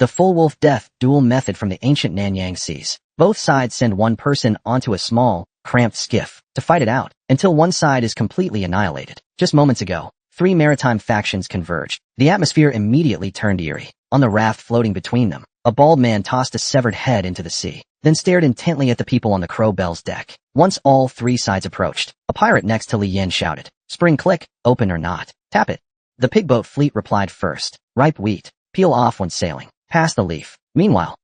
The full wolf death duel method from the ancient Nanyang seas. Both sides send one person onto a small, cramped skiff to fight it out until one side is completely annihilated. Just moments ago, 3 maritime factions converged. The atmosphere immediately turned eerie. On the raft floating between them, a bald man tossed a severed head into the sea, then stared intently at the people on the Crow Bell's deck. Once all 3 sides approached, a pirate next to Li Yin shouted, "Spring click, open or not, tap it." The pigboat fleet replied first, "Ripe wheat, peel off when sailing, pass the leaf." Meanwhile,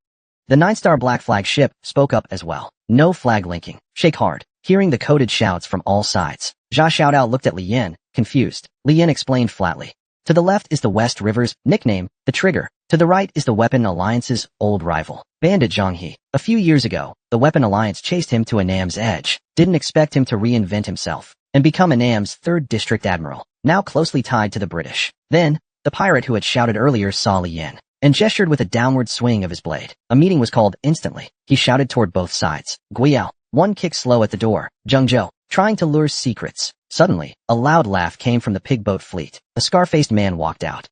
the 9-star black flag ship spoke up as well. "No flag linking, shake hard." Hearing the coded shouts from all sides, Zha Xiaodao looked at Li Yin, confused. Li Yin explained flatly. To the left is the West River's nickname, the Trigger. To the right is the Weapon Alliance's old rival, Bandit Zhanghe. A few years ago, the Weapon Alliance chased him to Annam's edge. Didn't expect him to reinvent himself and become Annam's 3rd District Admiral, now closely tied to the British. Then, the pirate who had shouted earlier saw Li Yin and gestured with a downward swing of his blade. A meeting was called instantly. He shouted toward both sides. "Guiyao." One kick slow at the door. "Zhengzhou." Trying to lure secrets. Suddenly, a loud laugh came from the pigboat fleet. A scar-faced man walked out.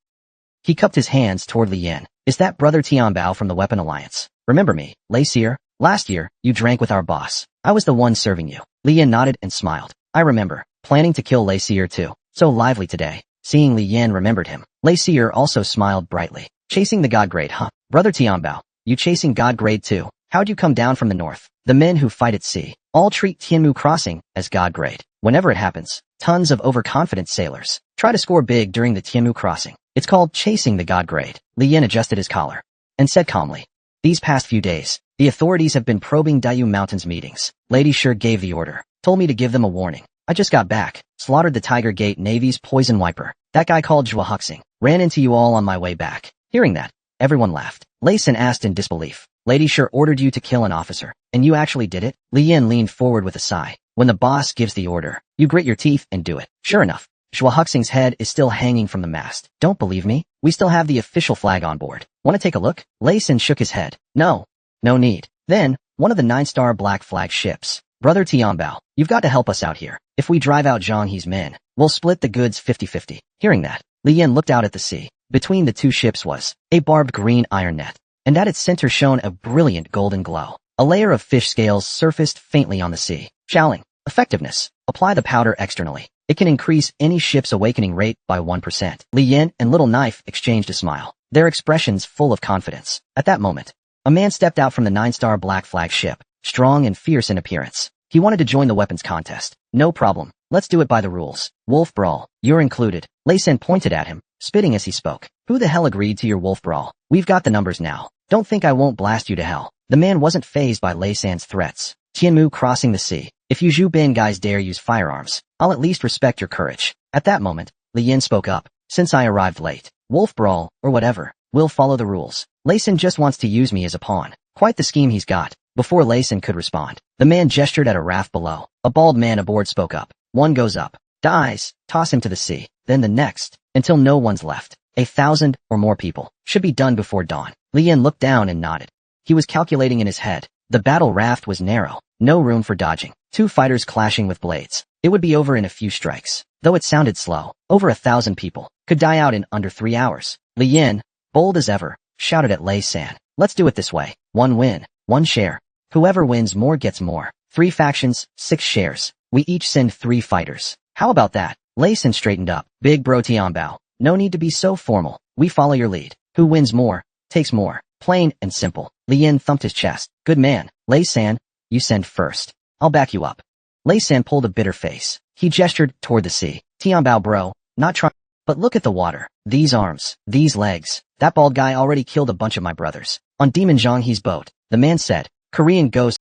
He cupped his hands toward Li Yin. "Is that Brother Tianbao from the Weapon Alliance? Remember me, Lei Seer? Last year, you drank with our boss. I was the one serving you." Li Yin nodded and smiled. "I remember, planning to kill Lei Seer too. So lively today." Seeing Li Yin remembered him, Lei Seer also smiled brightly. "Chasing the God Grade, huh? Brother Tianbao, you chasing God Grade too? How'd you come down from the north?" The men who fight at sea all treat Tianmu Crossing as God Grade. Whenever it happens, tons of overconfident sailors try to score big during the Tianmu Crossing. It's called chasing the God Grade. Li Yin adjusted his collar and said calmly, "These past few days, the authorities have been probing Dayu Mountains meetings. Lady Sure gave the order, told me to give them a warning. I just got back, slaughtered the Tiger Gate Navy's poison wiper. That guy called Zhua Huxing ran into you all on my way back." Hearing that, everyone laughed. Lei Sin asked in disbelief, "Lady Sure ordered you to kill an officer, and you actually did it?" Li Yin leaned forward with a sigh. "When the boss gives the order, you grit your teeth and do it." Sure enough, Zhua Huxing's head is still hanging from the mast. "Don't believe me? We still have the official flag on board. Want to take a look?" Lei Sin shook his head. "No. No need." Then, one of the 9-star black flag ships. "Brother Tianbao, you've got to help us out here. If we drive out Zhanghe's men, we'll split the goods 50-50. Hearing that, Li Yin looked out at the sea. Between the 2 ships was a barbed green iron net, and at its center shone a brilliant golden glow. A layer of fish scales surfaced faintly on the sea. Shouting. Effectiveness. Apply the powder externally. It can increase any ship's awakening rate by 1%. Li Yin and Little Knife exchanged a smile, their expressions full of confidence. At that moment, a man stepped out from the 9-star black flag ship, strong and fierce in appearance. He wanted to join the weapons contest. "No problem. Let's do it by the rules. Wolf Brawl. You're included." Lei Sin pointed at him, spitting as he spoke. "Who the hell agreed to your Wolf Brawl? We've got the numbers now. Don't think I won't blast you to hell." The man wasn't fazed by Lei San's threats. "Tianmu crossing the sea. If you Zhu Bin guys dare use firearms, I'll at least respect your courage." At that moment, Li Yin spoke up. "Since I arrived late, Wolf Brawl, or whatever, we'll follow the rules. Lei Sin just wants to use me as a pawn. Quite the scheme he's got." Before Lei Sin could respond, the man gestured at a raft below. A bald man aboard spoke up. "One goes up, dies, toss him to the sea, then the next, until no one's left. 1,000 or more people. Should be done before dawn." Li Yin looked down and nodded. He was calculating in his head. The battle raft was narrow, no room for dodging. 2 fighters clashing with blades. It would be over in a few strikes. Though it sounded slow, over 1,000 people could die out in under 3 hours. Li Yin, bold as ever, shouted at Lei San. "Let's do it this way. 1 win, 1 share. Whoever wins more gets more. 3 factions, 6 shares. We each send 3 fighters. How about that?" Lei San straightened up. "Big bro Tianbao. No need to be so formal. We follow your lead. Who wins more, takes more. Plain and simple." Li Yin thumped his chest. "Good man, Lei San. You send first. I'll back you up." Lei San pulled a bitter face. He gestured toward the sea. "Tianbao bro, not trying, but look at the water. These arms, these legs. That bald guy already killed a bunch of my brothers on Demon Zhanghe's boat." The man said, "Korean ghost."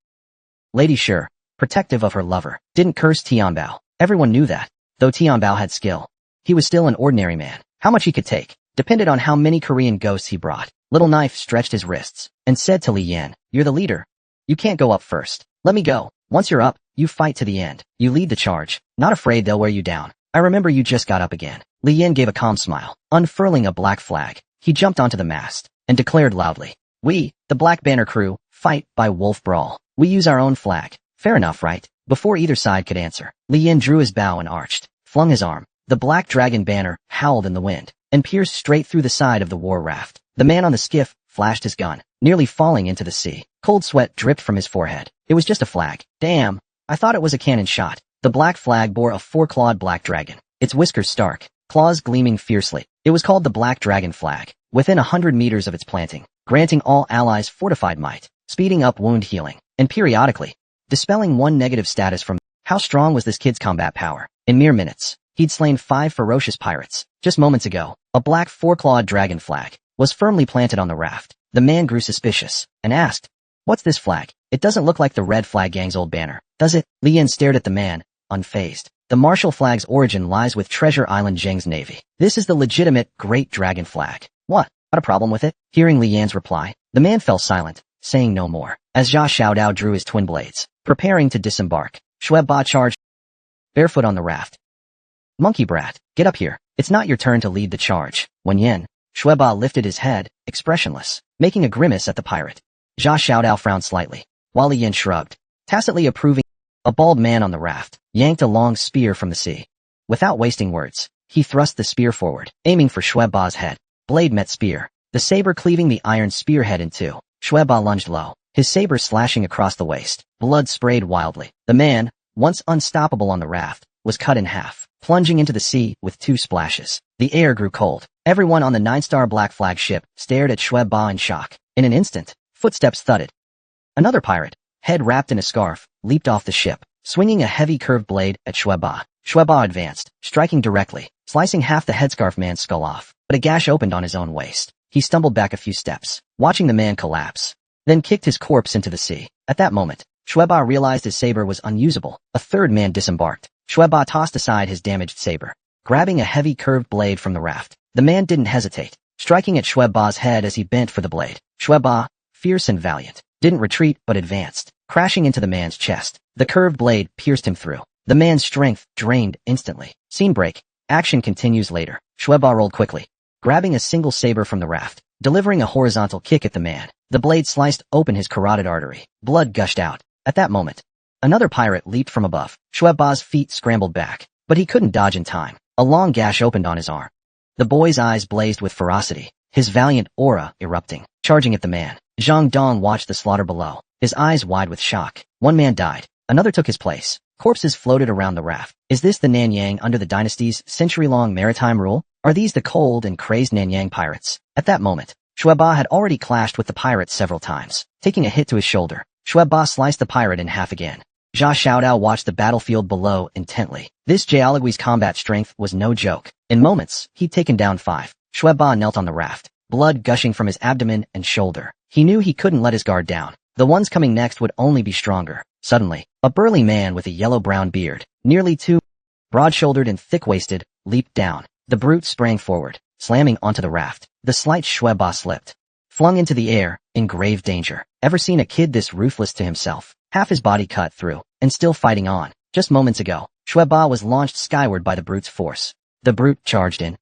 Lady Sure, protective of her lover, didn't curse Tianbao. Everyone knew that. Though Tianbao had skill, he was still an ordinary man. How much he could take depended on how many Korean ghosts he brought. Little Knife stretched his wrists and said to Li Yin, "You're the leader. You can't go up first. Let me go. Once you're up, you fight to the end. You lead the charge. Not afraid they'll wear you down. I remember you just got up again." Li Yin gave a calm smile. Unfurling a black flag, he jumped onto the mast and declared loudly, "We, the Black Banner crew, fight by Wolf Brawl. We use our own flag. Fair enough, right?" Before either side could answer, Li Yin drew his bow and arched, flung his arm. The black dragon banner howled in the wind and pierced straight through the side of the war raft. The man on the skiff flashed his gun, nearly falling into the sea. Cold sweat dripped from his forehead. It was just a flag. Damn, I thought it was a cannon shot. The black flag bore a four-clawed black dragon, its whiskers stark, claws gleaming fiercely. It was called the Black Dragon Flag, within 100 meters of its planting, granting all allies fortified might, speeding up wound healing, and periodically, dispelling one negative status from. How strong was this kid's combat power? In mere minutes, he'd slain 5 ferocious pirates. Just moments ago, a black four-clawed dragon flag was firmly planted on the raft. The man grew suspicious and asked, "What's this flag? It doesn't look like the Red Flag Gang's old banner, does it?" Li Yan stared at the man, unfazed. The martial flag's origin lies with Treasure Island Zheng's navy. This is the legitimate Great Dragon Flag. What? Got a problem with it? Hearing Li Yan's reply, the man fell silent, saying no more. As Zha Xiaodao drew his twin blades, preparing to disembark, Shueba charged barefoot on the raft. "Monkey brat, get up here. It's not your turn to lead the charge." When Yin, Shueba lifted his head, expressionless, making a grimace at the pirate. Zha Xiaodao frowned slightly, while Li Yin shrugged, tacitly approving. A bald man on the raft yanked a long spear from the sea. Without wasting words, he thrust the spear forward, aiming for Shueba's head. Blade met spear, the saber cleaving the iron spearhead in two. Shueba lunged low, his saber slashing across the waist. Blood sprayed wildly. The man, once unstoppable on the raft, was cut in half, plunging into the sea with 2 splashes. The air grew cold. Everyone on the 9-star Black Flag ship stared at Shueba in shock. In an instant, footsteps thudded. Another pirate, head wrapped in a scarf, leaped off the ship, swinging a heavy curved blade at Shueba. Shueba advanced, striking directly, slicing half the headscarf man's skull off, but a gash opened on his own waist. He stumbled back a few steps, watching the man collapse, then kicked his corpse into the sea. At that moment, Shueba realized his saber was unusable. A third man disembarked. Shueba tossed aside his damaged saber, grabbing a heavy curved blade from the raft. The man didn't hesitate, striking at Shueba's head as he bent for the blade. Shueba, fierce and valiant, didn't retreat but advanced, crashing into the man's chest. The curved blade pierced him through. The man's strength drained instantly. Scene break. Action continues later. Shueba rolled quickly, grabbing a single saber from the raft, delivering a horizontal kick at the man. The blade sliced open his carotid artery. Blood gushed out. At that moment, another pirate leaped from above. Shueba's feet scrambled back, but he couldn't dodge in time. A long gash opened on his arm. The boy's eyes blazed with ferocity, his valiant aura erupting, charging at the man. Zhang Dong watched the slaughter below, his eyes wide with shock. One man died. Another took his place. Corpses floated around the raft. Is this the Nanyang under the dynasty's century-long maritime rule? Are these the cold and crazed Nanyang pirates? At that moment, Shueba had already clashed with the pirates several times. Taking a hit to his shoulder, Shueba sliced the pirate in half again. Zha Xiaodao watched the battlefield below intently. This Yahello's combat strength was no joke. In moments, he'd taken down 5. Shueba knelt on the raft, blood gushing from his abdomen and shoulder. He knew he couldn't let his guard down. The ones coming next would only be stronger. Suddenly, a burly man with a yellow-brown beard, nearly 2 broad-shouldered and thick-waisted, leaped down. The brute sprang forward, slamming onto the raft. The slight Shueba slipped, flung into the air, in grave danger. Ever seen a kid this ruthless to himself? Half his body cut through, and still fighting on. Just moments ago, Shueba was launched skyward by the brute's force. The brute charged in.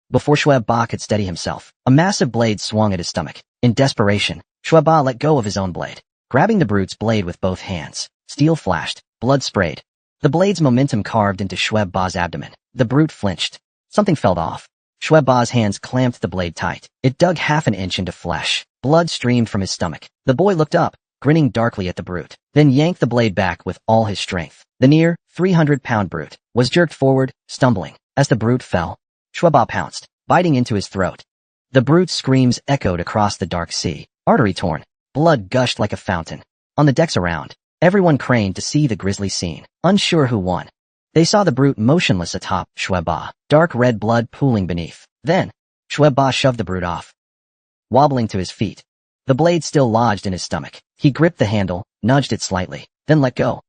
Before Shueba could steady himself, a massive blade swung at his stomach. In desperation, Shueba let go of his own blade, grabbing the brute's blade with both hands. Steel flashed, blood sprayed. The blade's momentum carved into Shueba's abdomen. The brute flinched. Something fell off. Shueba's hands clamped the blade tight. It dug half an inch into flesh. Blood streamed from his stomach. The boy looked up, grinning darkly at the brute, then yanked the blade back with all his strength. The near 300-pound brute was jerked forward, stumbling. As the brute fell, Shueba pounced, biting into his throat. The brute's screams echoed across the dark sea. Artery torn. Blood gushed like a fountain. On the decks around, everyone craned to see the grisly scene, unsure who won. They saw the brute motionless atop Shueba, dark red blood pooling beneath. Then, Shueba shoved the brute off, wobbling to his feet. The blade still lodged in his stomach. He gripped the handle, nudged it slightly, then let go.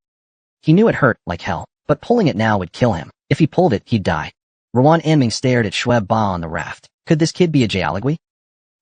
He knew it hurt like hell, but pulling it now would kill him. If he pulled it, he'd die. Rowan Anming stared at Shueba on the raft. Could this kid be a Yahello?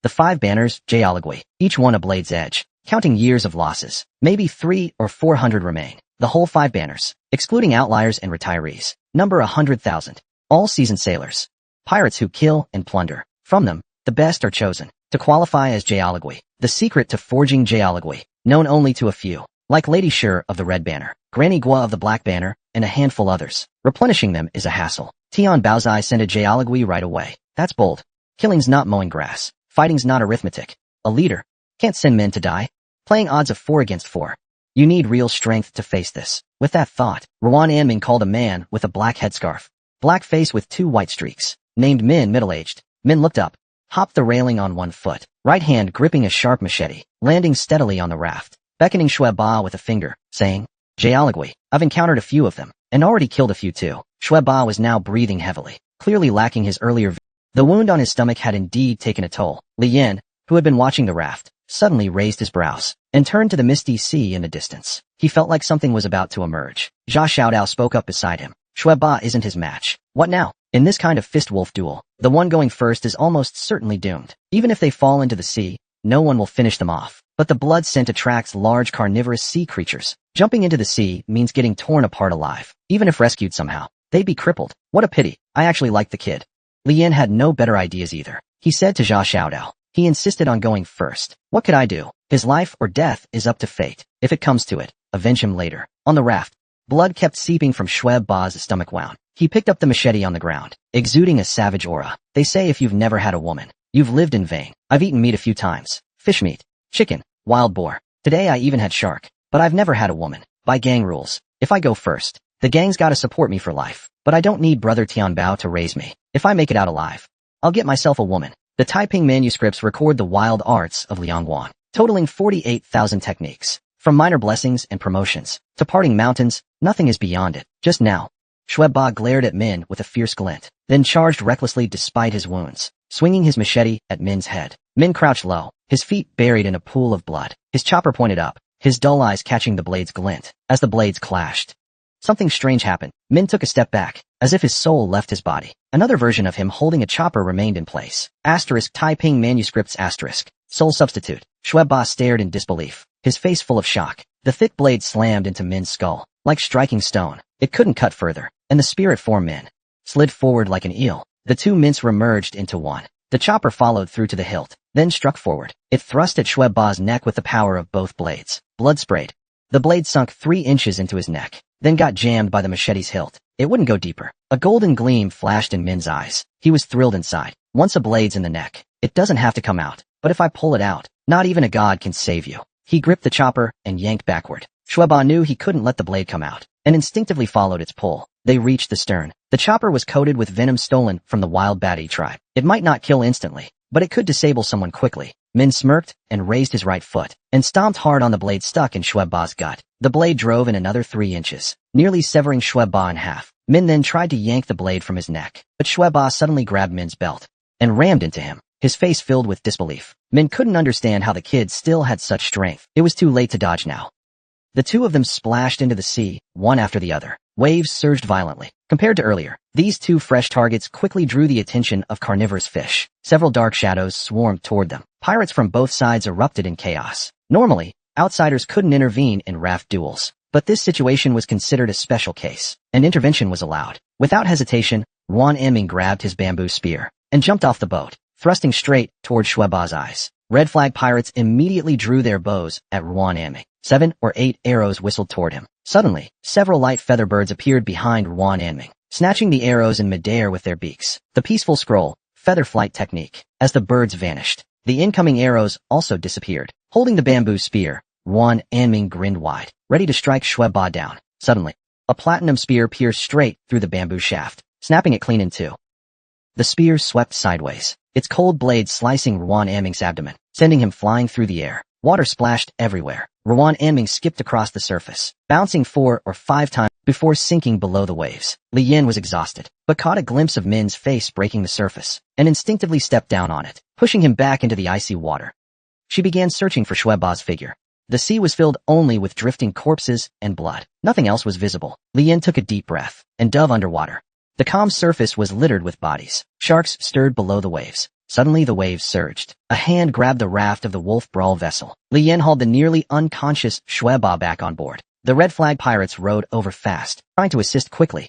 The 5 banners, Yahello, each one a blade's edge, counting years of losses. Maybe 300 or 400 remain. The whole 5 banners, excluding outliers and retirees, number 100,000. All seasoned sailors. Pirates who kill and plunder. From them, the best are chosen to qualify as Yahello. The secret to forging Yahello, known only to a few, like Lady Sure of the Red Banner, Granny Gua of the Black Banner, and a handful others. Replenishing them is a hassle. Tian Baozai sent a Yahello right away. That's bold. Killing's not mowing grass. Fighting's not arithmetic. a leader. Can't send men to die. Playing odds of 4 against 4. You need real strength to face this. With that thought, Ruan Anming called a man with a black headscarf, black face with 2 white streaks, named Min middle-aged. Min looked up, hopped the railing on 1 foot, right hand gripping a sharp machete, landing steadily on the raft, beckoning Shui Ba with a finger, saying, Yahello, I've encountered a few of them, and already killed a few too. Shui Ba was now breathing heavily, clearly lacking his earlier The wound on his stomach had indeed taken a toll. Li Yan, who had been watching the raft, suddenly raised his brows and turned to the misty sea in the distance. He felt like something was about to emerge. Zha Xiaodao spoke up beside him. Shui Ba isn't his match. What now? In this kind of fist-wolf duel, the one going first is almost certainly doomed. Even if they fall into the sea, no one will finish them off. But the blood scent attracts large carnivorous sea creatures. Jumping into the sea means getting torn apart alive. Even if rescued somehow, they'd be crippled. What a pity. I actually like the kid. Li Yan had no better ideas either. He said to Zha Xiaodao. He insisted on going first. What could I do? His life or death is up to fate. If it comes to it, avenge him later. On the raft, blood kept seeping from Shui Ba's stomach wound. He picked up the machete on the ground, exuding a savage aura. They say if you've never had a woman, you've lived in vain. I've eaten meat a few times. Fish meat, chicken, wild boar. Today I even had shark. But I've never had a woman. By gang rules, if I go first, the gang's gotta support me for life. But I don't need Brother Tianbao to raise me. If I make it out alive, I'll get myself a woman. The Taiping manuscripts record the wild arts of Liangwan, totaling 48,000 techniques. From minor blessings and promotions to parting mountains, nothing is beyond it. Just now, Shui Ba glared at Min with a fierce glint, then charged recklessly despite his wounds, swinging his machete at Min's head. Min crouched low, his feet buried in a pool of blood, his chopper pointed up, his dull eyes catching the blade's glint. As the blades clashed, something strange happened. Min took a step back, as if his soul left his body. Another version of him holding a chopper remained in place. Asterisk Taiping manuscripts asterisk. Soul substitute. Shui Ba stared in disbelief, his face full of shock. The thick blade slammed into Min's skull, like striking stone. It couldn't cut further, and the spirit form Min slid forward like an eel. The 2 mints remerged into one. The chopper followed through to the hilt, then struck forward. It thrust at Shui Ba's neck with the power of both blades. Blood sprayed. The blade sunk 3 inches into his neck, then got jammed by the machete's hilt. It wouldn't go deeper. A golden gleam flashed in Min's eyes. He was thrilled inside. Once a blade's in the neck, it doesn't have to come out. But if I pull it out, not even a god can save you. He gripped the chopper and yanked backward. Shui Ba knew he couldn't let the blade come out, and instinctively followed its pull. They reached the stern. The chopper was coated with venom stolen from the wild baddie tribe. It might not kill instantly, but it could disable someone quickly. Min smirked and raised his right foot, and stomped hard on the blade stuck in Shui Ba's gut. The blade drove in another 3 inches, nearly severing Shui Ba in half. Min then tried to yank the blade from his neck, but Shui Ba suddenly grabbed Min's belt and rammed into him, his face filled with disbelief. Min couldn't understand how the kid still had such strength. It was too late to dodge now. The 2 of them splashed into the sea, one after the other. Waves surged violently. Compared to earlier, these 2 fresh targets quickly drew the attention of carnivorous fish. Several dark shadows swarmed toward them. Pirates from both sides erupted in chaos. Normally, outsiders couldn't intervene in raft duels, but this situation was considered a special case, and intervention was allowed. Without hesitation, Ruan Anming grabbed his bamboo spear and jumped off the boat, thrusting straight toward Shui Ba's eyes. Red flag pirates immediately drew their bows at Ruan Anming. 7 or 8 arrows whistled toward him. Suddenly, several light feather birds appeared behind Ruan Anming, snatching the arrows in midair with their beaks. The peaceful scroll, feather flight technique. As the birds vanished, the incoming arrows also disappeared. Holding the bamboo spear, Ruan Anming grinned wide, ready to strike Shui Ba down. Suddenly, a platinum spear pierced straight through the bamboo shaft, snapping it clean in 2. The spear swept sideways, its cold blade slicing Ruan Anming's abdomen, sending him flying through the air. Water splashed everywhere. Ruan Anming skipped across the surface, bouncing 4 or 5 times before sinking below the waves. Li Yan was exhausted, but caught a glimpse of Min's face breaking the surface, and instinctively stepped down on it, pushing him back into the icy water. She began searching for Shui Ba's figure. The sea was filled only with drifting corpses and blood. Nothing else was visible. Li Yan took a deep breath and dove underwater. The calm surface was littered with bodies. Sharks stirred below the waves. Suddenly the waves surged. A hand grabbed the raft of the wolf brawl vessel. Li Yan hauled the nearly unconscious Shui Ba back on board. The red flag pirates rowed over fast, trying to assist quickly.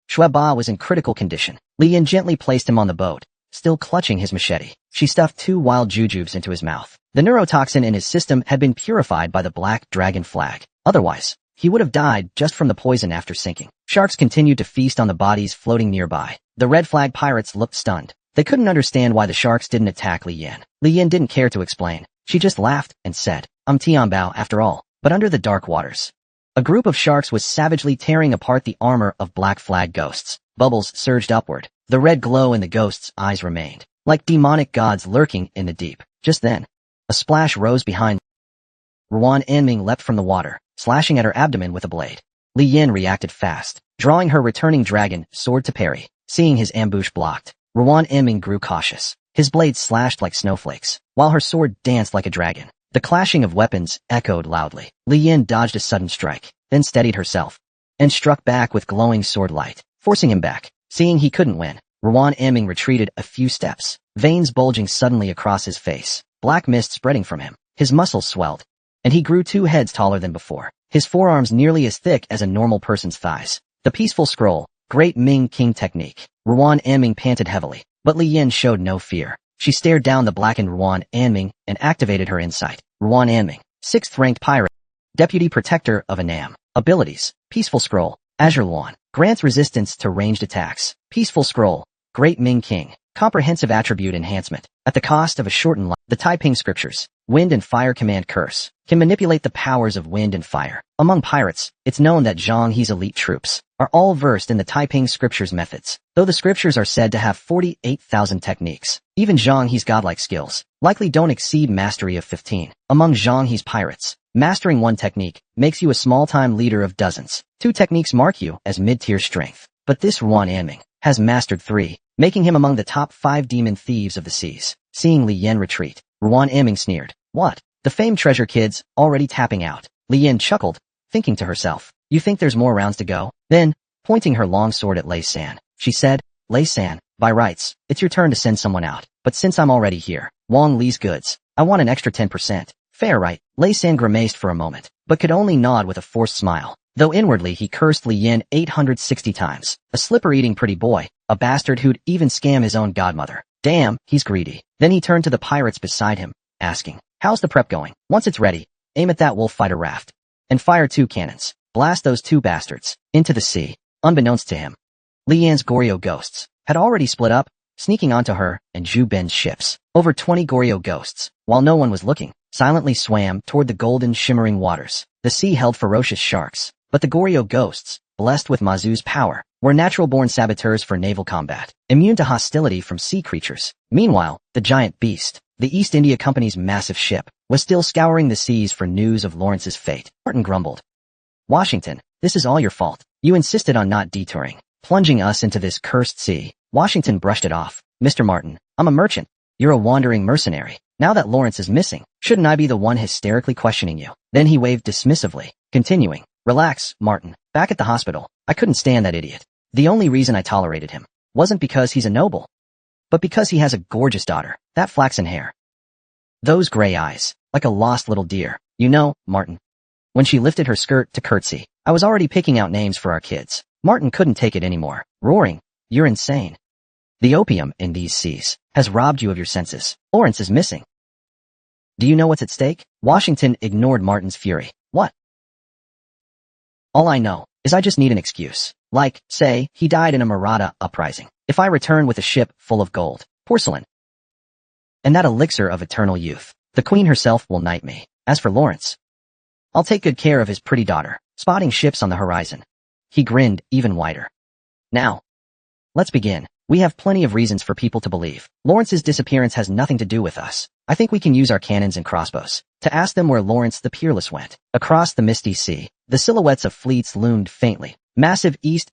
Shui Ba was in critical condition. Li Yan gently placed him on the boat, still clutching his machete. She stuffed 2 wild jujubes into his mouth. The neurotoxin in his system had been purified by the black dragon flag. Otherwise, he would have died just from the poison after sinking. Sharks continued to feast on the bodies floating nearby. The red flag pirates looked stunned. They couldn't understand why the sharks didn't attack Li Yan. Li Yan didn't care to explain. She just laughed and said, I'm Tianbao after all. But under the dark waters, a group of sharks was savagely tearing apart the armor of Black Flag ghosts. Bubbles surged upward. The red glow in the ghosts' eyes remained, like demonic gods lurking in the deep. Just then, a splash rose behind. Ruan Anming leapt from the water, slashing at her abdomen with a blade. Li Yin reacted fast, drawing her returning dragon sword to parry. Seeing his ambush blocked, Ruan Anming grew cautious. His blades slashed like snowflakes, while her sword danced like a dragon. The clashing of weapons echoed loudly. Li Yin dodged a sudden strike, then steadied herself, and struck back with glowing sword light, forcing him back. Seeing he couldn't win, Ruan Anming retreated a few steps, veins bulging suddenly across his face, black mist spreading from him. His muscles swelled, and he grew 2 heads taller than before, his forearms nearly as thick as a normal person's thighs. The peaceful scroll, Great Ming King technique. Ruan Anming panted heavily, but Li Yin showed no fear. She stared down the blackened Ruan Anming and activated her insight. Ruan Anming, 6th ranked pirate, Deputy Protector of Annam. Abilities, Peaceful Scroll, Azure Luan, grants resistance to ranged attacks. Peaceful Scroll, Great Ming King, comprehensive attribute enhancement, at the cost of a shortened life. The Taiping Scriptures, Wind and Fire Command Curse, can manipulate the powers of wind and fire. Among pirates, it's known that Zhang He's elite troops are all versed in the Taiping Scriptures methods. Though the scriptures are said to have 48,000 techniques, even Zhang He's godlike skills likely don't exceed mastery of 15. Among Zhang He's pirates, mastering 1 technique makes you a small-time leader of dozens. 2 techniques mark you as mid-tier strength. But this Ruan Anming has mastered 3, making him among the top 5 demon thieves of the seas. Seeing Li Yin retreat, Ruan Anming sneered. What? The famed treasure kid's already tapping out. Li Yin chuckled, thinking to herself, you think there's more rounds to go? Then, pointing her long sword at Lei San, she said, Lei San, by rights, it's your turn to send someone out. But since I'm already here, Wang Li's goods, I want an extra 10%. Fair, right? Lei San grimaced for a moment, but could only nod with a forced smile, though inwardly he cursed Li Yin 860 times. A slipper-eating pretty boy, a bastard who'd even scam his own godmother. Damn, he's greedy. Then he turned to the pirates beside him, asking, how's the prep going? Once it's ready, aim at that wolf fighter raft, and fire 2 cannons. Blast those 2 bastards into the sea. Unbeknownst to him, Li Yan's Goryo ghosts had already split up, sneaking onto her and Zhu Ben's ships. Over 20 Goryo ghosts, while no one was looking, silently swam toward the golden shimmering waters. The sea held ferocious sharks, but the Goryo ghosts, blessed with Mazu's power, were natural-born saboteurs for naval combat, immune to hostility from sea creatures. Meanwhile, the giant beast, the East India Company's massive ship, was still scouring the seas for news of Lawrence's fate. Martin grumbled. Washington, this is all your fault. You insisted on not detouring, plunging us into this cursed sea. Washington brushed it off. Mr. Martin, I'm a merchant. You're a wandering mercenary. Now that Lawrence is missing, shouldn't I be the one hysterically questioning you? Then he waved dismissively, continuing, relax, Martin. Back at the hospital, I couldn't stand that idiot. The only reason I tolerated him wasn't because he's a noble, but because he has a gorgeous daughter, that flaxen hair, those gray eyes, like a lost little deer. You know, Martin. When she lifted her skirt to curtsy, I was already picking out names for our kids. Martin couldn't take it anymore, roaring, you're insane. The opium in these seas has robbed you of your senses. Lawrence is missing. Do you know what's at stake? Washington ignored Martin's fury. What? All I know is I just need an excuse. Like, say, he died in a Maratha uprising. If I return with a ship full of gold, porcelain, and that elixir of eternal youth, the queen herself will knight me. As for Lawrence, I'll take good care of his pretty daughter. Spotting ships on the horizon, he grinned even wider. Now, let's begin. We have plenty of reasons for people to believe Lawrence's disappearance has nothing to do with us. I think we can use our cannons and crossbows to ask them where Lawrence the Peerless went. Across the misty sea, the silhouettes of fleets loomed faintly. Massive east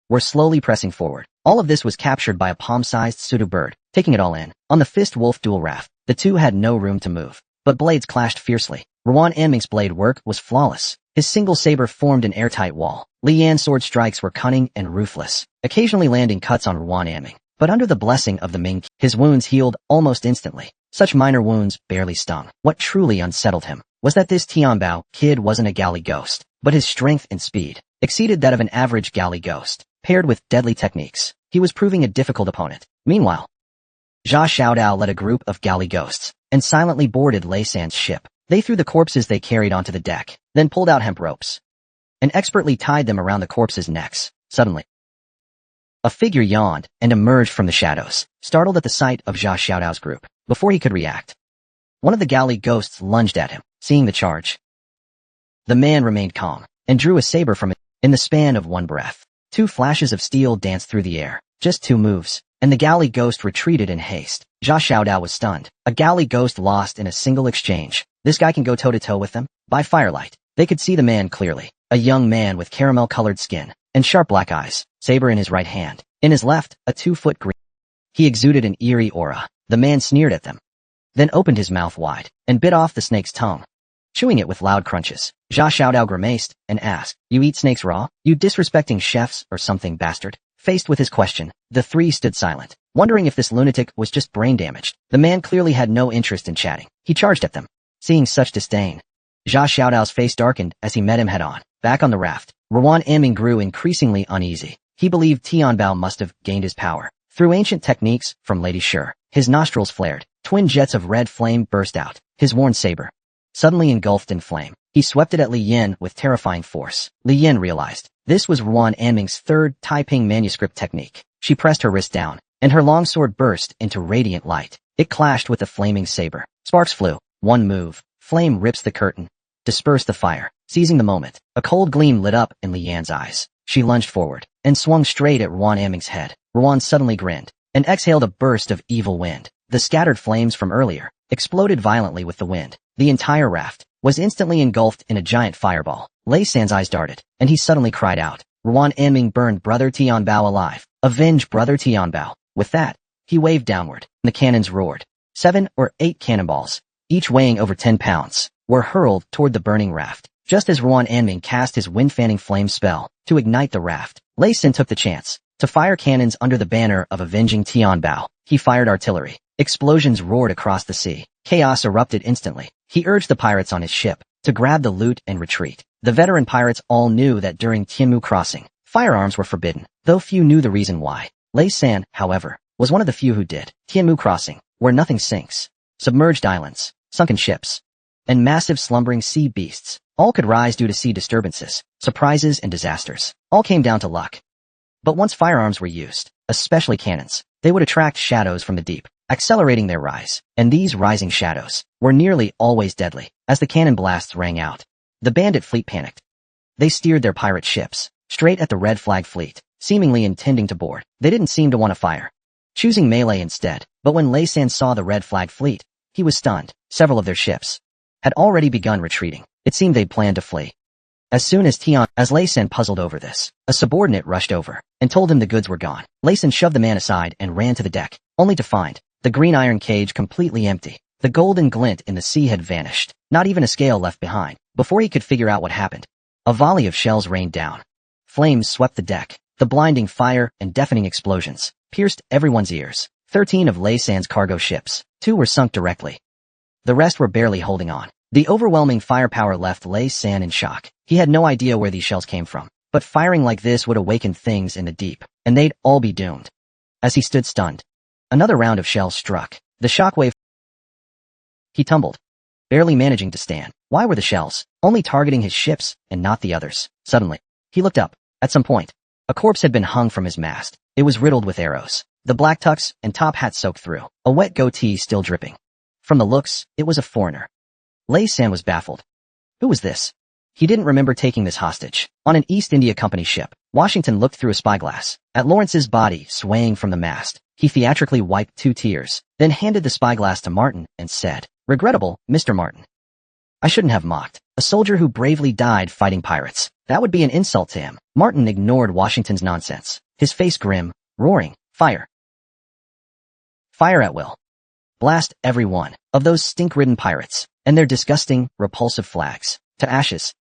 were slowly pressing forward. All of this was captured by a palm-sized pseudo bird, taking it all in. On the Fist Wolf dual raft, the two had no room to move, but blades clashed fiercely. Ruan Anming's blade work was flawless. His single saber formed an airtight wall. Li Yan's sword strikes were cunning and ruthless, occasionally landing cuts on Ruan Anming. But under the blessing of the Ming, his wounds healed almost instantly. Such minor wounds barely stung. What truly unsettled him was that this Tianbao kid wasn't a galley ghost, but his strength and speed exceeded that of an average galley ghost. Paired with deadly techniques, he was proving a difficult opponent. Meanwhile, Jia Xiaodao led a group of galley ghosts and silently boarded Lei San's ship. They threw the corpses they carried onto the deck, then pulled out hemp ropes and expertly tied them around the corpses' necks. Suddenly, a figure yawned and emerged from the shadows, startled at the sight of Jia Xiaodao's group. Before he could react, One of the galley ghosts lunged at him, seeing the charge. The man remained calm, and drew a saber from it. In the span of one breath, 2 flashes of steel danced through the air. Just 2 moves, and the galley ghost retreated in haste. Zha Xiaodao was stunned. A galley ghost lost in a single exchange. This guy can go toe-to-toe with them? By firelight, they could see the man clearly. A young man with caramel-colored skin and sharp black eyes, saber in his right hand. In his left, a 2-foot green. He exuded an eerie aura. The man sneered at them, then opened his mouth wide and bit off the snake's tongue, chewing it with loud crunches. Zha Xiaodao grimaced and asked, "You eat snakes raw? You disrespecting chefs or something, bastard?" Faced with his question, the 3 stood silent, wondering if this lunatic was just brain damaged. The man clearly had no interest in chatting. He charged at them. Seeing such disdain, Zha Xiaodao's face darkened as he met him head-on. Back on the raft, Ruan Anming grew increasingly uneasy. He believed Tianbao must have gained his power through ancient techniques from Lady Sure. His nostrils flared. Twin jets of red flame burst out. His worn saber suddenly engulfed in flame. He swept it at Li Yin with terrifying force. Li Yin realized this was Ruan Anming's 3rd Taiping manuscript technique. She pressed her wrist down, and her longsword burst into radiant light. It clashed with the flaming saber. Sparks flew. One move. Flame rips the curtain. Disperse the fire. Seizing the moment, a cold gleam lit up in Li Yan's eyes. She lunged forward and swung straight at Ruan Anming's head. Ruan suddenly grinned and exhaled a burst of evil wind. The scattered flames from earlier exploded violently with the wind. The entire raft was instantly engulfed in a giant fireball. Lei San's eyes darted, and he suddenly cried out, "Ruan Anming burned Brother Tianbao alive. Avenge Brother Tianbao." With that, he waved downward. The cannons roared. 7 or 8 cannonballs, each weighing over 10 pounds, were hurled toward the burning raft. Just as Ruan Anming cast his wind-fanning flame spell to ignite the raft, Lei San took the chance to fire cannons under the banner of avenging Tianbao. He fired artillery. Explosions roared across the sea. Chaos erupted instantly. He urged the pirates on his ship to grab the loot and retreat. The veteran pirates all knew that during Tianmu Crossing, firearms were forbidden, though few knew the reason why. Lei San, however, was one of the few who did. Tianmu Crossing, where nothing sinks, submerged islands, sunken ships, and massive slumbering sea beasts, all could rise due to sea disturbances, surprises, and disasters. All came down to luck. But once firearms were used, especially cannons, they would attract shadows from the deep, accelerating their rise. And these rising shadows were nearly always deadly. As the cannon blasts rang out, the bandit fleet panicked. They steered their pirate ships straight at the red flag fleet, seemingly intending to board. They didn't seem to want to fire, choosing melee instead. But when Lei San saw the red flag fleet, he was stunned. Several of their ships had already begun retreating. It seemed they'd planned to flee. As Lei San puzzled over this, a subordinate rushed over and told him the goods were gone. Lei San shoved the man aside and ran to the deck, only to find the green iron cage completely empty. The golden glint in the sea had vanished, not even a scale left behind. Before he could figure out what happened, a volley of shells rained down. Flames swept the deck. The blinding fire and deafening explosions pierced everyone's ears. 13 of Lei San's cargo ships, 2 were sunk directly. The rest were barely holding on. The overwhelming firepower left Lei San in shock. He had no idea where these shells came from, but firing like this would awaken things in the deep, and they'd all be doomed. As he stood stunned, another round of shells struck. The shockwave. He tumbled, barely managing to stand. Why were the shells only targeting his ships and not the others? Suddenly, he looked up. At some point, a corpse had been hung from his mast. It was riddled with arrows, the black tux and top hat soaked through, a wet goatee still dripping. From the looks, it was a foreigner. Lei San was baffled. Who was this? He didn't remember taking this hostage. On an East India Company ship, Washington looked through a spyglass at Lawrence's body swaying from the mast. He theatrically wiped 2 tears, then handed the spyglass to Martin and said, "Regrettable, Mr. Martin. I shouldn't have mocked a soldier who bravely died fighting pirates. That would be an insult to him." Martin ignored Washington's nonsense, his face grim, roaring, "Fire! Fire at will. Blast every one of those stink-ridden pirates and their disgusting, repulsive flags to ashes."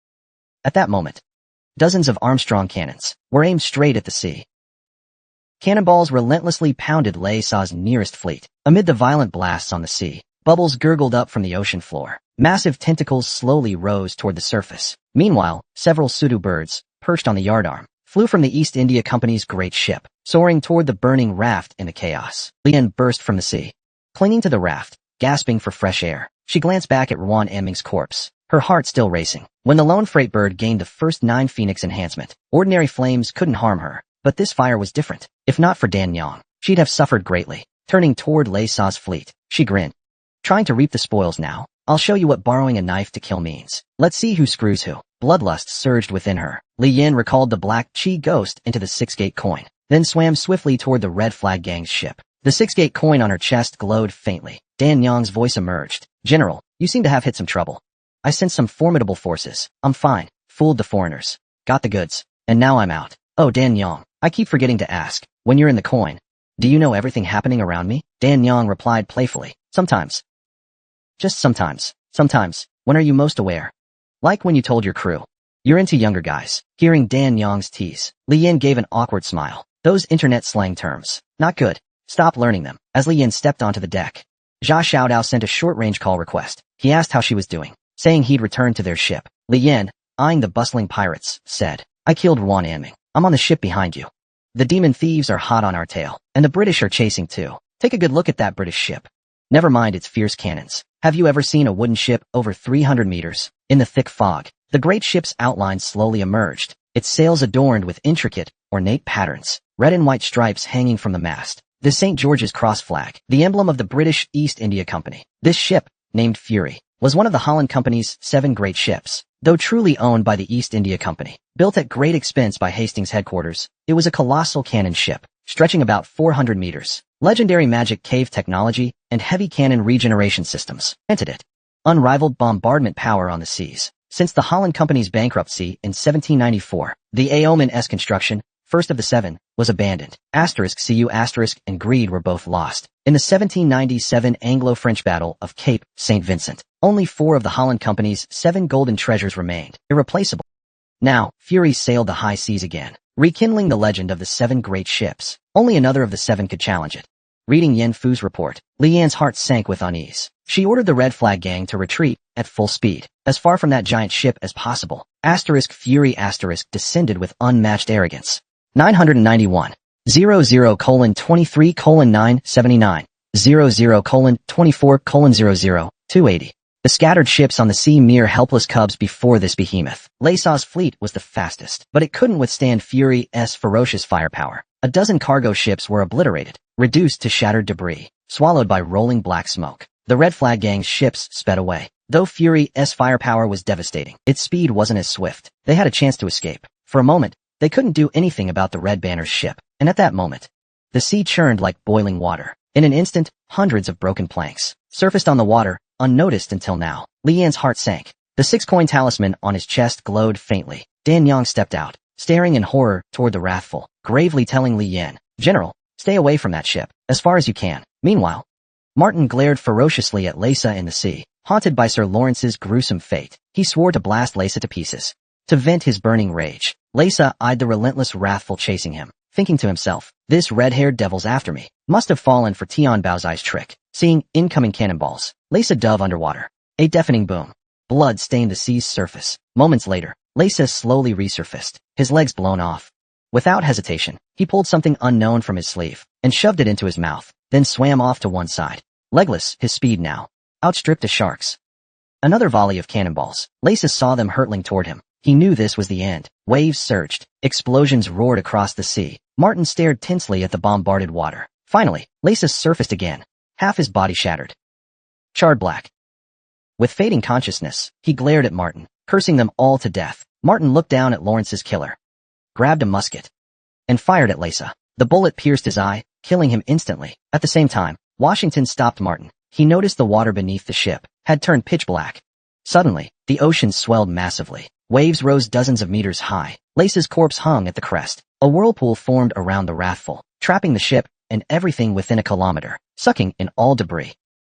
At that moment, dozens of Armstrong cannons were aimed straight at the sea. Cannonballs relentlessly pounded Lei San's nearest fleet. Amid the violent blasts on the sea, bubbles gurgled up from the ocean floor. Massive tentacles slowly rose toward the surface. Meanwhile, several Sudu birds, perched on the yardarm, flew from the East India Company's great ship, soaring toward the burning raft in the chaos. Lian burst from the sea, clinging to the raft, gasping for fresh air. She glanced back at Ruan Anming's corpse, her heart still racing. When the lone freight bird gained the first 9 Phoenix enhancement, ordinary flames couldn't harm her. But this fire was different. If not for Dan Yang, she'd have suffered greatly. Turning toward Lei San's fleet, she grinned. Trying to reap the spoils now. I'll show you what borrowing a knife to kill means. Let's see who screws who. Bloodlust surged within her. Li Yin recalled the black chi ghost into the 6-gate coin, then swam swiftly toward the Red Flag Gang's ship. The 6-gate coin on her chest glowed faintly. Dan Yang's voice emerged. General, you seem to have hit some trouble. I sent some formidable forces. I'm fine. Fooled the foreigners. Got the goods. And now I'm out. Oh, Dan Yang, I keep forgetting to ask. When you're in the coin, do you know everything happening around me? Dan Yang replied playfully. Sometimes. Just sometimes. Sometimes. When are you most aware? Like when you told your crew. You're into younger guys. Hearing Dan Yang's tease, Li Yin gave an awkward smile. Those internet slang terms. Not good. Stop learning them. As Li Yin stepped onto the deck, Jia Xiaodao sent a short-range call request. He asked how she was doing, saying he'd returned to their ship. Li Yin, eyeing the bustling pirates, said, I killed Wan Anming. I'm on the ship behind you. The demon thieves are hot on our tail, and the British are chasing too. Take a good look at that British ship. Never mind its fierce cannons. Have you ever seen a wooden ship over 300 meters? In the thick fog, the great ship's outline slowly emerged, its sails adorned with intricate, ornate patterns, red and white stripes hanging from the mast. The St. George's Cross flag, the emblem of the British East India Company. This ship, named Fury, was one of the Holland Company's 7 great ships. Though truly owned by the East India Company, built at great expense by Hastings headquarters, it was a colossal cannon ship, stretching about 400 meters. Legendary magic cave technology and heavy cannon regeneration systems entered it. Unrivaled bombardment power on the seas. Since the Holland Company's bankruptcy in 1794, the Aomen-S construction, first of the 7, was abandoned. *cu** and greed were both lost. In the 1797 Anglo-French Battle of Cape St. Vincent, only 4 of the Holland Company's 7 golden treasures remained, irreplaceable. Now, Fury sailed the high seas again, rekindling the legend of the 7 great ships. Only another of the 7 could challenge it. Reading Yen Fu's report, Li Yan's heart sank with unease. She ordered the Red Flag Gang to retreat at full speed, as far from that giant ship as possible. Fury descended with unmatched arrogance. 991. 00:23:979. 00:24:00. 280. The scattered ships on the sea mere helpless cubs before this behemoth. Laysaw's fleet was the fastest, but it couldn't withstand Fury's ferocious firepower. A dozen cargo ships were obliterated, reduced to shattered debris, swallowed by rolling black smoke. The Red Flag Gang's ships sped away. Though Fury's firepower was devastating, its speed wasn't as swift. They had a chance to escape. For a moment, they couldn't do anything about the Red Banner's ship, and at that moment, the sea churned like boiling water. In an instant, hundreds of broken planks surfaced on the water, unnoticed until now. Li Yan's heart sank. The 6-coin talisman on his chest glowed faintly. Dan Yang stepped out, staring in horror toward the Wrathful, gravely telling Li Yan, General, stay away from that ship, as far as you can. Meanwhile, Martin glared ferociously at Leysa in the sea. Haunted by Sir Lawrence's gruesome fate, he swore to blast Leysa to pieces. To vent his burning rage, Leysa eyed the relentless Wrathful chasing him, thinking to himself, this red-haired devil's after me. Must have fallen for Tian Baozai's trick. Seeing incoming cannonballs, Leysa dove underwater. A deafening boom. Blood stained the sea's surface. Moments later, Leysa slowly resurfaced, his legs blown off. Without hesitation, he pulled something unknown from his sleeve and shoved it into his mouth, then swam off to one side. Legless, his speed now outstripped a shark's. Another volley of cannonballs. Leysa saw them hurtling toward him. He knew this was the end. Waves surged. Explosions roared across the sea. Martin stared tensely at the bombarded water. Finally, Leysa surfaced again, half his body shattered, charred black. With fading consciousness, he glared at Martin, cursing them all to death. Martin looked down at Lawrence's killer, grabbed a musket, and fired at Leysa. The bullet pierced his eye, killing him instantly. At the same time, Washington stopped Martin. He noticed the water beneath the ship had turned pitch black. Suddenly, the ocean swelled massively. Waves rose dozens of meters high. Leysa's corpse hung at the crest. A whirlpool formed around the Wrathful, trapping the ship and everything within a kilometer, sucking in all debris.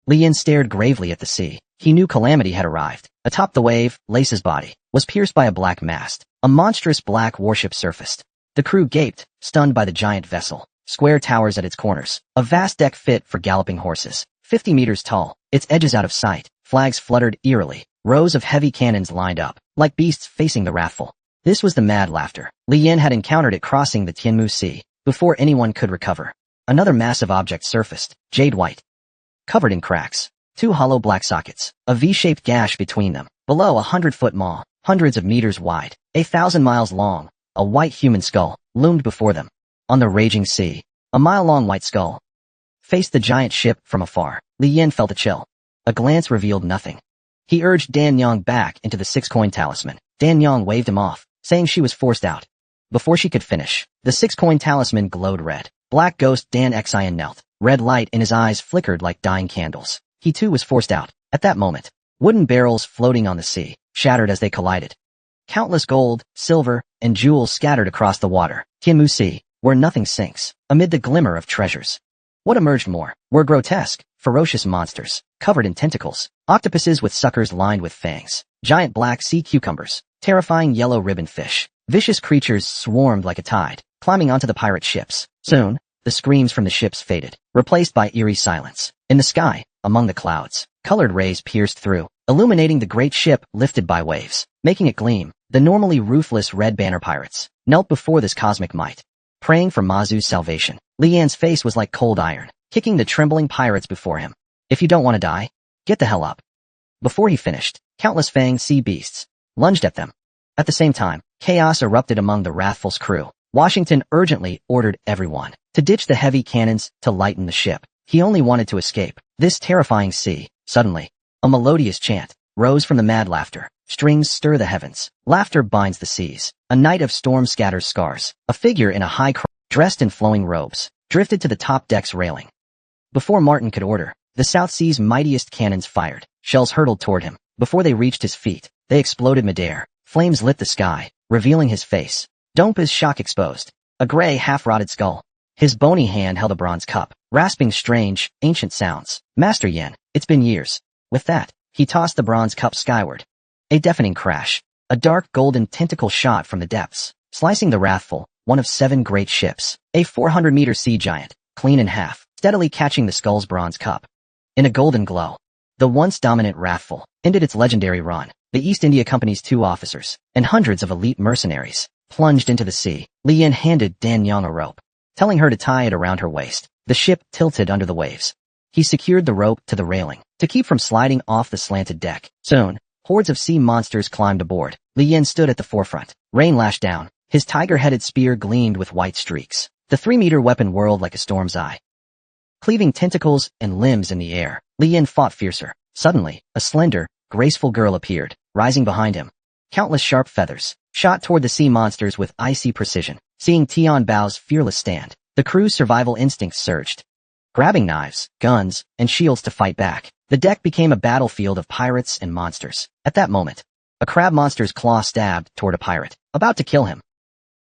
Li Yin stared gravely at the sea. He knew calamity had arrived. Atop the wave, Leysa's body was pierced by a black mast. A monstrous black warship surfaced. The crew gaped, stunned by the giant vessel. Square towers at its corners. A vast deck fit for galloping horses. 50 meters tall, its edges out of sight. Flags fluttered eerily. Rows of heavy cannons lined up, like beasts facing the Wrathful. This was the mad laughter. Li Yin had encountered it crossing the Tianmu Sea, before anyone could recover. Another massive object surfaced, jade white, covered in cracks. 2 hollow black sockets, a V-shaped gash between them. Below, 100-foot maw, hundreds of meters wide, 1,000 miles long. A white human skull loomed before them. On the raging sea, a mile-long white skull faced the giant ship from afar. Li Yin felt a chill. A glance revealed nothing. He urged Dan Yang back into the 6-coin talisman. Dan Yang waved him off, saying she was forced out. Before she could finish, the 6-coin talisman glowed red. Black Ghost Dan Xian knelt. Red light in his eyes flickered like dying candles. He too was forced out. At that moment, wooden barrels floating on the sea shattered as they collided. Countless gold, silver, and jewels scattered across the water. Tianmu Sea, where nothing sinks, amid the glimmer of treasures. What emerged more were grotesque, ferocious monsters, covered in tentacles, octopuses with suckers lined with fangs, giant black sea cucumbers, terrifying yellow ribbon fish. Vicious creatures swarmed like a tide, climbing onto the pirate ships. Soon, the screams from the ships faded, replaced by eerie silence. In the sky, among the clouds, colored rays pierced through, illuminating the great ship lifted by waves, making it gleam. The normally ruthless Red Banner pirates knelt before this cosmic might, praying for Mazu's salvation. Li Yan's face was like cold iron, kicking the trembling pirates before him. If you don't want to die, get the hell up. Before he finished, countless fanged sea beasts lunged at them. At the same time, chaos erupted among the Wrathful's crew. Washington urgently ordered everyone to ditch the heavy cannons to lighten the ship. He only wanted to escape this terrifying sea. Suddenly, a melodious chant rose from the mad laughter. Strings stir the heavens. Laughter binds the seas. A night of storm scatters scars. A figure in a high crown, dressed in flowing robes, drifted to the top deck's railing. Before Martin could order, the South Sea's mightiest cannons fired. Shells hurtled toward him. Before they reached his feet, they exploded midair. Flames lit the sky, revealing his face. Dompa's shock exposed. A gray, half-rotted skull. His bony hand held a bronze cup, rasping strange, ancient sounds. Master Yen, it's been years. With that, he tossed the bronze cup skyward. A deafening crash. A dark golden tentacle shot from the depths, slicing the Wrathful, one of 7 great ships. A 400-meter sea giant, clean in half, steadily catching the skull's bronze cup. In a golden glow, the once dominant Wrathful ended its legendary run. The East India Company's 2 officers and hundreds of elite mercenaries plunged into the sea. Li Yan handed Dan Yang a rope, telling her to tie it around her waist. The ship tilted under the waves. He secured the rope to the railing to keep from sliding off the slanted deck. Soon, hordes of sea monsters climbed aboard. Li Yan stood at the forefront. Rain lashed down. His tiger-headed spear gleamed with white streaks. The 3-meter weapon whirled like a storm's eye, cleaving tentacles and limbs in the air. Li Yan fought fiercer. Suddenly, a slender, graceful girl appeared, rising behind him. Countless sharp feathers shot toward the sea monsters with icy precision. Seeing Tian Bao's fearless stand, the crew's survival instincts surged, grabbing knives, guns, and shields to fight back. The deck became a battlefield of pirates and monsters. At that moment, a crab monster's claw stabbed toward a pirate, about to kill him.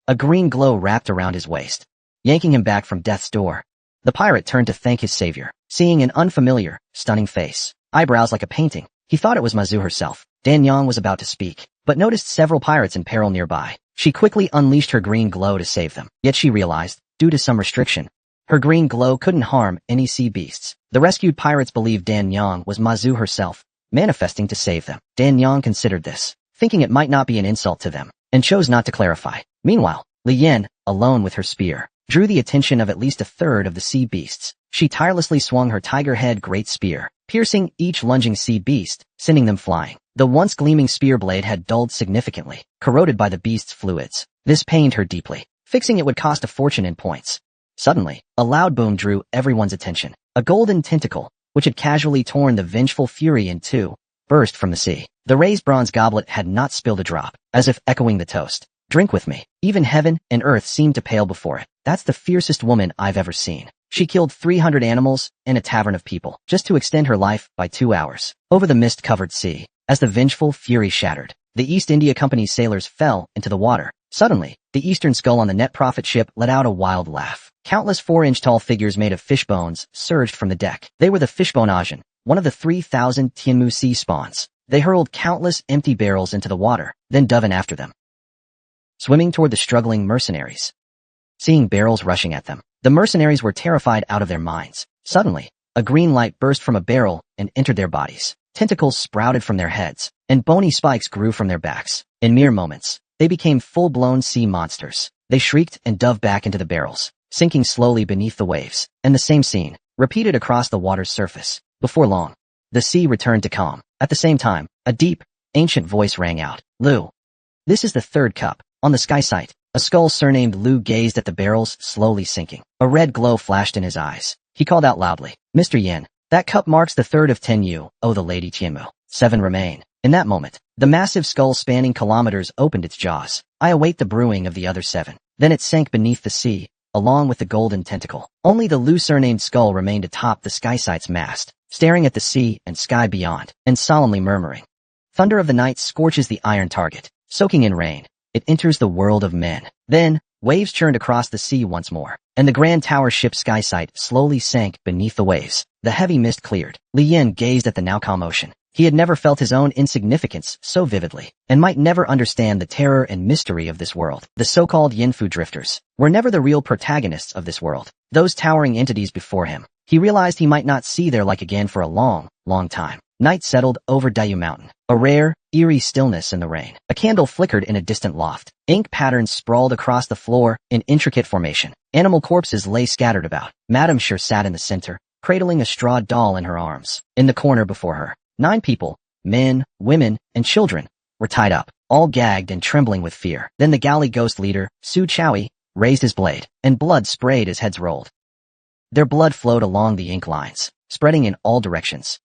A green glow wrapped around his waist, yanking him back from death's door. The pirate turned to thank his savior, seeing an unfamiliar, stunning face, eyebrows like a painting. He thought it was Mazu herself. Dan Yang was about to speak, but noticed several pirates in peril nearby. She quickly unleashed her green glow to save them. Yet she realized, due to some restriction, her green glow couldn't harm any sea beasts. The rescued pirates believed Dan Yang was Mazu herself, manifesting to save them. Dan Yang considered this, thinking it might not be an insult to them, and chose not to clarify. Meanwhile, Li Yan, alone with her spear, drew the attention of at least a third of the sea beasts. She tirelessly swung her tiger-head great spear, piercing each lunging sea beast, sending them flying. The once gleaming spear blade had dulled significantly, corroded by the beast's fluids. This pained her deeply. Fixing it would cost a fortune in points. Suddenly, a loud boom drew everyone's attention. A golden tentacle, which had casually torn the vengeful fury in 2, burst from the sea. The raised bronze goblet had not spilled a drop, as if echoing the toast. Drink with me. Even heaven and earth seemed to pale before it. That's the fiercest woman I've ever seen. She killed 300 animals and a tavern of people, just to extend her life by 2 hours. Over the mist-covered sea, as the vengeful fury shattered, the East India Company's sailors fell into the water. Suddenly, the eastern skull on the net profit ship let out a wild laugh. Countless 4-inch-tall figures made of fish bones surged from the deck. They were the Fishbone Ajin, one of the 3,000 Tianmu sea spawns. They hurled countless empty barrels into the water, then dove in after them, swimming toward the struggling mercenaries. Seeing barrels rushing at them, the mercenaries were terrified out of their minds. Suddenly, a green light burst from a barrel and entered their bodies. Tentacles sprouted from their heads, and bony spikes grew from their backs. In mere moments, they became full-blown sea monsters. They shrieked and dove back into the barrels, sinking slowly beneath the waves. And the same scene repeated across the water's surface. Before long, the sea returned to calm. At the same time, a deep, ancient voice rang out. Lu. This is the 3rd cup. On the sky site, a skull surnamed Lu gazed at the barrels slowly sinking. A red glow flashed in his eyes. He called out loudly, Mr. Yen, That cup marks the third of 10 you, oh the Lady Tianmu. 7 remain. In that moment, the massive skull spanning kilometers opened its jaws. I await the brewing of the other 7. Then it sank beneath the sea, along with the golden tentacle. Only the loose-named skull remained atop the skysight's mast, staring at the sea and sky beyond, and solemnly murmuring. Thunder of the night scorches the iron target. Soaking in rain, it enters the world of men. Then, waves churned across the sea once more, and the grand tower ship skysight slowly sank beneath the waves. The heavy mist cleared. Li Yin gazed at the now calm ocean. He had never felt his own insignificance so vividly, and might never understand the terror and mystery of this world. The so-called Yinfu drifters were never the real protagonists of this world, those towering entities before him. He realized he might not see their like again for a long, long time. Night settled over Dayu Mountain. A rare, eerie stillness in the rain. A candle flickered in a distant loft. Ink patterns sprawled across the floor in intricate formation. Animal corpses lay scattered about. Madame Sure sat in the center, cradling a straw doll in her arms. In the corner before her, 9 people, men, women, and children, were tied up, all gagged and trembling with fear. Then the galley ghost leader, Su Chowie, raised his blade, and blood sprayed as heads rolled. Their blood flowed along the ink lines, spreading in all directions.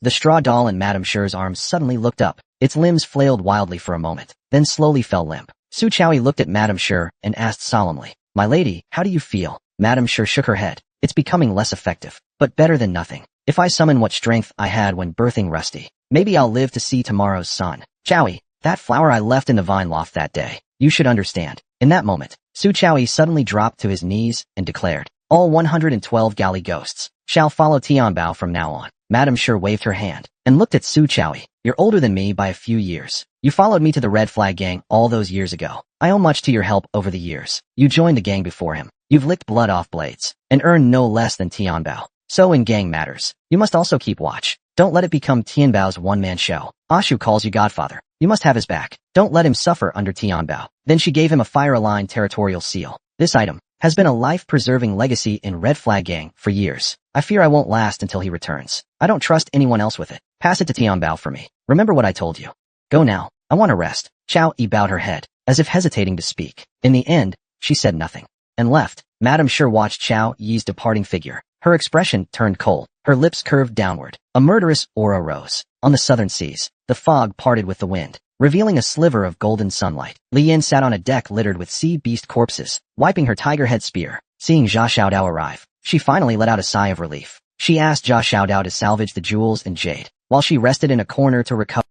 The straw doll in Madame Sure's arms suddenly looked up. Its limbs flailed wildly for a moment, then slowly fell limp. Su Chowie looked at Madame Sure and asked solemnly, "My lady, how do you feel?" Madame Sure shook her head. "It's becoming less effective, but better than nothing. If I summon what strength I had when birthing Rusty, maybe I'll live to see tomorrow's sun." "Chowie, that flower I left in the vine loft that day, you should understand." In that moment, Su Chowie suddenly dropped to his knees and declared, "All 112 galley ghosts shall follow Tianbao from now on." Madame Sure waved her hand and looked at Su Chowie. "You're older than me by a few years. You followed me to the Red Flag Gang all those years ago. I owe much to your help over the years. You joined the gang before him. You've licked blood off blades and earned no less than Tianbao. So in gang matters, you must also keep watch. Don't let it become Tianbao's one-man show. Ashu calls you godfather. You must have his back. Don't let him suffer under Tianbao." Then she gave him a fire-aligned territorial seal. "This item has been a life-preserving legacy in Red Flag Gang for years. I fear I won't last until he returns. I don't trust anyone else with it. Pass it to Tianbao for me. Remember what I told you. Go now. I want to rest." Chow Yi bowed her head, as if hesitating to speak. In the end, she said nothing, and left. Madame Sure watched Chow Yi's departing figure. Her expression turned cold. Her lips curved downward. A murderous aura rose. On the southern seas, the fog parted with the wind, revealing a sliver of golden sunlight. Li Yin sat on a deck littered with sea beast corpses, wiping her tiger head spear. Seeing Jia Xiaodao arrive, she finally let out a sigh of relief. She asked Jia Xiaodao to salvage the jewels and jade, while she rested in a corner to recover.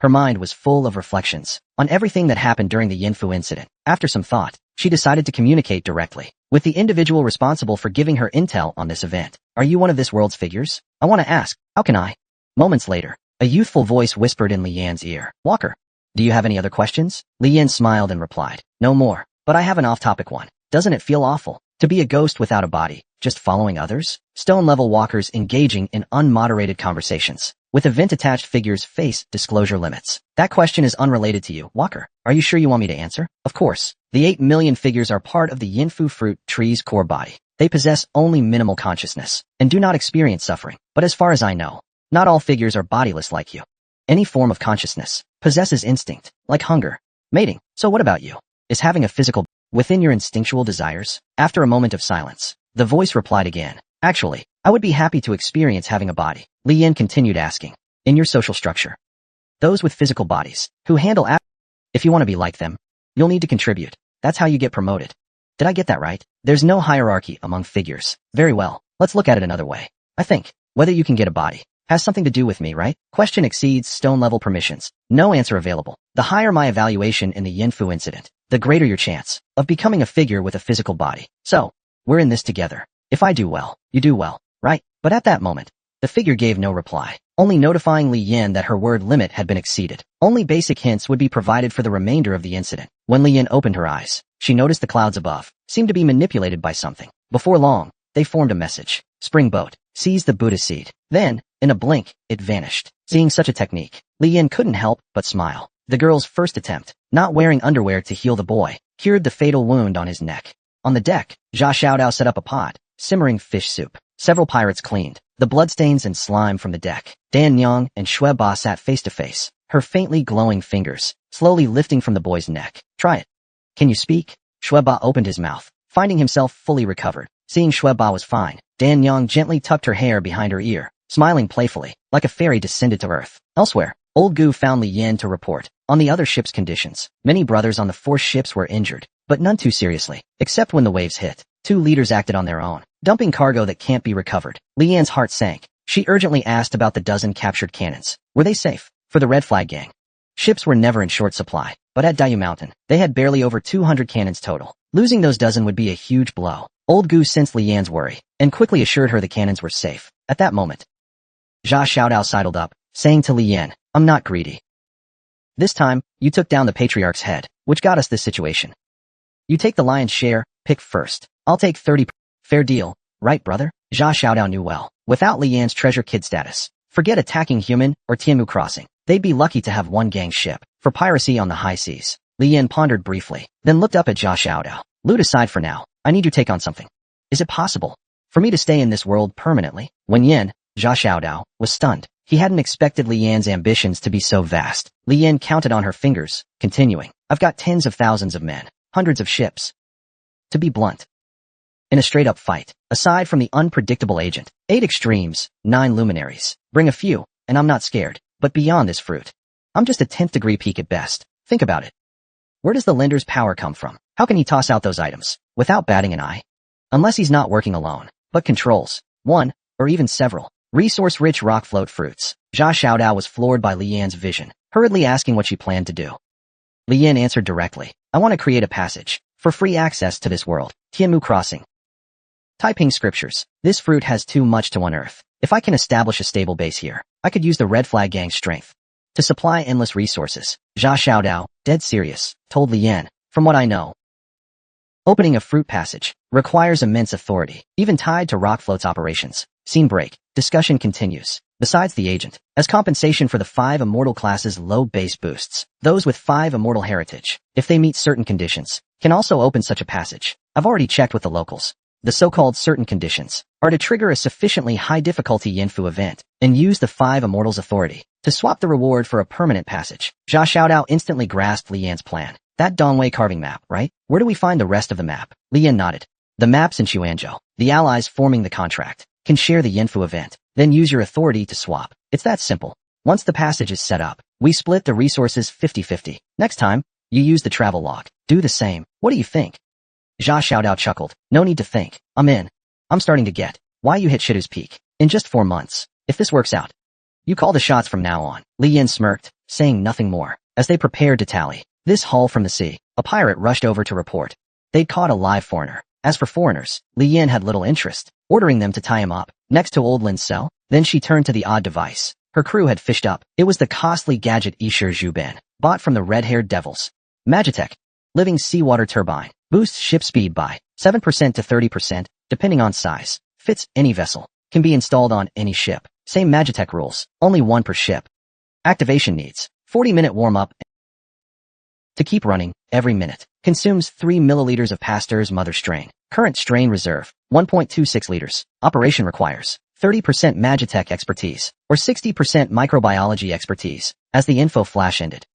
Her mind was full of reflections on everything that happened during the Yinfu incident. After some thought, she decided to communicate directly with the individual responsible for giving her intel on this event. "Are you one of this world's figures? I want to ask, how can I?" Moments later, a youthful voice whispered in Li Yan's ear, "Walker, do you have any other questions?" Li Yan smiled and replied, "No more, but I have an off-topic one. Doesn't it feel awful to be a ghost without a body, just following others?" Stone-level walkers engaging in unmoderated conversations with event-attached figures face disclosure limits. "That question is unrelated to you, Walker. Are you sure you want me to answer?" "Of course. The 8 million figures are part of the Yinfu fruit tree's core body. They possess only minimal consciousness and do not experience suffering. But as far as I know, not all figures are bodiless like you. Any form of consciousness possesses instinct, like hunger, mating. So what about you? Is having a physical within your instinctual desires?" After a moment of silence, the voice replied again, "Actually, I would be happy to experience having a body." Li Yin continued asking, "In your social structure, those with physical bodies, who handle if you want to be like them, you'll need to contribute. That's how you get promoted. Did I get that right? There's no hierarchy among figures. Very well, let's look at it another way. I think, whether you can get a body has something to do with me, right?" Question exceeds stone-level permissions. No answer available. The higher my evaluation in the Yinfu incident, the greater your chance of becoming a figure with a physical body. So, we're in this together. If I do well, you do well, right? But at that moment, the figure gave no reply, only notifying Li Yin that her word limit had been exceeded. Only basic hints would be provided for the remainder of the incident. When Li Yin opened her eyes, she noticed the clouds above seemed to be manipulated by something. Before long, they formed a message. "Spring boat, seize the Buddha seed." Then, in a blink, it vanished. Seeing such a technique, Li Yin couldn't help but smile. The girl's first attempt, not wearing underwear to heal the boy, cured the fatal wound on his neck. On the deck, Jia Xiaodao set up a pot, simmering fish soup. Several pirates cleaned the bloodstains and slime from the deck. Dan Nyang and Xue Ba sat face to face, her faintly glowing fingers slowly lifting from the boy's neck. "Try it. Can you speak?" Xue Ba opened his mouth, finding himself fully recovered. Seeing Shueba was fine, Dan Yang gently tucked her hair behind her ear, smiling playfully, like a fairy descended to earth. Elsewhere, Old Gu found Li Yan to report on the other ship's conditions. Many brothers on the 4 ships were injured, but none too seriously, except when the waves hit. 2 leaders acted on their own, dumping cargo that can't be recovered. Li Yan's heart sank. She urgently asked about the dozen captured cannons. Were they safe? For the Red Flag gang, ships were never in short supply, but at Dayu Mountain, they had barely over 200 cannons total. Losing those dozen would be a huge blow. Old Gu sensed Li Yan's worry, and quickly assured her the cannons were safe. At that moment, Jia Xiaodao sidled up, saying to Li Yan, "I'm not greedy. This time, you took down the patriarch's head, which got us this situation. You take the lion's share, pick first. I'll take 30%. Fair deal, right brother?" Jia Xiaodao knew well. Without Li Yan's treasure kid status, forget attacking human or Tianmu crossing. They'd be lucky to have one gang ship for piracy on the high seas. Li Yan pondered briefly, then looked up at Jia Xiaodao. "Loot aside for now, I need your take on something. Is it possible for me to stay in this world permanently?" When Yan, Jia Xiaodao, was stunned. He hadn't expected Li Yan's ambitions to be so vast. Li Yan counted on her fingers, continuing, "I've got tens of thousands of men, hundreds of ships. To be blunt, in a straight-up fight, aside from the unpredictable agent, 8 extremes, 9 luminaries. Bring a few, and I'm not scared. But beyond this fruit, I'm just a 10th degree peak at best. Think about it. Where does the lender's power come from? How can he toss out those items without batting an eye? Unless he's not working alone, but controls one, or even several, resource-rich rock-float fruits." Jia Xiaodao was floored by Li Yan's vision, hurriedly asking what she planned to do. Li Yan answered directly, "I want to create a passage for free access to this world, Tianmu Crossing. Typing scriptures. This fruit has too much to unearth. If I can establish a stable base here, I could use the Red Flag gang's strength to supply endless resources." Jia Xiaodao, dead serious, told Li Yan, "From what I know, opening a fruit passage requires immense authority, even tied to Rockfloat's operations." Scene break. Discussion continues. Besides the agent, as compensation for the 5 immortal classes' low base boosts, those with 5 immortal heritage, if they meet certain conditions, can also open such a passage. I've already checked with the locals. The so-called certain conditions are to trigger a sufficiently high difficulty Yinfu event and use the 5 immortals' authority to swap the reward for a permanent passage. Jia Xiaodao instantly grasped Li Yan's plan. "That Dongwei carving map, right? Where do we find the rest of the map?" Li Yan nodded. "The maps in Xuanzhou. The allies forming the contract can share the Yinfu event, then use your authority to swap. It's that simple. Once the passage is set up, we split the resources 50-50. Next time, you use the travel log. Do the same. What do you think?" Jia Xiaodao chuckled. "No need to think. I'm in. I'm starting to get why you hit Shidu's peak in just 4 months. If this works out, you call the shots from now on." Li Yan smirked, saying nothing more. As they prepared to tally this haul from the sea, a pirate rushed over to report they'd caught a live foreigner. As for foreigners, Li Yan had little interest, ordering them to tie him up next to Old Lin's cell. Then she turned to the odd device her crew had fished up. It was the costly gadget Ishir Zhuban, bought from the red-haired devils. Magitech, living seawater turbine, boosts ship speed by 7% to 30%, depending on size. Fits any vessel. Can be installed on any ship. Same Magitech rules, only 1 per ship. Activation needs 40-minute warm-up to keep running every minute. Consumes 3 milliliters of Pasteur's mother strain. Current strain reserve, 1.26 liters. Operation requires 30% Magitech expertise, or 60% microbiology expertise. As the info flash ended,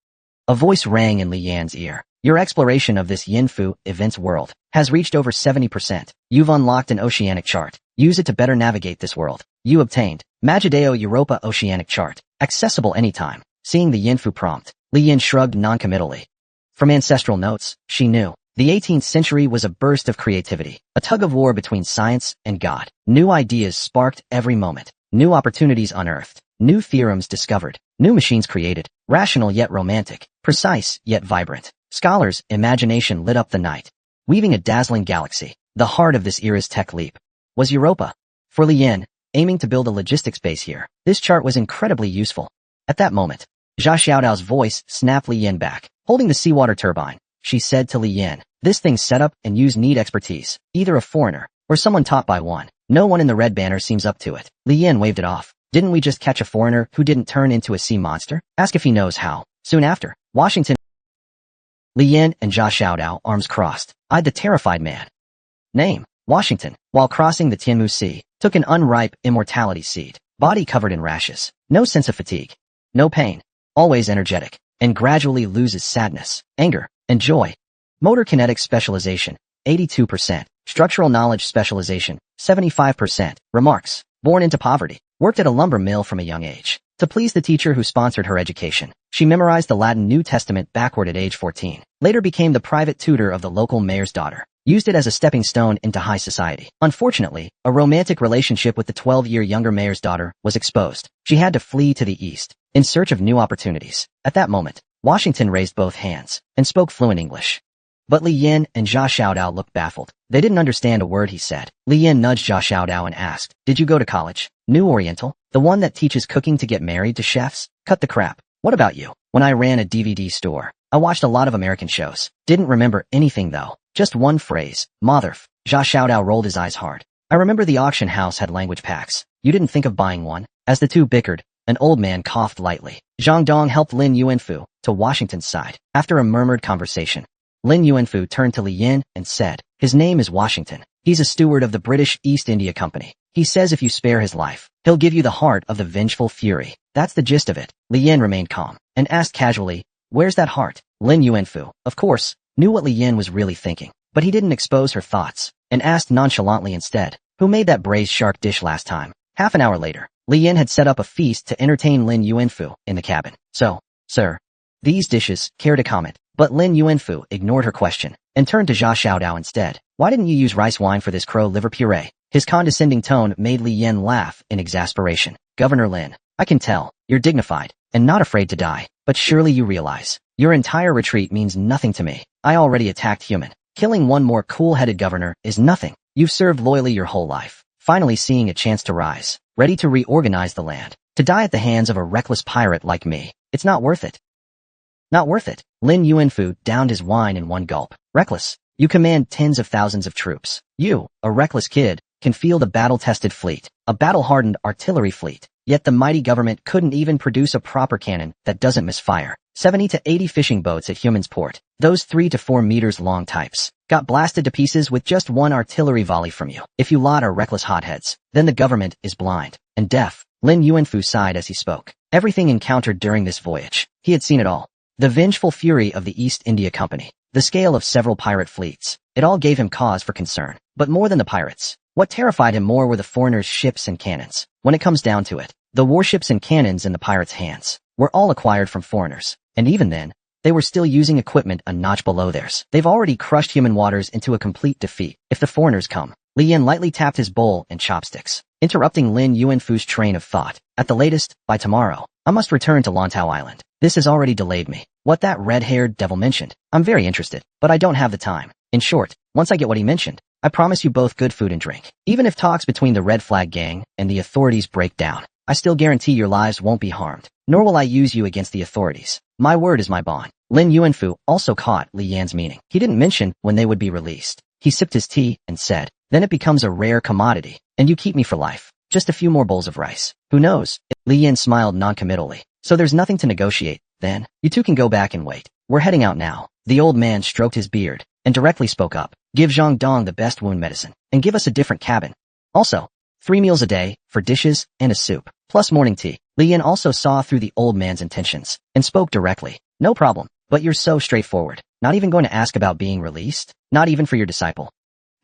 a voice rang in Li Yan's ear. "Your exploration of this Yinfu events world has reached over 70%. You've unlocked an oceanic chart. Use it to better navigate this world. You obtained Magideo Europa Oceanic Chart. Accessible anytime." Seeing the Yinfu prompt, Li Yan shrugged non-committally. From ancestral notes, she knew the 18th century was a burst of creativity, a tug-of-war between science and God. New ideas sparked every moment, new opportunities unearthed, new theorems discovered, new machines created, rational yet romantic, precise yet vibrant. Scholars' imagination lit up the night, weaving a dazzling galaxy. The heart of this era's tech leap was Europa. For Li Yan, aiming to build a logistics base here, this chart was incredibly useful. At that moment, Jia Xiaodao's voice snapped Li Yan back. Holding the seawater turbine, she said to Li Yan, "This thing's set up and use need expertise, either a foreigner or someone taught by one. No one in the red banner seems up to it." Li Yan waved it off. "Didn't we just catch a foreigner who didn't turn into a sea monster? Ask if he knows how." Soon after, Washington. Li Yan and Jia Xiaodao, arms crossed, eyed the terrified man. Name, Washington, while crossing the Tianmu Sea, took an unripe immortality seed, body covered in rashes, no sense of fatigue, no pain, always energetic, and gradually loses sadness, anger, and joy. Motor kinetic specialization, 82%. Structural knowledge specialization, 75%. Remarks. Born into poverty. Worked at a lumber mill from a young age. To please the teacher who sponsored her education, she memorized the Latin New Testament backward at age 14. Later became the private tutor of the local mayor's daughter. Used it as a stepping stone into high society. Unfortunately, a romantic relationship with the 12-year younger mayor's daughter was exposed. She had to flee to the east, in search of new opportunities. At that moment, Washington raised both hands and spoke fluent English. But Li Yin and Jia Xiaodao looked baffled. They didn't understand a word he said. Li Yin nudged Jia Xiaodao and asked, "Did you go to college? New Oriental? The one that teaches cooking to get married to chefs? Cut the crap. What about you?" "When I ran a DVD store, I watched a lot of American shows. Didn't remember anything though. Just one phrase. Motherf." Jia Xiaodao rolled his eyes hard. "I remember the auction house had language packs. You didn't think of buying one?" As the two bickered, an old man coughed lightly. Zhang Dong helped Lin Yuanfu to Washington's side. After a murmured conversation, Lin Yuanfu turned to Li Yin and said, "His name is Washington. He's a steward of the British East India Company. He says if you spare his life, he'll give you the heart of the vengeful fury." That's the gist of it. Li Yin remained calm and asked casually, "Where's that heart?" Lin Yuanfu, of course, knew what Li Yin was really thinking, but he didn't expose her thoughts and asked nonchalantly instead, "Who made that braised shark dish last time?" Half an hour later, Li Yin had set up a feast to entertain Lin Yuanfu in the cabin. "So, sir, these dishes, care to comment?" But Lin Yuanfu ignored her question and turned to Jia Xiaodao instead. "Why didn't you use rice wine for this crow liver puree?" His condescending tone made Li Yin laugh in exasperation. "Governor Lin, I can tell, you're dignified and not afraid to die, but surely you realize, your entire retreat means nothing to me. I already attacked human. Killing one more cool-headed governor is nothing. You've served loyally your whole life, finally seeing a chance to rise, ready to reorganize the land. To die at the hands of a reckless pirate like me, it's not worth it. Not worth it." Lin Yuanfu downed his wine in one gulp. "Reckless? You command tens of thousands of troops. You, a reckless kid, can field a battle-tested fleet, a battle-hardened artillery fleet. Yet the mighty government couldn't even produce a proper cannon that doesn't misfire. 70 to 80 fishing boats at Human's Port, those 3 to 4 meters long types, got blasted to pieces with just one artillery volley from you. If you lot are reckless hotheads, then the government is blind and deaf." Lin Yuanfu sighed as he spoke. Everything encountered during this voyage, he had seen it all. The vengeful fury of the East India Company, the scale of several pirate fleets, it all gave him cause for concern. But more than the pirates, what terrified him more were the foreigners' ships and cannons. When it comes down to it, the warships and cannons in the pirates' hands were all acquired from foreigners, and even then, they were still using equipment a notch below theirs. They've already crushed human waters into a complete defeat. If the foreigners come, Li Yin lightly tapped his bowl and chopsticks, interrupting Lin Yuanfu's train of thought. "At the latest, by tomorrow, I must return to Lantau Island. This has already delayed me. What that red-haired devil mentioned, I'm very interested, but I don't have the time. In short, once I get what he mentioned, I promise you both good food and drink. Even if talks between the Red Flag Gang and the authorities break down, I still guarantee your lives won't be harmed, nor will I use you against the authorities. My word is my bond." Lin Yuanfu also caught Li Yan's meaning. He didn't mention when they would be released. He sipped his tea and said, "Then it becomes a rare commodity, and you keep me for life. Just a few more bowls of rice. Who knows?" Li Yan smiled noncommittally. "So there's nothing to negotiate, then? You two can go back and wait. We're heading out now." The old man stroked his beard and directly spoke up. "Give Zhang Dong the best wound medicine, and give us a different cabin. Also, 3 meals a day, for dishes and a soup, plus morning tea." Li Yan also saw through the old man's intentions and spoke directly. "No problem, but you're so straightforward. Not even going to ask about being released? Not even for your disciple?"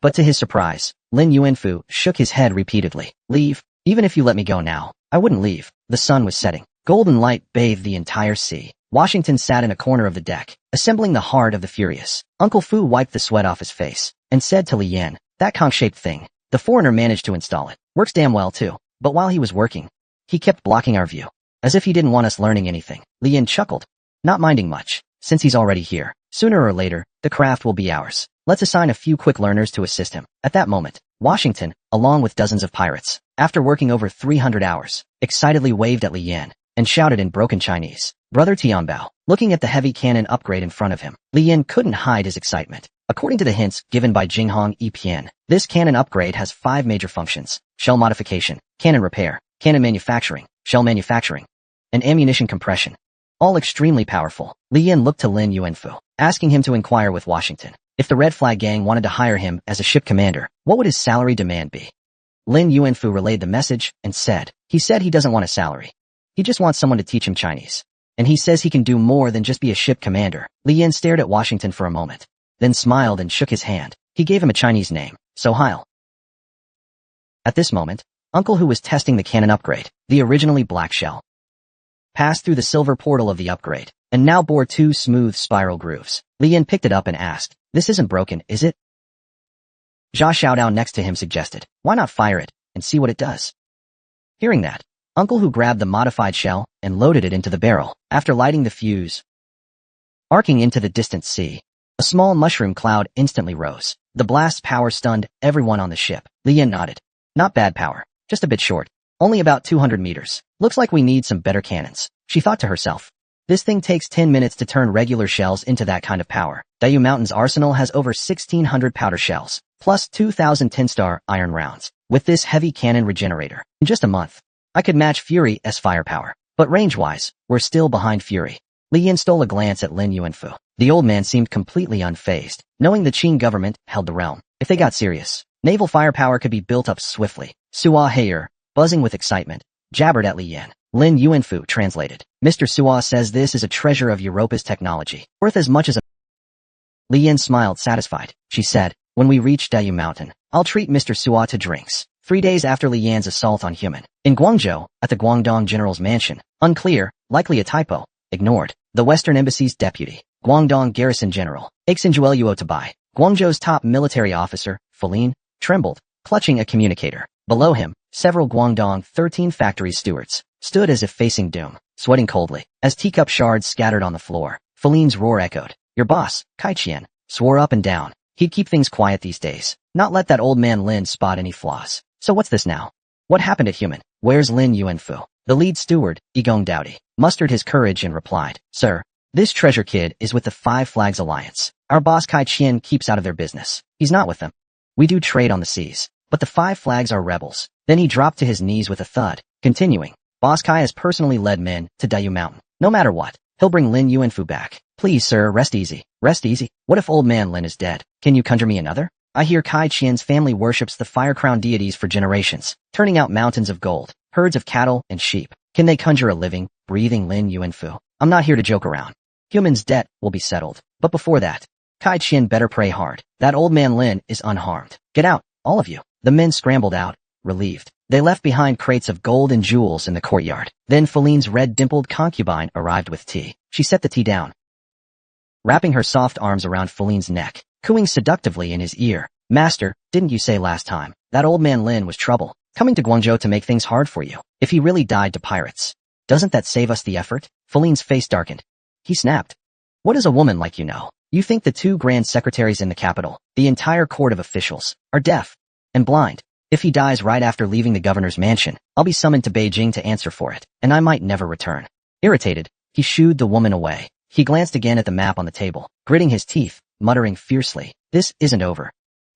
But to his surprise, Lin Yuanfu shook his head repeatedly. "Leave? Even if you let me go now, I wouldn't leave." The sun was setting. Golden light bathed the entire sea. Washington sat in a corner of the deck, assembling the heart of the furious. Uncle Fu wiped the sweat off his face and said to Li Yan, "That conch-shaped thing, the foreigner managed to install it. Works damn well too. But while he was working, he kept blocking our view, as if he didn't want us learning anything." Li Yan chuckled, not minding much, since he's already here. Sooner or later, the craft will be ours. Let's assign a few quick learners to assist him. At that moment, Washington, along with dozens of pirates, after working over 300 hours, excitedly waved at Li Yan and shouted in broken Chinese, "Brother Tianbao." Looking at the heavy cannon upgrade in front of him, Li Yan couldn't hide his excitement. According to the hints given by Jinghong Epian, this cannon upgrade has 5 major functions: shell modification, cannon repair, cannon manufacturing, shell manufacturing, and ammunition compression. All extremely powerful. Li Yan looked to Lin Yuanfu, asking him to inquire with Washington. If the Red Flag Gang wanted to hire him as a ship commander, what would his salary demand be? Lin Yuanfu relayed the message and said, "He said he doesn't want a salary. He just wants someone to teach him Chinese. And he says he can do more than just be a ship commander." Li Yan stared at Washington for a moment, then smiled and shook his hand. He gave him a Chinese name, So Heil. At this moment, Uncle Hu was testing the cannon upgrade, the originally black shell. Passed through the silver portal of the upgrade, and now bore 2 smooth spiral grooves. Li Yin picked it up and asked, "This isn't broken, is it?" Jia Xiaodao next to him suggested, "Why not fire it, and see what it does?" Hearing that, Uncle Hu grabbed the modified shell and loaded it into the barrel. After lighting the fuse, arcing into the distant sea, a small mushroom cloud instantly rose. The blast's power stunned everyone on the ship. Li Yin nodded. "Not bad power, just a bit short. Only about 200 meters. Looks like we need some better cannons," she thought to herself. This thing takes 10 minutes to turn regular shells into that kind of power. Dayu Mountain's arsenal has over 1,600 powder shells, plus 2,000 10-star iron rounds. With this heavy cannon regenerator, in just a month, I could match Fury's firepower. But range-wise, we're still behind Fury. Li Yin stole a glance at Lin Yuanfu. The old man seemed completely unfazed, knowing the Qing government held the realm. If they got serious, naval firepower could be built up swiftly. Sua Heyer, buzzing with excitement, jabbered at Li Yin. Lin Yuanfu translated. "Mr. Sua says this is a treasure of Europa's technology, worth as much as a..." Li Yin smiled satisfied. She said, "When we reach Dayu Mountain, I'll treat Mr. Sua to drinks." 3 days after Li Yan's assault on Human, in Guangzhou, at the Guangdong General's mansion, unclear, likely a typo, ignored, the Western Embassy's deputy, Guangdong Garrison General, Aixinjueluo Tabai, Guangzhou's top military officer, Feline, trembled, clutching a communicator. Below him, several Guangdong 13 factory stewards stood as if facing doom, sweating coldly. As teacup shards scattered on the floor, Feline's roar echoed. Your boss, Kai Qian, swore up and down he'd keep things quiet these days, not let that old man Lin spot any flaws. So what's this now? What happened at Human? Where's Lin Yuanfu? The lead steward, Yigong Dowdy, mustered his courage and replied, "Sir, this treasure kid is with the Five Flags Alliance. Our boss Kai Qian keeps out of their business. He's not with them. We do trade on the seas, but the Five Flags are rebels." Then he dropped to his knees with a thud, continuing, "Boss Kai has personally led men to Dayu Mountain. No matter what, he'll bring Lin Yuanfu back. Please, sir, rest easy. Rest easy. What if old man Lin is dead? Can you conjure me another? I hear Kai Qian's family worships the fire crown deities for generations, turning out mountains of gold, herds of cattle and sheep. Can they conjure a living, breathing Lin Yuanfu? I'm not here to joke around. Human's debt will be settled. But before that, Kai Qian better pray hard. That old man Lin is unharmed. Get out, all of you." The men scrambled out, relieved. They left behind crates of gold and jewels in the courtyard. Then Feline's red-dimpled concubine arrived with tea. She set the tea down, wrapping her soft arms around Feline's neck, cooing seductively in his ear. "Master, didn't you say last time that old man Lin was trouble, coming to Guangzhou to make things hard for you? If he really died to pirates, doesn't that save us the effort?" Feline's face darkened. He snapped. "What does a woman like you know? You think the 2 grand secretaries in the capital, the entire court of officials, are deaf and blind? If he dies right after leaving the governor's mansion, I'll be summoned to Beijing to answer for it, and I might never return." Irritated, he shooed the woman away. He glanced again at the map on the table, gritting his teeth, muttering fiercely, "This isn't over."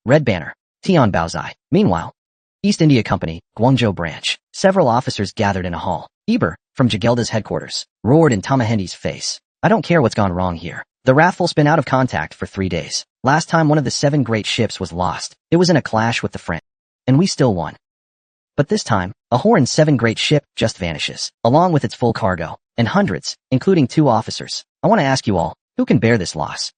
Red banner, Tian Baozai. Meanwhile, East India Company, Guangzhou branch. Several officers gathered in a hall. Eber, from Jagelda's headquarters, roared in Tamahendi's face, "I don't care what's gone wrong here. The Wrathful's been out of contact for 3 days. Last time one of the 7 great ships was lost, it was in a clash with the French, and we still won. But this time, a Horan 7 great ship just vanishes, along with its full cargo, and hundreds, including 2 officers. I want to ask you all, who can bear this loss?"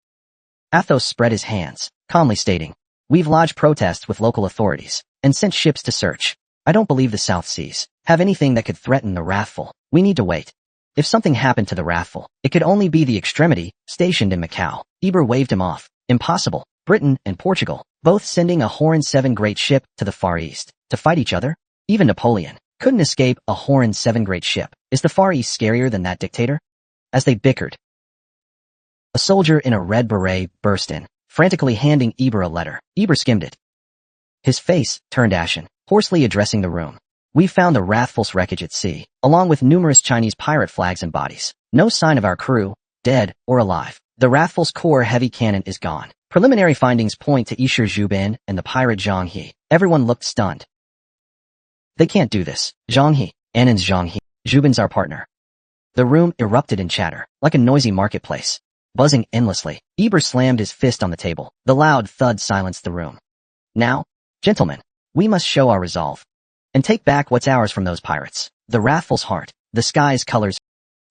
Athos spread his hands, calmly stating, "We've lodged protests with local authorities, and sent ships to search. I don't believe the South Seas have anything that could threaten the Wrathful. We need to wait. If something happened to the Wrathful, it could only be the Extremity, stationed in Macau." Eber waved him off. "Impossible. Britain and Portugal, both sending a Horan 7 great ship to the Far East, to fight each other? Even Napoleon couldn't escape a Horan 7 great ship. Is the Far East scarier than that dictator?" As they bickered, a soldier in a red beret burst in, frantically handing Eber a letter. Eber skimmed it. His face turned ashen, hoarsely addressing the room. "We found the Wrathful's wreckage at sea, along with numerous Chinese pirate flags and bodies. No sign of our crew, dead or alive. The Wrathful's core heavy cannon is gone. Preliminary findings point to Isher Zhubin and the pirate Zhang He." Everyone looked stunned. "They can't do this. Zhang He, Annan's Zhang He. Zhubin's our partner." The room erupted in chatter, like a noisy marketplace, buzzing endlessly. Eber slammed his fist on the table. The loud thud silenced the room. "Now, gentlemen, we must show our resolve, and take back what's ours from those pirates. The Wrathful's heart, the sky's colors."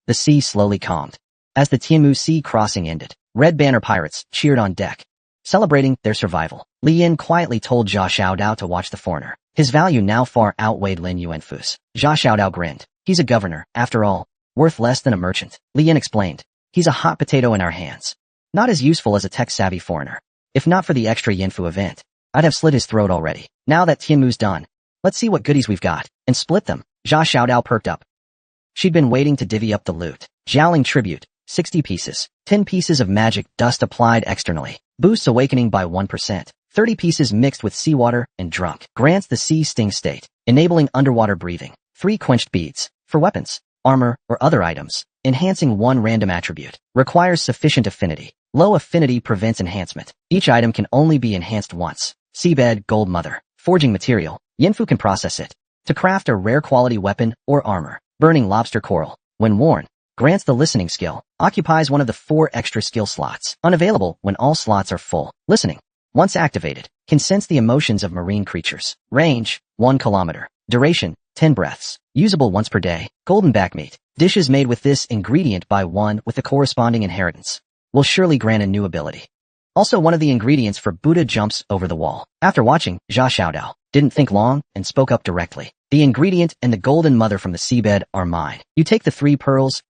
The sea slowly calmed. As the Tianmu Sea crossing ended, Red Banner pirates cheered on deck, celebrating their survival. Li Yin quietly told Jia Xiaodao to watch the foreigner. His value now far outweighed Lin Yuanfu's. Jia Xiaodao grinned. He's a governor, after all, worth less than a merchant. Li Yin explained. He's a hot potato in our hands. Not as useful as a tech-savvy foreigner. If not for the extra Yinfu event, I'd have slit his throat already. Now that Tianmu's done, let's see what goodies we've got, and split them. Jia Xiaodao perked up. She'd been waiting to divvy up the loot. Jialing tribute, 60 pieces. 10 pieces of magic dust applied externally. Boosts awakening by 1%. 30 pieces mixed with seawater and drunk. Grants the sea sting state, enabling underwater breathing. 3 quenched beads. For weapons, armor, or other items. Enhancing 1 random attribute. Requires sufficient affinity. Low affinity prevents enhancement. Each item can only be enhanced once. Seabed, gold mother. Forging material. Yinfu can process it to craft a rare quality weapon or armor. Burning lobster coral. When worn, grants the listening skill. Occupies one of the 4 extra skill slots. Unavailable when all slots are full. Listening, once activated, can sense the emotions of marine creatures. Range, 1 kilometer. Duration, 10 breaths. Usable once per day. Golden backmeat. Dishes made with this ingredient by one with the corresponding inheritance will surely grant a new ability. Also one of the ingredients for Buddha jumps over the wall. After watching, Jia Xiaodao didn't think long and spoke up directly. The ingredient and the golden mother from the seabed are mine. You take the 3 pearls.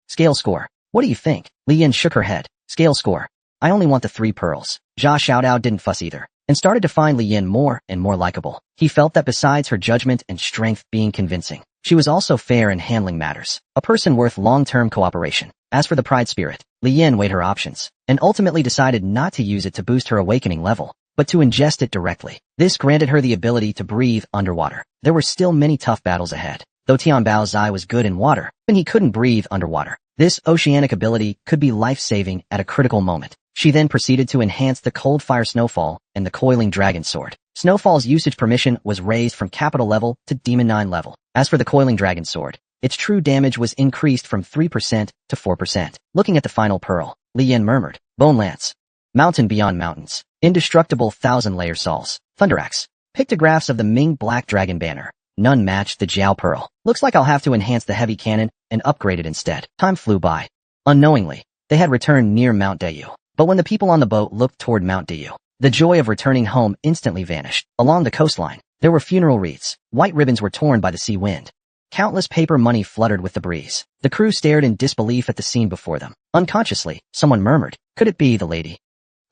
Scale score. What do you think? Li Yin shook her head. Scale score. I only want the 3 pearls. Jia Xiaodao didn't fuss either, and started to find Li Yin more and more likable. He felt that besides her judgment and strength being convincing, she was also fair in handling matters. A person worth long-term cooperation. As for the pride spirit, Li Yin weighed her options, and ultimately decided not to use it to boost her awakening level, but to ingest it directly. This granted her the ability to breathe underwater. There were still many tough battles ahead. Though Tianbao Zai was good in water, and he couldn't breathe underwater, this oceanic ability could be life-saving at a critical moment. She then proceeded to enhance the cold fire snowfall and the coiling dragon sword. Snowfall's usage permission was raised from capital level to demon 9 level. As for the coiling dragon sword, its true damage was increased from 3% to 4%. Looking at the final pearl, Li Yin murmured, Bone Lance. Mountain beyond mountains. Indestructible 1,000-layer sauls. Thunderaxe. Pictographs of the Ming Black Dragon banner. None match the Jiao Pearl. Looks like I'll have to enhance the heavy cannon and upgrade it instead. Time flew by. Unknowingly, they had returned near Mount Dayu. But when the people on the boat looked toward Mount Dayu, the joy of returning home instantly vanished. Along the coastline, there were funeral wreaths. White ribbons were torn by the sea wind. Countless paper money fluttered with the breeze. The crew stared in disbelief at the scene before them. Unconsciously, someone murmured, could it be the lady?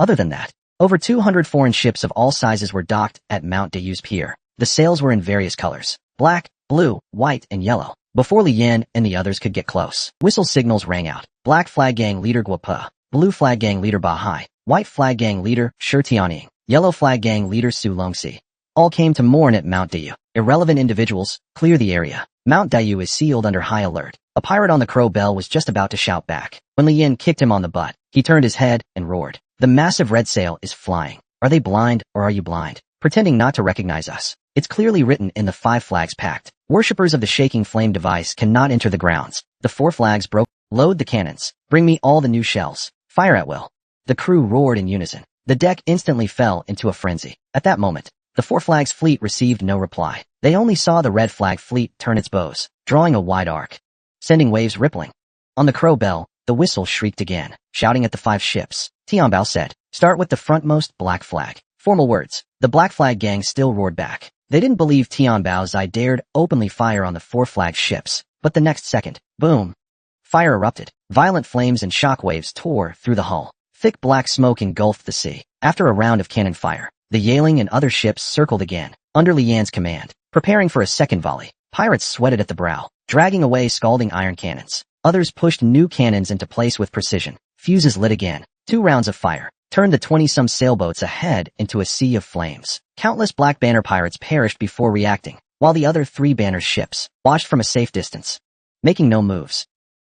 Other than that, over 200 foreign ships of all sizes were docked at Mount Dayu's pier. The sails were in various colors, black, blue, white, and yellow. Before Li Yin and the others could get close, whistle signals rang out. Black flag gang leader Guapa, blue flag gang leader Bahai, white flag gang leader Shi Tianying, yellow flag gang leader Su Longxi. All came to mourn at Mount Dayu. Irrelevant individuals, clear the area. Mount Dayu is sealed under high alert. A pirate on the Crow Bell was just about to shout back when Li Yin kicked him on the butt. He turned his head and roared. The massive red sail is flying. Are they blind or are you blind? Pretending not to recognize us. It's clearly written in the 5 flags pact. Worshippers of the shaking flame device cannot enter the grounds. The 4 flags broke. Load the cannons. Bring me all the new shells. Fire at will. The crew roared in unison. The deck instantly fell into a frenzy. At that moment, the 4 flags fleet received no reply. They only saw the red flag fleet turn its bows, drawing a wide arc, sending waves rippling. On the Crow Bell, the whistle shrieked again, shouting at the 5 ships. Tianbao said, start with the frontmost black flag. Formal words. The black flag gang still roared back. They didn't believe Tianbao Zai dared openly fire on the 4 flag ships, but the next second, boom! Fire erupted. Violent flames and shockwaves tore through the hull. Thick black smoke engulfed the sea. After a round of cannon fire, the Yahello and other ships circled again, under Li Yan's command, preparing for a second volley. Pirates sweated at the brow, dragging away scalding iron cannons. Others pushed new cannons into place with precision. Fuses lit again. 2 rounds of fire turned the 20-some sailboats ahead into a sea of flames. Countless Black Banner pirates perished before reacting, while the other 3 Banner ships watched from a safe distance, making no moves.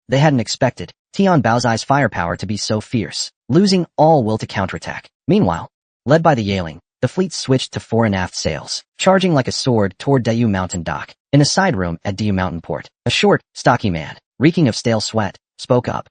They hadn't expected Tianbao Zai's firepower to be so fierce, losing all will to counterattack. Meanwhile, led by the Yahello, the fleet switched to fore and aft sails, charging like a sword toward Dayu Mountain dock. In a side room at Dayu Mountain port, a short, stocky man, reeking of stale sweat, spoke up.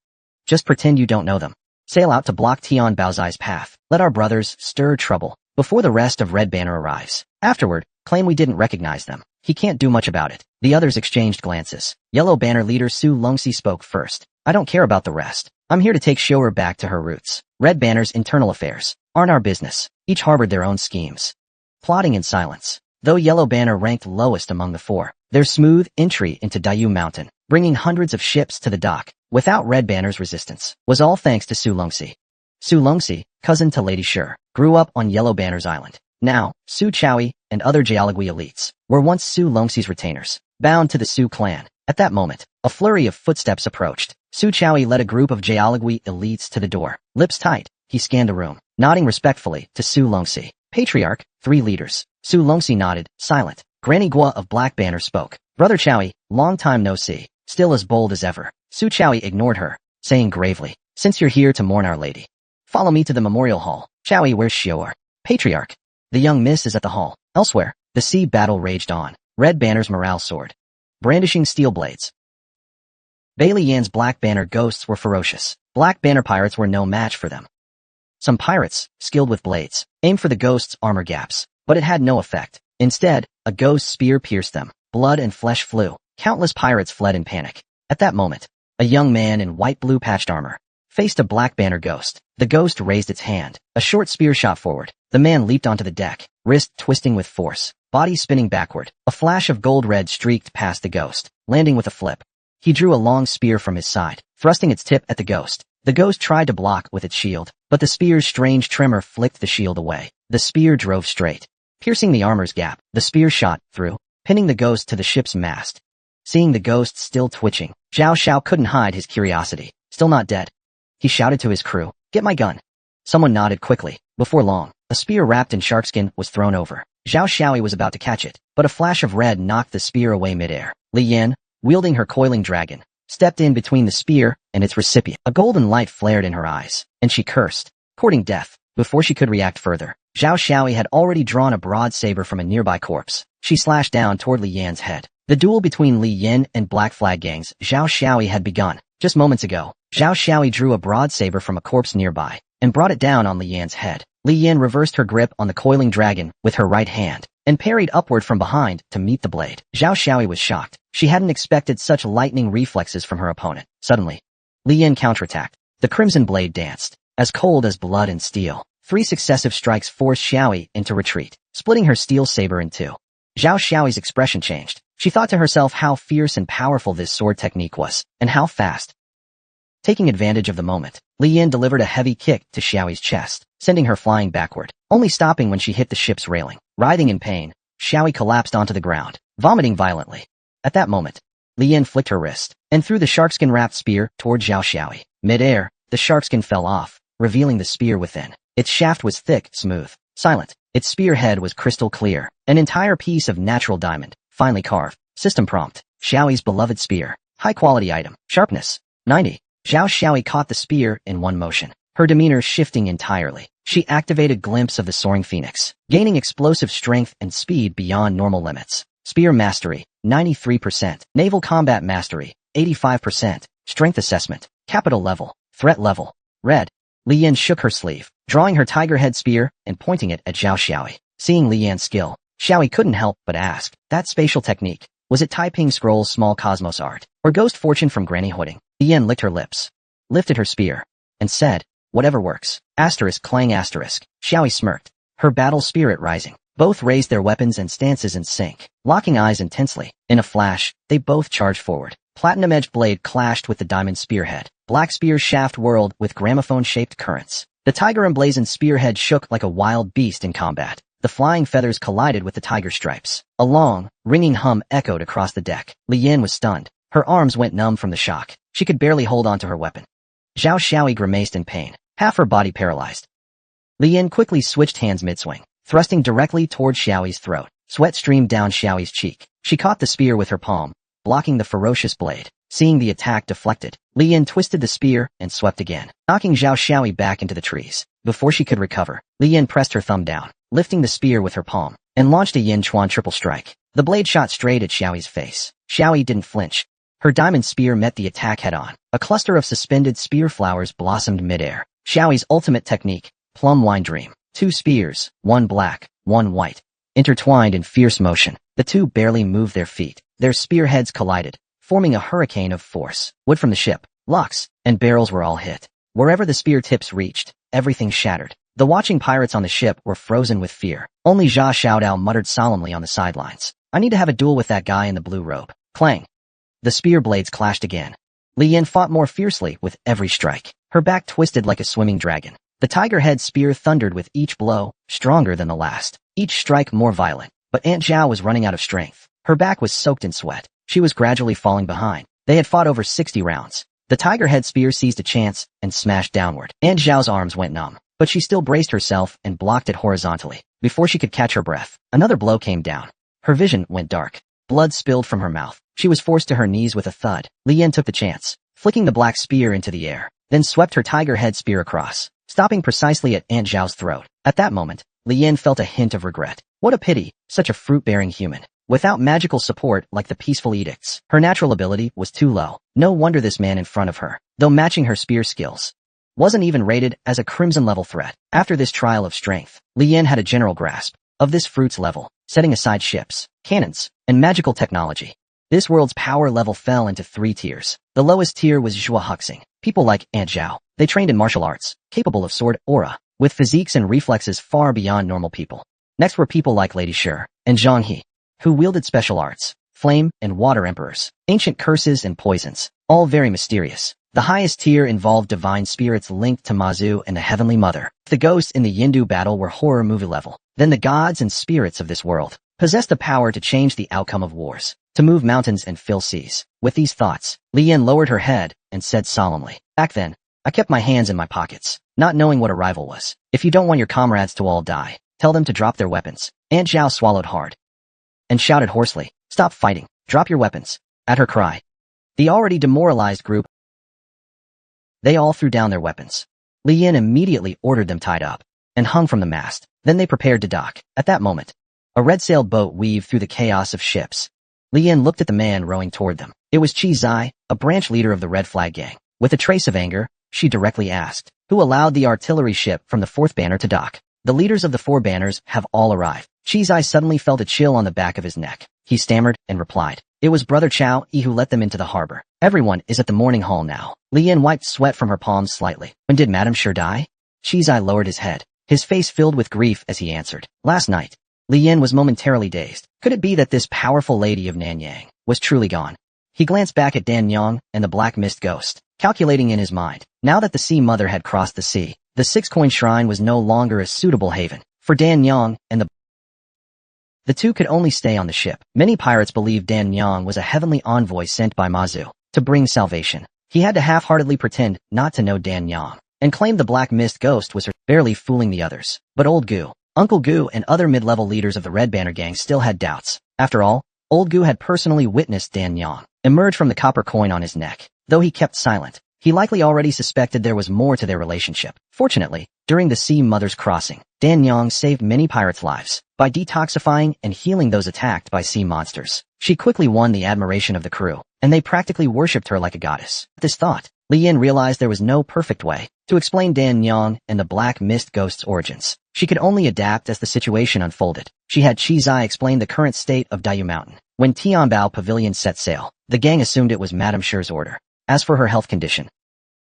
Just pretend you don't know them. Sail out to block Tianbao Zai's path. Let our brothers stir trouble before the rest of Red Banner arrives. Afterward, claim we didn't recognize them. He can't do much about it. The others exchanged glances. Yellow Banner leader Su Longxi spoke first. I don't care about the rest. I'm here to take Shoer back to her roots. Red Banner's internal affairs aren't our business. Each harbored their own schemes. Plotting in silence. Though Yellow Banner ranked lowest among the four, their smooth entry into Dayu Mountain, bringing hundreds of ships to the dock, without Red Banner's resistance, was all thanks to Su Longxi. Su Longxi, cousin to Lady Sure, grew up on Yellow Banner's island. Now, Su Chowi and other Jiaogui elites were once Su Longxi's retainers, bound to the Su clan. At that moment, a flurry of footsteps approached. Su Chowi led a group of Jiaogui elites to the door. Lips tight, he scanned the room, nodding respectfully to Su Longxi. Patriarch, 3 leaders. Su Longxi nodded, silent. Granny Gua of Black Banner spoke. Brother Chowi, long time no see, still as bold as ever. Su Chowi ignored her, saying gravely, since you're here to mourn Our Lady, follow me to the memorial hall. Chowi, where's Xior? Patriarch. The young miss is at the hall. Elsewhere, the sea battle raged on. Red Banner's morale soared, brandishing steel blades. Bailey Yan's Black Banner ghosts were ferocious. Black Banner pirates were no match for them. Some pirates, skilled with blades, aimed for the ghosts' armor gaps, but it had no effect. Instead, a ghost spear pierced them. Blood and flesh flew. Countless pirates fled in panic. At that moment, a young man in white-blue patched armor faced a Black Banner ghost. The ghost raised its hand. A short spear shot forward. The man leaped onto the deck, wrist twisting with force, body spinning backward. A flash of gold red streaked past the ghost, landing with a flip. He drew a long spear from his side, thrusting its tip at the ghost. The ghost tried to block with its shield, but the spear's strange tremor flicked the shield away. The spear drove straight, piercing the armor's gap. The spear shot through, pinning the ghost to the ship's mast. Seeing the ghost still twitching, Zhao Xiao couldn't hide his curiosity. Still not dead. He shouted to his crew, "Get my gun." Someone nodded quickly. Before long, a spear wrapped in sharkskin was thrown over. Zhao Xiaoyi was about to catch it, but a flash of red knocked the spear away midair. Li Yan, wielding her coiling dragon, stepped in between the spear and its recipient. A golden light flared in her eyes, and she cursed, courting death. Before she could react further, Zhao Xiaoyi had already drawn a broad saber from a nearby corpse. She slashed down toward Li Yan's head. The duel between Li Yan and Black Flag Gang's Zhao Xiaoyi had begun. Just moments ago, Zhao Xiaoyi drew a broad saber from a corpse nearby and brought it down on Li Yan's head. Li Yan reversed her grip on the coiling dragon with her right hand and parried upward from behind to meet the blade. Zhao Xiaoyi was shocked. She hadn't expected such lightning reflexes from her opponent. Suddenly, Li Yan counterattacked. The crimson blade danced, as cold as blood and steel. 3 successive strikes forced Xiaoyi into retreat, splitting her steel saber in 2. Zhao Xiaoyi's expression changed. She thought to herself how fierce and powerful this sword technique was, and how fast. Taking advantage of the moment, Li Yan delivered a heavy kick to Xiaoyi's chest, sending her flying backward, only stopping when she hit the ship's railing. Writhing in pain, Xiaoyi collapsed onto the ground, vomiting violently. At that moment, Li Yan flicked her wrist and threw the sharkskin-wrapped spear toward Zhao Xiaoyi. Mid-air, the sharkskin fell off, revealing the spear within. Its shaft was thick, smooth, silent. Its spearhead was crystal clear, an entire piece of natural diamond, finely carved. System prompt: Xiaoyi's beloved spear. High-quality item. Sharpness 90. Zhao Xiaoyi caught the spear in one motion, her demeanor shifting entirely. She activated Glimpse of the Soaring Phoenix, gaining explosive strength and speed beyond normal limits. Spear Mastery, 93%. Naval Combat Mastery, 85%. Strength Assessment, Capital Level, Threat Level, Red. Li Yan shook her sleeve, drawing her tiger head spear and pointing it at Zhao Xiaoyi. Seeing Li Yan's skill, Xiaoyi couldn't help but ask, that spatial technique, was it Taiping Scroll's small cosmos art, or ghost fortune from Granny Hooding? Li Yan licked her lips, lifted her spear, and said, whatever works. Asterisk clang asterisk. Xiaoyi smirked, her battle spirit rising. Both raised their weapons and stances in sync, locking eyes intensely. In a flash, they both charged forward. Platinum-edged blade clashed with the diamond spearhead. Black spear shaft whirled with gramophone-shaped currents. The tiger-emblazoned spearhead shook like a wild beast in combat. The flying feathers collided with the tiger stripes. A long, ringing hum echoed across the deck. Li Yan was stunned. Her arms went numb from the shock. She could barely hold onto her weapon. Zhao Xiaoyi grimaced in pain, half her body paralyzed. Li Yan quickly switched hands mid-swing, thrusting directly toward Xiaoyi's throat. Sweat streamed down Xiaoyi's cheek. She caught the spear with her palm, blocking the ferocious blade. Seeing the attack deflected, Li Yan twisted the spear and swept again, knocking Zhao Xiaoyi back into the trees. Before she could recover, Li Yan pressed her thumb down, lifting the spear with her palm, and launched a Yin Chuan triple strike. The blade shot straight at Xiaoyi's face. Xiaoyi didn't flinch. Her diamond spear met the attack head-on. A cluster of suspended spear flowers blossomed mid-air. Xiaoyi's ultimate technique, Plum Wine Dream. 2 spears, 1 black, 1 white, intertwined in fierce motion. The 2 barely moved their feet. Their spearheads collided, forming a hurricane of force. Wood from the ship, locks, and barrels were all hit. Wherever the spear tips reached, everything shattered. The watching pirates on the ship were frozen with fear. Only Jia Xiaodao muttered solemnly on the sidelines. I need to have a duel with that guy in the blue robe. Clang. The spear blades clashed again. Li Yin fought more fiercely with every strike. Her back twisted like a swimming dragon. The tiger head spear thundered with each blow, stronger than the last. Each strike more violent. But Aunt Zhao was running out of strength. Her back was soaked in sweat. She was gradually falling behind. They had fought over 60 rounds. The tiger head spear seized a chance and smashed downward. Aunt Zhao's arms went numb, but she still braced herself and blocked it horizontally. Before she could catch her breath, another blow came down. Her vision went dark. Blood spilled from her mouth. She was forced to her knees with a thud. Li Yin took the chance, flicking the black spear into the air, then swept her tiger head spear across, stopping precisely at Aunt Zhao's throat. At that moment, Li Yin felt a hint of regret. What a pity, such a fruit-bearing human. Without magical support like the peaceful edicts, her natural ability was too low. No wonder this man in front of her, though matching her spear skills, wasn't even rated as a crimson-level threat. After this trial of strength, Li Yin had a general grasp of this fruit's level, setting aside ships, cannons, and magical technology. This world's power level fell into 3 tiers. The lowest tier was Zhua Huxing, people like Aunt Zhao. They trained in martial arts, capable of sword aura, with physiques and reflexes far beyond normal people. Next were people like Lady Shi and Zhang He, who wielded special arts, flame and water emperors, ancient curses and poisons, all very mysterious. The highest tier involved divine spirits linked to Mazu and the Heavenly Mother. The ghosts in the Yindu battle were horror movie level. Then the gods and spirits of this world possessed the power to change the outcome of wars, to move mountains and fill seas. With these thoughts, Li Yin lowered her head and said solemnly, back then, I kept my hands in my pockets, not knowing what a rival was. If you don't want your comrades to all die, tell them to drop their weapons. Aunt Zhao swallowed hard and shouted hoarsely, stop fighting, drop your weapons. At her cry, the already demoralized group, they all threw down their weapons. Li Yin immediately ordered them tied up and hung from the mast. Then they prepared to dock. At that moment, a red-sailed boat weaved through the chaos of ships. Li Yin looked at the man rowing toward them. It was Qi Zai, a branch leader of the Red Flag Gang. With a trace of anger, she directly asked, who allowed the artillery ship from the 4th banner to dock? The leaders of the 4 banners have all arrived. Qi Zai suddenly felt a chill on the back of his neck. He stammered and replied, it was Brother Chao Yi who let them into the harbor. Everyone is at the morning hall now. Li Yin wiped sweat from her palms slightly. When did Madame Shi die? Qi Zai lowered his head, his face filled with grief as he answered, last night. Li Yin was momentarily dazed. Could it be that this powerful lady of Nanyang was truly gone? He glanced back at Dan Yang and the black mist ghost, calculating in his mind. Now that the Sea Mother had crossed the sea, the 6-coin shrine was no longer a suitable haven for Dan Yang and the two could only stay on the ship. Many pirates believed Dan Yang was a heavenly envoy sent by Mazu to bring salvation. He had to half-heartedly pretend not to know Dan Yang and claim the black mist ghost was her, barely fooling the others. But Old Gu, Uncle Gu and other mid-level leaders of the Red Banner Gang still had doubts. After all, Old Gu had personally witnessed Dan Yang emerge from the copper coin on his neck. Though he kept silent, he likely already suspected there was more to their relationship. Fortunately, during the Sea Mother's crossing, Dan Yang saved many pirates' lives by detoxifying and healing those attacked by sea monsters. She quickly won the admiration of the crew, and they practically worshipped her like a goddess. At this thought, Li Yin realized there was no perfect way to explain Dan Yang and the Black Mist Ghost's origins. She could only adapt as the situation unfolded. She had Qi Zai explain the current state of Dayu Mountain. When Tianbao Pavilion set sail, the gang assumed it was Madame Shi's order. As for her health condition,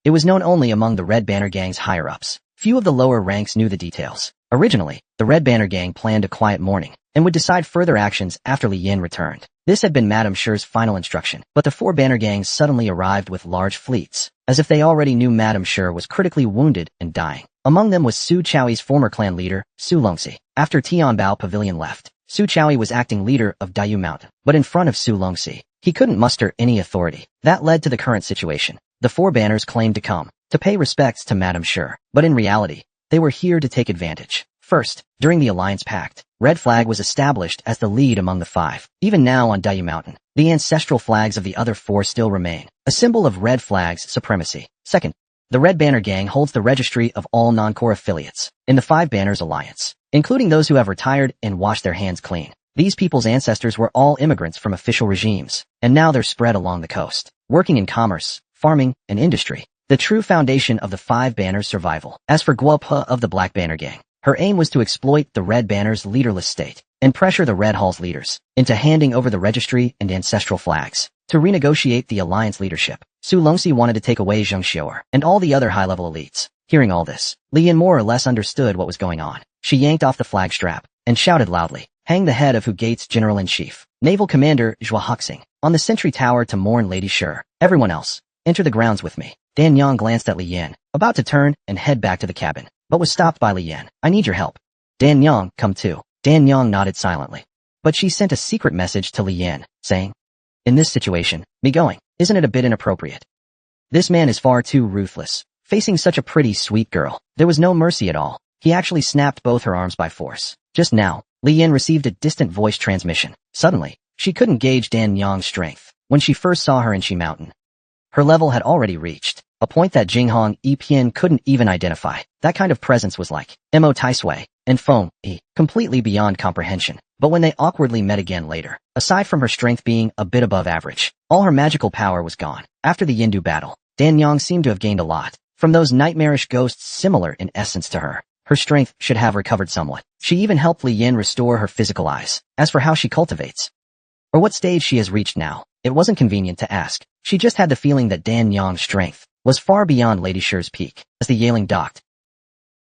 it was known only among the Red Banner Gang's higher-ups. Few of the lower ranks knew the details. Originally, the Red Banner Gang planned a quiet mourning and would decide further actions after Li Yin returned. This had been Madame Shi's final instruction, but the 4 banner gangs suddenly arrived with large fleets, as if they already knew Madame Shi was critically wounded and dying. Among them was Su Chaoyi's former clan leader, Su Longxi. After Tianbao Pavilion left, Su Chaoyi was acting leader of Dayu Mountain, but in front of Su Longxi, he couldn't muster any authority. That led to the current situation. The 4 banners claimed to come to pay respects to Madame Shi, but in reality, they were here to take advantage. First, during the Alliance Pact, Red Flag was established as the lead among the 5. Even now on Dayu Mountain, the ancestral flags of the other 4 still remain, a symbol of Red Flag's supremacy. Second, the Red Banner Gang holds the registry of all non-core affiliates in the 5 Banners Alliance, including those who have retired and washed their hands clean. These people's ancestors were all immigrants from official regimes, and now they're spread along the coast, working in commerce, farming, and industry, the true foundation of the 5 Banners' survival. As for Guo Pe of the Black Banner Gang, her aim was to exploit the Red Banner's leaderless state and pressure the Red Hall's leaders into handing over the registry and ancestral flags to renegotiate the alliance leadership. Su Longxi wanted to take away Zheng Xiu'er and all the other high-level elites. Hearing all this, Li Yin more or less understood what was going on. She yanked off the flag strap and shouted loudly, "Hang the head of Hu Gate's General-in-Chief, Naval Commander Zhua Huxing, on the sentry tower to mourn Lady Shi. Everyone else, enter the grounds with me." Dan Yang glanced at Li Yin, about to turn and head back to the cabin, but was stopped by Li Yin. "I need your help." "Dan Yang, come too." Dan Yang nodded silently. But she sent a secret message to Li Yin, saying, "In this situation, me going, isn't it a bit inappropriate? This man is far too ruthless. Facing such a pretty, sweet girl, there was no mercy at all. He actually snapped both her arms by force." Just now, Li Yin received a distant voice transmission. Suddenly, she couldn't gauge Dan Yang's strength. When she first saw her in Shi Mountain, her level had already reached a point that Jinghong Yipian couldn't even identify. That kind of presence was like Mo Taisui and Feng Yi, completely beyond comprehension. But when they awkwardly met again later, aside from her strength being a bit above average, all her magical power was gone. After the Yindu battle, Dan Yang seemed to have gained a lot from those nightmarish ghosts similar in essence to her. Her strength should have recovered somewhat. She even helped Li Yin restore her physical eyes. As for how she cultivates, or what stage she has reached now, it wasn't convenient to ask. She just had the feeling that Dan Yang's strength was far beyond Lady Shi's peak. As the Yaling docked,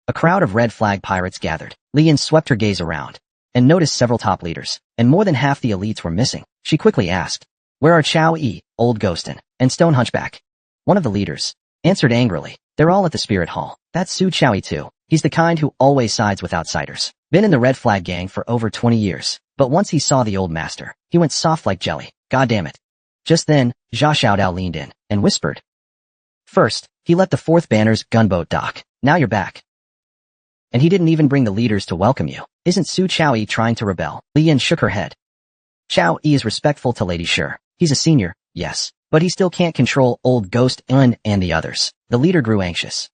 a crowd of red flag pirates gathered. Li Yin swept her gaze around and noticed several top leaders, and more than half the elites were missing. She quickly asked, "Where are Chao Yi, Old Ghostin, and Stone Hunchback?" One of the leaders answered angrily, "They're all at the Spirit Hall. That's Su Chaoyi too. He's the kind who always sides with outsiders. Been in the Red Flag gang for over 20 years. But once he saw the old master, he went soft like jelly. God damn it." Just then, Zha Xiaodao leaned in and whispered, "First, he let the 4th Banner's gunboat dock. Now you're back. And he didn't even bring the leaders to welcome you. Isn't Su Chaoyi trying to rebel?" Li Yin shook her head. "Chao Yi is respectful to Lady Shi. He's a senior, yes, but he still can't control Old Ghost Un and the others." The leader grew anxious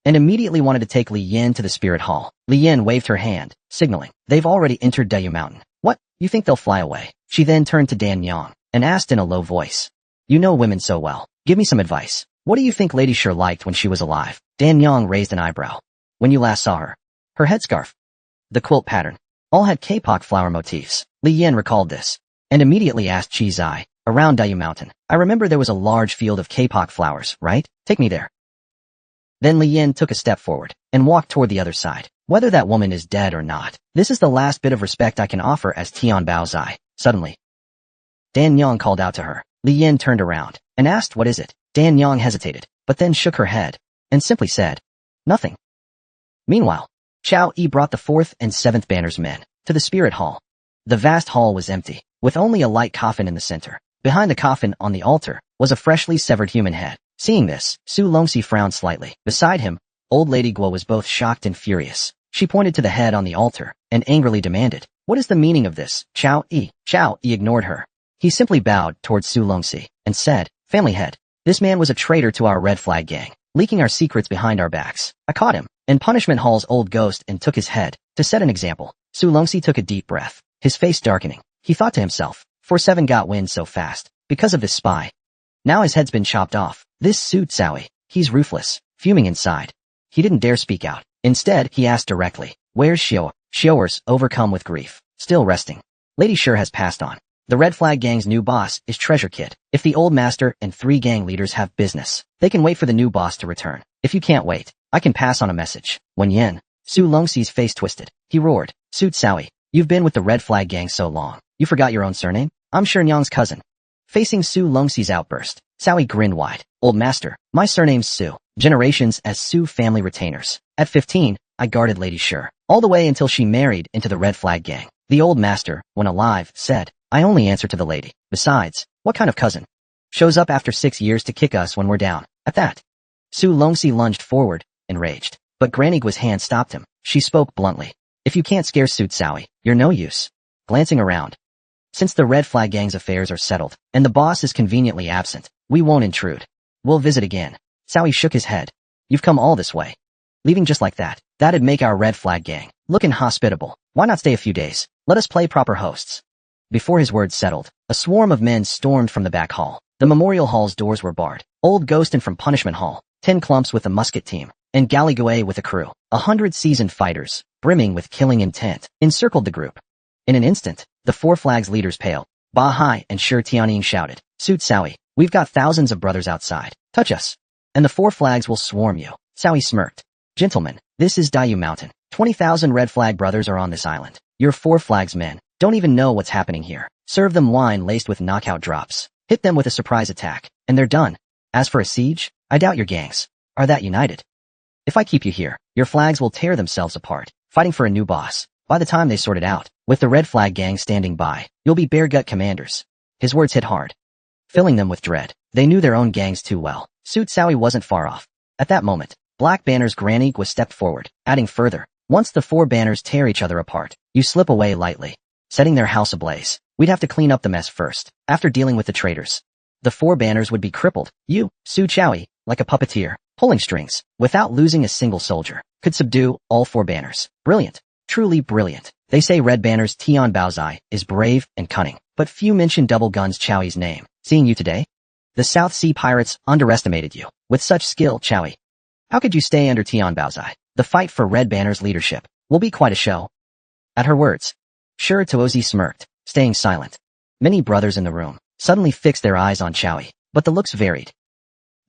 and immediately wanted to take Li Yin to the Spirit Hall. Li Yin waved her hand, signaling, "They've already entered Deyu Mountain. What, you think they'll fly away?" She then turned to Dan Yang and asked in a low voice, "You know women so well. Give me some advice. What do you think Lady Shi liked when she was alive?" Dan Yang raised an eyebrow. "When you last saw her, her headscarf, the quilt pattern, all had kapok flower motifs." Li Yin recalled this and immediately asked Chi Zai, "Around Deyu Mountain, I remember there was a large field of kapok flowers, right? Take me there." Then Li Yin took a step forward and walked toward the other side. "Whether that woman is dead or not, this is the last bit of respect I can offer as Tian Bao Zai." Suddenly, Dan Yang called out to her. Li Yin turned around and asked, "What is it?" Dan Yang hesitated, but then shook her head and simply said, "Nothing." Meanwhile, Chao Yi brought the 4th and 7th Banners men to the Spirit Hall. The vast hall was empty, with only a light coffin in the center. Behind the coffin on the altar was a freshly severed human head. Seeing this, Su Longxi frowned slightly. Beside him, old Lady Guo was both shocked and furious. She pointed to the head on the altar and angrily demanded, "What is the meaning of this, Chao Yi?" Chao Yi ignored her. He simply bowed towards Su Longxi and said, "Family head. This man was a traitor to our Red Flag gang, leaking our secrets behind our backs. I caught him in Punishment Hall's old ghost and took his head to set an example." Su Longxi took a deep breath, his face darkening. He thought to himself, 4-7 got wind so fast because of this spy. Now his head's been chopped off. This Su Tsaoi, he's ruthless, fuming inside. He didn't dare speak out. Instead, he asked directly, "Where's Xiao?" Xiaoers, overcome with grief, still resting. Lady Shi has passed on. The Red Flag gang's new boss is Treasure Kid. If the old master and 3 gang leaders have business, they can wait for the new boss to return. If you can't wait, I can pass on a message. When Yin, Su Longxi's face twisted. He roared, "Su Tsaoi, you've been with the Red Flag gang so long, you forgot your own surname? I'm Shi Nyang's cousin." Facing Su Longxi's outburst, Tsaoi grinned wide. "Old master, my surname's Su. Generations as Su family retainers. At 15, I guarded Lady Shi, all the way until she married into the Red Flag gang. The old master, when alive, said, I only answer to the lady. Besides, what kind of cousin shows up after 6 years to kick us when we're down?" At that, Su Longxi lunged forward, enraged. But Granny Guo's hand stopped him. She spoke bluntly, "If you can't scare Su Tsaoi, you're no use." Glancing around, since the Red Flag gang's affairs are settled, and the boss is conveniently absent, we won't intrude. We'll visit again. Tsaoi shook his head. "You've come all this way. Leaving just like that, that'd make our Red Flag gang look inhospitable. Why not stay a few days? Let us play proper hosts." Before his words settled, a swarm of men stormed from the back hall. The Memorial Hall's doors were barred. Old Ghost and from Punishment Hall, 10 clumps with a musket team, and Galligoe with a crew, 100 seasoned fighters, brimming with killing intent, encircled the group. In an instant, the 4 flags leaders paled. Ba Hai and Shi Tianying shouted, "Su Tsaoi, we've got thousands of brothers outside. Touch us, and the 4 flags will swarm you." Sowie smirked. Gentlemen, this is Dayu Mountain. 20,000 red flag brothers are on this island. Your 4 flags men don't even know what's happening here. Serve them wine laced with knockout drops. Hit them with a surprise attack, and they're done. As for a siege, I doubt your gangs are that united. If I keep you here, your flags will tear themselves apart, fighting for a new boss. By the time they sort it out, with the red flag gang standing by, you'll be bare gut commanders. His words hit hard, filling them with dread. They knew their own gangs too well. Suit Sowie wasn't far off. At that moment, Black Banner's Granigua stepped forward, adding further. Once the 4 banners tear each other apart, you slip away lightly, setting their house ablaze. We'd have to clean up the mess first, after dealing with the traitors. The 4 banners would be crippled. You, Su Chowie, like a puppeteer, pulling strings, without losing a single soldier, could subdue all 4 banners. Brilliant. Truly brilliant. They say Red Banner's Tian Baozai is brave and cunning, but few mention Double Guns Chowie's name. Seeing you today? The South Sea Pirates underestimated you. With such skill, Chowie, how could you stay under Tian Baozai? The fight for Red Banner's leadership will be quite a show. At her words, Sure Tuozi smirked, staying silent. Many brothers in the room suddenly fixed their eyes on Chowie, but the looks varied.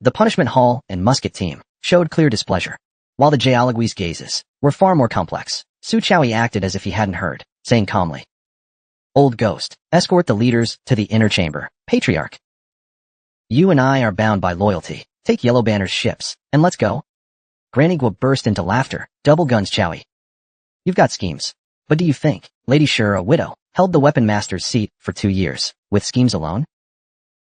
The Punishment Hall and Musket team showed clear displeasure, while the Jayalugui's gazes were far more complex. Su Chowie acted as if he hadn't heard, saying calmly, Old Ghost, escort the leaders to the inner chamber. Patriarch, you and I are bound by loyalty. Take Yellow Banner's ships, and let's go. Granigua burst into laughter. Double Guns Chowie, you've got schemes. But do you think Lady Shura, a widow, held the weapon master's seat for 2 years, with schemes alone?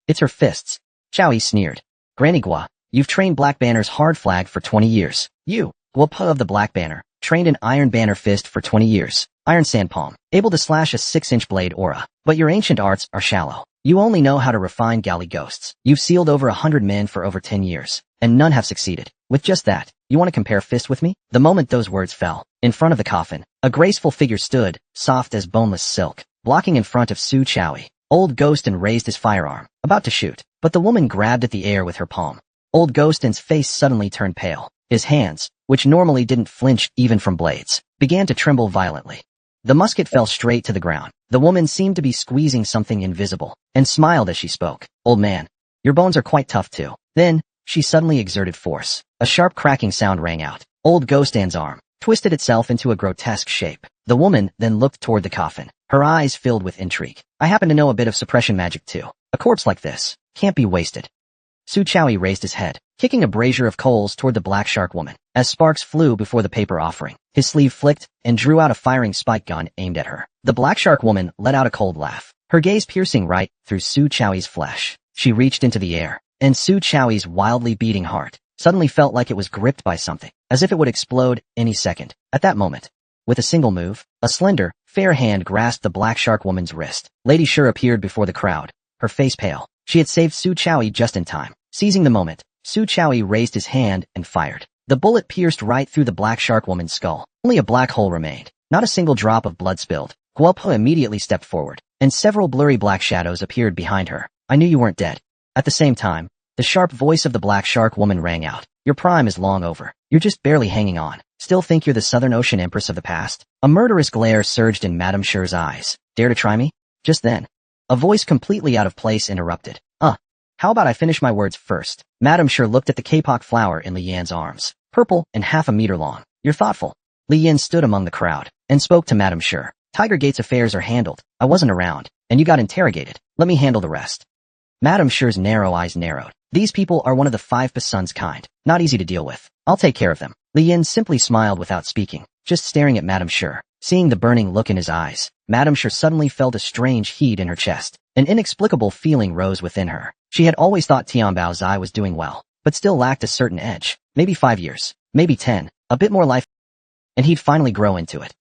It's her fists. Chowie sneered. Granigua, you've trained Black Banner's hard flag for 20 years. You, Guapa of the Black Banner, trained an Iron Banner fist for 20 years. Iron Sandpalm, able to slash a 6-inch blade aura. But your ancient arts are shallow. You only know how to refine galley ghosts. You've sealed over 100 men for over 10 years, and none have succeeded. With just that, you want to compare fists with me? The moment those words fell, in front of the coffin, a graceful figure stood, soft as boneless silk, blocking in front of Su Chowie. Old Ghostin raised his firearm, about to shoot, but the woman grabbed at the air with her palm. Old Ghostin's face suddenly turned pale. His hands, which normally didn't flinch even from blades, began to tremble violently. The musket fell straight to the ground. The woman seemed to be squeezing something invisible, and smiled as she spoke. Old man, your bones are quite tough too. Then, she suddenly exerted force. A sharp cracking sound rang out. Old Ghostand's arm twisted itself into a grotesque shape. The woman then looked toward the coffin, her eyes filled with intrigue. I happen to know a bit of suppression magic too. A corpse like this can't be wasted. Su Chowie raised his head, kicking a brazier of coals toward the black shark woman. As sparks flew before the paper offering, his sleeve flicked and drew out a firing spike gun aimed at her. The black shark woman let out a cold laugh, her gaze piercing right through Su Chowie's flesh. She reached into the air, and Su Chowie's wildly beating heart suddenly felt like it was gripped by something, as if it would explode any second. At that moment, with a single move, a slender, fair hand grasped the black shark woman's wrist. Lady Shura appeared before the crowd, her face pale. She had saved Su Chowie just in time. Seizing the moment, Su Chowie raised his hand and fired. The bullet pierced right through the black shark woman's skull. Only a black hole remained. Not a single drop of blood spilled. Guapa immediately stepped forward, and several blurry black shadows appeared behind her. I knew you weren't dead. At the same time, the sharp voice of the black shark woman rang out. Your prime is long over. You're just barely hanging on. Still think you're the Southern Ocean Empress of the past? A murderous glare surged in Madame Shura's eyes. Dare to try me? Just then, a voice completely out of place interrupted. How about I finish my words first? Madame Shura looked at the kapok flower in Li Yan's arms, purple and half a meter long. You're thoughtful. Li Yan stood among the crowd and spoke to Madame Shura. Tiger Gate's affairs are handled. I wasn't around, and you got interrogated. Let me handle the rest. Madame Shura's narrow eyes narrowed. These people are one of the 5 Passun's kind, not easy to deal with. I'll take care of them. Li Yan simply smiled without speaking, just staring at Madame Shura. Seeing the burning look in his eyes, Madame Shura suddenly felt a strange heat in her chest. An inexplicable feeling rose within her. She had always thought Tian Baozai was doing well, but still lacked a certain edge. Maybe 5 years, maybe 10, a bit more life, and he'd finally grow into it.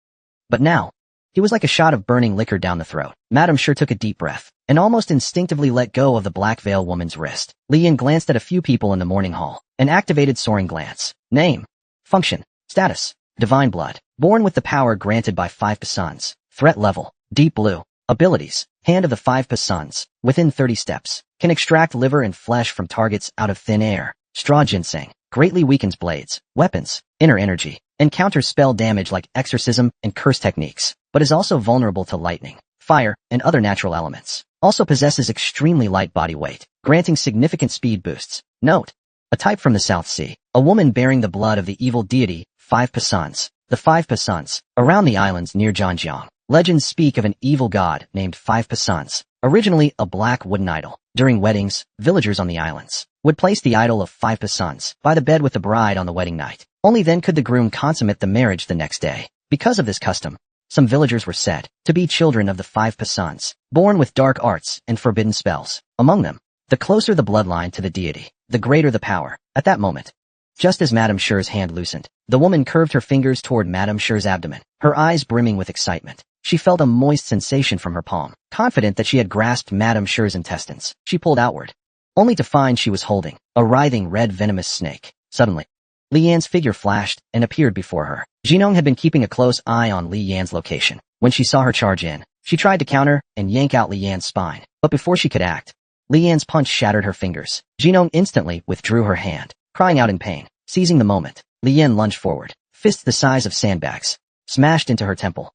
But now, he was like a shot of burning liquor down the throat. Madame Shura took a deep breath, and almost instinctively let go of the black veil woman's wrist. Li Yan glanced at a few people in the morning hall, and activated soaring glance. Name, function, status, divine blood, born with the power granted by 5 Passuns. Threat level, deep blue. Abilities, hand of the 5 Passuns, within 30 steps, can extract liver and flesh from targets out of thin air. Straw ginseng, greatly weakens blades, weapons, inner energy, and counters spell damage like exorcism and curse techniques, but is also vulnerable to lightning, fire, and other natural elements. Also possesses extremely light body weight, granting significant speed boosts. Note, A type from the South Sea. A woman bearing the blood of the evil deity, Five Pasans. The Five Pasans. Around the islands near Zhanjiang, legends speak of an evil god named Five Pasans, originally a black wooden idol. During weddings, villagers on the islands would place the idol of Five Pasans by the bed with the bride on the wedding night. Only then could the groom consummate the marriage the next day. Because of this custom, some villagers were said to be children of the Five Pasans, born with dark arts and forbidden spells. Among them, the closer the bloodline to the deity, the greater the power. At that moment, just as Madame Sher's hand loosened, the woman curved her fingers toward Madame Sher's abdomen, her eyes brimming with excitement. She felt a moist sensation from her palm. Confident that she had grasped Madame Sher's intestines, she pulled outward, only to find she was holding a writhing red venomous snake. Suddenly, Li Yan's figure flashed and appeared before her. Jinong had been keeping a close eye on Li Yan's location. When she saw her charge in, she tried to counter and yank out Li Yan's spine. But before she could act, Li Yan's punch shattered her fingers. Jinong instantly withdrew her hand, crying out in pain. Seizing the moment, Li Yan lunged forward, fists the size of sandbags, smashed into her temple.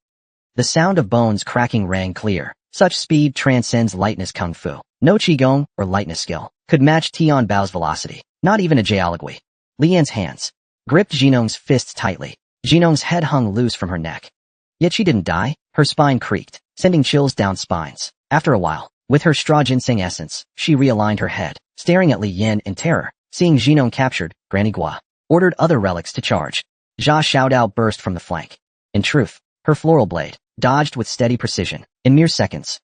The sound of bones cracking rang clear. Such speed transcends lightness kung fu. No qigong or lightness skill could match Tian Bao's velocity, not even a Jialigui. Li Yan's hands gripped Jinong's fists tightly. Jinong's head hung loose from her neck. Yet she didn't die. Her spine creaked, sending chills down spines. After a while, with her straw ginseng essence, she realigned her head, staring at Li Yan in terror. Seeing Jinong captured, Granny Gua ordered other relics to charge. Jia Xiaodao burst from the flank. In truth, her floral blade dodged with steady precision. In mere seconds,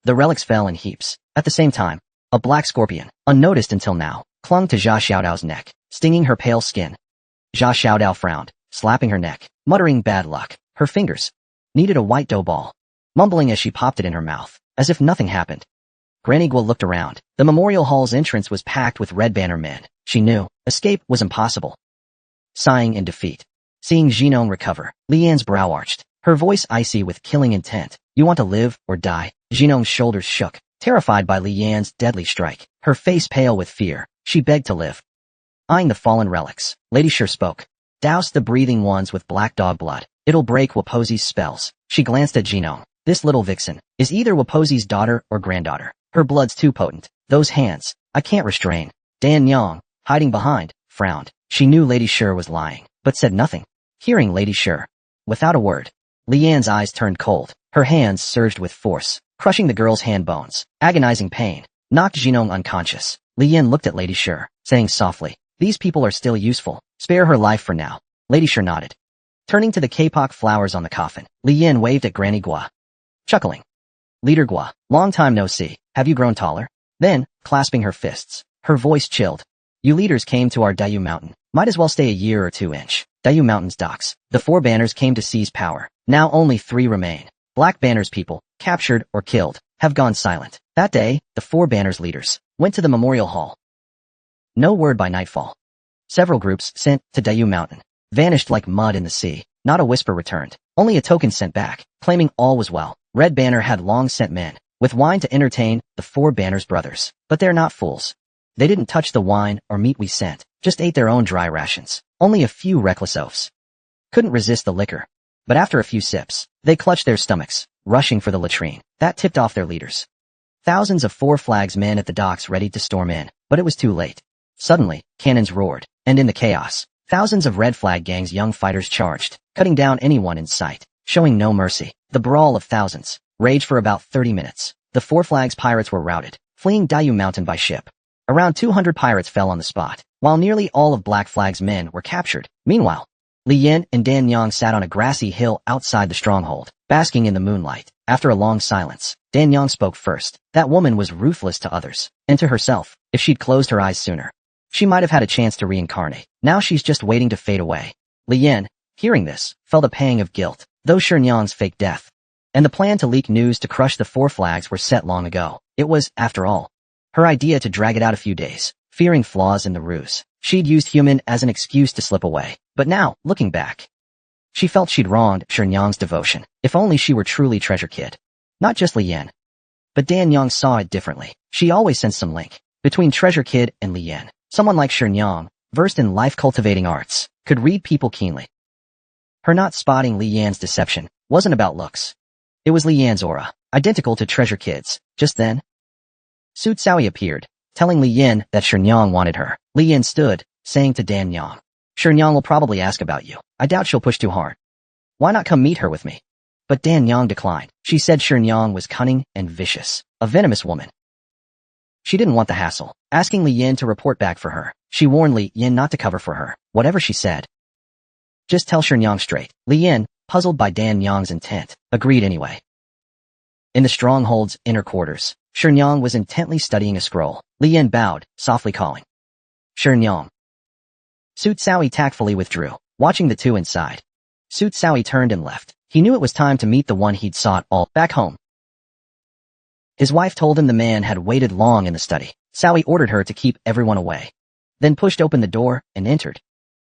the relics fell in heaps. At the same time, a black scorpion, unnoticed until now, clung to Jia Xiaodao's neck, stinging her pale skin. Jia Xiaodao frowned, slapping her neck, muttering bad luck. Her fingers needed a white dough ball, mumbling as she popped it in her mouth, as if nothing happened. Granny Gua looked around. The memorial hall's entrance was packed with red banner men. She knew escape was impossible. Sighing in defeat, seeing Jinong recover, Li Yan's brow arched, her voice icy with killing intent. You want to live or die? Jinong's shoulders shook, terrified by Li Yan's deadly strike. Her face pale with fear, she begged to live. Eyeing the fallen relics, Lady Sher spoke. Douse the breathing ones with black dog blood. It'll break Waposi's spells. She glanced at Jinong. This little vixen is either Waposi's daughter or granddaughter. Her blood's too potent. Those hands, I can't restrain. Dan Yang, hiding behind, frowned. She knew Lady Sher was lying, but said nothing. Hearing Lady Sher, without a word, Li Yan's eyes turned cold. Her hands surged with force, crushing the girl's hand bones. Agonizing pain knocked Jinong unconscious. Li Yan looked at Lady Sher, saying softly, these people are still useful. Spare her life for now. Lady Sher nodded. Turning to the kapok flowers on the coffin, Li Yan waved at Granny Gua, chuckling. Leader Gua, long time no see. Have you grown taller? Then, clasping her fists, her voice chilled. You leaders came to our Dayu Mountain. Might as well stay a year or 2-inch. Dayu Mountain's docks. The 4 banners came to seize power. Now only 3 remain. Black Banner's people, captured or killed, have gone silent. That day, the 4 banners leaders went to the memorial hall. No word by nightfall. Several groups sent to Dayu Mountain vanished like mud in the sea. Not a whisper returned. Only a token sent back, claiming all was well. Red Banner had long sent men with wine to entertain the 4 banners brothers. But they're not fools. They didn't touch the wine or meat we sent, just ate their own dry rations. Only a few reckless oafs couldn't resist the liquor. But after a few sips, they clutched their stomachs, rushing for the latrine. That tipped off their leaders. Thousands of 4 Flags men at the docks ready to storm in, but it was too late. Suddenly, cannons roared, and in the chaos, thousands of Red Flag Gang's young fighters charged, cutting down anyone in sight, showing no mercy. The brawl of thousands raged for about 30 minutes. The 4 Flags pirates were routed, fleeing Dayu Mountain by ship. Around 200 pirates fell on the spot, while nearly all of Black Flag's men were captured. Meanwhile, Li Yan and Dan Yang sat on a grassy hill outside the stronghold, basking in the moonlight. After a long silence, Dan Yang spoke first. That woman was ruthless to others, and to herself. If she'd closed her eyes sooner, she might have had a chance to reincarnate. Now she's just waiting to fade away. Li Yan, hearing this, felt a pang of guilt. Though Shenyang's fake death and the plan to leak news to crush the 4 Flags were set long ago, it was, after all, her idea to drag it out a few days. Fearing flaws in the ruse, she'd used human as an excuse to slip away. But now, looking back, she felt she'd wronged Shenyang's devotion. If only she were truly Treasure Kid. Not just Li Yan. But Dan Yang saw it differently. She always sensed some link between Treasure Kid and Li Yan. Someone like Shenyang, versed in life-cultivating arts, could read people keenly. Her not spotting Li Yan's deception wasn't about looks. It was Li Yan's aura, identical to Treasure Kid's. Just then, Su Tsaoi appeared, telling Li Yan that Shenyang wanted her. Li Yin stood, saying to Dan Yang. Sure, Yang will probably ask about you. I doubt she'll push too hard. Why not come meet her with me? But Dan Yang declined. She said Yang was cunning and vicious, a venomous woman. She didn't want the hassle, asking Li Yin to report back for her. She warned Li Yin not to cover for her, whatever she said. Just tell Yang straight. Li Yin, puzzled by Dan Yang's intent, agreed anyway. In the stronghold's inner quarters, Yang was intently studying a scroll. Li Yin bowed, softly calling. Yang. Su Tsaoi tactfully withdrew, watching the two inside. Su Tsaoi turned and left. He knew it was time to meet the one he'd sought all back home. His wife told him the man had waited long in the study. Tsaoi ordered her to keep everyone away, then pushed open the door and entered.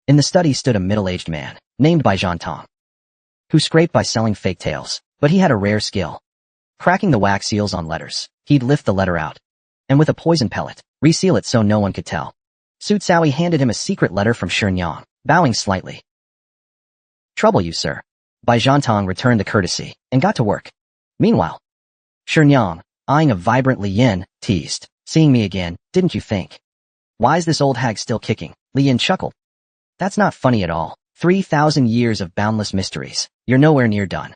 In the study stood a middle-aged man, named Bai Zhantong, who scraped by selling fake tails, but he had a rare skill. Cracking the wax seals on letters, he'd lift the letter out, and with a poison pellet, reseal it so no one could tell. Su Tsaoi handed him a secret letter from Yang, bowing slightly. Trouble you, sir. Bai Zhantong returned the courtesy, and got to work. Meanwhile, Yang, eyeing a vibrant Li Yin, teased. Seeing me again, didn't you think? Why's this old hag still kicking? Li Yin chuckled. That's not funny at all. 3,000 years of boundless mysteries. You're nowhere near done.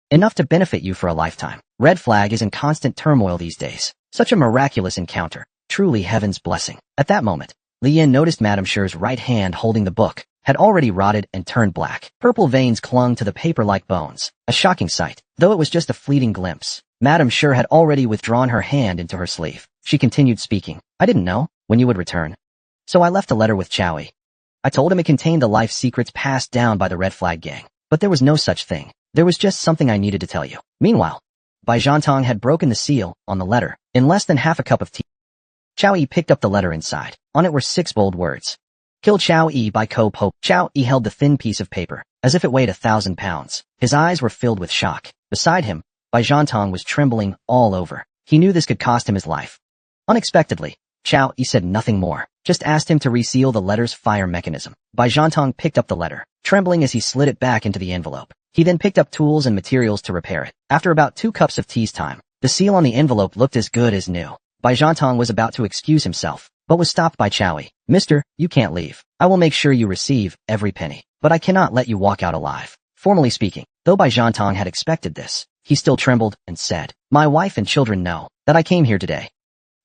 Enough to benefit you for a lifetime. Red Flag is in constant turmoil these days. Such a miraculous encounter. Truly heaven's blessing. At that moment, Li Yin noticed Madame Sher's right hand holding the book had already rotted and turned black. Purple veins clung to the paper like bones. A shocking sight. Though it was just a fleeting glimpse, Madame Sher had already withdrawn her hand into her sleeve. She continued speaking. I didn't know when you would return, so I left a letter with Chowie. I told him it contained the life secrets passed down by the Red Flag gang, but there was no such thing. There was just something I needed to tell you. Meanwhile, Bai Zhantong had broken the seal on the letter in less than half a cup of tea. Chowie picked up the letter inside. On it were 6 bold words. Kill Chowie by Pope. Chowie held the thin piece of paper, as if it weighed 1,000 pounds. His eyes were filled with shock. Beside him, Bai Zhantong was trembling all over. He knew this could cost him his life. Unexpectedly, Chowie said nothing more, just asked him to reseal the letter's fire mechanism. Bai Zhantong picked up the letter, trembling as he slid it back into the envelope. He then picked up tools and materials to repair it. After about 2 cups of tea's time, the seal on the envelope looked as good as new. Bai Zhantong was about to excuse himself, but was stopped by Chowie. Mister, you can't leave. I will make sure you receive every penny, but I cannot let you walk out alive. Formally speaking, though Bai Zhantong had expected this, he still trembled and said, My wife and children know that I came here today.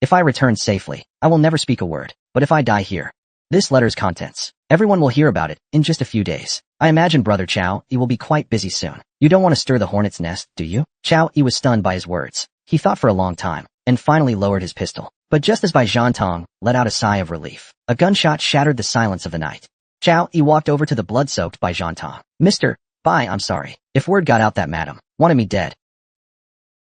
If I return safely, I will never speak a word, but if I die here, this letter's contents, everyone will hear about it in just a few days. I imagine Brother Chowie will be quite busy soon. You don't want to stir the hornet's nest, do you? Chowie was stunned by his words. He thought for a long time, and finally lowered his pistol. But just as Bai Zhantong let out a sigh of relief, a gunshot shattered the silence of the night. Chowie walked over to the blood-soaked Bai Zhantong. Mr. Bai, I'm sorry. If word got out that Madam wanted me dead,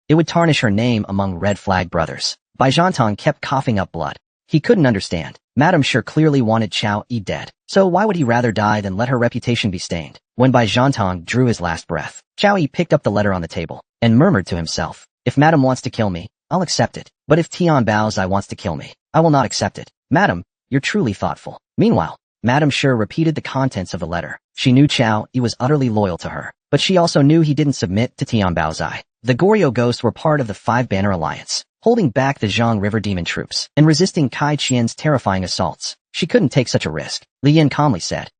it would tarnish her name among Red Flag brothers. Bai Zhantong kept coughing up blood. He couldn't understand. Madame Sher clearly wanted Chowie dead, so why would he rather die than let her reputation be stained? When Bai Zhantong drew his last breath, Chowie picked up the letter on the table and murmured to himself, If Madame wants to kill me, I'll accept it. But if Tian Baozai wants to kill me, I will not accept it. Madam, you're truly thoughtful. Meanwhile, Madame Sher repeated the contents of the letter. She knew Chowie was utterly loyal to her, but she also knew he didn't submit to Tian Baozai. The Goryeo ghosts were part of the 5-Banner Alliance, holding back the Zhang River Demon troops and resisting Kai Qian's terrifying assaults. She couldn't take such a risk, Li Yin calmly said.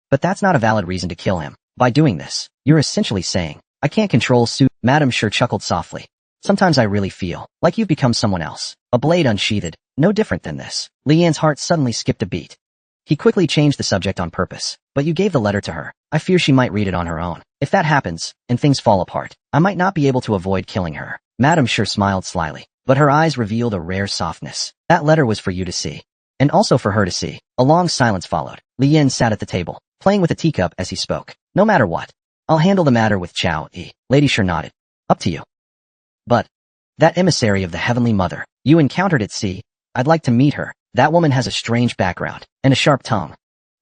But that's not a valid reason to kill him. By doing this, you're essentially saying, I can't control Su. Madame Sher chuckled softly. Sometimes I really feel like you've become someone else. A blade unsheathed, no different than this. Li Yin's heart suddenly skipped a beat. He quickly changed the subject on purpose. But you gave the letter to her. I fear she might read it on her own. If that happens, and things fall apart, I might not be able to avoid killing her. Madame Sher smiled slyly, but her eyes revealed a rare softness. That letter was for you to see, and also for her to see. A long silence followed. Li Yin sat at the table, playing with a teacup as he spoke. No matter what, I'll handle the matter with Chowie. Lady Sher nodded. Up to you. But that emissary of the Heavenly Mother you encountered at sea, I'd like to meet her. That woman has a strange background and a sharp tongue.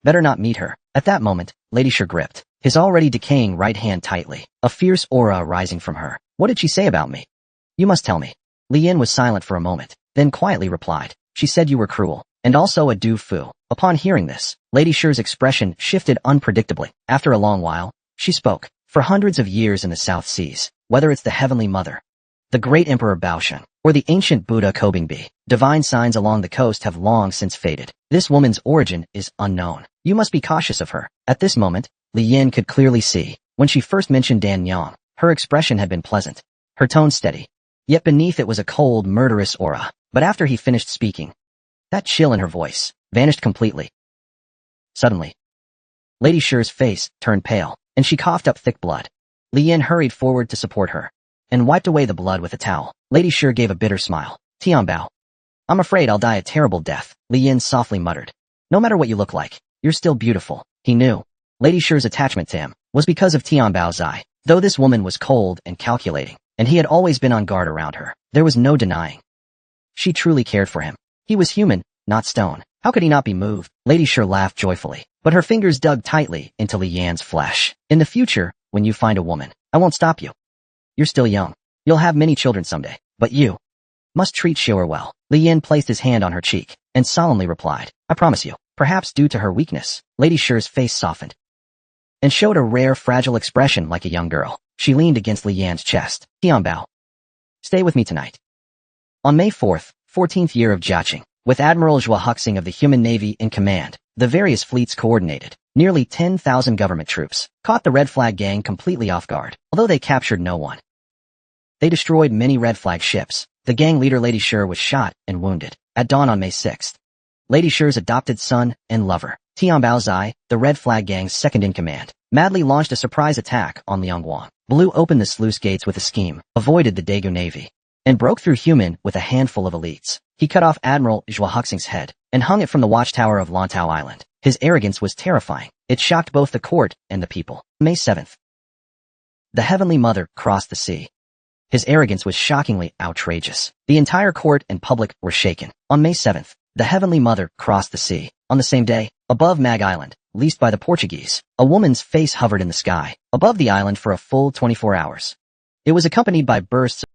Better not meet her. At that moment, Lady Sher gripped his already decaying right hand tightly, a fierce aura rising from her. What did she say about me? You must tell me. Li Yin was silent for a moment, then quietly replied. She said you were cruel, and also a du fu. Upon hearing this, Lady Sher's expression shifted unpredictably. After a long while, she spoke. For hundreds of years in the South Seas, whether it's the Heavenly Mother, the great Emperor Baoshan, Or the ancient Buddha Kobingbi. Divine signs along the coast have long since faded. This woman's origin is unknown. You must be cautious of her. At this moment, Li Yin could clearly see. When she first mentioned Dan Yang, her expression had been pleasant, her tone steady. Yet beneath it was a cold, murderous aura. But after he finished speaking, that chill in her voice vanished completely. Suddenly, Lady Shi's face turned pale, and she coughed up thick blood. Li Yin hurried forward to support her, and wiped away the blood with a towel. Lady Shi gave a bitter smile. Tianbao. I'm afraid I'll die a terrible death, Li Yin softly muttered. No matter what you look like, you're still beautiful. He knew. Lady Shi's attachment to him was because of Tianbao's eye. Though this woman was cold and calculating, and he had always been on guard around her, there was no denying. She truly cared for him. He was human, not stone. How could he not be moved? Lady Shi laughed joyfully, but her fingers dug tightly into Li Yan's flesh. In the future, when you find a woman, I won't stop you. You're still young. You'll have many children someday, but you must treat Shi'er well. Li Yin placed his hand on her cheek and solemnly replied, I promise you. Perhaps due to her weakness, Lady Shi's face softened and showed a rare, fragile expression like a young girl. She leaned against Li Yan's chest. Tianbao, stay with me tonight. On May 4th, 14th year of Jiaqing, with Admiral Zhua Huxing of the Human Navy in command, the various fleets coordinated. Nearly 10,000 government troops caught the Red Flag Gang completely off guard, although they captured no one. They destroyed many Red Flag ships. The gang leader Lady Shi was shot and wounded at dawn on May 6th. Lady Shi's adopted son and lover, Tianbao Zai, the Red Flag Gang's second-in-command, madly launched a surprise attack on Liangguang, blew open the sluice gates with a scheme, avoided the Daegu Navy, and broke through Human with a handful of elites. He cut off Admiral Zhua Huxing's head and hung it from the watchtower of Lantau Island. His arrogance was terrifying. It shocked both the court and the people. May 7th. The Heavenly Mother crossed the sea. His arrogance was shockingly outrageous. The entire court and public were shaken. On May 7th, the Heavenly Mother crossed the sea. On the same day, above Mag Island, leased by the Portuguese, a woman's face hovered in the sky, above the island for a full 24 hours. It was accompanied by bursts of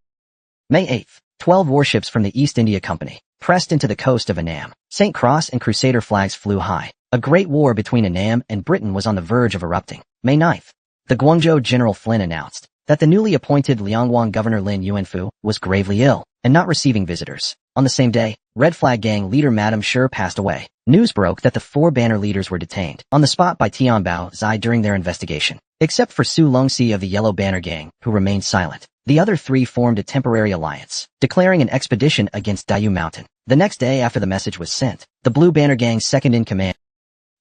May 8th, 12 warships from the East India Company pressed into the coast of Annam. St. Cross and Crusader flags flew high. A great war between Annam and Britain was on the verge of erupting. May 9th, the Guangzhou General Flynn announced that the newly appointed Liangguang Governor Lin Yuanfu was gravely ill and not receiving visitors. On the same day, Red Flag Gang leader Madame Shi passed away. News broke that the four banner leaders were detained on the spot by Tianbao Zai during their investigation. Except for Su Longxi of the Yellow Banner Gang, who remained silent, the other three formed a temporary alliance, declaring an expedition against Dayu Mountain. The next day after the message was sent, the Blue Banner Gang's second-in-command,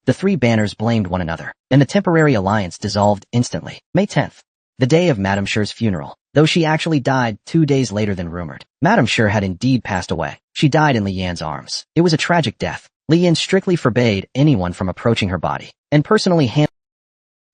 the three banners blamed one another, and the temporary alliance dissolved instantly. May 10th, the day of Madame Shi's funeral, though she actually died 2 days later than rumored. Madame Shi had indeed passed away. She died in Li Yan's arms. It was a tragic death. Li Yan strictly forbade anyone from approaching her body, and personally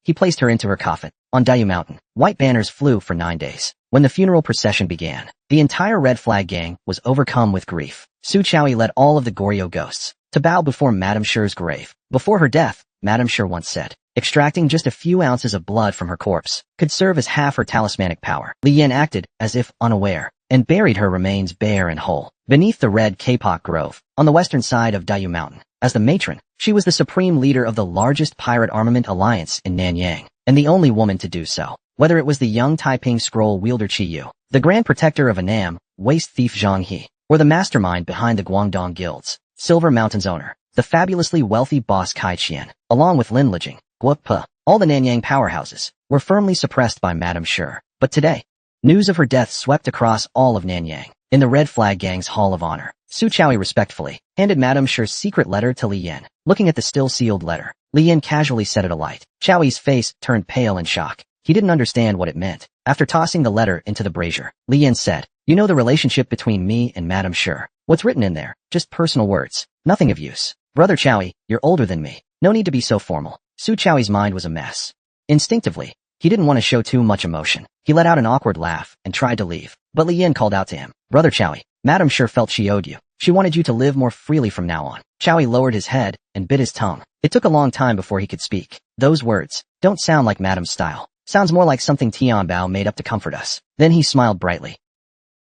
he placed her into her coffin. On Dayu Mountain, white banners flew for 9 days. When the funeral procession began, the entire Red Flag Gang was overcome with grief. Su Chaoyi led all of the Goryeo ghosts to bow before Madame Shi's grave. Before her death, Madame Shi once said, extracting just a few ounces of blood from her corpse could serve as half her talismanic power. Li Yan acted as if unaware and buried her remains bare and whole beneath the red kapok grove on the western side of Dayu Mountain. As the matron, she was the supreme leader of the largest pirate armament alliance in Nanyang, and the only woman to do so. Whether it was the young Taiping scroll wielder Qi Yu, the grand protector of Annam, waste thief Zhang He, or the mastermind behind the Guangdong Guild's Silver Mountain's owner, the fabulously wealthy boss Kai Qian, along with Lin Lijing, Guo Pe, all the Nanyang powerhouses, were firmly suppressed by Madame Shi. But today, news of her death swept across all of Nanyang. In the Red Flag Gang's Hall of Honor, Su Chaoyi respectfully handed Madame Shi's secret letter to Li Yan. Looking at the still-sealed letter, Li Yan casually set it alight. Chaoyi's face turned pale in shock. He didn't understand what it meant. After tossing the letter into the brazier, Li Yan said, you know the relationship between me and Madame Shi. What's written in there? Just personal words. Nothing of use. Brother Chaoyi, you're older than me. No need to be so formal. Su Chaoyi's mind was a mess. Instinctively, he didn't want to show too much emotion. He let out an awkward laugh and tried to leave. But Li Yan called out to him, Brother Chaoyi, Madame Shi felt she owed you. She wanted you to live more freely from now on. Chaoyi lowered his head and bit his tongue. It took a long time before he could speak. Those words don't sound like Madame's style. Sounds more like something Tianbao made up to comfort us. Then he smiled brightly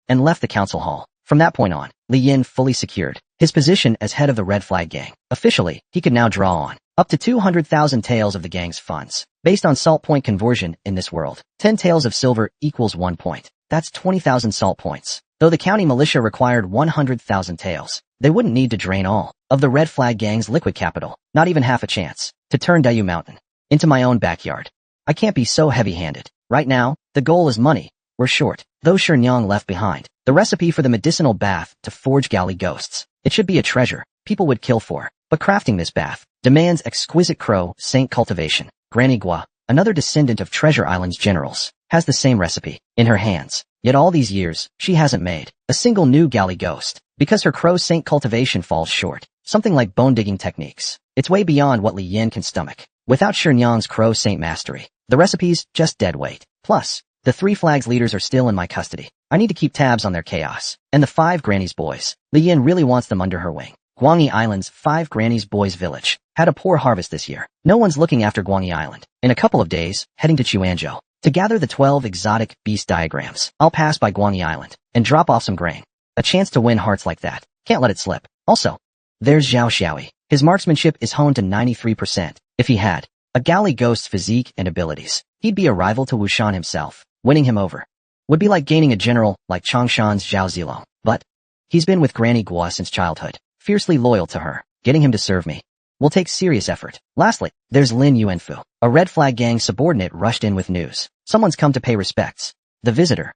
and left the council hall. From that point on, Li Yan fully secured his position as head of the Red Flag Gang. Officially, he could now draw on up to 200,000 taels of the gang's funds. Based on salt point conversion in this world, 10 taels of silver equals 1 point. That's 20,000 salt points. Though the county militia required 100,000 taels, they wouldn't need to drain all of the red flag gang's liquid capital, not even half a chance, to turn Dayu Mountain into my own backyard. I can't be so heavy-handed. Right now, the goal is money. We're short. Though Shenyang left behind the recipe for the medicinal bath to forge galley ghosts. It should be a treasure people would kill for. But crafting this bath demands exquisite crow saint cultivation. Granny Gua, another descendant of Treasure Island's generals, has the same recipe in her hands. Yet all these years, she hasn't made a single new galley ghost because her crow saint cultivation falls short. Something like bone-digging techniques. It's way beyond what Li Yin can stomach. Without Shenyang's crow saint mastery, the recipe's just dead weight. Plus, the 3 flags leaders are still in my custody. I need to keep tabs on their chaos. And the 5 Granny's boys. Li Yin really wants them under her wing. Guangyi Island's 5 Granny's Boys village had a poor harvest this year. No one's looking after Guangyi Island. In a couple of days, heading to Chuanzhou to gather the 12 exotic beast diagrams. I'll pass by Guangyi Island and drop off some grain. A chance to win hearts like that. Can't let it slip. Also, there's Zhao Xiaoyi. His marksmanship is honed to 93%. If he had a galley ghost's physique and abilities, he'd be a rival to Wushan himself. Winning him over would be like gaining a general like Changshan's Zhao Zilong. But he's been with Granny Gua since childhood, fiercely loyal to her. Getting him to serve me will take serious effort. Lastly, there's Lin Yuanfu. A red flag gang subordinate rushed in with news. Someone's come to pay respects. The visitor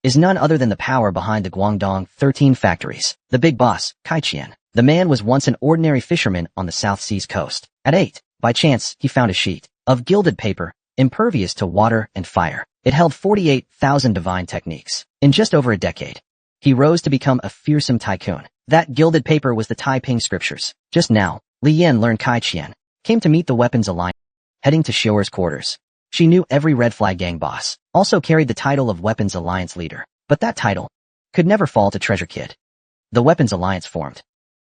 is none other than the power behind the Guangdong 13 factories. The big boss, Kai Qian. The man was once an ordinary fisherman on the South Sea's coast. At 8, by chance, he found a sheet of gilded paper, impervious to water and fire. It held 48,000 divine techniques. In just over a decade, he rose to become a fearsome tycoon. That gilded paper was the Taiping scriptures. Just now, Li Yin learned Kai Qian came to meet the weapons alliance, heading to Shoer's quarters. She knew every red flag gang boss, also carried the title of weapons alliance leader. But that title could never fall to Treasure Kid. The weapons alliance formed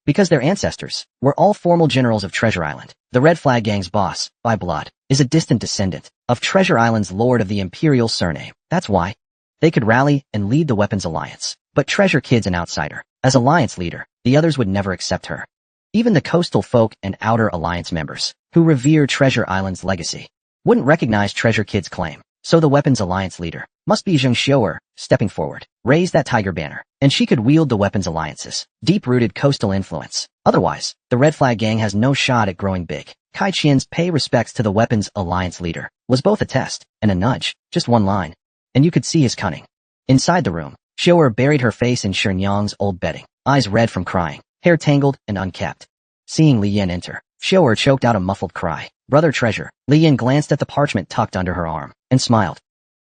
because their ancestors were all formal generals of Treasure Island. The red flag gang's boss, by blood, is a distant descendant of Treasure Island's lord of the imperial surname. That's why they could rally and lead the weapons alliance. But Treasure Kid's an outsider. As alliance leader, the others would never accept her. Even the coastal folk and outer alliance members, who revere Treasure Island's legacy, wouldn't recognize Treasure Kid's claim. So the weapons alliance leader must be Zheng Xiuer, stepping forward, raise that tiger banner, and she could wield the weapons alliance's deep-rooted coastal influence. Otherwise, the red flag gang has no shot at growing big. Kai Qian's pay respects to the weapons alliance leader was both a test and a nudge, just one line, and you could see his cunning. Inside the room, Xiuer buried her face in Shenyang's old bedding, eyes red from crying, hair tangled and unkempt. Seeing Li Yin enter, Xiuer choked out a muffled cry. Brother Treasure. Li Yin glanced at the parchment tucked under her arm and smiled.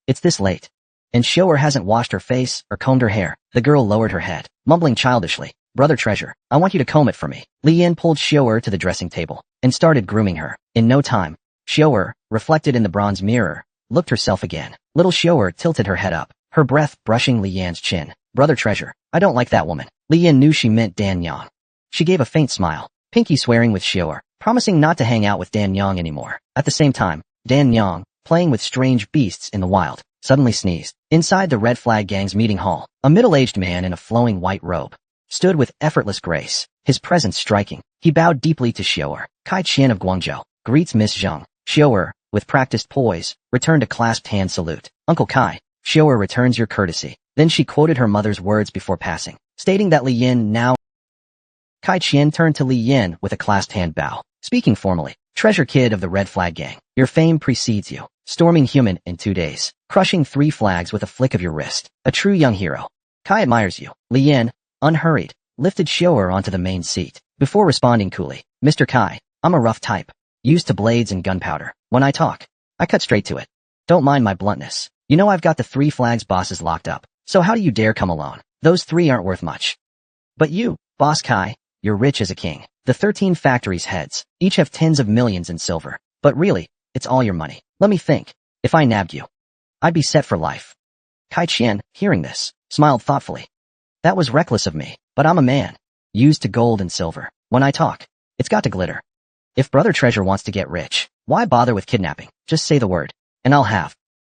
It's this late. And Xiuer hasn't washed her face or combed her hair. The girl lowered her head, mumbling childishly. Brother Treasure, I want you to comb it for me. Li Yin pulled Xiuer to the dressing table and started grooming her. In no time, Xiuer, reflected in the bronze mirror, looked herself again. Little Xiuer tilted her head up, her breath brushing Li Yan's chin. Brother Treasure, I don't like that woman. Li Yin knew she meant Dan Yang. She gave a faint smile, pinky swearing with Xiuer, promising not to hang out with Dan Yang anymore. At the same time, Dan Yang, playing with strange beasts in the wild, suddenly sneezed. Inside the red flag gang's meeting hall, a middle-aged man in a flowing white robe stood with effortless grace, his presence striking. He bowed deeply to Xiuer. Kai Qian of Guangzhou greets Miss Zheng. Xiuer, with practiced poise, returned a clasped hand salute. Uncle Kai, Xiuer returns your courtesy. Then she quoted her mother's words before passing, stating that Li Yin now. Kai Qian turned to Li Yin with a clasped hand bow, speaking formally. Treasure Kid of the Red Flag Gang, your fame precedes you, storming human in 2 days, crushing 3 flags with a flick of your wrist. A true young hero. Kai admires you. Li Yin, unhurried, lifted Xiuer onto the main seat, before responding coolly. Mr. Kai, I'm a rough type, used to blades and gunpowder. When I talk, I cut straight to it. Don't mind my bluntness. You know I've got the 3 flags bosses locked up, so how do you dare come alone? Those 3 aren't worth much. But you, Boss Kai, you're rich as a king. The 13 factories' heads each have tens of millions in silver. But really, it's all your money. Let me think. If I nabbed you, I'd be set for life. Kai Qian, hearing this, smiled thoughtfully. That was reckless of me, but I'm a man, used to gold and silver. When I talk, it's got to glitter. If Brother Treasure wants to get rich, why bother with kidnapping? Just say the word, and I'll have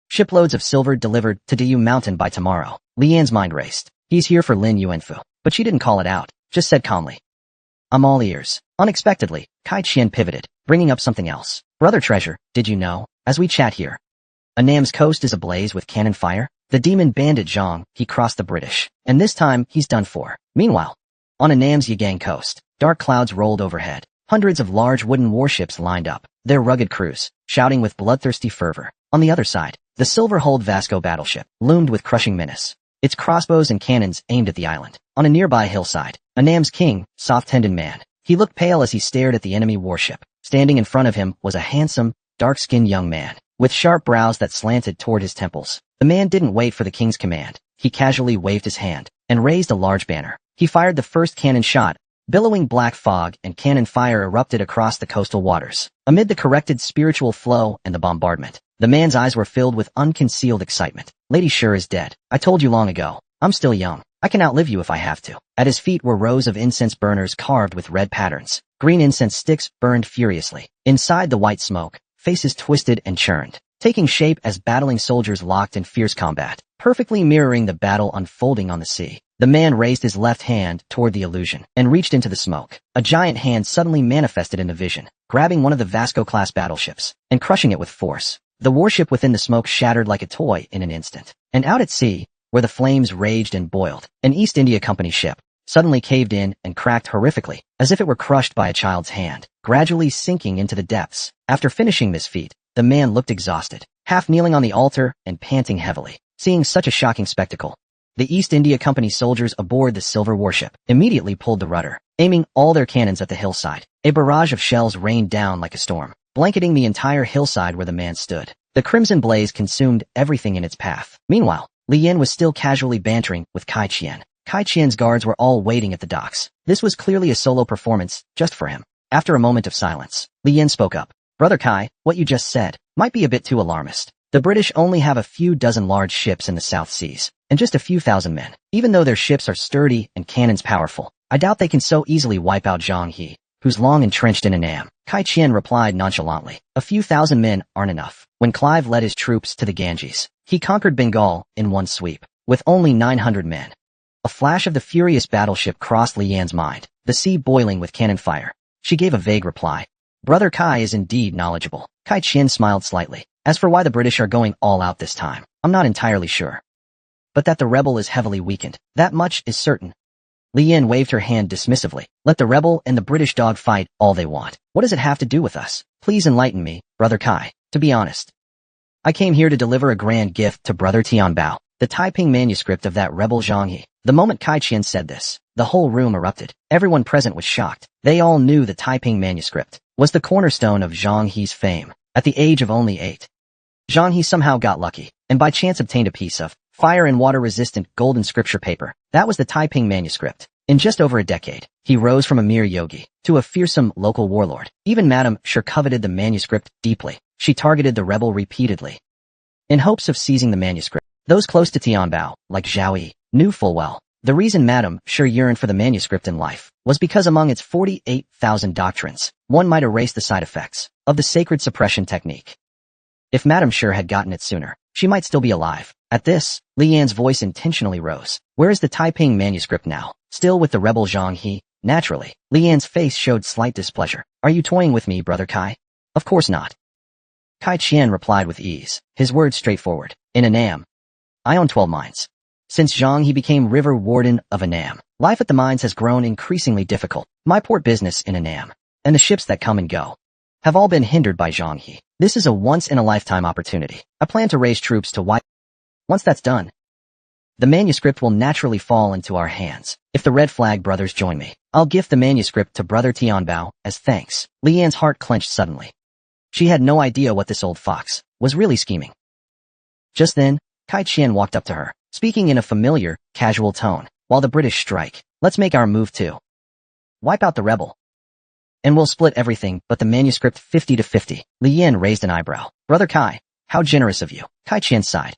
shiploads of silver delivered to Dayu Mountain by tomorrow. Li Yan's mind raced. He's here for Lin Yuanfu. But she didn't call it out, just said calmly. I'm all ears. Unexpectedly, Kai Qian pivoted, bringing up something else. Brother Treasure, did you know, as we chat here, Annam's coast is ablaze with cannon fire? The demon bandit Zhang, he crossed the British. And this time, he's done for. Meanwhile, on Annam's Yagang coast, dark clouds rolled overhead. Hundreds of large wooden warships lined up, their rugged crews, shouting with bloodthirsty fervor. On the other side, the silver-hulled Vasco battleship loomed with crushing menace. Its crossbows and cannons aimed at the island. On a nearby hillside, Annam's king, soft-tended man. He looked pale as he stared at the enemy warship. Standing in front of him was a handsome, dark-skinned young man, with sharp brows that slanted toward his temples. The man didn't wait for the king's command. He casually waved his hand and raised a large banner. He fired the first cannon shot. Billowing black fog and cannon fire erupted across the coastal waters. Amid the corrected spiritual flow and the bombardment, the man's eyes were filled with unconcealed excitement. Lady Shur is dead. I told you long ago. I'm still young. I can outlive you if I have to. At his feet were rows of incense burners carved with red patterns. Green incense sticks burned furiously. Inside the white smoke, faces twisted and churned, taking shape as battling soldiers locked in fierce combat, perfectly mirroring the battle unfolding on the sea. The man raised his left hand toward the illusion and reached into the smoke. A giant hand suddenly manifested in the vision, grabbing one of the Vasco-class battleships and crushing it with force. The warship within the smoke shattered like a toy in an instant. And out at sea, where the flames raged and boiled, an East India Company ship suddenly caved in and cracked horrifically, as if it were crushed by a child's hand, gradually sinking into the depths. After finishing this feat, the man looked exhausted, half kneeling on the altar and panting heavily. Seeing such a shocking spectacle, the East India Company soldiers aboard the silver warship immediately pulled the rudder, aiming all their cannons at the hillside. A barrage of shells rained down like a storm, blanketing the entire hillside where the man stood. The crimson blaze consumed everything in its path. Meanwhile, Li Yan was still casually bantering with Kai Qian. Kai Qian's guards were all waiting at the docks. This was clearly a solo performance, just for him. After a moment of silence, Li Yan spoke up. Brother Kai, what you just said might be a bit too alarmist. The British only have a few dozen large ships in the South Seas, and just a few thousand men. Even though their ships are sturdy and cannons powerful, I doubt they can so easily wipe out Zhang He, who's long entrenched in Annam. Kai Qian replied nonchalantly. A few thousand men aren't enough. When Clive led his troops to the Ganges, he conquered Bengal in one sweep, with only 900 men. A flash of the furious battleship crossed Li Yan's mind, the sea boiling with cannon fire. She gave a vague reply. Brother Kai is indeed knowledgeable. Kai Qian smiled slightly. As for why the British are going all out this time, I'm not entirely sure. But that the rebel is heavily weakened, that much is certain. Li Yan waved her hand dismissively. Let the rebel and the British dog fight all they want. What does it have to do with us? Please enlighten me, Brother Kai. To be honest, I came here to deliver a grand gift to Brother Tianbao, the Taiping manuscript of that rebel Zhang He. The moment Kai Qian said this, the whole room erupted. Everyone present was shocked. They all knew the Taiping manuscript was the cornerstone of Zhang He's fame. At the age of only 8, Zhang He somehow got lucky, and by chance obtained a piece of fire and water-resistant golden scripture paper. That was the Taiping manuscript. In just over a decade, he rose from a mere yogi to a fearsome local warlord. Even Madame Shur coveted the manuscript deeply. She targeted the rebel repeatedly in hopes of seizing the manuscript. Those close to Tianbao, like Zhao Yi, knew full well the reason Madame Shur yearned for the manuscript in life was because among its 48,000 doctrines, one might erase the side effects of the sacred suppression technique. If Madame Shur had gotten it sooner, she might still be alive. At this, Li Yan's voice intentionally rose. Where is the Taiping manuscript now? Still with the rebel Zhang He? Naturally, Li Yan's face showed slight displeasure. Are you toying with me, Brother Kai? Of course not. Kai Qian replied with ease, his words straightforward. In Annam, I own 12 mines. Since Zhang He became river warden of Annam, life at the mines has grown increasingly difficult. My port business in Annam, and the ships that come and go, have all been hindered by Zhang He. This is a once-in-a-lifetime opportunity. I plan to raise troops to wipe. Once that's done, the manuscript will naturally fall into our hands. If the Red Flag brothers join me, I'll gift the manuscript to Brother Tianbao as thanks. Li Yan's heart clenched suddenly. She had no idea what this old fox was really scheming. Just then, Kai Qian walked up to her, speaking in a familiar, casual tone. While the British strike, let's make our move too. Wipe out the rebel, and we'll split everything but the manuscript 50-50. Li Yan raised an eyebrow. Brother Kai, how generous of you. Kai Qian sighed.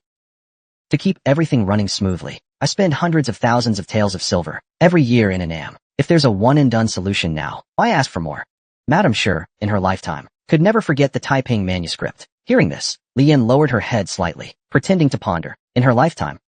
To keep everything running smoothly, I spend hundreds of thousands of taels of silver every year in Annam. If there's a one-and-done solution now, why ask for more? Madame Shur, in her lifetime, could never forget the Taiping manuscript. Hearing this, Li Yan lowered her head slightly, pretending to ponder. In her lifetime,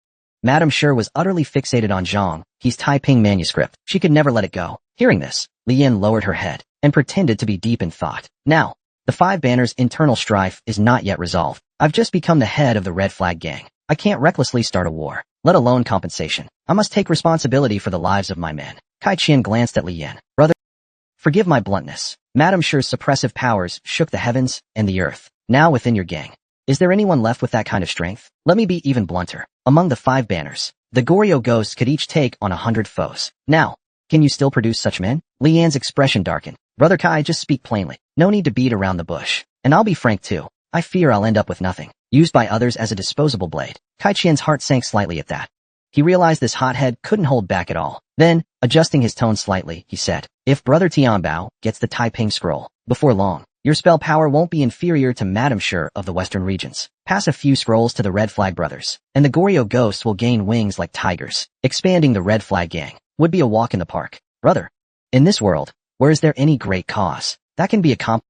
Madame Shur was utterly fixated on Zhang He's Taiping manuscript. She could never let it go. Hearing this, Li Yan lowered her head and pretended to be deep in thought. Now, the Five Banners' internal strife is not yet resolved. I've just become the head of the Red Flag gang. I can't recklessly start a war, let alone compensation. I must take responsibility for the lives of my men. Kai Qian glanced at Li Yan. Brother, forgive my bluntness. Madam Sher's suppressive powers shook the heavens and the earth. Now within your gang, is there anyone left with that kind of strength? Let me be even blunter. Among the 5 banners, the Goryeo ghosts could each take on 100 foes. Now, can you still produce such men? Li Yan's expression darkened. Brother Kai, just speak plainly. No need to beat around the bush. And I'll be frank too. I fear I'll end up with nothing, used by others as a disposable blade. Kai Qian's heart sank slightly at that. He realized this hothead couldn't hold back at all. Then, adjusting his tone slightly, he said, if Brother Tianbao gets the Taiping scroll, before long, your spell power won't be inferior to Madam Sher of the western regions. Pass a few scrolls to the Red Flag brothers, and the Goryeo ghosts will gain wings like tigers. Expanding the Red Flag gang would be a walk in the park. Brother, in this world, where is there any great cause that can be accomplished?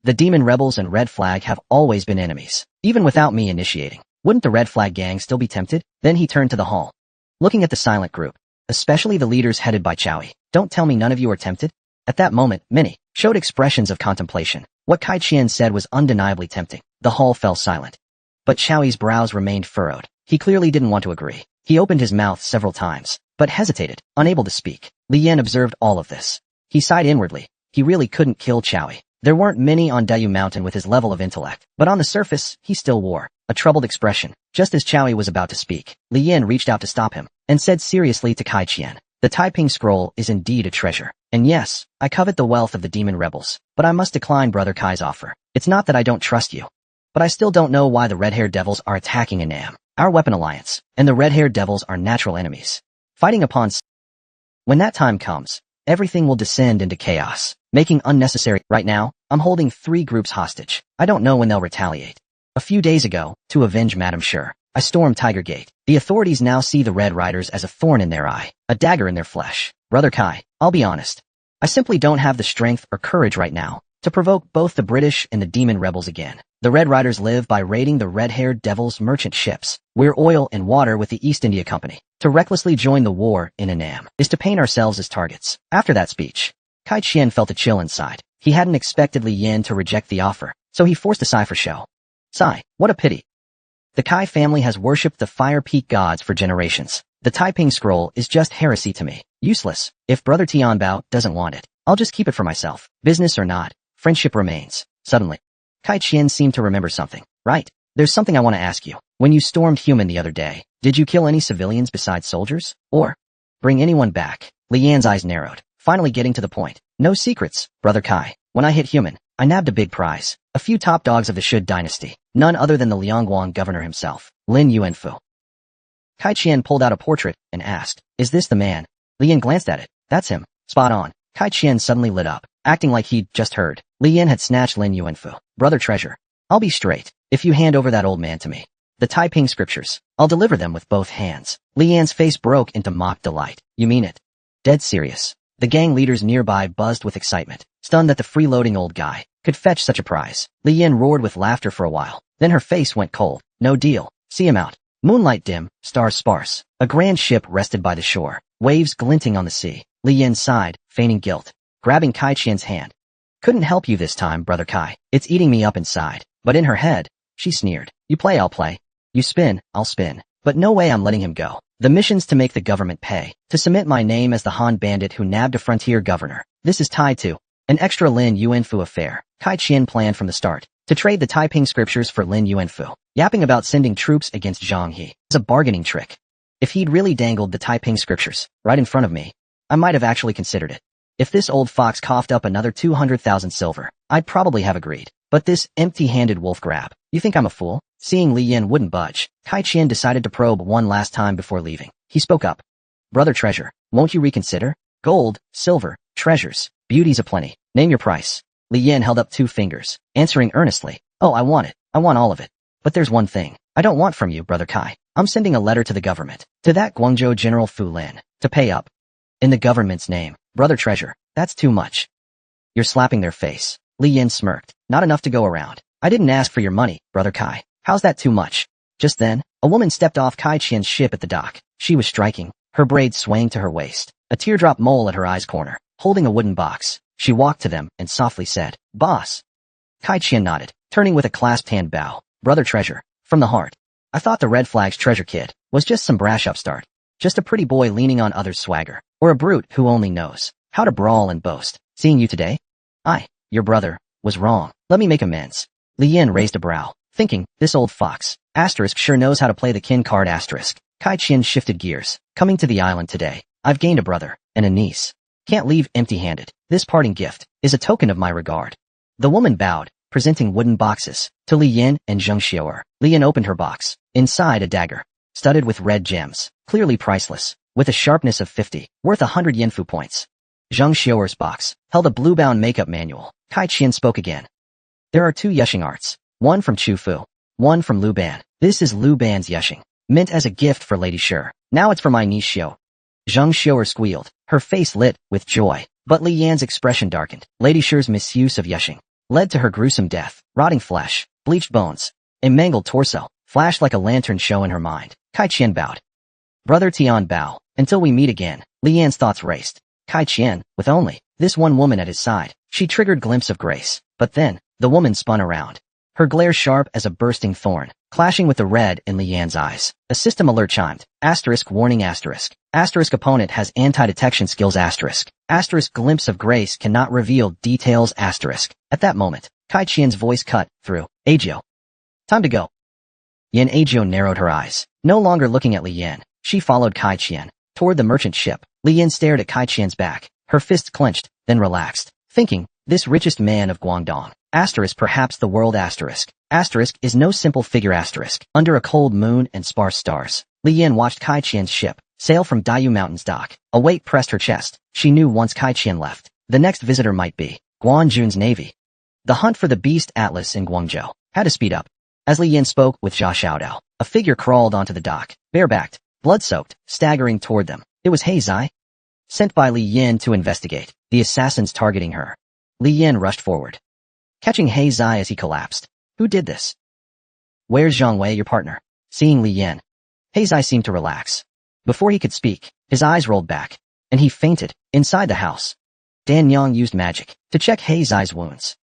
The Demon Rebels and Red Flag have always been enemies, even without me initiating. Wouldn't the Red Flag gang still be tempted? Then he turned to the hall, looking at the silent group, especially the leaders headed by Chowie. Don't tell me none of you are tempted? At that moment, many showed expressions of contemplation. What Kai Qian said was undeniably tempting. The hall fell silent. But Chowie's brows remained furrowed. He clearly didn't want to agree. He opened his mouth several times, but hesitated, unable to speak. Li Yan observed all of this. He sighed inwardly. He really couldn't kill Chowie. There weren't many on Dayu Mountain with his level of intellect, but on the surface, he still wore a troubled expression. Just as Chowie was about to speak, Li Yan reached out to stop him, and said seriously to Kai Qian, the Taiping scroll is indeed a treasure. And yes, I covet the wealth of the demon rebels, but I must decline Brother Kai's offer. It's not that I don't trust you, but I still don't know why the red-haired devils are attacking Annam, our weapon alliance, and the red-haired devils are natural enemies. Fighting upon when that time comes, everything will descend into chaos, making unnecessary. Right now, I'm holding 3 groups hostage. I don't know when they'll retaliate. A few days ago, to avenge Madam Sher, I stormed Tiger Gate. The authorities now see the Red Riders as a thorn in their eye, a dagger in their flesh. Brother Kai, I'll be honest. I simply don't have the strength or courage right now to provoke both the British and the Demon Rebels again. The Red Riders live by raiding the red-haired devils' merchant ships. We're oil and water with the East India Company. To recklessly join the war in Annam is to paint ourselves as targets. After that speech, Kai Qian felt a chill inside. He hadn't expected Li Yan to reject the offer, so he forced a sigh for show. Sigh, what a pity. The Kai family has worshipped the Fire Peak gods for generations. The Taiping scroll is just heresy to me. Useless. If Brother Tianbao doesn't want it, I'll just keep it for myself. Business or not, friendship remains. Suddenly, Kai Qian seemed to remember something. Right. There's something I want to ask you. When you stormed Human the other day, did you kill any civilians besides soldiers? Or bring anyone back? Li Yan's eyes narrowed, finally getting to the point. No secrets, Brother Kai. When I hit Human, I nabbed a big prize. A few top dogs of the Shud dynasty. None other than the Liangguang governor himself, Lin Yuanfu. Kai Qian pulled out a portrait and asked, is this the man? Li Yan glanced at it. That's him. Spot on. Kai Qian suddenly lit up, acting like he'd just heard. Li Yan had snatched Lin Yuanfu. Brother treasure. I'll be straight. If you hand over that old man to me, the Taiping scriptures, I'll deliver them with both hands. Li Yan's face broke into mock delight. You mean it? Dead serious. The gang leaders nearby buzzed with excitement, stunned that the freeloading old guy could fetch such a prize. Li Yan roared with laughter for a while, then her face went cold. No deal. See him out. Moonlight dim, stars sparse. A grand ship rested by the shore, waves glinting on the sea. Li Yan sighed, feigning guilt, grabbing Kai Qian's hand. Couldn't help you this time, Brother Kai. It's eating me up inside. But in her head, she sneered. You play, I'll play. You spin, I'll spin. But no way I'm letting him go. The mission's to make the government pay, to submit my name as the Han bandit who nabbed a frontier governor. This is tied to an extra Lin Yuanfu affair. Kai Qian planned from the start to trade the Taiping scriptures for Lin Yuanfu. Yapping about sending troops against Zhang He is a bargaining trick. If he'd really dangled the Taiping scriptures right in front of me, I might have actually considered it. If this old fox coughed up another 200,000 silver, I'd probably have agreed. But this empty-handed wolf grab, you think I'm a fool? Seeing Li Yan wouldn't budge, Kai Qian decided to probe one last time before leaving. He spoke up. Brother treasure, won't you reconsider? Gold, silver, treasures, beauties aplenty. Name your price. Li Yan held up 2 fingers, answering earnestly. Oh, I want it. I want all of it. But there's one thing I don't want from you, Brother Kai. I'm sending a letter to the government, to that Guangzhou General Fu Lin, to pay up. In the government's name, Brother treasure, that's too much. You're slapping their face. Li Yan smirked. Not enough to go around. I didn't ask for your money, Brother Kai. How's that too much? Just then, a woman stepped off Kai Qian's ship at the dock. She was striking, her braids swaying to her waist, a teardrop mole at her eye's corner, holding a wooden box. She walked to them and softly said, Boss. Kai Qian nodded, turning with a clasped hand bow. Brother treasure, from the heart. I thought the red flag's treasure kid was just some brash upstart. Just a pretty boy leaning on others' swagger. Or a brute who only knows how to brawl and boast. Seeing you today? Your brother, was wrong. Let me make amends. Li Yin raised a brow, thinking, this old fox, asterisk sure knows how to play the kin card asterisk. Kai Qian shifted gears. Coming to the island today, I've gained a brother and a niece. Can't leave empty-handed. This parting gift is a token of my regard. The woman bowed, presenting wooden boxes to Li Yin and Zheng Xiuer. Li Yin opened her box. Inside a dagger, studded with red gems, clearly priceless, with a sharpness of 50, worth 100 Yenfu points. Zheng Xiuer's box held a blue-bound makeup manual. Kai Qian spoke again. There are 2 Yeshing arts, one from Chu Fu, one from Lu Ban. This is Lu Ban's Yeshing, meant as a gift for Lady Shi. Now it's for my niece Xiu. Zheng Xiuer squealed, her face lit with joy, but Li Yan's expression darkened. Lady Shi's misuse of Yeshing led to her gruesome death. Rotting flesh, bleached bones, a mangled torso, flashed like a lantern show in her mind. Kai Qian bowed. Brother Tian bow. Until we meet again. Li Yan's thoughts raced. Kai Qian, with only this one woman at his side, she triggered glimpse of grace. But then, the woman spun around. Her glare sharp as a bursting thorn, clashing with the red in Li Yan's eyes. A system alert chimed. Asterisk warning asterisk. Asterisk opponent has anti-detection skills asterisk. Asterisk glimpse of grace cannot reveal details asterisk. At that moment, Kai Qian's voice cut through. Agio. Time to go. Yin Agio narrowed her eyes. No longer looking at Li Yin, she followed Kai Qian toward the merchant ship. Li Yin stared at Kai Qian's back, her fists clenched, then relaxed, thinking, this richest man of Guangdong, asterisk perhaps the world asterisk. Asterisk is no simple figure asterisk. Under a cold moon and sparse stars, Li Yin watched Kai Qian's ship sail from Daiyu Mountain's dock. A weight pressed her chest. She knew once Kai Qian left, the next visitor might be Guanjun's navy. The hunt for the beast Atlas in Guangzhou had to speed up. As Li Yin spoke with Jia Xiaodao, a figure crawled onto the dock, barebacked, blood-soaked, staggering toward them. It was He Zai, sent by Li Yin to investigate the assassins targeting her. Li Yin rushed forward, catching He Zai as he collapsed. Who did this? Where's Zhang Wei, your partner? Seeing Li Yin, He Zai seemed to relax. Before he could speak, his eyes rolled back, and he fainted inside the house. Dan Yang used magic to check He Zai's wounds,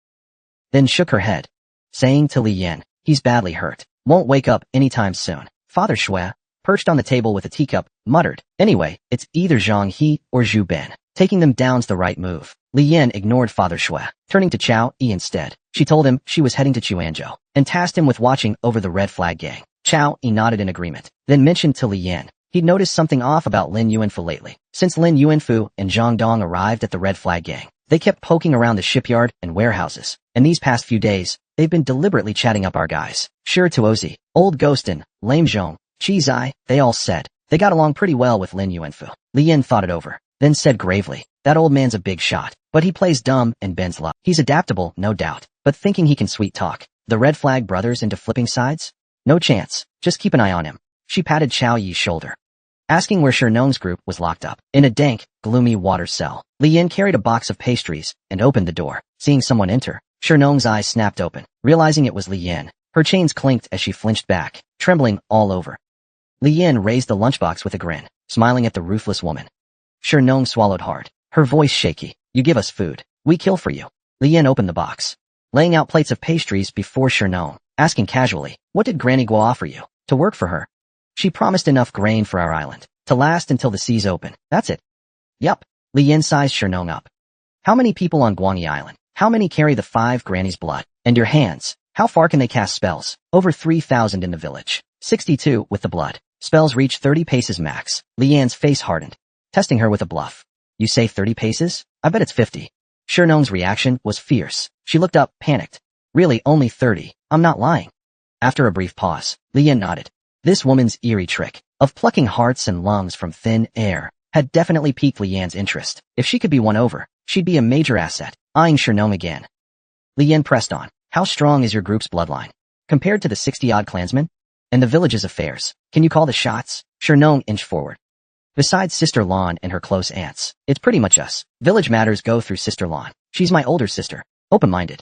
then shook her head, saying to Li Yin, he's badly hurt, won't wake up anytime soon. Father Shui, perched on the table with a teacup, muttered, anyway, it's either Zhang He or Zhu Ben. Taking them down's the right move. Li Yin ignored Father Shui, turning to Chao Yi instead. She told him she was heading to Chuanzhou, and tasked him with watching over the Red Flag gang. Chao Yi nodded in agreement, then mentioned to Li Yin he'd noticed something off about Lin Yuanfu lately. Since Lin Yuanfu and Zhang Dong arrived at the Red Flag gang, they kept poking around the shipyard and warehouses, and these past few days, they've been deliberately chatting up our guys. Sure Tuozi, Old Ghostin, Lame Zhong, Chi Zai, they all said they got along pretty well with Lin Yuanfu. Li Yin thought it over, then said gravely, that old man's a big shot, but he plays dumb and bends luck. He's adaptable, no doubt, but thinking he can sweet talk the Red Flag brothers into flipping sides? No chance, just keep an eye on him. She patted Chao Yi's shoulder, asking where Shernong's group was locked up. In a dank, gloomy water cell. Li Yin carried a box of pastries and opened the door. Seeing someone enter, Shernong's eyes snapped open. Realizing it was Li Yin, her chains clinked as she flinched back, trembling all over. Li Yin raised the lunchbox with a grin, smiling at the ruthless woman. Shernong swallowed hard, her voice shaky. You give us food, we kill for you. Li Yin opened the box, laying out plates of pastries before Shernong, asking casually, what did Granny Guo offer you? To work for her. She promised enough grain for our island, to last until the seas open. That's it. Yup. Li Yin sized Shernong up. How many people on Guangyi Island? How many carry the 5 granny's blood? And your hands? How far can they cast spells? Over 3,000 in the village. 62 with the blood. Spells reach 30 paces max. Li Yan's face hardened, testing her with a bluff. You say 30 paces? I bet it's 50. Shernong's reaction was fierce. She looked up, panicked. Really, only 30. I'm not lying. After a brief pause, Li Yin nodded. This woman's eerie trick of plucking hearts and lungs from thin air had definitely piqued Li Yan's interest. If she could be won over, she'd be a major asset. Eyeing Shernong again, Li Yin pressed on. How strong is your group's bloodline? Compared to the 60-odd clansmen? And the village's affairs, can you call the shots? Shernong inched forward. Besides Sister Lan and her close aunts, it's pretty much us. Village matters go through Sister Lan. She's my older sister. Open-minded.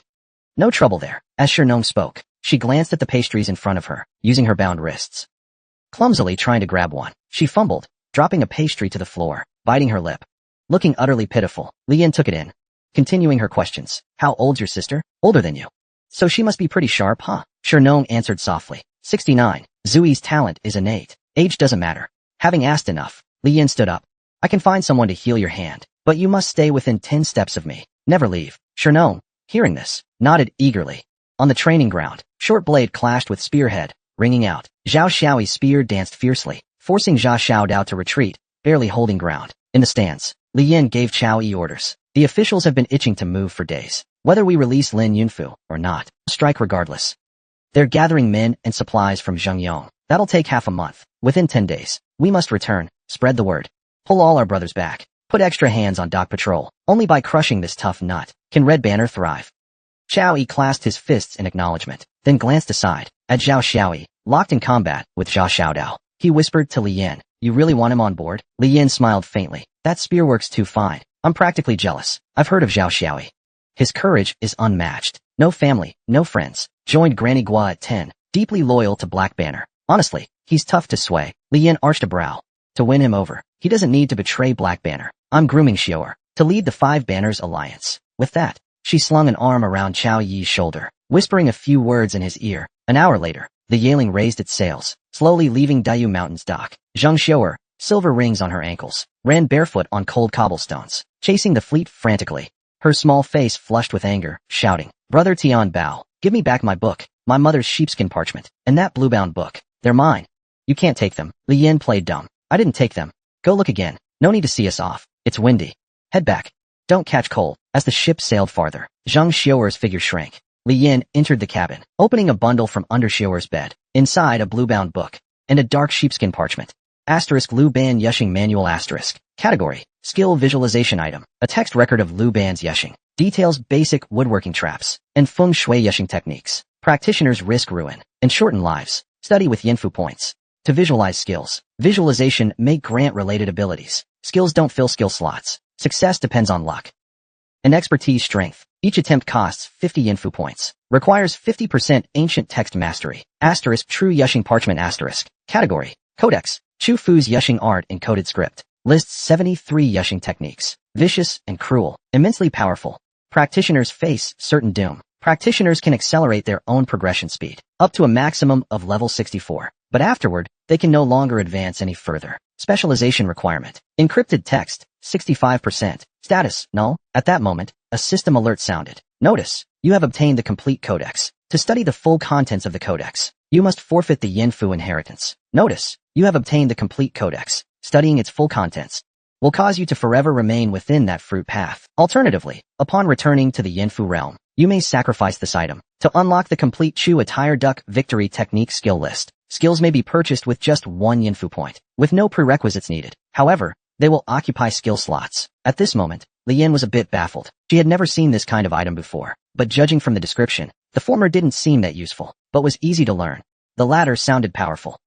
No trouble there. As Shernong spoke, she glanced at the pastries in front of her, using her bound wrists. Clumsily trying to grab one, she fumbled, dropping a pastry to the floor, biting her lip. Looking utterly pitiful, Li Yin took it in, continuing her questions. How old's your sister? Older than you. So she must be pretty sharp, huh? Shernong answered softly. 69. Zui's talent is innate. Age doesn't matter. Having asked enough, Li Yin stood up. I can find someone to heal your hand, but you must stay within 10 steps of me. Never leave. Sure no. Hearing this, nodded eagerly. On the training ground, short blade clashed with spearhead, ringing out. Zhao Xiao's spear danced fiercely, forcing Zhao Xiaodao to retreat, barely holding ground. In the stands, Li Yin gave Chao Yi orders. The officials have been itching to move for days. Whether we release Lin Yunfu or not, strike regardless. They're gathering men and supplies from Zhengyong. That'll take half a month. Within 10 days, we must return. Spread the word. Pull all our brothers back. Put extra hands on dock patrol. Only by crushing this tough nut can Red Banner thrive. Chao Yi clasped his fists in acknowledgement, then glanced aside at Zhao Xiaoyi, locked in combat with Zhao Xiaodao. He whispered to Li Yin, "You really want him on board?" Li Yin smiled faintly. "That spear works too fine. I'm practically jealous. I've heard of Zhao Xiaoyi. His courage is unmatched. No family, no friends. Joined Granny Gua at 10. Deeply loyal to Black Banner. Honestly, he's tough to sway." Li Yin arched a brow. To win him over, he doesn't need to betray Black Banner. I'm grooming Xiaoer to lead the Five Banners Alliance. With that, she slung an arm around Chao Yi's shoulder, whispering a few words in his ear. An hour later, the Yaling raised its sails, slowly leaving Dayu Mountain's dock. Zhang Xiaoer, silver rings on her ankles, ran barefoot on cold cobblestones, chasing the fleet frantically. Her small face flushed with anger, shouting, "Brother Tian Bao, give me back my book, my mother's sheepskin parchment, and that blue-bound book. They're mine." "You can't take them." Li Yin played dumb. "I didn't take them. Go look again. No need to see us off. It's windy. Head back. Don't catch cold." As the ship sailed farther, Zhang Xiaoer's figure shrank. Li Yin entered the cabin, opening a bundle from under Xiaoer's bed. Inside a blue-bound book and a dark sheepskin parchment. Asterisk Lu Ban Yushing Manual asterisk. Category: Skill Visualization Item. A text record of Lu Ban's Yushing. Details basic woodworking traps and feng shui Yushing techniques. Practitioners risk ruin and shorten lives. Study with Yinfu points. To visualize skills. Visualization may grant related abilities. Skills don't fill skill slots. Success depends on luck and expertise strength. Each attempt costs 50 Yinfu points. Requires 50% ancient text mastery. Asterisk True Yushing Parchment asterisk. Category: Codex. Chu Fu's Yushing art in coded script. Lists 73 Yushing techniques. Vicious and cruel. Immensely powerful. Practitioners face certain doom. Practitioners can accelerate their own progression speed, up to a maximum of level 64. But afterward, they can no longer advance any further. Specialization requirement. Encrypted text, 65%. Status, null. At that moment, a system alert sounded. Notice, you have obtained the complete codex. To study the full contents of the codex, you must forfeit the Yinfu inheritance. Notice, you have obtained the complete codex. Studying its full contents will cause you to forever remain within that fruit path. Alternatively, upon returning to the Yinfu realm, you may sacrifice this item to unlock the complete Chu Attire Duck Victory Technique skill list. Skills may be purchased with just 1 Yinfu point, with no prerequisites needed. However, they will occupy skill slots. At this moment, Li Yin was a bit baffled. She had never seen this kind of item before, but judging from the description, the former didn't seem that useful, but was easy to learn. The latter sounded powerful.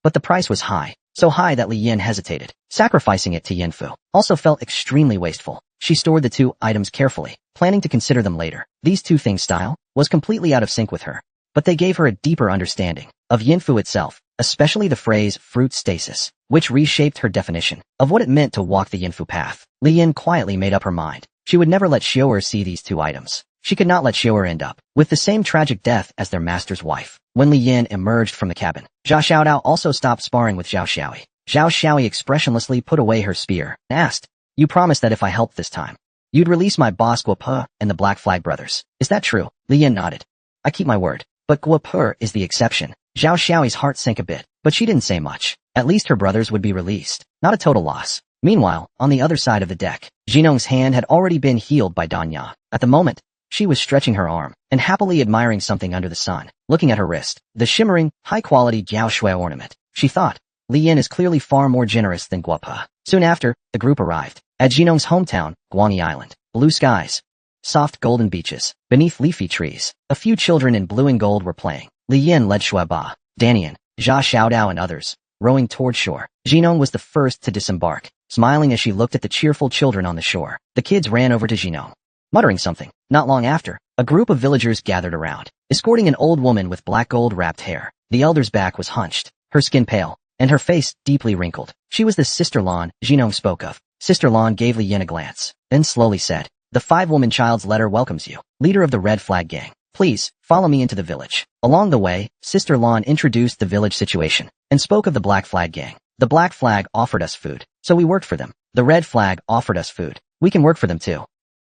But the price was high, so high that Li Yin hesitated. Sacrificing it to Yinfu also felt extremely wasteful. She stored the two items carefully, planning to consider them later. These two things' style was completely out of sync with her, but they gave her a deeper understanding of Yinfu itself, especially the phrase fruit stasis, which reshaped her definition of what it meant to walk the Yinfu path. Li Yin quietly made up her mind. She would never let Xiaoer see these two items. She could not let Xiaoer end up with the same tragic death as their master's wife. When Li Yin emerged from the cabin, Zhao Xiaodao also stopped sparring with Zhao Xiaoyi. Zhao Xiaoyi expressionlessly put away her spear and asked, "You promised that if I helped this time, you'd release my boss Guope and the Black Flag brothers. Is that true?" Li Yin nodded. "I keep my word, but Guope is the exception." Zhao Xiaoyi's heart sank a bit, but she didn't say much. At least her brothers would be released. Not a total loss. Meanwhile, on the other side of the deck, Jinong's hand had already been healed by Danya. At the moment, she was stretching her arm and happily admiring something under the sun. Looking at her wrist, the shimmering, high-quality Jiao Shui ornament, she thought, Li Yin is clearly far more generous than Guope. Soon after, the group arrived at Jinong's hometown, Guangyi Island. Blue skies, soft golden beaches, beneath leafy trees. A few children in blue and gold were playing. Li Yin led Shueba, Danian, Zha Xiaodao and others, rowing toward shore. Jinong was the first to disembark, smiling as she looked at the cheerful children on the shore. The kids ran over to Jinong, muttering something. Not long after, a group of villagers gathered around, escorting an old woman with black gold-wrapped hair. The elder's back was hunched, her skin pale, and her face deeply wrinkled. She was the Sister Lan Jinong spoke of. Sister Lan gave Li Yin a glance, then slowly said, "The 5-woman child's letter welcomes you. Leader of the Red Flag Gang, Please, follow me into the village. Along the way, Sister Lan introduced the village situation and spoke of the Black Flag gang. The Black Flag offered us food, so we worked for them. The Red Flag offered us food. We can work for them too.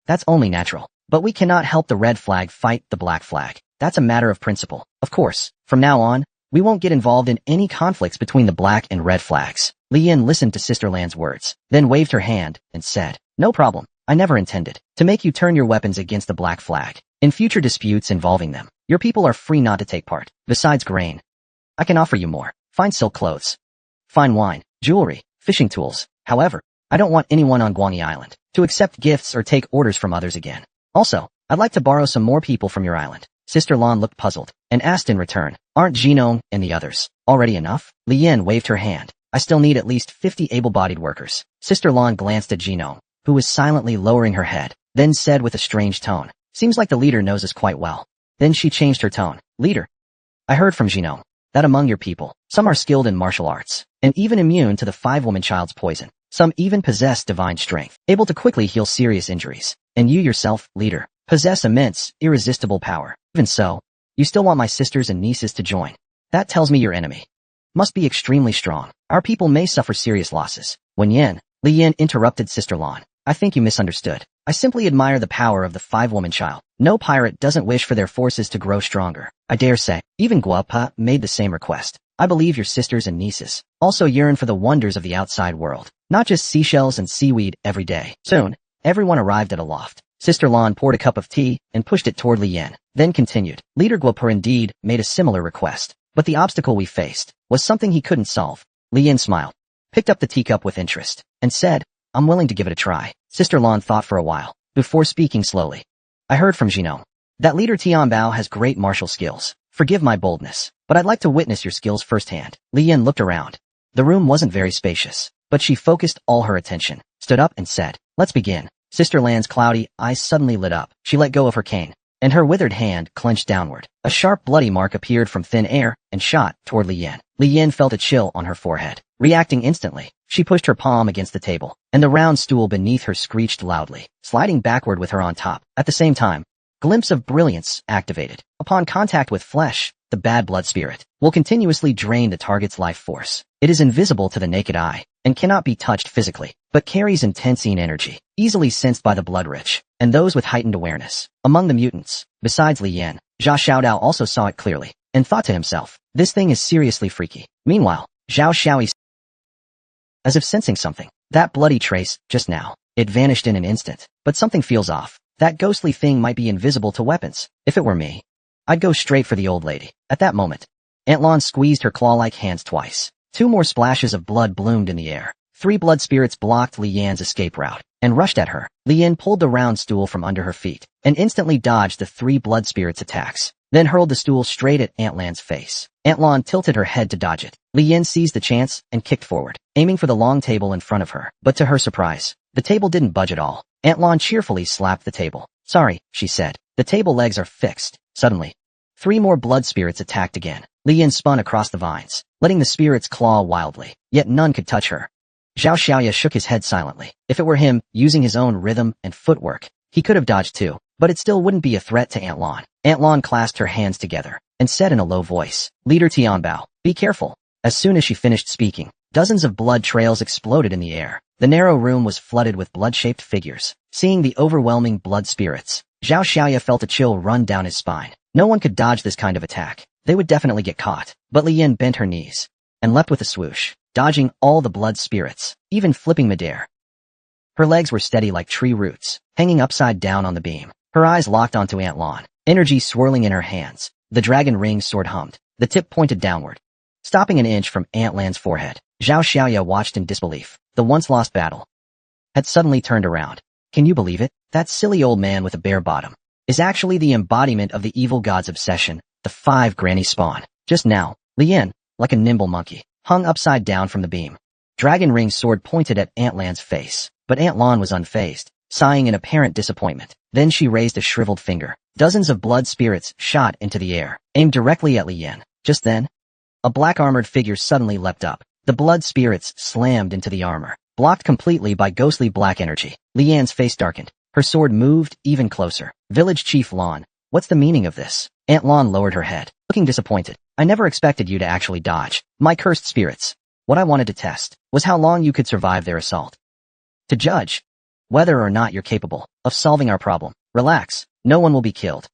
That's only natural. But we cannot help the Red Flag fight the Black Flag. That's a matter of principle. Of course, from now on, we won't get involved in any conflicts between the Black and Red Flags. Li Yin listened to Sister Lan's words, then waved her hand and said, "No problem. I never intended to make you turn your weapons against the Black Flag. In future disputes involving them, your people are free not to take part. Besides grain, I can offer you more. Fine silk clothes, fine wine, jewelry, fishing tools. However, I don't want anyone on Guangi Island to accept gifts or take orders from others again. Also, I'd like to borrow some more people from your island." Sister Lan looked puzzled and asked in return, "Aren't Jinong and the others already enough?" Li Yin waved her hand. "I still need at least 50 able-bodied workers." Sister Lan glanced at Jinong, who was silently lowering her head, then said with a strange tone, "Seems like the leader knows us quite well." Then she changed her tone. "Leader, I heard from Jinong that among your people, some are skilled in martial arts, and even immune to the 5-woman child's poison. Some even possess divine strength, able to quickly heal serious injuries. And you yourself, leader, possess immense, irresistible power. Even so, you still want my sisters and nieces to join. That tells me your enemy must be extremely strong. Our people may suffer serious losses." Li Yin interrupted Sister Lan. "I think you misunderstood. I simply admire the power of the 5-woman child. No pirate doesn't wish for their forces to grow stronger. I dare say, even Guapa made the same request. I believe your sisters and nieces also yearn for the wonders of the outside world, not just seashells and seaweed every day." Soon, everyone arrived at a loft. Sister Lan poured a cup of tea and pushed it toward Li Yin, then continued, "Leader Guapa indeed made a similar request, but the obstacle we faced was something he couldn't solve." Li Yin smiled, picked up the teacup with interest, and said, "I'm willing to give it a try." Sister Lan thought for a while, before speaking slowly. "I heard from Jinong that Leader Tianbao has great martial skills. Forgive my boldness, but I'd like to witness your skills firsthand." Li Yin looked around. The room wasn't very spacious, but she focused all her attention, stood up and said, "Let's begin." Sister Lan's cloudy eyes suddenly lit up. She let go of her cane, and her withered hand clenched downward. A sharp bloody mark appeared from thin air and shot toward Li Yin. Li Yin felt a chill on her forehead. Reacting instantly, she pushed her palm against the table, and the round stool beneath her screeched loudly, sliding backward with her on top. At the same time, glimpse of brilliance activated. Upon contact with flesh, the bad blood spirit will continuously drain the target's life force. It is invisible to the naked eye and cannot be touched physically, but carries intense energy, easily sensed by the blood-rich and those with heightened awareness. Among the mutants, besides Li Yin, Zhao Xiaodao also saw it clearly and thought to himself, "This thing is seriously freaky." Meanwhile, Zhao Xiaoyi, as if sensing something, that bloody trace, just now, it vanished in an instant. But something feels off. That ghostly thing might be invisible to weapons. If it were me, I'd go straight for the old lady. At that moment, Aunt Lan squeezed her claw-like hands twice. 2 more splashes of blood bloomed in the air. 3 blood spirits blocked Li Yan's escape route and rushed at her. Li Yan pulled the round stool from under her feet and instantly dodged the 3 blood spirits' attacks, then hurled the stool straight at Aunt Lan's face. Aunt Lan tilted her head to dodge it. Li Yan seized the chance and kicked forward, aiming for the long table in front of her. But to her surprise, the table didn't budge at all. Aunt Lan cheerfully slapped the table. "Sorry," she said. "The table legs are fixed." Suddenly, 3 more blood spirits attacked again. Li Yin spun across the vines, letting the spirits claw wildly, yet none could touch her. Zhao Xiaoya shook his head silently. If it were him, using his own rhythm and footwork, he could have dodged too, but it still wouldn't be a threat to Aunt Lan. Aunt Lan clasped her hands together and said in a low voice, "Leader Tianbao, be careful." As soon as she finished speaking, dozens of blood trails exploded in the air. The narrow room was flooded with blood-shaped figures. Seeing the overwhelming blood spirits, Zhao Xiaoya felt a chill run down his spine. No one could dodge this kind of attack. They would definitely get caught. But Li Yin bent her knees and leapt with a swoosh, dodging all the blood spirits, even flipping midair. Her legs were steady like tree roots, hanging upside down on the beam. Her eyes locked onto Aunt Lan, energy swirling in her hands. The dragon ring sword hummed. The tip pointed downward, stopping an inch from Aunt Lan's forehead. Zhao Xiaoya watched in disbelief. The once-lost battle had suddenly turned around. Can you believe it? That silly old man with a bare bottom is actually the embodiment of the evil god's obsession, the 5 granny spawn. Just now, Li Yin, like a nimble monkey, hung upside down from the beam. Dragon ring sword pointed at Aunt Lan's face, but Aunt Lan was unfazed, sighing in apparent disappointment. Then she raised a shriveled finger. Dozens of blood spirits shot into the air, aimed directly at Li Yin. Just then, a black-armored figure suddenly leapt up. The blood spirits slammed into the armor, blocked completely by ghostly black energy. Li Yan's face darkened. Her sword moved even closer. Village Chief Lan, What's the meaning of this? Aunt Lon lowered her head, looking disappointed. I never expected you to actually dodge my cursed spirits. What I wanted to test was how long you could survive their assault. To judge whether or not you're capable of solving our problem. Relax, no one will be killed.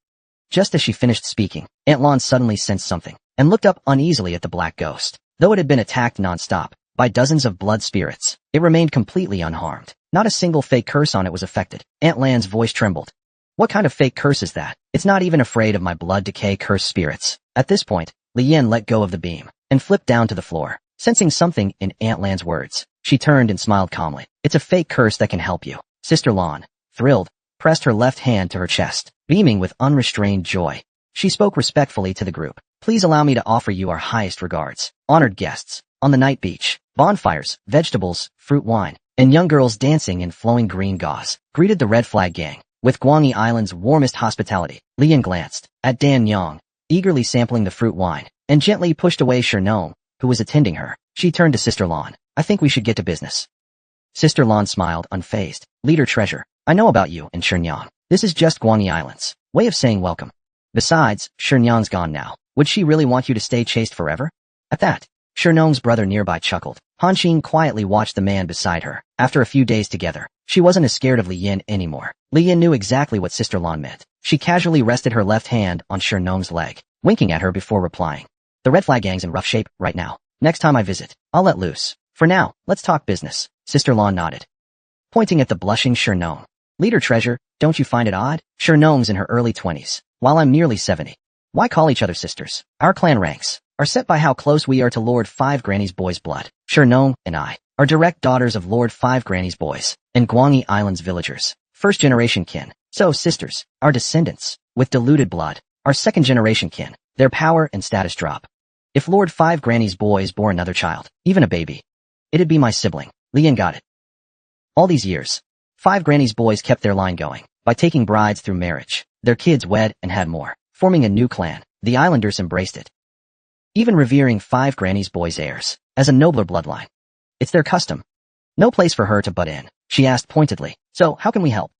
Just as she finished speaking, Aunt Lon suddenly sensed something and looked up uneasily at the black ghost. Though it had been attacked non-stop by dozens of blood spirits, it remained completely unharmed. Not a single fake curse on it was affected. Aunt Lan's voice trembled. What kind of fake curse is that? It's not even afraid of my blood decay cursed spirits. At this point, Li Yin let go of the beam and flipped down to the floor. Sensing something in Aunt Lan's words, she turned and smiled calmly. It's a fake curse that can help you. Sister Lon, thrilled, pressed her left hand to her chest, beaming with unrestrained joy. She spoke respectfully to the group. Please allow me to offer you our highest regards. Honored guests, on the night beach, bonfires, vegetables, fruit wine, and young girls dancing in flowing green gauze greeted the Red Flag Gang with Guangyi Island's warmest hospitality. Li Yin glanced at Dan Yang, eagerly sampling the fruit wine, and gently pushed away Shernong, who was attending her. She turned to Sister Lon. I think we should get to business. Sister Lon smiled, unfazed. Leader Treasure, I know about you and Shenyang. This is just Guangyi Island's way of saying welcome. Besides, Shenyang's gone now. Would she really want you to stay chaste forever? At that, Shernong's brother nearby chuckled. Han Xin quietly watched the man beside her. After a few days together, she wasn't as scared of Li Yin anymore. Li Yin knew exactly what Sister Lon meant. She casually rested her left hand on Shernong's leg, winking at her before replying. The Red Flag Gang's in rough shape right now. Next time I visit, I'll let loose. For now, let's talk business. Sister Lon nodded, pointing at the blushing Shernong. Leader Treasure, don't you find it odd? Shernong's in her early 20s, while I'm nearly 70. Why call each other sisters? Our clan ranks are set by how close we are to Lord Five Granny's Boy's blood. Shernong and I are direct daughters of Lord Five Granny's Boys and Guangyi Island's villagers. First-generation kin. So sisters, our descendants, with diluted blood, are second-generation kin. Their power and status drop. If Lord Five Granny's Boys bore another child, even a baby, it'd be my sibling. Li Yin got it. All these years, Five Granny's Boys kept their line going by taking brides through marriage. Their kids wed and had more, forming a new clan. The islanders embraced it, even revering Five Granny's Boys' heirs as a nobler bloodline. It's their custom. No place for her to butt in. She asked pointedly, so how can we help?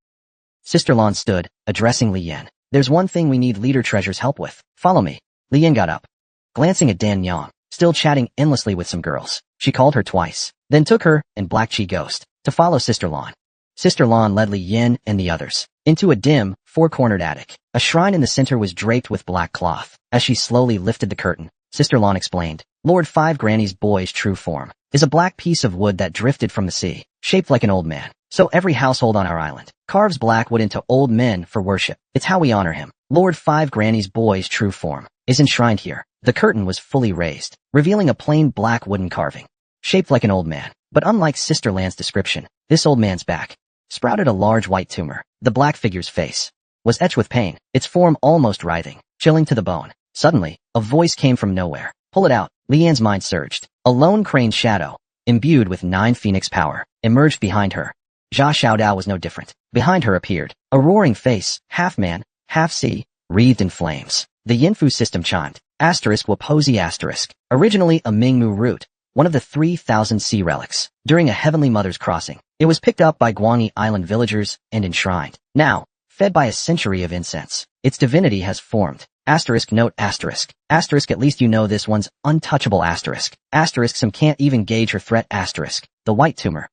Sister Lon stood, addressing Li Yin. There's one thing we need Leader Treasure's help with. Follow me. Li Yin got up, glancing at Dan Yang, still chatting endlessly with some girls. She called her twice, then took her and Black Chi Ghost to follow Sister Lon. Sister Lon led Li Yin and the others into a dim, four-cornered attic. A shrine in the center was draped with black cloth. As she slowly lifted the curtain, Sister Lon explained, Lord Five Granny's Boy's true form is a black piece of wood that drifted from the sea, shaped like an old man. So every household on our island carves black wood into old men for worship. It's how we honor him. Lord Five Granny's Boy's true form is enshrined here. The curtain was fully raised, revealing a plain black wooden carving, shaped like an old man. But unlike Sister Lan's description, this old man's back sprouted a large white tumor. The black figure's face was etched with pain, its form almost writhing, chilling to the bone. Suddenly, a voice came from nowhere. Pull it out. Li Yan's mind surged. A lone crane shadow, imbued with 9 phoenix power, emerged behind her. Jia Xiaodao was no different. Behind her appeared a roaring face, half man, half sea, wreathed in flames. The Yinfu system chimed. Asterisk Wapozi asterisk. Originally a Mingmu root, one of the 3,000 sea relics. During a Heavenly Mother's crossing, it was picked up by Guangyi Island villagers and enshrined. Now, fed by a century of incense, its divinity has formed. Asterisk note asterisk. Asterisk at least you know this one's untouchable asterisk. Asterisk some can't even gauge her threat asterisk. The white tumor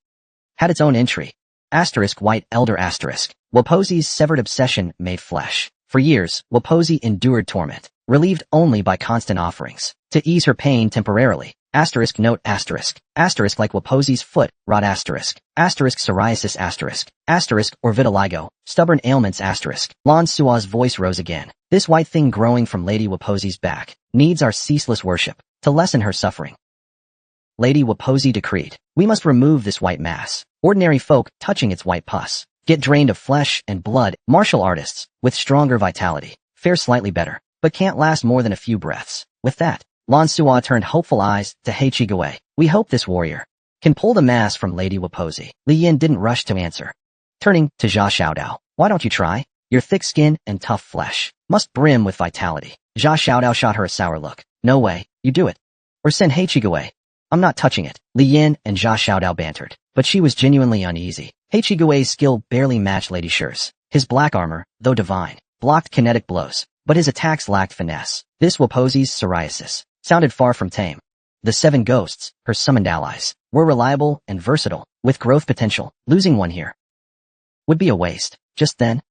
had its own entry. Asterisk white elder asterisk. Wapozi's severed obsession made flesh. For years, Wapozi endured torment, relieved only by constant offerings. To ease her pain temporarily. Asterisk note asterisk. Asterisk like Wapozi's foot, rot asterisk. Asterisk psoriasis asterisk. Asterisk or vitiligo, stubborn ailments asterisk. Lan Sua's voice rose again. This white thing growing from Lady Wapozi's back needs our ceaseless worship to lessen her suffering. Lady Wapozi decreed, we must remove this white mass. Ordinary folk touching its white pus get drained of flesh and blood. Martial artists with stronger vitality fare slightly better, but can't last more than a few breaths. With that, Lan Sua turned hopeful eyes to He Chigawei. We hope this warrior can pull the mass from Lady Wapozi. Li Yin didn't rush to answer. Turning to Jia Xiaodao, why don't you try? Your thick skin and tough flesh must brim with vitality. Jia Xiaodao shot her a sour look. No way, you do it. Or send He Chigawei. I'm not touching it. Li Yin and Jia Xiaodao bantered, but she was genuinely uneasy. He Chigawei's skill barely matched Lady Shi's. His black armor, though divine, blocked kinetic blows, but his attacks lacked finesse. This Waposi's psoriasis sounded far from tame. The 7 ghosts, her summoned allies, were reliable and versatile, with growth potential. Losing one here would be a waste. Just then,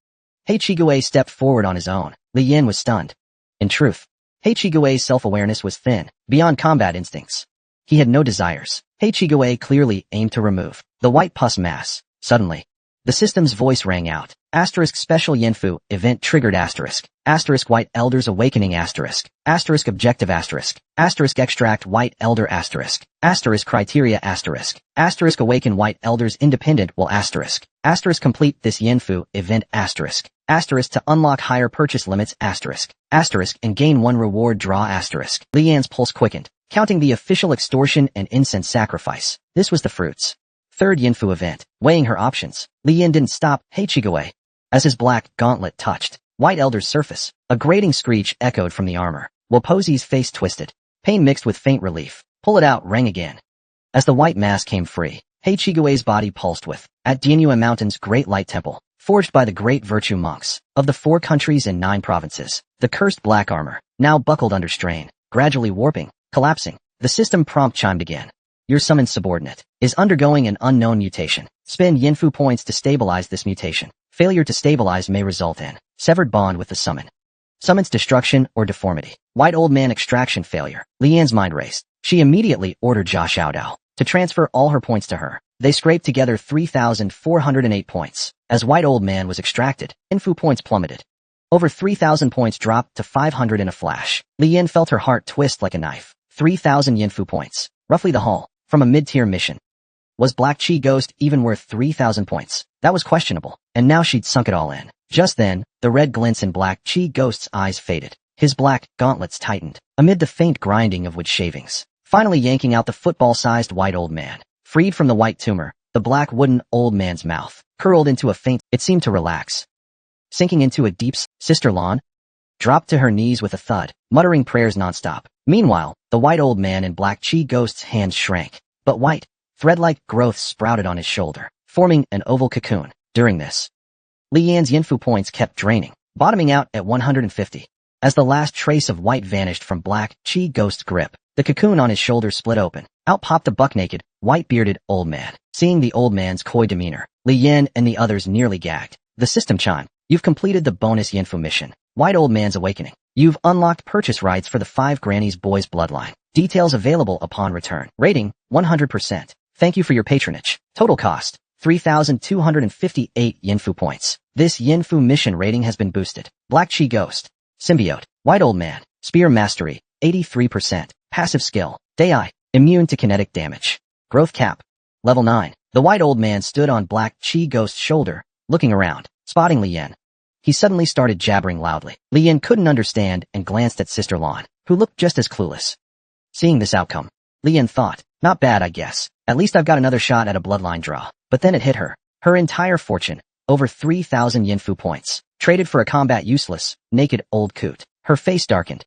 Heichigue stepped forward on his own. Li Yin was stunned. In truth, Heichigue's self-awareness was thin, beyond combat instincts. He had no desires. Heichigue clearly aimed to remove the white pus mass. Suddenly, the system's voice rang out. Asterisk special Yinfu event triggered asterisk. Asterisk white elders awakening asterisk. Asterisk objective asterisk. Asterisk extract white elder asterisk. Asterisk criteria asterisk. Asterisk awaken white elders independent will asterisk. Asterisk complete this Yinfu event asterisk. Asterisk to unlock higher purchase limits asterisk. Asterisk and gain 1 reward draw asterisk. Li Yan's pulse quickened, counting the official extortion and incense sacrifice. This was the fruits. Third Yinfu event. Weighing her options, Li Yin didn't stop. Heichigue. As his black gauntlet touched White Elder's surface, a grating screech echoed from the armor. Waposi's face twisted. Pain mixed with faint relief. Pull it out rang again. As the white mass came free, Heichigue's body pulsed with, at Dianhua Mountain's Great Light Temple, forged by the great virtue monks of the 4 countries and 9 provinces, the cursed black armor, now buckled under strain, gradually warping, collapsing. The system prompt chimed again. Your summoned subordinate is undergoing an unknown mutation. Spend Yinfu points to stabilize this mutation. Failure to stabilize may result in severed bond with the summon. Summon's destruction or deformity. White Old Man extraction failure. Li Yan's mind raced. She immediately ordered Jia Xiaodao to transfer all her points to her. They scraped together 3,408 points. As White Old Man was extracted, Yinfu points plummeted. Over 3,000 points dropped to 500 in a flash. Li Yan felt her heart twist like a knife. 3,000 Yinfu points. Roughly the haul from a mid-tier mission. Was Black Chi Ghost even worth 3,000 points? That was questionable, and now she'd sunk it all in. Just then, the red glints in Black Chi Ghost's eyes faded. His black gauntlets tightened, amid the faint grinding of wood shavings. Finally yanking out the football-sized white old man. Freed from the white tumor, the black wooden old man's mouth curled into a faint. It seemed to relax. Sinking into a deep Sister Lon dropped to her knees with a thud, muttering prayers nonstop. Meanwhile, the white old man in Black Chi Ghost's hands shrank, but white, thread-like growth sprouted on his shoulder, forming an oval cocoon. During this, Li Yan's Yinfu points kept draining, bottoming out at 150. As the last trace of white vanished from Black Chi Ghost's grip, the cocoon on his shoulder split open. Out popped a buck-naked, white-bearded old man. Seeing the old man's coy demeanor, Li Yan and the others nearly gagged. The system chimed. You've completed the bonus Yinfu mission. White Old Man's Awakening. You've unlocked purchase rights for the 5 Grannies Boys bloodline. Details available upon return. Rating, 100%. Thank you for your patronage. Total cost, 3,258 Yinfu points. This Yinfu mission rating has been boosted. Black Chi Ghost. Symbiote. White Old Man. Spear Mastery, 83%. Passive skill. Dei. Immune to kinetic damage. Growth cap. Level 9. The White Old Man stood on Black Chi Ghost's shoulder, looking around, spotting Li Yan. He suddenly started jabbering loudly. Li Yan couldn't understand and glanced at Sister Lon, who looked just as clueless. Seeing this outcome, Li Yan thought, not bad I guess. At least I've got another shot at a bloodline draw. But then it hit her. Her entire fortune, over 3,000 Yinfu points, traded for a combat useless, naked old coot. Her face darkened.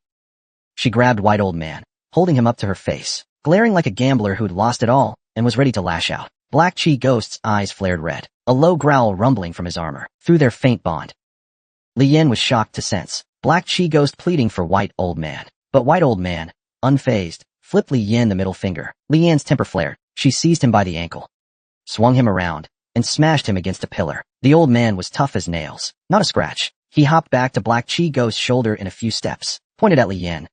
She grabbed White Old Man, holding him up to her face, glaring like a gambler who'd lost it all and was ready to lash out. Black Chi Ghost's eyes flared red, a low growl rumbling from his armor, through their faint bond. Li Yan was shocked to sense Black Chi Ghost pleading for White Old Man. But White Old Man, unfazed, flipped Li Yan the middle finger. Li Yan's temper flared. She seized him by the ankle, swung him around, and smashed him against a pillar. The old man was tough as nails, not a scratch. He hopped back to Black Chi Ghost's shoulder in a few steps, pointed at Li Yan,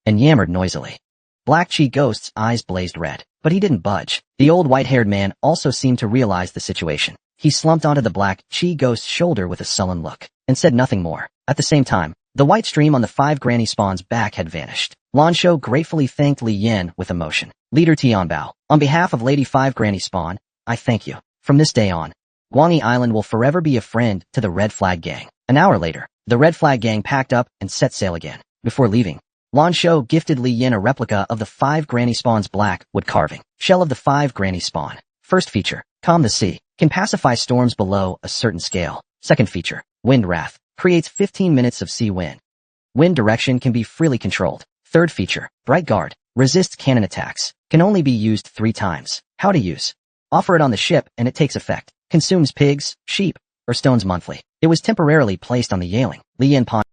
and yammered noisily. Black Chi Ghost's eyes blazed red, but he didn't budge. The old white-haired man also seemed to realize the situation. He slumped onto the Black Chi Ghost's shoulder with a sullen look, and said nothing more. At the same time, the white stream on the 5 Granny Spawn's back had vanished. Lansho gratefully thanked Li Yan with emotion. Leader Tianbao, on behalf of Lady 5 Granny Spawn, I thank you. From this day on, Guangi Island will forever be a friend to the Red Flag Gang. An hour later, the Red Flag Gang packed up and set sail again. Before leaving, Lansho gifted Li Yan a replica of the 5 Granny Spawn's black wood carving. Shell of the 5 Granny Spawn. First feature, calm the sea. Can pacify storms below a certain scale. Second feature, Wind Wrath. Creates 15 minutes of sea wind. Wind direction can be freely controlled. Third feature, Bright Guard. Resists cannon attacks. Can only be used 3 times. How to use. Offer it on the ship and it takes effect. Consumes pigs, sheep, or stones monthly. It was temporarily placed on the Yaling. Li Yan pondered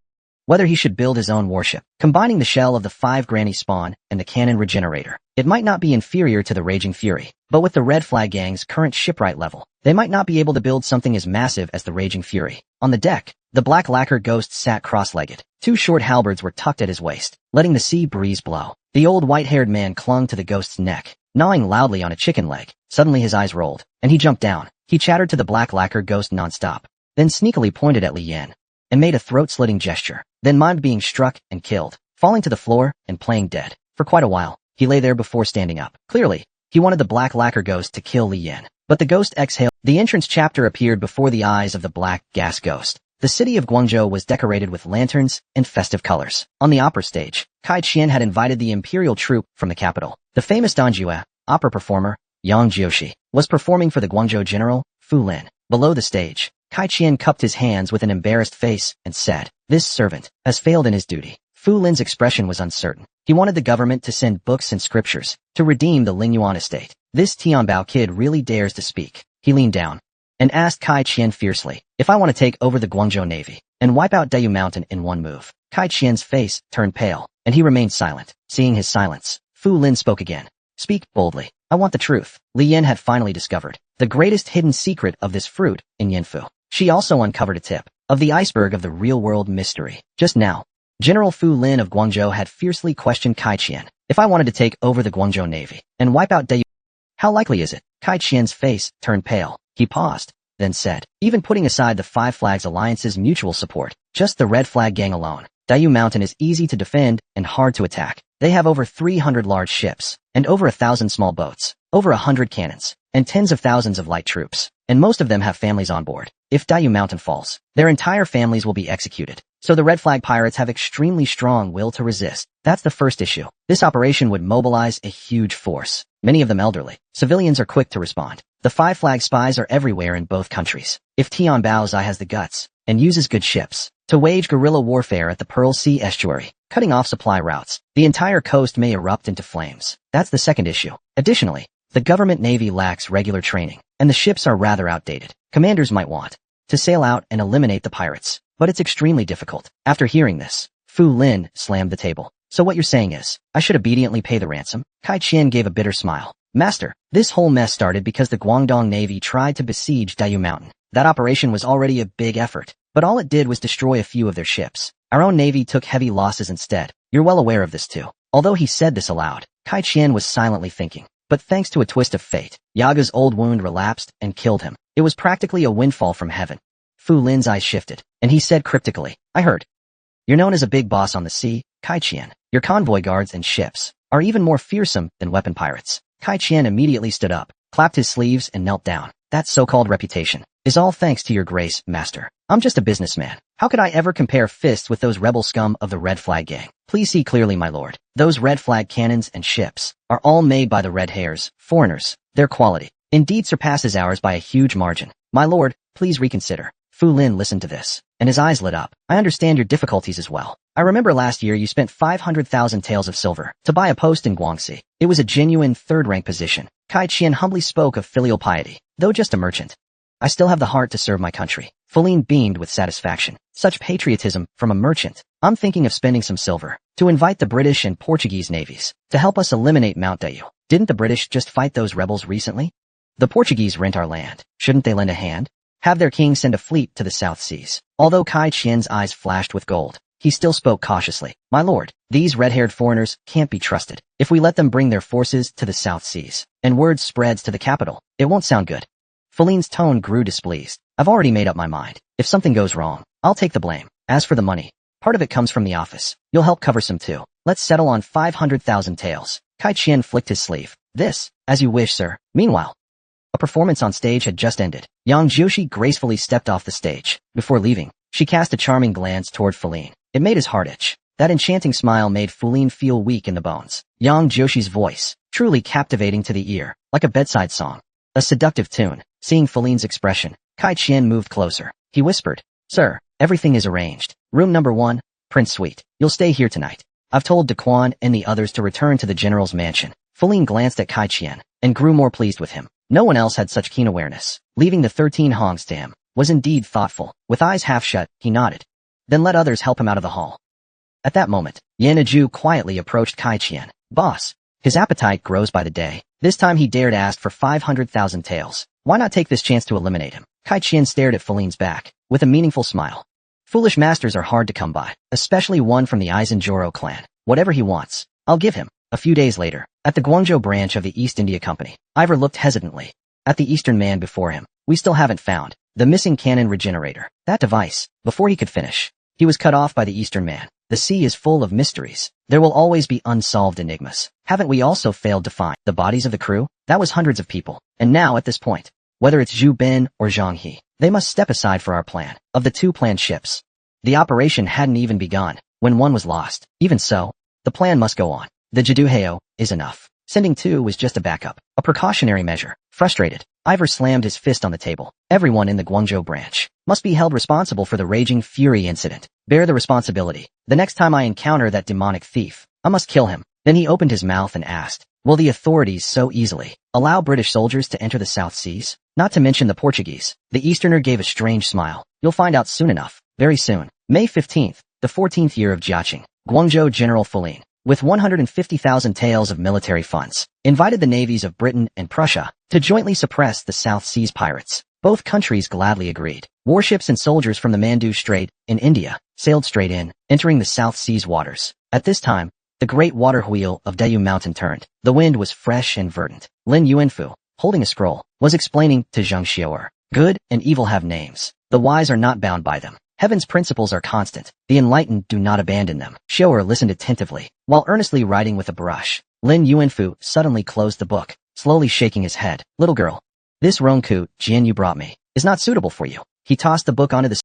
whether he should build his own warship, combining the shell of the 5 Granny Spawn and the cannon regenerator. It might not be inferior to the Raging Fury, but with the Red Flag Gang's current shipwright level, they might not be able to build something as massive as the Raging Fury. On the deck, the black lacquer ghost sat cross-legged. 2 short halberds were tucked at his waist, letting the sea breeze blow. The old white-haired man clung to the ghost's neck, gnawing loudly on a chicken leg. Suddenly his eyes rolled, and he jumped down. He chattered to the black lacquer ghost non-stop, then sneakily pointed at Li Yan and made a throat-slitting gesture, then mimed being struck and killed, falling to the floor and playing dead. For quite a while, he lay there before standing up. Clearly, he wanted the black lacquer ghost to kill Li Yan, but the ghost exhaled. The entrance chapter appeared before the eyes of the black gas ghost. The city of Guangzhou was decorated with lanterns and festive colors. On the opera stage, Kai Qian had invited the imperial troupe from the capital. The famous Donjue opera performer, Yang Jiushi, was performing for the Guangzhou general, Fu Lin. Below the stage, Kai Qian cupped his hands with an embarrassed face and said, "This servant has failed in his duty." Fu Lin's expression was uncertain. He wanted the government to send books and scriptures to redeem the Lingyuan estate. This Tianbao kid really dares to speak. He leaned down and asked Kai Qian fiercely, "If I want to take over the Guangzhou Navy and wipe out Dayu Mountain in one move?" Kai Qian's face turned pale, and he remained silent. Seeing his silence, Fu Lin spoke again. "Speak boldly. I want the truth." Li Yan had finally discovered the greatest hidden secret of this fruit in Yanfu. She also uncovered a tip of the iceberg of the real-world mystery. Just now, General Fu Lin of Guangzhou had fiercely questioned Kai Qian. "If I wanted to take over the Guangzhou Navy and wipe out Dayu, how likely is it?" Kai Qian's face turned pale. He paused, then said, "Even putting aside the 5 Flags Alliance's mutual support, just the Red Flag Gang alone, Dayu Mountain is easy to defend and hard to attack. They have over 300 large ships, and over 1,000 small boats, over 100 cannons, and tens of thousands of light troops, and most of them have families on board. If Dayu Mountain falls, their entire families will be executed. So the Red Flag pirates have extremely strong will to resist. That's the first issue. This operation would mobilize a huge force, many of them elderly. Civilians are quick to respond. The 5 Flag spies are everywhere in both countries. If Tian Baozai has the guts and uses good ships to wage guerrilla warfare at the Pearl Sea estuary, cutting off supply routes, the entire coast may erupt into flames. That's the second issue. Additionally, the government navy lacks regular training, and the ships are rather outdated. Commanders might want to sail out and eliminate the pirates, but it's extremely difficult." After hearing this, Fu Lin slammed the table. "So what you're saying is, I should obediently pay the ransom?" Kai Qian gave a bitter smile. "Master, this whole mess started because the Guangdong Navy tried to besiege Dayu Mountain. That operation was already a big effort, but all it did was destroy a few of their ships. Our own navy took heavy losses instead. You're well aware of this too." Although he said this aloud, Kai Qian was silently thinking. But thanks to a twist of fate, Yaga's old wound relapsed and killed him. It was practically a windfall from heaven. Fu Lin's eyes shifted, and he said cryptically, "I heard you're known as a big boss on the sea, Kai Qian. Your convoy guards and ships are even more fearsome than weapon pirates." Kai Qian immediately stood up, clapped his sleeves, and knelt down. "That so-called reputation is all thanks to your grace, master. I'm just a businessman. How could I ever compare fists with those rebel scum of the Red Flag Gang? Please see clearly, my lord. Those Red Flag cannons and ships are all made by the Red Hairs, foreigners. Their quality indeed surpasses ours by a huge margin. My lord, please reconsider." Fu Lin listened to this, and his eyes lit up. "I understand your difficulties as well. I remember last year you spent 500,000 taels of silver to buy a post in Guangxi. It was a genuine third-rank position." Kai Qian humbly spoke of filial piety, though just a merchant. "I still have the heart to serve my country." Fu Lin beamed with satisfaction. Such patriotism from a merchant. "I'm thinking of spending some silver to invite the British and Portuguese navies to help us eliminate Mount Dayu. Didn't the British just fight those rebels recently? The Portuguese rent our land. Shouldn't they lend a hand? Have their king send a fleet to the South Seas?" Although Kai Qian's eyes flashed with gold, he still spoke cautiously. "My lord, these red-haired foreigners can't be trusted. If we let them bring their forces to the South Seas, and word spreads to the capital, it won't sound good." Fu Lin's tone grew displeased. "I've already made up my mind. If something goes wrong, I'll take the blame. As for the money, part of it comes from the office. You'll help cover some too. Let's settle on 500,000 taels." Kai Qian flicked his sleeve. "This, as you wish, sir." Meanwhile, a performance on stage had just ended. Yang Jiushi gracefully stepped off the stage. Before leaving, she cast a charming glance toward Fu Lin. It made his heart itch. That enchanting smile made Fu Lin feel weak in the bones. Yang Jiushi's voice, truly captivating to the ear, like a bedside song. A seductive tune. Seeing Fu Lin's expression, Kai Qian moved closer. He whispered, "Sir, everything is arranged. Room number 1, Prince Suite. You'll stay here tonight. I've told Daquan and the others to return to the general's mansion." Fu Lin glanced at Kai Qian and grew more pleased with him. No one else had such keen awareness. Leaving the 13 hongs to him, was indeed thoughtful. With eyes half shut, he nodded. Then let others help him out of the hall. At that moment, Yanaju quietly approached Kai Qian. Boss. His appetite grows by the day. This time he dared ask for 500,000 taels. Why not take this chance to eliminate him? Kai Qian stared at Feline's back, with a meaningful smile. Foolish masters are hard to come by, especially one from the Aizenjoro clan. Whatever he wants, I'll give him. A few days later, at the Guangzhou branch of the East India Company, Ivor looked hesitantly at the Eastern man before him. We still haven't found the missing cannon regenerator. That device. Before he could finish, he was cut off by the Eastern man. The sea is full of mysteries. There will always be unsolved enigmas. Haven't we also failed to find the bodies of the crew? That was hundreds of people. And now at this point, whether it's Zhu Bin or Zhang He, they must step aside for our plan. Of the two planned ships, the operation hadn't even begun when one was lost. Even so, the plan must go on. The Jiduheo is enough. Sending two was just a backup, a precautionary measure. Frustrated, Ivor slammed his fist on the table. Everyone in the Guangzhou branch must be held responsible for the Raging Fury incident. Bear the responsibility. The next time I encounter that demonic thief, I must kill him. Then he opened his mouth and asked, will the authorities so easily allow British soldiers to enter the South Seas? Not to mention the Portuguese. The Easterner gave a strange smile. You'll find out soon enough. Very soon. May 15th, the 14th year of Jiaqing. Guangzhou General Feline, with 150,000 taels of military funds, invited the navies of Britain and Prussia to jointly suppress the South Seas pirates. Both countries gladly agreed. Warships and soldiers from the Mandu Strait in India sailed straight in, entering the South Seas waters. At this time, the great water wheel of Dayu Mountain turned. The wind was fresh and verdant. Lin Yuanfu, holding a scroll, was explaining to Zhang Xiaoer. Good and evil have names. The wise are not bound by them. Heaven's principles are constant. The enlightened do not abandon them. Xiaoer listened attentively, while earnestly writing with a brush. Lin Yuanfu suddenly closed the book, slowly shaking his head. Little girl, this Ronku Jian you brought me is not suitable for you. He tossed the book onto the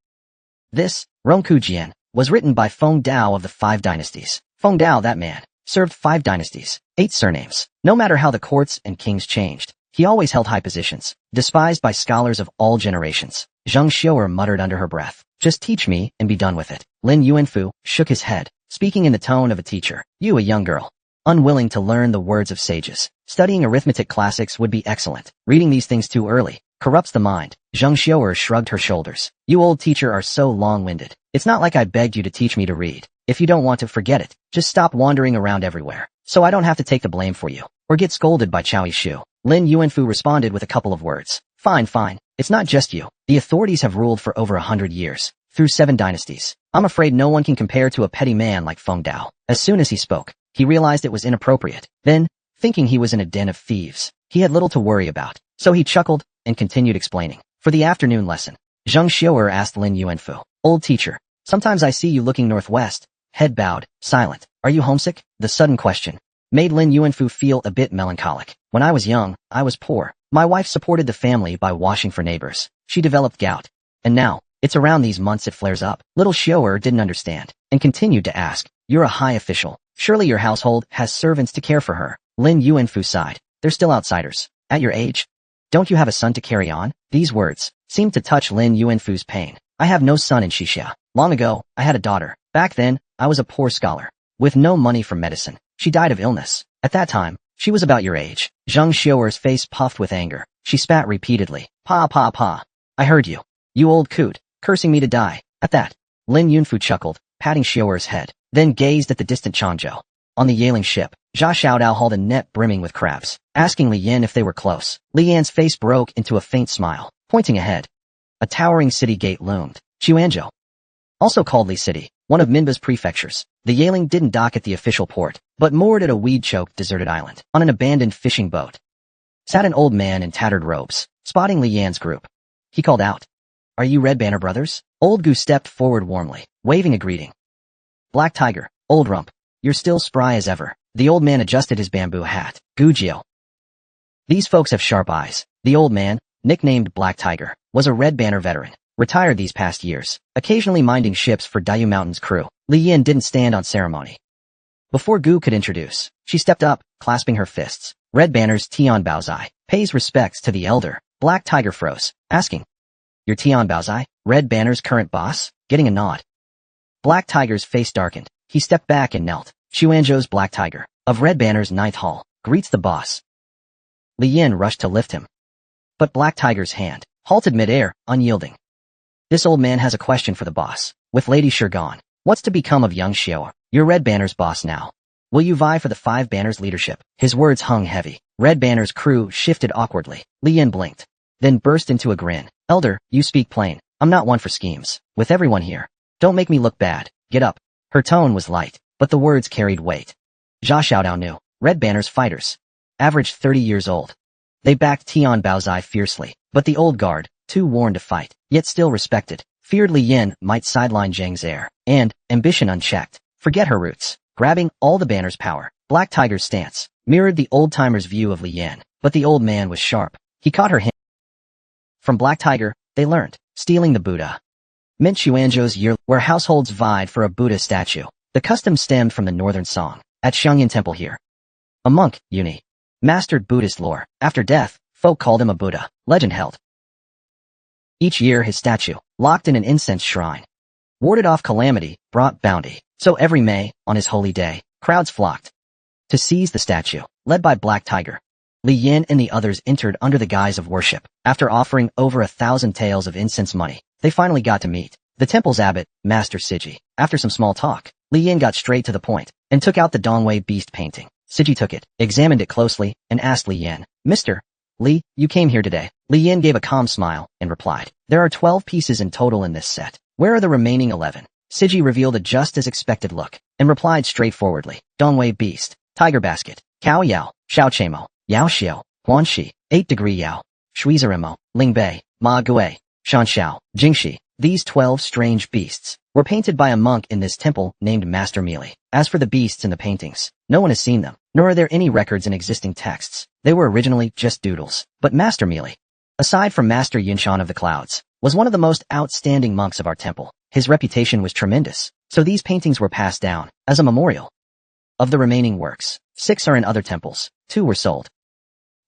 This, Ronku Jian, was written by Feng Dao of the 5 dynasties. Feng Dao, that man, served 5 dynasties, 8 surnames. No matter how the courts and kings changed, he always held high positions, despised by scholars of all generations. Zhang Xiaoer muttered under her breath, just teach me and be done with it. Lin Yuanfu shook his head, speaking in the tone of a teacher. You, a young girl, unwilling to learn the words of sages. Studying arithmetic classics would be excellent. Reading these things too early corrupts the mind. Zhang Xiaoer shrugged her shoulders. You old teacher are so long-winded. It's not like I begged you to teach me to read. If you don't want to, forget it. Just stop wandering around everywhere, so I don't have to take the blame for you, or get scolded by Chow Yishu. Lin Yuanfu responded with a couple of words. Fine, fine. It's not just you. The authorities have ruled for over 100 years, through 7 dynasties. I'm afraid no one can compare to a petty man like Feng Dao. As soon as he spoke, he realized it was inappropriate. Then, thinking he was in a den of thieves, he had little to worry about. So he chuckled and continued explaining. For the afternoon lesson, Zhang Xiaoer asked Lin Yuanfu, old teacher, sometimes I see you looking northwest, head bowed, silent. Are you homesick? The sudden question made Lin Yuanfu feel a bit melancholic. When I was young, I was poor. My wife supported the family by washing for neighbors. She developed gout. And now, it's around these months it flares up. Little Xiaoer didn't understand, and continued to ask, you're a high official. Surely your household has servants to care for her. Lin Yuanfu sighed. They're still outsiders. At your age? Don't you have a son to carry on? These words seemed to touch Lin Yuanfu's pain. I have no son in Xixia. Long ago, I had a daughter. Back then, I was a poor scholar, with no money for medicine. She died of illness. At that time, she was about your age. Zhang Xiaoer's face puffed with anger. She spat repeatedly. Pa pa pa. I heard you. You old coot, cursing me to die. At that, Lin Yuanfu chuckled, patting Xiaoer's head, then gazed at the distant Changzhou. On the Yaling ship, Jia Xiaodao hauled a net brimming with crabs, asking Li Yan if they were close. Li Yan's face broke into a faint smile, pointing ahead. A towering city gate loomed. Chuanzhou, also called Li City, one of Minba's prefectures. The Yaling didn't dock at the official port, but moored at a weed-choked deserted island. On an abandoned fishing boat sat an old man in tattered robes. Spotting Li Yan's group, he called out, Are you Red Banner brothers? Old Gu stepped forward warmly, waving a greeting. Black Tiger, old Rump, you're still spry as ever. The old man adjusted his bamboo hat. Gu Jiao. These folks have sharp eyes. The old man, nicknamed Black Tiger, was a Red Banner veteran, retired these past years, occasionally minding ships for Dayu Mountain's crew. Li Yan didn't stand on ceremony. Before Gu could introduce, she stepped up, clasping her fists. Red Banner's Tian Baozai pays respects to the elder. Black Tiger froze, asking, You're Tian Baozai, Red Banner's current boss? Getting a nod. Black Tiger's face darkened. He stepped back and knelt. Chuanzhou's Black Tiger, of Red Banner's 9th Hall, greets the boss. Li Yan rushed to lift him, but Black Tiger's hand halted mid-air, unyielding. This old man has a question for the boss. With Lady Sure gone, what's to become of young Xiao? You're Red Banner's boss now. Will you vie for the 5 Banners leadership? His words hung heavy. Red Banner's crew shifted awkwardly. Li Yin blinked, then burst into a grin. Elder, you speak plain. I'm not one for schemes. With everyone here. Don't make me look bad. Get up. Her tone was light, but the words carried weight. Jia Xiaodao knew. Red Banner's fighters. Averaged 30 years old. They backed Tian Baozai fiercely, but the old guard, too worn to fight, yet still respected, feared Li Yin might sideline Zhang's heir, and, ambition unchecked, forget her roots. Grabbing all the Banner's power, Black Tiger's stance mirrored the old-timer's view of Li Yin, but the old man was sharp. He caught her hint. From Black Tiger, they learned, stealing the Buddha. Mint Xuanzhou's year, where households vied for a Buddha statue. The custom stemmed from the northern Song, at Xiangyan Temple here. A monk, Yuni, mastered Buddhist lore. After death, folk called him a Buddha, legend held. Each year his statue, locked in an incense shrine, warded off calamity, brought bounty. So every May, on his holy day, crowds flocked to seize the statue, led by Black Tiger. Li Yin and the others entered under the guise of worship. After offering over 1,000 taels of incense money, they finally got to meet the temple's abbot, Master Siji. After some small talk, Li Yin got straight to the point and took out the Dongwei beast painting. Siji took it, examined it closely, and asked Li Yin, Mr. Li, you came here today. Li Yin gave a calm smile and replied, there are 12 pieces in total in this set. Where are the remaining 11? Siji revealed a just as expected look, and replied straightforwardly, Dongwei Beast, Tiger Basket, Cao Yao, Xiao Chemo, Yao Xiao, Huan Shi, 8 Degree Yao, Shuizarimo, Ling Bei, Ma Gui, Shan Xiao, Jingxi. These 12 strange beasts were painted by a monk in this temple named Master Mealy. As for the beasts in the paintings, no one has seen them, nor are there any records in existing texts. They were originally just doodles. But Master Mealy, aside from Master Yinshan of the Clouds, was one of the most outstanding monks of our temple. His reputation was tremendous, so these paintings were passed down as a memorial. Of the remaining works, 6 are in other temples, 2 were sold,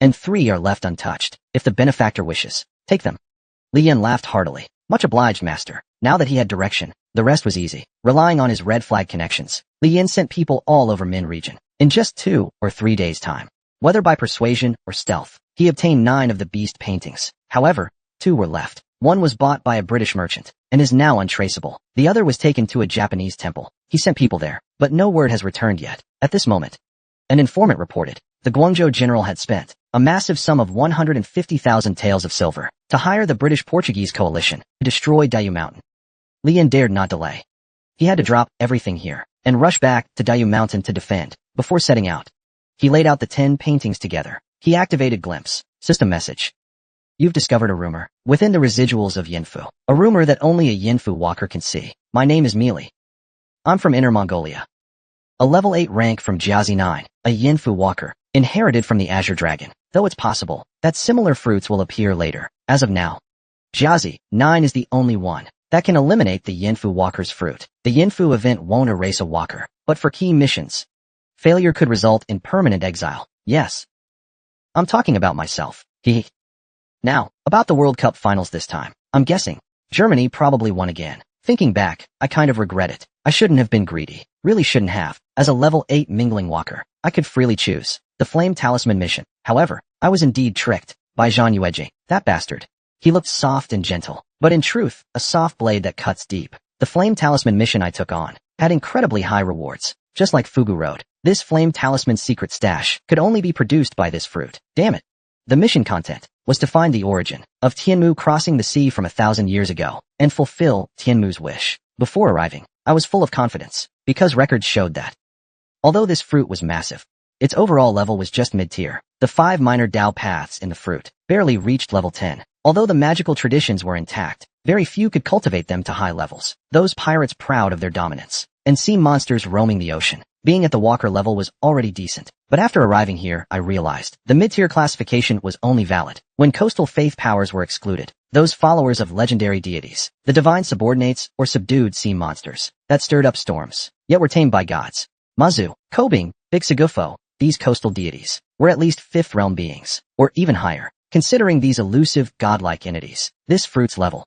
and 3 are left untouched. If the benefactor wishes, take them. Li Yin laughed heartily. Much obliged, master. Now that he had direction, the rest was easy. Relying on his red flag connections, Li Yin sent people all over Min region. In just 2 or 3 days' time, whether by persuasion or stealth, he obtained 9 of the beast paintings. However, 2 were left. One was bought by a British merchant and is now untraceable. The other was taken to a Japanese temple. He sent people there, but no word has returned yet. At this moment, an informant reported the Guangzhou general had spent a massive sum of 150,000 taels of silver to hire the British-Portuguese coalition to destroy Dayu Mountain. Li Yin dared not delay. He had to drop everything here and rush back to Dayu Mountain to defend. Before setting out, he laid out the 10 paintings together. He activated Glimpse. System message. You've discovered a rumor within the residuals of Yinfu. A rumor that only a Yinfu walker can see. My name is Mealy. I'm from Inner Mongolia. A level 8 rank from Jiazi 9, a Yinfu walker, inherited from the Azure Dragon, though it's possible that similar fruits will appear later. As of now, Jiazi 9 is the only one that can eliminate the Yinfu walker's fruit. The Yinfu event won't erase a walker, but for key missions, failure could result in permanent exile. Yes. I'm talking about myself. Now, about the World Cup finals this time. I'm guessing Germany probably won again. Thinking back, I kind of regret it. I shouldn't have been greedy. Really shouldn't have. As a level 8 mingling walker, I could freely choose the Flame Talisman mission. However, I was indeed tricked by Zhang Yueji, that bastard. He looked soft and gentle, but in truth, a soft blade that cuts deep. The Flame Talisman mission I took on had incredibly high rewards, just like Fugu Road. This Flame Talisman secret stash could only be produced by this fruit. Damn it. The mission content was to find the origin of Tianmu crossing the sea from 1,000 years ago and fulfill Tianmu's wish. Before arriving, I was full of confidence, because records showed that although this fruit was massive, its overall level was just mid-tier. The 5 minor Dao paths in the fruit barely reached level 10. Although the magical traditions were intact, very few could cultivate them to high levels. Those pirates proud of their dominance, and sea monsters roaming the ocean. Being at the walker level was already decent, but after arriving here, I realized the mid-tier classification was only valid when coastal faith powers were excluded. Those followers of legendary deities, the divine subordinates or subdued sea monsters that stirred up storms, yet were tamed by gods. Mazu, Kobing, Big Sagufo, these coastal deities were at least 5th realm beings, or even higher. Considering these elusive, godlike entities, this fruit's level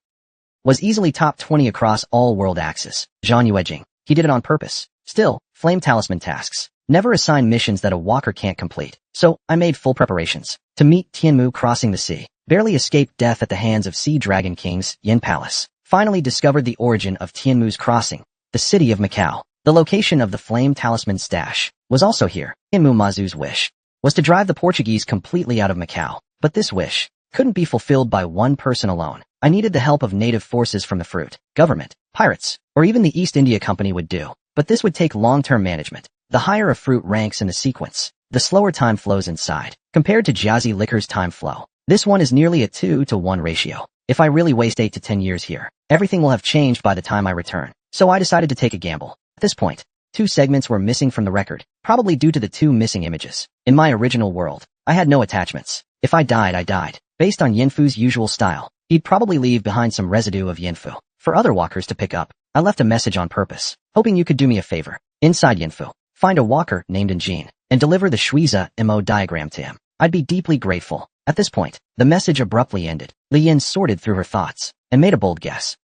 was easily top 20 across all world axes. Zhang Yuejing, he did it on purpose. Still, Flame Talisman tasks never assign missions that a walker can't complete, so I made full preparations to meet Tianmu crossing the sea, barely escaped death at the hands of Sea Dragon King's Yin Palace. finally discovered the origin of Tianmu's crossing, the city of Macau. The location of the flame talisman stash was also here. Tianmu Mazu's wish was to drive the Portuguese completely out of Macau, but this wish couldn't be fulfilled by one person alone. I needed the help of native forces from the fruit, government, pirates, or even the East India Company would do, but this would take long-term management. The higher a fruit ranks in the sequence, the slower time flows inside. Compared to Jazzy Liquor's time flow, this one is nearly a 2-to-1 ratio. If I really waste 8 to 10 years here, everything will have changed by the time I return. So I decided to take a gamble. At this point, 2 segments were missing from the record, probably due to the 2 missing images. In my original world, I had no attachments. If I died, I died. Based on Yinfu's usual style, he'd probably leave behind some residue of Yinfu for other walkers to pick up. I left a message on purpose, hoping you could do me a favor. Inside Yinfu, find a walker named Njin and deliver the Shuiza MO diagram to him. I'd be deeply grateful. At this point, the message abruptly ended. Li Yin sorted through her thoughts and made a bold guess.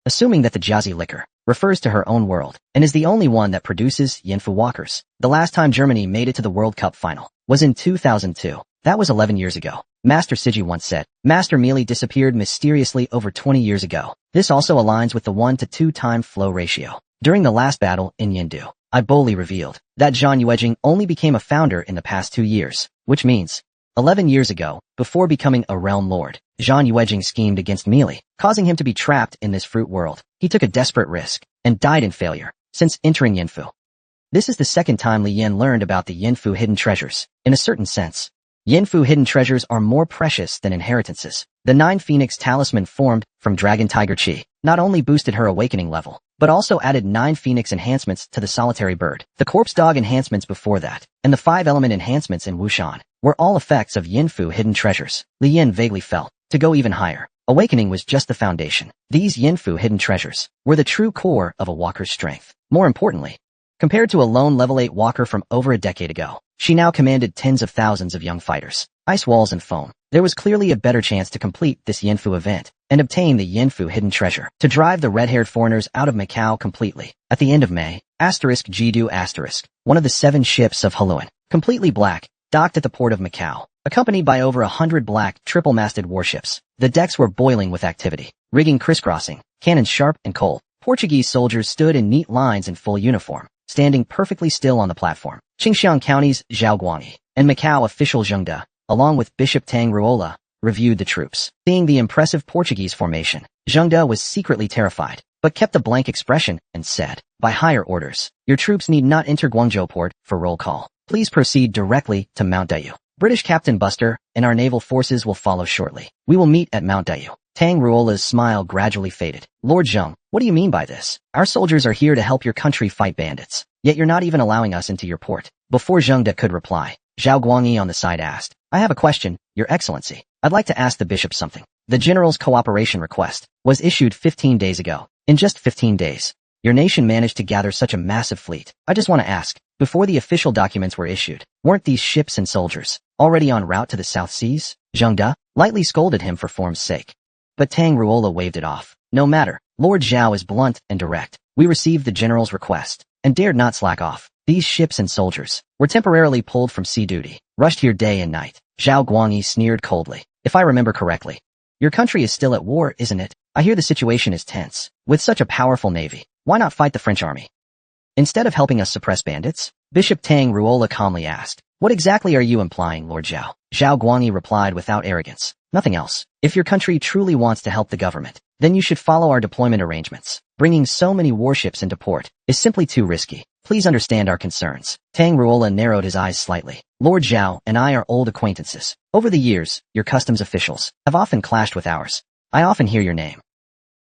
Assuming that the Jazzy Liquor refers to her own world and is the only one that produces Yinfu walkers. The last time Germany made it to the World Cup final was in 2002. That was 11 years ago. Master Siji once said, Master Mealy disappeared mysteriously over 20 years ago. This also aligns with the 1-to-2 time flow ratio. During the last battle in Yindu, I boldly revealed that Zhang Yuejing only became a founder in the past 2 years, which means 11 years ago, before becoming a realm lord, Zhang Yuejing schemed against Mealy, causing him to be trapped in this fruit world. He took a desperate risk and died in failure since entering Yinfu. This is the second time Li Yin learned about the Yinfu hidden treasures. In a certain sense, Yinfu hidden treasures are more precious than inheritances. The 9 Phoenix talisman formed from Dragon Tiger Chi not only boosted her awakening level, but also added 9 Phoenix enhancements to the solitary bird. The corpse dog enhancements before that, and the 5 element enhancements in Wushan, were all effects of Yinfu hidden treasures. Li Yin vaguely felt to go even higher. Awakening was just the foundation. These Yinfu hidden treasures were the true core of a walker's strength. More importantly, compared to a lone level 8 walker from over a decade ago, she now commanded tens of thousands of young fighters, ice walls and foam. There was clearly a better chance to complete this Yinfu event and obtain the Yinfu hidden treasure to drive the red-haired foreigners out of Macau completely. At the end of May, Jidu one of the 7 ships of Haluan, completely black, docked at the port of Macau, accompanied by over 100 black, triple-masted warships. The decks were boiling with activity, rigging crisscrossing, cannons sharp and cold. Portuguese soldiers stood in neat lines in full uniform, standing perfectly still on the platform. Qingxiang County's Zhao Guangyi and Macau official Zheng De, along with Bishop Tang Ruola, reviewed the troops. Seeing the impressive Portuguese formation, Zheng De was secretly terrified, but kept a blank expression and said, by higher orders, your troops need not enter Guangzhou port for roll call. Please proceed directly to Mount Dayu. British Captain Buster and our naval forces will follow shortly. We will meet at Mount Dayu. Tang Ruola's smile gradually faded. Lord Zheng, what do you mean by this? Our soldiers are here to help your country fight bandits, yet you're not even allowing us into your port. Before Zheng De could reply, Zhao Guangyi on the side asked, I have a question, Your Excellency. I'd like to ask the bishop something. The general's cooperation request was issued 15 days ago. In just 15 days, your nation managed to gather such a massive fleet. I just want to ask, before the official documents were issued, weren't these ships and soldiers already en route to the South Seas? Zheng De lightly scolded him for form's sake. But Tang Ruola waved it off. No matter, Lord Zhao is blunt and direct. We received the general's request and dared not slack off. These ships and soldiers were temporarily pulled from sea duty, rushed here day and night. Zhao Guangyi sneered coldly. If I remember correctly, your country is still at war, isn't it? I hear the situation is tense. With such a powerful navy, why not fight the French army instead of helping us suppress bandits? Bishop Tang Ruola calmly asked. What exactly are you implying, Lord Zhao? Zhao Guangyi replied without arrogance. Nothing else. If your country truly wants to help the government, then you should follow our deployment arrangements. Bringing so many warships into port is simply too risky. Please understand our concerns. Tang Ruola narrowed his eyes slightly. Lord Zhao and I are old acquaintances. Over the years, your customs officials have often clashed with ours. I often hear your name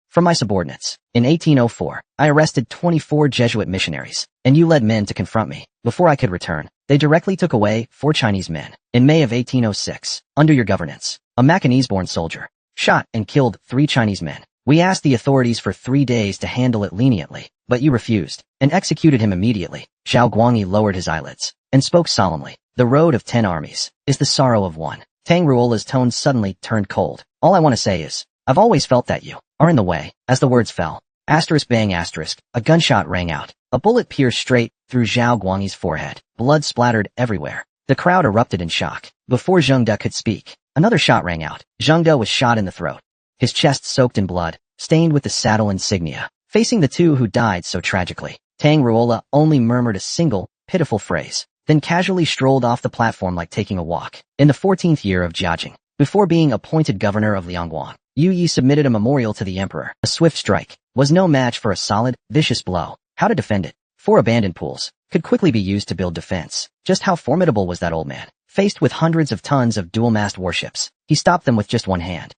from my subordinates. In 1804, I arrested 24 Jesuit missionaries, and you led men to confront me. Before I could return, they directly took away 4 Chinese men. In May of 1806, under your governance, a Macanese-born soldier shot and killed 3 Chinese men. We asked the authorities for 3 days to handle it leniently, but you refused and executed him immediately. Zhao Guangyi lowered his eyelids and spoke solemnly. The road of 10 armies is the sorrow of one. Tang Ruola's tone suddenly turned cold. All I want to say is, I've always felt that you are in the way. As the words fell, bang, a gunshot rang out. A bullet pierced straight through Zhao Guangyi's forehead. Blood splattered everywhere. The crowd erupted in shock. Before Zheng De could speak, another shot rang out. Zheng De was shot in the throat, his chest soaked in blood. stained with the saddle insignia. Facing the two who died so tragically, Tang Ruola only murmured a single, pitiful phrase, then casually strolled off the platform like taking a walk. In the 14th year of Jiajing, before being appointed governor of Liangguang, Yu Yi submitted a memorial to the emperor. A swift strike was no match for a solid, vicious blow. How to defend it? 4 abandoned pools could quickly be used to build defense. Just how formidable was that old man? Faced with hundreds of tons of dual-mast warships, he stopped them with just one hand.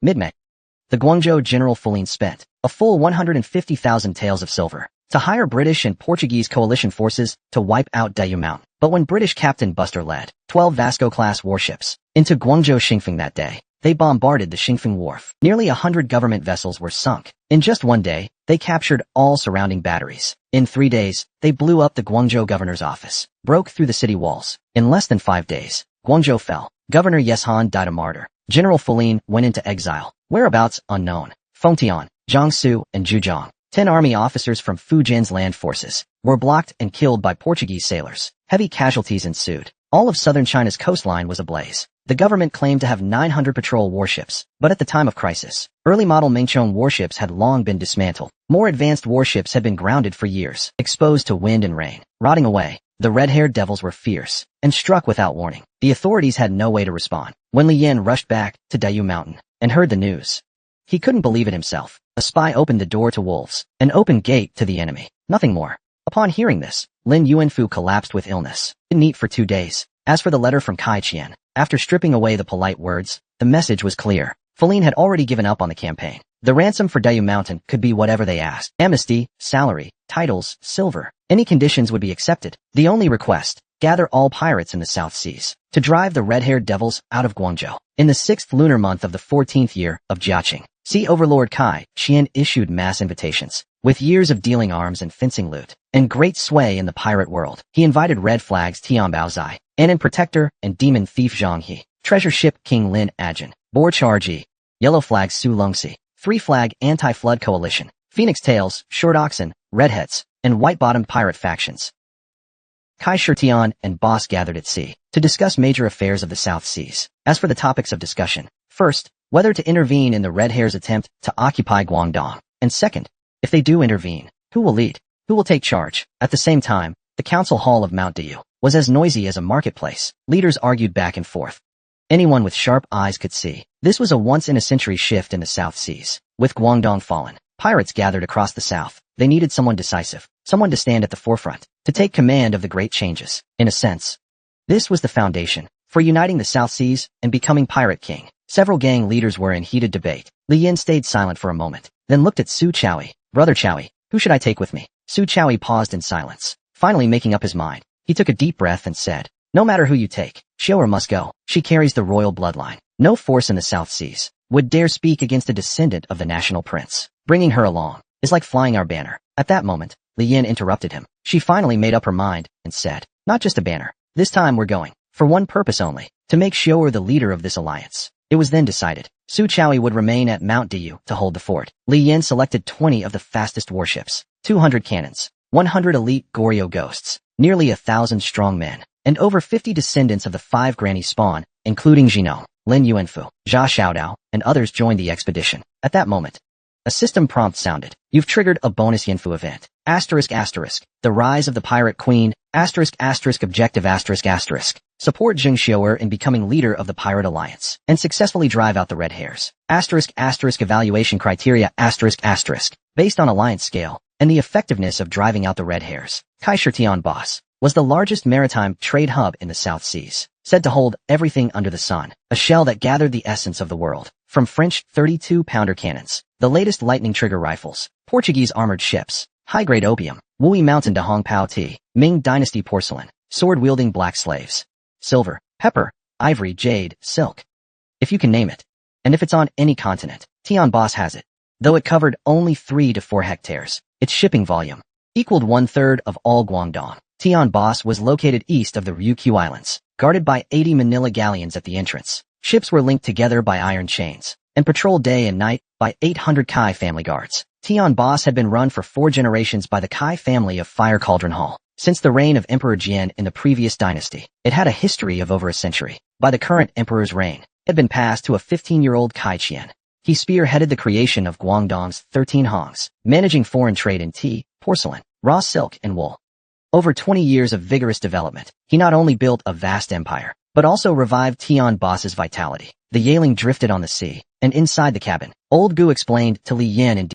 Mid-May, the Guangzhou General Fulin spent a full 150,000 taels of silver to hire British and Portuguese coalition forces to wipe out Dayu Mountain. But when British Captain Buster led 12 Vasco-class warships into Guangzhou Xingfeng that day, they bombarded the Xingfeng wharf. Nearly 100 government vessels were sunk. In just one day, they captured all surrounding batteries. In 3 days, they blew up the Guangzhou governor's office, broke through the city walls. In less than 5 days, Guangzhou fell. Governor Yeshan died a martyr. General Fulin went into exile. Whereabouts unknown. Fengtian, Jiangsu, and Zhujiang, 10 army officers from Fujian's land forces, were blocked and killed by Portuguese sailors. Heavy casualties ensued. All of southern China's coastline was ablaze. The government claimed to have 900 patrol warships, but at the time of crisis, early model Mingchong warships had long been dismantled. More advanced warships had been grounded for years, exposed to wind and rain, rotting away. The red-haired devils were fierce and struck without warning. The authorities had no way to respond. When Li Yan rushed back to Dayu Mountain and heard the news, he couldn't believe it himself. A spy opened the door to wolves, an open gate to the enemy. Nothing more. Upon hearing this, Lin Yuanfu collapsed with illness. Didn't eat for 2 days. As for the letter from Kai Qian, after stripping away the polite words, the message was clear. Fulin had already given up on the campaign. The ransom for Dayu Mountain could be whatever they asked. Amnesty, salary, titles, silver. Any conditions would be accepted. The only request, gather all pirates in the South Seas to drive the red-haired devils out of Guangzhou. In the 6th lunar month of the 14th year of Jiaqing, Sea Overlord Kai Qian issued mass invitations. With years of dealing arms and fencing loot, and great sway in the pirate world, he invited Red Flags Tian Baozai, Anan Protector, and Demon Thief Zhang He, Treasure Ship King Lin Ajin, Boar Charji, Yellow Flag Su Lungsi, 3 Flag Anti-Flood Coalition, Phoenix Tails, Short Oxen, Redheads, and White-Bottomed pirate factions. Kai Shirtian and Boss gathered at sea to discuss major affairs of the South Seas. As for the topics of discussion, first, whether to intervene in the Red Hair's attempt to occupy Guangdong, and second, if they do intervene, who will lead? Who will take charge? At the same time, the council hall of Mount Diyu was as noisy as a marketplace. Leaders argued back and forth. Anyone with sharp eyes could see. This was a once-in-a-century shift in the South Seas. With Guangdong fallen, pirates gathered across the south. They needed someone decisive, someone to stand at the forefront, to take command of the great changes. In a sense, this was the foundation for uniting the South Seas and becoming pirate king. Several gang leaders were in heated debate. Li Yin stayed silent for a moment, then looked at Su Chowie. Brother Chowie, who should I take with me? Su Chowie paused in silence. Finally making up his mind, he took a deep breath and said, no matter who you take, Xiaoer must go. She carries the royal bloodline. No force in the South Seas would dare speak against a descendant of the national prince. Bringing her along is like flying our banner. At that moment, Li Yin interrupted him. She finally made up her mind and said, not just a banner. This time we're going for one purpose only, to make Xiaoer the leader of this alliance. It was then decided Su Chowie would remain at Mount Diyu to hold the fort. Li Yin selected 20 of the fastest warships, 200 cannons, 100 elite Goryeo ghosts, nearly 1,000 strong men, and over 50 descendants of the 5 granny spawn, including Jinong, Lin Yuanfu, Jia Xiaodao, and others joined the expedition. At that moment, a system prompt sounded. You've triggered a bonus Yinfu event. Asterisk asterisk. The rise of the pirate queen. Asterisk asterisk objective asterisk asterisk. Support Jing Xiaoer in becoming leader of the pirate alliance and successfully drive out the red hairs. Asterisk asterisk evaluation criteria asterisk asterisk. Based on alliance scale and the effectiveness of driving out the red hairs, Kai Shirtian Boss was the largest maritime trade hub in the South Seas, said to hold everything under the sun, a shell that gathered the essence of the world, from French 32-pounder cannons, the latest lightning trigger rifles, Portuguese armored ships, high-grade opium, Wui Mountain to Hong Pao tea, Ming Dynasty porcelain, sword-wielding black slaves, silver, pepper, ivory, jade, silk. If you can name it. And if it's on any continent, Tian Boss has it. Though it covered only 3 to 4 hectares, its shipping volume equaled 1/3 of all Guangdong. Tian Boss was located east of the Ryukyu Islands, guarded by 80 Manila galleons at the entrance. Ships were linked together by iron chains, and patrolled day and night by 800 Kai family guards. Tian Boss had been run for 4 generations by the Kai family of Fire Cauldron Hall. Since the reign of Emperor Jian in the previous dynasty, it had a history of over a century. By the current emperor's reign, it had been passed to a 15-year-old Kai Qian. He spearheaded the creation of Guangdong's 13 Hongs, managing foreign trade in tea, porcelain, raw silk, and wool. Over 20 years of vigorous development, he not only built a vast empire, but also revived Tian Boss's vitality. The Yaling drifted on the sea, and inside the cabin, Old Gu explained to Li Yan and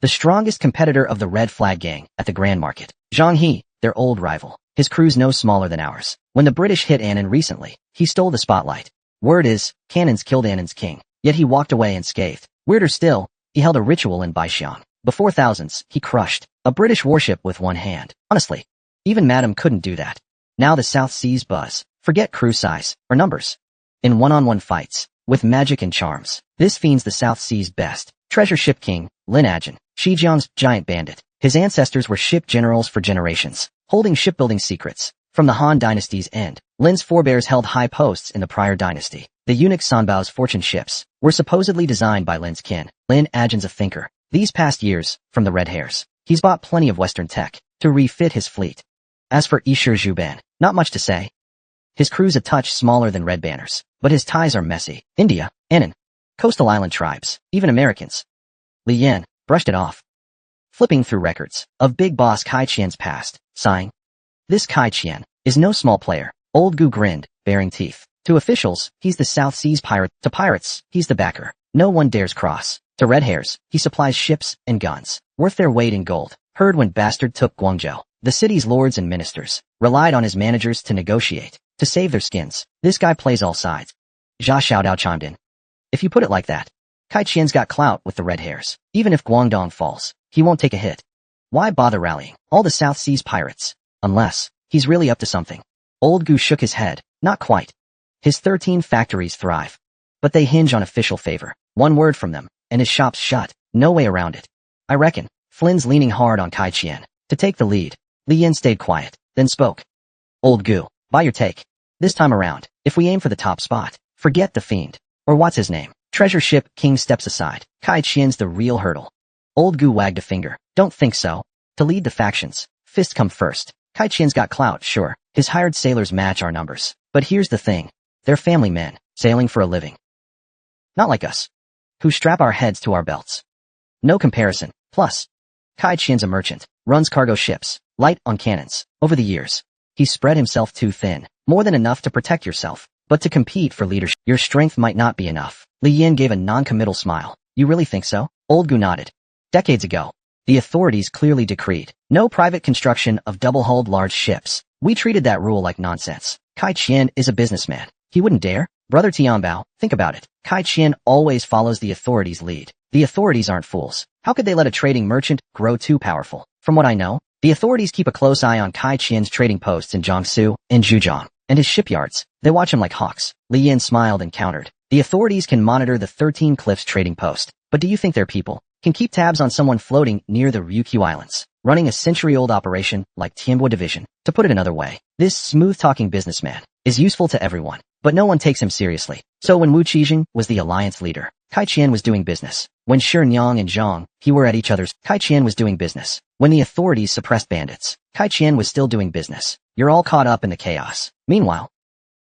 the strongest competitor of the Red Flag Gang at the Grand Market, Zhang He, their old rival. His crew's no smaller than ours. When the British hit Annan recently, he stole the spotlight. Word is, cannons killed Annan's king, yet he walked away unscathed. Weirder still, he held a ritual in Baixiang. Before thousands, he crushed a British warship with one hand. Honestly, even Madam couldn't do that. Now the South Seas buzz. Forget crew size or numbers. In one-on-one fights, with magic and charms, this fiend's the South Seas' best. Treasure ship king, Lin Ajin, Shijiang's giant bandit. His ancestors were ship generals for generations, holding shipbuilding secrets. From the Han dynasty's end, Lin's forebears held high posts in the prior dynasty. The eunuch Sanbao's fortune ships were supposedly designed by Lin's kin. Lin Ajin's a thinker. These past years, from the red hairs, he's bought plenty of Western tech to refit his fleet. As for Yishir Zhuban, not much to say. His crew's a touch smaller than Red Banners, but his ties are messy. India, Annan, coastal island tribes, even Americans. Li Yan brushed it off, flipping through records of Big Boss Kai Qian's past, sighing. This Kai Qian is no small player. Old Gu grinned, baring teeth. To officials, he's the South Seas pirate. To pirates, he's the backer. No one dares cross. To red hairs, he supplies ships and guns, worth their weight in gold. Heard when Bastard took Guangzhou. The city's lords and ministers relied on his managers to negotiate, to save their skins. This guy plays all sides. Jia Xiaodao chimed in. If you put it like that, Kai Qian's got clout with the red hairs. Even if Guangdong falls, he won't take a hit. Why bother rallying all the South Seas pirates? Unless he's really up to something. Old Gu shook his head. Not quite. His 13 factories thrive, but they hinge on official favor. One word from them, and his shop's shut. No way around it. I reckon Flynn's leaning hard on Kai Qian to take the lead. Li Yan stayed quiet, then spoke. Old Gu, buy your take. This time around, if we aim for the top spot, forget the fiend. Or what's his name? Treasure ship king steps aside. Kai Qian's the real hurdle. Old Gu wagged a finger. Don't think so. To lead the factions, fists come first. Kai Qian's got clout, sure. His hired sailors match our numbers. But here's the thing. They're family men, sailing for a living. Not like us, who strap our heads to our belts. No comparison. Plus, Kai Qian's a merchant, runs cargo ships, light on cannons. Over the years, he's spread himself too thin. More than enough to protect yourself, but to compete for leadership, your strength might not be enough. Li Yan gave a non-committal smile. You really think so? Old Gu nodded. Decades ago, the authorities clearly decreed no private construction of double-hulled large ships. We treated that rule like nonsense. Kai Qian is a businessman. He wouldn't dare. Brother Tianbao, think about it. Kai Qian always follows the authorities' lead. The authorities aren't fools. How could they let a trading merchant grow too powerful? From what I know, the authorities keep a close eye on Kai Qian's trading posts in Jiangsu and Zhejiang, and his shipyards. They watch him like hawks. Li Yan smiled and countered. The authorities can monitor the 13 Cliffs trading post, but do you think their people can keep tabs on someone floating near the Ryukyu Islands, running a century-old operation like Tianbo Division? To put it another way, this smooth-talking businessman is useful to everyone, but no one takes him seriously. So when Wu Qijing was the alliance leader, Kai Qian was doing business. When Shi Nyang and Zhang He were at each other's, Kai Qian was doing business. When the authorities suppressed bandits, Kai Qian was still doing business. You're all caught up in the chaos. Meanwhile,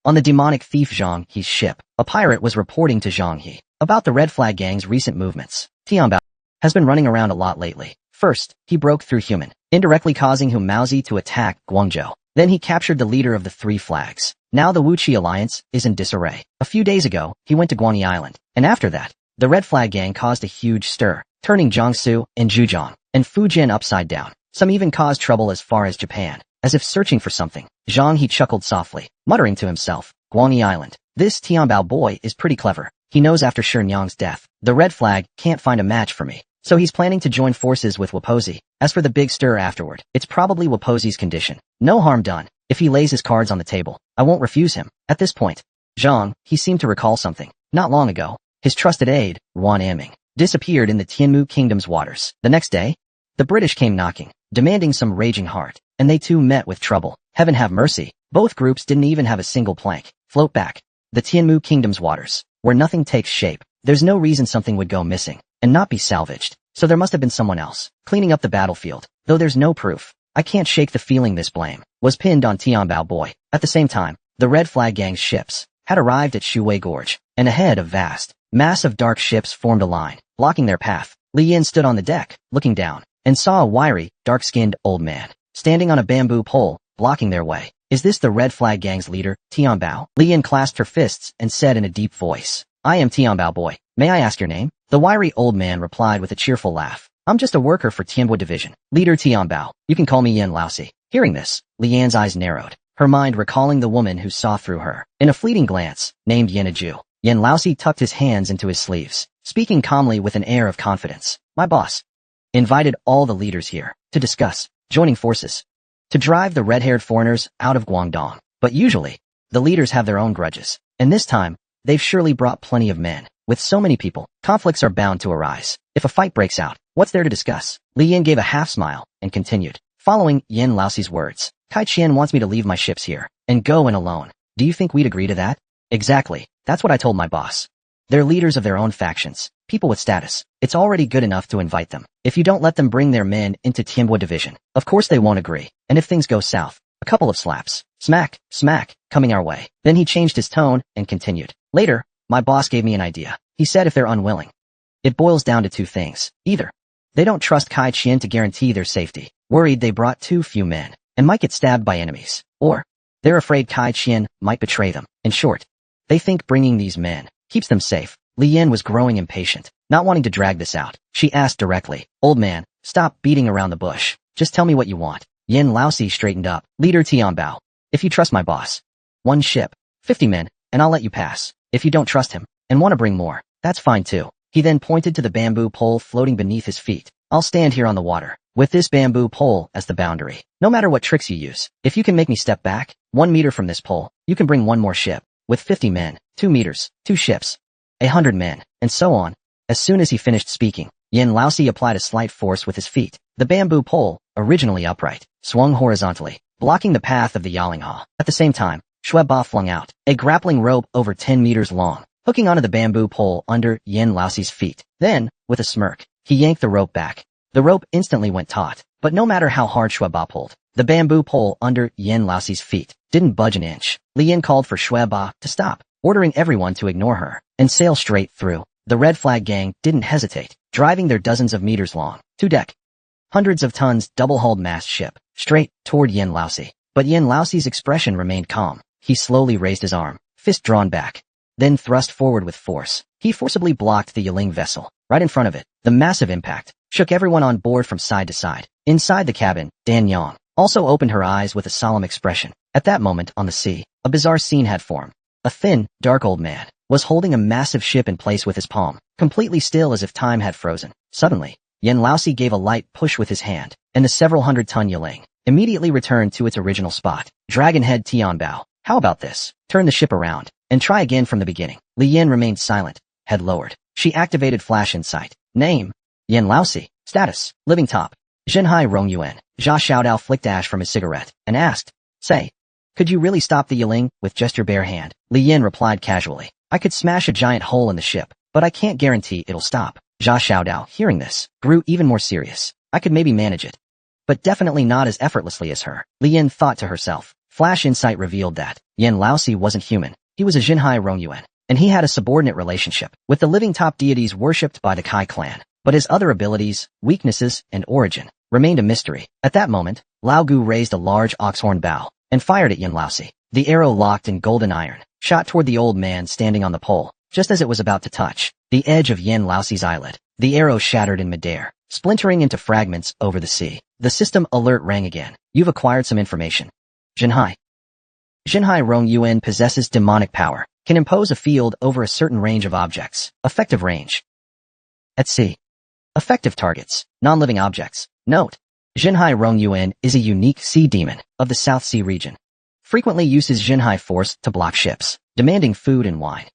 on the demonic thief Zhang He's ship, a pirate was reporting to Zhang He about the Red Flag Gang's recent movements. Tianbao has been running around a lot lately. First, he broke through human, indirectly causing Hu Maozi to attack Guangzhou. Then he captured the leader of the Three Flags. Now the Wuqi alliance is in disarray. A few days ago, he went to Guangyi Island, and after that, the Red Flag Gang caused a huge stir, turning Jiangsu and Zhejiang and Fujian upside down. Some even caused trouble as far as Japan, as if searching for something. Zhang He chuckled softly, muttering to himself, Guangyi Island. This Tianbao boy is pretty clever. He knows after Shi Nyang's death, the Red Flag can't find a match for me. So he's planning to join forces with Wapozi. As for the big stir afterward, it's probably Wapozi's condition. No harm done. If he lays his cards on the table, I won't refuse him. At this point, Zhang, he seemed to recall something. Not long ago, his trusted aide, Wan Aming, disappeared in the Tianmu Kingdom's waters. The next day, the British came knocking, demanding some raging heart, and they too met with trouble. Heaven have mercy. Both groups didn't even have a single plank. Float back. The Tianmu Kingdom's waters, where nothing takes shape. There's no reason something would go missing and not be salvaged. So there must have been someone else cleaning up the battlefield, though there's no proof. I can't shake the feeling this blame was pinned on Tianbao boy. At the same time, the Red Flag Gang's ships had arrived at Shuwei Gorge, and ahead a vast, Massive dark ships formed a line, blocking their path. Li Yin stood on the deck, looking down, and saw a wiry, dark-skinned old man, standing on a bamboo pole, blocking their way. Is this the Red Flag Gang's leader, Tianbao? Li Yin clasped her fists and said in a deep voice, I am Tianbao boy. May I ask your name? The wiry old man replied with a cheerful laugh. I'm just a worker for Tianbao Division. Leader Tianbao. You can call me Yin Laosi. Hearing this, Li Yan's eyes narrowed, her mind recalling the woman who saw through her. In a fleeting glance, named Yin Aju, Yin Laosi tucked his hands into his sleeves, speaking calmly with an air of confidence. My boss invited all the leaders here to discuss joining forces to drive the red-haired foreigners out of Guangdong. But usually, the leaders have their own grudges, and this time, they've surely brought plenty of men. With so many people, conflicts are bound to arise. If a fight breaks out, what's there to discuss? Li Yin gave a half-smile and continued, following Yin Laoxi's words. Kai Qian wants me to leave my ships here and go in alone. Do you think we'd agree to that? Exactly. That's what I told my boss. They're leaders of their own factions, people with status. It's already good enough to invite them. If you don't let them bring their men into Tianbao Division, of course they won't agree. And if things go south, a couple of slaps, smack, smack, coming our way. Then he changed his tone and continued. Later, my boss gave me an idea. He said if they're unwilling, it boils down to two things. Either they don't trust Kai Qian to guarantee their safety, worried they brought too few men, and might get stabbed by enemies, or they're afraid Kai Qian might betray them. In short, they think bringing these men keeps them safe. Li Yin was growing impatient, not wanting to drag this out. She asked directly, Old man, stop beating around the bush. Just tell me what you want. Yin Laosi straightened up. Leader Tianbao, if you trust my boss, 1 ship, 50 men, and I'll let you pass. If you don't trust him, and want to bring more, that's fine too. He then pointed to the bamboo pole floating beneath his feet. I'll stand here on the water, with this bamboo pole as the boundary. No matter what tricks you use, if you can make me step back 1 meter from this pole, you can bring 1 more ship. With 50 men, 2 meters, 2 ships, 100 men, and so on. As soon as he finished speaking, Yin Laosi applied a slight force with his feet. The bamboo pole, originally upright, swung horizontally, blocking the path of the Yalinghua. At the same time, Shueba flung out a grappling rope over 10 meters long, hooking onto the bamboo pole under Yin Laoxi's feet. Then, with a smirk, he yanked the rope back. The rope instantly went taut, but no matter how hard Shueba pulled, the bamboo pole under Yin Laoxi's feet didn't budge an inch. Li Yin called for Shueba to stop, ordering everyone to ignore her and sail straight through. The Red Flag Gang didn't hesitate, driving their dozens of meters long, 2-deck, hundreds of tons double-hulled mast ship, straight toward Yin Laosi. But Yin Laoxi's expression remained calm. He slowly raised his arm, fist drawn back, then thrust forward with force. He forcibly blocked the Yiling vessel, right in front of it. The massive impact shook everyone on board from side to side. Inside the cabin, Dan Yang also opened her eyes with a solemn expression. At that moment, on the sea, a bizarre scene had formed. A thin, dark old man was holding a massive ship in place with his palm, completely still as if time had frozen. Suddenly, Yin Laosi gave a light push with his hand, and the several hundred-ton Yiling immediately returned to its original spot. Dragonhead Tianbao, how about this? Turn the ship around and try again from the beginning. Li Yin remained silent, head lowered. She activated Flash Insight. Name, Yin Laosi. Status, living top. Zhenhai Rongyuan. Jia Xiaodao flicked ash from his cigarette and asked, Say, could you really stop the Yiling with just your bare hand? Li Yin replied casually, I could smash a giant hole in the ship, but I can't guarantee it'll stop. Jia Xiaodao, hearing this, grew even more serious. I could maybe manage it, but definitely not as effortlessly as her. Li Yin thought to herself. Flash Insight revealed that Yin Laosi wasn't human. He was a Zhenhai Rongyuan, and he had a subordinate relationship with the living top deities worshipped by the Kai clan. But his other abilities, weaknesses, and origin remained a mystery. At that moment, Lao Gu raised a large oxhorn bow and fired at Yin Laosi. The arrow locked in golden iron, shot toward the old man standing on the pole. Just as it was about to touch the edge of Yin Laoxi's eyelid, the arrow shattered in midair, splintering into fragments over the sea. The system alert rang again. You've acquired some information. Zhenhai Rongyuan possesses demonic power, can impose a field over a certain range of objects. Effective range. At sea. Effective targets. Non-living objects. Note. Zhenhai Rongyuan is a unique sea demon of the South Sea region. Frequently uses Zhenhai force to block ships, demanding food and wine.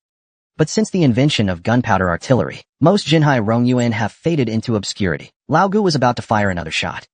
But since the invention of gunpowder artillery, most Zhenhai Rongyuan have faded into obscurity. Lao Gu was about to fire another shot,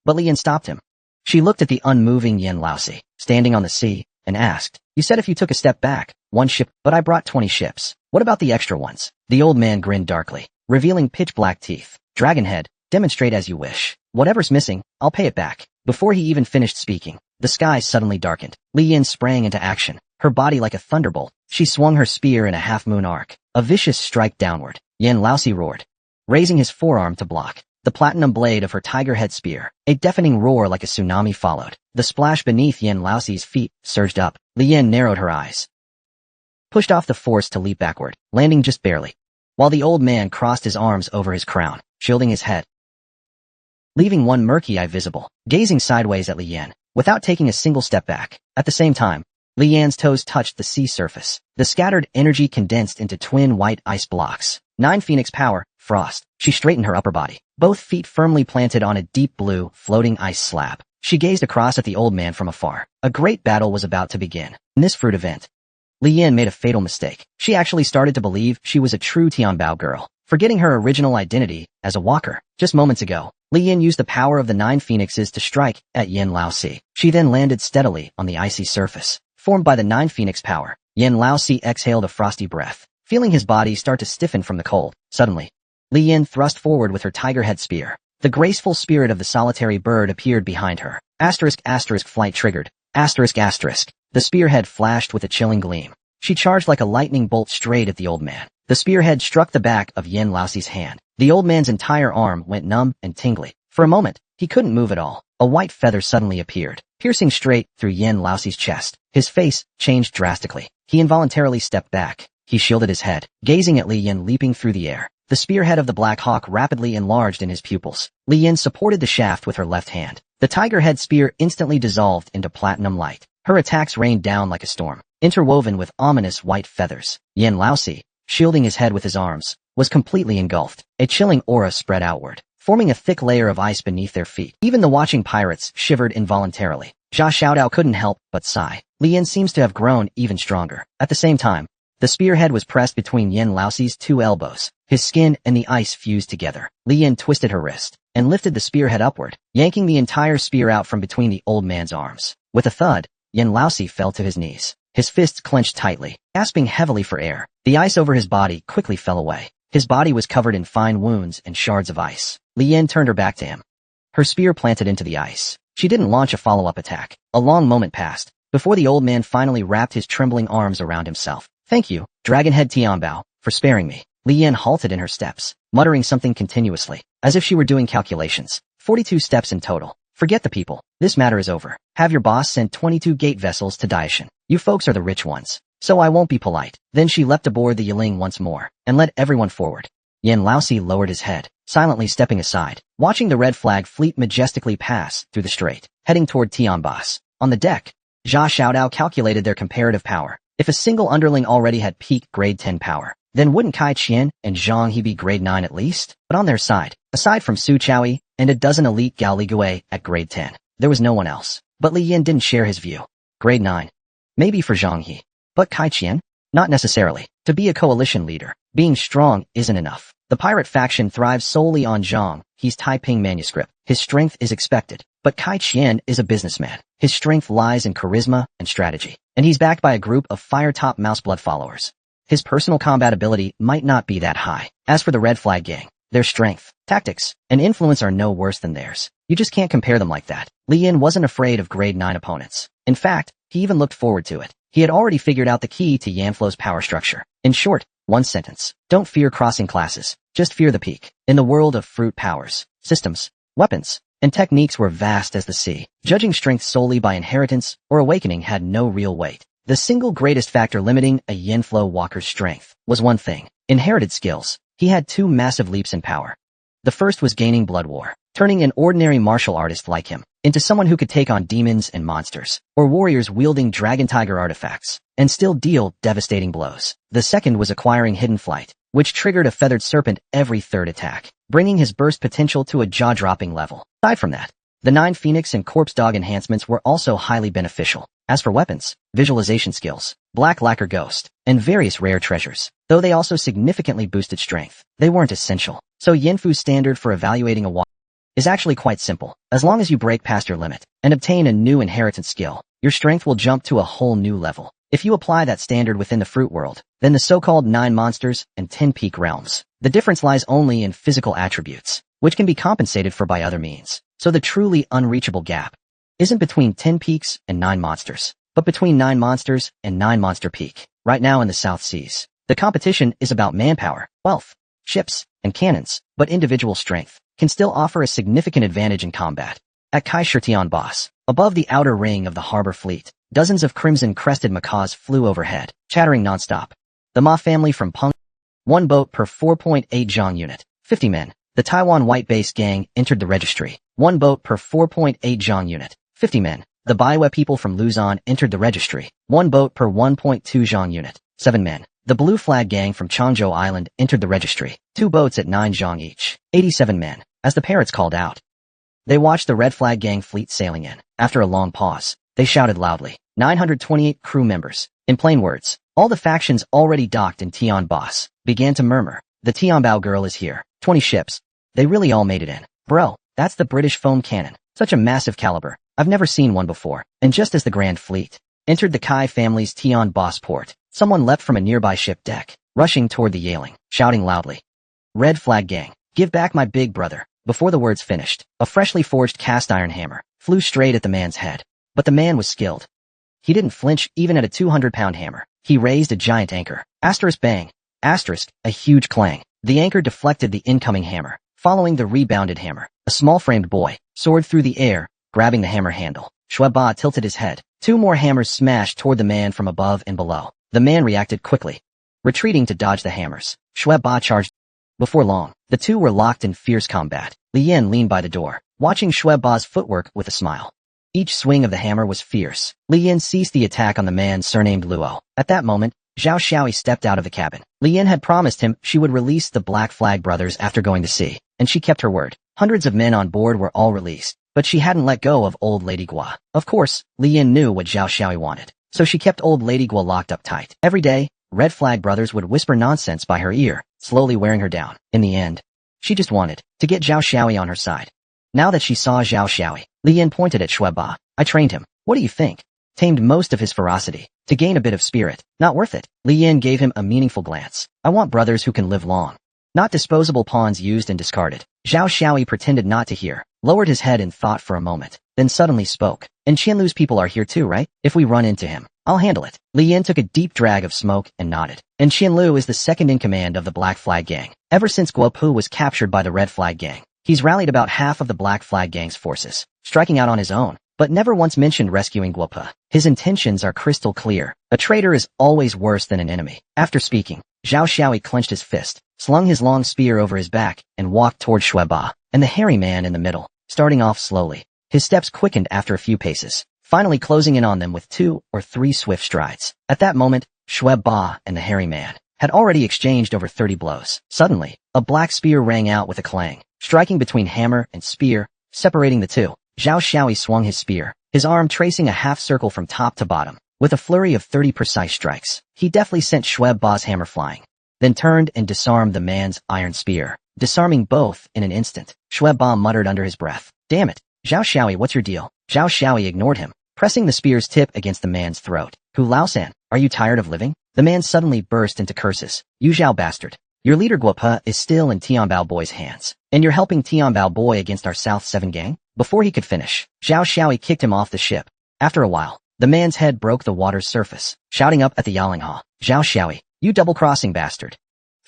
but Li Yin stopped him. She looked at the unmoving Yin Laosi, standing on the sea, and asked, You said if you took a step back, 1 ship, but I brought 20 ships. What about the extra ones? The old man grinned darkly, revealing pitch-black teeth. Dragonhead, demonstrate as you wish. Whatever's missing, I'll pay it back. Before he even finished speaking, the sky suddenly darkened. Li Yin sprang into action, her body like a thunderbolt. She swung her spear in a half-moon arc, a vicious strike downward. Yen Laosi roared, raising his forearm to block. The platinum blade of her tiger head spear. A deafening roar like a tsunami followed. The splash beneath Yen Laosi's feet surged up. Li Yen narrowed her eyes, pushed off the force to leap backward, landing just barely, while the old man crossed his arms over his crown, shielding his head, leaving one murky eye visible, gazing sideways at Li Yan, without taking a single step back. At the same time, Li Yan's toes touched the sea surface. The scattered energy condensed into twin white ice blocks. 9 Phoenix power, frost. She straightened her upper body, both feet firmly planted on a deep blue, floating ice slab. She gazed across at the old man from afar. A great battle was about to begin. In this fruit event, Li Yan made a fatal mistake. She actually started to believe she was a true Tianbao girl, forgetting her original identity as a walker. Just moments ago, Li Yan used the power of the 9 phoenixes to strike at Yen Laosi. She then landed steadily on the icy surface, formed by the 9 phoenix power. Yen Laosi exhaled a frosty breath, feeling his body start to stiffen from the cold. Suddenly, Li Yan thrust forward with her tiger head spear. The graceful spirit of the solitary bird appeared behind her. Flight triggered. The spearhead flashed with a chilling gleam. She charged like a lightning bolt straight at the old man. The spearhead struck the back of Yen Laosi's hand. The old man's entire arm went numb and tingly. For a moment, he couldn't move at all. A white feather suddenly appeared, piercing straight through Yen Laosi's chest. His face changed drastically. He involuntarily stepped back. He shielded his head, gazing at Li Yan leaping through the air. The spearhead of the Black Hawk rapidly enlarged in his pupils. Li Yan supported the shaft with her left hand. The tiger head spear instantly dissolved into platinum light. Her attacks rained down like a storm, interwoven with ominous white feathers. Yen Laosi, shielding his head with his arms, was completely engulfed. A chilling aura spread outward, forming a thick layer of ice beneath their feet. Even the watching pirates shivered involuntarily. Jia Xiaodao couldn't help but sigh. Li Yan seems to have grown even stronger. At the same time, the spearhead was pressed between Yen Laosi's 2 elbows. His skin and the ice fused together. Li Yan twisted her wrist and lifted the spearhead upward, yanking the entire spear out from between the old man's arms. With a thud, Yen Laosi fell to his knees. His fists clenched tightly, gasping heavily for air. The ice over his body quickly fell away. His body was covered in fine wounds and shards of ice. Li Yan turned her back to him, her spear planted into the ice. She didn't launch a follow-up attack. A long moment passed before the old man finally wrapped his trembling arms around himself. "Thank you, Dragonhead Tianbao, for sparing me." Li Yan halted in her steps, muttering something continuously, as if she were doing calculations. 42 steps in total. "Forget the people. This matter is over. Have your boss send 22 gate vessels to Daishan. You folks are the rich ones, so I won't be polite." Then she leapt aboard the Yiling once more, and led everyone forward. Yen Laosi lowered his head, silently stepping aside, watching the red flag fleet majestically pass through the strait, heading toward Tianbas. On the deck, Jia Xiaodao calculated their comparative power. If a single underling already had peak grade 10 power, then wouldn't Kai Qian and Zhang He be grade 9 at least? But on their side, aside from Su Chaoyi and a dozen elite Gao Ligui at grade 10, there was no one else. But Li Yan didn't share his view. Grade 9. Maybe for Zhang He. But Kai Qian? Not necessarily. To be a coalition leader, being strong isn't enough. The pirate faction thrives solely on Zhang He's Taiping manuscript. His strength is expected. But Kai Qian is a businessman. His strength lies in charisma and strategy. And he's backed by a group of fire-top mouseblood followers. His personal combat ability might not be that high. As for the Red Flag Gang, their strength, tactics, and influence are no worse than theirs. You just can't compare them like that. Li Yan wasn't afraid of grade 9 opponents. In fact, he even looked forward to it. He had already figured out the key to Yanflo's power structure. In short, one sentence. Don't fear crossing classes. Just fear the peak. In the world of fruit powers, systems, weapons, and techniques were vast as the sea. Judging strength solely by inheritance or awakening had no real weight. The single greatest factor limiting a Yanflo walker's strength was one thing: inherited skills. He had 2 massive leaps in power. The first was gaining Blood War, turning an ordinary martial artist like him into someone who could take on demons and monsters, or warriors wielding Dragon Tiger artifacts, and still deal devastating blows. The second was acquiring Hidden Flight, which triggered a feathered serpent every 3rd attack, bringing his burst potential to a jaw-dropping level. Aside from that, the 9 Phoenix and Corpse Dog enhancements were also highly beneficial. As for weapons, visualization skills, Black Lacquer Ghost, and various rare treasures, though they also significantly boosted strength, they weren't essential. So Yanfu's standard for evaluating a walker is actually quite simple. As long as you break past your limit and obtain a new inheritance skill, your strength will jump to a whole new level. If you apply that standard within the fruit world, then the so-called 9 monsters and 10 peak realms, the difference lies only in physical attributes, which can be compensated for by other means. So the truly unreachable gap isn't between 10 peaks and 9 monsters, but between 9 monsters and 9 monster peak, right now in the South Seas. The competition is about manpower, wealth, ships, and cannons, but individual strength can still offer a significant advantage in combat. At Kai Shirtion Boss, above the outer ring of the harbor fleet, dozens of crimson-crested macaws flew overhead, chattering nonstop. The Ma family from Peng. 1 boat per 4.8 Zhang unit, 50 men. The Taiwan White Base Gang entered the registry. 1 boat per 4.8 Zhang unit, 50 men. The Baiwa people from Luzon entered the registry. 1 boat per 1.2 Zhang unit, 7 men. The Blue Flag Gang from Changzhou Island entered the registry. 2 boats at 9 Zhang each, 87 men. As the parrots called out, they watched the Red Flag Gang fleet sailing in. After a long pause, they shouted loudly. 928 crew members. In plain words, all the factions already docked in Tian Boss began to murmur. The Tianbao girl is here. 20 ships. They really all made it in. Bro, that's the British foam cannon. Such a massive caliber. I've never seen one before. And just as the Grand Fleet entered the Kai family's Tian Boss port, someone leapt from a nearby ship deck, rushing toward the Yahello, shouting loudly. Red Flag Gang, give back my big brother. Before the words finished, a freshly forged cast iron hammer flew straight at the man's head. But the man was skilled. He didn't flinch even at a 200-pound hammer. He raised a giant anchor. Asterisk bang. Asterisk, a huge clang. The anchor deflected the incoming hammer. Following the rebounded hammer, a small-framed boy soared through the air, grabbing the hammer handle. Shueba tilted his head. 2 more hammers smashed toward the man from above and below. The man reacted quickly, retreating to dodge the hammers. Shueba charged. Before long, the two were locked in fierce combat. Li Yan leaned by the door, watching Shueba's footwork with a smile. Each swing of the hammer was fierce. Li Yan ceased the attack on the man surnamed Luo. At that moment, Zhao Xiaoi stepped out of the cabin. Li Yan had promised him she would release the Black Flag brothers after going to sea, and she kept her word. Hundreds of men on board were all released, but she hadn't let go of old Lady Gua. Of course, Li Yan knew what Zhao Xiaoi wanted, so she kept old Lady Gua locked up tight. Every day, Red Flag brothers would whisper nonsense by her ear, slowly wearing her down. In the end, she just wanted to get Zhao Xiaoi on her side. Now that she saw Zhao Xiaoi, Li Yan pointed at Shueba. I trained him. What do you think? Tamed most of his ferocity to gain a bit of spirit. Not worth it. Li Yan gave him a meaningful glance. I want brothers who can live long, not disposable pawns used and discarded. Zhao Xiaoi pretended not to hear, lowered his head in thought for a moment, then suddenly spoke. And Qianlu's people are here too, right? If we run into him, I'll handle it. Li Yan took a deep drag of smoke and nodded. And Qianlu is the second in command of the Black Flag Gang. Ever since Guopu was captured by the Red Flag Gang, he's rallied about half of the Black Flag Gang's forces, striking out on his own, but never once mentioned rescuing Guopu. His intentions are crystal clear. A traitor is always worse than an enemy. After speaking, Zhao Xiaoi clenched his fist, slung his long spear over his back, and walked toward Shueba and the hairy man in the middle, starting off slowly. His steps quickened after a few paces, finally closing in on them with 2 or 3 swift strides. At that moment, Shueba and the hairy man had already exchanged over 30 blows. Suddenly, a black spear rang out with a clang, striking between hammer and spear, separating the two. Zhao Xiaoi swung his spear, his arm tracing a half circle from top to bottom. With a flurry of 30 precise strikes, he deftly sent Shueba's hammer flying, then turned and disarmed the man's iron spear, disarming both in an instant. Shueba muttered under his breath, "Damn it, Zhao Xiaoi, what's your deal?" Zhao Xiaoi ignored him, pressing the spear's tip against the man's throat. "Hu Laosan, are you tired of living?" The man suddenly burst into curses. "You Zhao bastard. Your leader Guopu is still in Tianbao Boy's hands, and you're helping Tianbao Boy against our South 7 gang?" Before he could finish, Zhao Xiaoi kicked him off the ship. After a while, the man's head broke the water's surface, shouting up at the Yalinghua, "Zhao Xiaoi, you double-crossing bastard.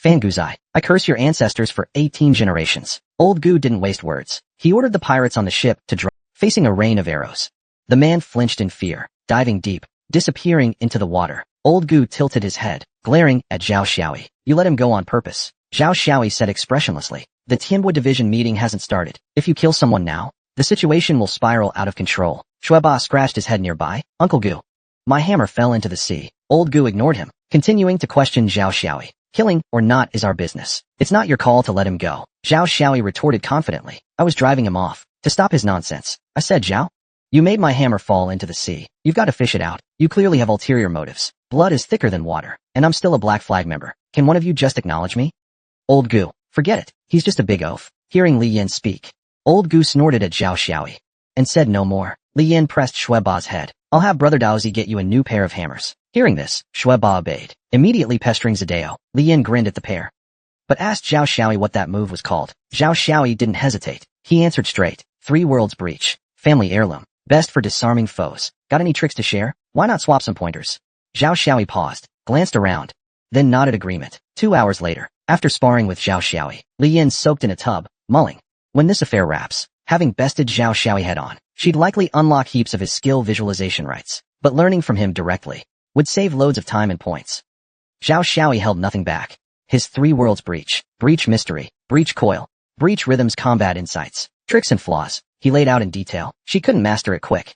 Fanguzai, I curse your ancestors for 18 generations." Old Gu didn't waste words. He ordered the pirates on the ship to drop, facing a rain of arrows. The man flinched in fear, diving deep, disappearing into the water. Old Gu tilted his head, glaring at Zhao Xiaoi. "You let him go on purpose." Zhao Xiaoi said expressionlessly. "The Tianbao division meeting hasn't started. If you kill someone now, the situation will spiral out of control." Shueba scratched his head nearby. "Uncle Gu." "My hammer fell into the sea." Old Gu ignored him, continuing to question Zhao Xiaoi. "Killing or not is our business. It's not your call to let him go." Zhao Xiaoi retorted confidently. "I was driving him off to stop his nonsense. I said, Zhao, you made my hammer fall into the sea. You've got to fish it out. You clearly have ulterior motives. Blood is thicker than water, and I'm still a Black Flag member. Can one of you just acknowledge me?" Old Gu, "Forget it. He's just a big oaf." Hearing Li Yan speak, Old Gu snorted at Zhao Xiaoi and said no more. Li Yan pressed Shueba's head. "I'll have Brother Daozi get you a new pair of hammers." Hearing this, Shueba obeyed, immediately pestering Zadeo. Li Yan grinned at the pair, but asked Zhao Xiaoi what that move was called. Zhao Xiaoi didn't hesitate. He answered straight. 3 Worlds Breach. Family heirloom. Best for disarming foes. Got any tricks to share? Why not swap some pointers? Zhao Xiaoyi paused, glanced around, then nodded agreement. 2 hours later, after sparring with Zhao Xiaoyi, Li Yin soaked in a tub, mulling. When this affair wraps, having bested Zhao Xiaoyi head-on, she'd likely unlock heaps of his skill visualization rights, but learning from him directly would save loads of time and points. Zhao Xiaoyi held nothing back. His 3 worlds breach, breach mystery, breach coil, breach rhythms combat insights, tricks and flaws, he laid out in detail. She couldn't master it quick,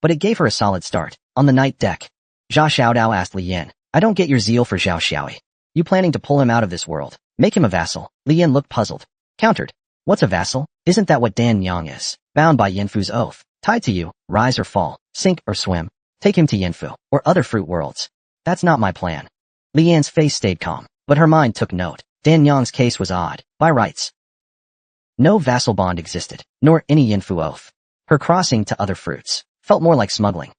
but it gave her a solid start. On the night deck, Zhao Xiaodao asked Li Yin, I don't get your zeal for Zhao Xiaoyi. You planning to pull him out of this world? Make him a vassal? Li Yin looked puzzled. Countered. What's a vassal? Isn't that what Dan Yang is? Bound by Yinfu's oath. Tied to you, rise or fall, sink or swim. Take him to Yinfu, or other fruit worlds. That's not my plan. Li Yan's face stayed calm, but her mind took note. Dan Yang's case was odd. By rights, no vassal bond existed, nor any Yinfu oath. Her crossing to other fruits felt more like smuggling.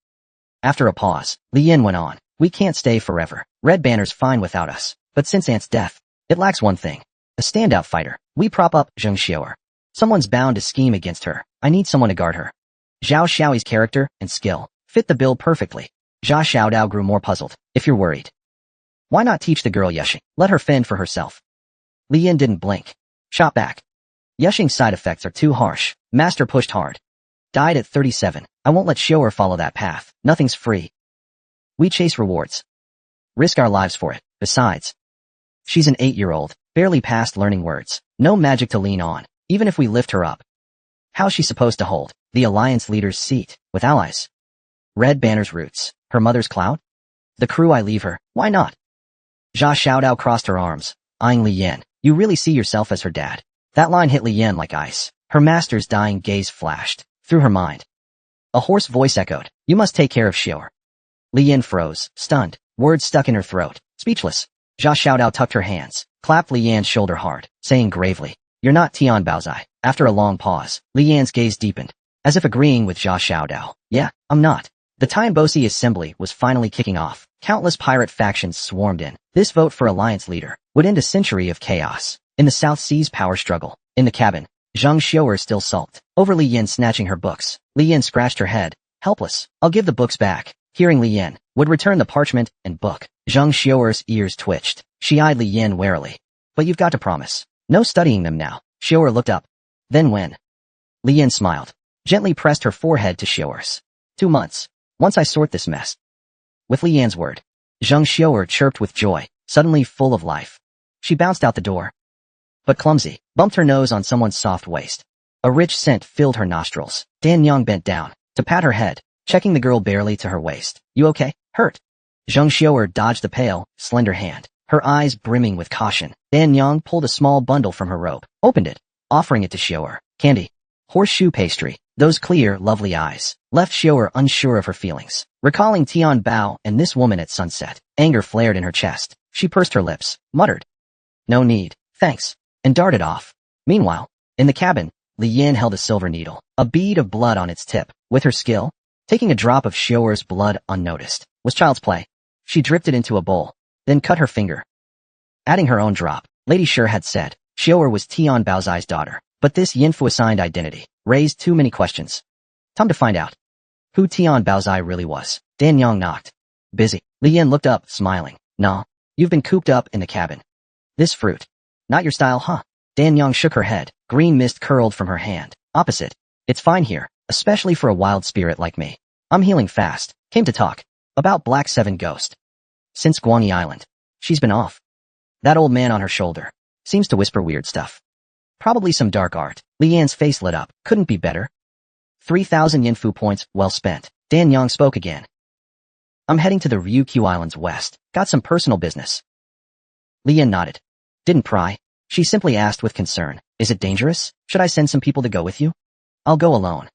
After a pause, Li Yin went on. We can't stay forever. Red Banner's fine without us, but since Ant's death, it lacks one thing. A standout fighter. We prop up Zheng Xiu'er. Someone's bound to scheme against her. I need someone to guard her. Zhao Xiaoyi's character and skill fit the bill perfectly. Zhao Xiaodao grew more puzzled. If you're worried, why not teach the girl Yexing? Let her fend for herself. Li Yin didn't blink. Shot back. Yexing's side effects are too harsh. Master pushed hard. Died at 37. I won't let Xiu'er follow that path. Nothing's free. We chase rewards. Risk our lives for it. Besides, she's an 8-year-old, barely past learning words. No magic to lean on, even if we lift her up. How's she supposed to hold the Alliance leader's seat with allies? Red Banner's roots. Her mother's clout? The crew I leave her. Why not? Zhao Xiaodao crossed her arms, eyeing Li Yin. You really see yourself as her dad? That line hit Li Yin like ice. Her master's dying gaze flashed through her mind. A hoarse voice echoed. You must take care of Xiu'er. Li Yin froze, stunned, words stuck in her throat, speechless. Zhao Xiaodao tucked her hands, clapped Li Yan's shoulder hard, saying gravely, You're not Tian Baozai. After a long pause, Li Yan's gaze deepened, as if agreeing with Zhao Xiaodao. Yeah, I'm not. The Tianbosi assembly was finally kicking off. Countless pirate factions swarmed in. This vote for alliance leader would end a century of chaos. In the South Sea's power struggle, in the cabin, Zheng Xiu'er still sulked over Li Yin snatching her books. Li Yin scratched her head, helpless. I'll give the books back. Hearing Li Yin would return the parchment and book, Zheng Xiu'er's ears twitched. She eyed Li Yin warily. But you've got to promise. No studying them now. Xiu'er looked up. Then when? Li Yin smiled, gently pressed her forehead to Xiu'er's. 2 months. Once I sort this mess. With Li Yan's word, Zheng Xiu'er chirped with joy, suddenly full of life. She bounced out the door, but clumsy, bumped her nose on someone's soft waist. A rich scent filled her nostrils. Dan Yang bent down to pat her head, checking the girl barely to her waist. You okay? Hurt? Zheng Xiu'er dodged the pale, slender hand, her eyes brimming with caution. Dan Yang pulled a small bundle from her robe, opened it, offering it to Xiu'er. Candy. Horseshoe pastry. Those clear, lovely eyes left Xiu'er unsure of her feelings. Recalling Tian Bao and this woman at sunset, anger flared in her chest. She pursed her lips, muttered, No need, thanks, and darted off. Meanwhile, in the cabin, Li Yin held a silver needle, a bead of blood on its tip. With her skill, taking a drop of Xiu'er's blood unnoticed was child's play. She dripped it into a bowl, then cut her finger, adding her own drop. Lady Shi had said Xiu'er was Tian Baozai's daughter, but this Yinfu-assigned identity raised too many questions. Time to find out who Tian Baozai really was. Dan Yang knocked. Busy. Li Yin looked up, smiling. Nah, you've been cooped up in the cabin. This fruit. Not your style, huh? Dan Yang shook her head. Green mist curled from her hand. Opposite. It's fine here, especially for a wild spirit like me. I'm healing fast. Came to talk about Black Seven Ghost. Since Guanyi Island, she's been off. That old man on her shoulder seems to whisper weird stuff. Probably some dark art. Li Yan's face lit up. Couldn't be better. 3,000 Yinfu points, well spent. Dan Yang spoke again. I'm heading to the Ryukyu Islands west. Got some personal business. Li Yin nodded. Didn't pry. She simply asked with concern. Is it dangerous? Should I send some people to go with you? I'll go alone.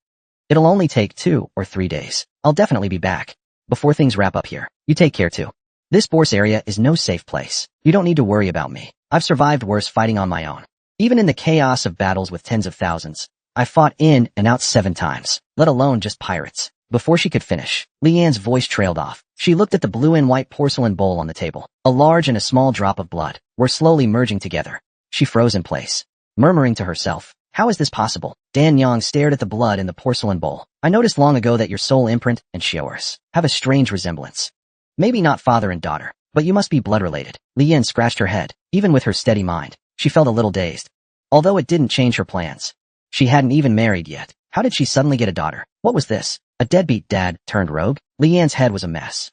It'll only take 2 or 3 days. I'll definitely be back before things wrap up here. You take care too. This Bourse area is no safe place. You don't need to worry about me. I've survived worse fighting on my own. Even in the chaos of battles with tens of thousands, I fought in and out 7 times, let alone just pirates. Before she could finish, Li Yan's voice trailed off. She looked at the blue and white porcelain bowl on the table. A large and a small drop of blood were slowly merging together. She froze in place, murmuring to herself, How is this possible? Dan Yang stared at the blood in the porcelain bowl. I noticed long ago that your soul imprint and Xiaoers have a strange resemblance. Maybe not father and daughter, but you must be blood-related. Li Yin scratched her head. Even with her steady mind, she felt a little dazed. Although it didn't change her plans. She hadn't even married yet. How did she suddenly get a daughter? What was this? A deadbeat dad turned rogue? Li Yin's head was a mess.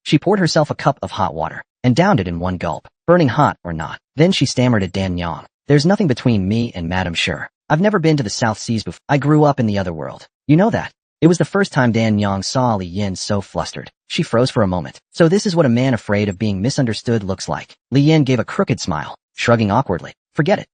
She poured herself a cup of hot water and downed it in one gulp, burning hot or not. Then she stammered at Dan Yang. There's nothing between me and Madame Sure. I've never been to the South Seas before. I grew up in the other world. You know that. It was the first time Dan Yang saw Li Yin so flustered. She froze for a moment. So this is what a man afraid of being misunderstood looks like. Li Yin gave a crooked smile, shrugging awkwardly. Forget it.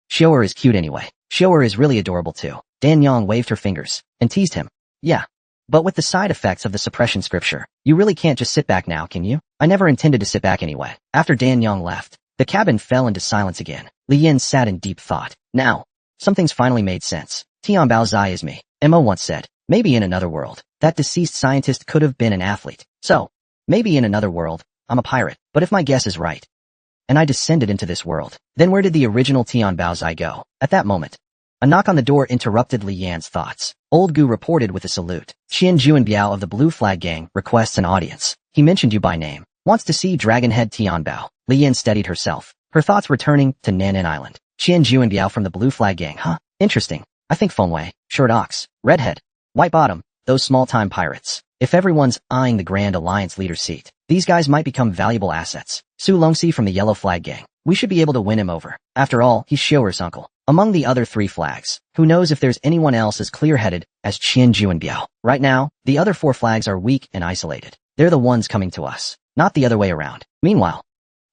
Xiaoer is cute anyway. Xiaoer is really adorable too. Dan Yang waved her fingers and teased him. Yeah. But with the side effects of the suppression scripture, you really can't just sit back now, can you? I never intended to sit back anyway. After Dan Yang left, the cabin fell into silence again. Li Yin sat in deep thought. Now, something's finally made sense. Tianbao Zai is me. Emma once said, maybe in another world, that deceased scientist could have been an athlete. So, maybe in another world, I'm a pirate. But if my guess is right, and I descended into this world, then where did the original Tianbao Zai go? At that moment, a knock on the door interrupted Li Yan's thoughts. Old Gu reported with a salute. Xian Juanbiao of the Blue Flag Gang requests an audience. He mentioned you by name. Wants to see Dragonhead Tianbao. Li Yan steadied herself. Her thoughts returning to Nanan Island. Xian Juanbiao from the Blue Flag Gang, huh? Interesting. I think Fengwei, Short Ox, Redhead, White Bottom, those small-time pirates. If everyone's eyeing the Grand Alliance leader seat, these guys might become valuable assets. Su Longxi from the Yellow Flag Gang. We should be able to win him over. After all, he's Xiaoer's uncle. Among the other three flags, who knows if there's anyone else as clear-headed as Qian Juanbiao. Right now, the other four flags are weak and isolated. They're the ones coming to us, not the other way around. Meanwhile,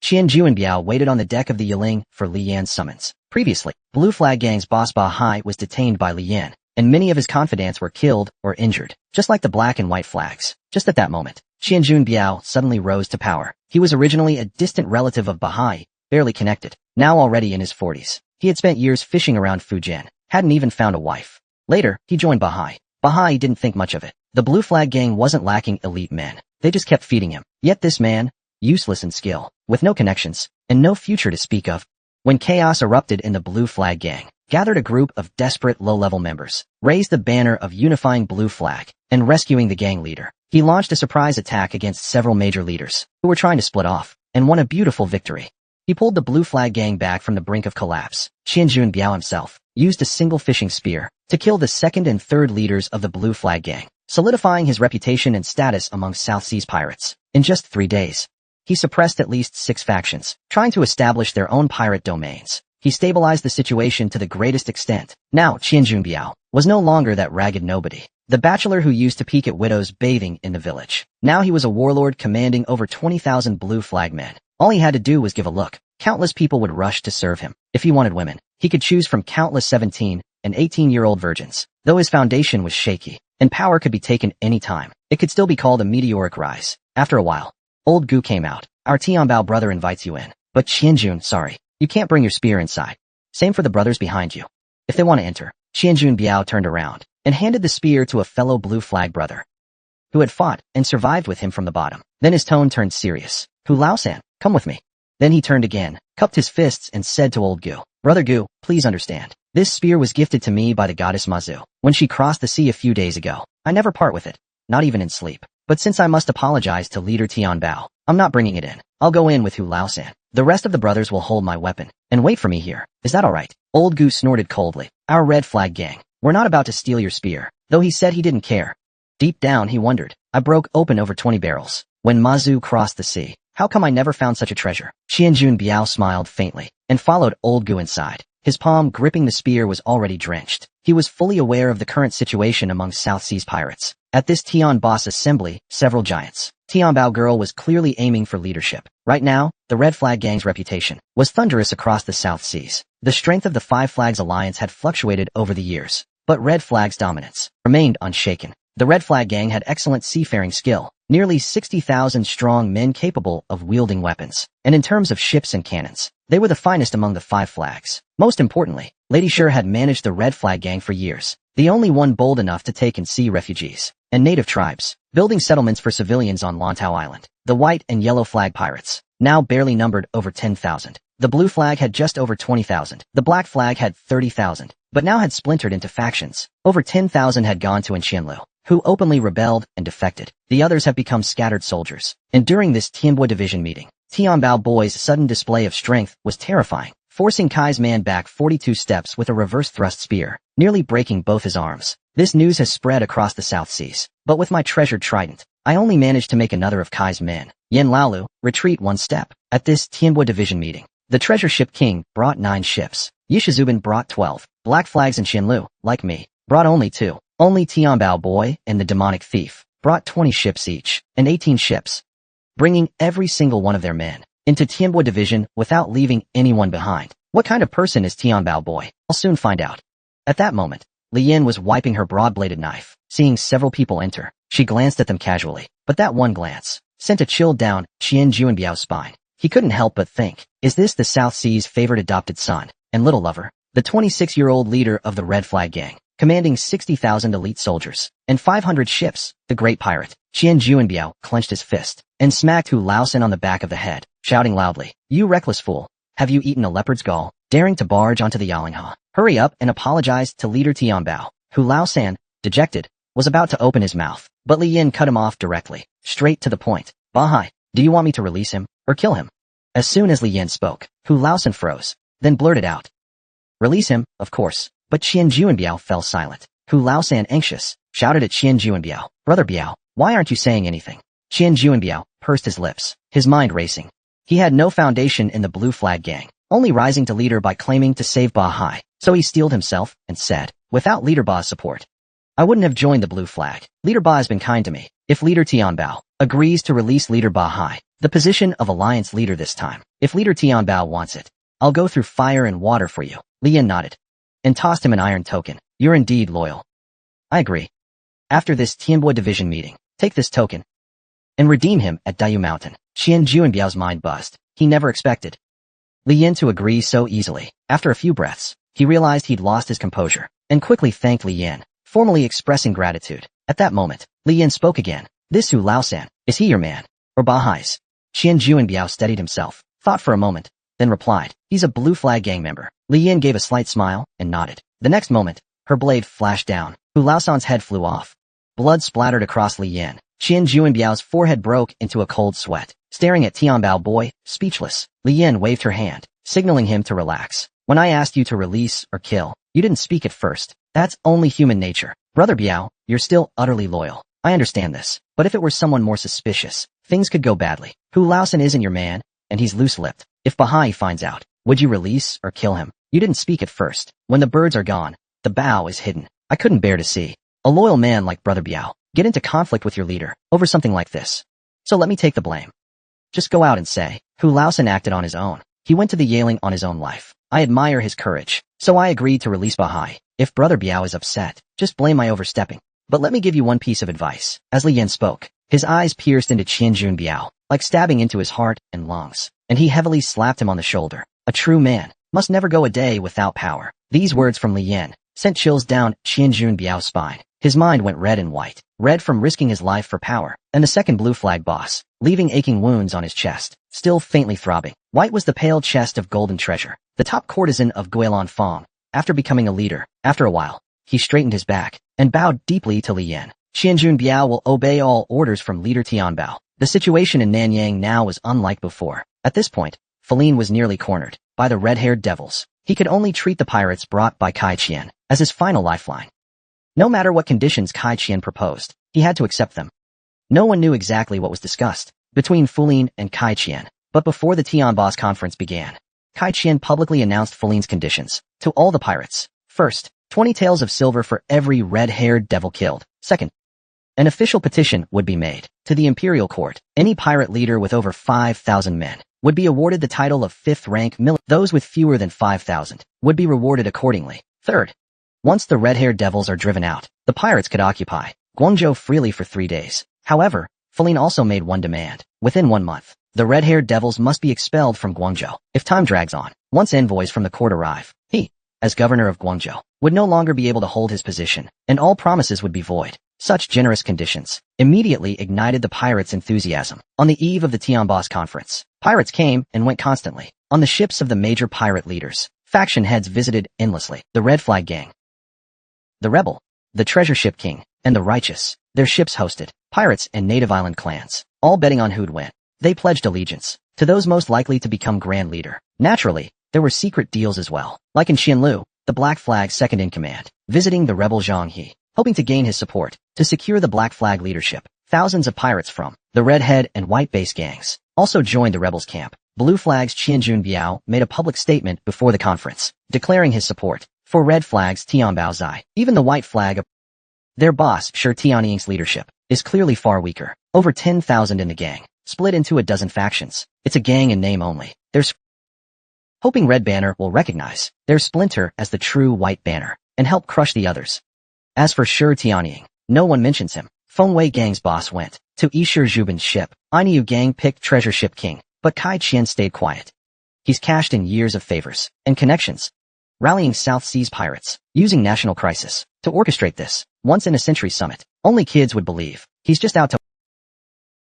Qian Juanbiao waited on the deck of the Yiling for Li Yan's summons. Previously, Blue Flag Gang's boss Ba Hai was detained by Li Yan, and many of his confidants were killed or injured, just like the black and white flags. Just at that moment, Qian Juanbiao suddenly rose to power. He was originally a distant relative of Ba Hai, barely connected, now already in his 40s. He had spent years fishing around Fujian, hadn't even found a wife. Later, he joined Ba Hai. Ba Hai didn't think much of it. The Blue Flag Gang wasn't lacking elite men. They just kept feeding him. Yet this man, useless in skill, with no connections, and no future to speak of. When chaos erupted in the Blue Flag Gang, gathered a group of desperate low-level members, raised the banner of unifying Blue Flag, and rescuing the gang leader. He launched a surprise attack against several major leaders, who were trying to split off, and won a beautiful victory. He pulled the Blue Flag Gang back from the brink of collapse. Qian Juanbiao himself used a single fishing spear to kill the second and third leaders of the Blue Flag Gang, solidifying his reputation and status among South Seas pirates. In just 3 days, he suppressed at least 6 factions, trying to establish their own pirate domains. He stabilized the situation to the greatest extent. Now, Qian Juanbiao was no longer that ragged nobody, the bachelor who used to peek at widows bathing in the village. Now he was a warlord commanding over 20,000 Blue Flag men. All he had to do was give a look. Countless people would rush to serve him. If he wanted women, he could choose from countless 17 and 18-year-old virgins. Though his foundation was shaky, and power could be taken any time, it could still be called a meteoric rise. After a while, Old Gu came out. Our Tianbao brother invites you in. But Qianjun, sorry, you can't bring your spear inside. Same for the brothers behind you. If they want to enter. Qianjun Biao turned around and handed the spear to a fellow Blue Flag brother, who had fought and survived with him from the bottom. Then his tone turned serious. Hu Laosan, come with me. Then he turned again, cupped his fists and said to Old Gu, Brother Gu, please understand. This spear was gifted to me by the goddess Mazu when she crossed the sea a few days ago. I never part with it, not even in sleep. But since I must apologize to leader Tianbao, I'm not bringing it in. I'll go in with Hu Laosan. The rest of the brothers will hold my weapon and wait for me here. Is that all right? Old Gu snorted coldly. Our Red Flag Gang, we're not about to steal your spear. Though he said he didn't care. Deep down he wondered. I broke open over 20 barrels when Mazu crossed the sea. How come I never found such a treasure? Qianjun Biao smiled faintly and followed Old Gu inside. His palm gripping the spear was already drenched. He was fully aware of the current situation among South Seas pirates. At this Tian Boss assembly, several giants. Tianbao Girl was clearly aiming for leadership. Right now, the Red Flag Gang's reputation was thunderous across the South Seas. The strength of the Five Flags alliance had fluctuated over the years, but Red Flag's dominance remained unshaken. The Red Flag Gang had excellent seafaring skill, nearly 60,000 strong men capable of wielding weapons, and in terms of ships and cannons, they were the finest among the Five Flags. Most importantly, Lady Sure had managed the Red Flag Gang for years, the only one bold enough to take and see refugees and native tribes, building settlements for civilians on Lantau Island. The White and Yellow Flag pirates, now barely numbered over 10,000. The blue flag had just over 20,000. The black flag had 30,000, but now had splintered into factions. Over 10,000 had gone to Qianlu, who openly rebelled and defected. The others have become scattered soldiers. And during this Tianbo division meeting, Tianbao Boy's sudden display of strength was terrifying, forcing Kai's man back 42 steps with a reverse thrust spear, nearly breaking both his arms. This news has spread across the South Seas, but with my treasured trident, I only managed to make another of Kai's men, Yan Laolu, retreat one step. At this Tianbo division meeting, the treasure ship king brought 9 ships. Yishizubin brought 12. Black flags in Qianlu, like me, brought only 2. Only Tianbao Boy and the demonic thief brought 20 ships each, and 18 ships, bringing every single one of their men into Tianbo division without leaving anyone behind. What kind of person is Tianbao Boy? I'll soon find out. At that moment, Li Yin was wiping her broad-bladed knife. Seeing several people enter, she glanced at them casually, but that one glance sent a chill down Qian Juanbiao's spine. He couldn't help but think, is this the South Sea's favorite adopted son and little lover? The 26-year-old leader of the Red Flag Gang, commanding 60,000 elite soldiers and 500 ships, the great pirate. Qian Juanbiao clenched his fist and smacked Hu Laosan on the back of the head, shouting loudly, "You reckless fool! Have you eaten a leopard's gall, daring to barge onto the Yalinghua? Hurry up and apologize to leader Tianbao." Hu Laosan, dejected, was about to open his mouth, but Li Yin cut him off directly, straight to the point. "Bahai, do you want me to release him or kill him?" As soon as Li Yin spoke, Hu Laosan froze, then blurted out, "Release him, of course." But Qian Juanbiao fell silent. Hu Laosan, anxious, shouted at Qian Juanbiao, "Brother Biao, why aren't you saying anything?" Qian Juanbiao pursed his lips, his mind racing. He had no foundation in the Blue Flag Gang, only rising to leader by claiming to save Bahai, so he steeled himself and said, "Without Leader Ba's support, I wouldn't have joined the Blue Flag. Leader Ba has been kind to me. If Leader Tianbao agrees to release Leader Bahai, the position of alliance leader this time, if Leader Tianbao wants it, I'll go through fire and water for you." Li Yin nodded and tossed him an iron token. "You're indeed loyal." "I agree. After this Tianbo division meeting, take this token and redeem him at Dayu Mountain." Qian Juanbiao's mind buzzed. He never expected Li Yin to agree so easily. After a few breaths, he realized he'd lost his composure and quickly thanked Li Yin, formally expressing gratitude. At that moment, Li Yin spoke again. "This Hu Laosan, is he your man, or Bahai's?" Qian Juanbiao steadied himself, thought for a moment, then replied, "He's a Blue Flag Gang member." Li Yin gave a slight smile and nodded. The next moment, her blade flashed down. Hu Laosan's head flew off. Blood splattered across Li Yin. Qian Juanbiao's forehead broke into a cold sweat. Staring at Tianbao Boy, speechless, Li Yin waved her hand, signaling him to relax. "When I asked you to release or kill, you didn't speak at first. That's only human nature. Brother Biao, you're still utterly loyal. I understand this, but if it were someone more suspicious, things could go badly. Hu Laosan isn't your man, and he's loose-lipped. If Bahai finds out, would you release or kill him? You didn't speak at first. When the birds are gone, the bow is hidden. I couldn't bear to see a loyal man like Brother Biao get into conflict with your leader over something like this. So let me take the blame. Just go out and say, Hu Laosan acted on his own. He went to the Yaling on his own life. I admire his courage, so I agreed to release Bahai. If Brother Biao is upset, just blame my overstepping. But let me give you one piece of advice." As Li Yin spoke, his eyes pierced into Qian Juanbiao, like stabbing into his heart and lungs, and he heavily slapped him on the shoulder. "A true man must never go a day without power." These words from Li Yin sent chills down Qian Juanbiao's spine. His mind went red and white, red from risking his life for power, and the second Blue Flag boss, leaving aching wounds on his chest, still faintly throbbing. White was the pale chest of golden treasure, the top courtesan of Guilin Fong. After becoming a leader, after a while, he straightened his back and bowed deeply to Li Yin. Qian Juanbiao will obey all orders from leader Tianbao. The situation in Nanyang now was unlike before. At this point, Feline was nearly cornered by the red-haired devils. He could only treat the pirates brought by Kai Qian as his final lifeline. No matter what conditions Kai Qian proposed, he had to accept them. No one knew exactly what was discussed between Feline and Kai Qian, but before the Tianba's conference began, Kai Qian publicly announced Feline's conditions to all the pirates. First, 20 taels of silver for every red-haired devil killed. Second, an official petition would be made to the imperial court. Any pirate leader with over 5,000 men would be awarded the title of 5th rank military. Those with fewer than 5,000 would be rewarded accordingly. Third, once the red-haired devils are driven out, the pirates could occupy Guangzhou freely for 3 days. However, Feline also made one demand. Within 1 month, the red-haired devils must be expelled from Guangzhou. If time drags on, once envoys from the court arrive, he, as governor of Guangzhou, would no longer be able to hold his position, and all promises would be void. Such generous conditions immediately ignited the pirates' enthusiasm. On the eve of the Tianbos conference, pirates came and went constantly. On the ships of the major pirate leaders, faction heads visited endlessly. The Red Flag Gang, the Rebel, the Treasure Ship King, and the Righteous. Their ships hosted pirates and native island clans, all betting on who'd win. They pledged allegiance to those most likely to become Grand Leader. Naturally, there were secret deals as well, like in Xianlu, the Black Flag's second-in-command, visiting the rebel Zhang He, hoping to gain his support to secure the Black Flag leadership. Thousands of pirates from the Redhead and White Base gangs also joined the rebels' camp. Blue Flag's Qianjun Biao made a public statement before the conference, declaring his support for Red Flag's Tian Baozai. Even the White Flag, their boss, Shi Tianying's leadership, is clearly far weaker. Over 10,000 in the gang, split into a dozen factions. It's a gang in name only. There's hoping Red Banner will recognize their splinter as the true White Banner and help crush the others. As for Shi Tianying, no one mentions him. Fengwei Gang's boss went to Yishir Zhuban's ship. Ainiu Gang picked Treasure Ship King, but Kai Qian stayed quiet. He's cashed in years of favors and connections, rallying South Seas pirates, using national crisis to orchestrate this once-in-a-century summit. Only kids would believe he's just out to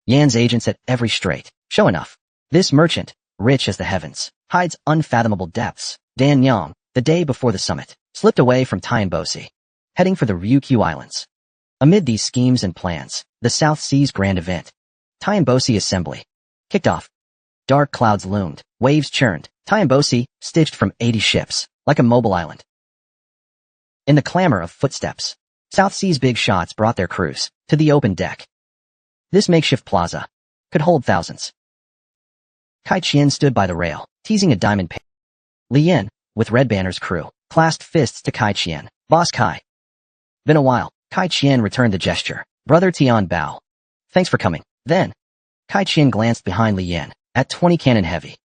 Yan's agents at every strait. Show enough. This merchant, rich as the heavens, hides unfathomable depths. Dan Yang, the day before the summit, slipped away from Tianbosi, heading for the Ryukyu Islands. Amid these schemes and plans, the South Seas grand event, Tianbosi Assembly, kicked off. Dark clouds loomed, waves churned, Tianbosi, stitched from 80 ships, like a mobile island. In the clamor of footsteps, South Seas big shots brought their crews to the open deck. This makeshift plaza could hold thousands. Kai Qian stood by the rail, teasing a diamond pin. Li Yin, with Red Banner's crew, clasped fists to Kai Qian. Boss Kai. Been a while. Kai Qian returned the gesture. Brother Tian Bao. Thanks for coming. Then, Kai Qian glanced behind Li Yin, at 20 cannon heavy.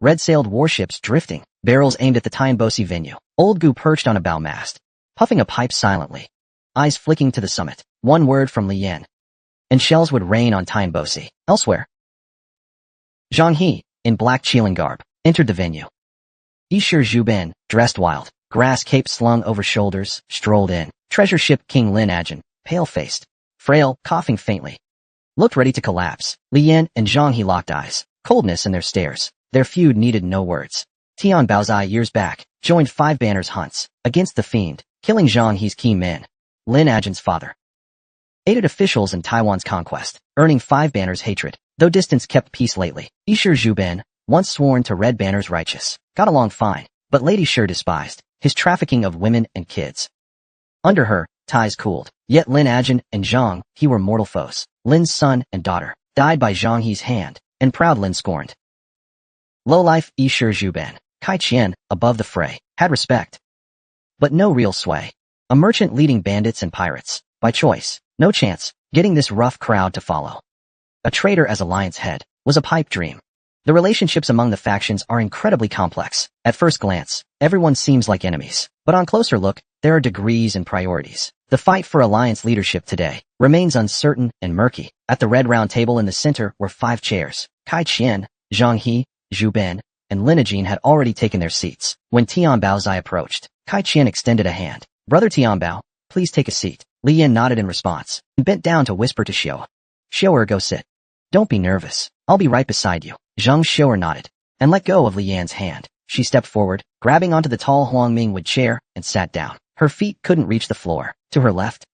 Red-sailed warships drifting, barrels aimed at the Tianbosi venue. Old Gu perched on a bow mast, puffing a pipe silently, eyes flicking to the summit. One word from Li Yin, and shells would rain on Tianbosi. Elsewhere, Zhang He, in black Qilin garb, entered the venue. Yishir Zhuban, dressed wild, grass cape slung over shoulders, strolled in. Treasure Ship King Lin Ajin, pale-faced, frail, coughing faintly, looked ready to collapse. Li Yin and Zhang He locked eyes, coldness in their stares. Their feud needed no words. Tian Baozai years back joined 5 Banners hunts against the Fiend, killing Zhang He's key men. Lin Ajin's father aided officials in Taiwan's conquest, earning 5 Banners' hatred, though distance kept peace lately. Yishir Zhuban, once sworn to Red Banner's righteous, got along fine, but Lady Shi despised his trafficking of women and kids. Under her, ties cooled. Yet Lin Ajin and Zhang He were mortal foes. Lin's son and daughter died by Zhang He's hand, and proud Lin scorned. Lowlife Yishir Zhuban, Kai Qian, above the fray, had respect, but no real sway. A merchant leading bandits and pirates, by choice, no chance, getting this rough crowd to follow. A traitor as alliance head was a pipe dream. The relationships among the factions are incredibly complex. At first glance, everyone seems like enemies, but on closer look, there are degrees and priorities. The fight for alliance leadership today remains uncertain and murky. At the red round table in the center were 5 chairs. Kai Qian, Zhang He, Zhuban, and Lin Ajin had already taken their seats. When Tian Baozai approached, Kai Qian extended a hand. Brother Tian Bao, please take a seat. Li Yin nodded in response, and bent down to whisper to Xiao. Xiao, go sit. Don't be nervous. I'll be right beside you. Zhang Xiao nodded, and let go of Li Yan's hand. She stepped forward, grabbing onto the tall Huang Mingwood chair, and sat down. Her feet couldn't reach the floor. To her left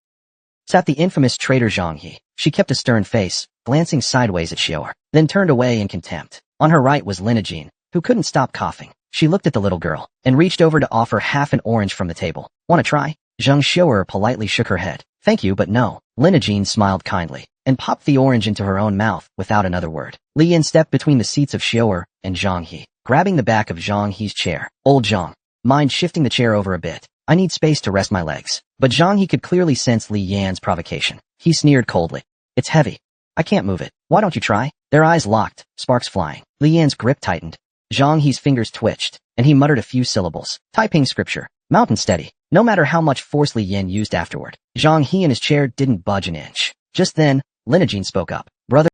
sat the infamous traitor Zhang He. She kept a stern face, glancing sideways at Xiao, then turned away in contempt. On her right was Lin Ajin, who couldn't stop coughing. She looked at the little girl, and reached over to offer half an orange from the table. Want to try? Zhang Xiao politely shook her head. Thank you, but no. Lin Ajin smiled kindly, and popped the orange into her own mouth without another word. Li Yin stepped between the seats of Xiao and Zhang He, grabbing the back of Zhang He's chair. Old Zhang, mind shifting the chair over a bit? I need space to rest my legs. But Zhang He could clearly sense Li Yan's provocation. He sneered coldly. It's heavy. I can't move it. Why don't you try? Their eyes locked, sparks flying. Li Yan's grip tightened. Zhang He's fingers twitched, and he muttered a few syllables, typing scripture. Mountain steady. No matter how much force Li Yan used afterward, Zhang He in his chair didn't budge an inch. Just then, Lin Ajin spoke up. Brother,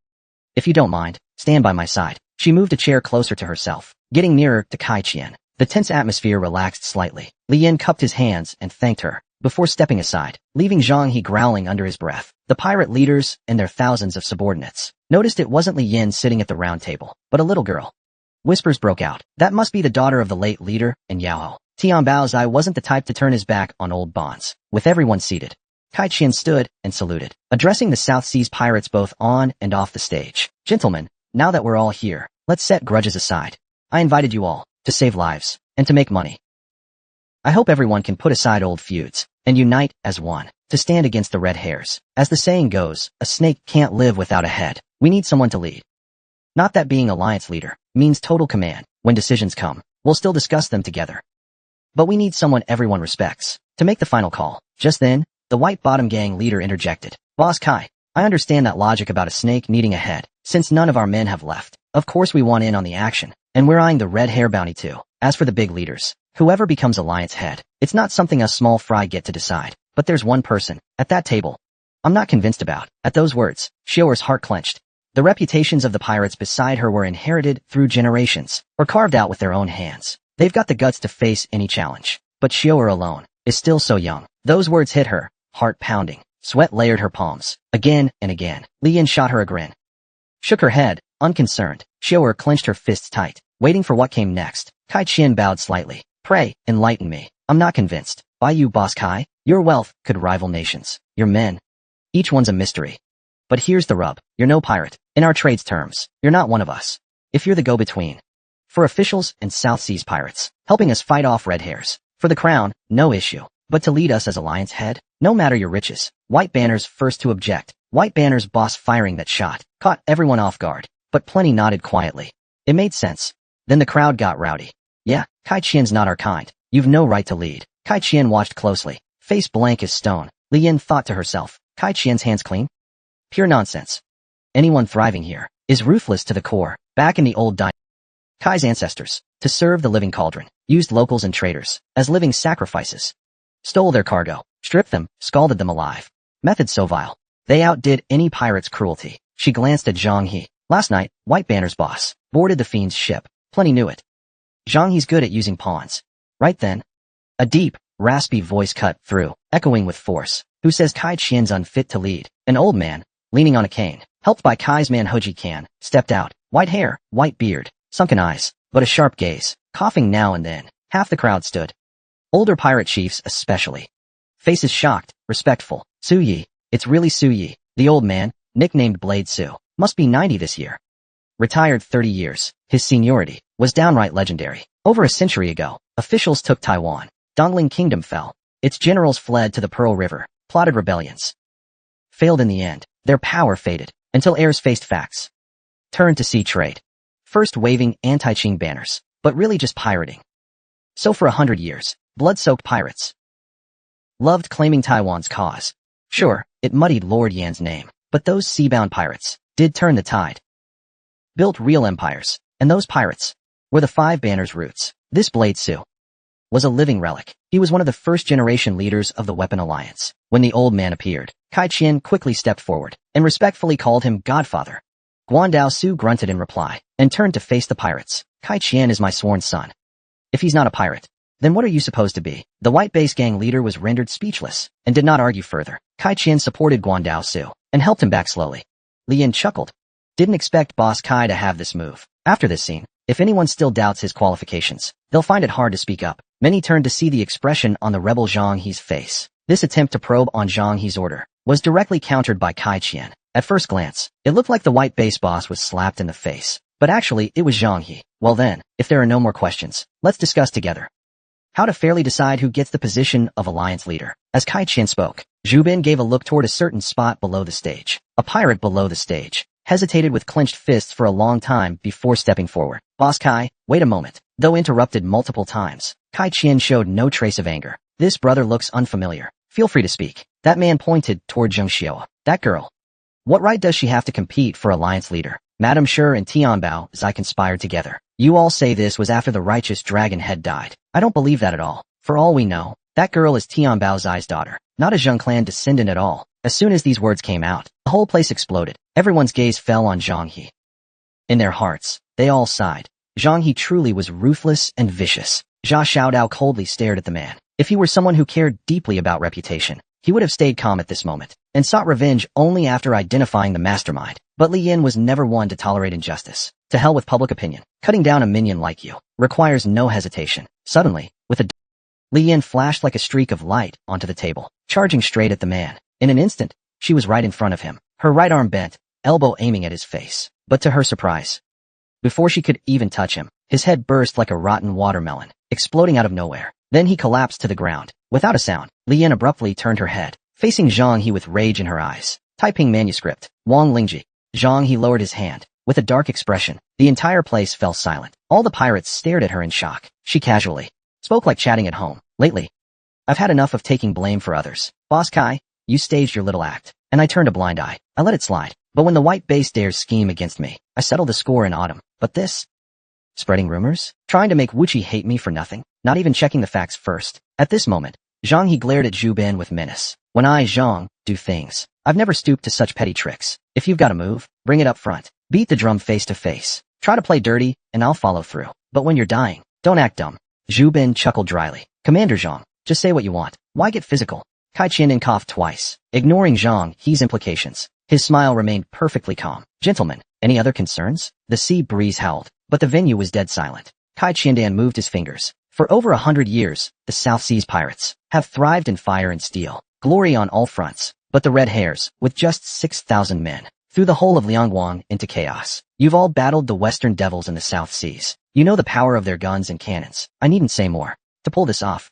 if you don't mind, stand by my side. She moved a chair closer to herself, getting nearer to Kai Qian. The tense atmosphere relaxed slightly. Li Yan cupped his hands and thanked her. before stepping aside, leaving Zhang He growling under his breath. The pirate leaders and their thousands of subordinates noticed it wasn't Li Yin sitting at the round table, but a little girl. Whispers broke out. That must be the daughter of the late leader, and Yahello. Tian Bao's eye wasn't the type to turn his back on old bonds. With everyone seated, Kai Qian stood and saluted, addressing the South Seas pirates both on and off the stage. Gentlemen, now that we're all here, let's set grudges aside. I invited you all to save lives and to make money. I hope everyone can put aside old feuds and unite as one to stand against the red hairs. As the saying goes, a snake can't live without a head. We need someone to lead. Not that being alliance leader means total command. When decisions come, we'll still discuss them together. But we need someone everyone respects to make the final call. Just then, the White Bottom Gang leader interjected. Boss Kai, I understand that logic about a snake needing a head. Since none of our men have left, of course we want in on the action, and we're eyeing the red hair bounty too. As for the big leaders, whoever becomes alliance head, it's not something us small fry get to decide. But there's one person at that table I'm not convinced about. At those words, Xiaoer's heart clenched. The reputations of the pirates beside her were inherited through generations, or carved out with their own hands. They've got the guts to face any challenge. But Xiaoer alone is still so young. Those words hit her, heart pounding. Sweat layered her palms. Again and again, Li Yin shot her a grin. Shook her head, unconcerned. Xiaoer clenched her fists tight, waiting for what came next. Kai Qian bowed slightly. Pray, enlighten me. I'm not convinced. By you, Boss Kai, your wealth could rival nations. Your men, each one's a mystery. But here's the rub. You're no pirate. In our trade's terms, you're not one of us. If you're the go-between. For officials and South Seas pirates, helping us fight off red hairs. For the crown, no issue. But to lead us as alliance head, no matter your riches. White Banner's first to object. White Banner's boss firing that shot caught everyone off guard, but plenty nodded quietly. It made sense. Then the crowd got rowdy. Yeah, Kai Qian's not our kind. You've no right to lead. Kai Qian watched closely, face blank as stone. Li Yin thought to herself, Kai Qian's hands clean? Pure nonsense. Anyone thriving here is ruthless to the core. Back in the old dynasty, Kai's ancestors, to serve the living cauldron, used locals and traders as living sacrifices. Stole their cargo, stripped them, scalded them alive. Methods so vile. They outdid any pirate's cruelty. She glanced at Zhang He. Last night, White Banner's boss boarded the fiend's ship. Plenty knew it. Zhang He's good at using pawns. Right then, a deep, raspy voice cut through, echoing with force. Who says Kai Qian's unfit to lead? An old man, leaning on a cane, helped by Kai's man Hoji Kan, stepped out. White hair, white beard, sunken eyes, but a sharp gaze, coughing now and then. Half the crowd stood. Older pirate chiefs especially. Faces shocked, respectful. Su Yi, it's really Su Yi. The old man, nicknamed Blade Su, must be 90 this year. Retired 30 years. His seniority was downright legendary. Over a century ago, officials took Taiwan. Dongling Kingdom fell. Its generals fled to the Pearl River, plotted rebellions. Failed in the end. Their power faded, until heirs faced facts. Turned to sea trade. First waving anti-Qing banners, but really just pirating. So for 100 years, blood-soaked pirates loved claiming Taiwan's cause. Sure, it muddied Lord Yan's name, but those sea-bound pirates did turn the tide. Built real empires, and those pirates were the Five Banners' roots. This Blade Su was a living relic. He was one of the first-generation leaders of the Weapon Alliance. When the old man appeared, Kai Qian quickly stepped forward and respectfully called him Godfather. Guandao Su grunted in reply and turned to face the pirates. Kai Qian is my sworn son. If he's not a pirate, then what are you supposed to be? The White Base Gang leader was rendered speechless and did not argue further. Kai Qian supported Guandao Su and helped him back slowly. Li Yin chuckled. Didn't expect Boss Kai to have this move. After this scene, if anyone still doubts his qualifications, they'll find it hard to speak up. Many turned to see the expression on the rebel Zhang He's face. This attempt to probe on Zhang He's order was directly countered by Kai Qian. At first glance, it looked like the White Base boss was slapped in the face. But actually, it was Zhang He. Well then, if there are no more questions, let's discuss together how to fairly decide who gets the position of alliance leader. As Kai Qian spoke, Zhu Bin gave a look toward a certain spot below the stage. A pirate below the stage hesitated with clenched fists for a long time before stepping forward. Boss Kai, wait a moment. Though interrupted multiple times, Kai Qian showed no trace of anger. This brother looks unfamiliar. Feel free to speak. That man pointed toward Zheng Xiao. That girl. What right does she have to compete for alliance leader? Madame Sher and Tianbao Zai conspired together. You all say this was after the righteous dragon head died. I don't believe that at all. For all we know, that girl is Tianbao Zai's daughter, not a Zheng clan descendant at all. As soon as these words came out, the whole place exploded. Everyone's gaze fell on Zhang He. In their hearts, they all sighed. Zhang He truly was ruthless and vicious. Jia Xiaodao coldly stared at the man. If he were someone who cared deeply about reputation, he would have stayed calm at this moment, and sought revenge only after identifying the mastermind. But Li Yin was never one to tolerate injustice. To hell with public opinion. Cutting down a minion like you requires no hesitation. Suddenly, with a Li Yin flashed like a streak of light onto the table, charging straight at the man. In an instant, she was right in front of him, her right arm bent, elbow aiming at his face. But to her surprise, before she could even touch him, his head burst like a rotten watermelon, exploding out of nowhere. Then he collapsed to the ground. Without a sound, Li Yin abruptly turned her head, facing Zhang He with rage in her eyes. Typing manuscript, Wang Lingji. Zhang He lowered his hand. With a dark expression, the entire place fell silent. All the pirates stared at her in shock. She casually spoke like chatting at home. Lately, I've had enough of taking blame for others. Boss Kai, you staged your little act, and I turned a blind eye. I let it slide. But when the white base dares scheme against me, I settled the score in autumn. But this? Spreading rumors? Trying to make Wuchi hate me for nothing? Not even checking the facts first. At this moment, Zhang He glared at Zhu Bin with menace. When I, Zhang, do things, I've never stooped to such petty tricks. If you've got a move, bring it up front. Beat the drum face to face. Try to play dirty, and I'll follow through. But when you're dying, don't act dumb. Zhu Bin chuckled dryly. Commander Zhang, just say what you want. Why get physical? Kai Qianin coughed twice, ignoring Zhang He's implications. His smile remained perfectly calm. Gentlemen, any other concerns? The sea breeze howled, but the venue was dead silent. Kai Qiandan moved his fingers. For over 100 years, the South Seas pirates have thrived in fire and steel, glory on all fronts. But the Red Hairs, with just 6,000 men, threw the whole of Liangwang into chaos. You've all battled the Western Devils in the South Seas. You know the power of their guns and cannons. I needn't say more. To pull this off,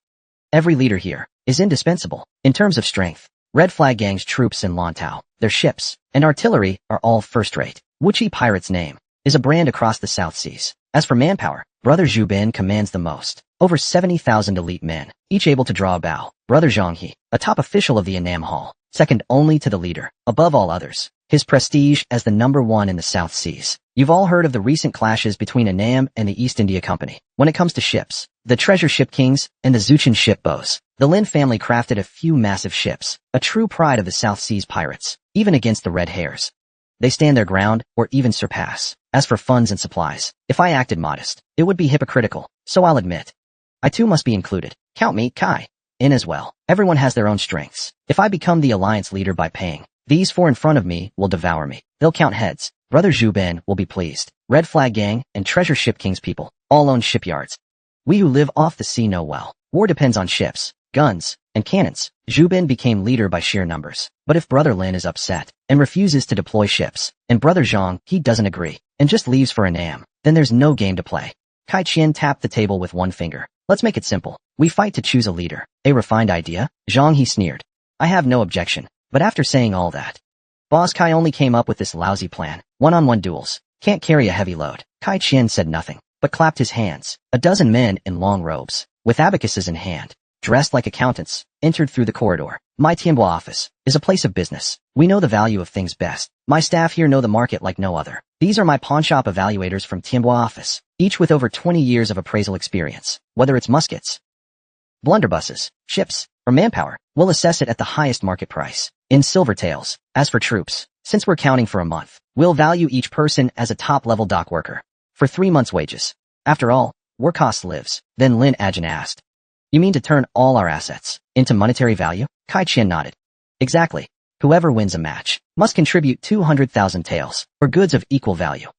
every leader here is indispensable. In terms of strength, Red Flag Gang's troops in Lantau, their ships, and artillery are all first-rate. Wuchi Pirate's name is a brand across the South Seas. As for manpower, Brother Zhu Bin commands the most. Over 70,000 elite men, each able to draw a bow. Brother Zhang He, a top official of the Annam Hall, second only to the leader, above all others. His prestige as the #1 in the South Seas. You've all heard of the recent clashes between Annam and the East India Company. When it comes to ships, the Treasure Ship Kings and the Zuchin Ship Bows, the Lin family crafted a few massive ships, a true pride of the South Seas pirates, even against the Red Hairs. They stand their ground, or even surpass. As for funds and supplies, if I acted modest, it would be hypocritical, so I'll admit. I too must be included. Count me, Kai, in as well. Everyone has their own strengths. If I become the alliance leader by paying, these four in front of me will devour me. They'll count heads. Brother Zhu Bin will be pleased. Red Flag Gang and Treasure Ship King's people all own shipyards. We who live off the sea know well. War depends on ships, guns, and cannons. Zhu Bin became leader by sheer numbers. But if Brother Lin is upset and refuses to deploy ships, and Brother Zhang he doesn't agree and just leaves for Annam, then there's no game to play. Kai Qian tapped the table with one finger. Let's make it simple. We fight to choose a leader. A refined idea? Zhang he sneered. I have no objection. But after saying all that, Boss Kai only came up with this lousy plan. One-on-one duels. Can't carry a heavy load. Kai Qian said nothing, but clapped his hands. A dozen men in long robes, with abacuses in hand, dressed like accountants, entered through the corridor. My Tianhua office is a place of business. We know the value of things best. My staff here know the market like no other. These are my pawnshop evaluators from Tianhua office, each with over 20 years of appraisal experience. Whether it's muskets, blunderbusses, ships, or manpower, we'll assess it at the highest market price, in silver taels. As for troops, since we're counting for a month, we'll value each person as a top-level dock worker, for 3 months' wages. After all, war cost lives. Then Lin Ajin asked, You mean to turn all our assets into monetary value? Kai Qian nodded. Exactly. Whoever wins a match must contribute 200,000 taels, or goods of equal value.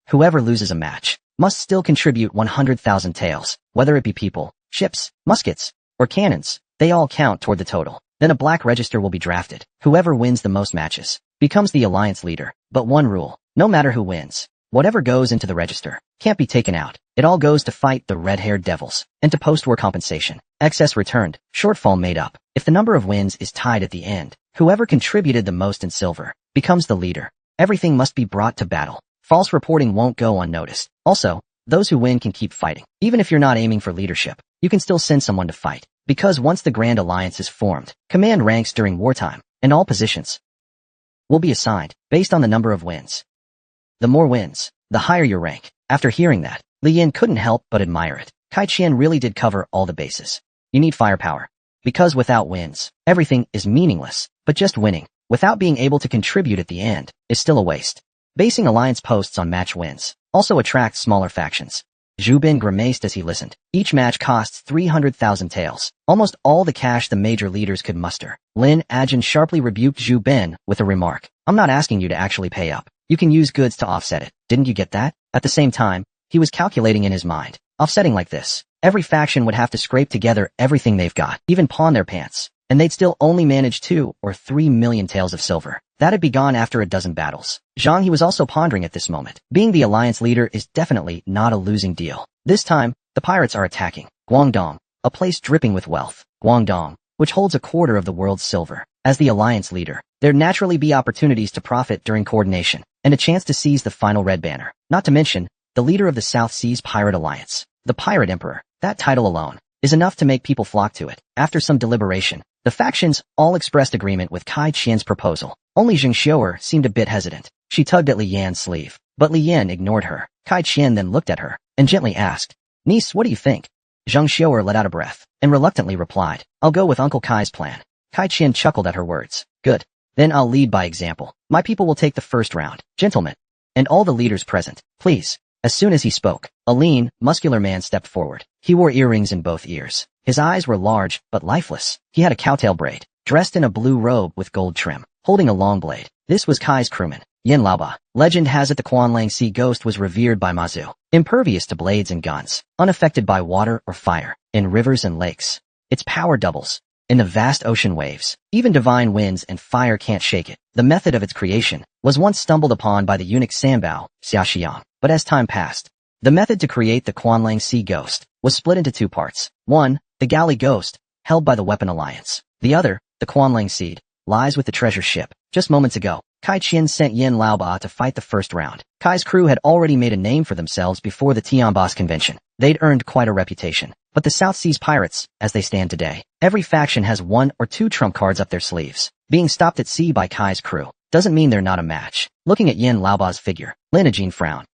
Whoever loses a match must still contribute 100,000 taels, whether it be people, ships, muskets, or cannons. They all count toward the total. Then a black register will be drafted. Whoever wins the most matches becomes the alliance leader. But one rule, no matter who wins, whatever goes into the register can't be taken out. It all goes to fight the red-haired devils and to post-war compensation. Excess returned, shortfall made up. If the number of wins is tied at the end, whoever contributed the most in silver becomes the leader. Everything must be brought to battle. False reporting won't go unnoticed. Also, those who win can keep fighting. Even if you're not aiming for leadership, you can still send someone to fight. Because once the Grand Alliance is formed, command ranks during wartime, and all positions will be assigned based on the number of wins. The more wins, the higher your rank. After hearing that, Li Yin couldn't help but admire it. Kai Qian really did cover all the bases. You need firepower. Because without wins, everything is meaningless. But just winning, without being able to contribute at the end, is still a waste. Basing alliance posts on match wins also attracts smaller factions. Zhu Bin grimaced as he listened. Each match costs 300,000 taels, almost all the cash the major leaders could muster. Lin Ajin sharply rebuked Zhu Bin with a remark. I'm not asking you to actually pay up. You can use goods to offset it. Didn't you get that? At the same time, he was calculating in his mind. Offsetting like this, every faction would have to scrape together everything they've got, even pawn their pants, and they'd still only manage 2 or 3 million taels of silver. That'd be gone after a dozen battles. Zhang he was also pondering at this moment. Being the alliance leader is definitely not a losing deal. This time, the pirates are attacking Guangdong, a place dripping with wealth. Guangdong, which holds a quarter of the world's silver. As the alliance leader, there'd naturally be opportunities to profit during coordination, and a chance to seize the final red banner. Not to mention, the leader of the South Seas Pirate Alliance, the Pirate Emperor. That title alone is enough to make people flock to it. After some deliberation, the factions all expressed agreement with Kai Qian's proposal. Only Zheng Xiu'er seemed a bit hesitant. She tugged at Li Yan's sleeve, but Li Yan ignored her. Kai Qian then looked at her and gently asked, "Niece, what do you think?" Zheng Xiu'er let out a breath and reluctantly replied, "I'll go with Uncle Kai's plan." Kai Qian chuckled at her words. "Good. Then I'll lead by example. My people will take the first round. Gentlemen, and all the leaders present, please." As soon as he spoke, a lean, muscular man stepped forward. He wore earrings in both ears. His eyes were large, but lifeless. He had a cowtail braid, dressed in a blue robe with gold trim, holding a long blade. This was Kai's crewman, Yin Laoba. Legend has it the Quanlang Sea Ghost was revered by Mazu, impervious to blades and guns, unaffected by water or fire, in rivers and lakes. Its power doubles in the vast ocean waves. Even divine winds and fire can't shake it. The method of its creation was once stumbled upon by the eunuch Sanbao, Xiaoxiang, but as time passed, the method to create the Quanlang Sea Ghost was split into 2 parts. One, the galley ghost, held by the Weapon Alliance. The other, the Quanlang Seed, lies with the treasure ship. Just moments ago, Kai Qian sent Yin Laoba to fight the first round. Kai's crew had already made a name for themselves before the Tianbas convention. They'd earned quite a reputation. But the South Seas pirates, as they stand today, every faction has 1 or 2 trump cards up their sleeves. Being stopped at sea by Kai's crew doesn't mean they're not a match. Looking at Yin Laoba's figure, Lin Ajin frowned.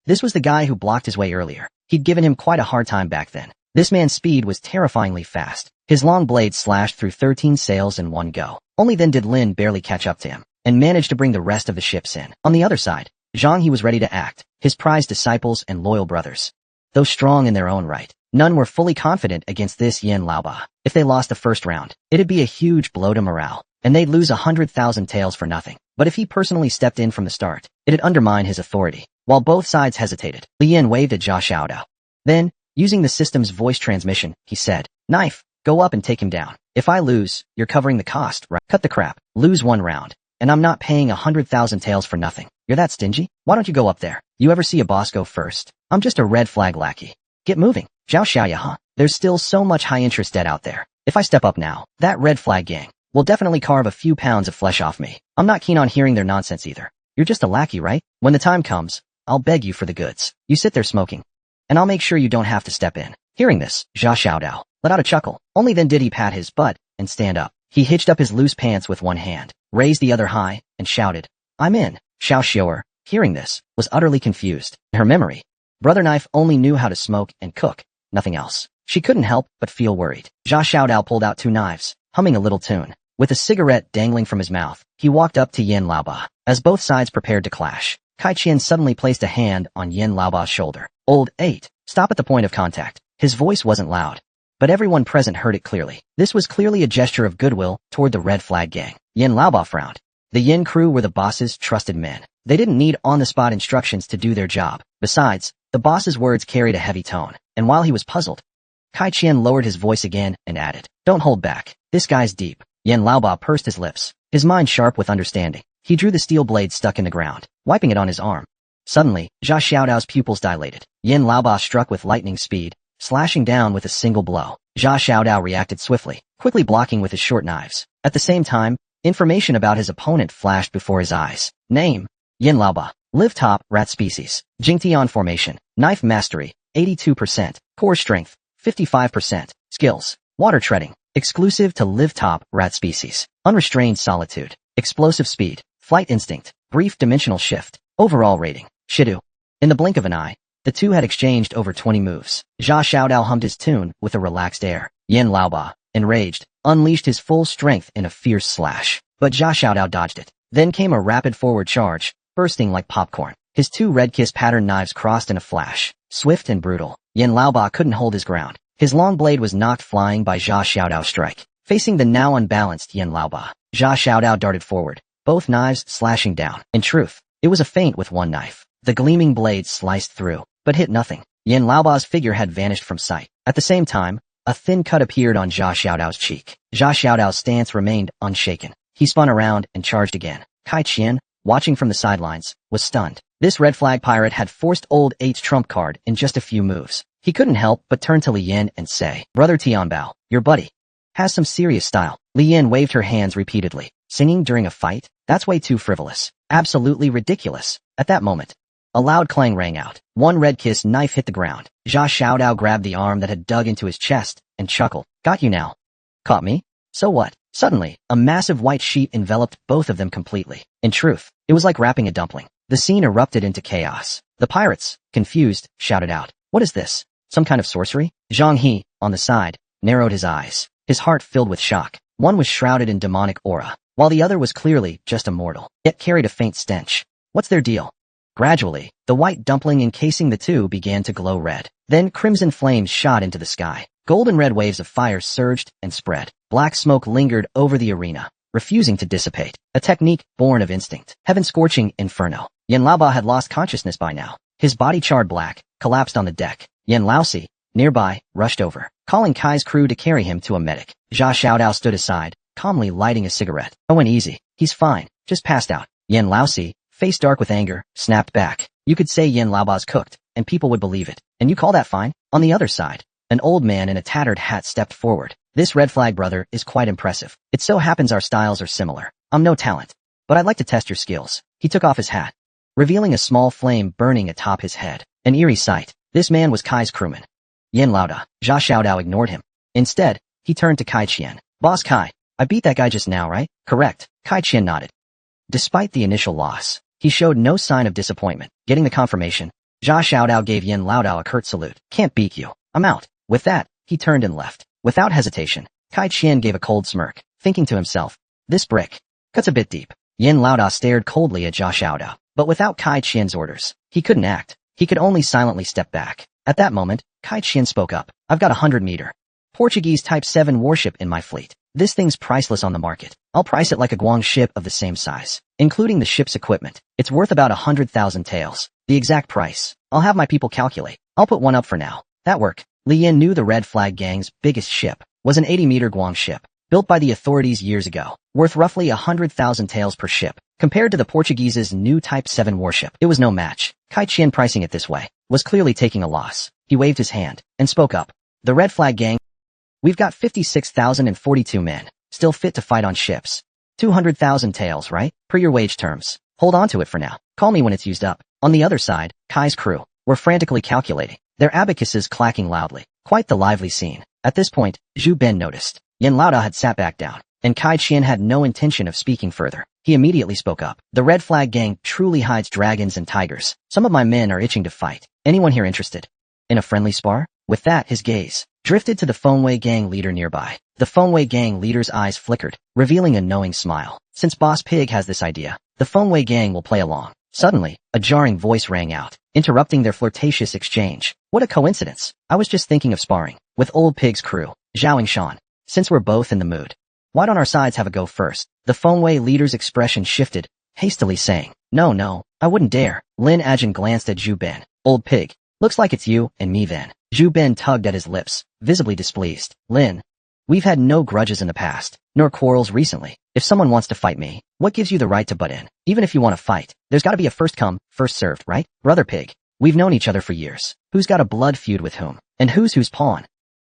This was the guy who blocked his way earlier. He'd given him quite a hard time back then. This man's speed was terrifyingly fast. His long blade slashed through 13 sails in one go. Only then did Lin barely catch up to him, and managed to bring the rest of the ships in. On the other side, Zhang he was ready to act, his prized disciples and loyal brothers. Though strong in their own right, none were fully confident against this Yin Laoba. If they lost the first round, it'd be a huge blow to morale, and they'd lose 100,000 taels for nothing. But if he personally stepped in from the start, it'd undermine his authority. While both sides hesitated, Li Yan waved at Jia Xiaodao. Then, using the system's voice transmission, he said, "Knife, go up and take him down. If I lose, you're covering the cost, right? Cut the crap. Lose 1 round, and I'm not paying 100,000 taels for nothing. You're that stingy? Why don't you go up there? You ever see a boss go first? I'm just a red flag lackey. Get moving." Zhao Xiaoya, huh? There's still so much high-interest debt out there. If I step up now, that red flag gang will definitely carve a few pounds of flesh off me. I'm not keen on hearing their nonsense either. You're just a lackey, right? When the time comes, I'll beg you for the goods. You sit there smoking, and I'll make sure you don't have to step in. Hearing this, Jia Xiaodao let out a chuckle. Only then did he pat his butt and stand up. He hitched up his loose pants with one hand, raised the other high, and shouted, "I'm in." Xiao Xiu'er, hearing this, was utterly confused. In her memory, Brother Knife only knew how to smoke and cook, nothing else. She couldn't help but feel worried. Jia Xiaodao pulled out 2 knives, humming a little tune. With a cigarette dangling from his mouth, he walked up to Yin Laoba. As both sides prepared to clash, Kai Qian suddenly placed a hand on Yin Laoba's shoulder. "Old 8, stop at the point of contact." His voice wasn't loud, but everyone present heard it clearly. This was clearly a gesture of goodwill toward the Red Flag gang. Yin Laoba frowned. The Yin crew were the boss's trusted men. They didn't need on-the-spot instructions to do their job. Besides, the boss's words carried a heavy tone, and while he was puzzled, Kai Qian lowered his voice again and added, "Don't hold back. This guy's deep." Yin Laoba pursed his lips, his mind sharp with understanding. He drew the steel blade stuck in the ground, wiping it on his arm. Suddenly, Jia Xiaodao's pupils dilated. Yin Laoba struck with lightning speed, slashing down with a single blow. Jia Xiaodao reacted swiftly, quickly blocking with his short knives. At the same time, information about his opponent flashed before his eyes. Name: Yin Laoba. Live top, rat species. Jingtian formation. Knife mastery, 82%. Core strength, 55%. Skills: water treading. Exclusive to live top, rat species. Unrestrained solitude. Explosive speed. Flight instinct. Brief dimensional shift. Overall rating: Shidu. In the blink of an eye, the two had exchanged over 20 moves. Jia Xiaodao hummed his tune with a relaxed air. Yin Laoba, enraged, unleashed his full strength in a fierce slash. But Jia Xiaodao dodged it. Then came a rapid forward charge, bursting like popcorn. His two red kiss pattern knives crossed in a flash, swift and brutal. Yin Laoba couldn't hold his ground. His long blade was knocked flying by Zha Xiaodao's strike. Facing the now unbalanced Yin Laoba, Zha Xiaodao darted forward, both knives slashing down. In truth, it was a feint with one knife. The gleaming blade sliced through, but hit nothing. Yin Laoba's figure had vanished from sight. At the same time, a thin cut appeared on Zha Xiaodao's cheek. Zha Xiaodao's stance remained unshaken. He spun around and charged again. Kai Qian, watching from the sidelines, was stunned. This red flag pirate had forced old 8's trump card in just a few moves. He couldn't help but turn to Li Yin and say, "Brother Tianbao, your buddy has some serious style." Li Yin waved her hands repeatedly. Singing during a fight? That's way too frivolous. Absolutely ridiculous. At that moment, a loud clang rang out. One red kiss knife hit the ground. Zha Xiaodao grabbed the arm that had dug into his chest and chuckled. "Got you now. Caught me? So what?" Suddenly, a massive white sheet enveloped both of them completely. In truth, it was like wrapping a dumpling. The scene erupted into chaos. The pirates, confused, shouted out, "What is this? Some kind of sorcery?" Zhang He, on the side, narrowed his eyes, his heart filled with shock. One was shrouded in demonic aura, while the other was clearly just a mortal, yet carried a faint stench. What's their deal? Gradually, the white dumpling encasing the two began to glow red. Then crimson flames shot into the sky. Golden red waves of fire surged and spread. Black smoke lingered over the arena, refusing to dissipate. A technique born of instinct. Heaven-scorching inferno. Yin Laoba had lost consciousness by now. His body charred black, collapsed on the deck. Yin Laosi, nearby, rushed over, calling Kai's crew to carry him to a medic. Zha Xiaodao stood aside, calmly lighting a cigarette. "Oh, and easy. He's fine. Just passed out." Yin Laosi, face dark with anger, snapped back. "You could say Yin Laoba's cooked, and people would believe it. And you call that fine?" On the other side, an old man in a tattered hat stepped forward. "This red flag brother is quite impressive. It so happens our styles are similar. I'm no talent, but I'd like to test your skills." He took off his hat, revealing a small flame burning atop his head. An eerie sight. This man was Kai's crewman, Yin Laoda. Zha Xiaodao ignored him. Instead, he turned to Kai Qian. "Boss Kai, I beat that guy just now, right?" "Correct." Kai Qian nodded. Despite the initial loss, he showed no sign of disappointment. Getting the confirmation, Zha Xiaodao gave Yin Laodao a curt salute. "Can't beat you. I'm out." With that, he turned and left. Without hesitation, Kai Qian gave a cold smirk, thinking to himself, "This brick cuts a bit deep." Yin Laoda stared coldly at Zha Xiaodao, but without Kai Qian's orders, he couldn't act. He could only silently step back. At that moment, Kai Qian spoke up. "I've got a 100-meter Portuguese Type 7 warship in my fleet. This thing's priceless on the market. I'll price it like a Guang ship of the same size, including the ship's equipment. It's worth about 100,000 taels. The exact price, I'll have my people calculate. I'll put one up for now." That worked. Li Yin knew the Red Flag Gang's biggest ship was an 80-meter Guang ship, built by the authorities years ago, worth roughly 100,000 taels per ship. Compared to the Portuguese's new Type 7 warship, it was no match. Kai Qian pricing it this way was clearly taking a loss. He waved his hand and spoke up. "The Red Flag Gang, we've got 56,042 men, still fit to fight on ships. 200,000 taels, right? Per your wage terms. Hold on to it for now. Call me when it's used up." On the other side, Kai's crew were frantically calculating, their abacuses clacking loudly. Quite the lively scene. At this point, Zhu Ben noticed. Yin Laoda had sat back down, and Kai Qian had no intention of speaking further. He immediately spoke up. "The Red Flag Gang truly hides dragons and tigers. Some of my men are itching to fight. Anyone here interested in a friendly spar?" With that, his gaze drifted to the Fengwei Gang leader nearby. The Fengwei Gang leader's eyes flickered, revealing a knowing smile. Since Boss Pig has this idea, the Fengwei Gang will play along. Suddenly, a jarring voice rang out, interrupting their flirtatious exchange. "What a coincidence. I was just thinking of sparring with Old Pig's crew, Zhao Shan. Since we're both in the mood, why don't our sides have a go first?" The Fengwei leader's expression shifted, hastily saying, No, I wouldn't dare." Lin Ajin glanced at Zhu Ben. "Old Pig, looks like it's you and me then." Zhu Ben tugged at his lips, visibly displeased. "Lin, we've had no grudges in the past, nor quarrels recently. If someone wants to fight me, what gives you the right to butt in? Even if you want to fight, there's gotta be a first come, first served, right? Brother Pig, we've known each other for years. Who's got a blood feud with whom? And who's pawn?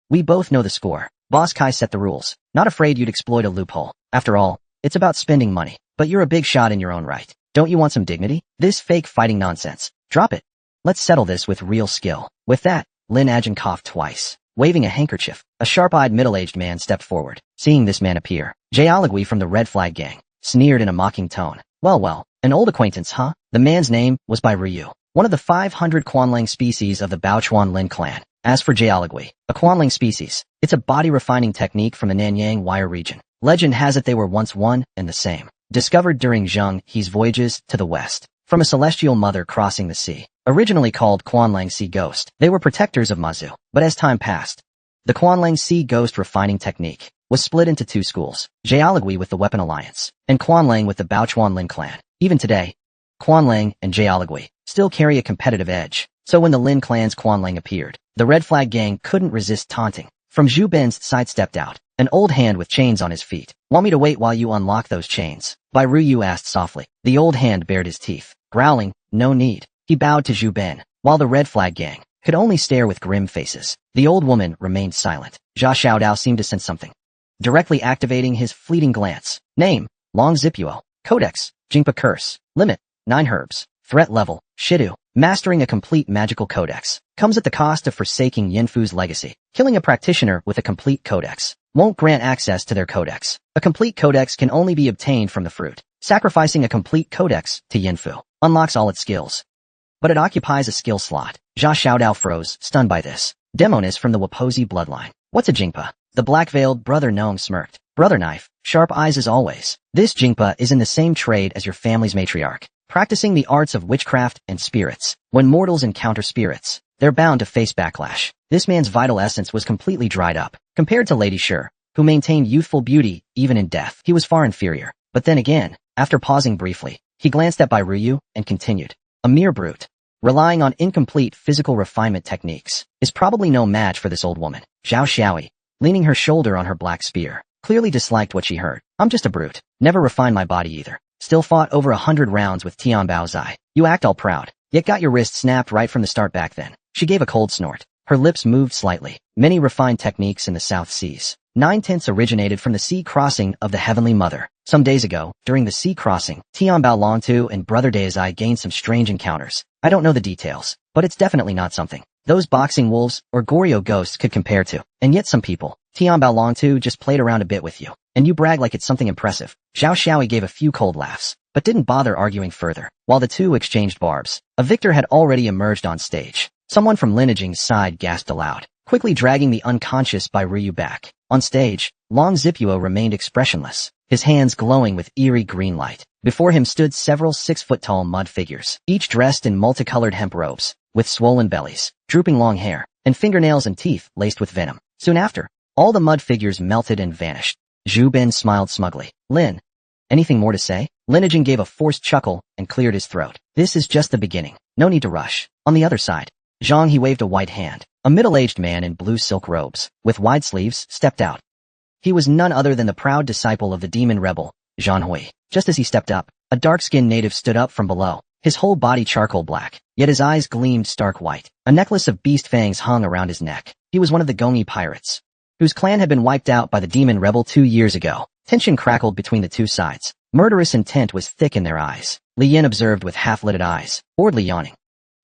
We both know the score. Boss Kai set the rules. Not afraid you'd exploit a loophole. After all, it's about spending money. But you're a big shot in your own right. Don't you want some dignity? This fake fighting nonsense. Drop it. Let's settle this with real skill." With that, Lin Ajin coughed twice, waving a handkerchief. A sharp-eyed middle-aged man stepped forward. Seeing this man appear, Yahello from the Red Flag Gang sneered in a mocking tone. Well, an old acquaintance, huh?" The man's name was by Reup, one of the 500 Quanlang species of the Baochuan Lin clan. As for Yahello, a Quanlang species, it's a body-refining technique from the Nanyang Wire region. Legend has it they were once one and the same, discovered during Zheng He's voyages to the west. from a celestial mother crossing the sea. Originally called Quanlang Sea Ghost, they were protectors of Mazu, but as time passed, the Quanlang Sea Ghost refining technique was split into two schools, Yahello with the Weapon Alliance, and Quanlang with the Baochuanlin clan. Even today, Quanlang and Yahello still carry a competitive edge, so when the Lin clan's Quanlang appeared, the Red Flag gang couldn't resist taunting. From Zhu Bin's side stepped out, an old hand with chains on his feet. Want me to wait while you unlock those chains? Bai Ruyu asked softly. The old hand bared his teeth, growling, no need. He bowed to Zhu Bin, while the Red Flag gang could only stare with grim faces. The old woman remained silent. Jia Xiaodao seemed to sense something, directly activating his fleeting glance. Name, Long Zipuo. Codex, Jingpa Curse. Limit, 9 herbs. Threat level, Shidu. Mastering a complete magical codex comes at the cost of forsaking Yanfu's legacy. Killing a practitioner with a complete codex won't grant access to their codex. A complete codex can only be obtained from the fruit. Sacrificing a complete codex to Yanfu unlocks all its skills, but it occupies a skill slot. Jia Xiaodao froze, stunned by this. Demon is from the Wapozi bloodline. What's a Jingpa? The black-veiled brother gnome smirked. Brother knife, sharp eyes as always. This Jingpa is in the same trade as your family's matriarch, practicing the arts of witchcraft and spirits. When mortals encounter spirits, they're bound to face backlash. This man's vital essence was completely dried up. Compared to Lady Shi, who maintained youthful beauty even in death, he was far inferior. But then again, after pausing briefly, he glanced at Bai Ruyu and continued. A mere brute, relying on incomplete physical refinement techniques, is probably no match for this old woman. Zhao Xiaoi, leaning her shoulder on her black spear, clearly disliked what she heard. I'm just a brute. Never refined my body either. Still fought over 100 rounds with Tian Baozai. You act all proud, yet got your wrist snapped right from the start back then. She gave a cold snort. Her lips moved slightly. Many refined techniques in the South Seas. 9/10 originated from the sea crossing of the Heavenly Mother. Some days ago, during the sea crossing, Tian Bao Longtu and Brother Deizai gained some strange encounters. I don't know the details, but it's definitely not something those boxing wolves or Goryo ghosts could compare to. And yet some people, Tian Bao Longtu just played around a bit with you, and you brag like it's something impressive. Zhao Xiaoi gave a few cold laughs, but didn't bother arguing further. While the two exchanged barbs, a victor had already emerged on stage. Someone from Lineaging's side gasped aloud, quickly dragging the unconscious Bai Ruyu back. On stage, Long Zipuo remained expressionless, his hands glowing with eerie green light. Before him stood several 6-foot-tall mud figures, each dressed in multicolored hemp robes, with swollen bellies, drooping long hair, and fingernails and teeth laced with venom. Soon after, all the mud figures melted and vanished. Zhu Bin smiled smugly. Lin, anything more to say? Lineaging gave a forced chuckle and cleared his throat. This is just the beginning. No need to rush. On the other side, Zhang he waved a white hand. A middle-aged man in blue silk robes, with wide sleeves, stepped out. He was none other than the proud disciple of the demon rebel, Zhan Hui. Just as he stepped up, a dark-skinned native stood up from below, his whole body charcoal black, yet his eyes gleamed stark white. A necklace of beast fangs hung around his neck. He was one of the Gongyi pirates, whose clan had been wiped out by the demon rebel 2 years ago. Tension crackled between the two sides. Murderous intent was thick in their eyes. Li Yin observed with half-lidded eyes, boredly yawning.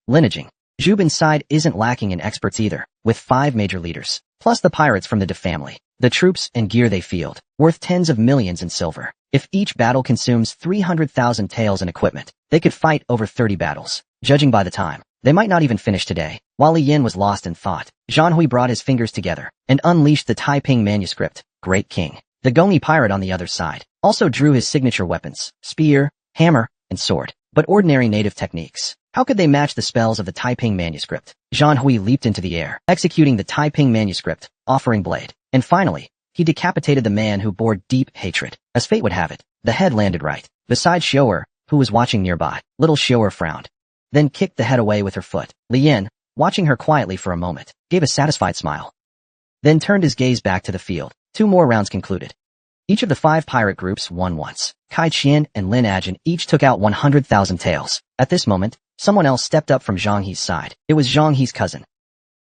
Lineaging. Zhu Bin's side isn't lacking in experts either, with 5 major leaders, plus the pirates from the De family. The troops and gear they field, worth tens of millions in silver. If each battle consumes 300,000 taels in equipment, they could fight over 30 battles. Judging by the time, they might not even finish today. While Li Yin was lost in thought, Zhan Hui brought his fingers together and unleashed the Taiping manuscript. Great King. The Gongyi pirate on the other side also drew his signature weapons, spear, hammer, and sword. But ordinary native techniques, how could they match the spells of the Taiping manuscript? Zhan Hui leaped into the air, executing the Taiping manuscript, offering blade. And finally, he decapitated the man who bore deep hatred. As fate would have it, the head landed right beside Xiu'er, who was watching nearby. Little Xiu'er frowned, then kicked the head away with her foot. Li Yin, watching her quietly for a moment, gave a satisfied smile, then turned his gaze back to the field. 2 more rounds concluded. Each of the 5 pirate groups won once. Kai Qian and Lin Ajin each took out 100,000 taels. At this moment, someone else stepped up from Zhang He's side. It was Zhang He's cousin.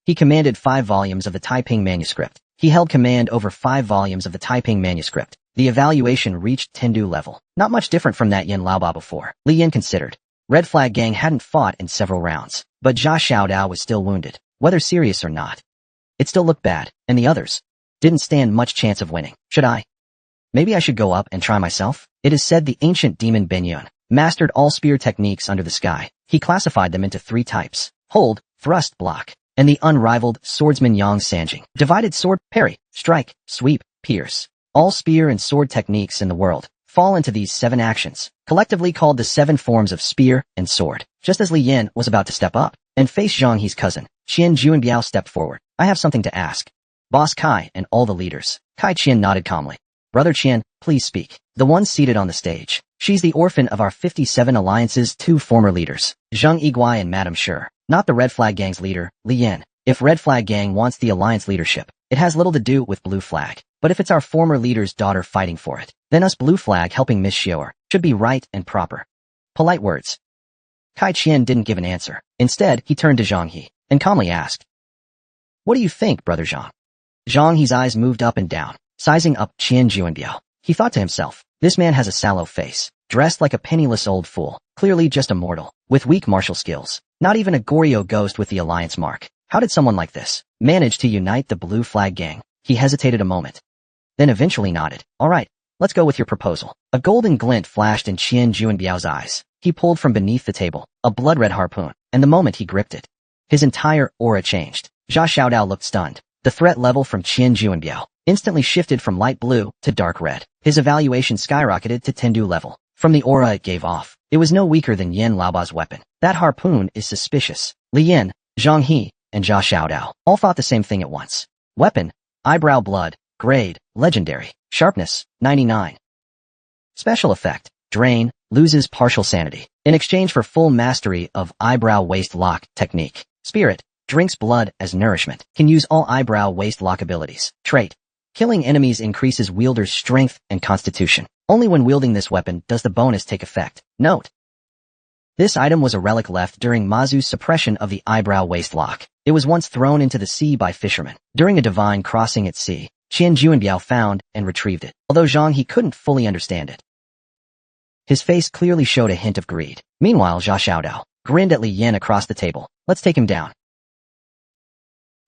He commanded 5 volumes of the Taiping manuscript. He held command over 5 volumes of the Taiping manuscript. The evaluation reached Tendu level. Not much different from that Yin Laoba before. Li Yin considered. Red Flag Gang hadn't fought in several rounds, but Jia Xiaodao was still wounded. Whether serious or not, it still looked bad, and the others didn't stand much chance of winning. Should I? Maybe I should go up and try myself? It is said the ancient demon Benyun mastered all spear techniques under the sky. He classified them into 3 types: hold, thrust, block, and the unrivaled swordsman Yang Sanjing. Divided sword, parry, strike, sweep, pierce. All spear and sword techniques in the world fall into these 7 actions, collectively called the 7 forms of spear and sword. Just as Li Yin was about to step up and face Zhang He's cousin, Qian Juanbiao stepped forward. I have something to ask. Boss Kai and all the leaders. Kai Qian nodded calmly. Brother Qian, please speak. The one seated on the stage. She's the orphan of our 57 Alliance's 2 former leaders, Zhang Yiguai and Madame Sure, not the Red Flag Gang's leader, Li Yin. If Red Flag Gang wants the Alliance leadership, it has little to do with Blue Flag. But if it's our former leader's daughter fighting for it, then us Blue Flag helping Miss Xior should be right and proper. Polite words. Kai Qian didn't give an answer. Instead, he turned to Zhang He and calmly asked, "What do you think, Brother Zhang?" Zhang He's eyes moved up and down, sizing up Qian Juanbiao. He thought to himself, this man has a sallow face, dressed like a penniless old fool, clearly just a mortal, with weak martial skills, not even a Goryeo ghost with the Alliance mark. How did someone like this manage to unite the Blue Flag Gang? He hesitated a moment, then eventually nodded. All right, let's go with your proposal. A golden glint flashed in Qian Juanbiao's eyes. He pulled from beneath the table a blood-red harpoon, and the moment he gripped it, his entire aura changed. Zha Xiaodao looked stunned. The threat level from Qian Juanbiao instantly shifted from light blue to dark red. His evaluation skyrocketed to Tendu level. From the aura it gave off, it was no weaker than Yen Laoba's weapon. That harpoon is suspicious. Li Yin, Zhang He, and Zha Xiaodao all thought the same thing at once. Weapon, eyebrow blood, grade, legendary, sharpness, 99. Special effect, drain, loses partial sanity. In exchange for full mastery of eyebrow waist lock technique. Spirit, drinks blood as nourishment, can use all eyebrow waist lock abilities. Trait, killing enemies increases wielder's strength and constitution. Only when wielding this weapon does the bonus take effect. Note: this item was a relic left during Mazu's suppression of the eyebrow waist lock. It was once thrown into the sea by fishermen. During a divine crossing at sea, Qian Juanbiao found and retrieved it, although Zhang He couldn't fully understand it. His face clearly showed a hint of greed. Meanwhile, Zha Xiaodao grinned at Li Yin across the table. Let's take him down.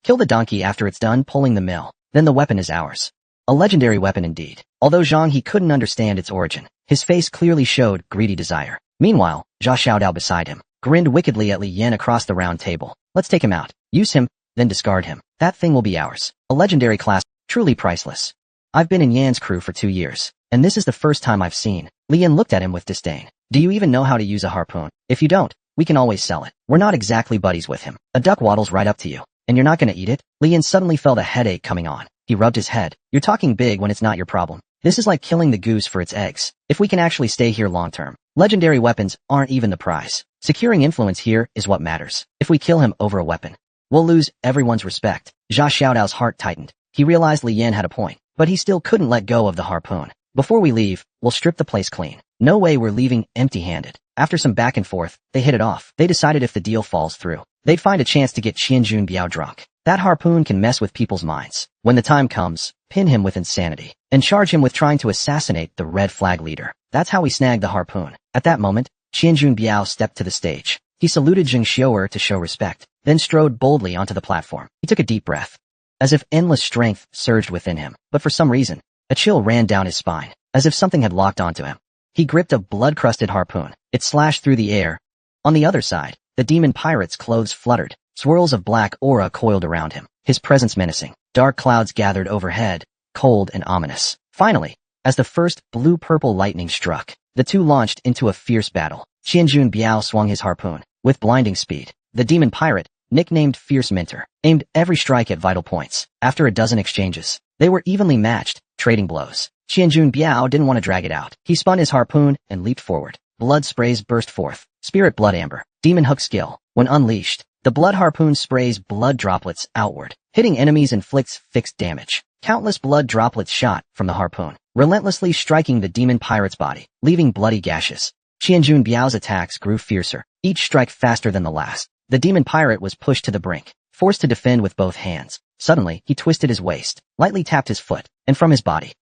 Kill the donkey after it's done pulling the mill. Then the weapon is ours. A legendary weapon indeed. Although Zhang He couldn't understand its origin, his face clearly showed greedy desire. Meanwhile, Zha Xiaodao beside him grinned wickedly at Li Yin across the round table. Let's take him out. Use him, then discard him. That thing will be ours. A legendary class, truly priceless. I've been in Yan's crew for 2 years, and this is the first time I've seen. Li Yin looked at him with disdain. Do you even know how to use a harpoon? If you don't, we can always sell it. We're not exactly buddies with him. A duck waddles right up to you, and you're not gonna eat it? Li Yin suddenly felt a headache coming on. He rubbed his head. You're talking big when it's not your problem. This is like killing the goose for its eggs. If we can actually stay here long term, legendary weapons aren't even the prize. Securing influence here is what matters. If we kill him over a weapon, we'll lose everyone's respect. Zha Xiaodao's heart tightened. He realized Li Yin had a point, but he still couldn't let go of the harpoon. Before we leave, we'll strip the place clean. No way we're leaving empty-handed. After some back and forth, they hit it off. They decided if the deal falls through, they'd find a chance to get Qian Juanbiao drunk. That harpoon can mess with people's minds. When the time comes, pin him with insanity, and charge him with trying to assassinate the Red Flag leader. That's how we snagged the harpoon. At that moment, Qian Juanbiao stepped to the stage. He saluted Zheng Xiu'er to show respect, then strode boldly onto the platform. He took a deep breath, as if endless strength surged within him. But for some reason, a chill ran down his spine, as if something had locked onto him. He gripped a blood-crusted harpoon. It slashed through the air. On the other side, the demon pirate's clothes fluttered. Swirls of black aura coiled around him, his presence menacing. Dark clouds gathered overhead, cold and ominous. Finally, as the first blue-purple lightning struck, the two launched into a fierce battle. Qian Juanbiao swung his harpoon with blinding speed. The demon pirate, nicknamed Fierce Minter, aimed every strike at vital points. After a dozen exchanges, they were evenly matched, trading blows. Qian Juanbiao didn't want to drag it out. He spun his harpoon and leaped forward. Blood sprays burst forth. Spirit Blood Amber, Demon Hook skill. When unleashed, the blood harpoon sprays blood droplets outward. Hitting enemies inflicts fixed damage. Countless blood droplets shot from the harpoon, relentlessly striking the demon pirate's body, leaving bloody gashes. Qian Juanbiao's attacks grew fiercer, each strike faster than the last. The demon pirate was pushed to the brink, forced to defend with both hands. Suddenly, he twisted his waist, lightly tapped his foot, and from his body,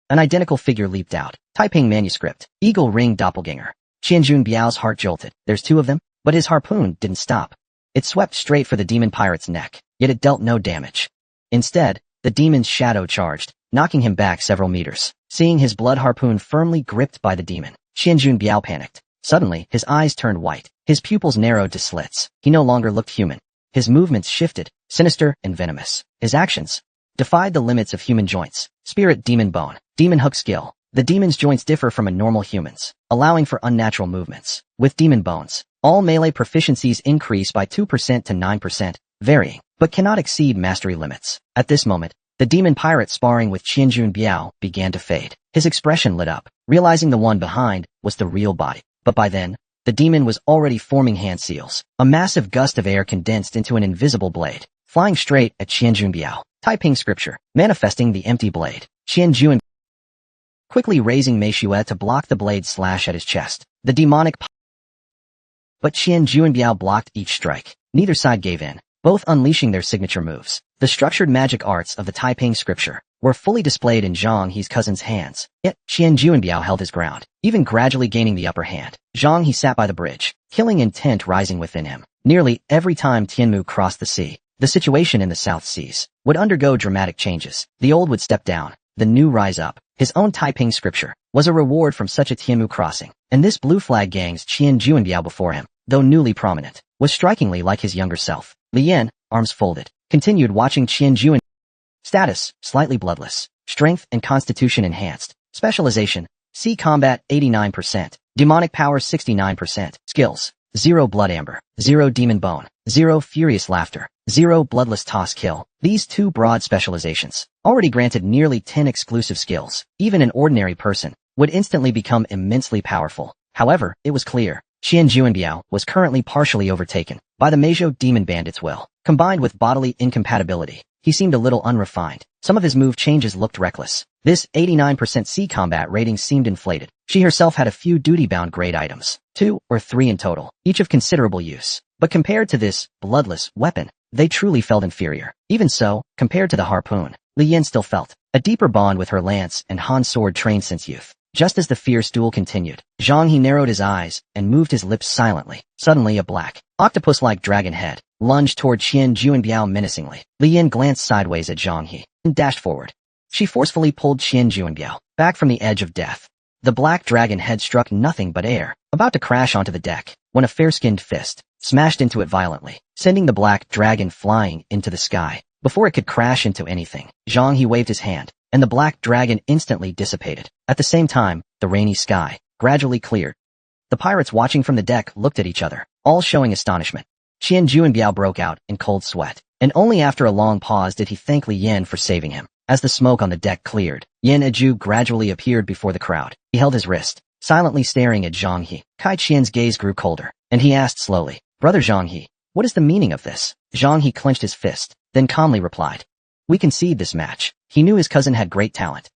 an identical figure leaped out. Taiping manuscript, Eagle Ring Doppelganger. Qian Juanbiao's heart jolted. There's 2 of them? But his harpoon didn't stop. It swept straight for the demon pirate's neck, yet it dealt no damage. Instead, the demon's shadow charged, knocking him back several meters. Seeing his blood harpoon firmly gripped by the demon, Qian Juanbiao panicked. Suddenly, his eyes turned white. His pupils narrowed to slits. He no longer looked human. His movements shifted, sinister and venomous. His actions defied the limits of human joints. Spirit Demon Bone, Demon Hook skill. The demon's joints differ from a normal human's, allowing for unnatural movements. With demon bones, all melee proficiencies increase by 2% to 9%, varying, but cannot exceed mastery limits. At this moment, the demon pirate sparring with Qianjun Biao began to fade. His expression lit up, realizing the one behind was the real body. But by then, the demon was already forming hand seals. A massive gust of air condensed into an invisible blade, flying straight at Qianjun Biao. Typing scripture, manifesting the empty blade. Qianjun quickly raising Mei Xue to block the blade slash at his chest. The demonic but Qianjun Biao blocked each strike. Neither side gave in, both unleashing their signature moves. The structured magic arts of the Taiping scripture were fully displayed in Zhang He's cousin's hands. Yet, Qianjun Biao held his ground, even gradually gaining the upper hand. Zhang He sat by the bridge, killing intent rising within him. Nearly every time Tianmu crossed the sea, the situation in the South Seas would undergo dramatic changes. The old would step down, the new rise up. His own Taiping scripture was a reward from such a Tianmu crossing, and this blue flag gang's Qianjun Biao before him, though newly prominent, was strikingly like his younger self. Li Yan, arms folded, continued watching Qianjun. Status, slightly bloodless. Strength and constitution enhanced. Specialization, sea combat 89%. Demonic power 69%. Skills, 0 blood amber, 0 demon bone, 0 furious laughter, 0 bloodless toss kill. These two broad specializations already granted nearly 10 exclusive skills. Even an ordinary person would instantly become immensely powerful. However, it was clear Qianjun Biao was currently partially overtaken by the Meizhou demon bandit's will. Combined with bodily incompatibility, he seemed a little unrefined. Some of his move changes looked reckless. This 89% C combat rating seemed inflated. She herself had a few duty-bound grade items, 2 or 3 in total, each of considerable use. But compared to this bloodless weapon, they truly felt inferior. Even so, compared to the harpoon, Li Yan still felt a deeper bond with her lance and Han sword trained since youth. Just as the fierce duel continued, Zhang He narrowed his eyes and moved his lips silently. Suddenly a black, octopus-like dragon head lunged toward Qianjun Biao menacingly. Li Yan glanced sideways at Zhang He and dashed forward. She forcefully pulled Qianjun Biao back from the edge of death. The black dragon head struck nothing but air, about to crash onto the deck, when a fair-skinned fist smashed into it violently, sending the black dragon flying into the sky. Before it could crash into anything, Zhang He waved his hand, and the black dragon instantly dissipated. At the same time, the rainy sky gradually cleared. The pirates watching from the deck looked at each other, all showing astonishment. Qianjun Biao broke out in cold sweat, and only after a long pause did he thank Li Yan for saving him. As the smoke on the deck cleared, Yan Eju gradually appeared before the crowd. He held his wrist, silently staring at Zhang He. Kai Qian's gaze grew colder, and he asked slowly, "Brother Zhang He, what is the meaning of this?" Zhang He clenched his fist, then calmly replied, "We concede this match." He knew his cousin had great talent,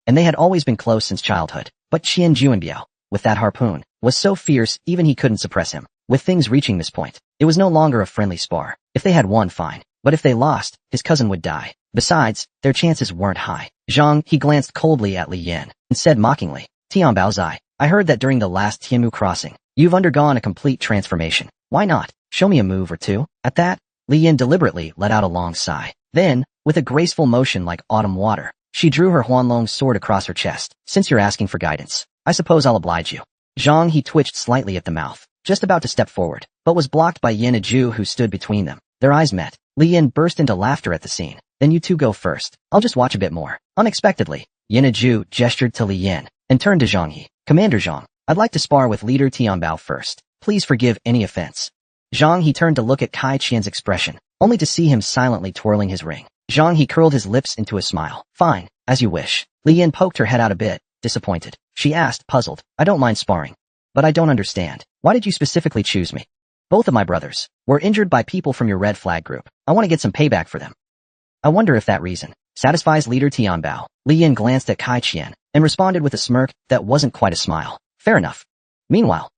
and they had always been close since childhood. But Qianjun Biao, with that harpoon, was so fierce even he couldn't suppress him. With things reaching this point, it was no longer a friendly spar. If they had won, fine. But if they lost, his cousin would die. Besides, their chances weren't high. Zhang He glanced coldly at Li Yan and said mockingly, "Tian Baozai, I heard that during the last Tianmu crossing, you've undergone a complete transformation. Why not? Show me a move or two." At that, Li Yan deliberately let out a long sigh. Then, with a graceful motion like autumn water, she drew her Huanlong sword across her chest. "Since you're asking for guidance, I suppose I'll oblige you." Zhang He twitched slightly at the mouth, just about to step forward, but was blocked by Yan Eju who stood between them. Their eyes met. Li Yan burst into laughter at the scene. "Then you two go first. I'll just watch a bit more." Unexpectedly, Yan Eju gestured to Li Yan and turned to Zhang He. "Commander Zhang, I'd like to spar with leader Tianbao first. Please forgive any offense." Zhang He turned to look at Kai Qian's expression, only to see him silently twirling his ring. Zhang He curled his lips into a smile. "Fine, as you wish." Li Yan poked her head out a bit, disappointed. She asked, puzzled, "I don't mind sparring, but I don't understand. Why did you specifically choose me? Both of my brothers were injured by people from your red flag group. I want to get some payback for them. I wonder if that reason satisfies leader Tianbao." Li Yan glanced at Kai Qian and responded with a smirk that wasn't quite a smile. "Fair enough." Meanwhile,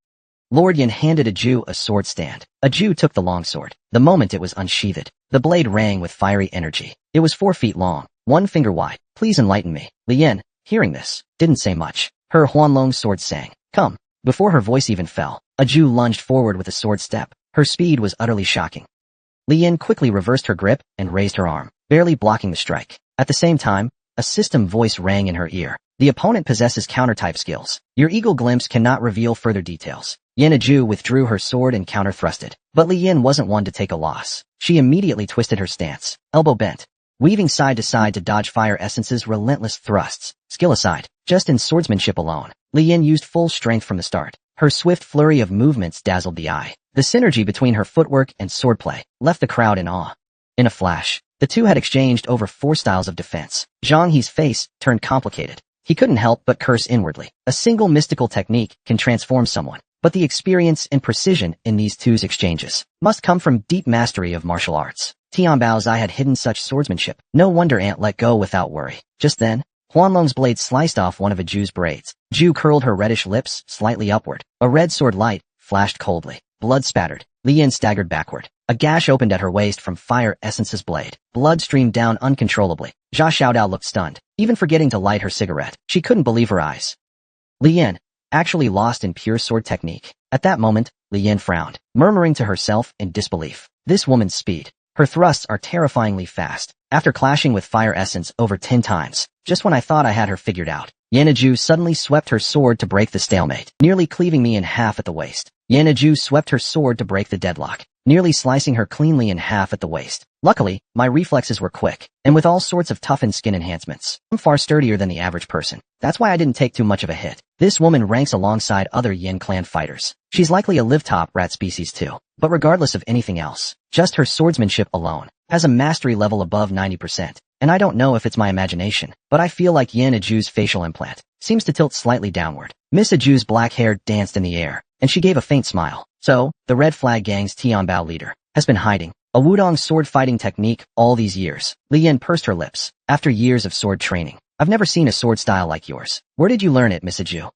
Lord Yan handed a Jew a sword stand. A Jew took the longsword. The moment it was unsheathed, the blade rang with fiery energy. It was 4 feet long, 1 finger wide. "Please enlighten me." Li Yan, hearing this, didn't say much. Her Huanlong sword sang, "Come." Before her voice even fell, a Jew lunged forward with a sword step. Her speed was utterly shocking. Li Yan quickly reversed her grip and raised her arm, barely blocking the strike. At the same time, a system voice rang in her ear. "The opponent possesses counter-type skills. Your eagle glimpse cannot reveal further details." Yan Eju withdrew her sword and counter-thrusted. But Li Yan wasn't one to take a loss. She immediately twisted her stance, elbow bent, weaving side to side to dodge fire essence's relentless thrusts. Skill aside, Just in swordsmanship alone, Li Yin used full strength from the start. Her swift flurry of movements dazzled the eye. The synergy between her footwork and swordplay left the crowd in awe. In a flash, the two had exchanged over 4 styles of defense. Zhang He's face turned complicated. He couldn't help but curse inwardly. A single mystical technique can transform someone, but the experience and precision in these two's exchanges must come from deep mastery of martial arts. Tianbao's eye had hidden such swordsmanship. No wonder Ant let go without worry. Just then, Huanlong's blade sliced off one of Aju's braids. Ju curled her reddish lips slightly upward. A red sword light flashed coldly. Blood spattered. Li Yin staggered backward. A gash opened at her waist from Fire Essence's blade. Blood streamed down uncontrollably. Jia Xiaodao looked stunned, even forgetting to light her cigarette. She couldn't believe her eyes. Li Yin, actually lost in pure sword technique. At that moment, Li Yin frowned, murmuring to herself in disbelief. This woman's speed. Her thrusts are terrifyingly fast. After clashing with Fire Essence over 10 times, just when I thought I had her figured out, Yanaju suddenly swept her sword to break the stalemate, nearly cleaving me in half at the waist. Yanaju swept her sword to break the deadlock, nearly slicing her cleanly in half at the waist. Luckily, my reflexes were quick, and with all sorts of toughened skin enhancements, I'm far sturdier than the average person. That's why I didn't take too much of a hit. This woman ranks alongside other Yin clan fighters. She's likely a live-top rat species too. But regardless of anything else, just her swordsmanship alone has a mastery level above 90%. And I don't know if it's my imagination, but I feel like Yin Aju's facial implant seems to tilt slightly downward. Miss Aju's black hair danced in the air, and she gave a faint smile. So, the Red Flag Gang's Tianbao leader has been hiding a Wudong sword fighting technique all these years. Li Yin pursed her lips. After years of sword training, I've never seen a sword style like yours. Where did you learn it, Miss Aju?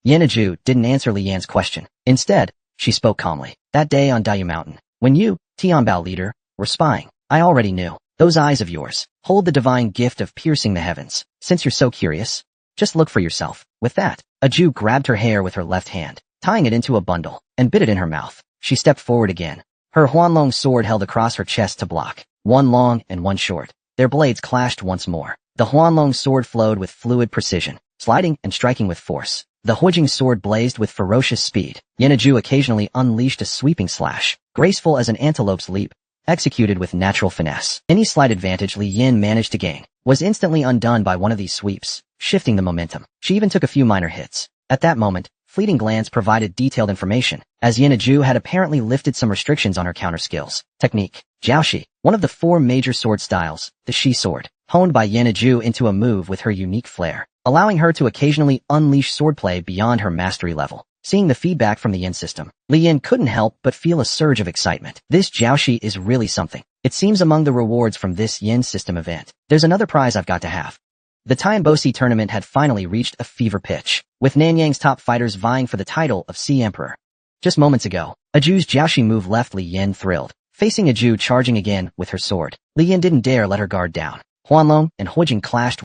Yin Aju didn't answer Li Yan's question. Instead, she spoke calmly. That day on Daiyu Mountain, when you, Tianbao leader, were spying, I already knew. Those eyes of yours hold the divine gift of piercing the heavens. Since you're so curious, just look for yourself. With that, Aju grabbed her hair with her left hand, tying it into a bundle, and bit it in her mouth. She stepped forward again. Her Huanlong sword held across her chest to block, one long and one short. Their blades clashed once more. The Huanlong sword flowed with fluid precision, sliding and striking with force. The Huijing sword blazed with ferocious speed. Yanaju occasionally unleashed a sweeping slash, graceful as an antelope's leap, executed with natural finesse. Any slight advantage Li Yin managed to gain was instantly undone by one of these sweeps, shifting the momentum. She even took a few minor hits. At that moment, fleeting glance provided detailed information, as Yanaju had apparently lifted some restrictions on her counter skills. Technique. Jiaoshi, one of the 4 major sword styles, the Shi sword, honed by Yanaju into a move with her unique flair, allowing her to occasionally unleash swordplay beyond her mastery level. Seeing the feedback from the Yin system, Li Yin couldn't help but feel a surge of excitement. This Jiaoshi is really something. It seems among the rewards from this Yin system event, there's another prize I've got to have. The Tianbosi tournament had finally reached a fever pitch, with Nanyang's top fighters vying for the title of Sea Emperor. Just moments ago, Aju's Jiaoshi move left Li Yin thrilled, facing Aju charging again with her sword. Li Yin didn't dare let her guard down. Huanlong and Huijing clashed.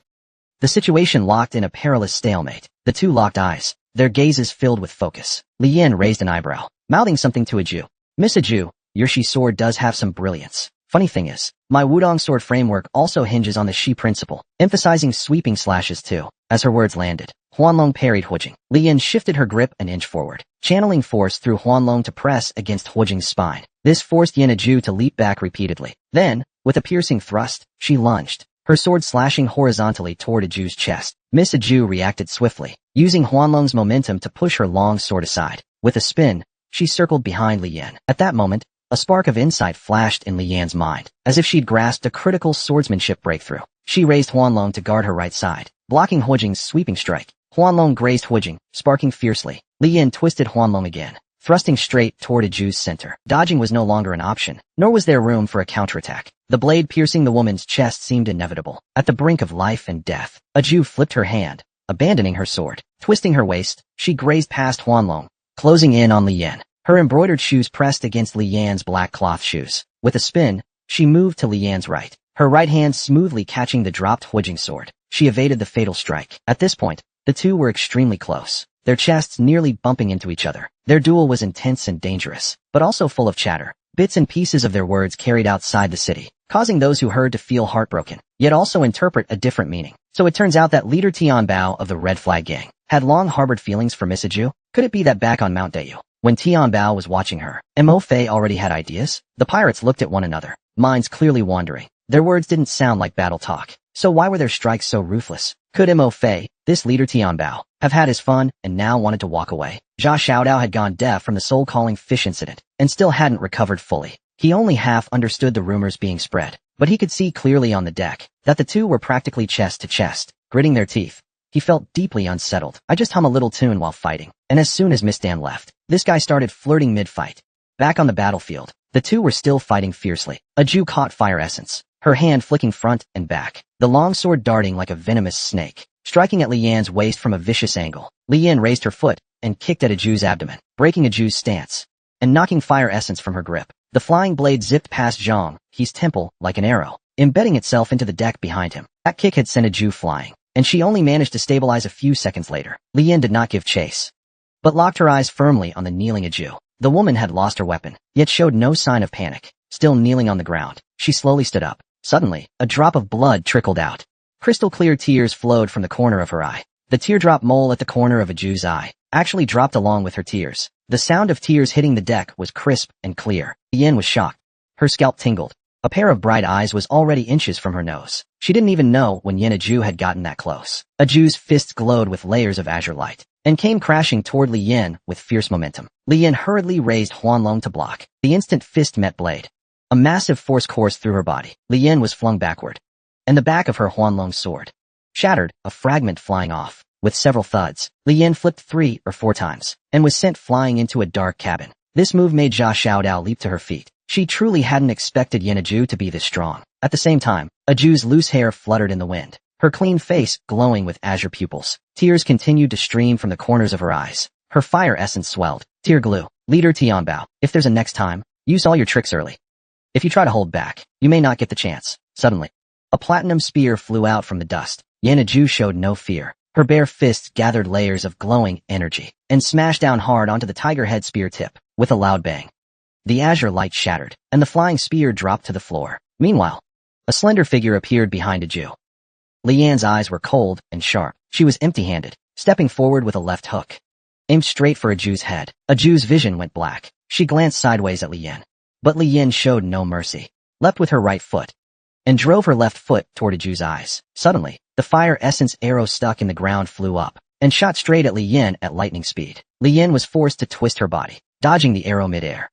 The situation locked in a perilous stalemate. The two locked eyes, their gazes filled with focus. Li Yin raised an eyebrow, mouthing something to Aju. Miss Aju, your Shi sword does have some brilliance. Funny thing is, my Wudong sword framework also hinges on the Shi principle, emphasizing sweeping slashes too. As her words landed, Huanlong parried Huijing. Li Yin shifted her grip an inch forward, channeling force through Huanlong to press against Huijing's spine. This forced Yin Aju to leap back repeatedly. Then, with a piercing thrust, she lunged, her sword slashing horizontally toward Aju's chest. Miss Aju reacted swiftly, using Huanlong's momentum to push her long sword aside. With a spin, she circled behind Li Yin. At that moment, a spark of insight flashed in Li Yan's mind, as if she'd grasped a critical swordsmanship breakthrough. She raised Huanlong to guard her right side, blocking Huijing's sweeping strike. Huanlong grazed Huijing, sparking fiercely. Li Yin twisted Huanlong again, thrusting straight toward Aju's center. Dodging was no longer an option, nor was there room for a counterattack. The blade piercing the woman's chest seemed inevitable. At the brink of life and death, Aju flipped her hand, abandoning her sword. Twisting her waist, she grazed past Huanlong, closing in on Li Yin. Her embroidered shoes pressed against Li Yan's black cloth shoes. With a spin, she moved to Li Yan's right, her right hand smoothly catching the dropped Huijing sword. She evaded the fatal strike. At this point, the two were extremely close, their chests nearly bumping into each other. Their duel was intense and dangerous, but also full of chatter. Bits and pieces of their words carried outside the city, causing those who heard to feel heartbroken, yet also interpret a different meaning. So it turns out that leader Tianbao of the Red Flag Gang had long harbored feelings for Miss Aju. Could it be that back on Mount Daiyu, when Tianbao was watching her, Mo Fei already had ideas? The pirates looked at one another, minds clearly wandering. Their words didn't sound like battle talk. So why were their strikes so ruthless? Could Mo Fei, this leader Tianbao, have had his fun and now wanted to walk away? Jia Xiaodao had gone deaf from the soul-calling fish incident and still hadn't recovered fully. He only half understood the rumors being spread, but he could see clearly on the deck that the two were practically chest to chest, gritting their teeth. He felt deeply unsettled. I just hum a little tune while fighting, and as soon as Miss Dan left, this guy started flirting mid-fight. Back on the battlefield, the two were still fighting fiercely. A Jew caught fire essence, her hand flicking front and back, the long sword darting like a venomous snake, striking at Li Yan's waist from a vicious angle. Li Yan raised her foot and kicked at a Jew's abdomen, breaking a Jew's stance and knocking fire essence from her grip. The flying blade zipped past Zhang He's temple like an arrow, embedding itself into the deck behind him. That kick had sent a Jew flying, and she only managed to stabilize a few seconds later. Li Yan did not give chase, but locked her eyes firmly on the kneeling Jew. The woman had lost her weapon, yet showed no sign of panic. Still kneeling on the ground, she slowly stood up. Suddenly, a drop of blood trickled out. Crystal-clear tears flowed from the corner of her eye. The teardrop mole at the corner of a Jew's eye actually dropped along with her tears. The sound of tears hitting the deck was crisp and clear. Yen was shocked. Her scalp tingled. A pair of bright eyes was already inches from her nose. She didn't even know when Yen Aju had gotten that close. Aju's fists glowed with layers of azure light and came crashing toward Li Yen with fierce momentum. Li Yen hurriedly raised Huanlong to block. The instant fist met blade. A massive force coursed through her body. Li Yen was flung backward, and the back of her Huanlong sword shattered, a fragment flying off. With several thuds, Li Yen flipped 3 or 4 times and was sent flying into a dark cabin. This move made Jia Xiaodao leap to her feet. She truly hadn't expected Yen Aju to be this strong. At the same time, Aju's loose hair fluttered in the wind, her clean face glowing with azure pupils. Tears continued to stream from the corners of her eyes. Her fire essence swelled. Tear glue. Leader Tianbao, if there's a next time, use all your tricks early. If you try to hold back, you may not get the chance. Suddenly, a platinum spear flew out from the dust. Yen Aju showed no fear. Her bare fists gathered layers of glowing energy and smashed down hard onto the tiger head spear tip. With a loud bang, the azure light shattered, and the flying spear dropped to the floor. Meanwhile, a slender figure appeared behind Aju. Li Yan's eyes were cold and sharp. She was empty-handed, stepping forward with a left hook, aimed straight for Aju's head. Aju's vision went black. She glanced sideways at Li Yan, but Li Yan showed no mercy, leapt with her right foot, and drove her left foot toward Aju's eyes. Suddenly, the fire essence arrow stuck in the ground flew up and shot straight at Li Yan at lightning speed. Li Yan was forced to twist her body, dodging the arrow midair.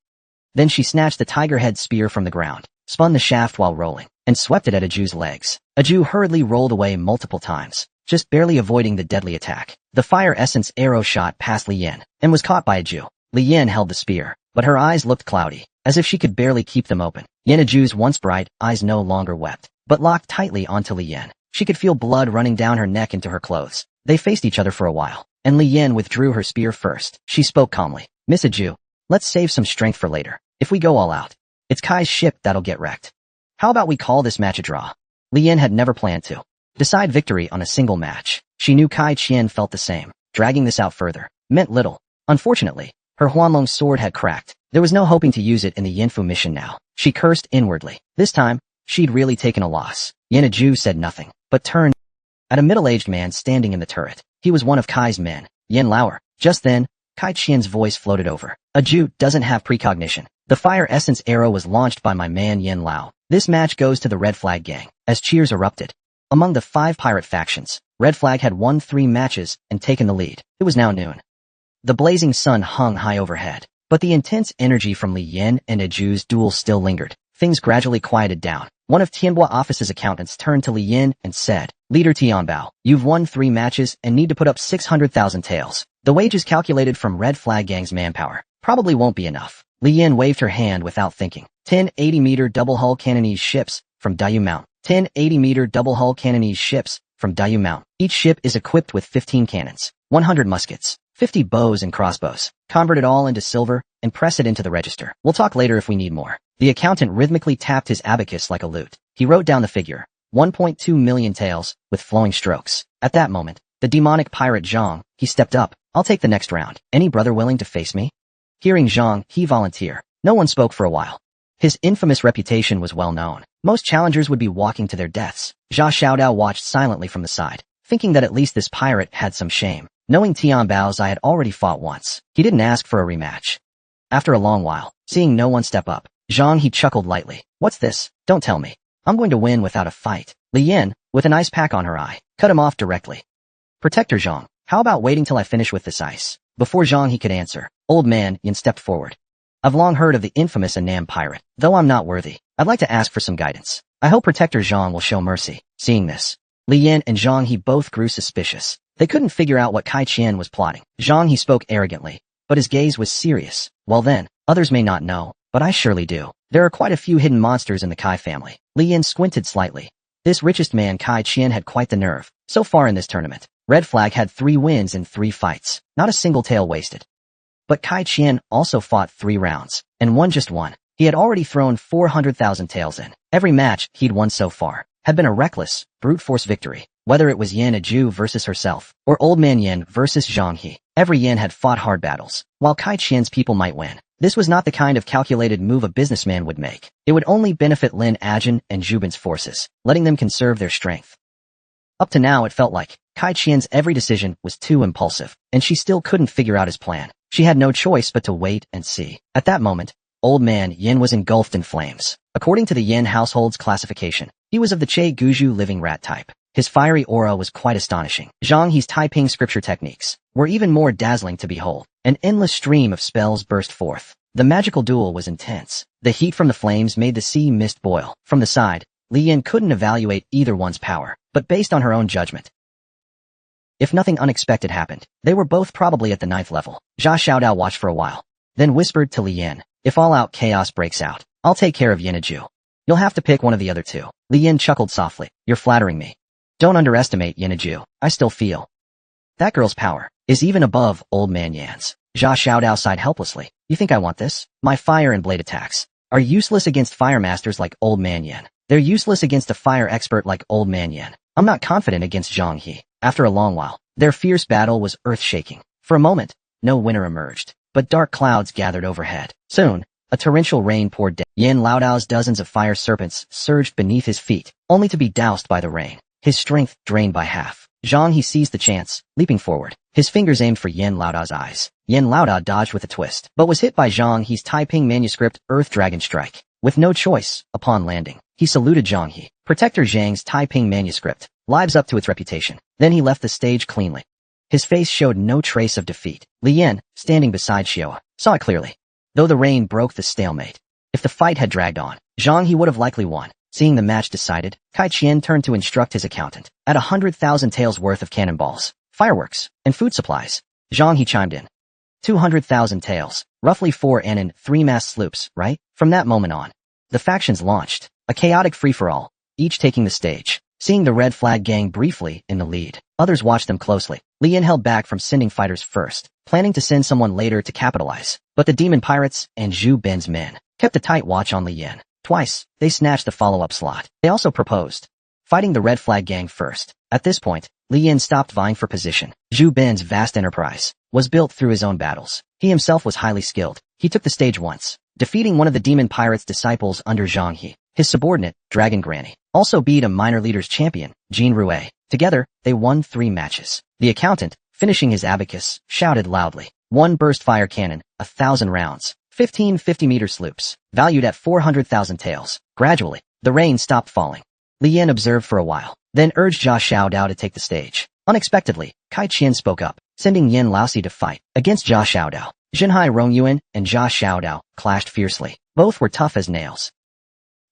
Then she snatched the tiger head spear from the ground, spun the shaft while rolling, and swept it at Aju's legs. Aju hurriedly rolled away multiple times, just barely avoiding the deadly attack. The fire essence arrow shot past Li Yan and was caught by Aju. Li Yan held the spear, but her eyes looked cloudy, as if she could barely keep them open. Yen Aju's once bright eyes no longer wept, but locked tightly onto Li Yan. She could feel blood running down her neck into her clothes. They faced each other for a while, and Li Yan withdrew her spear first. She spoke calmly. Miss Aju, let's save some strength for later. If we go all out, it's Kai's ship that'll get wrecked. How about we call this match a draw? Li Yan had never planned to decide victory on a single match. She knew Kai Qian felt the same. Dragging this out further meant little. Unfortunately, her Huanlong sword had cracked. There was no hoping to use it in the Yinfu mission now. She cursed inwardly. This time, she'd really taken a loss. Yen Aju said nothing, but turned at a middle-aged man standing in the turret. He was one of Kai's men, Yen Lauer. Just then, Kai Qian's voice floated over. Aju doesn't have precognition. The fire essence arrow was launched by my man Yen Lao. This match goes to the Red Flag gang. As cheers erupted. Among the 5 pirate factions, Red Flag had won 3 matches and taken the lead. It was now noon. The blazing sun hung high overhead, but the intense energy from Li Yan and Aju's duel still lingered. Things gradually quieted down. One of Tianbao office's accountants turned to Li Yan and said, Leader Tianbao, you've won 3 matches and need to put up 600,000 taels. The wages calculated from Red Flag gang's manpower probably won't be enough. Li Yan waved her hand without thinking. 10 80-meter double-hull Cantonese ships from Dayu Mount. 10 80-meter double-hull Cantonese ships from Dayu Mount. Each ship is equipped with 15 cannons, 100 muskets, 50 bows and crossbows. Convert it all into silver and press it into the register. We'll talk later if we need more. The accountant rhythmically tapped his abacus like a lute. He wrote down the figure, 1.2 million taels, with flowing strokes. At that moment, the demonic pirate Zhang, he stepped up. I'll take the next round. Any brother willing to face me? Hearing Zhang, he volunteered. No one spoke for a while. His infamous reputation was well known. Most challengers would be walking to their deaths. Jia Xiaodao watched silently from the side, thinking that at least this pirate had some shame. Knowing Tianbao's I had already fought once, he didn't ask for a rematch. After a long while, seeing no one step up, Zhang he chuckled lightly. What's this? Don't tell me. I'm going to win without a fight. Li Yin, with an ice pack on her eye, cut him off directly. Protector Zhang, how about waiting till I finish with this ice? Before Zhang he could answer, Old Man Yin stepped forward. I've long heard of the infamous Annam pirate, though I'm not worthy. I'd like to ask for some guidance. I hope Protector Zhang will show mercy. Seeing this, Li Yin and Zhang he both grew suspicious. They couldn't figure out what Kai Qian was plotting. Zhang he spoke arrogantly, but his gaze was serious. Well then, others may not know, but I surely do. There are quite a few hidden monsters in the Kai family. Li Yin squinted slightly. This richest man Kai Qian had quite the nerve. So far in this tournament, Red Flag had 3 wins in 3 fights, not a single tail wasted. But Kai Qian also fought 3 rounds, and won just 1. He had already thrown 400,000 tails in. Every match he'd won so far had been a reckless, brute force victory. Whether it was Yin Aju versus herself, or Old Man Yin versus Zhang He, every Yin had fought hard battles. While Kai Qian's people might win, this was not the kind of calculated move a businessman would make. It would only benefit Lin Ajin and Zhubin's forces, letting them conserve their strength. Up to now it felt like Kai Qian's every decision was too impulsive, and she still couldn't figure out his plan. She had no choice but to wait and see. At that moment, Old Man Yin was engulfed in flames. According to the Yin household's classification, he was of the Che Guju living rat type. His fiery aura was quite astonishing. Zhang He's Taiping scripture techniques were even more dazzling to behold. An endless stream of spells burst forth. The magical duel was intense. The heat from the flames made the sea mist boil. From the side, Li Yin couldn't evaluate either one's power, but based on her own judgment, if nothing unexpected happened, they were both probably at the 9th level. Jia Xiaodao watched for a while, then whispered to Li Yin, if all-out chaos breaks out, I'll take care of Yin Aju. You'll have to pick one of the other 2. Li Yin chuckled softly. You're flattering me. Don't underestimate Yin Aju. I still feel that girl's power is even above Old Man Yan's. Jia Xiaodao sighed helplessly. You think I want this? My fire and blade attacks are useless against fire masters like Old Man Yan. They're useless against a fire expert like Old Man Yan. I'm not confident against Zhang He. After a long while, their fierce battle was earth-shaking. For a moment, no winner emerged, but dark clouds gathered overhead. Soon, a torrential rain poured down. Yin Laodao's dozens of fire serpents surged beneath his feet, only to be doused by the rain. His strength drained by half. Zhang He seized the chance, leaping forward. His fingers aimed for Yin Laodao's eyes. Yin Laodao dodged with a twist, but was hit by Zhang He's Taiping manuscript Earth Dragon Strike. With no choice, upon landing, he saluted Zhang He. Protector Zhang's Taiping manuscript lives up to its reputation. Then he left the stage cleanly. His face showed no trace of defeat. Li Yin, standing beside Xiao, saw it clearly, though the rain broke the stalemate. If the fight had dragged on, Zhang He would have likely won. Seeing the match decided, Kai Qian turned to instruct his accountant. At 100,000 taels worth of cannonballs, fireworks, and food supplies, Zhang He chimed in. 200,000 taels, roughly 4 anin, 3 mast sloops, right? From that moment on, the factions launched, a chaotic free-for-all, each taking the stage. Seeing the Red Flag gang briefly in the lead, others watched them closely. Li Yin held back from sending fighters first, planning to send someone later to capitalize. But the demon pirates and Zhu Bin's men kept a tight watch on Li Yin. Twice, they snatched the follow-up slot. They also proposed fighting the Red Flag gang first. At this point, Li Yin stopped vying for position. Zhu Bin's vast enterprise was built through his own battles. He himself was highly skilled. He took the stage once, defeating one of the demon pirates' disciples under Zhang He. His subordinate, Dragon Granny, also beat a minor leader's champion, Jean Rue. Together, they won 3 matches. The accountant, finishing his abacus, shouted loudly. 1 burst fire cannon, 1,000 rounds, 15 50-meter sloops, valued at 400,000 taels. Gradually, the rain stopped falling. Li Yin observed for a while, then urged Jia Xiaodao to take the stage. Unexpectedly, Kai Qian spoke up, sending Yin Laosi to fight against Jia Xiaodao. Jinhai Rongyuan and Jia Xiaodao clashed fiercely. Both were tough as nails.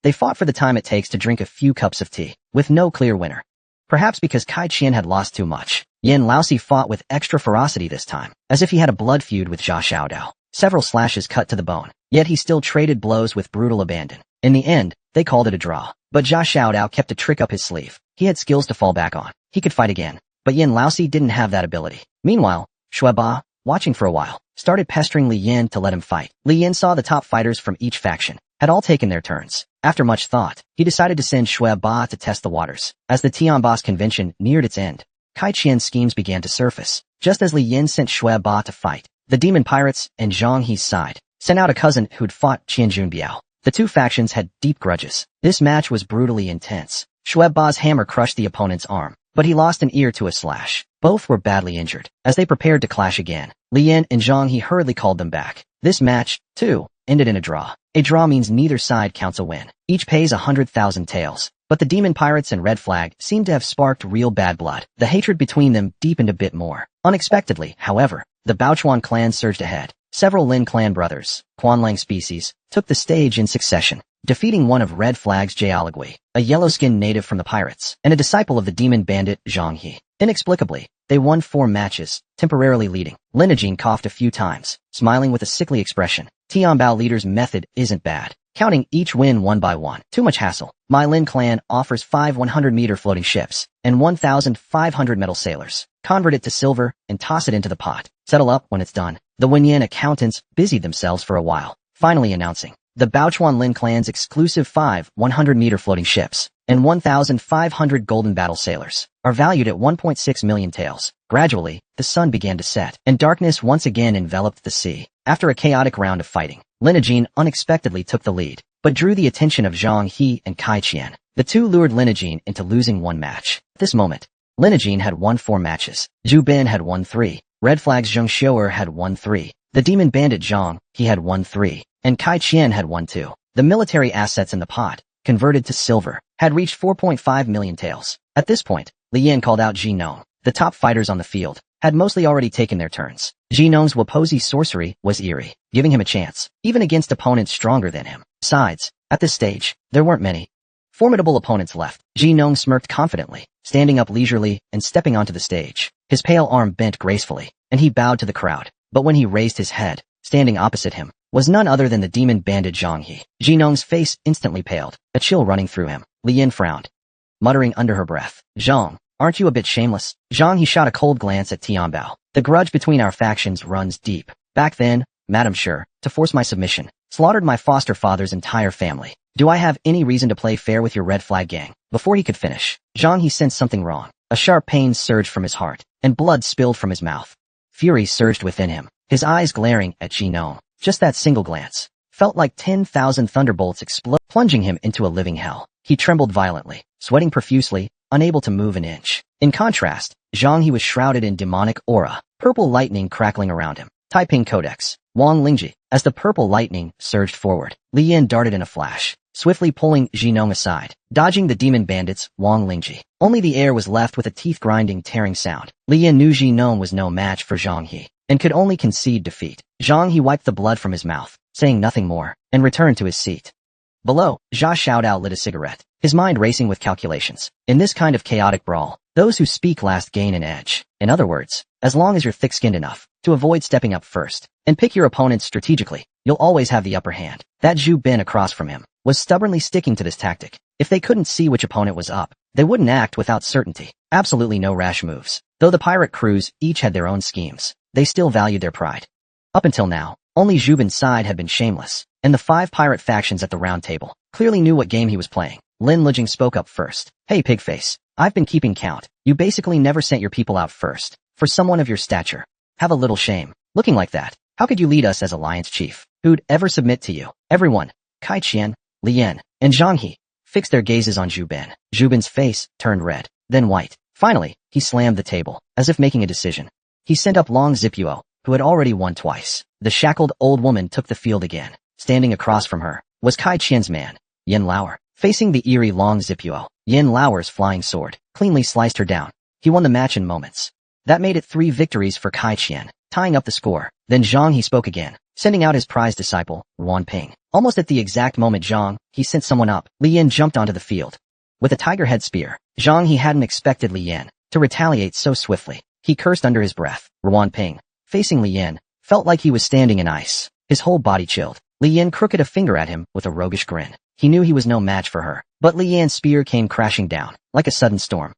They fought for the time it takes to drink a few cups of tea, with no clear winner. Perhaps because Kai Qian had lost too much, Yin Laosi fought with extra ferocity this time, as if he had a blood feud with Jia Xiaodao. Several slashes cut to the bone, yet he still traded blows with brutal abandon. In the end, they called it a draw. But Jia Xiaodao kept a trick up his sleeve. He had skills to fall back on. He could fight again. But Yin Laosi didn't have that ability. Meanwhile, Shueba, watching for a while, started pestering Li Yin to let him fight. Li Yin saw the top fighters from each faction had all taken their turns. After much thought, he decided to send Shueba to test the waters. As the Tianbas convention neared its end, Kai Qian's schemes began to surface. Just as Li Yin sent Shueba to fight, the demon pirates and Zhang He's side sent out a cousin who'd fought Qianjun Biao. The two factions had deep grudges. This match was brutally intense. Shueba's hammer crushed the opponent's arm, but he lost an ear to a slash. Both were badly injured. As they prepared to clash again, Li Yin and Zhang He hurriedly called them back. This match, too, ended in a draw. A draw means neither side counts a win. Each pays 100,000 taels. But the demon pirates and Red Flag seemed to have sparked real bad blood. The hatred between them deepened a bit more. Unexpectedly, however, the Baochuan clan surged ahead. Several Lin clan brothers, Quanlang species, took the stage in succession, defeating one of Red Flag's Yahello, a yellow-skinned native from the pirates, and a disciple of the demon bandit Zhang He. Inexplicably, they won 4 matches, temporarily leading. Linajin coughed a few times, smiling with a sickly expression. Tianbao leader's method isn't bad. Counting each win one by one. Too much hassle. My Lin clan offers 5 100-meter floating ships and 1,500 metal sailors. Convert it to silver and toss it into the pot. Settle up when it's done. The Wenyan accountants busied themselves for a while, finally announcing the Baochuan Lin clan's exclusive 5 100-meter floating ships and 1,500 golden battle sailors are valued at 1.6 million taels. Gradually, the sun began to set, and darkness once again enveloped the sea. After a chaotic round of fighting, Linajin unexpectedly took the lead, but drew the attention of Zhang He and Kai Qian. The two lured Linajin into losing one match. At this moment, Linajin had won 4 matches. Zhu Bin had won 3. Red Flag's Zheng Xiuer had won 3. The demon bandit Zhang, he had won 3. And Kai Qian had won 2. The military assets in the pot, converted to silver, had reached 4.5 million taels. At this point, Li Yan called out Ji Nong. The top fighters on the field had mostly already taken their turns. Ji Nong's Wapozi sorcery was eerie, giving him a chance, even against opponents stronger than him. Besides, at this stage, there weren't many formidable opponents left. Ji Nong smirked confidently, standing up leisurely and stepping onto the stage. His pale arm bent gracefully, and he bowed to the crowd. But when he raised his head, standing opposite him was none other than the demon bandit Zhang He. Ji Nong's face instantly paled, a chill running through him. Li Yan frowned, muttering under her breath, "Zhang, aren't you a bit shameless?" Zhang He shot a cold glance at Tianbao. "The grudge between our factions runs deep. Back then, Madam Sure, to force my submission, slaughtered my foster father's entire family. Do I have any reason to play fair with your Red Flag gang?" Before he could finish, Zhang He sensed something wrong. A sharp pain surged from his heart, and blood spilled from his mouth. Fury surged within him, his eyes glaring at Ji Nong. Just that single glance felt like 10,000 thunderbolts explode, plunging him into a living hell. He trembled violently, sweating profusely, unable to move an inch. In contrast, Zhang He was shrouded in demonic aura, purple lightning crackling around him. Taiping Codex, Wang Lingji. As the purple lightning surged forward, Li Yan darted in a flash, swiftly pulling Ji Nong aside, dodging the demon bandits, Wang Lingji. Only the air was left with a teeth-grinding, tearing sound. Li Yan knew Ji Nong was no match for Zhang He, and could only concede defeat. Zhang He wiped the blood from his mouth, saying nothing more, and returned to his seat. Below, Jia Xiaodao lit a cigarette, his mind racing with calculations. In this kind of chaotic brawl, those who speak last gain an edge. In other words, as long as you're thick-skinned enough to avoid stepping up first and pick your opponents strategically, you'll always have the upper hand. That Zhu Bin across from him was stubbornly sticking to this tactic. If they couldn't see which opponent was up, they wouldn't act without certainty. Absolutely no rash moves. Though the pirate crews each had their own schemes, they still valued their pride. Up until now, only Zhu Bin's side had been shameless, and the 5 pirate factions at the round table clearly knew what game he was playing. Lin Lijing spoke up first. "Hey Pigface, I've been keeping count. You basically never sent your people out first. For someone of your stature, have a little shame. Looking like that, how could you lead us as alliance chief? Who'd ever submit to you?" Everyone, Kai Qian, Li Yan, and Zhang He, fixed their gazes on Zhu Bin. Zhu Bin's face turned red, then white. Finally, he slammed the table, as if making a decision. He sent up Long Zipuo, who had already won twice. The shackled old woman took the field again. Standing across from her was Kai Qian's man, Yin Lauer. Facing the eerie Long Zipuo, Yin Lauer's flying sword cleanly sliced her down. He won the match in moments. That made it 3 victories for Kai Qian, tying up the score. Then Zhang He spoke again, sending out his prized disciple, Ruan Ping. Almost at the exact moment Zhang He sent someone up, Li Yan jumped onto the field. With a tiger head spear, Zhang He hadn't expected Li Yan to retaliate so swiftly. He cursed under his breath. Ruan Ping, facing Li Yan, felt like he was standing in ice. His whole body chilled. Li Yan crooked a finger at him with a roguish grin. He knew he was no match for her, but Li Yan's spear came crashing down, like a sudden storm.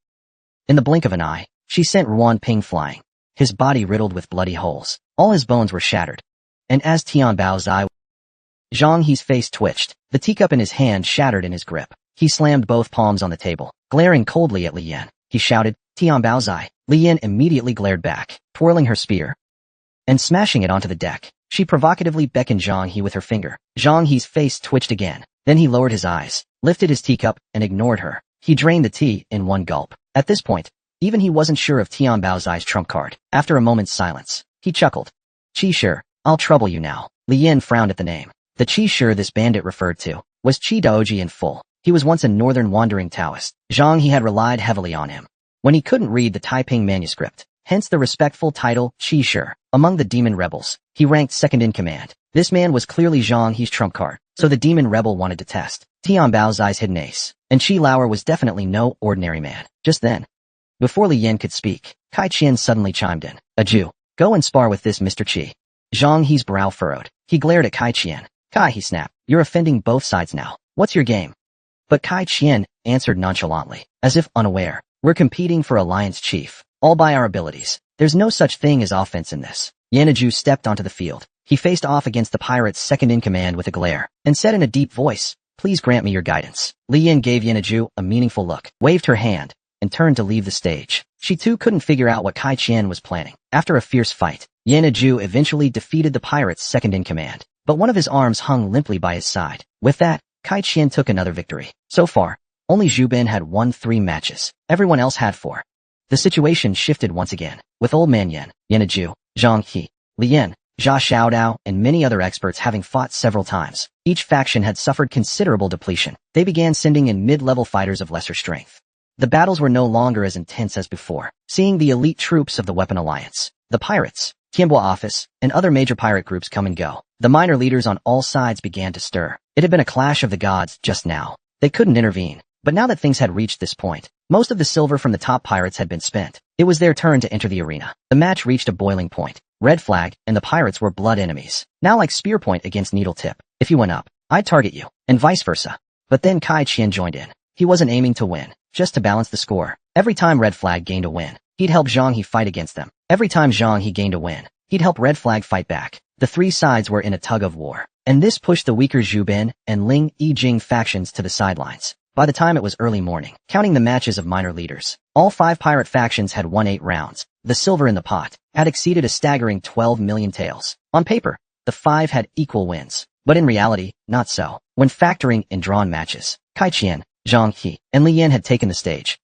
In the blink of an eye, she sent Ruan Ping flying, his body riddled with bloody holes. All his bones were shattered. And as Tianbao's eye, Zhang He's face twitched, the teacup in his hand shattered in his grip. He slammed both palms on the table, glaring coldly at Li Yan. He shouted, "Tianbao's eye." Li Yan immediately glared back, twirling her spear and smashing it onto the deck. She provocatively beckoned Zhang He with her finger. Zhang He's face twitched again. Then he lowered his eyes, lifted his teacup, and ignored her. He drained the tea in one gulp. At this point, even he wasn't sure of Tianbao's eye's trump card. After a moment's silence, he chuckled. "Qi sure, I'll trouble you now." Li Yan frowned at the name. The Qi Shi this bandit referred to was Qi Daoji in full. He was once a northern wandering Taoist. Zhang He had relied heavily on him when he couldn't read the Taiping manuscript, hence the respectful title Qi Shi. Among the demon rebels, he ranked second in command. This man was clearly Zhang He's trump card, so the demon rebel wanted to test Tian Bao's eyes hidden ace, and Qi Lauer was definitely no ordinary man. Just then, before Li Yin could speak, Kai Qian suddenly chimed in. A Jew. Go and spar with this Mr. Qi. Zhang He's brow furrowed. He glared at Kai Qian. Kai, he snapped. You're offending both sides now. What's your game? But Kai Qian answered nonchalantly, as if unaware. We're competing for alliance chief, all by our abilities. There's no such thing as offense in this. Yaniju stepped onto the field. He faced off against the pirate's second-in-command with a glare, and said in a deep voice, Please grant me your guidance. Li Yin gave Yaniju a meaningful look, waved her hand, and turned to leave the stage. She too couldn't figure out what Kai Qian was planning. After a fierce fight, Yaniju eventually defeated the pirate's second-in-command, but one of his arms hung limply by his side. With that, Kai Qian took another victory. So far, only Zhu Bin had won 3 matches. Everyone else had 4. The situation shifted once again, with Old Man Yan, Yaniju, Zhang He, Li Yin, Jia Xiaodao, and many other experts having fought several times. Each faction had suffered considerable depletion. They began sending in mid-level fighters of lesser strength. The battles were no longer as intense as before. Seeing the elite troops of the Weapon Alliance, the pirates, Tianbo Office, and other major pirate groups come and go, the minor leaders on all sides began to stir. It had been a clash of the gods just now. They couldn't intervene. But now that things had reached this point, most of the silver from the top pirates had been spent. It was their turn to enter the arena. The match reached a boiling point. Red Flag and the pirates were blood enemies. Now like spear point against needle tip. If you went up, I'd target you, and vice versa. But then Kai Qian joined in. He wasn't aiming to win, just to balance the score. Every time Red Flag gained a win, he'd help Zhang He fight against them. Every time Zhang He gained a win, he'd help Red Flag fight back. The 3 sides were in a tug of war, and this pushed the weaker Zhu Bin and Ling Yijing factions to the sidelines. By the time it was early morning, counting the matches of minor leaders, all 5 pirate factions had won 8 rounds. The silver in the pot had exceeded a staggering 12 million taels. On paper, the 5 had equal wins, but in reality, not so. When factoring in drawn matches, Kai Qian, Zhang He, and Li Yin had taken the stage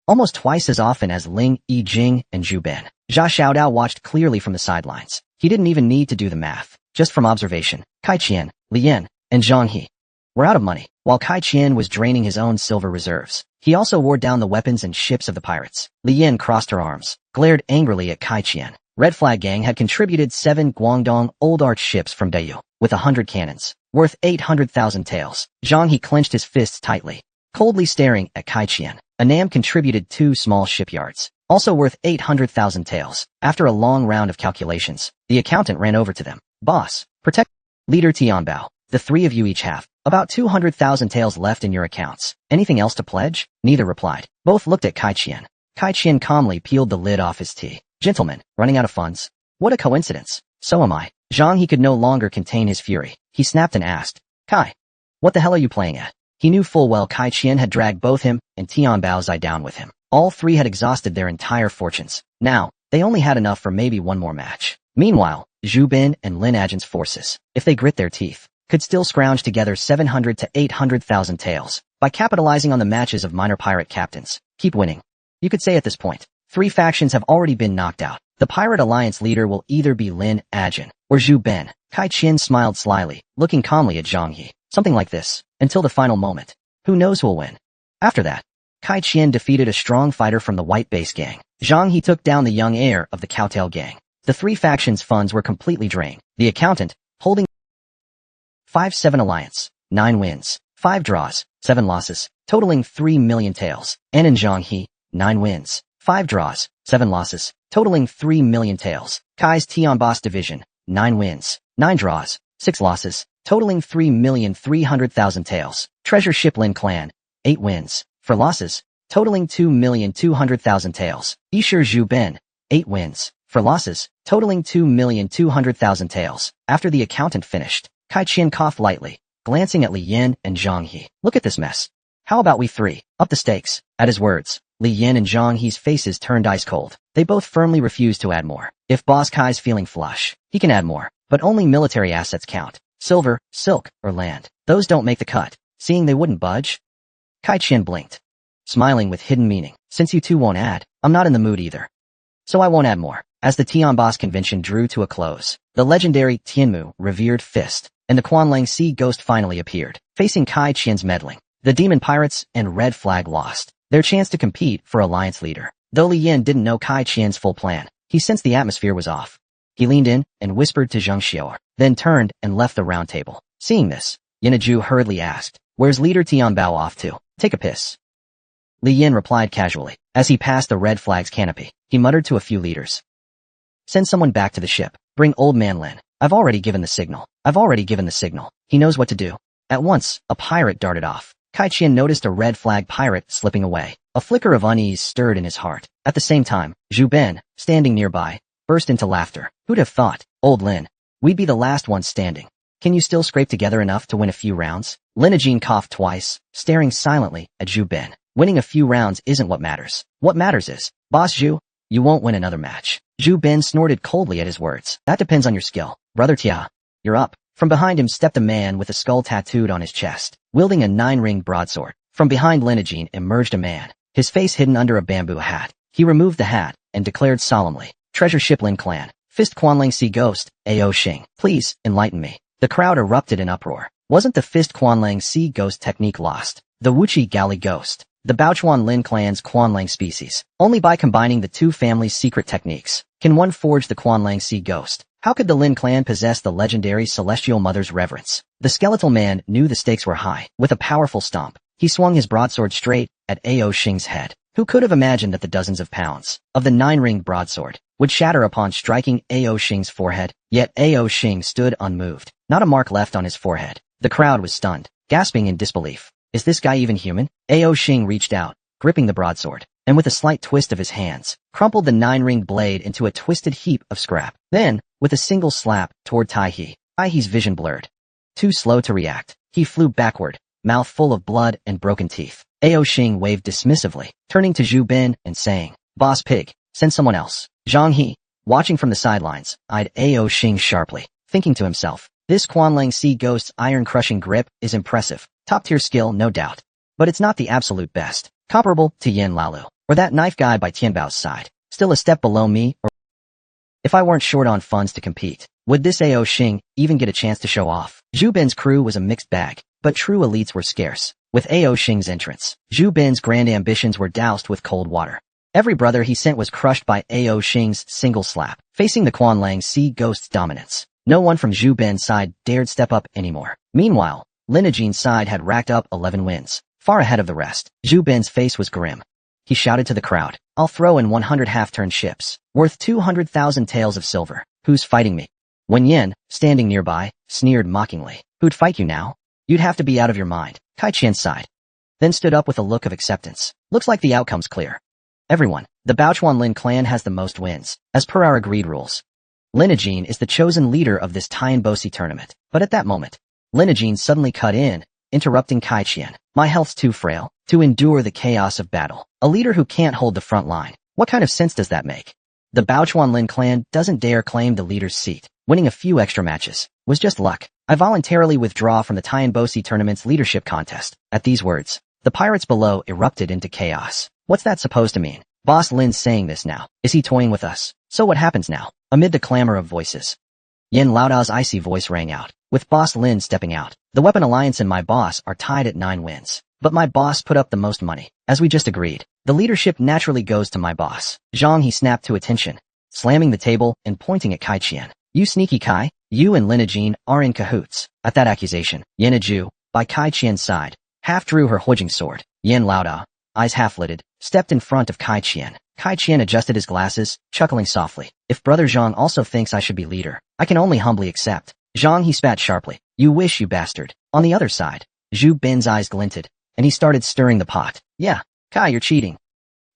almost twice as often as Ling Yijing and Zhu Bin. Jia Xiaodao watched clearly from the sidelines. He didn't even need to do the math. Just from observation, Kai Qian, Li Yin, and Zhang He were out of money. While Kai Qian was draining his own silver reserves, he also wore down the weapons and ships of the pirates. Li Yin crossed her arms, glared angrily at Kai Qian. Red Flag Gang had contributed 7 Guangdong Old Arch ships from Dayu, with 100 cannons, worth 800,000 taels. Zhang He clenched his fists tightly, coldly staring at Kai Qian. Annam contributed 2 small shipyards, also worth 800,000 taels. After a long round of calculations, the accountant ran over to them. Boss, protect leader Tianbao. The 3 of you each have about 200,000 taels left in your accounts. Anything else to pledge? Neither replied. Both looked at Kai Qian. Kai Qian calmly peeled the lid off his tea. Gentlemen, running out of funds? What a coincidence. So am I. Zhang He could no longer contain his fury. He snapped and asked, Kai, what the hell are you playing at? He knew full well Kai Qian had dragged both him and Tian Baozai down with him. All 3 had exhausted their entire fortunes. Now, they only had enough for maybe one more match. Meanwhile, Zhu Bin and Lin Ajin's forces, if they grit their teeth, could still scrounge together 700 to 800,000 taels by capitalizing on the matches of minor pirate captains. Keep winning. You could say at this point, 3 factions have already been knocked out. The pirate alliance leader will either be Lin Ajin or Zhu Bin. Kai Qian smiled slyly, looking calmly at Zhang He. Something like this, until the final moment. Who knows who'll win? After that, Kai Qian defeated a strong fighter from the White Base Gang. Zhang He took down the young heir of the Cowtail Gang. The 3 factions' funds were completely drained. The accountant, holding 5-7 alliance, 9 wins, 5 draws, 7 losses, totaling 3 million taels. And in Zhang He, 9 wins, 5 draws, 7 losses, totaling 3 million taels. Kai's Tianbas division, 9 wins, 9 draws, 6 losses, totaling 3,300,000 taels. Treasure Ship Lin Clan, 8 wins, 4 losses, totaling 2,200,000 taels. Yishir Zhu Bin, 8 wins, 4 losses, totaling 2,200,000 taels. After the accountant finished, Kai Qian coughed lightly, glancing at Li Yin and Zhang He. Look at this mess. How about we 3 up the stakes? At his words, Li Yin and Zhang He's faces turned ice cold. They both firmly refused to add more. If Boss Kai's feeling flush, he can add more, but only military assets count. Silver, silk, or land. Those don't make the cut. Seeing they wouldn't budge, Kai Qian blinked, smiling with hidden meaning. Since you 2 won't add, I'm not in the mood either. So I won't add more. As the Tianbas convention drew to a close, the legendary Tianmu revered fist, and the Quanlang Sea Ghost finally appeared, facing Kai Qian's meddling. The Demon Pirates and Red Flag lost their chance to compete for Alliance Leader. Though Li Yin didn't know Kai Qian's full plan, he sensed the atmosphere was off. He leaned in and whispered to Zhang Xiao, then turned and left the round table. Seeing this, Yaniju hurriedly asked, "Where's Leader Tianbao off to? Take a piss." Li Yin replied casually. As he passed the Red Flag's canopy, he muttered to a few leaders. "Send someone back to the ship. Bring Old Man Lin. I've already given the signal. He knows what to do." At once, a pirate darted off. Kai Qian noticed a Red Flag pirate slipping away. A flicker of unease stirred in his heart. At the same time, Zhu Ben, standing nearby, burst into laughter. "Who'd have thought, Old Lin? We'd be the last ones standing. Can you still scrape together enough to win a few rounds?" Linajin coughed twice, staring silently at Zhu Ben. "Winning a few rounds isn't what matters. What matters is, Boss Zhu, you won't win another match." Zhu Ben snorted coldly at his words. "That depends on your skill. Brother Tia, you're up." From behind him stepped a man with a skull tattooed on his chest, wielding a 9-ring broadsword. From behind Linajin emerged a man, his face hidden under a bamboo hat. He removed the hat and declared solemnly, "Treasure Ship Lin Clan, Fist Quanlang Sea Ghost, Ao Xing, please enlighten me." The crowd erupted in uproar. Wasn't the Fist Quanlang Sea Ghost technique lost? The Wuchi Galley Ghost, the Baochuan Lin clan's Quanlang species. Only by combining the two families' secret techniques can one forge the Quanlang Sea Ghost. How could the Lin clan possess the legendary Celestial Mother's reverence? The skeletal man knew the stakes were high. With a powerful stomp, he swung his broadsword straight at Ao Xing's head. Who could have imagined that the dozens of pounds of the 9-ring broadsword would shatter upon striking Ao Xing's forehead? Yet Ao Xing stood unmoved, not a mark left on his forehead. The crowd was stunned, gasping in disbelief. Is this guy even human? Ao Xing reached out, gripping the broadsword, and with a slight twist of his hands, crumpled the 9-ring blade into a twisted heap of scrap. Then, with a single slap toward Tai He's vision blurred. Too slow to react, he flew backward, mouth full of blood and broken teeth. Ao Xing waved dismissively, turning to Zhu Ben and saying, "Boss Pig, send someone else." Zhang He, watching from the sidelines, eyed Ao Xing sharply, thinking to himself, this Quanlang Sea Ghost's iron-crushing grip is impressive. Top-tier skill, no doubt. But it's not the absolute best. Comparable to Yin Lalu, or that knife guy by Tianbao's side. Still a step below me, or if I weren't short on funds to compete, would this Ao Xing even get a chance to show off? Zhu Ben's crew was a mixed bag, but true elites were scarce. With Ao Xing's entrance, Zhu Ben's grand ambitions were doused with cold water. Every brother he sent was crushed by Ao Xing's single slap. Facing the Quanlang Sea Ghost's dominance, no one from Zhu Ben's side dared step up anymore. Meanwhile, Linajin's side had racked up 11 wins, far ahead of the rest. Zhu Ben's face was grim. He shouted to the crowd, "I'll throw in 100 half-turn ships, worth 200,000 taels of silver. Who's fighting me?" Wen Yin, standing nearby, sneered mockingly. "Who'd fight you now? You'd have to be out of your mind." Kai Qian sighed, then stood up with a look of acceptance. "Looks like the outcome's clear. Everyone, the Baochuan Lin clan has the most wins, as per our agreed rules. Linajin is the chosen leader of this Tianbosi tournament." But at that moment, Linajin suddenly cut in, interrupting Kai Qian. "My health's too frail to endure the chaos of battle. A leader who can't hold the front line. What kind of sense does that make? The Baochuan Lin clan doesn't dare claim the leader's seat. Winning a few extra matches was just luck. I voluntarily withdraw from the Tianbosi tournament's leadership contest." At these words, the pirates below erupted into chaos. What's that supposed to mean? Boss Lin's saying this now. Is he toying with us? So what happens now? Amid the clamor of voices, Yin Laodao's icy voice rang out, with Boss Lin stepping out. "The Weapon Alliance and my boss are tied at 9 wins. But my boss put up the most money. As we just agreed, the leadership naturally goes to my boss." Zhang He snapped to attention, slamming the table and pointing at Kai Qian. "You sneaky Kai, you and Linajin are in cahoots." At that accusation, Yaniju, by Kai Qian's side, half drew her Huijing sword. Yin Laodao, eyes half-lidded, stepped in front of Kai Qian. Kai Qian adjusted his glasses, chuckling softly. "If Brother Zhang also thinks I should be leader, I can only humbly accept." Zhang He spat sharply. "You wish, you bastard." On the other side, Zhu Ben's eyes glinted, and he started stirring the pot. "Yeah, Kai, you're cheating."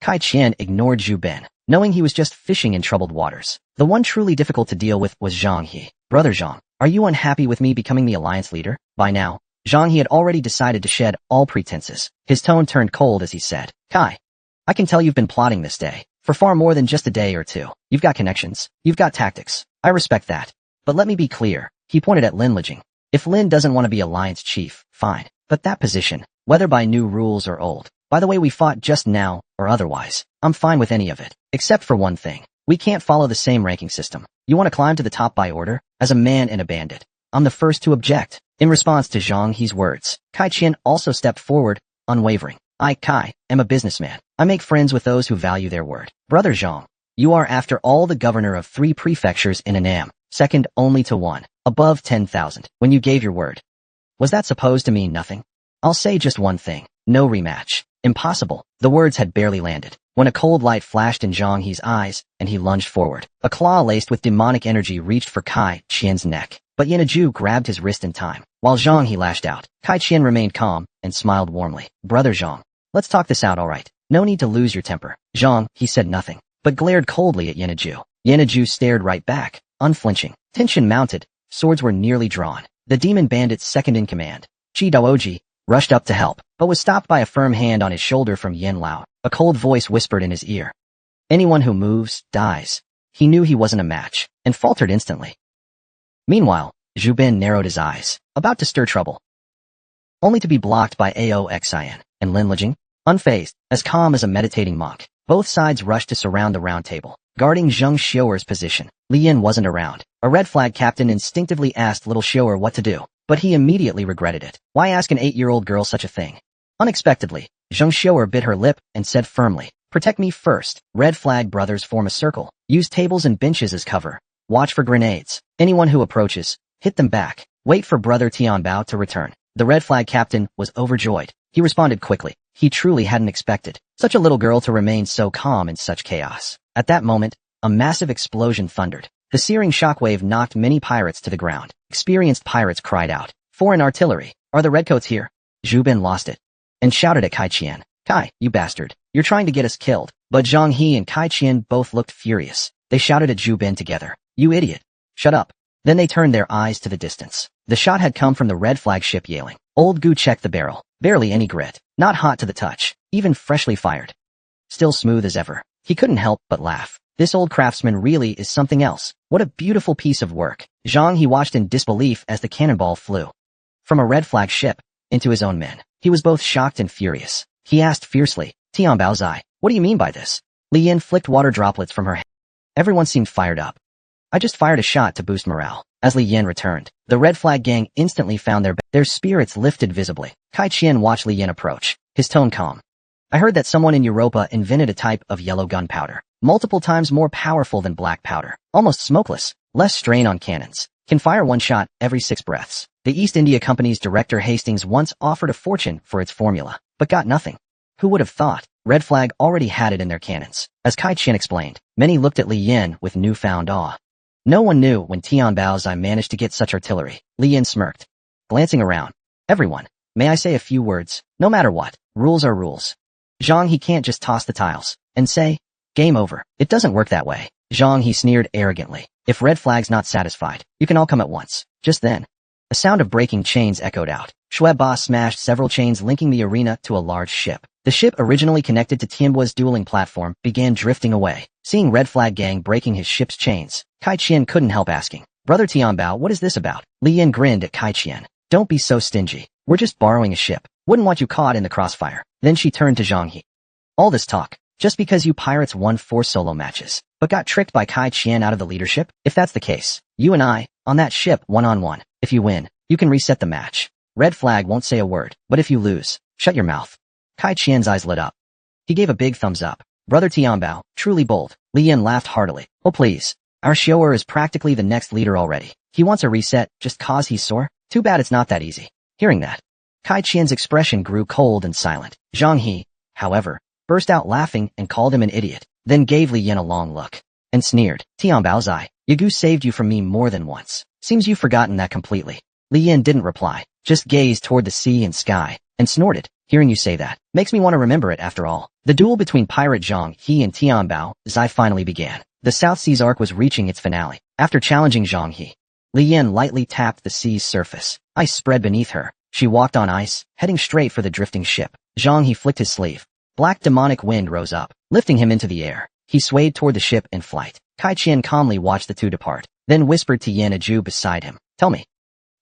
Kai Qian ignored Zhu Ben, knowing he was just fishing in troubled waters. The one truly difficult to deal with was Zhang He. "Brother Zhang, are you unhappy with me becoming the alliance leader?" By now, Zhang He had already decided to shed all pretenses. His tone turned cold as he said, "Kai, I can tell you've been plotting this day for far more than just a day or two. You've got connections. You've got tactics. I respect that. But let me be clear." He pointed at Lin Lijing. "If Lin doesn't want to be alliance chief, fine. But that position, whether by new rules or old, by the way we fought just now or otherwise, I'm fine with any of it, except for one thing. We can't follow the same ranking system. You want to climb to the top by order? As a man and a bandit, I'm the first to object. In response to Zhang He's words, Kai Qian also stepped forward, unwavering. I, Kai, am a businessman. I make friends with those who value their word. Brother Zhang, you are after all the governor of 3 prefectures in Annam, second only to one, above 10,000, when you gave your word. Was that supposed to mean nothing? I'll say just one thing. No rematch. Impossible. The words had barely landed when a cold light flashed in Zhang He's eyes, and he lunged forward. A claw laced with demonic energy reached for Kai Qian's neck, but Yanaju grabbed his wrist in time. While Zhang He lashed out, Kai Qian remained calm and smiled warmly. Brother Zhang, let's talk this out, all right? No need to lose your temper. Zhang, he said nothing, but glared coldly at Yanaju. Yanaju stared right back, unflinching. Tension mounted, swords were nearly drawn. The demon bandit's second in command, Chi Daoji, rushed up to help, but was stopped by a firm hand on his shoulder from Yen Lao. A cold voice whispered in his ear. Anyone who moves, dies. He knew he wasn't a match, and faltered instantly. Meanwhile, Zhu Bin narrowed his eyes, about to stir trouble, only to be blocked by Ao Xian and Lin Lijing, unfazed, as calm as a meditating monk. Both sides rushed to surround the round table, guarding Zheng Xiuer's position. Li Yin wasn't around. A red flag captain instinctively asked little Xiuer what to do, but he immediately regretted it. Why ask an 8-year-old girl such a thing? Unexpectedly, Zheng Xiuer bit her lip and said firmly, protect me first. Red flag brothers form a circle. Use tables and benches as cover. Watch for grenades. Anyone who approaches, hit them back. Wait for brother Tianbao to return. The red flag captain was overjoyed. He responded quickly. He truly hadn't expected such a little girl to remain so calm in such chaos. At that moment, a massive explosion thundered. The searing shockwave knocked many pirates to the ground. Experienced pirates cried out, foreign artillery. Are the redcoats here? Zhu Bin lost it and shouted at Kai Qian. Kai, you bastard. You're trying to get us killed. But Zhang He and Kai Qian both looked furious. They shouted at Zhu Bin together. You idiot. Shut up. Then they turned their eyes to the distance. The shot had come from the red flag ship Yahello. Old Gu checked the barrel. Barely any grit. Not hot to the touch. Even freshly fired. Still smooth as ever. He couldn't help but laugh. This old craftsman really is something else. What a beautiful piece of work. Zhang He watched in disbelief as the cannonball flew from a red flag ship into his own men. He was both shocked and furious. He asked fiercely, Tianbao Zai, what do you mean by this? Li Yin flicked water droplets from her head. Everyone seemed fired up. I just fired a shot to boost morale. As Li Yin returned, the red flag gang instantly found their spirits lifted visibly. Kai Qian watched Li Yin approach, his tone calm. I heard that someone in Europa invented a type of yellow gunpowder, multiple times more powerful than black powder, almost smokeless, less strain on cannons, can fire one shot every 6 breaths. The East India Company's director Hastings once offered a fortune for its formula, but got nothing. Who would have thought? Red Flag already had it in their cannons. As Kai Qian explained, many looked at Li Yin with newfound awe. No one knew when Tianbao Zai managed to get such artillery. Li Yin smirked, glancing around. Everyone, may I say a few words? No matter what, rules are rules. Zhang He can't just toss the tiles and say, game over. It doesn't work that way. Zhang He sneered arrogantly. If Red Flag's not satisfied, you can all come at once. Just then, a sound of breaking chains echoed out. Shui Ba smashed several chains linking the arena to a large ship. The ship, originally connected to Tianhua's dueling platform, began drifting away. Seeing Red Flag Gang breaking his ship's chains, Kai Qian couldn't help asking, Brother Tianbao, what is this about? Li Yin grinned at Kai Qian. Don't be so stingy. We're just borrowing a ship. Wouldn't want you caught in the crossfire. Then she turned to Zhang He. All this talk, just because you pirates won 4 solo matches, but got tricked by Kai Qian out of the leadership? If that's the case, you and I, on that ship, one-on-one. If you win, you can reset the match. Red Flag won't say a word, but if you lose, shut your mouth. Kai Qian's eyes lit up. He gave a big thumbs up. Brother Tianbao, truly bold. Li Yin laughed heartily. Oh please. Our Xiuer is practically the next leader already. He wants a reset just cause he's sore? Too bad it's not that easy. Hearing that, Kai Qian's expression grew cold and silent. Zhang He, however, burst out laughing and called him an idiot, then gave Li Yin a long look and sneered. Tianbao Zai, Yagu saved you from me more than once. Seems you've forgotten that completely. Li Yin didn't reply, just gazed toward the sea and sky, and snorted. Hearing you say that, makes me want to remember it after all. The duel between Pirate Zhang He and Tianbao Zai finally began. The South Seas arc was reaching its finale. After challenging Zhang He, Li Yin lightly tapped the sea's surface. Ice spread beneath her. She walked on ice, heading straight for the drifting ship. Zhang He flicked his sleeve. Black demonic wind rose up, lifting him into the air. He swayed toward the ship in flight. Kai Qian calmly watched the two depart, then whispered to Yan Aju beside him. Tell me,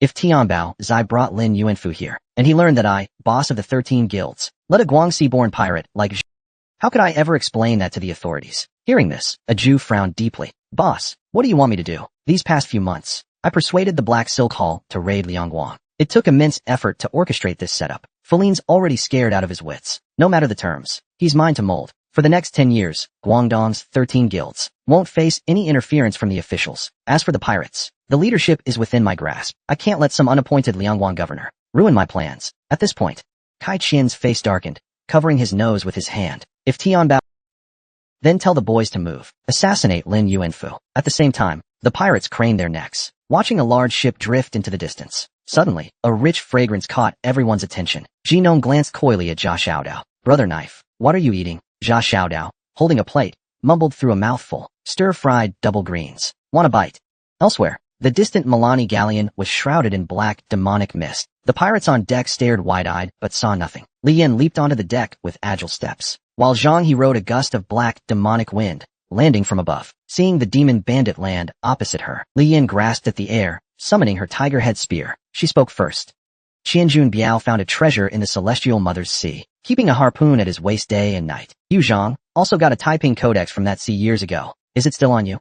if Tianbao Zai brought Lin Yuanfu here, and he learned that I, boss of the 13 guilds, let a Guangxi-born pirate like How could I ever explain that to the authorities? Hearing this, a Jew frowned deeply. Boss, what do you want me to do? These past few months, I persuaded the Black Silk Hall to raid Liangguang. It took immense effort to orchestrate this setup. Feline's already scared out of his wits. No matter the terms, he's mine to mold. For the next 10 years, Guangdong's 13 guilds won't face any interference from the officials. As for the pirates, the leadership is within my grasp. I can't let some unappointed Liangguang governor ruin my plans. At this point, Kai Qian's face darkened, covering his nose with his hand. If Tianbao, then tell the boys to move. Assassinate Lin Yuanfu. At the same time, the pirates craned their necks, watching a large ship drift into the distance. Suddenly, a rich fragrance caught everyone's attention. Jinong glanced coyly at Jia Xiaodao. Brother Knife, what are you eating? Jia Xiaodao, holding a plate, mumbled through a mouthful. Stir-fried double greens. Want a bite? Elsewhere, the distant Milani galleon was shrouded in black, demonic mist. The pirates on deck stared wide-eyed, but saw nothing. Li Yin leaped onto the deck with agile steps, while Zhang He rode a gust of black, demonic wind, landing from above. Seeing the demon bandit land opposite her, Li Yin grasped at the air, summoning her tiger head spear. She spoke first. Qianjun Biao found a treasure in the Celestial Mother's Sea, keeping a harpoon at his waist day and night. You, Zhang, also got a Taiping codex from that sea years ago. Is it still on you?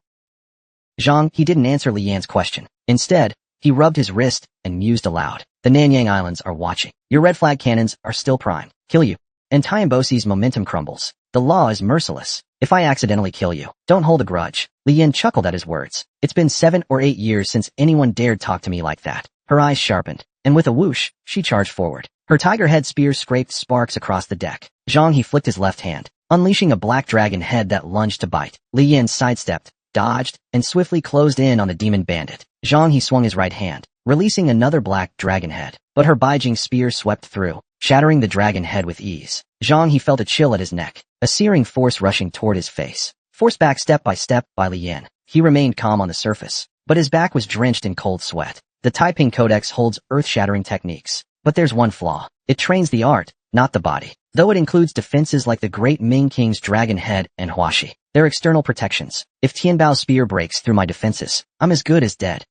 Zhang, he didn't answer Li Yan's question. Instead, he rubbed his wrist and mused aloud. The Nanyang Islands are watching. Your red flag cannons are still primed. Kill you, and Tianbosi's momentum crumbles. The law is merciless. If I accidentally kill you, don't hold a grudge. Li Yan chuckled at his words. It's been 7 or 8 years since anyone dared talk to me like that. Her eyes sharpened, and with a whoosh, she charged forward. Her tiger head spear scraped sparks across the deck. Zhang He flicked his left hand, unleashing a black dragon head that lunged to bite. Li Yan sidestepped, dodged, and swiftly closed in on the demon bandit. Zhang He swung his right hand, releasing another black dragon head, but her Beijing spear swept through, shattering the dragon head with ease. Zhang He felt a chill at his neck, a searing force rushing toward his face. Forced back step by step by Li Yan, he remained calm on the surface, but his back was drenched in cold sweat. The Taiping Codex holds earth-shattering techniques, but there's one flaw. It trains the art, not the body. Though it includes defenses like the great Ming King's dragon head and Huashi, they're external protections. If Tianbao's spear breaks through my defenses, I'm as good as dead.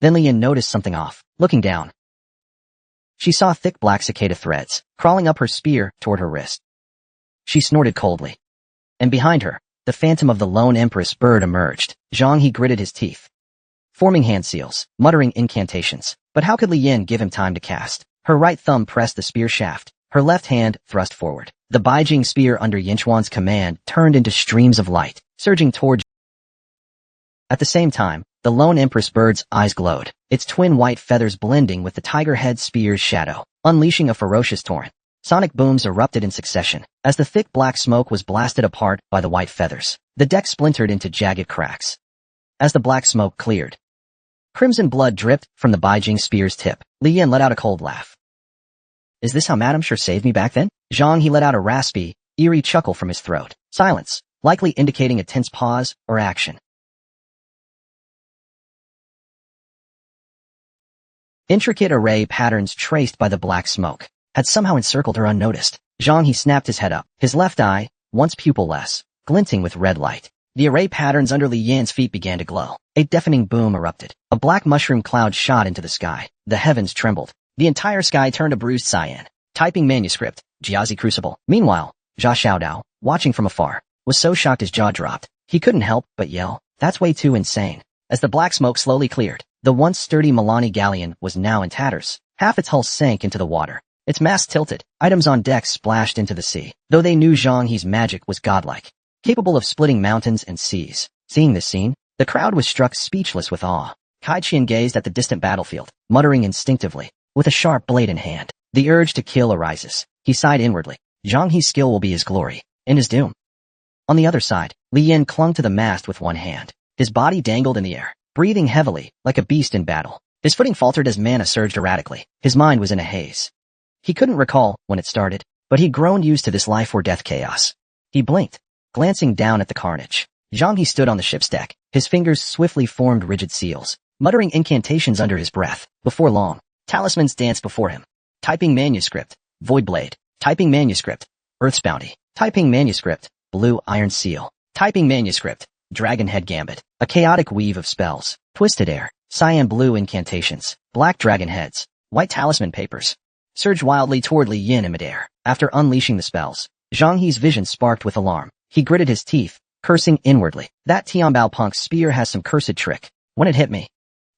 Then Li Yan noticed something off. Looking down, she saw thick black cicada threads crawling up her spear toward her wrist. She snorted coldly. And behind her, the phantom of the lone empress bird emerged. Zhang He gritted his teeth, forming hand seals, muttering incantations. But how could Li Yan give him time to cast? Her right thumb pressed the spear shaft, her left hand thrust forward. The Beijing spear under Yinchuan's command turned into streams of light, surging toward. At the same time, the lone empress bird's eyes glowed, its twin white feathers blending with the tiger head spear's shadow, unleashing a ferocious torrent. Sonic booms erupted in succession, as the thick black smoke was blasted apart by the white feathers. The deck splintered into jagged cracks. As the black smoke cleared, crimson blood dripped from the Beijing spear's tip. Li Yan let out a cold laugh. Is this how Madame Sure saved me back then? Zhang He let out a raspy, eerie chuckle from his throat. Silence, likely indicating a tense pause or action. Intricate array patterns traced by the black smoke had somehow encircled her unnoticed. Zhang He snapped his head up, his left eye, once pupil-less, glinting with red light. The array patterns under Li Yan's feet began to glow. A deafening boom erupted. A black mushroom cloud shot into the sky. The heavens trembled. The entire sky turned a bruised cyan. Typing manuscript, Jiazi Crucible. Meanwhile, Jia Xiaodao, watching from afar, was so shocked his jaw dropped. He couldn't help but yell, "That's way too insane." As the black smoke slowly cleared, the once sturdy Milani galleon was now in tatters. Half its hull sank into the water. Its mast tilted. Items on deck splashed into the sea. Though they knew Zhang He's magic was godlike, capable of splitting mountains and seas. Seeing this scene, the crowd was struck speechless with awe. Kai Qian gazed at the distant battlefield, muttering instinctively, with a sharp blade in hand. The urge to kill arises. He sighed inwardly. Zhang He's skill will be his glory, and his doom. On the other side, Li Yan clung to the mast with one hand. His body dangled in the air, breathing heavily, like a beast in battle. His footing faltered as mana surged erratically. His mind was in a haze. He couldn't recall when it started, but he'd grown used to this life or death chaos. He blinked, glancing down at the carnage. Zhang He stood on the ship's deck. His fingers swiftly formed rigid seals, muttering incantations under his breath. Before long, talismans danced before him. Typing manuscript, Void Blade. Typing manuscript, Earth's Bounty. Typing manuscript, Blue Iron Seal. Typing manuscript, Dragonhead Gambit. A chaotic weave of spells, twisted air, cyan blue incantations, black dragon heads, white talisman papers, surged wildly toward Li Yin in midair. After unleashing the spells, Zhang He's vision sparked with alarm. He gritted his teeth, cursing inwardly. That Tianbao punk's spear has some cursed trick. When it hit me,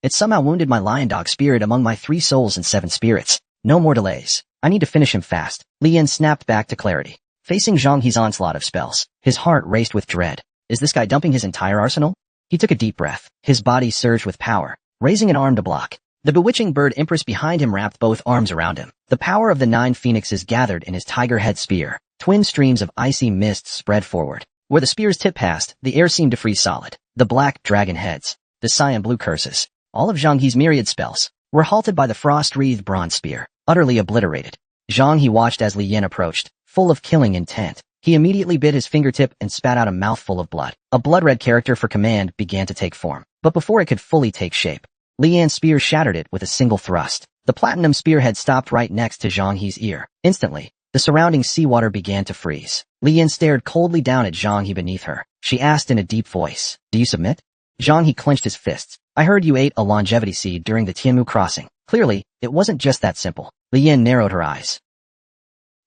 it somehow wounded my lion dog spirit among my 3 souls and 7 spirits. No more delays. I need to finish him fast. Li Yan snapped back to clarity. Facing Zhang He's onslaught of spells, his heart raced with dread. Is this guy dumping his entire arsenal? He took a deep breath. His body surged with power, raising an arm to block. The bewitching bird empress behind him wrapped both arms around him. The power of the 9 phoenixes gathered in his tiger head spear. Twin streams of icy mist spread forward. Where the spear's tip passed, the air seemed to freeze solid. The black dragon heads, the cyan blue curses, all of Zhang He's myriad spells, were halted by the frost-wreathed bronze spear, utterly obliterated. Zhang He watched as Li Yan approached, full of killing intent. He immediately bit his fingertip and spat out a mouthful of blood. A blood-red character for command began to take form. But before it could fully take shape, Li Yan's spear shattered it with a single thrust. The platinum spearhead stopped right next to Zhang He's ear. Instantly, the surrounding seawater began to freeze. Li Yan stared coldly down at Zhang He beneath her. She asked in a deep voice, "Do you submit?" Zhang He clenched his fists. "I heard you ate a longevity seed during the Tianmu crossing." Clearly, it wasn't just that simple. Li Yan narrowed her eyes.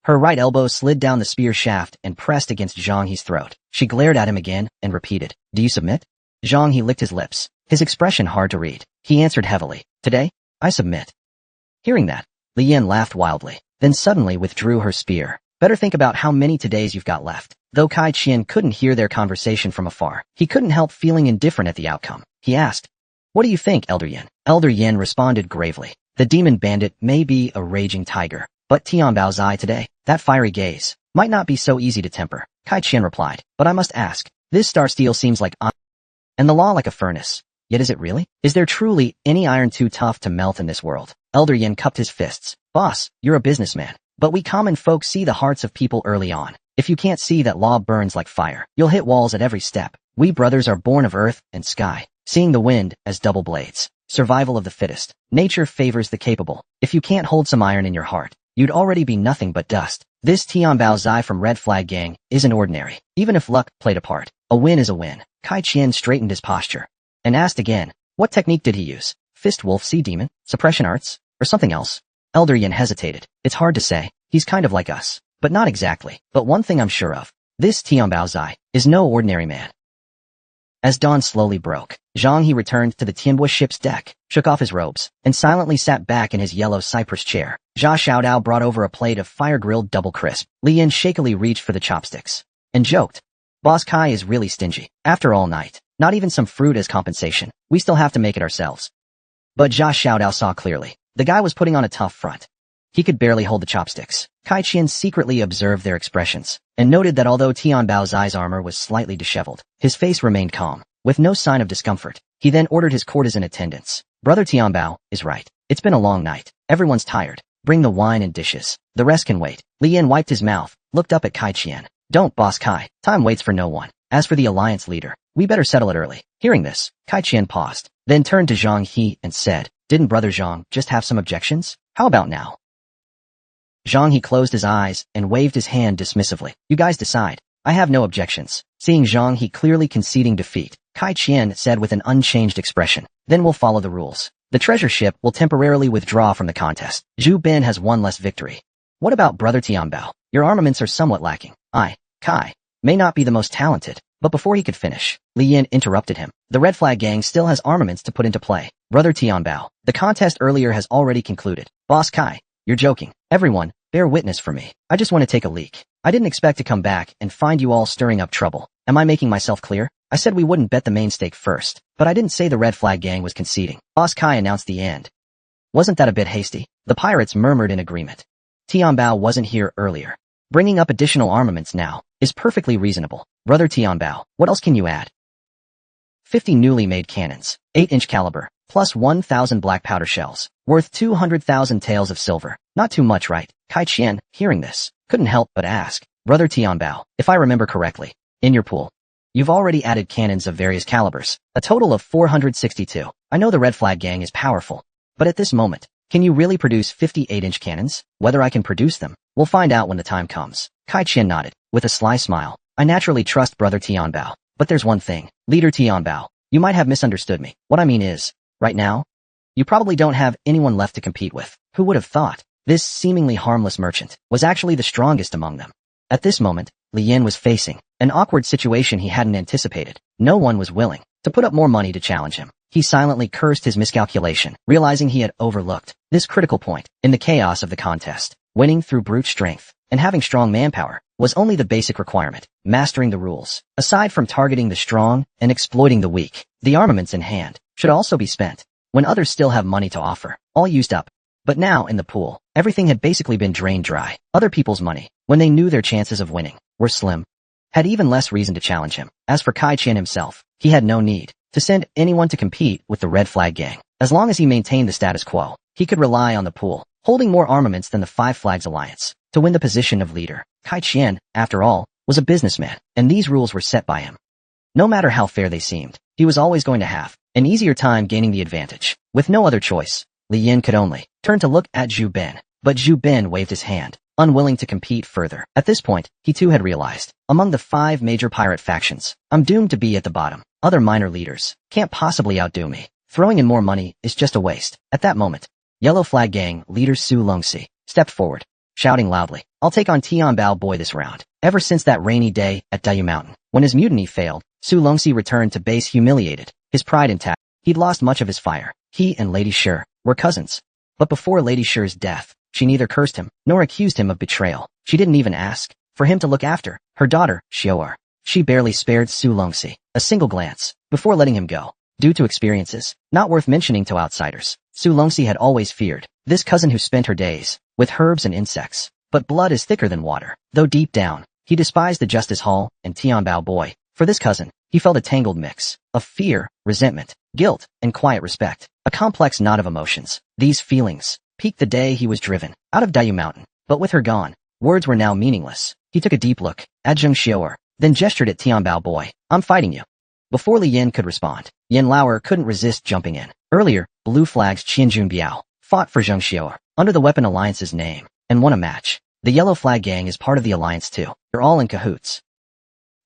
Her right elbow slid down the spear shaft and pressed against Zhang He's throat. She glared at him again and repeated, "Do you submit?" Zhang He licked his lips, his expression hard to read. He answered heavily, "Today, I submit." Hearing that, Li Yan laughed wildly, then suddenly withdrew her spear. "Better think about how many todays you've got left." Though Kai Qian couldn't hear their conversation from afar, he couldn't help feeling indifferent at the outcome. He asked, "What do you think, Elder Yan?" Elder Yan responded gravely, "The demon bandit may be a raging tiger, but Tianbao's eye today, that fiery gaze, might not be so easy to temper." Kai Qian replied, "But I must ask, this star steel seems like iron, and the law like a furnace. Yet is it really? Is there truly any iron too tough to melt in this world?" Elder Yan cupped his fists. "Boss, you're a businessman, but we common folk see the hearts of people early on. If you can't see that law burns like fire, you'll hit walls at every step. We brothers are born of earth and sky, seeing the wind as double blades. Survival of the fittest. Nature favors the capable. If you can't hold some iron in your heart, you'd already be nothing but dust. This Tianbao Zai from Red Flag Gang isn't ordinary. Even if luck played a part, a win is a win." Kai Qian straightened his posture and asked again, "What technique did he use? Fist Wolf Sea Demon? Suppression Arts? Or something else?" Elder Yan hesitated. "It's hard to say. He's kind of like us, but not exactly. But one thing I'm sure of, this Tianbao Zai is no ordinary man." As dawn slowly broke, Zhang He returned to the Tianbua ship's deck, shook off his robes, and silently sat back in his yellow cypress chair. Jia Xiaodao brought over a plate of fire-grilled double crisp. Li Yan shakily reached for the chopsticks and joked, "Boss Kai is really stingy. After all night, not even some fruit as compensation. We still have to make it ourselves." But Jia Xiaodao saw clearly. The guy was putting on a tough front. He could barely hold the chopsticks. Kai Qian secretly observed their expressions, and noted that although Tianbao Zai's armor was slightly disheveled, his face remained calm, with no sign of discomfort. He then ordered his courtesan attendants. "Brother Tianbao is right. It's been a long night. Everyone's tired. Bring the wine and dishes. The rest can wait." Li Yan wiped his mouth, looked up at Kai Qian. "Don't, Boss Kai. Time waits for no one. As for the alliance leader, we better settle it early." Hearing this, Kai Qian paused, then turned to Zhang He and said, "Didn't Brother Zhang just have some objections? How about now?" Zhang He closed his eyes and waved his hand dismissively. "You guys decide. I have no objections." Seeing Zhang He clearly conceding defeat, Kai Qian said with an unchanged expression, "Then we'll follow the rules. The treasure ship will temporarily withdraw from the contest. Zhu Ben has one less victory. What about Brother Tianbao? Your armaments are somewhat lacking. Kai, may not be the most talented." But before he could finish, Li Yan interrupted him. "The Red Flag Gang still has armaments to put into play. Brother Tianbao, the contest earlier has already concluded." "Boss Kai, you're joking. Everyone, bear witness for me. I just want to take a leak. I didn't expect to come back and find you all stirring up trouble. Am I making myself clear? I said we wouldn't bet the main stake first, but I didn't say the Red Flag Gang was conceding." Boss Kai announced the end. "Wasn't that a bit hasty?" The pirates murmured in agreement. "Tianbao wasn't here earlier. Bringing up additional armaments now is perfectly reasonable. Brother Tianbao, what else can you add?" 50 newly made cannons, 8-inch caliber, plus 1,000 black powder shells, worth 200,000 taels of silver. Not too much, right? Kai Qian, hearing this, couldn't help but ask, "Brother Tianbao, if I remember correctly, in your pool, you've already added cannons of various calibers, a total of 462. I know the Red Flag Gang is powerful, but at this moment, can you really produce 50 8-inch cannons? Whether I can produce them, we'll find out when the time comes." Kai Qian nodded, with a sly smile. "I naturally trust Brother Tianbao, but there's one thing. Leader Tianbao, you might have misunderstood me. What I mean is, right now, you probably don't have anyone left to compete with. Who would have thought? This seemingly harmless merchant was actually the strongest among them." At this moment, Li Yin was facing an awkward situation he hadn't anticipated. No one was willing to put up more money to challenge him. He silently cursed his miscalculation, realizing he had overlooked this critical point in the chaos of the contest. Winning through brute strength and having strong manpower was only the basic requirement. Mastering the rules, aside from targeting the strong and exploiting the weak, the armaments in hand should also be spent when others still have money to offer, all used up. But now in the pool, everything had basically been drained dry. Other people's money, when they knew their chances of winning were slim, had even less reason to challenge him. As for Kai Qian himself, he had no need to send anyone to compete with the Red Flag Gang. As long as he maintained the status quo, he could rely on the pool, holding more armaments than the Five Flags Alliance, to win the position of leader. Kai Qian, after all, was a businessman, and these rules were set by him. No matter how fair they seemed, he was always going to have an easier time gaining the advantage. With no other choice, Li Yin could only turn to look at Zhu Ben, but Zhu Ben waved his hand, unwilling to compete further. At this point, he too had realized, among the 5 major pirate factions, I'm doomed to be at the bottom. Other minor leaders can't possibly outdo me. Throwing in more money is just a waste. At that moment, Yellow Flag Gang leader Su Longxi stepped forward, shouting loudly, I'll take on Tian Bao Boy this round. Ever since that rainy day at Dayu Mountain, when his mutiny failed, Su Longxi returned to base humiliated, his pride intact. He'd lost much of his fire. He and Lady Shi were cousins. But before Lady Shi's death, she neither cursed him nor accused him of betrayal. She didn't even ask for him to look after her daughter, Xiao'er. She barely spared Su Longxi a single glance before letting him go. Due to experiences not worth mentioning to outsiders, Su Longxi had always feared this cousin who spent her days with herbs and insects. But blood is thicker than water. Though deep down, he despised the Justice Hall and Tian Bao Boy. For this cousin, he felt a tangled mix of fear, resentment, guilt, and quiet respect. A complex knot of emotions. These feelings peaked the day he was driven out of Dayu Mountain. But with her gone, words were now meaningless. He took a deep look at Zheng Xiao'er, then gestured at Tian Bao Boy. I'm fighting you. Before Li Yin could respond, Yin Laoer couldn't resist jumping in. Earlier, Blue Flag's Qianjun Biao fought for Zheng Xiao'er under the Weapon Alliance's name and won a match. The Yellow Flag Gang is part of the alliance too. They're all in cahoots.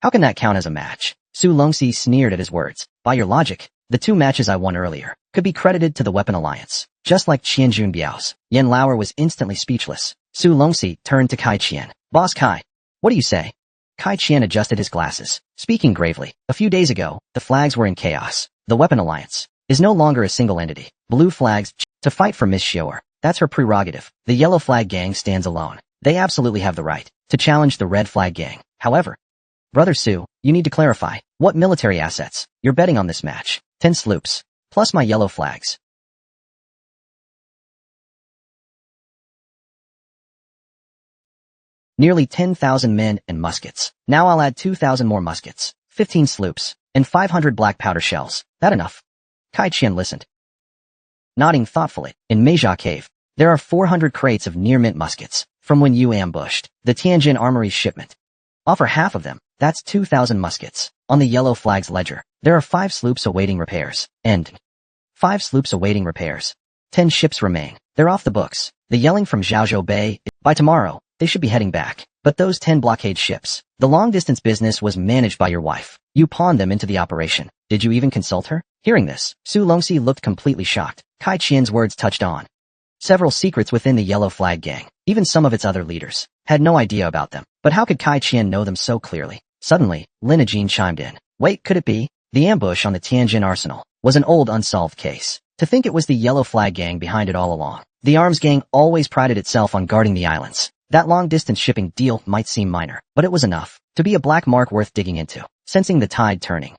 How can that count as a match? Su Longxi sneered at his words. By your logic, the 2 matches I won earlier could be credited to the Weapon Alliance, just like Qianjun Biao's. Yin Laoer was instantly speechless. Su Longxi turned to Kai Qian. Boss Kai, what do you say? Kai Qian adjusted his glasses, speaking gravely. A few days ago, the flags were in chaos. The Weapon Alliance is no longer a single entity. Blue Flags to fight for Miss Xiao'er. That's her prerogative. The Yellow Flag Gang stands alone. They absolutely have the right to challenge the Red Flag Gang. However, Brother Su, you need to clarify what military assets you're betting on this match. 10 sloops, plus my yellow flags. Nearly 10,000 men and muskets. Now I'll add 2,000 more muskets, 15 sloops, and 500 black powder shells. That enough? Kai Qian listened, nodding thoughtfully. In Meja Cave, there are 400 crates of near-mint muskets from when you ambushed the Tianjin Armory's shipment. Offer half of them. That's 2,000 muskets. On the Yellow Flag's ledger, there are 5 sloops awaiting repairs. And 5 sloops awaiting repairs. 10 ships remain. They're off the books. The yelling from Zhaozhou Bay. By tomorrow, they should be heading back. But those 10 blockade ships, the long-distance business was managed by your wife. You pawned them into the operation. Did you even consult her? Hearing this, Su Longxi looked completely shocked. Kai Qian's words touched on several secrets within the Yellow Flag Gang. Even some of its other leaders had no idea about them. But how could Kai Qian know them so clearly? Suddenly, Lina Jean chimed in. Wait, could it be? The ambush on the Tianjin Arsenal was an old unsolved case. To think it was the Yellow Flag Gang behind it all along. The arms gang always prided itself on guarding the islands. That long-distance shipping deal might seem minor, but it was enough to be a black mark worth digging into. Sensing the tide turning,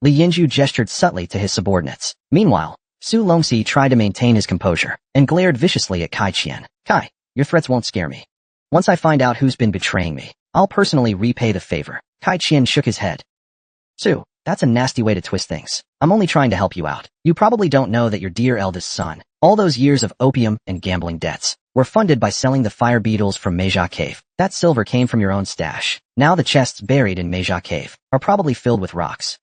Li Yinju gestured subtly to his subordinates. Meanwhile, Su Longxi tried to maintain his composure and glared viciously at Kai Qian. Kai, your threats won't scare me. Once I find out who's been betraying me, I'll personally repay the favor. Kai Qian shook his head. Su, that's a nasty way to twist things. I'm only trying to help you out. You probably don't know that your dear eldest son, all those years of opium and gambling debts, were funded by selling the fire beetles from Meja Cave. That silver came from your own stash. Now the chests buried in Meja Cave are probably filled with rocks.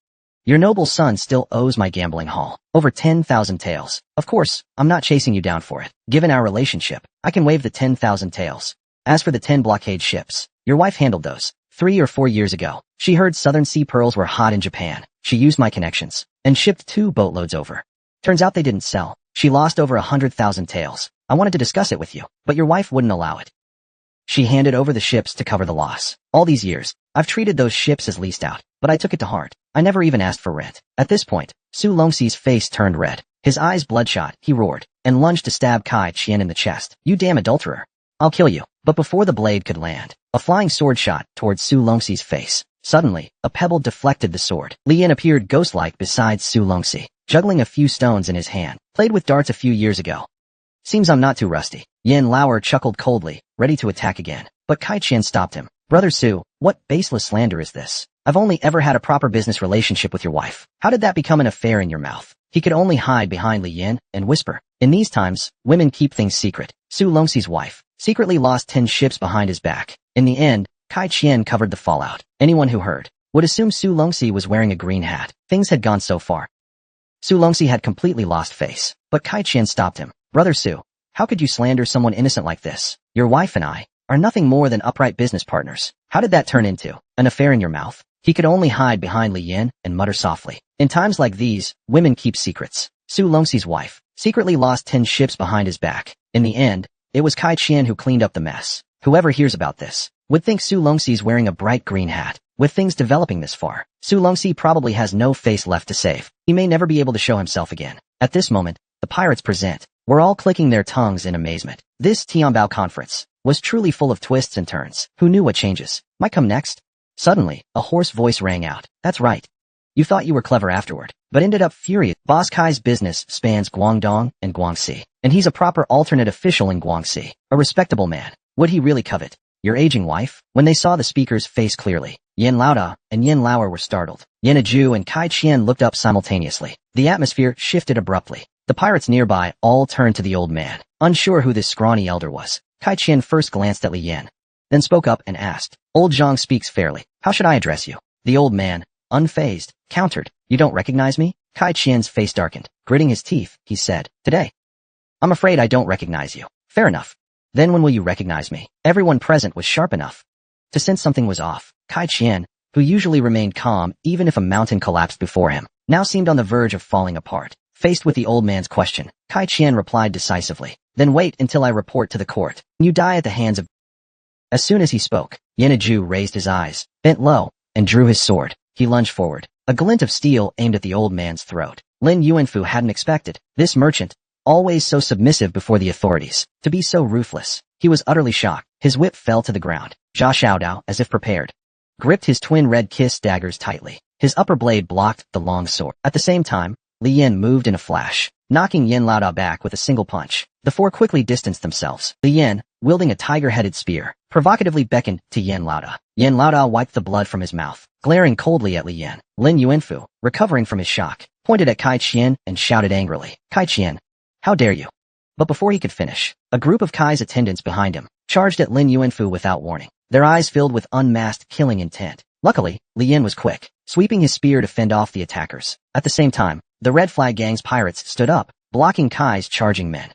Your noble son still owes my gambling hall over 10,000 taels. Of course, I'm not chasing you down for it. Given our relationship, I can waive the 10,000 taels. As for the 10 blockade ships, your wife handled those 3 or 4 years ago. She heard Southern Sea pearls were hot in Japan. She used my connections and shipped 2 boatloads over. Turns out they didn't sell. She lost over 100,000 taels. I wanted to discuss it with you, but your wife wouldn't allow it. She handed over the ships to cover the loss. All these years, I've treated those ships as leased out, but I took it to heart. I never even asked for rent. At this point, Su Longxi's face turned red. His eyes bloodshot, he roared, and lunged to stab Kai Qian in the chest. You damn adulterer. I'll kill you. But before the blade could land, a flying sword shot towards Su Longxi's face. Suddenly, a pebble deflected the sword. Li Yin appeared ghost-like beside Su Longxi, juggling a few stones in his hand. Played with darts a few years ago. Seems I'm not too rusty. Yin Lauer chuckled coldly, ready to attack again. But Kai Qian stopped him. Brother Su, what baseless slander is this? I've only ever had a proper business relationship with your wife. How did that become an affair in your mouth? He could only hide behind Li Yin and whisper. In these times, women keep things secret. Su Longxi's wife secretly lost 10 ships behind his back. In the end, Kai Qian covered the fallout. Anyone who heard would assume Su Longxi was wearing a green hat. Things had gone so far. Su Longxi had completely lost face, but Kai Qian stopped him. Brother Su, how could you slander someone innocent like this? Your wife and I are nothing more than upright business partners. How did that turn into an affair in your mouth? He could only hide behind Li Yin and mutter softly. In times like these, women keep secrets. Su Longxi's wife secretly lost 10 ships behind his back. In the end, it was Kai Qian who cleaned up the mess. Whoever hears about this would think Su Longxi's wearing a bright green hat. With things developing this far, Su Longxi probably has no face left to save. He may never be able to show himself again. At this moment, the pirates present were all clicking their tongues in amazement. This Tianbao conference was truly full of twists and turns. Who knew what changes might come next? Suddenly, a hoarse voice rang out. That's right. You thought you were clever afterward, but ended up furious. Boss Kai's business spans Guangdong and Guangxi, and he's a proper alternate official in Guangxi. A respectable man. Would he really covet your aging wife? When they saw the speaker's face clearly, Yin Laoda and Yin Lauer were startled. Yin Aju and Kai Qian looked up simultaneously. The atmosphere shifted abruptly. The pirates nearby all turned to the old man, unsure who this scrawny elder was. Kai Qian first glanced at Li Yin, then spoke up and asked, Old Zhang speaks fairly. How should I address you? The old man, unfazed, countered. You don't recognize me? Kai Qian's face darkened. Gritting his teeth, he said, Today. I'm afraid I don't recognize you. Fair enough. Then when will you recognize me? Everyone present was sharp enough to sense something was off. Kai Qian, who usually remained calm even if a mountain collapsed before him, now seemed on the verge of falling apart. Faced with the old man's question, Kai Qian replied decisively, Then wait until I report to the court. You die at the hands of... As soon as he spoke, Yin Aju raised his eyes, bent low, and drew his sword. He lunged forward. A glint of steel aimed at the old man's throat. Lin Yuanfu hadn't expected this merchant, always so submissive before the authorities, to be so ruthless. He was utterly shocked. His whip fell to the ground. Jia Xiaodao, as if prepared, gripped his twin red kiss daggers tightly. His upper blade blocked the long sword. At the same time, Li Yin moved in a flash, knocking Yin Laoda back with a single punch. The four quickly distanced themselves. Li Yin, wielding a tiger-headed spear, provocatively beckoned to Yin Laoda. Yin Laoda wiped the blood from his mouth, glaring coldly at Li Yin. Lin Yuanfu, recovering from his shock, pointed at Kai Qian and shouted angrily, Kai Qian, how dare you? But before he could finish, a group of Kai's attendants behind him charged at Lin Yuanfu without warning, their eyes filled with unmasked killing intent. Luckily, Li Yin was quick, sweeping his spear to fend off the attackers. At the same time, the Red Flag Gang's pirates stood up, blocking Kai's charging men.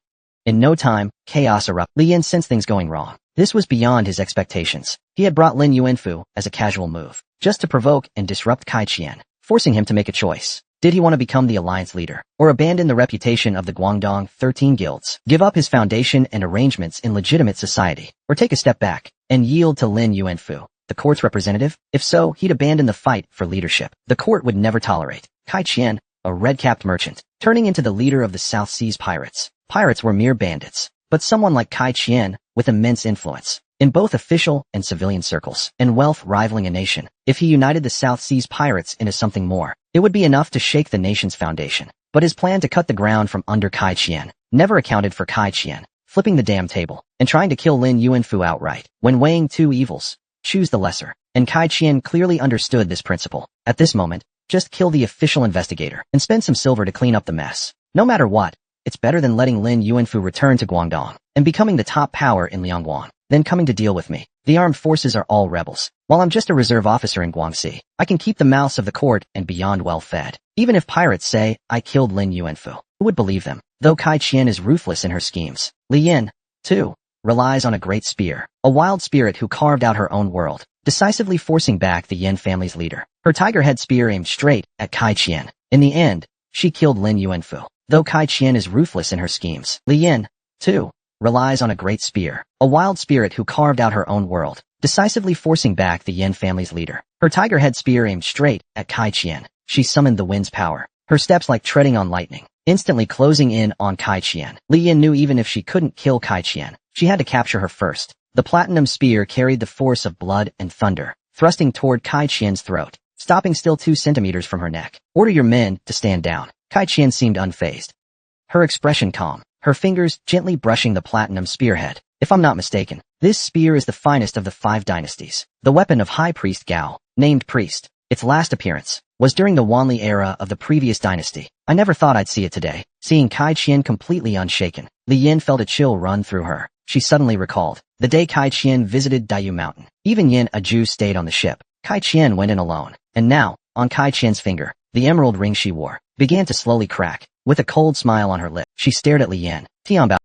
In no time, chaos erupted. Li Yin sensed things going wrong. This was beyond his expectations. He had brought Lin Yuanfu as a casual move, just to provoke and disrupt Kai Qian, forcing him to make a choice. Did he want to become the alliance leader, or abandon the reputation of the Guangdong 13 guilds, give up his foundation and arrangements in legitimate society, or take a step back and yield to Lin Yuanfu, the court's representative? If so, he'd abandon the fight for leadership. The court would never tolerate Kai Qian, a red-capped merchant, turning into the leader of the South Seas pirates. Pirates were mere bandits, but someone like Kai Qian, with immense influence, in both official and civilian circles, and wealth rivaling a nation, if he united the South Seas pirates into something more, it would be enough to shake the nation's foundation. But his plan to cut the ground from under Kai Qian never accounted for Kai Qian flipping the damn table and trying to kill Lin Yuanfu outright. When weighing two evils, choose the lesser, and Kai Qian clearly understood this principle. At this moment, just kill the official investigator and spend some silver to clean up the mess. No matter what, it's better than letting Lin Yuanfu return to Guangdong and becoming the top power in Liangguan, than coming to deal with me. The armed forces are all rebels, while I'm just a reserve officer in Guangxi. I can keep the mouths of the court and beyond well fed. Even if pirates say I killed Lin Yuanfu, who would believe them? Though Kai Qian is ruthless in her schemes, Li Yin, too, relies on a great spear, a wild spirit who carved out her own world, decisively forcing back the Yin family's leader. Her tiger-head spear aimed straight at Kai Qian. In the end, she killed Lin Yuanfu. Though Kai Qian is ruthless in her schemes, Li Yin, too, relies on a great spear, a wild spirit who carved out her own world, decisively forcing back the Yin family's leader. Her tiger head spear aimed straight at Kai Qian. She summoned the wind's power, her steps like treading on lightning, instantly closing in on Kai Qian. Li Yin knew even if she couldn't kill Kai Qian, she had to capture her first. The platinum spear carried the force of blood and thunder, thrusting toward Kai Qian's throat, stopping still 2 centimeters from her neck. Order your men to stand down. Kai Qian seemed unfazed, her expression calm, her fingers gently brushing the platinum spearhead. If I'm not mistaken, this spear is the finest of the 5 dynasties, the weapon of High Priest Gao, named Priest. Its last appearance was during the Wanli era of the previous dynasty. I never thought I'd see it today. Seeing Kai Qian completely unshaken, Li Yin felt a chill run through her. She suddenly recalled the day Kai Qian visited Dayu Mountain. Even Yin, a Jew, stayed on the ship. Kai Qian went in alone, and now, on Kai Qian's finger, the emerald ring she wore began to slowly crack. With a cold smile on her lip, she stared at Li Yin. Tianbao,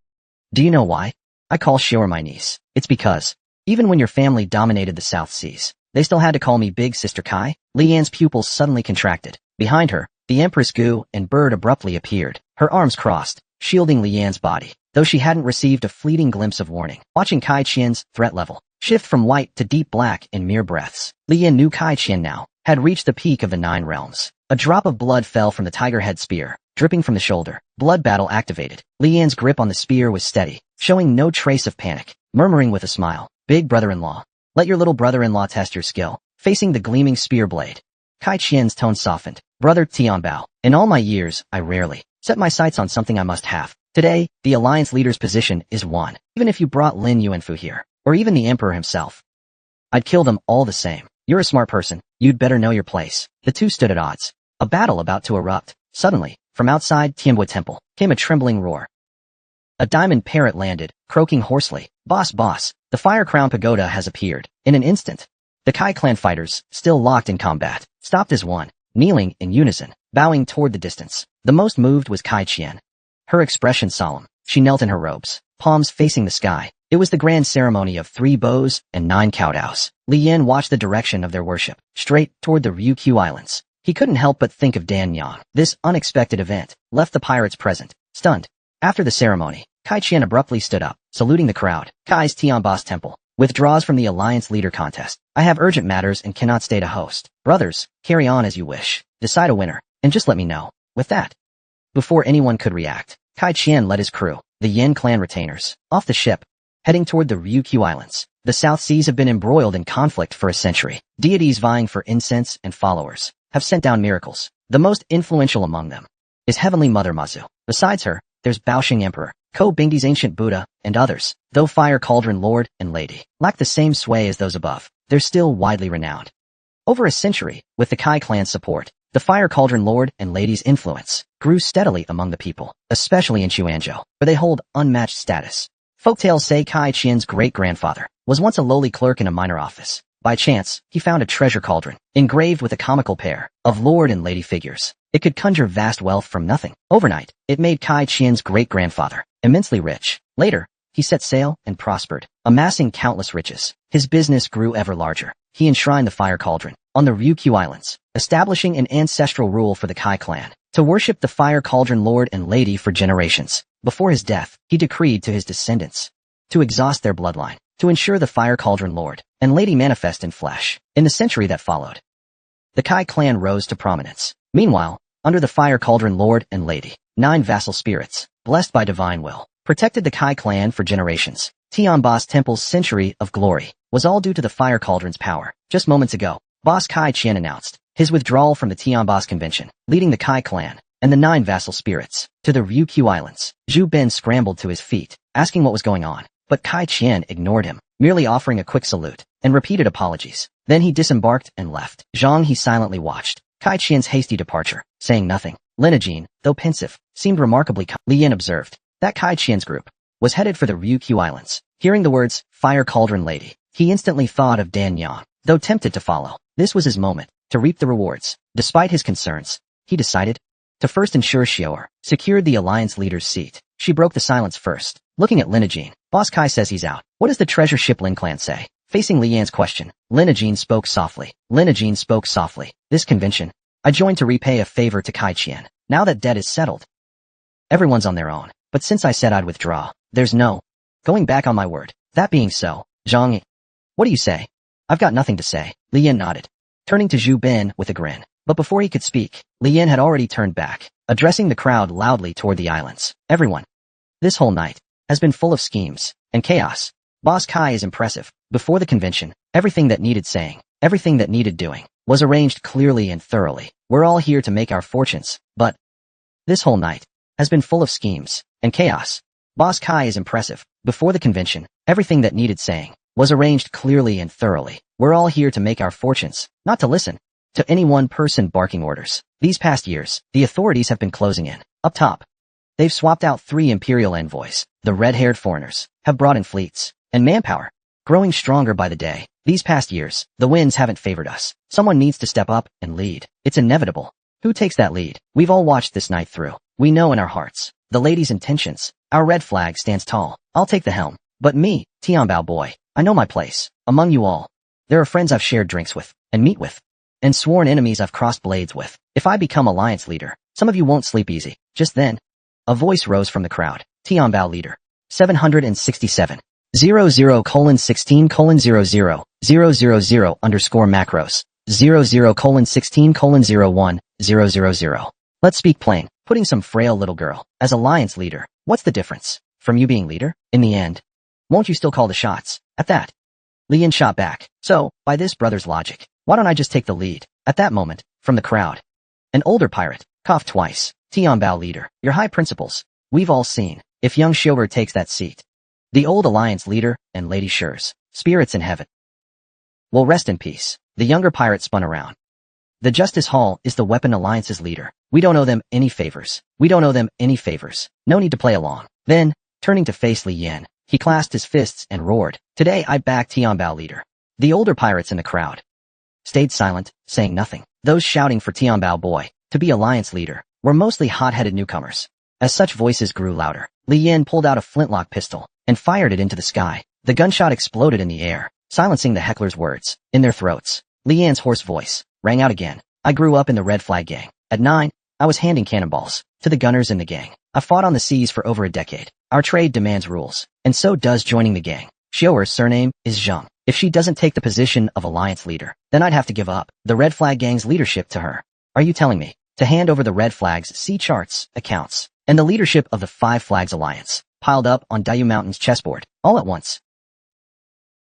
do you know why? I call Xior my niece. It's because, even when your family dominated the South Seas, they still had to call me Big Sister Kai. Li Yan's pupils suddenly contracted. Behind her, the Empress Gu and Bird abruptly appeared, her arms crossed, shielding Li Yan's body, though she hadn't received a fleeting glimpse of warning. Watching Kai Qian's threat level shift from white to deep black in mere breaths, Li Yan knew Kai Qian now had reached the peak of the 9 realms. A drop of blood fell from the tiger head spear, dripping from the shoulder. Blood battle activated. Li Yan's grip on the spear was steady, showing no trace of panic, murmuring with a smile, "Big brother-in-law, let your little brother-in-law test your skill." Facing the gleaming spear blade, Kai Qian's tone softened. "Brother Tianbao, in all my years, I rarely set my sights on something I must have. Today, the alliance leader's position is won. Even if you brought Lin Yuanfu here, or even the emperor himself, I'd kill them all the same. You're a smart person. You'd better know your place." The two stood at odds, a battle about to erupt. Suddenly, from outside Tianbao Temple, came a trembling roar. A diamond parrot landed, croaking hoarsely, "Boss, boss, the Fire Crown Pagoda has appeared." In an instant, the Kai clan fighters, still locked in combat, stopped as one, kneeling in unison, bowing toward the distance. The most moved was Kai Qian. Her expression solemn, she knelt in her robes, palms facing the sky. It was the grand ceremony of 3 bows and 9 kowtows. Li Yan watched the direction of their worship, straight toward the Ryukyu Islands. He couldn't help but think of Dan Yang. This unexpected event left the pirates present, stunned. After the ceremony, Kai Qian abruptly stood up, saluting the crowd. "Kai's Tianbao's temple withdraws from the alliance leader contest. I have urgent matters and cannot stay to host. Brothers, carry on as you wish. Decide a winner, and just let me know." With that, before anyone could react, Kai Qian led his crew, the Yin clan retainers, off the ship, heading toward the Ryukyu Islands. The South Seas have been embroiled in conflict for a century. Deities vying for incense and followers have sent down miracles. The most influential among them is Heavenly Mother Mazu. Besides her, there's Baoxing Emperor, Ko Bingdi's ancient Buddha, and others. Though Fire Cauldron Lord and Lady lack the same sway as those above, they're still widely renowned. Over a century, with the Kai clan's support, the Fire Cauldron Lord and Lady's influence grew steadily among the people, especially in Chuanzhou, where they hold unmatched status. Folktales say Kai Qian's great-grandfather was once a lowly clerk in a minor office. By chance, he found a treasure cauldron, engraved with a comical pair of lord and lady figures. It could conjure vast wealth from nothing. Overnight, it made Kai Qian's great-grandfather immensely rich. Later, he set sail and prospered, amassing countless riches. His business grew ever larger. He enshrined the Fire Cauldron on the Ryukyu Islands, establishing an ancestral rule for the Kai clan to worship the Fire Cauldron Lord and Lady for generations. Before his death, he decreed to his descendants to exhaust their bloodline, to ensure the Fire Cauldron Lord and Lady manifest in flesh. In the century that followed, the Kai clan rose to prominence. Meanwhile, under the Fire Cauldron Lord and Lady, 9 vassal spirits, blessed by divine will, protected the Kai clan for generations. Tianbao's temple's century of glory was all due to the Fire Cauldron's power. Just moments ago, Boss Kai Qian announced his withdrawal from the Tianbao's convention, leading the Kai clan and the 9 vassal spirits to the Ryukyu Islands. Zhu Ben scrambled to his feet, asking what was going on, but Kai Qian ignored him, merely offering a quick salute and repeated apologies. Then he disembarked and left. Zhang He silently watched Kai Qian's hasty departure, saying nothing. Linajin, though pensive, seemed remarkably calm. Li Yin observed that Kai Qian's group was headed for the Ryukyu Islands. Hearing the words, Fire Cauldron Lady, he instantly thought of Dan Yang. Though tempted to follow, this was his moment to reap the rewards. Despite his concerns, he decided to first ensure Xior secured the alliance leader's seat. She broke the silence first, looking at Linajin. "Boss Kai says he's out. What does the treasure ship Lin clan say?" Facing Li Yan's question, Linajin spoke softly. "This convention, I joined to repay a favor to Kai Qian. Now that debt is settled, everyone's on their own. But since I said I'd withdraw, there's no Going back on my word. That being so, Zhang, what do you say? I've got nothing to say. Li Yan nodded, turning to Zhu Bin with a grin. But before he could speak, Li Yan had already turned back, addressing the crowd loudly toward the islands. Everyone. This whole night has been full of schemes and chaos. Boss Kai is impressive. Before the convention, everything that needed saying, everything that needed doing, was arranged clearly and thoroughly. We're all here to make our fortunes, but this whole night has been full of schemes and chaos. Boss Kai is impressive. Before the convention, everything that needed saying was arranged clearly and thoroughly. We're all here to make our fortunes, not to listen to any one person barking orders. These past years, the authorities have been closing in. Up top, they've swapped out 3 imperial envoys. The red-haired foreigners have brought in fleets and manpower, growing stronger by the day. These past years, the winds haven't favored us. Someone needs to step up and lead. It's inevitable. Who takes that lead? We've all watched this night through. We know in our hearts the lady's intentions. Our red flag stands tall. I'll take the helm. But me, Tianbao boy, I know my place. Among you all, there are friends I've shared drinks with and meet with, and sworn enemies I've crossed blades with. If I become alliance leader, some of you won't sleep easy. Just then, a voice rose from the crowd. Tianbao leader. 767. 00:16:00 underscore macros. 00:16:01:000. Let's speak plain. Putting some frail little girl as alliance leader. What's the difference from you being leader? In the end, won't you still call the shots? At that, Li Yan shot back. So, by this brother's logic, why don't I just take the lead? At that moment, from the crowd, an older pirate coughed twice. Tianbao leader, your high principles, we've all seen. If young Shower takes that seat, the old alliance leader and Lady Shur's spirits in heaven will rest in peace. The younger pirate spun around. The Justice Hall is the Weapon Alliance's leader. We don't owe them any favors. We don't owe them any favors. No need to play along. Then, turning to face Li Yan, he clasped his fists and roared. Today I back Tianbao leader. The older pirates in the crowd stayed silent, saying nothing. Those shouting for Tianbao boy to be alliance leader were mostly hot-headed newcomers. As such voices grew louder, Li Yan pulled out a flintlock pistol and fired it into the sky. The gunshot exploded in the air, silencing the hecklers' words in their throats. Li Yan's hoarse voice rang out again. I grew up in the Red Flag Gang. At 9, I was handing cannonballs to the gunners in the gang. I fought on the seas for over a decade. Our trade demands rules, and so does joining the gang. Xiaoer's surname is Zhang. If she doesn't take the position of alliance leader, then I'd have to give up the Red Flag Gang's leadership to her. Are you telling me to hand over the Red Flag's sea charts, accounts, and the leadership of the Five Flags Alliance, piled up on Dayu Mountain's chessboard, all at once,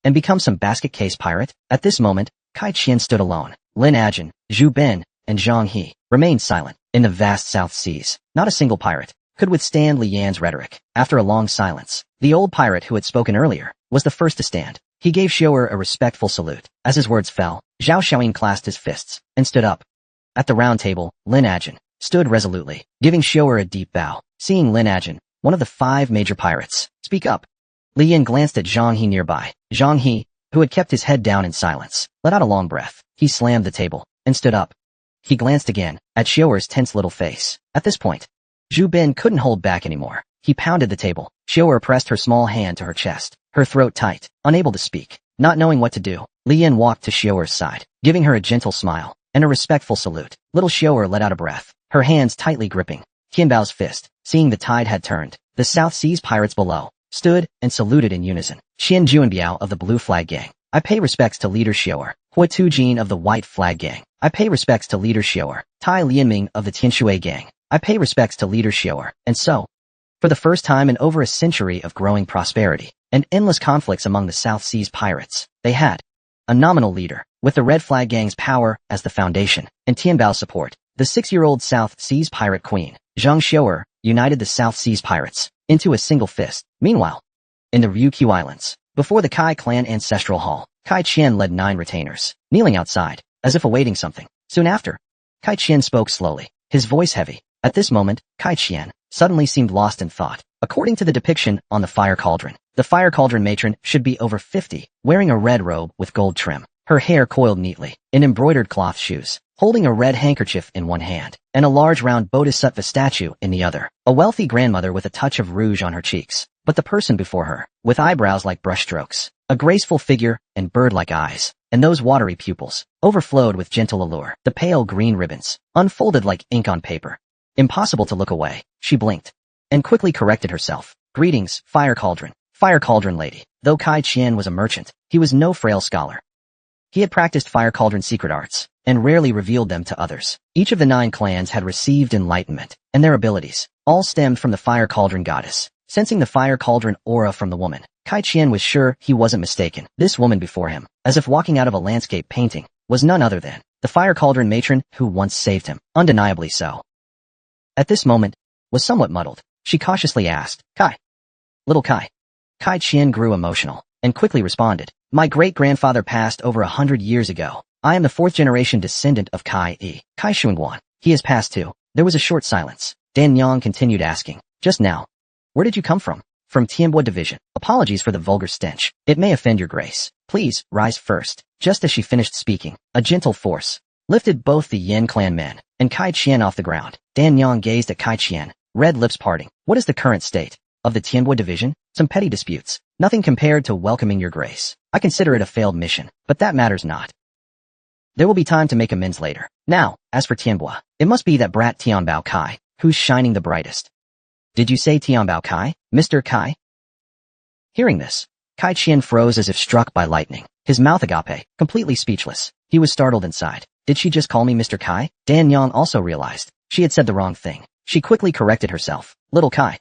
and become some basket case pirate? At this moment, Kai Qian stood alone. Lin Ajin, Zhu Bin, and Zhang He remained silent. In the vast South Seas, not a single pirate could withstand Li Yan's rhetoric. After a long silence, the old pirate who had spoken earlier was the first to stand. He gave Xiaoer a respectful salute. As his words fell, Zhao Xiaoyin clasped his fists and stood up. At the round table, Lin Ajin stood resolutely, giving Xiaoer a deep bow. Seeing Lin Ajin, one of the 5 major pirates, speak up, Li Yan glanced at Zhang He nearby. Zhang He, who had kept his head down in silence, let out a long breath. He slammed the table and stood up. He glanced again at Xiaoer's tense little face. At this point, Zhu Bin couldn't hold back anymore. He pounded the table. Xiaoer pressed her small hand to her chest, her throat tight, unable to speak. Not knowing what to do, Li Yan walked to Xiaoer's side, giving her a gentle smile and a respectful salute. Little Xiaoer let out a breath, her hands tightly gripping Qianbao's fist. Seeing the tide had turned, the South Seas pirates below stood and saluted in unison. Xian Juanbiao of the Blue Flag Gang. I pay respects to leader Xiaoer. Hui Tujin of the White Flag Gang. I pay respects to leader Xiaoer. Tai Lianming of the Tianshui Gang. I pay respects to leader Xiaoer. And so, for the first time in over a century of growing prosperity and endless conflicts among the South Seas pirates, they had a nominal leader, with the Red Flag Gang's power as the foundation and Tianbao's support. The 6-year-old South Seas pirate queen, Zhang Xiaoer, united the South Seas pirates into a single fist. Meanwhile, in the Ryukyu Islands, before the Kai clan ancestral hall, Kai Qian led 9 retainers, kneeling outside, as if awaiting something. Soon after, Kai Qian spoke slowly, his voice heavy. At this moment, Kai Qian suddenly seemed lost in thought. According to the depiction on the fire cauldron, the fire cauldron matron should be over 50, wearing a red robe with gold trim, her hair coiled neatly, in embroidered cloth shoes, holding a red handkerchief in one hand, and a large round bodhisattva statue in the other. A wealthy grandmother with a touch of rouge on her cheeks, but the person before her, with eyebrows like brushstrokes, a graceful figure and bird-like eyes, and those watery pupils, overflowed with gentle allure. The pale green ribbons, unfolded like ink on paper. Impossible to look away. She blinked, and quickly corrected herself. Greetings, fire cauldron. Fire Cauldron Lady. Though Kai Qian was a merchant, he was no frail scholar. He had practiced Fire Cauldron secret arts, and rarely revealed them to others. Each of the 9 clans had received enlightenment, and their abilities all stemmed from the Fire Cauldron goddess. Sensing the Fire Cauldron aura from the woman, Kai Qian was sure he wasn't mistaken. This woman before him, as if walking out of a landscape painting, was none other than the Fire Cauldron matron who once saved him, undeniably so. At this moment, was somewhat muddled. She cautiously asked, Kai. Little Kai. Kai Qian grew emotional, and quickly responded, my great-grandfather passed over 100 years ago. I am the 4th-generation descendant of Kai Xuanguan. He has passed too. There was a short silence. Dan Yang continued asking, just now. Where did you come from? From Tianbo Division. Apologies for the vulgar stench. It may offend your grace. Please, rise first. Just as she finished speaking, a gentle force lifted both the Yin clan men and Kai Qian off the ground. Dan Yang gazed at Kai Qian, red lips parting. What is the current state of the Tianbo Division? Some petty disputes. Nothing compared to welcoming your grace. I consider it a failed mission, but that matters not. There will be time to make amends later. Now, as for Tianbo, it must be that brat Tianbao Kai, who's shining the brightest. Did you say Tianbao Kai, Mr. Kai? Hearing this, Kai Qian froze as if struck by lightning, his mouth agape, completely speechless. He was startled inside. Did she just call me Mr. Kai? Dan Yang also realized she had said the wrong thing. She quickly corrected herself. Little Kai,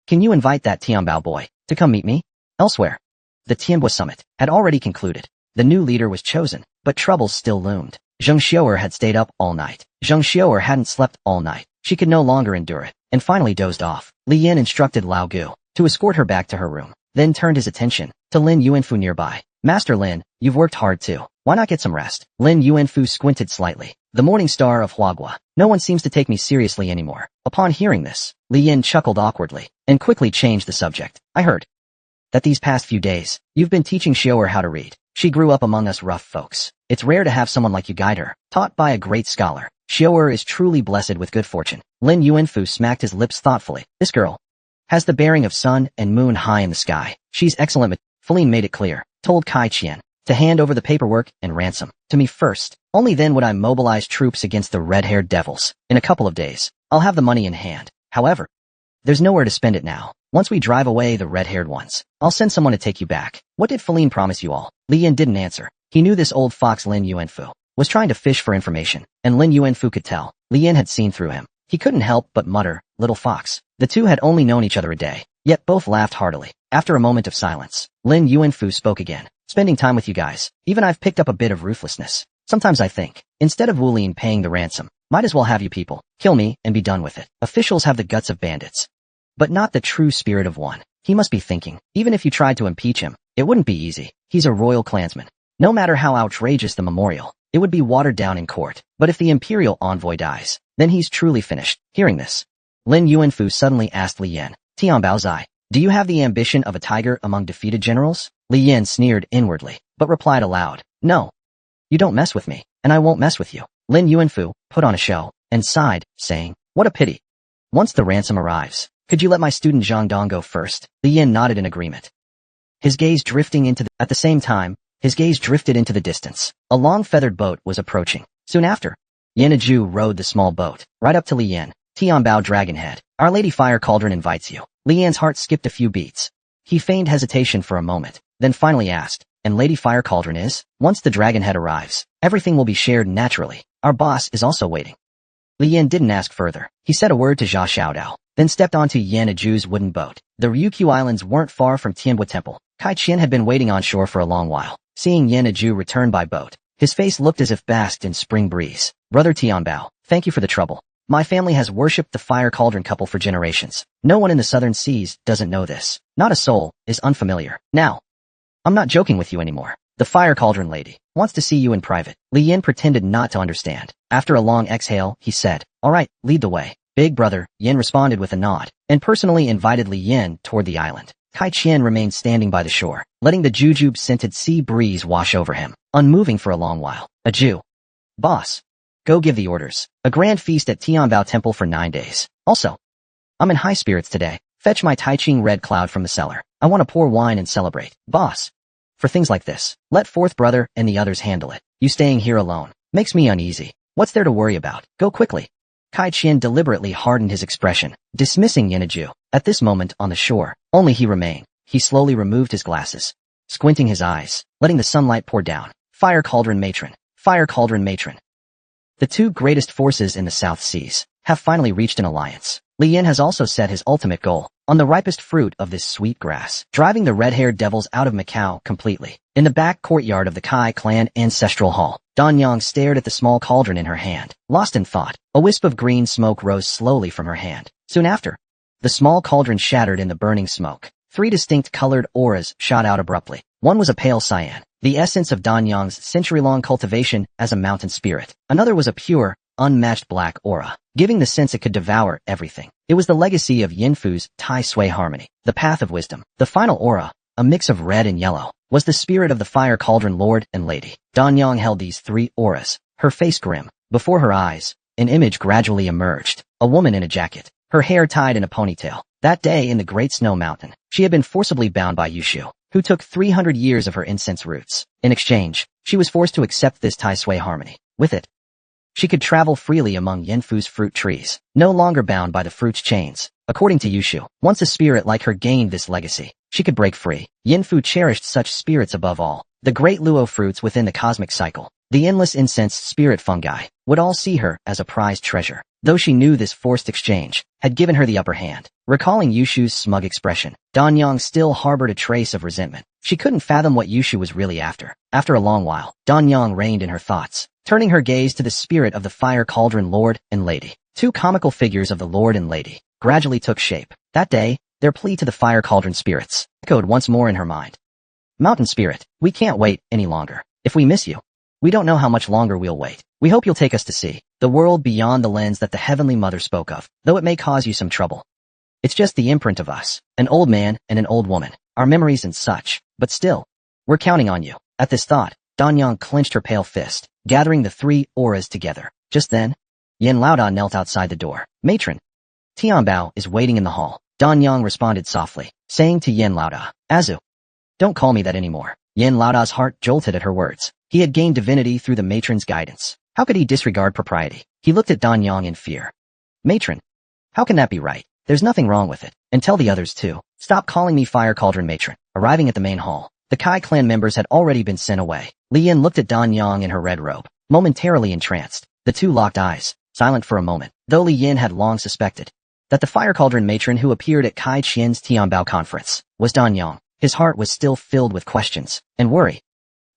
can you invite that Tianbao boy to come meet me? Elsewhere, the Tianbo summit had already concluded. The new leader was chosen, but troubles still loomed. Zheng Xiu'er had stayed up all night. Zheng Xiu'er hadn't slept all night. She could no longer endure it, and finally dozed off. Li Yin instructed Lao Gu to escort her back to her room, then turned his attention to Lin Yuanfu nearby. Master Lin, you've worked hard too. Why not get some rest? Lin Yuanfu squinted slightly. The morning star of Huagua. No one seems to take me seriously anymore. Upon hearing this, Li Yin chuckled awkwardly, and quickly changed the subject. I heard that these past few days, you've been teaching Xiu'er how to read. She grew up among us rough folks. It's rare to have someone like you guide her, taught by a great scholar. Xiu'er is truly blessed with good fortune. Lin Yuanfu smacked his lips thoughtfully. This girl has the bearing of sun and moon high in the sky. She's excellent. Feline made it clear, told Kai Qian to hand over the paperwork and ransom to me first. Only then would I mobilize troops against the red-haired devils. In a couple of days, I'll have the money in hand. However, there's nowhere to spend it now. Once we drive away the red-haired ones, I'll send someone to take you back. What did Feline promise you all? Li Yin didn't answer. He knew this old fox Lin Yuanfu was trying to fish for information, and Lin Yuanfu could tell. Li Yin had seen through him. He couldn't help but mutter, little fox. The two had only known each other a day, yet both laughed heartily. After a moment of silence, Lin Yuanfu spoke again. Spending time with you guys, even I've picked up a bit of ruthlessness. Sometimes I think, instead of Wu Lin paying the ransom, might as well have you people kill me and be done with it. Officials have the guts of bandits, but not the true spirit of one. He must be thinking, even if you tried to impeach him, it wouldn't be easy. He's a royal clansman. No matter how outrageous the memorial, it would be watered down in court. But if the imperial envoy dies, then he's truly finished. Hearing this, Lin Yuanfu suddenly asked Li Yin, Tianbao Zai, do you have the ambition of a tiger among defeated generals? Li Yin sneered inwardly, but replied aloud, no. You don't mess with me, and I won't mess with you. Lin Yuanfu put on a show and sighed, saying, what a pity. Once the ransom arrives, could you let my student Zhang Dong go first? Li Yin nodded in agreement. His gaze drifting into at the same time, his gaze drifted into the distance. A long feathered boat was approaching. Soon after, Yaniju rowed the small boat, right up to Li Yin. Tianbao Dragonhead, Our Lady Fire Cauldron invites you. Li Yin's heart skipped a few beats. He feigned hesitation for a moment, then finally asked, and Lady Fire Cauldron is? Once the Dragonhead arrives, everything will be shared naturally. Our boss is also waiting. Li Yin didn't ask further. He said a word to Jia Xiaodao, then stepped onto Yanaju's wooden boat. The Ryukyu Islands weren't far from Tianbo Temple. Kai Qian had been waiting on shore for a long while. Seeing Yanaju return by boat, his face looked as if basked in spring breeze. Brother Tianbao, thank you for the trouble. My family has worshipped the Fire Cauldron couple for generations. No one in the southern seas doesn't know this. Not a soul is unfamiliar. Now, I'm not joking with you anymore. The Fire Cauldron lady wants to see you in private. Li Yin pretended not to understand. After a long exhale, he said, all right, lead the way. Big brother, Yin responded with a nod, and personally invited Li Yin toward the island. Kai Qian remained standing by the shore, letting the jujube-scented sea breeze wash over him, unmoving for a long while. A Jew. Boss. Go give the orders. A grand feast at Tianbao Temple for 9 days. Also, I'm in high spirits today. Fetch my Taiching red cloud from the cellar. I want to pour wine and celebrate. Boss. For things like this, let fourth brother and the others handle it. You staying here alone makes me uneasy. What's there to worry about? Go quickly. Kai Qian deliberately hardened his expression, dismissing Yanaju. At this moment on the shore, only he remained. He slowly removed his glasses, squinting his eyes, letting the sunlight pour down. Fire Cauldron Matron. Fire Cauldron Matron. The two greatest forces in the South Seas have finally reached an alliance. Li Yin has also set his ultimate goal on the ripest fruit of this sweet grass, driving the red-haired devils out of Macau completely. In the back courtyard of the Kai clan ancestral hall, Danyang stared at the small cauldron in her hand, lost in thought. A wisp of green smoke rose slowly from her hand. Soon after, the small cauldron shattered in the burning smoke. Three distinct colored auras shot out abruptly. One was a pale cyan, the essence of Danyang's century-long cultivation as a mountain spirit. Another was a pure, unmatched black aura, giving the sense it could devour everything. It was the legacy of Yinfu's Tai Sui harmony, the path of wisdom. The final aura, a mix of red and yellow, was the spirit of the Fire Cauldron Lord and Lady. Danyang held these three auras, her face grim. Before her eyes, an image gradually emerged, a woman in a jacket, her hair tied in a ponytail. That day in the Great Snow Mountain, she had been forcibly bound by Yushu, who took 300 years of her incense roots. In exchange, she was forced to accept this Tai Sui harmony. With it, she could travel freely among Yinfu's fruit trees, no longer bound by the fruit's chains. According to Yushu, once a spirit like her gained this legacy, she could break free. Yinfu cherished such spirits above all. The great luo fruits within the cosmic cycle, the endless incense spirit fungi, would all see her as a prized treasure. Though she knew this forced exchange had given her the upper hand. Recalling Yushu's smug expression, Danyang still harbored a trace of resentment. She couldn't fathom what Yushu was really after. After a long while, Danyang reined in her thoughts, turning her gaze to the spirit of the Fire Cauldron Lord and Lady. Two comical figures of the Lord and Lady gradually took shape. That day, their plea to the Fire Cauldron spirits echoed once more in her mind. Mountain Spirit, we can't wait any longer. If we miss you, we don't know how much longer we'll wait. We hope you'll take us to see the world beyond the lens that the Heavenly Mother spoke of, though it may cause you some trouble. It's just the imprint of us, an old man and an old woman, our memories and such, but still, we're counting on you. At this thought, Danyang clenched her pale fist, gathering the three auras together. Just then, Yin Laoda knelt outside the door. Matron, Tianbao is waiting in the hall. Danyang responded softly, saying to Yin Laoda, Azu, don't call me that anymore. Yin Laoda's heart jolted at her words. He had gained divinity through the matron's guidance. How could he disregard propriety? He looked at Danyang in fear. Matron, how can that be right? There's nothing wrong with it. And tell the others too. Stop calling me Fire Cauldron Matron. Arriving at the main hall, the Kai clan members had already been sent away. Li Yin looked at Danyang in her red robe, momentarily entranced. The two locked eyes, silent for a moment, though Li Yin had long suspected that the Fire Cauldron Matron who appeared at Kai Qian's Tianbao conference was Danyang. His heart was still filled with questions and worry.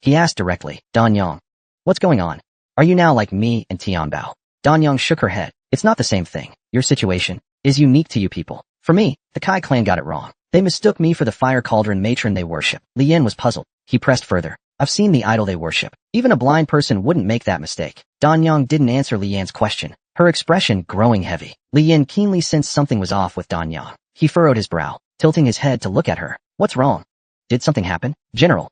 He asked directly, Danyang, what's going on? Are you now like me and Tianbao? Danyang shook her head. It's not the same thing. Your situation is unique to you people. For me, the Kai clan got it wrong. They mistook me for the Fire Cauldron Matron they worship. Li Yin was puzzled. He pressed further. I've seen the idol they worship. Even a blind person wouldn't make that mistake. Danyang didn't answer Li Yan's question, her expression growing heavy. Li Yin keenly sensed something was off with Danyang. He furrowed his brow, tilting his head to look at her. What's wrong? Did something happen? General.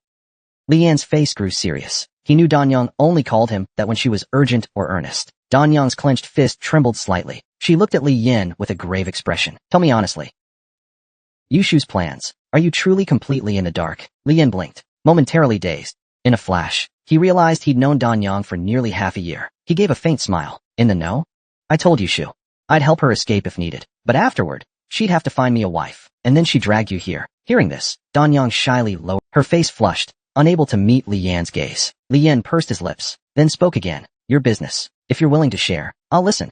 Li Yan's face grew serious. He knew Danyang only called him that when she was urgent or earnest. Danyang's clenched fist trembled slightly. She looked at Li Yin with a grave expression. Tell me honestly. Yushu's plans. Are you truly completely in the dark? Li Yin blinked, momentarily dazed. In a flash, he realized he'd known Danyang for nearly half a year. He gave a faint smile. In the know? I told Yushu I'd help her escape if needed. But afterward, she'd have to find me a wife. And then she dragged you here. Hearing this, Danyang shyly lowered. Her face flushed, unable to meet Li Yan's gaze. Li Yin pursed his lips, then spoke again. Your business. If you're willing to share, I'll listen.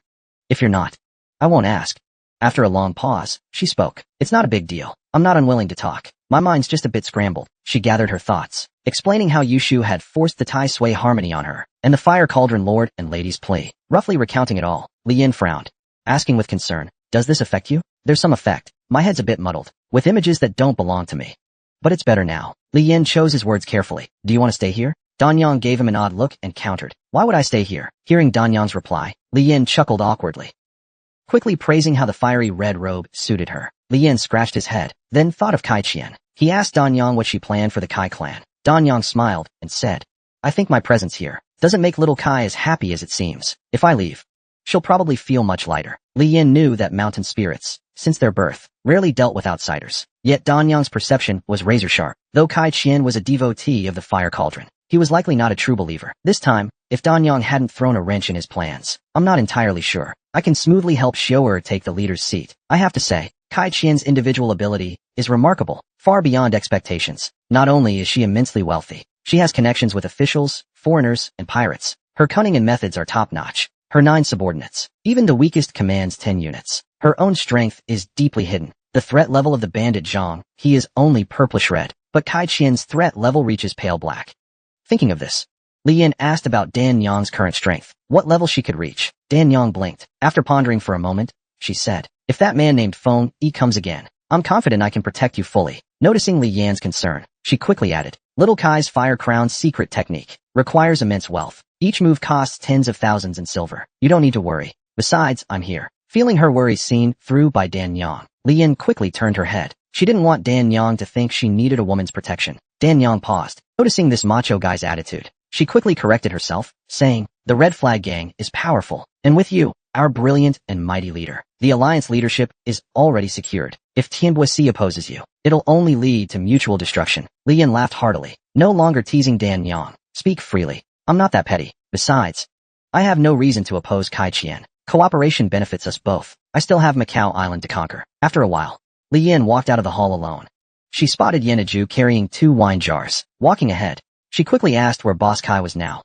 If you're not, I won't ask. After a long pause, she spoke. It's not a big deal. I'm not unwilling to talk. My mind's just a bit scrambled. She gathered her thoughts, explaining how Yushu had forced the Tai Sui harmony on her, and the Fire Cauldron Lord and Lady's plea. Roughly recounting it all, Li Yin frowned, asking with concern, does this affect you? There's some effect. My head's a bit muddled, with images that don't belong to me. But it's better now. Li Yin chose his words carefully. Do you want to stay here? Danyang gave him an odd look and countered. Why would I stay here? Hearing Danyang's reply, Li Yin chuckled awkwardly, quickly praising how the fiery red robe suited her. Li Yin scratched his head, then thought of Kai Qian. He asked Danyang what she planned for the Kai clan. Danyang smiled and said, I think my presence here doesn't make little Kai as happy as it seems. If I leave, she'll probably feel much lighter. Li Yin knew that mountain spirits, since their birth, rarely dealt with outsiders. Yet Danyang's perception was razor-sharp. Though Kai Qian was a devotee of the Fire Cauldron, he was likely not a true believer. This time, if Danyang hadn't thrown a wrench in his plans, I'm not entirely sure I can smoothly help Xiu'er take the leader's seat. I have to say, Kai Qian's individual ability is remarkable, far beyond expectations. Not only is she immensely wealthy, she has connections with officials, foreigners, and pirates. Her cunning and methods are top-notch. Her 9 subordinates. Even the weakest commands 10 units. Her own strength is deeply hidden. The threat level of the bandit Zhang, he is only purplish-red, but Kai Qian's threat level reaches pale black. Thinking of this, Li Yan asked about Dan Yang's current strength, what level she could reach. Dan Yang blinked. After pondering for a moment, she said, "If that man named Feng Yi comes again, I'm confident I can protect you fully." Noticing Li Yan's concern, she quickly added, "Little Kai's Fire Crown's secret technique requires immense wealth. Each move costs tens of thousands in silver. You don't need to worry. Besides, I'm here." Feeling her worries seen through by Dan Yang, Li Yan quickly turned her head. She didn't want Dan Yang to think she needed a woman's protection. Dan Yang paused, noticing this macho guy's attitude. She quickly corrected herself, saying, "The Red Flag Gang is powerful, and with you, our brilliant and mighty leader, the alliance leadership is already secured. If Tianbuisi opposes you, it'll only lead to mutual destruction." Li Yan laughed heartily, no longer teasing Dan Yang. "Speak freely. I'm not that petty. Besides, I have no reason to oppose Kai Qian. Cooperation benefits us both. I still have Macau Island to conquer." After a while, Li Yan walked out of the hall alone. She spotted Yeniju carrying 2 wine jars. Walking ahead, she quickly asked where Boss Kai was now,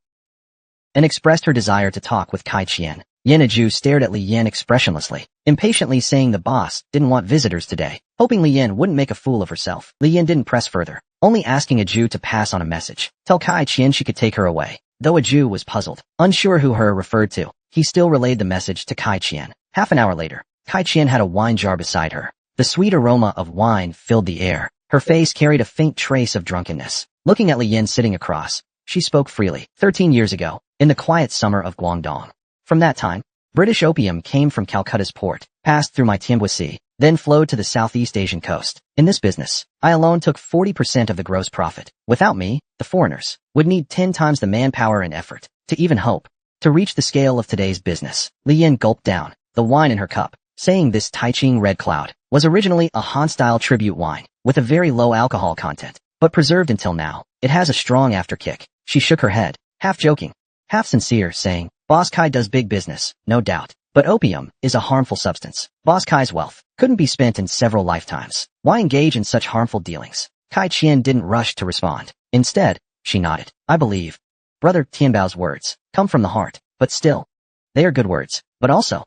and expressed her desire to talk with Kai Qian. Yeniju stared at Li Yan expressionlessly, impatiently saying the boss didn't want visitors today. Hoping Li Yan wouldn't make a fool of herself, Li Yan didn't press further, only asking a Jew to pass on a message. Tell Kai Qian she could take her away. Though a Jew was puzzled, unsure who her referred to, he still relayed the message to Kai Qian. Half an hour later, Kai Qian had a wine jar beside her. The sweet aroma of wine filled the air. Her face carried a faint trace of drunkenness. Looking at Li Yan sitting across, she spoke freely. 13 years ago, in the quiet summer of Guangdong. From that time, British opium came from Calcutta's port, passed through my Tianbuisi, then flowed to the Southeast Asian coast. In this business, I alone took 40% of the gross profit. Without me, the foreigners would need 10 times the manpower and effort to even hope to reach the scale of today's business. Li Yan gulped down the wine in her cup, saying this Taiching Red Cloud was originally a Han-style tribute wine with a very low alcohol content, but preserved until now. It has a strong afterkick. She shook her head, half joking, half sincere, saying, "Boss Kai does big business, no doubt, but opium is a harmful substance. Boss Kai's wealth couldn't be spent in several lifetimes. Why engage in such harmful dealings?" Kai Qian didn't rush to respond. Instead, she nodded. "I believe Brother Tianbao's words come from the heart, but still, they are good words, but also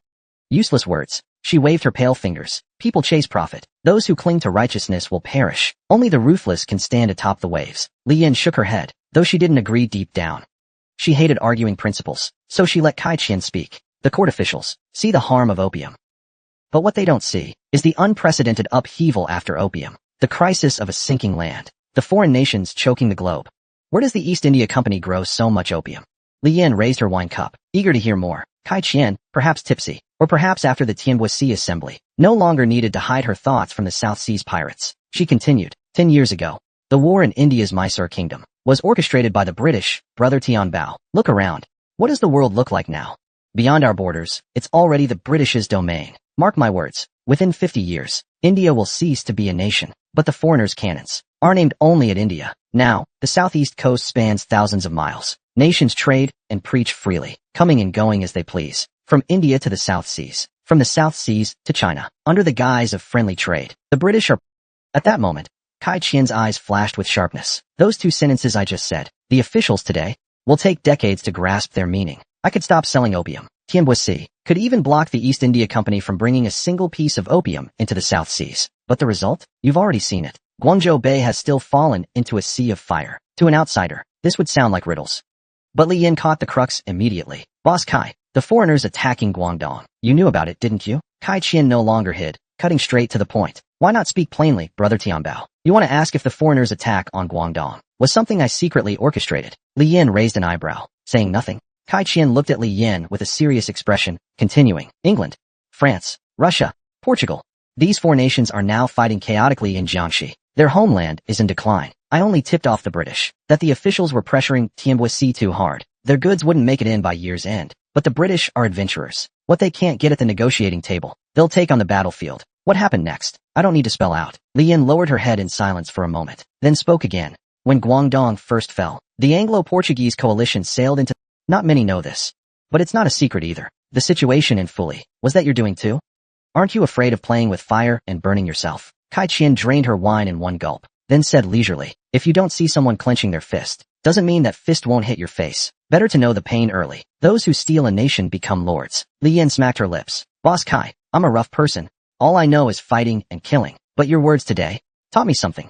useless words." She waved her pale fingers. "People chase profit. Those who cling to righteousness will perish. Only the ruthless can stand atop the waves." Li Yan shook her head, though she didn't agree deep down. She hated arguing principles, so she let Kai Qian speak. "The court officials see the harm of opium, but what they don't see is the unprecedented upheaval after opium, the crisis of a sinking land, the foreign nations choking the globe. Where does the East India Company grow so much opium?" Li Yan raised her wine cup, eager to hear more. Kai Qian, perhaps tipsy, or perhaps after the Tianbuisi assembly, no longer needed to hide her thoughts from the South Seas pirates. She continued, 10 years ago, the war in India's Mysore kingdom was orchestrated by the British, Brother Tianbao. Look around. What does the world look like now? Beyond our borders, it's already the British's domain. Mark my words, within 50 years, India will cease to be a nation, but the foreigners' cannons are aimed only at India. Now, the southeast coast spans thousands of miles. Nations trade and preach freely, coming and going as they please, from India to the South Seas, from the South Seas to China, under the guise of friendly trade. The British are..." At that moment, Kai Qian's eyes flashed with sharpness. "Those 2 sentences I just said, the officials today, will take decades to grasp their meaning. I could stop selling opium. Tianbuisi could even block the East India Company from bringing a single piece of opium into the South Seas. But the result? You've already seen it. Guangzhou Bay has still fallen into a sea of fire. To an outsider, this would sound like riddles. But Li Yan caught the crux immediately. "Boss Kai, the foreigners attacking Guangdong. You knew about it, didn't you?" Kai Qian no longer hid, cutting straight to the point. "Why not speak plainly, Brother Tianbao? You want to ask if the foreigners' attack on Guangdong was something I secretly orchestrated?" Li Yan raised an eyebrow, saying nothing. Kai Qian looked at Li Yan with a serious expression, continuing, "England, France, Russia, Portugal. These 4 nations are now fighting chaotically in Jiangxi. Their homeland is in decline. I only tipped off the British that the officials were pressuring Tianbuisi too hard. Their goods wouldn't make it in by year's end. But the British are adventurers. What they can't get at the negotiating table, they'll take on the battlefield. What happened next? I don't need to spell out." Li Yan lowered her head in silence for a moment, then spoke again. "When Guangdong first fell, the Anglo-Portuguese coalition sailed into..." Not many know this, but it's not a secret either. The situation in Fuli was that you're doing too? Aren't you afraid of playing with fire and burning yourself? Kai Qian drained her wine in one gulp, then said leisurely, if you don't see someone clenching their fist, doesn't mean that fist won't hit your face. Better to know the pain early. Those who steal a nation become lords. Li Yan smacked her lips. Boss Kai, I'm a rough person. All I know is fighting and killing. But your words today taught me something.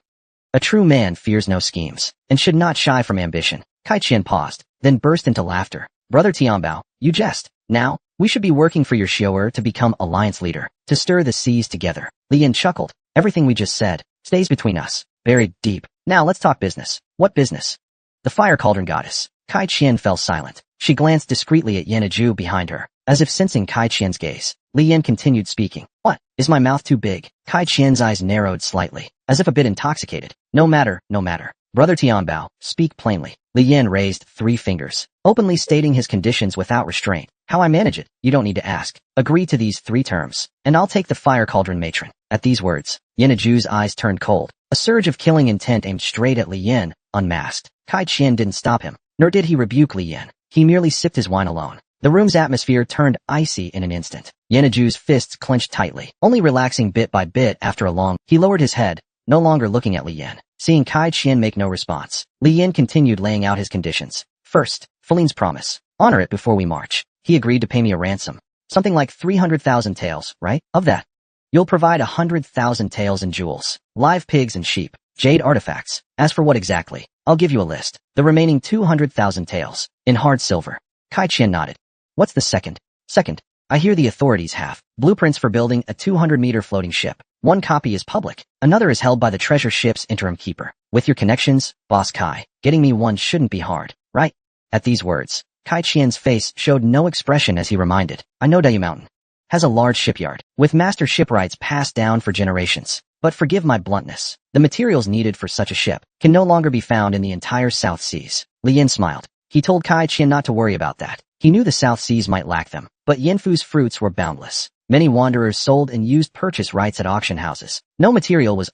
A true man fears no schemes, and should not shy from ambition. Kai Qian paused, then burst into laughter. Brother Tianbao, you jest. Now, we should be working for your Xiu'er to become alliance leader, to stir the seas together. Li Yan chuckled. Everything we just said stays between us, buried deep. Now let's talk business. What business? The fire cauldron goddess. Kai Qian fell silent. She glanced discreetly at Yaniju behind her, as if sensing Kai Qian's gaze. Li Yan continued speaking. What? Is my mouth too big? Kai Qian's eyes narrowed slightly, as if a bit intoxicated. No matter, no matter. Brother Tianbao, speak plainly. Li Yan raised 3 fingers, openly stating his conditions without restraint. How I manage it, you don't need to ask. Agree to these 3 terms, and I'll take the fire cauldron matron. At these words, Yanaju's eyes turned cold. A surge of killing intent aimed straight at Li Yan, unmasked. Kai Qian didn't stop him, nor did he rebuke Li Yan. He merely sipped his wine alone. The room's atmosphere turned icy in an instant. Yanaju's fists clenched tightly, only relaxing bit by bit after a long. He lowered his head, no longer looking at Li Yan. Seeing Kai Qian make no response, Li Yan continued laying out his conditions. First, Feline's promise. Honor it before we march. He agreed to pay me a ransom. Something like 300,000 taels, right? Of that, you'll provide 100,000 taels in jewels, live pigs and sheep, jade artifacts. As for what exactly, I'll give you a list. The remaining 200,000 taels, in hard silver. Kai Qian nodded. What's the second? Second, I hear the authorities have blueprints for building a 200-meter floating ship. One copy is public, another is held by the treasure ship's interim keeper. With your connections, Boss Kai, getting me one shouldn't be hard, right? At these words, Kai Qian's face showed no expression as he reminded. I know Dayu Mountain has a large shipyard, with master shipwrights passed down for generations. But forgive my bluntness, the materials needed for such a ship can no longer be found in the entire South Seas. Li Yan smiled. He told Kai Qian not to worry about that. He knew the South Seas might lack them, but Yanfu's fruits were boundless. Many wanderers sold and used purchase rights at auction houses. No material was.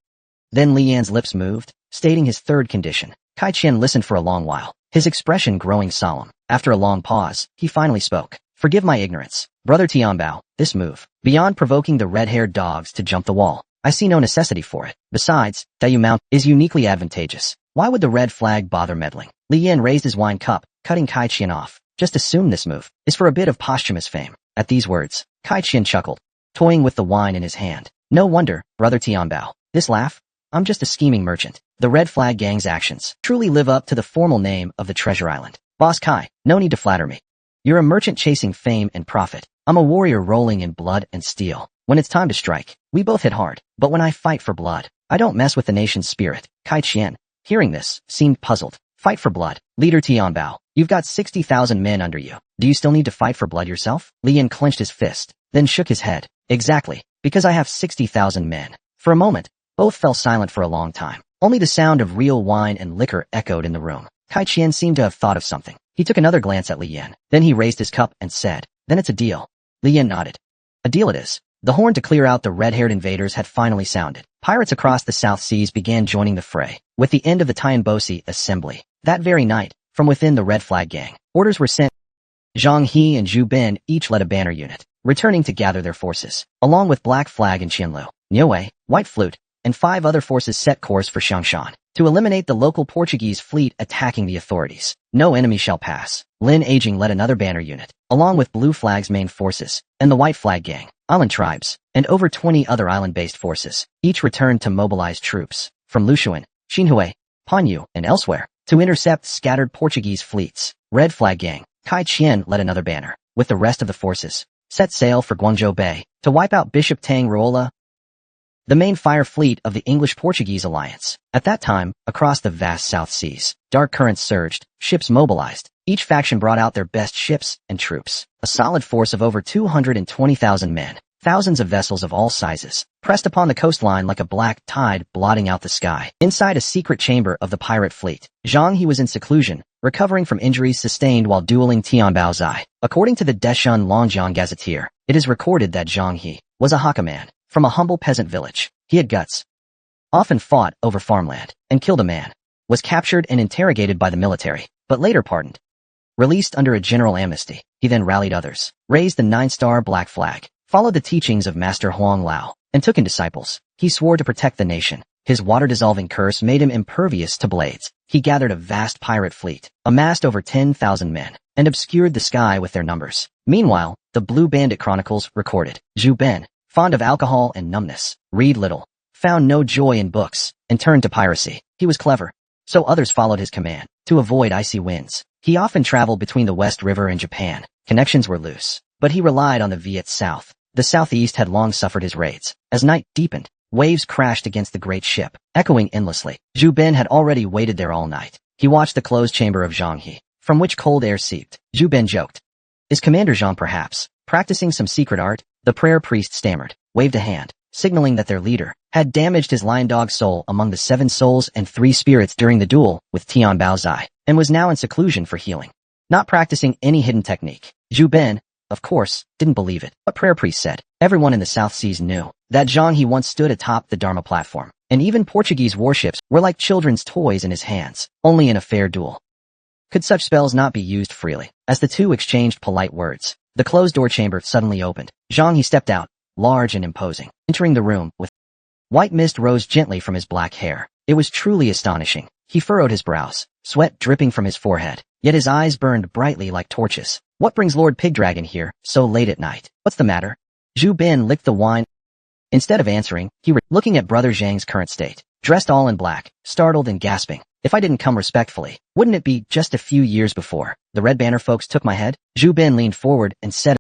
Then Li Yan's lips moved, stating his third condition. Kai Qian listened for a long while, his expression growing solemn. After a long pause, he finally spoke. Forgive my ignorance, Brother Tianbao. This move, beyond provoking the red-haired dogs to jump the wall, I see no necessity for it. Besides, Dayu Mount is uniquely advantageous. Why would the red flag bother meddling? Li Yan raised his wine cup, cutting Kai Qian off. Just assume this move is for a bit of posthumous fame. At these words, Kai Qian chuckled, toying with the wine in his hand. No wonder, Brother Tianbao. This laugh? I'm just a scheming merchant. The Red Flag Gang's actions truly live up to the formal name of the Treasure Island. Boss Kai, no need to flatter me. You're a merchant chasing fame and profit. I'm a warrior rolling in blood and steel. When it's time to strike, we both hit hard. But when I fight for blood, I don't mess with the nation's spirit. Kai Qian, hearing this, seemed puzzled. Fight for blood. Leader Tianbao, you've got 60,000 men under you. Do you still need to fight for blood yourself? Li Yan clenched his fist, then shook his head. Exactly, because I have 60,000 men. For a moment, both fell silent for a long time. Only the sound of real wine and liquor echoed in the room. Kai Qian seemed to have thought of something. He took another glance at Li Yan. Then he raised his cup and said, then it's a deal. Li Yan nodded. A deal it is. The horn to clear out the red-haired invaders had finally sounded. Pirates across the South Seas began joining the fray. With the end of the Tianbosi assembly, that very night, from within the Red Flag Gang, orders were sent. Zhang He and Zhu Ben each led a banner unit, returning to gather their forces, along with Black Flag and Qianlu. Niue, White Flute, and 5 other forces set course for Xiangshan, to eliminate the local Portuguese fleet attacking the authorities. No enemy shall pass. Lin Aging led another banner unit, along with Blue Flag's main forces, and the White Flag Gang, island tribes, and over 20 other island-based forces. Each returned to mobilize troops, from Lushuan, Xinhui, Panyu, and elsewhere, to intercept scattered Portuguese fleets. Red Flag Gang, Kai Qian led another banner, with the rest of the forces, set sail for Guangzhou Bay, to wipe out Bishop Tang Ruola, the main fire fleet of the English-Portuguese alliance. At that time, across the vast South Seas, dark currents surged, ships mobilized. Each faction brought out their best ships and troops. A solid force of over 220,000 men, thousands of vessels of all sizes, pressed upon the coastline like a black tide blotting out the sky. Inside a secret chamber of the pirate fleet, Zhang He was in seclusion, recovering from injuries sustained while dueling Tianbao Zai. According to the Deshun Longjiang Gazetteer, it is recorded that Zhang He was a Hakka man from a humble peasant village. He had guts, often fought over farmland, and killed a man, was captured and interrogated by the military, but later pardoned. Released under a general amnesty, he then rallied others, raised the 9-star Black Flag, followed the teachings of Master Huang Lao, and took in disciples. He swore to protect the nation. His water-dissolving curse made him impervious to blades. He gathered a vast pirate fleet, amassed over 10,000 men, and obscured the sky with their numbers. Meanwhile, the Blue Bandit Chronicles recorded, Zhu Ben, fond of alcohol and numbness, read little, found no joy in books, and turned to piracy. He was clever, so others followed his command. To avoid icy winds, he often traveled between the West River and Japan. Connections were loose, but he relied on the Viet South. The Southeast had long suffered his raids. As night deepened, waves crashed against the great ship, echoing endlessly. Zhu Ben had already waited there all night. He watched the closed chamber of Zhang He, from which cold air seeped. Zhu Ben joked. Is Commander Zhang perhaps practicing some secret art? The prayer priest stammered, waved a hand, signaling that their leader had damaged his lion dog soul among the 7 souls and 3 spirits during the duel with Tian Baozai, and was now in seclusion for healing. Not practicing any hidden technique. Zhu Ben, of course, didn't believe it. But prayer priest said. Everyone in the South Seas knew that Zhang He once stood atop the Dharma platform, and even Portuguese warships were like children's toys in his hands, only in a fair duel could such spells not be used freely. As the two exchanged polite words, the closed-door chamber suddenly opened. Zhang He stepped out, large and imposing, entering the room with white mist rose gently from his black hair. It was truly astonishing. He furrowed his brows, sweat dripping from his forehead, yet his eyes burned brightly like torches. What brings Lord Pigdragon here so late at night? What's the matter? Zhu Ben licked the wine. Instead of answering, he looking at Brother Zhang's current state, dressed all in black, startled and gasping. If I didn't come respectfully, wouldn't it be just a few years before the Red Banner folks took my head? Zhu Ben leaned forward and said,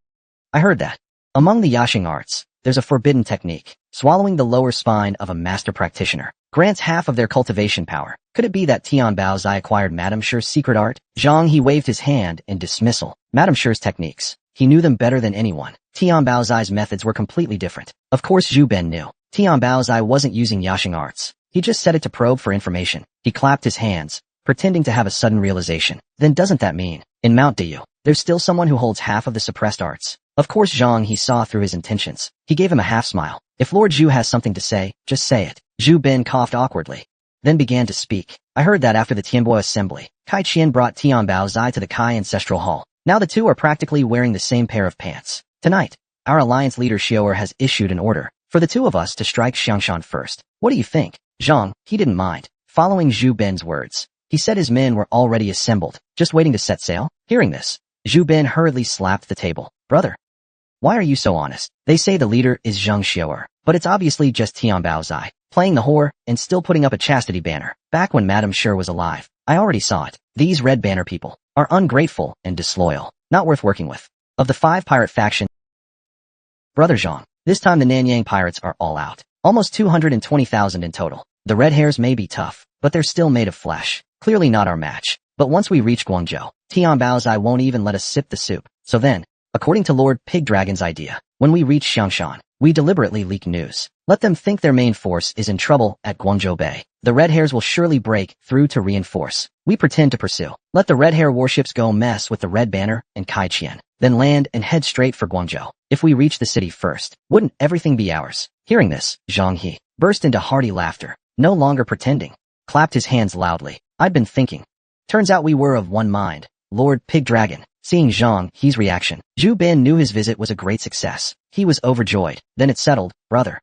I heard that. Among the Yashing arts, there's a forbidden technique. Swallowing the lower spine of a master practitioner grants half of their cultivation power. Could it be that Tian Baozai acquired Madame Shi's secret art? Zhang He waved his hand in dismissal. Madame Shi's techniques. He knew them better than anyone. Tian Baozai's methods were completely different. Of course Zhu Ben knew. Tian Baozai wasn't using Yashing arts. He just set it to probe for information. He clapped his hands, pretending to have a sudden realization. Then doesn't that mean, in Mount Diyu, there's still someone who holds half of the suppressed arts? Of course Zhang He saw through his intentions. He gave him a half smile. If Lord Zhu has something to say, just say it. Zhu Ben coughed awkwardly, then began to speak. I heard that after the Tianbo assembly, Kai Qian brought Tian Baozai to the Kai Ancestral Hall. Now the two are practically wearing the same pair of pants. Tonight, our alliance leader Xiaoer has issued an order for the two of us to strike Xiangshan first. What do you think? Zhang, he didn't mind. Following Zhu Ben's words, he said his men were already assembled, just waiting to set sail. Hearing this, Zhu Ben hurriedly slapped the table. Brother, why are you so honest? They say the leader is Zhang Xiaoer, but it's obviously just Tian Baozai, playing the whore and still putting up a chastity banner. Back when Madame Shi was alive, I already saw it. These Red Banner people are ungrateful and disloyal, not worth working with. Of the 5 pirate factions, Brother Zhang, this time the Nanyang pirates are all out. Almost 220,000 in total. The red hairs may be tough, but they're still made of flesh. Clearly not our match. But once we reach Guangzhou, Tian Baozai won't even let us sip the soup. So then, according to Lord Pigdragon's idea, when we reach Xiangshan, we deliberately leak news. Let them think their main force is in trouble at Guangzhou Bay. The red hairs will surely break through to reinforce. We pretend to pursue. Let the red hair warships go mess with the Red Banner and Kai Qian, then land and head straight for Guangzhou. If we reach the city first, wouldn't everything be ours? Hearing this, Zhang He burst into hearty laughter, no longer pretending, clapped his hands loudly. I'd been thinking. Turns out we were of one mind. Lord Pigdragon, seeing Zhang He's reaction, Zhu Ben knew his visit was a great success. He was overjoyed. Then it's settled, brother.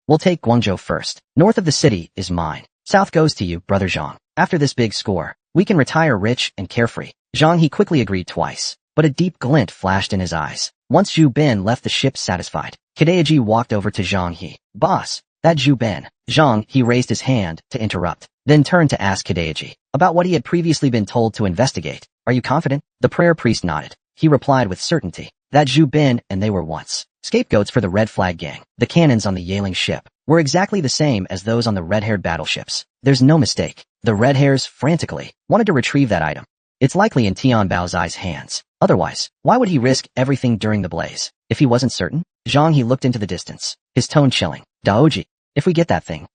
We'll take Guangzhou first. North of the city is mine. South goes to you, Brother Zhang. After this big score, we can retire rich and carefree. Zhang He quickly agreed twice, but a deep glint flashed in his eyes. Once Zhu Ben left the ship satisfied, Kadeji walked over to Zhang He. Boss, that Zhu Ben. Zhang He raised his hand to interrupt, then turned to ask Kadeji about what he had previously been told to investigate. Are you confident? The prayer priest nodded. He replied with certainty that Zhu Ben and they were once scapegoats for the Red Flag Gang. The cannons on the Yaling ship were exactly the same as those on the red-haired battleships. There's no mistake. The red hairs frantically wanted to retrieve that item. It's likely in Tian Baozai's hands. Otherwise, why would he risk everything during the blaze? If he wasn't certain, Zhang He looked into the distance, his tone chilling. Daoji, if we get that thing,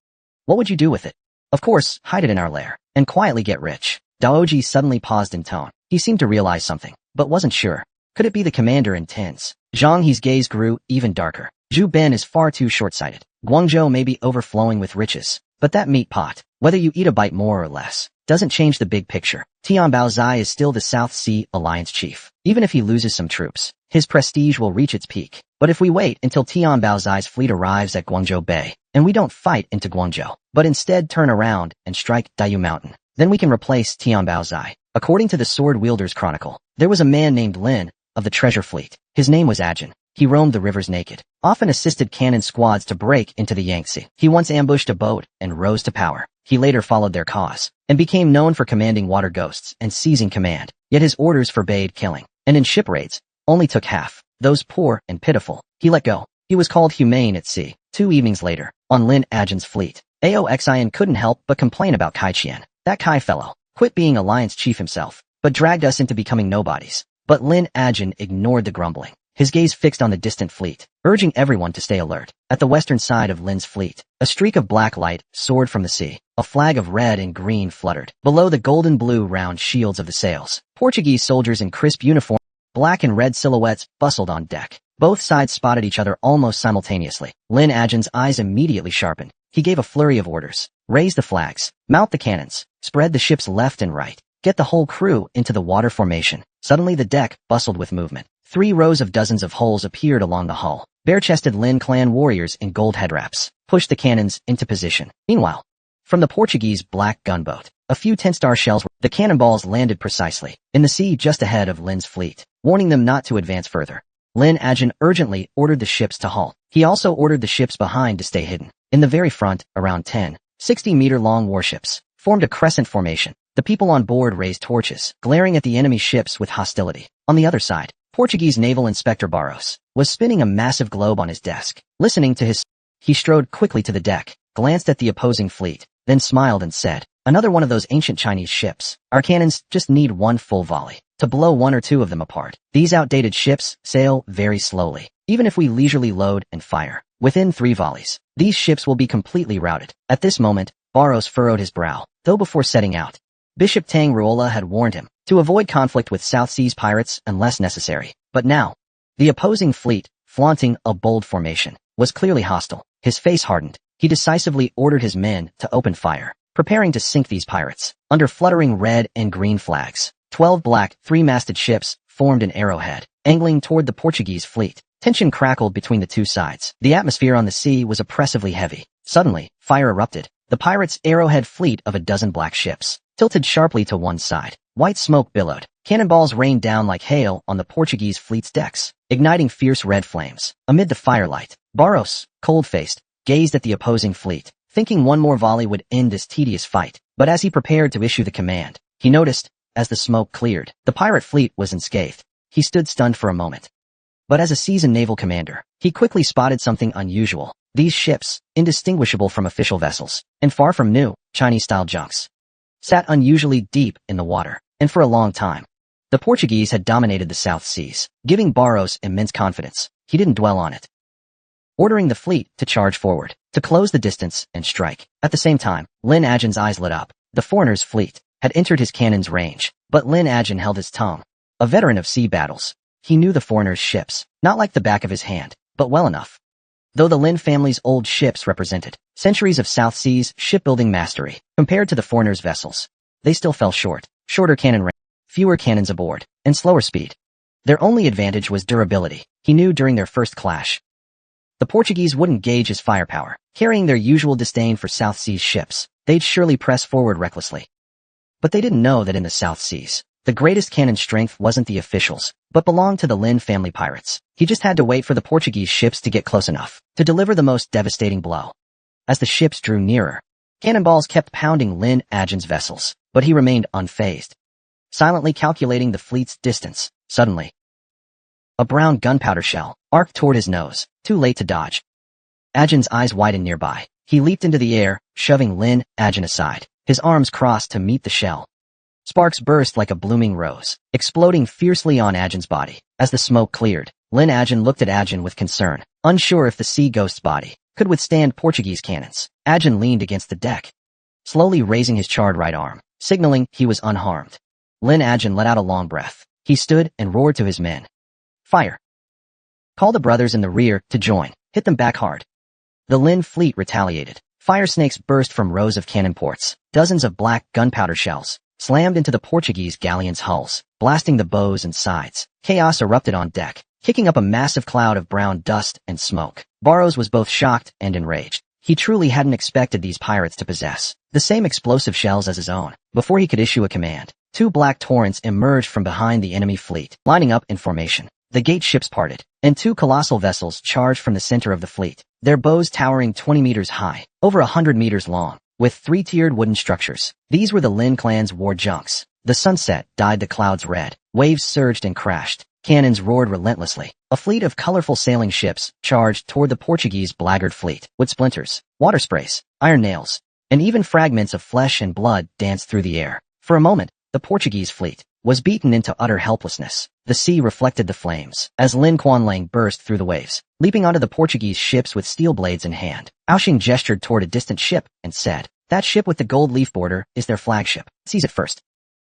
what would you do with it? Of course, hide it in our lair, and quietly get rich. Daoji suddenly paused in tone. He seemed to realize something, but wasn't sure. Could it be the commander intends? Zhang He's gaze grew even darker. Zhu Ben is far too short-sighted. Guangzhou may be overflowing with riches, but that meat pot, whether you eat a bite more or less, doesn't change the big picture. Tian Baozai is still the South Sea Alliance chief. Even if he loses some troops, his prestige will reach its peak. But if we wait until Tian Baozai's fleet arrives at Guangzhou Bay, and we don't fight into Guangzhou, but instead turn around and strike Dayu Mountain, then we can replace Tian Baozai. According to the Sword Wielder's Chronicle, there was a man named Lin of the Treasure Fleet. His name was Ajin. He roamed the rivers naked, often assisted cannon squads to break into the Yangtze. He once ambushed a boat and rose to power. He later followed their cause, and became known for commanding water ghosts and seizing command. Yet his orders forbade killing, and in ship raids, only took half. Those poor and pitiful, he let go. He was called humane at sea. 2 evenings later, on Lin Ajin's fleet, Aoxian couldn't help but complain about Kai Qian. That Kai fellow quit being alliance chief himself, but dragged us into becoming nobodies. But Lin Ajin ignored the grumbling. His gaze fixed on the distant fleet, urging everyone to stay alert. At the western side of Lin's fleet, a streak of black light soared from the sea. A flag of red and green fluttered below the golden-blue round shields of the sails. Portuguese soldiers in crisp uniform, black and red silhouettes, bustled on deck. Both sides spotted each other almost simultaneously. Lin Ajin's eyes immediately sharpened. He gave a flurry of orders. Raise the flags, mount the cannons, spread the ships left and right, get the whole crew into the water formation. Suddenly the deck bustled with movement. 3 rows of dozens of holes appeared along the hull. Bare-chested Lin clan warriors in gold headwraps pushed the cannons into position. Meanwhile, from the Portuguese black gunboat, a few 10-star shells the cannonballs landed precisely in the sea just ahead of Lin's fleet, warning them not to advance further. Lin Ajin urgently ordered the ships to halt. He also ordered the ships behind to stay hidden. In the very front, around 10, 60-meter-long warships formed a crescent formation. The people on board raised torches, glaring at the enemy ships with hostility. On the other side, Portuguese Naval Inspector Barros was spinning a massive globe on his desk. Listening to his, he strode quickly to the deck, glanced at the opposing fleet, then smiled and said, "Another one of those ancient Chinese ships. Our cannons just need one full volley to blow 1 or 2 of them apart. These outdated ships sail very slowly. Even if we leisurely load and fire, within 3 volleys, these ships will be completely routed." At this moment, Barros furrowed his brow, though before setting out, Bishop Tang Ruola had warned him to avoid conflict with South Seas pirates unless necessary. But now, the opposing fleet, flaunting a bold formation, was clearly hostile. His face hardened. He decisively ordered his men to open fire, preparing to sink these pirates. Under fluttering red and green flags, 12 black, 3-masted ships formed an arrowhead, angling toward the Portuguese fleet. Tension crackled between the 2 sides. The atmosphere on the sea was oppressively heavy. Suddenly, fire erupted. The pirates' arrowhead fleet of a dozen black ships tilted sharply to one side. White smoke billowed. Cannonballs rained down like hail on the Portuguese fleet's decks, igniting fierce red flames. Amid the firelight, Barros, cold-faced, gazed at the opposing fleet, thinking one more volley would end this tedious fight. But as he prepared to issue the command, he noticed, as the smoke cleared, the pirate fleet was unscathed. He stood stunned for a moment. But as a seasoned naval commander, he quickly spotted something unusual. These ships, indistinguishable from official vessels, and far from new, Chinese-style junks, sat unusually deep in the water, and for a long time. The Portuguese had dominated the South Seas, giving Barros immense confidence. He didn't dwell on it, ordering the fleet to charge forward, to close the distance and strike. At the same time, Lin Ajin's eyes lit up. The foreigner's fleet had entered his cannon's range, but Lin Ajin held his tongue. A veteran of sea battles, he knew the foreigner's ships, not like the back of his hand, but well enough. Though the Lin family's old ships represented centuries of South Seas shipbuilding mastery, compared to the foreigner's vessels, they still fell short. Shorter cannon range, fewer cannons aboard, and slower speed. Their only advantage was durability. He knew during their first clash, the Portuguese wouldn't gauge his firepower. Carrying their usual disdain for South Seas ships, they'd surely press forward recklessly. But they didn't know that in the South Seas, the greatest cannon strength wasn't the officials, but belonged to the Lin family pirates. He just had to wait for the Portuguese ships to get close enough to deliver the most devastating blow. As the ships drew nearer, cannonballs kept pounding Lin Ajin's vessels, but he remained unfazed, silently calculating the fleet's distance. Suddenly, a brown gunpowder shell arced toward his nose, too late to dodge. Ajin's eyes widened nearby. He leaped into the air, shoving Lin Ajin aside. His arms crossed to meet the shell. Sparks burst like a blooming rose, exploding fiercely on Ajin's body. As the smoke cleared, Lin Ajin looked at Ajin with concern, unsure if the sea ghost's body could withstand Portuguese cannons. Ajin leaned against the deck, slowly raising his charred right arm, signaling he was unharmed. Lin Ajin let out a long breath. He stood and roared to his men. "Fire! Call the brothers in the rear to join. Hit them back hard." The Lin fleet retaliated, Fire snakes burst from rows of cannon ports. Dozens of black gunpowder shells slammed into the Portuguese galleon's hulls, blasting the bows and sides. Chaos erupted on deck, kicking up a massive cloud of brown dust and smoke. Barrows was both shocked and enraged. He truly hadn't expected these pirates to possess the same explosive shells as his own. Before he could issue a command, two black torrents emerged from behind the enemy fleet, lining up in formation. The gate ships parted, and two colossal vessels charged from the center of the fleet, their bows towering 20 meters high, over 100 meters long, with three-tiered wooden structures. These were the Lin clan's war junks. The sunset dyed the clouds red. Waves surged and crashed. Cannons roared relentlessly. A fleet of colorful sailing ships charged toward the Portuguese blackguard fleet. Wood splinters, water sprays, iron nails, and even fragments of flesh and blood danced through the air. For a moment, the Portuguese fleet was beaten into utter helplessness. The sea reflected the flames as Lin Quanlang burst through the waves, leaping onto the Portuguese ships with steel blades in hand. Aoshing gestured toward a distant ship and said, "That ship with the gold leaf border is their flagship. Seize it first."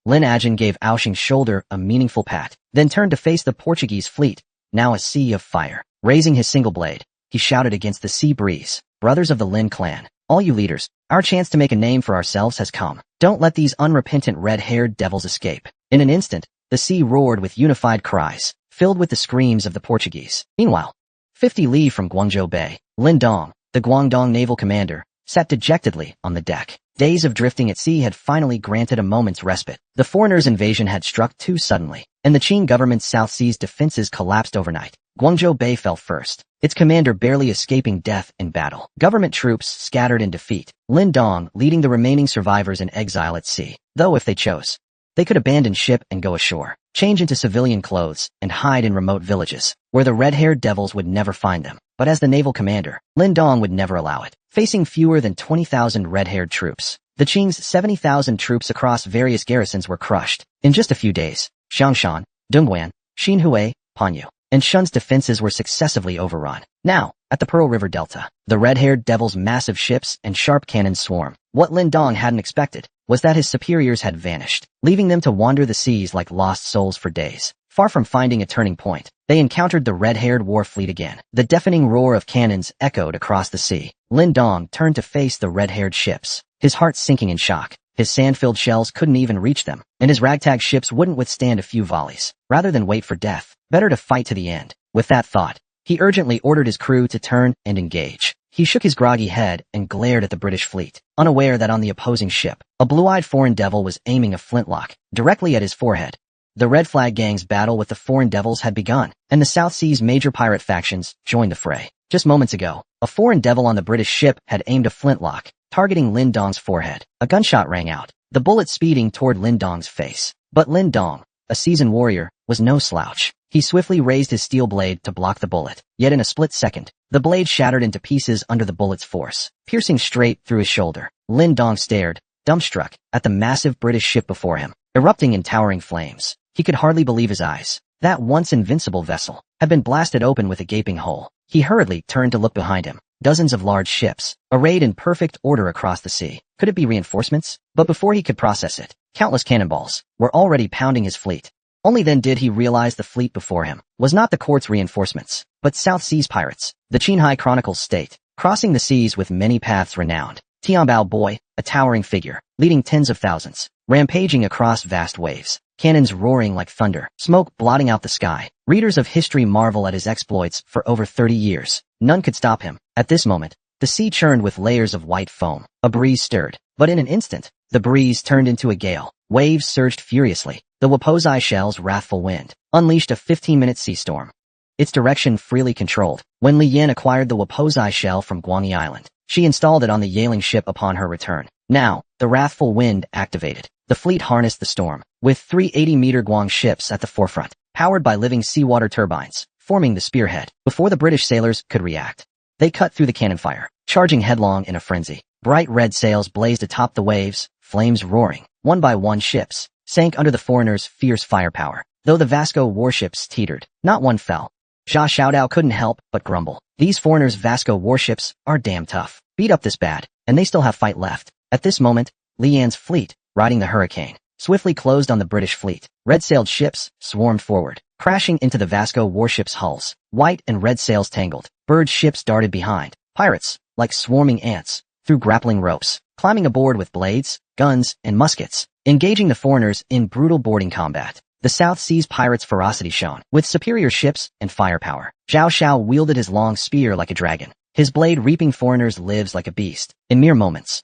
Lin Ajin gave Aoshing's shoulder a meaningful pat, then turned to face the Portuguese fleet, now a sea of fire. Raising his single blade, he shouted against the sea breeze, "Brothers of the Lin clan, all you leaders, our chance to make a name for ourselves has come. Don't let these unrepentant red-haired devils escape." In an instant, the sea roared with unified cries, filled with the screams of the Portuguese. Meanwhile, 50 li from Guangzhou Bay, Lin Dong, the Guangdong naval commander, sat dejectedly on the deck. Days of drifting at sea had finally granted a moment's respite. The foreigners' invasion had struck too suddenly, and the Qing government's South Seas defenses collapsed overnight. Guangzhou Bay fell first, its commander barely escaping death in battle. Government troops scattered in defeat, Lin Dong leading the remaining survivors in exile at sea. Though if they chose, they could abandon ship and go ashore, change into civilian clothes, and hide in remote villages, where the red-haired devils would never find them. But as the naval commander, Lin Dong would never allow it. Facing fewer than 20,000 red-haired troops, the Qing's 70,000 troops across various garrisons were crushed. In just a few days, Xiangshan, Dongguan, Xinhui, Panyu, and Shun's defenses were successively overrun. Now, at the Pearl River Delta, the red-haired devils' massive ships and sharp cannons swarm. What Lin Dong hadn't expected was that his superiors had vanished, leaving them to wander the seas like lost souls for days. Far from finding a turning point, they encountered the red-haired war fleet again. The deafening roar of cannons echoed across the sea. Lin Dong turned to face the red-haired ships, his heart sinking in shock. His sand-filled shells couldn't even reach them, and his ragtag ships wouldn't withstand a few volleys. Rather than wait for death, better to fight to the end. With that thought, he urgently ordered his crew to turn and engage. He shook his groggy head and glared at the British fleet, unaware that on the opposing ship, a blue-eyed foreign devil was aiming a flintlock directly at his forehead. The Red Flag Gang's battle with the foreign devils had begun, and the South Sea's major pirate factions joined the fray. Just moments ago, a foreign devil on the British ship had aimed a flintlock, targeting Lin Dong's forehead. A gunshot rang out, the bullet speeding toward Lin Dong's face. But Lin Dong, a seasoned warrior, was no slouch. He swiftly raised his steel blade to block the bullet. Yet in a split second, the blade shattered into pieces under the bullet's force, piercing straight through his shoulder. Lin Dong stared, dumbstruck, at the massive British ship before him, erupting in towering flames. He could hardly believe his eyes. That once invincible vessel had been blasted open with a gaping hole. He hurriedly turned to look behind him. Dozens of large ships, arrayed in perfect order across the sea. Could it be reinforcements? But before he could process it, countless cannonballs were already pounding his fleet. Only then did he realize the fleet before him was not the court's reinforcements, but South Seas pirates. The Qinghai Chronicles state, crossing the seas with many paths renowned. Tianbao Boy, a towering figure, leading tens of thousands, rampaging across vast waves. Cannons roaring like thunder, smoke blotting out the sky. Readers of history marvel at his exploits for over 30 years. None could stop him. At this moment, the sea churned with layers of white foam. A breeze stirred, but in an instant, the breeze turned into a gale. Waves surged furiously. The Wapozai shell's wrathful wind unleashed a 15-minute sea storm, its direction freely controlled. When Li Yan acquired the Wapozai shell from Guanyi Island, she installed it on the Yaling ship upon her return. Now, the wrathful wind activated. The fleet harnessed the storm, with 3 80-meter Guang ships at the forefront, powered by living seawater turbines, forming the spearhead. Before the British sailors could react, they cut through the cannon fire, charging headlong in a frenzy. Bright red sails blazed atop the waves, flames roaring. One by one ships sank under the foreigners' fierce firepower. Though the Vasco warships teetered, not one fell. Jia Xiaodao couldn't help but grumble. These foreigners' Vasco warships are damn tough. Beat up this bad, and they still have fight left. At this moment, Li Yan's fleet, riding the hurricane, swiftly closed on the British fleet. Red-sailed ships swarmed forward, crashing into the Vasco warships' hulls. White and red sails tangled. Bird ships darted behind. Pirates, like swarming ants, through grappling ropes, climbing aboard with blades, guns, and muskets, engaging the foreigners in brutal boarding combat. The South Seas pirates' ferocity shone. With superior ships and firepower, Zhao Xiao wielded his long spear like a dragon. His blade reaping foreigners lives like a beast. In mere moments,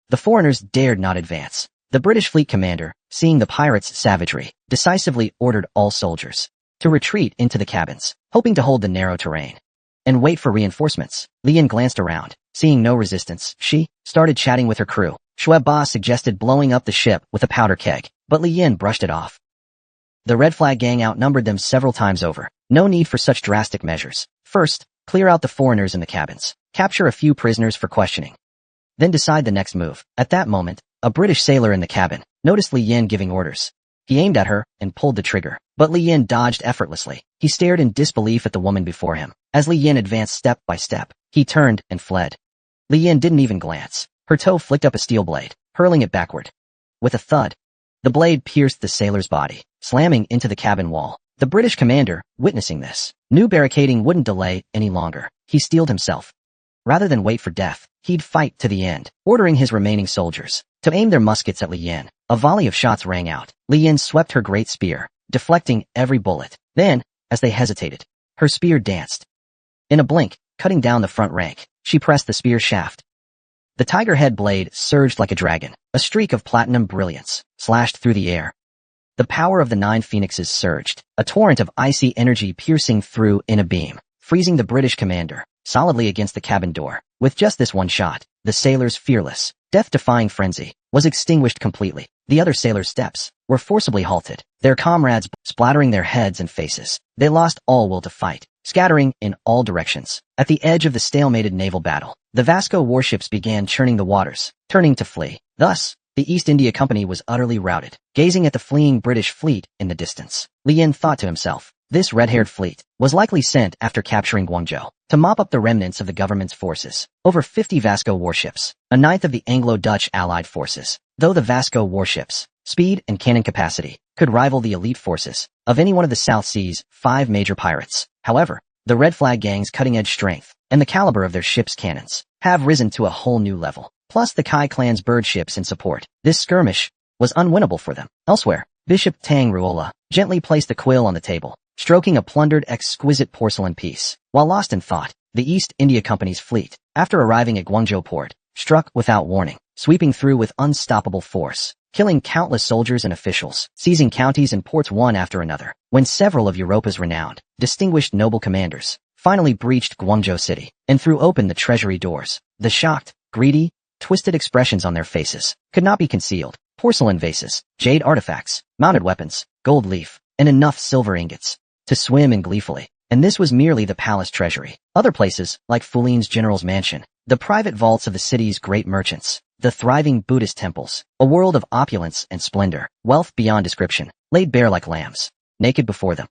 the foreigners dared not advance. The British fleet commander, seeing the pirates' savagery, decisively ordered all soldiers to retreat into the cabins, hoping to hold the narrow terrain and wait for reinforcements. Lian glanced around. Seeing no resistance, she started chatting with her crew. Shuai Ba suggested blowing up the ship with a powder keg, but Lian brushed it off. The Red Flag gang outnumbered them several times over. No need for such drastic measures. First, clear out the foreigners in the cabins. Capture a few prisoners for questioning. Then decide the next move. At that moment, a British sailor in the cabin noticed Li Yin giving orders. He aimed at her and pulled the trigger, but Li Yin dodged effortlessly. He stared in disbelief at the woman before him. As Li Yin advanced step by step, he turned and fled. Li Yin didn't even glance. Her toe flicked up a steel blade, hurling it backward. With a thud, the blade pierced the sailor's body, slamming into the cabin wall. The British commander, witnessing this, knew barricading wouldn't delay any longer. He steeled himself. Rather than wait for death, he'd fight to the end, ordering his remaining soldiers to aim their muskets at Li Yin. A volley of shots rang out. Li Yin swept her great spear, deflecting every bullet. Then, as they hesitated, her spear danced. In a blink, cutting down the front rank, she pressed the spear shaft. The tiger head blade surged like a dragon. A streak of platinum brilliance slashed through the air. The power of the 9 phoenixes surged, a torrent of icy energy piercing through in a beam, freezing the British commander solidly against the cabin door. With just this one shot, the sailor's fearless, death-defying frenzy was extinguished completely. The other sailors' steps were forcibly halted, their comrades splattering their heads and faces. They lost all will to fight, scattering in all directions. At the edge of the stalemated naval battle, the Vasco warships began churning the waters, turning to flee. Thus, the East India Company was utterly routed. Gazing at the fleeing British fleet in the distance, Li Yin thought to himself, this red-haired fleet was likely sent after capturing Guangzhou to mop up the remnants of the government's forces. Over 50 Vasco warships, a ninth of the Anglo-Dutch allied forces. Though the Vasco warships, speed and cannon capacity, could rival the elite forces of any one of the South Seas' 5 major pirates. However, the Red Flag gang's cutting-edge strength and the caliber of their ships' cannons have risen to a whole new level. Plus the Kai clan's bird ships in support. This skirmish was unwinnable for them. Elsewhere, Bishop Tang Ruola gently placed the quill on the table, stroking a plundered exquisite porcelain piece. While lost in thought, the East India Company's fleet, after arriving at Guangzhou port, struck without warning, sweeping through with unstoppable force, killing countless soldiers and officials, seizing counties and ports one after another. When several of Europa's renowned, distinguished noble commanders finally breached Guangzhou city and threw open the treasury doors, the shocked, greedy, twisted expressions on their faces could not be concealed. Porcelain vases, jade artifacts, mounted weapons, gold leaf, and enough silver ingots to swim in gleefully. And this was merely the palace treasury. Other places, like Fulin's general's mansion, the private vaults of the city's great merchants, the thriving Buddhist temples, a world of opulence and splendor, wealth beyond description, laid bare like lambs, naked before them.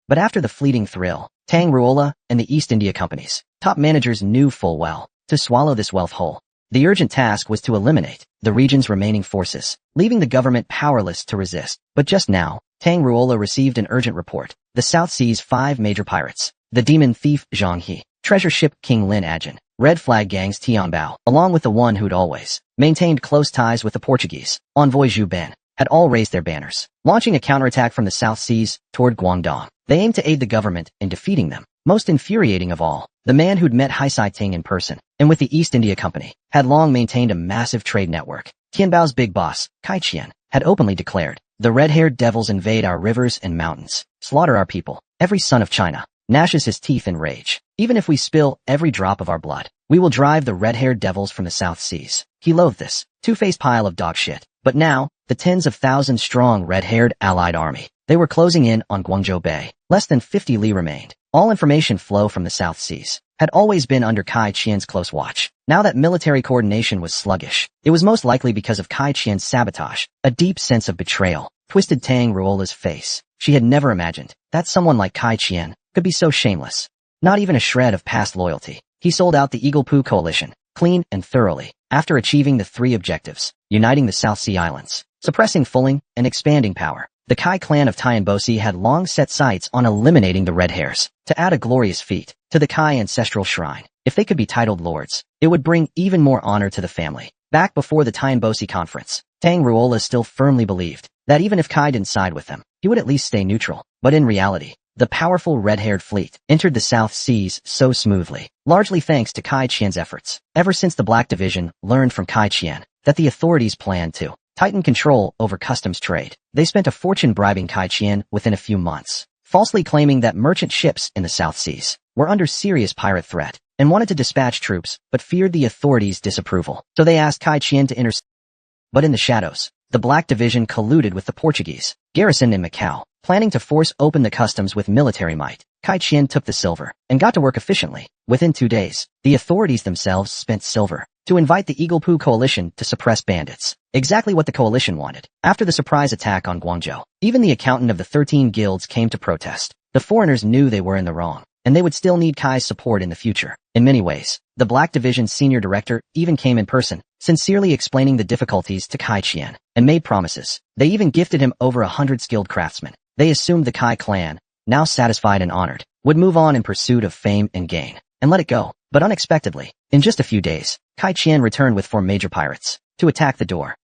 But after the fleeting thrill, Tang Ruola and the East India Company's top managers knew full well to swallow this wealth whole. The urgent task was to eliminate the region's remaining forces, leaving the government powerless to resist. But just now, Tang Ruola received an urgent report. The South Sea's 5 major pirates, the demon thief Zhang He, treasure ship King Lin Ajin, Red Flag gang's Tian Bao, along with the one who'd always maintained close ties with the Portuguese, envoy Zhu Ben, had all raised their banners, launching a counterattack from the South Seas toward Guangdong. They aimed to aid the government in defeating them. Most infuriating of all, the man who'd met Hai Sai Ting in person and with the East India Company had long maintained a massive trade network. Tianbao's big boss, Kai Qian, had openly declared, the red-haired devils invade our rivers and mountains, slaughter our people. Every son of China gnashes his teeth in rage. Even if we spill every drop of our blood, we will drive the red-haired devils from the South Seas. He loathed this two-faced pile of dog shit. But now, the tens of thousands strong red-haired allied army, they were closing in on Guangzhou Bay. Less than 50 li remained. All information flow from the South Seas had always been under Kai Qian's close watch. Now that military coordination was sluggish, it was most likely because of Kai Qian's sabotage. A deep sense of betrayal twisted Tang Ruola's face. She had never imagined that someone like Kai Qian could be so shameless. Not even a shred of past loyalty. He sold out the Eagle Poo coalition, clean and thoroughly, after achieving the 3 objectives, uniting the South Sea Islands, suppressing Fuling, and expanding power. The Kai clan of Tianbosi had long set sights on eliminating the red hairs, to add a glorious feat to the Kai ancestral shrine. If they could be titled lords, It would bring even more honor to the family. Back before the Tianbosi conference, Tang Ruola still firmly believed that even if Kai didn't side with them, he would at least stay neutral. But in reality, the powerful red-haired fleet entered the South Seas so smoothly, largely thanks to Kai Qian's efforts. Ever since the Black Division learned from Kai Qian that the authorities planned to tighten control over customs trade, they spent a fortune bribing Kai Qian within a few months, falsely claiming that merchant ships in the South Seas were under serious pirate threat and wanted to dispatch troops but feared the authorities' disapproval. So they asked Kai Qian to intercede. But in the shadows, the Black Division colluded with the Portuguese garrison in Macau, planning to force open the customs with military might. Kai Qian took the silver and got to work efficiently. Within 2 days, the authorities themselves spent silver to invite the Eagle-Poo coalition to suppress bandits. Exactly what the coalition wanted. After the surprise attack on Guangzhou, even the accountant of the 13 guilds came to protest. The foreigners knew they were in the wrong, and they would still need Kai's support in the future. In many ways, the Black Division's senior director even came in person, sincerely explaining the difficulties to Kai Qian, and made promises. They even gifted him over 100 skilled craftsmen. They assumed the Kai clan, now satisfied and honored, would move on in pursuit of fame and gain, and let it go. But unexpectedly, in just a few days, Kai Qian returned with 4 major pirates to attack the door.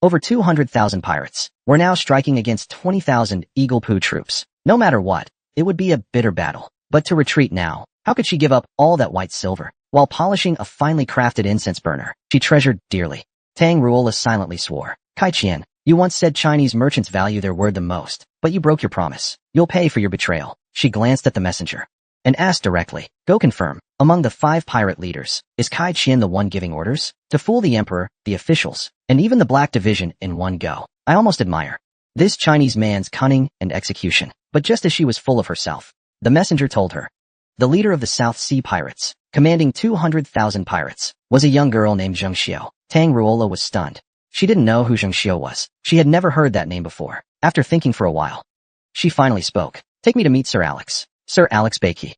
Over 200,000 pirates were now striking against 20,000 Eagle-Poo troops. No matter what, it would be a bitter battle. But to retreat now, how could she give up all that white silver while polishing a finely crafted incense burner she treasured dearly? Tang Ruola silently swore. Kai Qian, you once said Chinese merchants value their word the most, but you broke your promise. You'll pay for your betrayal. She glanced at the messenger and asked directly, go confirm. Among the 5 pirate leaders, is Kai Qian the one giving orders? To fool the emperor, the officials, and even the Black Division in one go. I almost admire this Chinese man's cunning and execution. But just as she was full of herself, the messenger told her, the leader of the South Sea pirates, commanding 200,000 pirates, was a young girl named Zheng Xiao. Tang Ruola was stunned. She didn't know who Zheng Xiao was. She had never heard that name before. After thinking for a while, she finally spoke. Take me to meet Sir Alex. Sir Alex Bakey,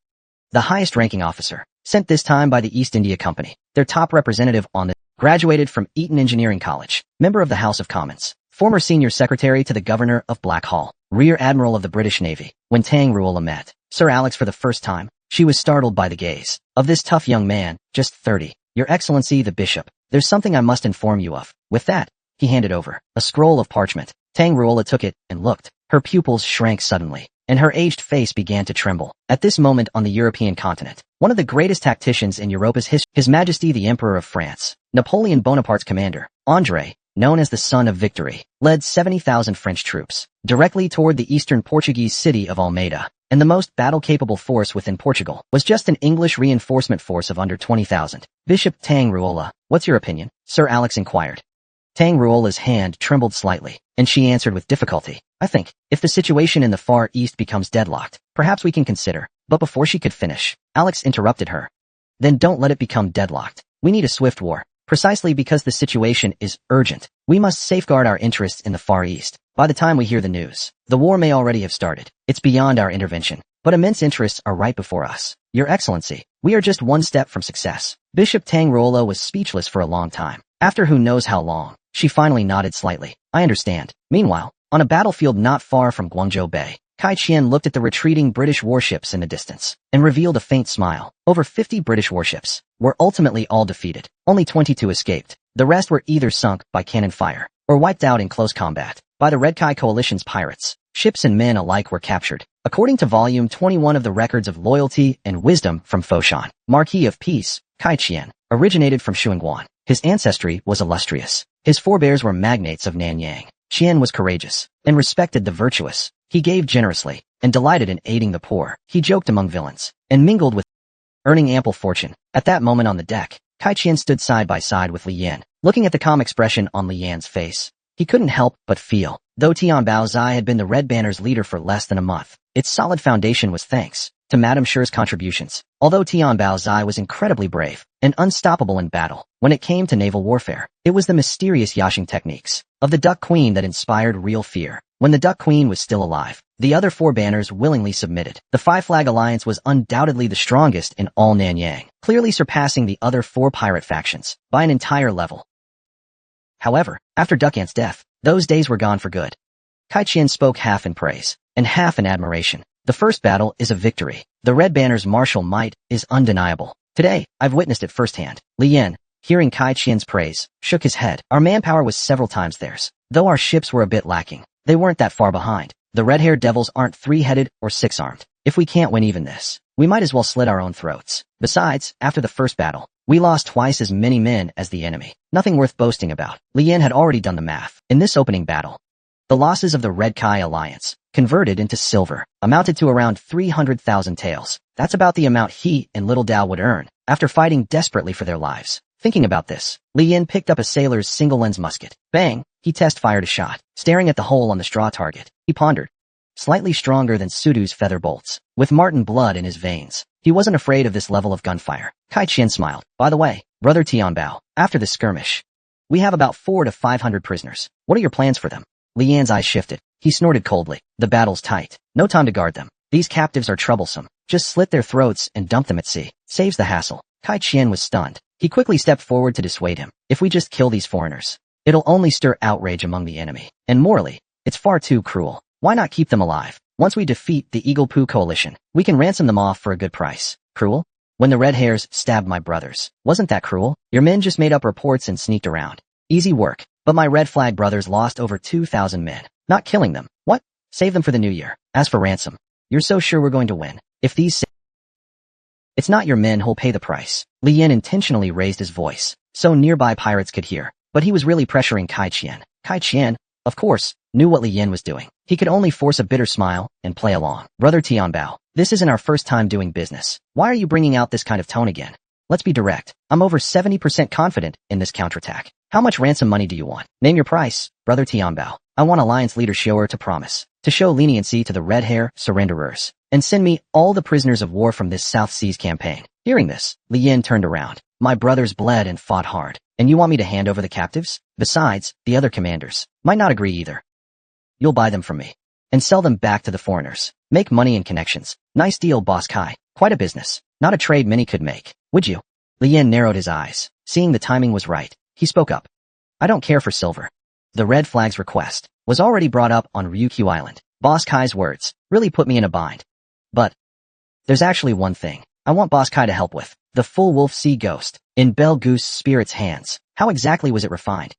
the highest-ranking officer, sent this time by the East India Company. Their top representative on the graduated from Eton Engineering College, member of the House of Commons, former senior secretary to the governor of Blackhall, rear admiral of the British Navy. When Tang Ruola met Sir Alex for the first time, she was startled by the gaze of this tough young man, just 30. Your Excellency the Bishop, there's something I must inform you of. With that, he handed over a scroll of parchment. Tang Ruola took it and looked. Her pupils shrank suddenly, and her aged face began to tremble. At this moment on the European continent, one of the greatest tacticians in Europa's history, His Majesty the Emperor of France, Napoleon Bonaparte's commander, André, known as the Son of Victory, led 70,000 French troops directly toward the eastern Portuguese city of Almeida, and the most battle-capable force within Portugal was just an English reinforcement force of under 20,000. Bishop Tang Ruola, what's your opinion? Sir Alex inquired. Tang Ruola's hand trembled slightly, and she answered with difficulty. I think, if the situation in the Far East becomes deadlocked, perhaps we can consider. But before she could finish, Alex interrupted her. Then don't let it become deadlocked. We need a swift war. Precisely because the situation is urgent, we must safeguard our interests in the Far East. By the time we hear the news, the war may already have started. It's beyond our intervention, but immense interests are right before us. Your Excellency, we are just one step from success. Bishop Tang Ruola was speechless for a long time. After who knows how long, she finally nodded slightly. I understand. Meanwhile, on a battlefield not far from Guangzhou Bay, Kai Qian looked at the retreating British warships in the distance and revealed a faint smile. Over 50 British warships were ultimately all defeated. Only 22 escaped. The rest were either sunk by cannon fire or wiped out in close combat by the Red Kai Coalition's pirates. Ships and men alike were captured. According to Volume 21 of the Records of Loyalty and Wisdom from Foshan, Marquis of Peace, Kai Qian originated from Shuangguan. His ancestry was illustrious. His forebears were magnates of Nanyang. Qian was courageous and respected the virtuous. He gave generously and delighted in aiding the poor. He joked among villains and mingled with earning ample fortune. At that moment on the deck, Kai Qian stood side by side with Li Yan. Looking at the calm expression on Li Yan's face, he couldn't help but feel, though Tian Baozai had been the Red Banner's leader for less than a month, its solid foundation was thanks to Madame Sher's contributions. Although Tian Baozai was incredibly brave and unstoppable in battle, when it came to naval warfare, it was the mysterious yashing techniques of the Duck Queen that inspired real fear. When the Duck Queen was still alive, the other 4 banners willingly submitted. The Five Flag Alliance was undoubtedly the strongest in all Nanyang, clearly surpassing the other 4 pirate factions by an entire level. However, after Duck Ant's death, those days were gone for good. Kai Qian spoke half in praise and half in admiration. The first battle is a victory. The Red Banner's martial might is undeniable. Today, I've witnessed it firsthand. Li Yan, hearing Kai Qian's praise, shook his head. Our manpower was several times theirs. Though our ships were a bit lacking, they weren't that far behind. The red-haired devils aren't three-headed or six-armed. If we can't win even this, we might as well slit our own throats. Besides, after the first battle, we lost twice as many men as the enemy. Nothing worth boasting about. Li Yan had already done the math. In this opening battle, the losses of the Red Kai Alliance, converted into silver, amounted to around 300,000 taels. That's about the amount he and Little Dao would earn after fighting desperately for their lives. Thinking about this, Li Yan picked up a sailor's single-lens musket. Bang! He test-fired a shot. Staring at the hole on the straw target, he pondered. Slightly stronger than Sudu's feather bolts, with Marten blood in his veins. He wasn't afraid of this level of gunfire. Kai Qian smiled. By the way, Brother Tianbao, after this skirmish, we have about 400 to 500 prisoners. What are your plans for them? Li Yan's eyes shifted. He snorted coldly. The battle's tight. No time to guard them. These captives are troublesome. Just slit their throats and dump them at sea. Saves the hassle. Kai Qian was stunned. He quickly stepped forward to dissuade him. If we just kill these foreigners, it'll only stir outrage among the enemy. And morally, it's far too cruel. Why not keep them alive? Once we defeat the Eagle Poo coalition, we can ransom them off for a good price. Cruel? When the red hairs stabbed my brothers, wasn't that cruel? Your men just made up reports and sneaked around. Easy work. But my red flag brothers lost over 2,000 men. Not killing them. What? Save them for the new year. As for ransom, you're so sure we're going to win. If these it's not your men who'll pay the price. Li Yan intentionally raised his voice, so nearby pirates could hear, but he was really pressuring Kai Qian. Kai Qian, of course, knew what Li Yan was doing. He could only force a bitter smile and play along. Brother Tianbao, this isn't our first time doing business. Why are you bringing out this kind of tone again? Let's be direct. I'm over 70% confident in this counterattack. How much ransom money do you want? Name your price, Brother Tianbao. I want Alliance Leader Shower to promise to show leniency to the red hair surrenderers and send me all the prisoners of war from this South Seas campaign. Hearing this, Li Yan turned around. My brothers bled and fought hard, and you want me to hand over the captives? Besides, the other commanders might not agree either. You'll buy them from me and sell them back to the foreigners. Make money and connections. Nice deal, Boss Kai. Quite a business. Not a trade many could make. Would you? Li Yan narrowed his eyes. Seeing the timing was right, he spoke up. I don't care for silver. The red flag's request was already brought up on Ryukyu Island. Boss Kai's words really put me in a bind. But there's actually one thing I want Boss Kai to help with. The full wolf sea ghost in Belle Goose Spirit's hands. How exactly was it refined?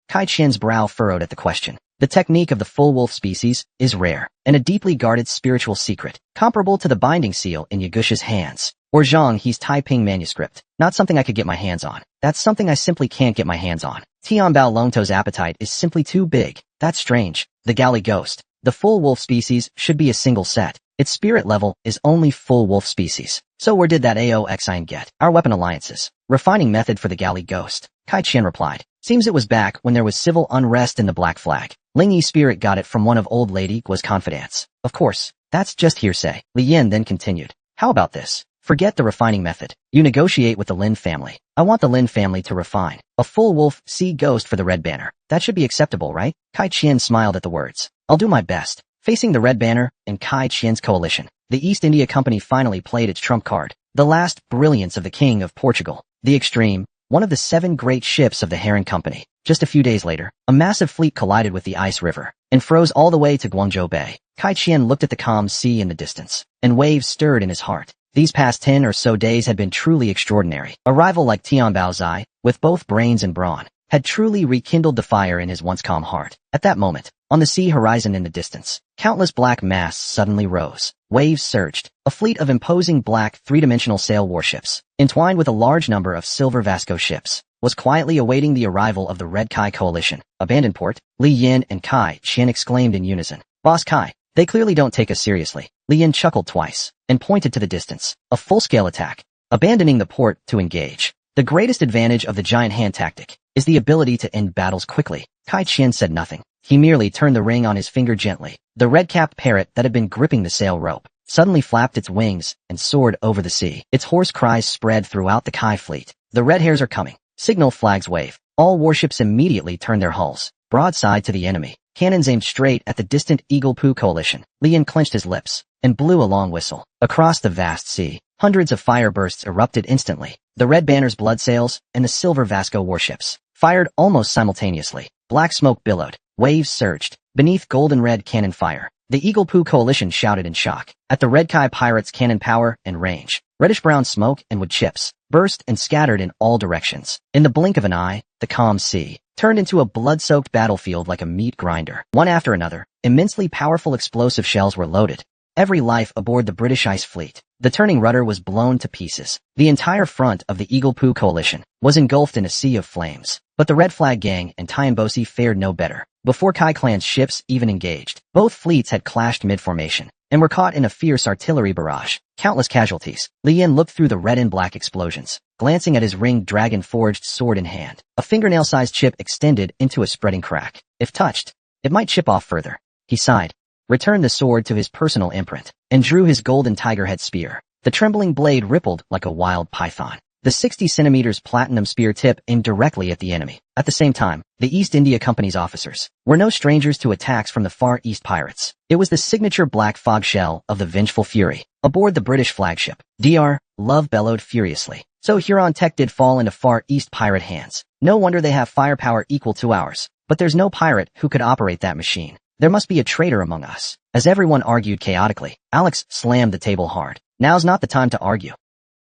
Kai Qian's brow furrowed at the question. The technique of the full wolf species is rare and a deeply guarded spiritual secret, comparable to the binding seal in Yagusha's hands, or Zhang He's Taiping manuscript. Not something I could get my hands on. That's something I simply can't get my hands on. Tianbao Longto's appetite is simply too big. That's strange. The galley ghost. The full wolf species should be a single set. Its spirit level is only full wolf species. So where did that AOXIN get? Our weapon alliances. Refining method for the galley ghost. Kai Qian replied. Seems it was back when there was civil unrest in the Black Flag. Ling Yi Spirit got it from one of old lady Gua's confidants. Of course, that's just hearsay. Li Yan then continued. How about this? Forget the refining method. You negotiate with the Lin family. I want the Lin family to refine a full wolf sea ghost for the red banner. That should be acceptable, right? Kai Qian smiled at the words. I'll do my best. Facing the red banner and Kai Qian's coalition, the East India Company finally played its trump card. The last brilliance of the King of Portugal, the Extreme, one of the 7 great ships of the Heron Company. Just a few days later, a massive fleet collided with the ice river and froze all the way to Guangzhou Bay. Kai Qian looked at the calm sea in the distance, and waves stirred in his heart. These past 10 or so days had been truly extraordinary. A rival like Tianbao Zai, with both brains and brawn, had truly rekindled the fire in his once calm heart. At that moment, on the sea horizon in the distance, countless black masts suddenly rose. Waves surged. A fleet of imposing black three-dimensional sail warships, entwined with a large number of silver Vasco ships, was quietly awaiting the arrival of the Red Kai coalition. Abandoned port? Li Yan and Kai Qian exclaimed in unison. Boss Kai, they clearly don't take us seriously. Li Yan chuckled twice and pointed to the distance. A full-scale attack. Abandoning the port to engage. The greatest advantage of the giant hand tactic is the ability to end battles quickly. Kai Qian said nothing. He merely turned the ring on his finger gently. The red-capped parrot that had been gripping the sail rope suddenly flapped its wings and soared over the sea. Its hoarse cries spread throughout the Kai fleet. The red hairs are coming. Signal flags wave. All warships immediately turned their hulls broadside to the enemy. Cannons aimed straight at the distant Eagle Poo coalition. Li Yan clenched his lips and blew a long whistle. Across the vast sea, hundreds of fire bursts erupted instantly. The red banner's blood sails and the silver Vasco warships fired almost simultaneously. Black smoke billowed. Waves surged. Beneath golden-red cannon fire, the Eagle Poo coalition shouted in shock at the Red Kai pirates' cannon power and range. Reddish-brown smoke and wood chips burst and scattered in all directions. In the blink of an eye, the calm sea turned into a blood-soaked battlefield like a meat grinder. One after another, immensely powerful explosive shells were loaded. Every life aboard the British ice fleet. The turning rudder was blown to pieces. The entire front of the Eagle Poo coalition was engulfed in a sea of flames. But the Red Flag Gang and Tianbosi fared no better. Before Kai Clan's ships even engaged, both fleets had clashed mid-formation and were caught in a fierce artillery barrage. Countless casualties. Li Yin looked through the red and black explosions, glancing at his ringed dragon-forged sword in hand. A fingernail-sized chip extended into a spreading crack. If touched, it might chip off further. He sighed, returned the sword to his personal imprint, and drew his golden tiger-head spear. The trembling blade rippled like a wild python. The 60 centimeters platinum spear tip aimed directly at the enemy. At the same time, the East India Company's officers were no strangers to attacks from the Far East pirates. It was the signature black fog shell of the Vengeful Fury. Aboard the British flagship, Dr. Love bellowed furiously. So Huron tech did fall into Far East pirate hands. No wonder they have firepower equal to ours. But there's no pirate who could operate that machine. There must be a traitor among us. As everyone argued chaotically, Alex slammed the table hard. Now's not the time to argue.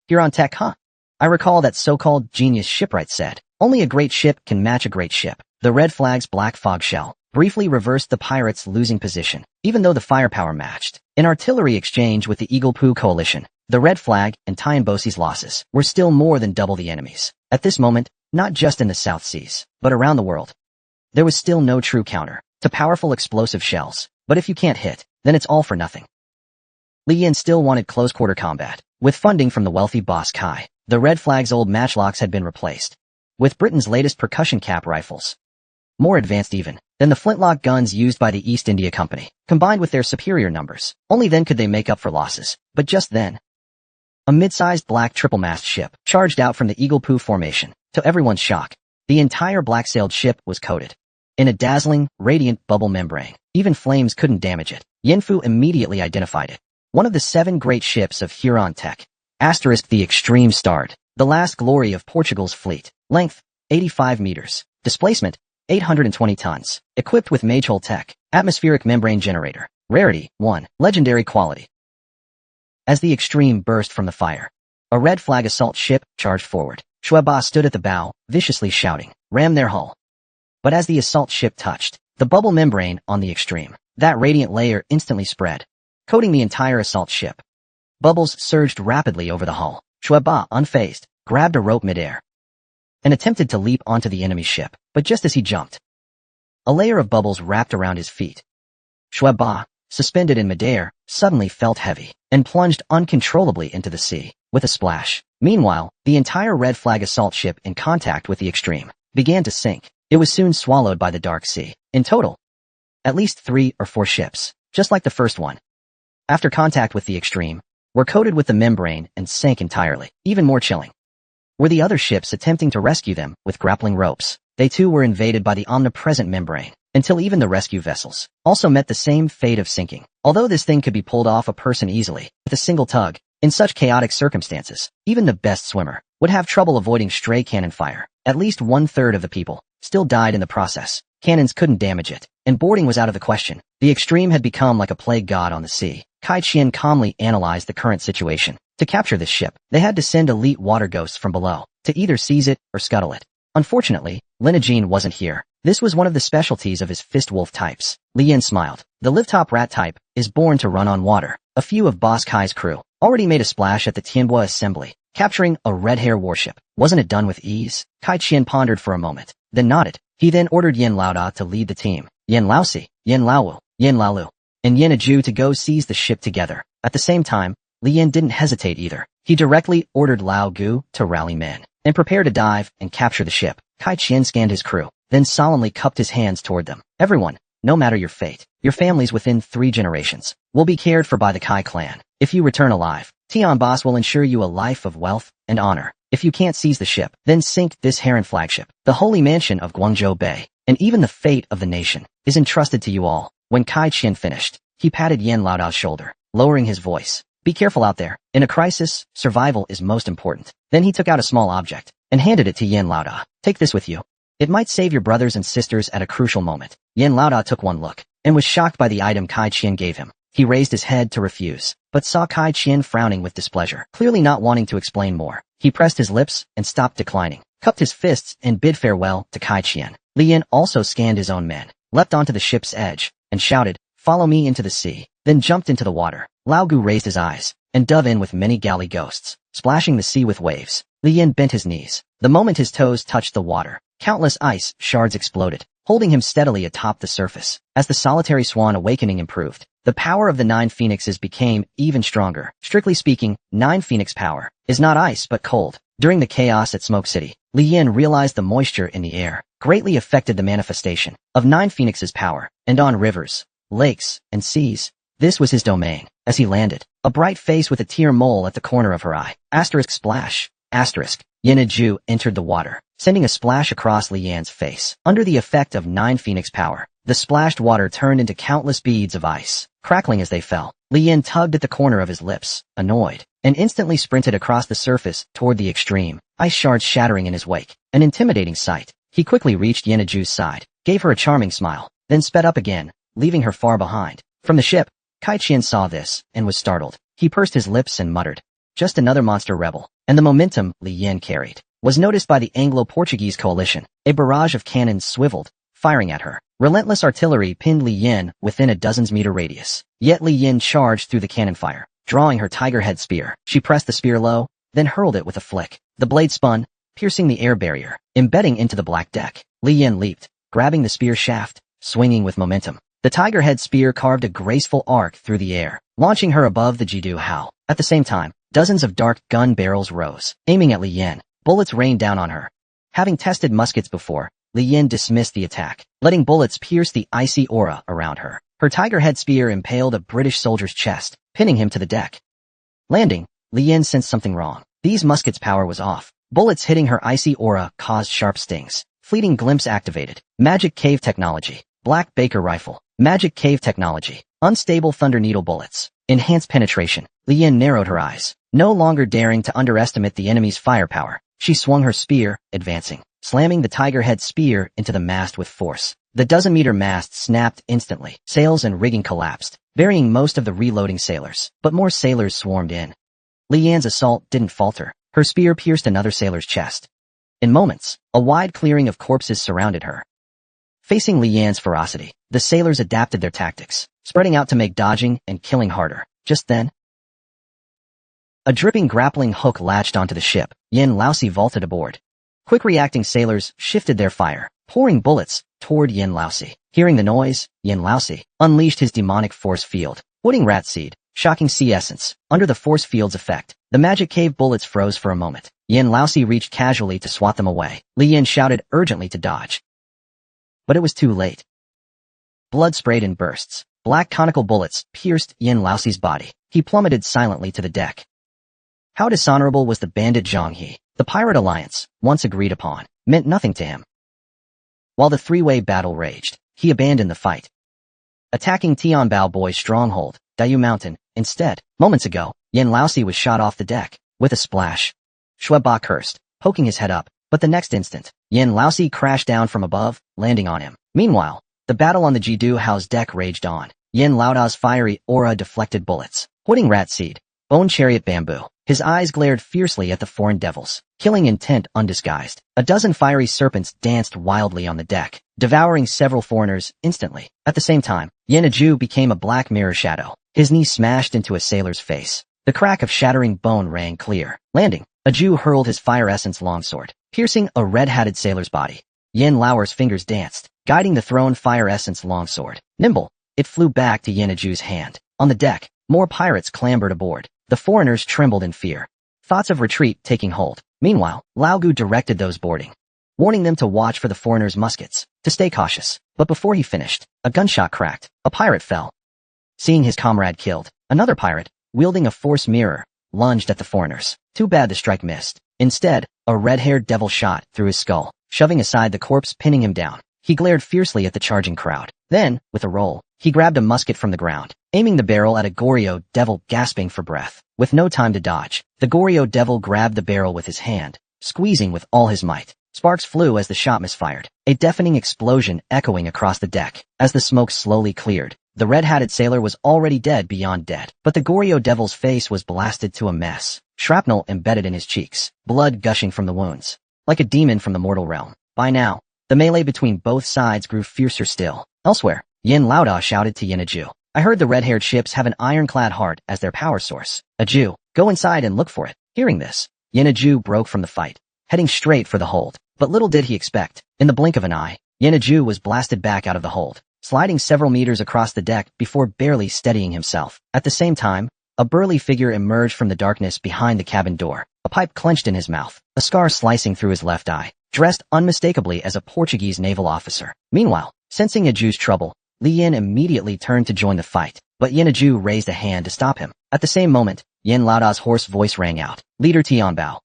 Huron tech, huh? I recall that so-called genius shipwright said, only a great ship can match a great ship. The Red Flag's black fog shell briefly reversed the pirates' losing position, even though the firepower matched. In artillery exchange with the Eagle Poo coalition, the Red Flag and Tianbosi's losses were still more than double the enemy's. At this moment, not just in the South Seas, but around the world, there was still no true counter to powerful explosive shells. But if you can't hit, then it's all for nothing. Li Yin still wanted close-quarter combat. With funding from the wealthy boss Kai, the Red Flag's old matchlocks had been replaced with Britain's latest percussion cap rifles, more advanced even than the flintlock guns used by the East India Company, combined with their superior numbers. Only then could they make up for losses. But just then, a mid-sized black triple-mast ship charged out from the Eagle Poo formation. To everyone's shock, the entire black-sailed ship was coated in a dazzling, radiant bubble membrane. Even flames couldn't damage it. Yin Fu immediately identified it. One of the 7 great ships of Huron tech. Asterisk the Extreme Start. The last glory of Portugal's fleet. Length, 85 meters. Displacement, 820 tons. Equipped with Magehole tech. Atmospheric membrane generator. Rarity, 1. Legendary quality. As the Extreme burst from the fire, a Red Flag assault ship charged forward. Shueba stood at the bow, viciously shouting, ram their hull. But as the assault ship touched the bubble membrane on the Extreme, that radiant layer instantly spread, coating the entire assault ship. Bubbles surged rapidly over the hull. Shueba, unfazed, grabbed a rope midair and attempted to leap onto the enemy ship. But just as he jumped, a layer of bubbles wrapped around his feet. Shueba, suspended in midair, suddenly felt heavy and plunged uncontrollably into the sea with a splash. Meanwhile, the entire Red Flag assault ship in contact with the Extreme began to sink. It was soon swallowed by the dark sea. In total, at least 3 or 4 ships, just like the first one, after contact with the Extreme, were coated with the membrane and sank entirely. Even more chilling were the other ships attempting to rescue them with grappling ropes. They too were invaded by the omnipresent membrane, until even the rescue vessels also met the same fate of sinking. Although this thing could be pulled off a person easily, with a single tug, in such chaotic circumstances, even the best swimmer would have trouble avoiding stray cannon fire. At least 1/3 of the people still died in the process. Cannons couldn't damage it, and boarding was out of the question. The Extreme had become like a plague god on the sea. Kai Qian calmly analyzed the current situation. To capture this ship, they had to send elite water ghosts from below to either seize it or scuttle it. Unfortunately, Linajin wasn't here. This was one of the specialties of his fist wolf types. Li Yin smiled. The live-top rat type is born to run on water. A few of Boss Kai's crew already made a splash at the Tianhua assembly, capturing a red hair warship. Wasn't it done with ease? Kai Qian pondered for a moment, then nodded. He then ordered Yin Laoda to lead the team, Yin Laosi, Yin Laowu, Yin Lalu, and Yin Aju to go seize the ship together. At the same time, Li Yin didn't hesitate either. He directly ordered Lao Gu to rally men and prepare to dive and capture the ship. Kai Qian scanned his crew, then solemnly cupped his hands toward them. Everyone, no matter your fate, your families within 3 generations will be cared for by the Kai clan. If you return alive, Tian Boss will ensure you a life of wealth and honor. If you can't seize the ship, then sink this Heron flagship. The holy mansion of Guangzhou Bay, and even the fate of the nation, is entrusted to you all. When Kai Qian finished, he patted Yin Laoda's shoulder, lowering his voice. Be careful out there. In a crisis, survival is most important. Then he took out a small object and handed it to Yin Laoda. Take this with you. It might save your brothers and sisters at a crucial moment. Yin Laoda took one look and was shocked by the item Kai Qian gave him. He raised his head to refuse, but saw Kai Qian frowning with displeasure, clearly not wanting to explain more. He pressed his lips and stopped declining, cupped his fists and bid farewell to Kai Qian. Li Yin also scanned his own men, leapt onto the ship's edge, and shouted, "Follow me into the sea," then jumped into the water. Lao Gu raised his eyes, and dove in with many galley ghosts, splashing the sea with waves. Li Yin bent his knees. The moment his toes touched the water, countless ice shards exploded, holding him steadily atop the surface. As the solitary swan awakening improved, the power of the 9 phoenixes became even stronger. Strictly speaking, 9 phoenix power is not ice but cold. During the chaos at Smoke City, Li Yin realized the moisture in the air greatly affected the manifestation of 9 phoenixes' power, and on rivers, lakes, and seas, this was his domain. As he landed, a bright face with a tear mole at the corner of her eye. Asterisk splash. Asterisk. Yin Ju entered the water, sending a splash across Li Yan's face. Under the effect of 9 phoenix power, the splashed water turned into countless beads of ice, crackling as they fell. Li Yin tugged at the corner of his lips, annoyed, and instantly sprinted across the surface toward the extreme, ice shards shattering in his wake. An intimidating sight. He quickly reached Yin Ju's side, gave her a charming smile, then sped up again, leaving her far behind. From the ship, Kai Qian saw this, and was startled. He pursed his lips and muttered, "Just another monster rebel." And the momentum Li Yin carried was noticed by the Anglo-Portuguese coalition. A barrage of cannons swiveled, firing at her. Relentless artillery pinned Li Yin within a dozen's-meter radius. Yet Li Yin charged through the cannon fire, drawing her tiger head spear. She pressed the spear low, then hurled it with a flick. The blade spun, piercing the air barrier, embedding into the black deck. Li Yin leaped, grabbing the spear shaft, swinging with momentum. The tiger head spear carved a graceful arc through the air, launching her above the Jidu Hao. At the same time, dozens of dark gun barrels rose, aiming at Li Yin. Bullets rained down on her. Having tested muskets before, Li Yin dismissed the attack, letting bullets pierce the icy aura around her. Her tiger head spear impaled a British soldier's chest, pinning him to the deck. Landing, Li Yin sensed something wrong. These muskets' power was off. Bullets hitting her icy aura caused sharp stings. Fleeting glimpse activated. Magic cave technology. Black Baker rifle. Magic cave technology. Unstable thunder needle bullets. Enhanced penetration. Li Yin narrowed her eyes, no longer daring to underestimate the enemy's firepower. She swung her spear, advancing, slamming the tiger head spear into the mast with force. The dozen-meter mast snapped instantly. Sails and rigging collapsed, burying most of the reloading sailors. But more sailors swarmed in. Li Yan's assault didn't falter. Her spear pierced another sailor's chest. In moments, a wide clearing of corpses surrounded her. Facing Li Yan's ferocity, the sailors adapted their tactics, spreading out to make dodging and killing harder. Just then, a dripping grappling hook latched onto the ship. Yin Laosi vaulted aboard. Quick-reacting sailors shifted their fire, pouring bullets toward Yin Laosi. Hearing the noise, Yin Laosi unleashed his demonic force field, wooding rat seed, shocking sea essence. Under the force field's effect, the magic cave bullets froze for a moment. Yin Laosi reached casually to swat them away. Li Yin shouted urgently to dodge. But it was too late. Blood sprayed in bursts. Black conical bullets pierced Yin Laosi's body. He plummeted silently to the deck. How dishonorable was the bandit Zhang He. The pirate alliance, once agreed upon, meant nothing to him. While the three-way battle raged, he abandoned the fight, attacking Tianbao Boy's stronghold, Dayu Mountain, instead. Moments ago, Yin Laosi was shot off the deck, with a splash. Shueba cursed, poking his head up, but the next instant, Yin Laosi crashed down from above, landing on him. Meanwhile, the battle on the Jidu Hao's deck raged on. Yin Laoda's fiery aura deflected bullets, hooding rat seed, bone chariot bamboo. His eyes glared fiercely at the foreign devils, killing intent undisguised. A dozen fiery serpents danced wildly on the deck, devouring several foreigners instantly. At the same time, Yin Ju became a black mirror shadow. His knee smashed into a sailor's face. The crack of shattering bone rang clear. Landing, Ju hurled his fire essence longsword, piercing a red-hatted sailor's body. Yin Laoer's fingers danced, guiding the thrown fire essence longsword. Nimble, it flew back to Yin Ju's hand. On the deck, more pirates clambered aboard. The foreigners trembled in fear, thoughts of retreat taking hold. Meanwhile, Lao Gu directed those boarding, warning them to watch for the foreigners' muskets, to stay cautious. But before he finished, a gunshot cracked. A pirate fell. Seeing his comrade killed, another pirate, wielding a force mirror, lunged at the foreigners. Too bad the strike missed. Instead, a red-haired devil shot through his skull, shoving aside the corpse, pinning him down. He glared fiercely at the charging crowd. Then, with a roll, he grabbed a musket from the ground, aiming the barrel at a Goryo devil gasping for breath. With no time to dodge, the Goryo devil grabbed the barrel with his hand, squeezing with all his might. Sparks flew as the shot misfired, a deafening explosion echoing across the deck. As the smoke slowly cleared, the red-hatted sailor was already dead beyond dead, but the Goryo devil's face was blasted to a mess. shrapnel embedded in his cheeks, blood gushing from the wounds. Like a demon from the mortal realm. By now, the melee between both sides grew fiercer still. Elsewhere, Yin Laoda shouted to Yin Aju. I heard the red-haired ships have an ironclad heart as their power source. Aju, go inside and look for it. Hearing this, Yin Aju broke from the fight, heading straight for the hold. But little did he expect, in the blink of an eye, Yin Aju was blasted back out of the hold, sliding several meters across the deck before barely steadying himself. At the same time, a burly figure emerged from the darkness behind the cabin door, a pipe clenched in his mouth, a scar slicing through his left eye, dressed unmistakably as a Portuguese naval officer. Meanwhile, sensing Aju's trouble, Li Yin immediately turned to join the fight, but Yin Aju raised a hand to stop him. At the same moment, Yin Laoda's hoarse voice rang out. Leader Tianbao,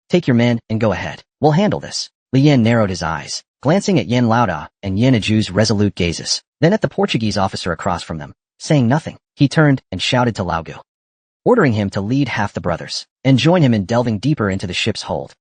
take your men and go ahead. We'll handle this. Li Yin narrowed his eyes, glancing at Yin Laoda and Yin Aju's resolute gazes, then at the Portuguese officer across from them. Saying nothing, he turned and shouted to Lao Gu, ordering him to lead half the brothers and join him in delving deeper into the ship's hold.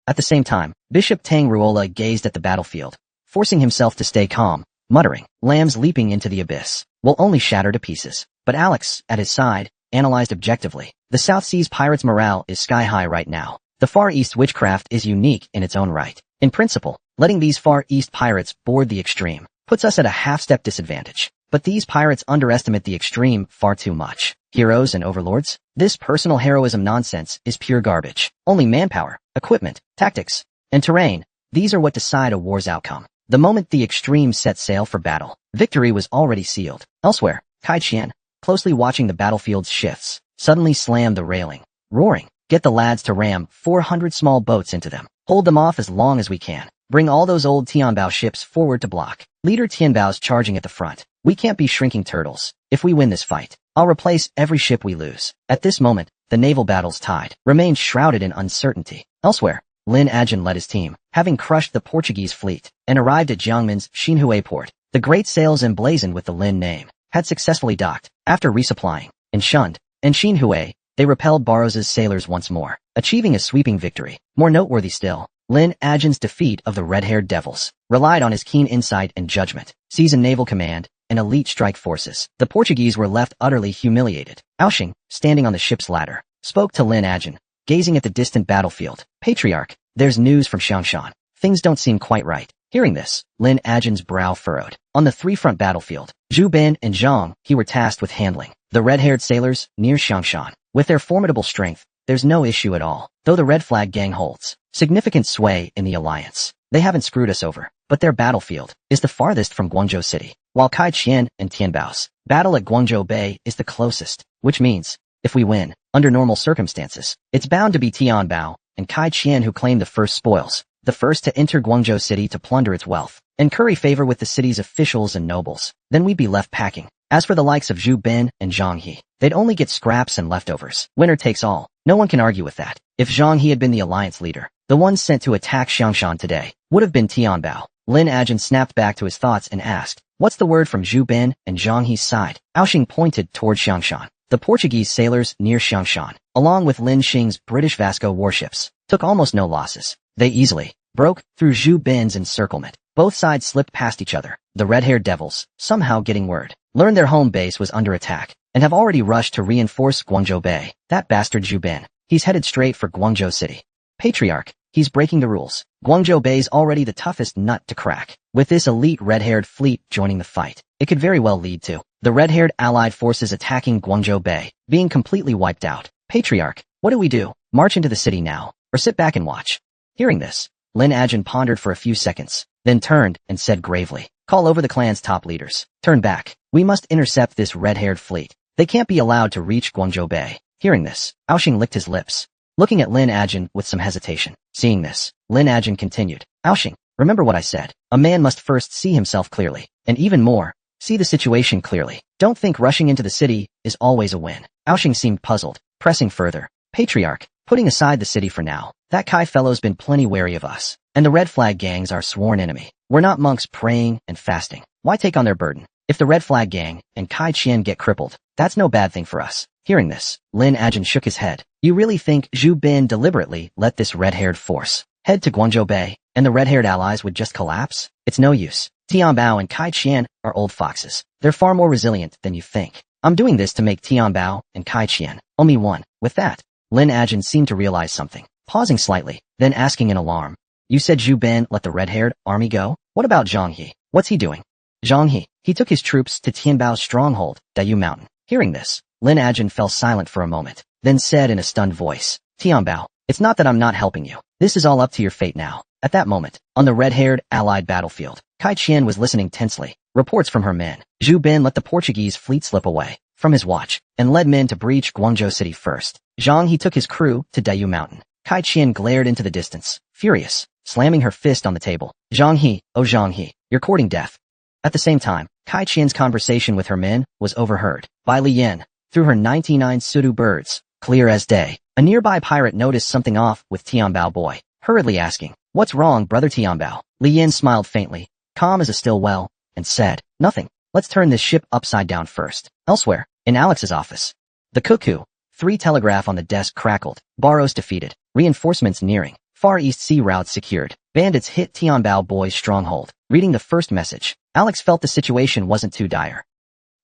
At the same time, Bishop Tang Ruola gazed at the battlefield, forcing himself to stay calm, muttering, lambs leaping into the abyss will only shatter to pieces. But Alex, at his side, analyzed objectively. The South Seas pirates' morale is sky high right now. The Far East witchcraft is unique in its own right. In principle, letting these Far East pirates board the extreme puts us at a half-step disadvantage. But these pirates underestimate the extreme far too much. Heroes and overlords? This personal heroism nonsense is pure garbage. Only manpower, equipment, tactics, and terrain, these are what decide a war's outcome. The moment the extreme set sail for battle, victory was already sealed. Elsewhere, Kai Qian, closely watching the battlefield's shifts, suddenly slammed the railing, roaring, get the lads to ram 400 small boats into them. Hold them off as long as we can. Bring all those old Tianbao ships forward to block. Leader Tianbao's charging at the front. We can't be shrinking turtles. If we win this fight, I'll replace every ship we lose. At this moment, the naval battle's tide remained shrouded in uncertainty. Elsewhere, Lin Ajin led his team, having crushed the Portuguese fleet, and arrived at Jiangmen's Xinhui port. The great sails emblazoned with the Lin name had successfully docked. After resupplying, and shunned, and Xinhui, they repelled Barros's sailors once more, achieving a sweeping victory. More noteworthy still, Lin Ajin's defeat of the red-haired devils relied on his keen insight and judgment, seasoned naval command, and elite strike forces. The Portuguese were left utterly humiliated. Aoshing, standing on the ship's ladder, spoke to Lin Ajin, gazing at the distant battlefield. Patriarch, there's news from Xiangshan. Things don't seem quite right. Hearing this, Lin Ajin's brow furrowed. On the three-front battlefield, Zhu Bin and Zhang He were tasked with handling the red-haired sailors near Xiangshan. With their formidable strength, there's no issue at all, though the Red Flag gang holds significant sway in the alliance. They haven't screwed us over, but their battlefield is the farthest from Guangzhou City, while Kai Qian and Tianbao's battle at Guangzhou Bay is the closest, which means, if we win, under normal circumstances, it's bound to be Tianbao and Kai Qian who claim the first spoils, the first to enter Guangzhou City to plunder its wealth, and curry favor with the city's officials and nobles. Then we'd be left packing. As for the likes of Zhu Bin and Zhang He, they'd only get scraps and leftovers. Winner takes all. No one can argue with that. If Zhang He had been the alliance leader, the one sent to attack Xiangshan today would have been Tianbao. Lin Ajin snapped back to his thoughts and asked, what's the word from Zhu Bin and Zhang He's side? Aoshing pointed toward Xiangshan. The Portuguese sailors near Xiangshan, along with Lin Xing's British Vasco warships, took almost no losses. They easily broke through Zhu Bin's encirclement. Both sides slipped past each other. The red-haired devils, somehow getting word, learned their home base was under attack, and have already rushed to reinforce Guangzhou Bay. That bastard Zhu Bin, he's headed straight for Guangzhou City. Patriarch, he's breaking the rules. Guangzhou Bay's already the toughest nut to crack. With this elite red-haired fleet joining the fight, it could very well lead to the red-haired allied forces attacking Guangzhou Bay, being completely wiped out. Patriarch, what do we do? March into the city now, or sit back and watch? Hearing this, Lin Ajin pondered for a few seconds, then turned and said gravely, call over the clan's top leaders. Turn back. We must intercept this red-haired fleet. They can't be allowed to reach Guangzhou Bay. Hearing this, Aoshing licked his lips, looking at Lin Ajin with some hesitation. Seeing this, Lin Ajin continued, Aoshing, remember what I said. A man must first see himself clearly, and even more, see the situation clearly. Don't think rushing into the city is always a win. Aoshing seemed puzzled, pressing further. Patriarch, putting aside the city for now, that Kai fellow's been plenty wary of us, and the Red Flag gang's our sworn enemy. We're not monks praying and fasting. Why take on their burden? If the Red Flag gang and Kai Qian get crippled, that's no bad thing for us. Hearing this, Lin Ajin shook his head. You really think Zhu Bin deliberately let this red-haired force head to Guangzhou Bay, and the red-haired allies would just collapse? It's no use. Tianbao and Kai Qian are old foxes. They're far more resilient than you think. I'm doing this to make Tianbao and Kai Qian only one. With that, Lin Ajin seemed to realize something, pausing slightly, then asking in alarm. You said Zhu Ben let the red-haired army go? What about Zhang He? What's he doing? Zhang He took his troops to Tianbao's stronghold, Dayu Mountain. Hearing this, Lin Ajin fell silent for a moment, then said in a stunned voice, Tianbao, it's not that I'm not helping you. This is all up to your fate now. At that moment, on the red-haired allied battlefield, Kai Qian was listening tensely. Reports from her men. Zhu Ben let the Portuguese fleet slip away from his watch and led men to breach Guangzhou city first. Zhang He took his crew to Dayu Mountain. Kai Qian glared into the distance, furious, slamming her fist on the table. Zhang He, oh Zhang He, you're courting death. At the same time, Kai Qian's conversation with her men was overheard by Li Yan through her 99 Sudu birds, clear as day. A nearby pirate noticed something off with Tianbao boy, hurriedly asking, what's wrong, brother Tianbao? Li Yan smiled faintly, calm as a still well, and said, nothing. Let's turn this ship upside down first. Elsewhere, in Alex's office. The cuckoo. 3 telegraph on the desk crackled. Barros defeated. Reinforcements nearing. Far East sea routes secured. Bandits hit Tianbao boy's stronghold. Reading the first message, Alex felt the situation wasn't too dire.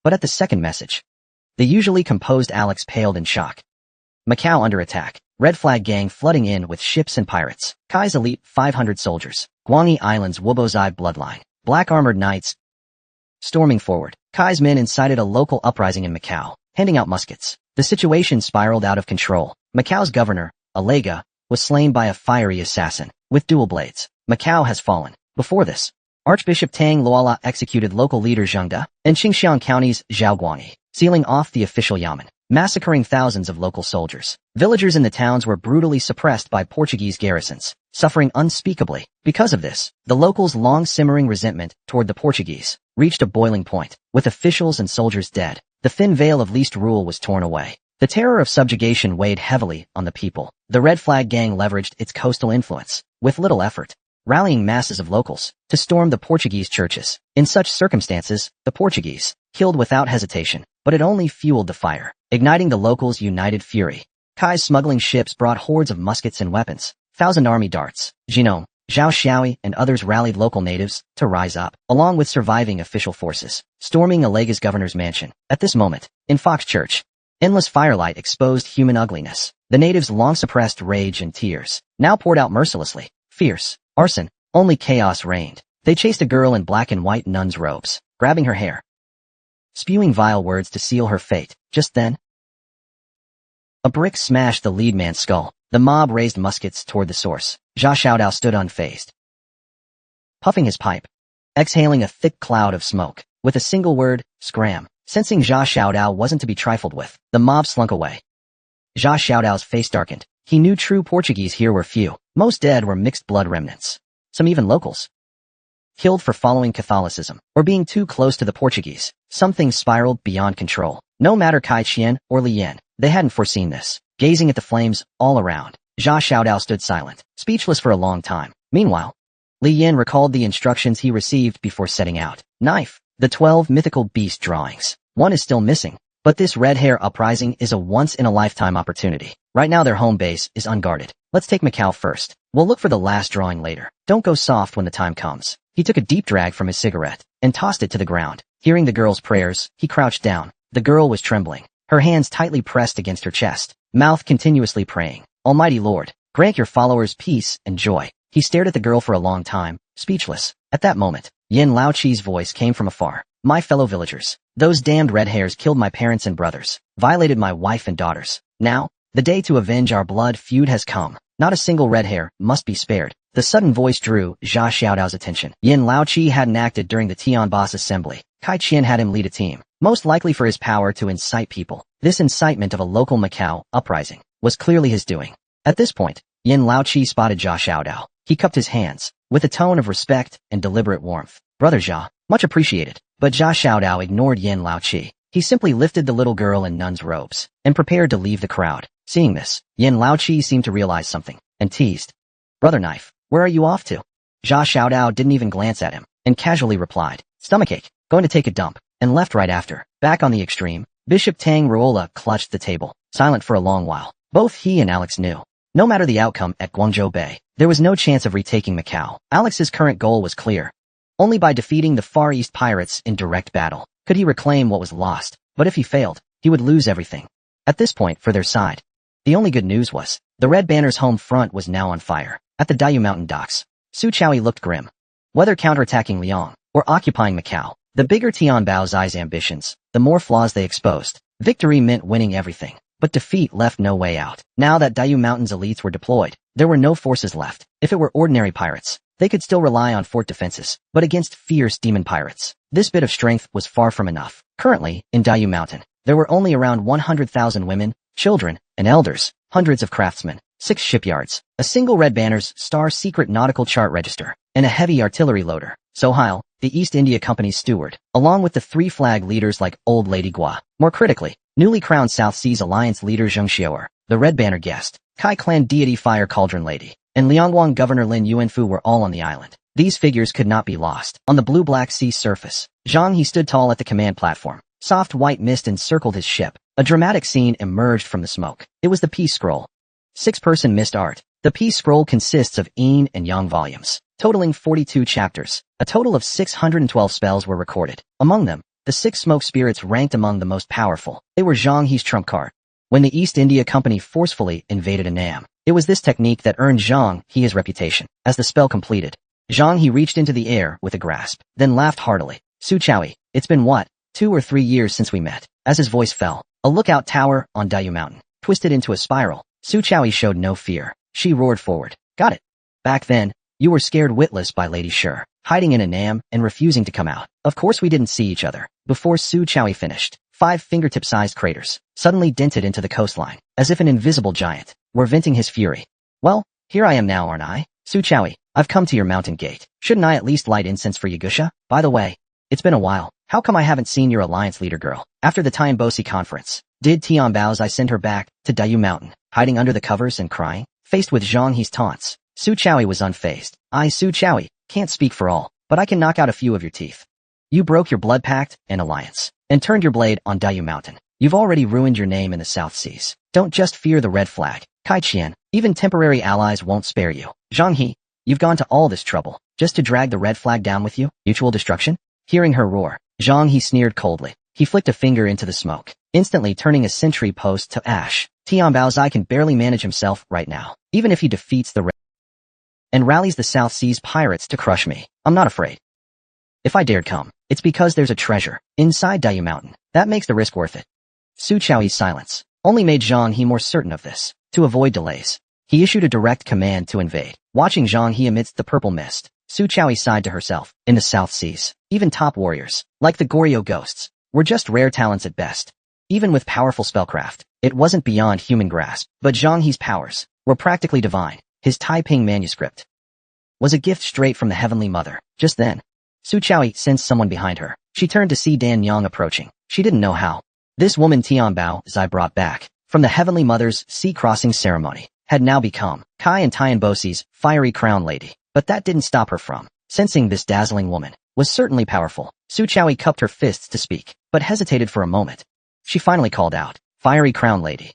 But at the second message, the usually composed Alex paled in shock. Macau under attack. Red Flag Gang flooding in with ships and pirates. Kai's elite 500 soldiers. Guangyi Island's Wubozai bloodline. Black armored knights. Storming forward, Kai's men incited a local uprising in Macau, handing out muskets. The situation spiraled out of control. Macau's governor, Alega, was slain by a fiery assassin with dual blades. Macau has fallen. Before this, Archbishop Tang Luala executed local leader Zheng De in Qingxiang County's Zhaoguangyi, sealing off the official yamen, massacring thousands of local soldiers. Villagers in the towns were brutally suppressed by Portuguese garrisons, suffering unspeakably. Because of this, the locals' long-simmering resentment toward the Portuguese reached a boiling point. With officials and soldiers dead, the thin veil of least rule was torn away. The terror of subjugation weighed heavily on the people. The Red Flag Gang leveraged its coastal influence, with little effort, rallying masses of locals to storm the Portuguese churches. In such circumstances, the Portuguese killed without hesitation, but it only fueled the fire, igniting the locals' united fury. Kai's smuggling ships brought hordes of muskets and weapons, 1,000 army darts. Jinong, Zhao Xiaoi, and others rallied local natives to rise up, along with surviving official forces, storming Alega's governor's mansion. At this moment, in Fox Church, endless firelight exposed human ugliness. The natives' long-suppressed rage and tears now poured out mercilessly. Fierce arson, only chaos reigned. They chased a girl in black and white nun's robes, grabbing her hair, spewing vile words to seal her fate. Just then, a brick smashed the lead man's skull. The mob raised muskets toward the source. Zha Xiaodao stood unfazed, puffing his pipe, exhaling a thick cloud of smoke. With a single word, scram. Sensing Zha Xiaodao wasn't to be trifled with, the mob slunk away. Zha Xiaodao's face darkened. He knew true Portuguese here were few. Most dead were mixed blood remnants. Some even locals, killed for following Catholicism or being too close to the Portuguese. Some things spiraled beyond control. No matter Kai Qian or Li Yan, they hadn't foreseen this. Gazing at the flames all around, Zha Xiaodao stood silent, speechless for a long time. Meanwhile, Li Yan recalled the instructions he received before setting out. Knife. The 12 mythical beast drawings. One is still missing, but this red hair uprising is a once-in-a-lifetime opportunity. Right now their home base is unguarded. Let's take Macau first. We'll look for the last drawing later. Don't go soft when the time comes. He took a deep drag from his cigarette and tossed it to the ground. Hearing the girl's prayers, he crouched down. The girl was trembling, her hands tightly pressed against her chest, mouth continuously praying. Almighty Lord, grant your followers peace and joy. He stared at the girl for a long time, speechless. At that moment, Yin Laoqi's voice came from afar. My fellow villagers, those damned red hairs killed my parents and brothers, violated my wife and daughters. Now, the day to avenge our blood feud has come. Not a single red hair must be spared. The sudden voice drew Zha Xiaodao's attention. Yin Laoqi hadn't acted during the Tian Boss assembly. Kai Qian had him lead a team, most likely for his power to incite people. This incitement of a local Macau uprising was clearly his doing. At this point, Yin Laoqi spotted Zha Xiaodao. He cupped his hands, with a tone of respect and deliberate warmth. Brother Zha, much appreciated. But Zha Xiaodao ignored Yin Laoqi. He simply lifted the little girl in nun's robes and prepared to leave the crowd. Seeing this, Yin Laoqi seemed to realize something, and teased. Brother Knife, where are you off to? Zha Xiaodao didn't even glance at him, and casually replied, stomachache, going to take a dump, and left right after. Back on the extreme, Bishop Tang Ruola clutched the table, silent for a long while. Both he and Alex knew, no matter the outcome at Guangzhou Bay, there was no chance of retaking Macau. Alex's current goal was clear. Only by defeating the Far East pirates in direct battle could he reclaim what was lost, but if he failed, he would lose everything. At this point, for their side, The only good news was, the Red Banner's home front was now on fire. At the Dayu Mountain docks, Su Chaoyi looked grim. Whether counterattacking Liang or occupying Macau, the bigger Tianbao Zai's ambitions, the more flaws they exposed. Victory meant winning everything, but defeat left no way out. Now that Dayu Mountain's elites were deployed, there were no forces left. If it were ordinary pirates, they could still rely on fort defenses, but against fierce demon pirates, this bit of strength was far from enough. Currently, in Dayu Mountain, there were only around 100,000 women, children, and elders, hundreds of craftsmen, 6 shipyards, a single Red Banner's star secret nautical chart register, and a heavy artillery loader. Sohail, the East India Company's steward, along with the 3 flag leaders like Old Lady Gua. More critically, newly crowned South Seas Alliance leader Zheng Xiaoer, the Red Banner guest, Kai Clan deity Fire Cauldron Lady, and Liangwang Governor Lin Yuanfu were all on the island. These figures could not be lost. On the blue Black Sea surface, Zhang He stood tall at the command platform. Soft white mist encircled his ship. A dramatic scene emerged from the smoke. It was the Peace Scroll. 6-person mist art. The Peace Scroll consists of Yin and Yang volumes, totaling 42 chapters. A total of 612 spells were recorded. Among them, the 6 smoke spirits ranked among the most powerful. They were Zhang He's trump card. When the East India Company forcefully invaded Annam, it was this technique that earned Zhang He his reputation. As the spell completed, Zhang He reached into the air with a grasp, then laughed heartily. Su Chaoyi, it's been what, 2 or 3 years since we met? As his voice fell, a lookout tower on Dayu Mountain twisted into a spiral. Su Chaoyi showed no fear. She roared forward. Got it. Back then, you were scared witless by Lady Sure, hiding in Annam and refusing to come out. Of course we didn't see each other. Before Su Chaoyi finished, 5 fingertip-sized craters suddenly dented into the coastline, as if an invisible giant were venting his fury. Well, here I am now, aren't I? Su Chaoyi, I've come to your mountain gate. Shouldn't I at least light incense for Yagusha? By the way, it's been a while. How come I haven't seen your alliance leader girl? After the Tianbosi conference, did Tianbao Zai send her back to Dayu Mountain, hiding under the covers and crying? Faced with Zhang He's taunts, Su Chaoyi was unfazed. I, Su Chaoyi, can't speak for all, but I can knock out a few of your teeth. You broke your blood pact and alliance, and turned your blade on Dayu Mountain. You've already ruined your name in the South Seas. Don't just fear the red flag. Kai Qian, even temporary allies won't spare you. Zhang He, you've gone to all this trouble, just to drag the red flag down with you? Mutual destruction? Hearing her roar, Zhang He sneered coldly. He flicked a finger into the smoke, instantly turning a sentry post to ash. Tianbao Zai can barely manage himself right now. Even if he defeats the red and rallies the South Seas pirates to crush me, I'm not afraid. If I dared come, it's because there's a treasure inside Dayu Mountain. That makes the risk worth it. Su Chaoyi's silence only made Zhang He more certain of this. To avoid delays, he issued a direct command to invade. Watching Zhang He amidst the purple mist, Su Chaoyi sighed to herself. In the South Seas, even top warriors, like the Goryo ghosts, were just rare talents at best. Even with powerful spellcraft, it wasn't beyond human grasp. But Zhang He's powers were practically divine. His Taiping manuscript was a gift straight from the Heavenly Mother. Just then, Su Chaoyi sensed someone behind her. She turned to see Dan Yang approaching. She didn't know how. This woman Tianbao Zai brought back from the Heavenly Mother's sea-crossing ceremony had now become Kai and Tianbosi's fiery crown lady. But that didn't stop her from sensing this dazzling woman was certainly powerful. Su Chaoyi cupped her fists to speak, but hesitated for a moment. She finally called out, Fiery Crown Lady.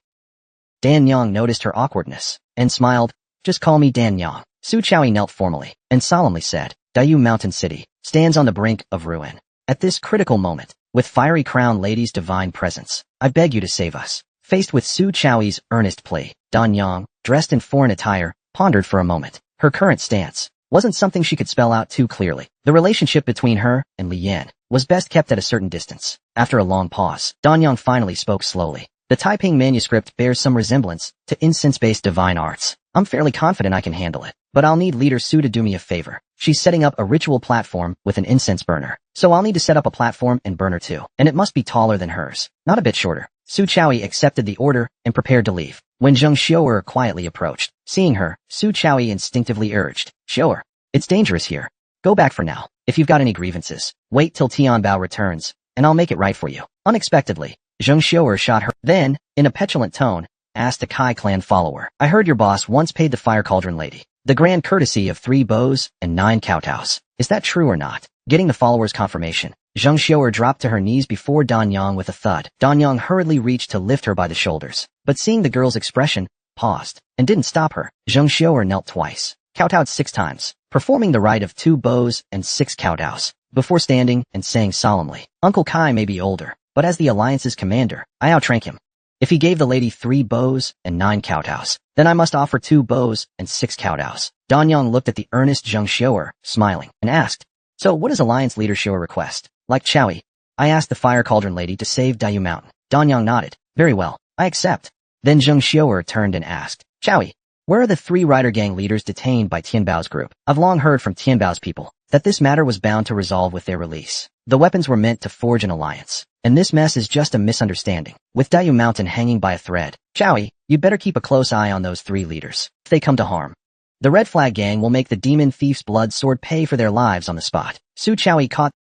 Dan Yang noticed her awkwardness and smiled. Just call me Dan Yang. Su Chaoyi knelt formally and solemnly said, Dayu Mountain City stands on the brink of ruin. At this critical moment, with Fiery Crown Lady's divine presence, I beg you to save us. Faced with Su Chaoyi's earnest plea, Dan Yang, dressed in foreign attire, pondered for a moment. Her current stance wasn't something she could spell out too clearly. The relationship between her and Li Yan was best kept at a certain distance. After a long pause, Dan Yang finally spoke slowly. The Taiping manuscript bears some resemblance to incense-based divine arts. I'm fairly confident I can handle it, but I'll need Leader Su to do me a favor. She's setting up a ritual platform with an incense burner, so I'll need to set up a platform and burner too, and it must be taller than hers, not a bit shorter. Su Chaoyi accepted the order and prepared to leave. When Zheng Xiaoer quietly approached, seeing her, Su Chaoyi instinctively urged, Xiaoer, it's dangerous here. Go back for now. If you've got any grievances, wait till Tianbao returns, and I'll make it right for you. Unexpectedly, Zheng Xiaoer shot her. Then, in a petulant tone, asked a Kai clan follower, I heard your boss once paid the Fire Cauldron Lady the grand courtesy of 3 bows and 9 kowtows. Is that true or not? Getting the follower's confirmation, Zheng Xiaoer dropped to her knees before Dan Yang with a thud. Dan Yang hurriedly reached to lift her by the shoulders, but seeing the girl's expression, paused, and didn't stop her. Zheng Xiaoer knelt twice, kowtowed 6 times, performing the rite of 2 bows and 6 kowtows, before standing and saying solemnly, Uncle Kai may be older, but as the Alliance's commander, I outrank him. If he gave the lady 3 bows and 9 kowtows, then I must offer 2 bows and 6 kowtows. Danyang looked at the earnest Zheng Xiu'er, smiling, and asked, "So what does Alliance Leader Xiu'er request?" "Like Chowie, I asked the Fire Cauldron Lady to save Dayu Mountain." Danyang nodded. "Very well, I accept." Then Zheng Xiu'er turned and asked, "Chowie, where are the 3 rider gang leaders detained by Tianbao's group?" "I've long heard from Tianbao's people that this matter was bound to resolve with their release. The weapons were meant to forge an alliance, and this mess is just a misunderstanding, with Dayu Mountain hanging by a thread. Chowie, you'd better keep a close eye on those 3 leaders. If they come to harm, the Red Flag Gang will make the Demon Thief's blood sword pay for their lives on the spot." Su Chowie caught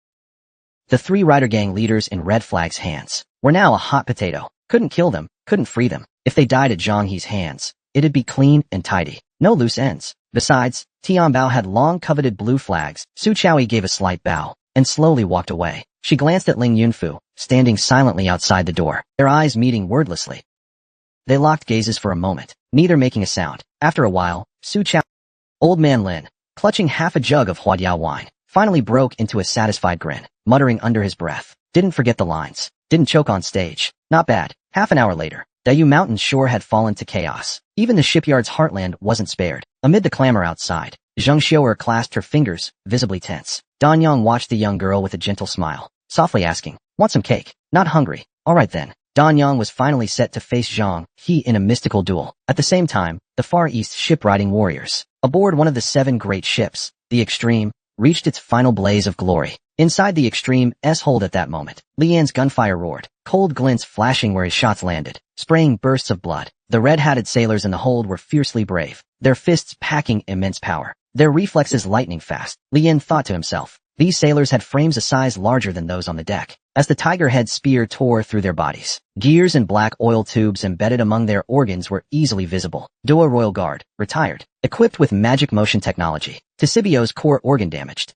the 3 rider gang leaders in Red Flag's hands. Were now a hot potato. Couldn't kill them, couldn't free them. If they died at Zhang He's hands, it'd be clean and tidy. No loose ends. Besides, Tianbao had long coveted blue flags. Su Chowie gave a slight bow and slowly walked away. She glanced at Ling Yunfu, standing silently outside the door, their eyes meeting wordlessly. They locked gazes for a moment, neither making a sound. After a while, Su Chowie, Old Man Lin, clutching half a jug of Huadiao wine, finally broke into a satisfied grin, muttering under his breath, "Didn't forget the lines. Didn't choke on stage. Not bad." Half an hour later, Dayu Mountain's shore had fallen to chaos. Even the shipyard's heartland wasn't spared. Amid the clamor outside, Zheng Xiu'er clasped her fingers, visibly tense. Danyang watched the young girl with a gentle smile, softly asking, "Want some cake?" "Not hungry." "All right then." Danyang was finally set to face Zhang He in a mystical duel. At the same time, the Far East ship-riding warriors, aboard one of the 7 great ships, the Extreme, reached its final blaze of glory. Inside the Extreme's hold at that moment, Lian's gunfire roared, cold glints flashing where his shots landed, spraying bursts of blood. The red-hatted sailors in the hold were fiercely brave, their fists packing immense power, their reflexes lightning fast. Lian thought to himself, these sailors had frames a size larger than those on the deck. As the tiger-head spear tore through their bodies, gears and black oil tubes embedded among their organs were easily visible. Dua Royal Guard, retired, equipped with magic motion technology. Tisibio's core organ damaged.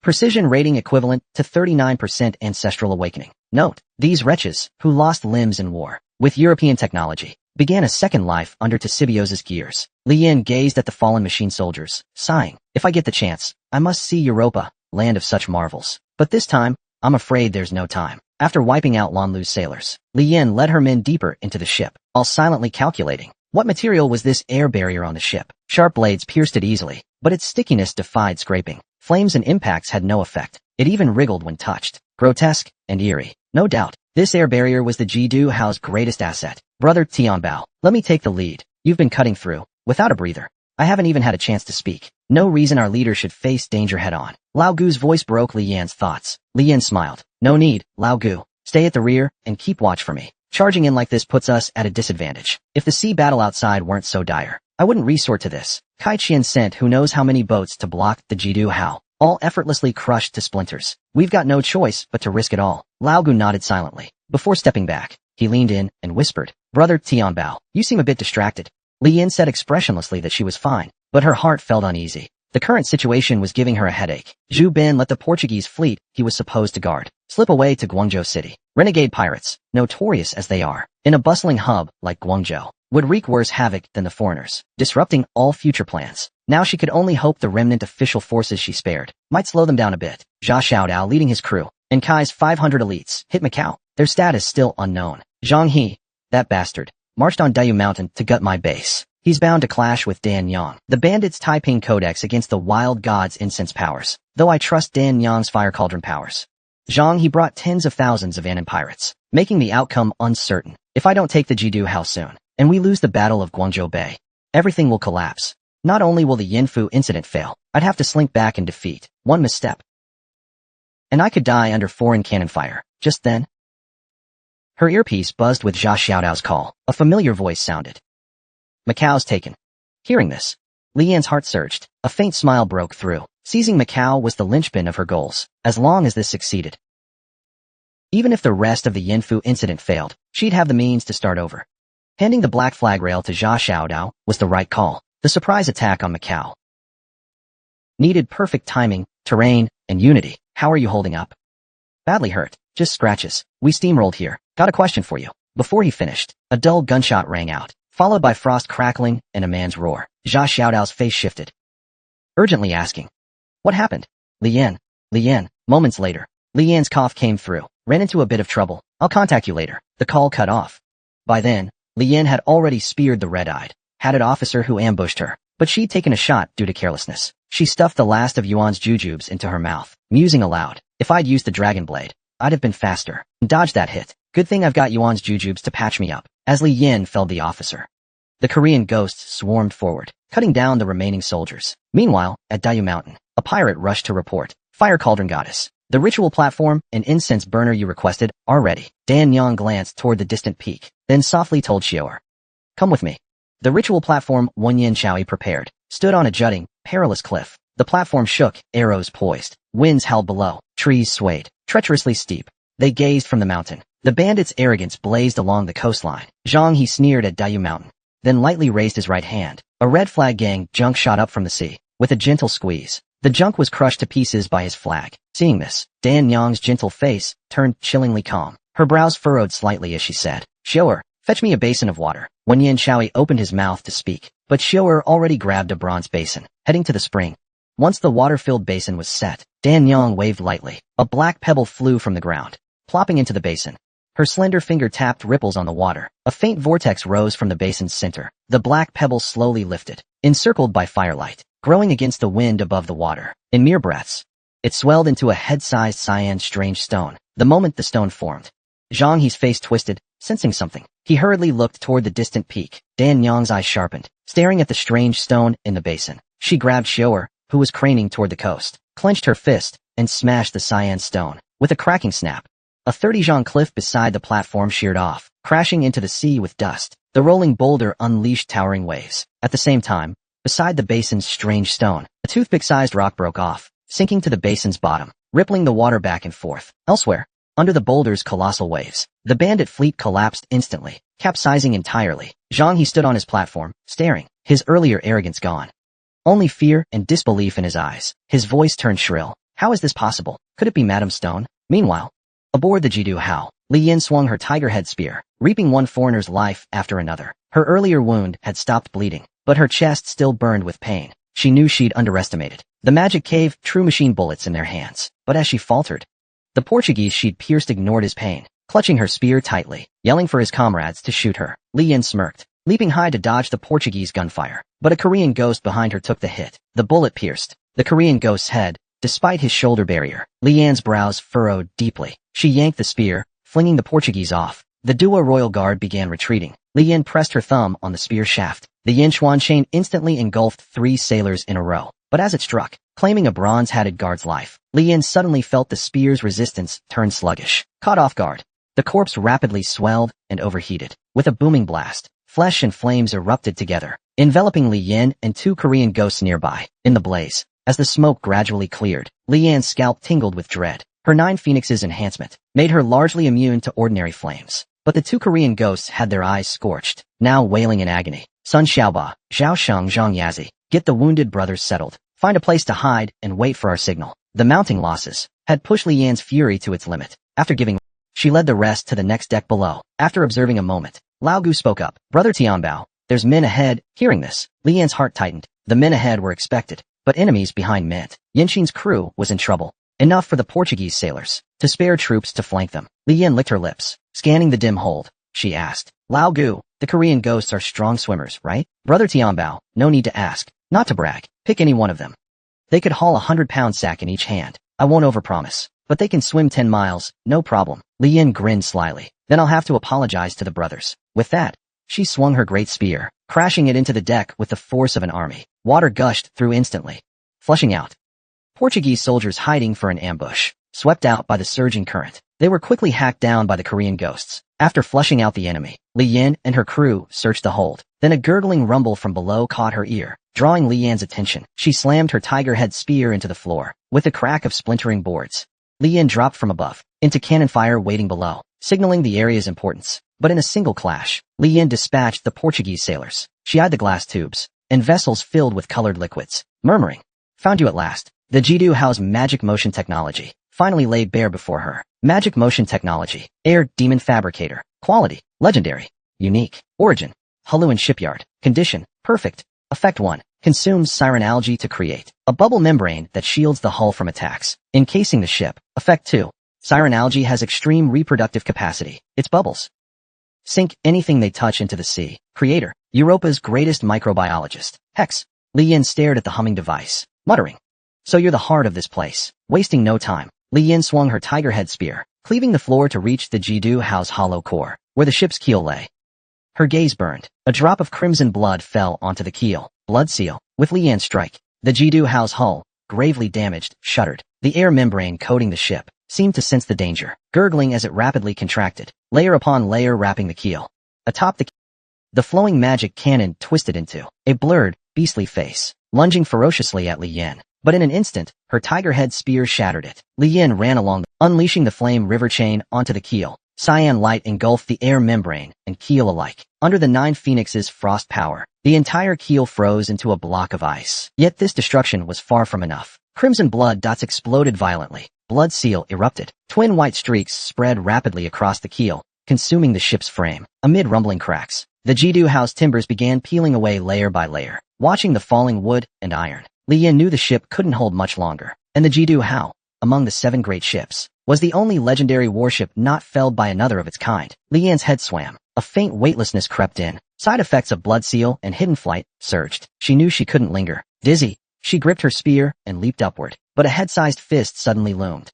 Precision rating equivalent to 39% ancestral awakening. Note, these wretches, who lost limbs in war, with European technology, began a second life under Tisibio's gears. Lian gazed at the fallen machine soldiers, sighing, "If I get the chance, I must see Europa, land of such marvels. But this time, I'm afraid there's no time." After wiping out Lanlu's sailors, Lian led her men deeper into the ship, all silently calculating. What material was this air barrier on the ship? Sharp blades pierced it easily, but its stickiness defied scraping. Flames and impacts had no effect. It even wriggled when touched. Grotesque and eerie. No doubt, this air barrier was the Jidu Hao's greatest asset. "Brother Tianbao, let me take the lead. You've been cutting through, without a breather. I haven't even had a chance to speak. No reason our leader should face danger head-on." Lao Gu's voice broke Lian's thoughts. Lian smiled. "No need, Lao Gu. Stay at the rear and keep watch for me. Charging in like this puts us at a disadvantage. If the sea battle outside weren't so dire, I wouldn't resort to this." Kai Qian sent who knows how many boats to block the Jidu Hao, all effortlessly crushed to splinters. "We've got no choice but to risk it all." Lao Gu nodded silently. Before stepping back, he leaned in and whispered, "Brother Tianbao, you seem a bit distracted." Lian said expressionlessly that she was fine, but her heart felt uneasy. The current situation was giving her a headache. Zhu Bin let the Portuguese fleet he was supposed to guard slip away to Guangzhou City. Renegade pirates, notorious as they are, in a bustling hub like Guangzhou, would wreak worse havoc than the foreigners, disrupting all future plans. Now she could only hope the remnant official forces she spared might slow them down a bit. Jia Xiaodao leading his crew, and Kai's 500 elites, hit Macau. Their status still unknown. Zhang He, that bastard, marched on Dayu Mountain to gut my base. He's bound to clash with Dan Yang, the bandits' Taiping Codex against the wild god's incense powers, though I trust Dan Yang's fire cauldron powers. Zhang He brought tens of thousands of Anin pirates, making the outcome uncertain. If I don't take the Jidu Hao soon, and we lose the Battle of Guangzhou Bay, everything will collapse. Not only will the Yinfu incident fail, I'd have to slink back in defeat, one misstep, and I could die under foreign cannon fire. Just then, her earpiece buzzed with Jia Xiaodao's call. A familiar voice sounded. "Macau's taken." Hearing this, Lian's heart surged. A faint smile broke through. Seizing Macau was the linchpin of her goals, as long as this succeeded. Even if the rest of the Yinfu incident failed, she'd have the means to start over. Handing the black flag rail to Jia Xiaodao was the right call. The surprise attack on Macau needed perfect timing, terrain, and unity. "How are you holding up?" "Badly hurt. Just scratches. We steamrolled here. Got a question for you." Before he finished, a dull gunshot rang out, followed by frost crackling and a man's roar. Jia Xiaodao's face shifted, urgently asking, "What happened?" Lian. Moments later, Lian's cough came through. "Ran into a bit of trouble. I'll contact you later." The call cut off. By then, Lian had already speared the red-eyed, hatted officer who ambushed her, but she'd taken a shot due to carelessness. She stuffed the last of Yuan's jujubes into her mouth, musing aloud. If I'd used the dragon blade, I'd have been faster and dodged that hit. Good thing I've got Yuan's jujubes to patch me up. As Li Yin felled the officer, the Korean ghosts swarmed forward, cutting down the remaining soldiers. Meanwhile, at Dayu Mountain, a pirate rushed to report. Fire Cauldron Goddess. The ritual platform and incense burner you requested are ready. Dan Yang glanced toward the distant peak, then softly told Xiaoer, come with me. The ritual platform Wen Yin Chaoyi prepared stood on a jutting, perilous cliff. The platform shook, arrows poised, winds howled below, trees swayed, treacherously steep. They gazed from the mountain. The bandits' arrogance blazed along the coastline. Zhang He sneered at Dayu Mountain, then lightly raised his right hand. A red flag gang junk shot up from the sea. With a gentle squeeze, the junk was crushed to pieces by his flag. Seeing this, Dan Yang's gentle face turned chillingly calm. Her brows furrowed slightly as she said, Xiaoer, fetch me a basin of water. Wen Yin Chaoyi opened his mouth to speak, but Xiaoer already grabbed a bronze basin, heading to the spring. Once the water-filled basin was set, Dan Yang waved lightly. A black pebble flew from the ground, plopping into the basin. Her slender finger tapped ripples on the water. A faint vortex rose from the basin's center. The black pebble slowly lifted, encircled by firelight, growing against the wind above the water. In mere breaths, it swelled into a head-sized cyan strange stone. The moment the stone formed, Zhang He's face twisted, sensing something. He hurriedly looked toward the distant peak. Dan Yang's eyes sharpened, staring at the strange stone in the basin. She grabbed Xiaoer, who was craning toward the coast, clenched her fist, and smashed the cyan stone. With a cracking snap, a 30-zhang cliff beside the platform sheared off, crashing into the sea with dust. The rolling boulder unleashed towering waves. At the same time, beside the basin's strange stone, a toothpick-sized rock broke off, sinking to the basin's bottom, rippling the water back and forth. Elsewhere, under the boulder's colossal waves, the bandit fleet collapsed instantly, capsizing entirely. Zhang He stood on his platform, staring, his earlier arrogance gone. Only fear and disbelief in his eyes. His voice turned shrill. How is this possible? Could it be Madame Stone? Meanwhile, aboard the Jidu Hao, Li Yin swung her tiger-head spear, reaping one foreigner's life after another. Her earlier wound had stopped bleeding, but her chest still burned with pain. She knew she'd underestimated the magic cave true machine bullets in their hands. But as she faltered, the Portuguese she'd pierced ignored his pain, clutching her spear tightly, yelling for his comrades to shoot her. Li Yin smirked, leaping high to dodge the Portuguese gunfire. But a Korean ghost behind her took the hit. The bullet pierced the Korean ghost's head, despite his shoulder barrier. Li Yan's brows furrowed deeply. She yanked the spear, flinging the Portuguese off. The Dua royal guard began retreating. Li Yan pressed her thumb on the spear shaft. The Yinchuan chain instantly engulfed 3 sailors in a row. But as it struck, claiming a bronze-hatted guard's life, Li Yan suddenly felt the spear's resistance turn sluggish. Caught off guard, the corpse rapidly swelled and overheated. With a booming blast, flesh and flames erupted together, enveloping Li Yan and 2 Korean ghosts nearby. In the blaze, as the smoke gradually cleared, Li Yan's scalp tingled with dread. Her 9 Phoenixes enhancement made her largely immune to ordinary flames. But the 2 Korean ghosts had their eyes scorched, now wailing in agony. Sun Xiaoba, Zhao Sheng Zhang Yazi, get the wounded brothers settled. Find a place to hide and wait for our signal. The mounting losses had pushed Li Yan's fury to its limit. After giving, she led the rest to the next deck below. After observing a moment, Lao Gu spoke up. Brother Tianbao, there's men ahead. Hearing this, Li Yan's heart tightened. The men ahead were expected, but enemies behind meant Yanqing's crew was in trouble. Enough for the Portuguese sailors to spare troops to flank them. Li Yan licked her lips, scanning the dim hold. She asked, Lao Gu, the Korean ghosts are strong swimmers, right? Brother Tianbao, no need to ask. Not to brag. Pick any one of them. They could haul a 100-pound sack in each hand. I won't overpromise, but they can swim 10 miles, no problem. Li Yan grinned slyly. Then I'll have to apologize to the brothers. With that, she swung her great spear, crashing it into the deck with the force of an army. Water gushed through instantly, flushing out Portuguese soldiers hiding for an ambush. Swept out by the surging current, they were quickly hacked down by the Korean ghosts. After flushing out the enemy, Li Yan and her crew searched the hold. Then a gurgling rumble from below caught her ear, drawing Li Yan's attention. She slammed her tiger-head spear into the floor. With a crack of splintering boards, Li Yan dropped from above, into cannon fire waiting below, signaling the area's importance. But in a single clash, Li Yan dispatched the Portuguese sailors. She eyed the glass tubes, and vessels filled with colored liquids, murmuring, Found you at last. The Jidu Hao's magic motion technology finally laid bare before her. Magic motion technology, air demon fabricator, quality, legendary, unique, origin, Haluan shipyard, condition, perfect, effect 1, consumes siren algae to create a bubble membrane that shields the hull from attacks, encasing the ship. Effect 2, siren algae has extreme reproductive capacity, its bubbles sink anything they touch into the sea. Creator, Europa's greatest microbiologist. Hex. Li Yin stared at the humming device, muttering. So you're the heart of this place. Wasting no time, Li Yin swung her tiger head spear, cleaving the floor to reach the Jidu Hao's hollow core, where the ship's keel lay. Her gaze burned. A drop of crimson blood fell onto the keel. Blood seal. With Li Yan's strike, the Jidu Hao's hull, gravely damaged, shuddered. The air membrane coating the ship seemed to sense the danger, gurgling as it rapidly contracted, layer upon layer wrapping the keel. Atop the flowing magic cannon twisted into a blurred, beastly face, lunging ferociously at Li Yan. But in an instant, her tiger head spear shattered it. Li Yan ran along, unleashing the flame river chain onto the keel. Cyan light engulfed the air membrane and keel alike. Under the 9 Phoenix's frost power, the entire keel froze into a block of ice. Yet this destruction was far from enough. Crimson blood dots exploded violently. Blood seal erupted. Twin white streaks spread rapidly across the keel, consuming the ship's frame. Amid rumbling cracks, the Jidu Hao's timbers began peeling away layer by layer. Watching the falling wood and iron, Li Yan knew the ship couldn't hold much longer. And the Jidu Hao, among the 7 great ships, was the only legendary warship not felled by another of its kind. Li Yan's head swam. A faint weightlessness crept in. Side effects of blood seal and hidden flight surged. She knew she couldn't linger. Dizzy, she gripped her spear and leaped upward, but a head-sized fist suddenly loomed.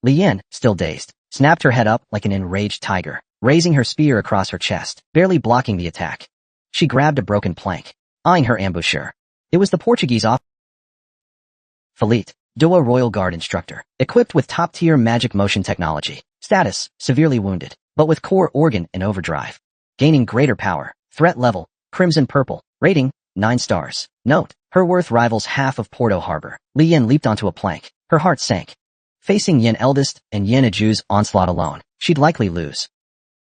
Li Yan, still dazed, snapped her head up like an enraged tiger, raising her spear across her chest, barely blocking the attack. She grabbed a broken plank, eyeing her ambusher. It was the Portuguese Felipe, Doa Royal Guard instructor, equipped with top-tier magic motion technology. Status, severely wounded, but with core organ in overdrive. Gaining greater power. Threat level, crimson purple. Rating, 9 stars. Note, her worth rivals half of Porto Harbor. Li Yan leaped onto a plank. Her heart sank. Facing Yin Eldest and Yin Aju's onslaught alone, she'd likely lose.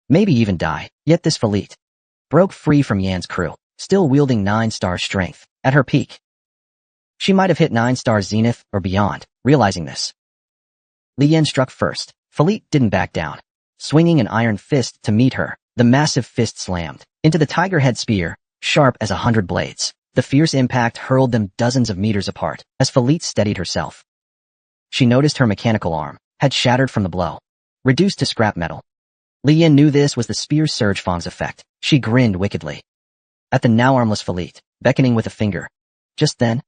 Maybe even die. Yet this Felipe broke free from Yan's crew, still wielding 9-star strength. At her peak, she might have hit 9-star zenith or beyond. Realizing this, Li Yan struck first. Felipe didn't back down. Swinging an iron fist to meet her, the massive fist slammed into the tiger head spear, sharp as 100 blades. The fierce impact hurled them dozens of meters apart. As Felipe steadied herself, she noticed her mechanical arm had shattered from the blow, reduced to scrap metal. Li Yan knew this was the spear's surge Fang's effect. She grinned wickedly at the now armless Felipe, beckoning with a finger. Just then,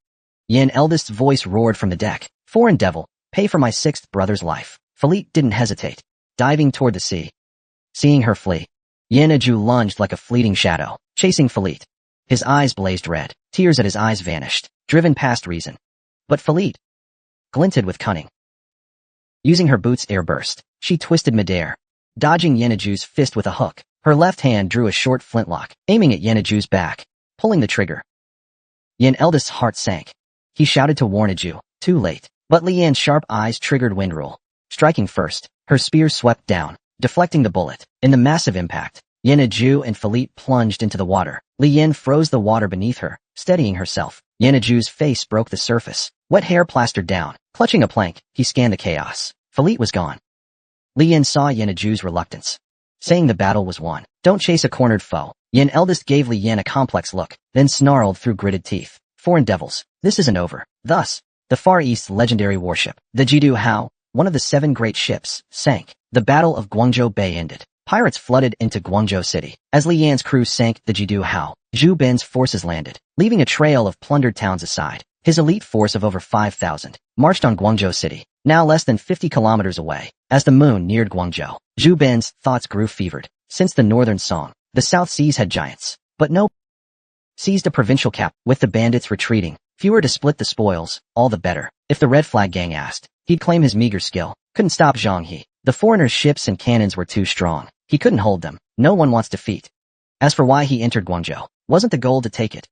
Yin Eldest's voice roared from the deck. Foreign devil, pay for my 6th brother's life. Felipe didn't hesitate, diving toward the sea. Seeing her flee, Yin Aju lunged like a fleeting shadow, chasing Felipe. His eyes blazed red, tears at his eyes vanished, driven past reason. But Felipe glinted with cunning. Using her boot's air burst, she twisted midair, dodging Yin Aju's fist with a hook. Her left hand drew a short flintlock, aiming at Yin Aju's back, pulling the trigger. Yin Eldest's heart sank. He shouted to warn Aju, too late. But Li Yan's sharp eyes triggered wind rule. Striking first, her spear swept down, deflecting the bullet. In the massive impact, Yin Aju and Felipe plunged into the water. Li Yan froze the water beneath her, steadying herself. Yin Aju's face broke the surface. Wet hair plastered down. Clutching a plank, he scanned the chaos. Felipe was gone. Li Yan saw Yin Aju's reluctance, saying the battle was won. Don't chase a cornered foe. Yin Eldest gave Li Yan a complex look, then snarled through gritted teeth. Foreign devils, this isn't over. Thus, the Far East's legendary warship, the Jidu Hao, one of the 7 great ships, sank. The Battle of Guangzhou Bay ended. Pirates flooded into Guangzhou City. As Li Yan's crew sank the Jidu Hao, Zhu Ben's forces landed, leaving a trail of plundered towns aside. His elite force of over 5,000 marched on Guangzhou City, now less than 50 kilometers away. As the moon neared Guangzhou, Zhu Ben's thoughts grew fevered. Since the northern song, the South Seas had giants, but no seized a provincial cap. With the bandits retreating, fewer to split the spoils, all the better. If the Red Flag Gang asked, he'd claim his meager skill couldn't stop Zhang He. The foreigners' ships and cannons were too strong. He couldn't hold them. No one wants defeat. As for why he entered Guangzhou, wasn't the goal to take it.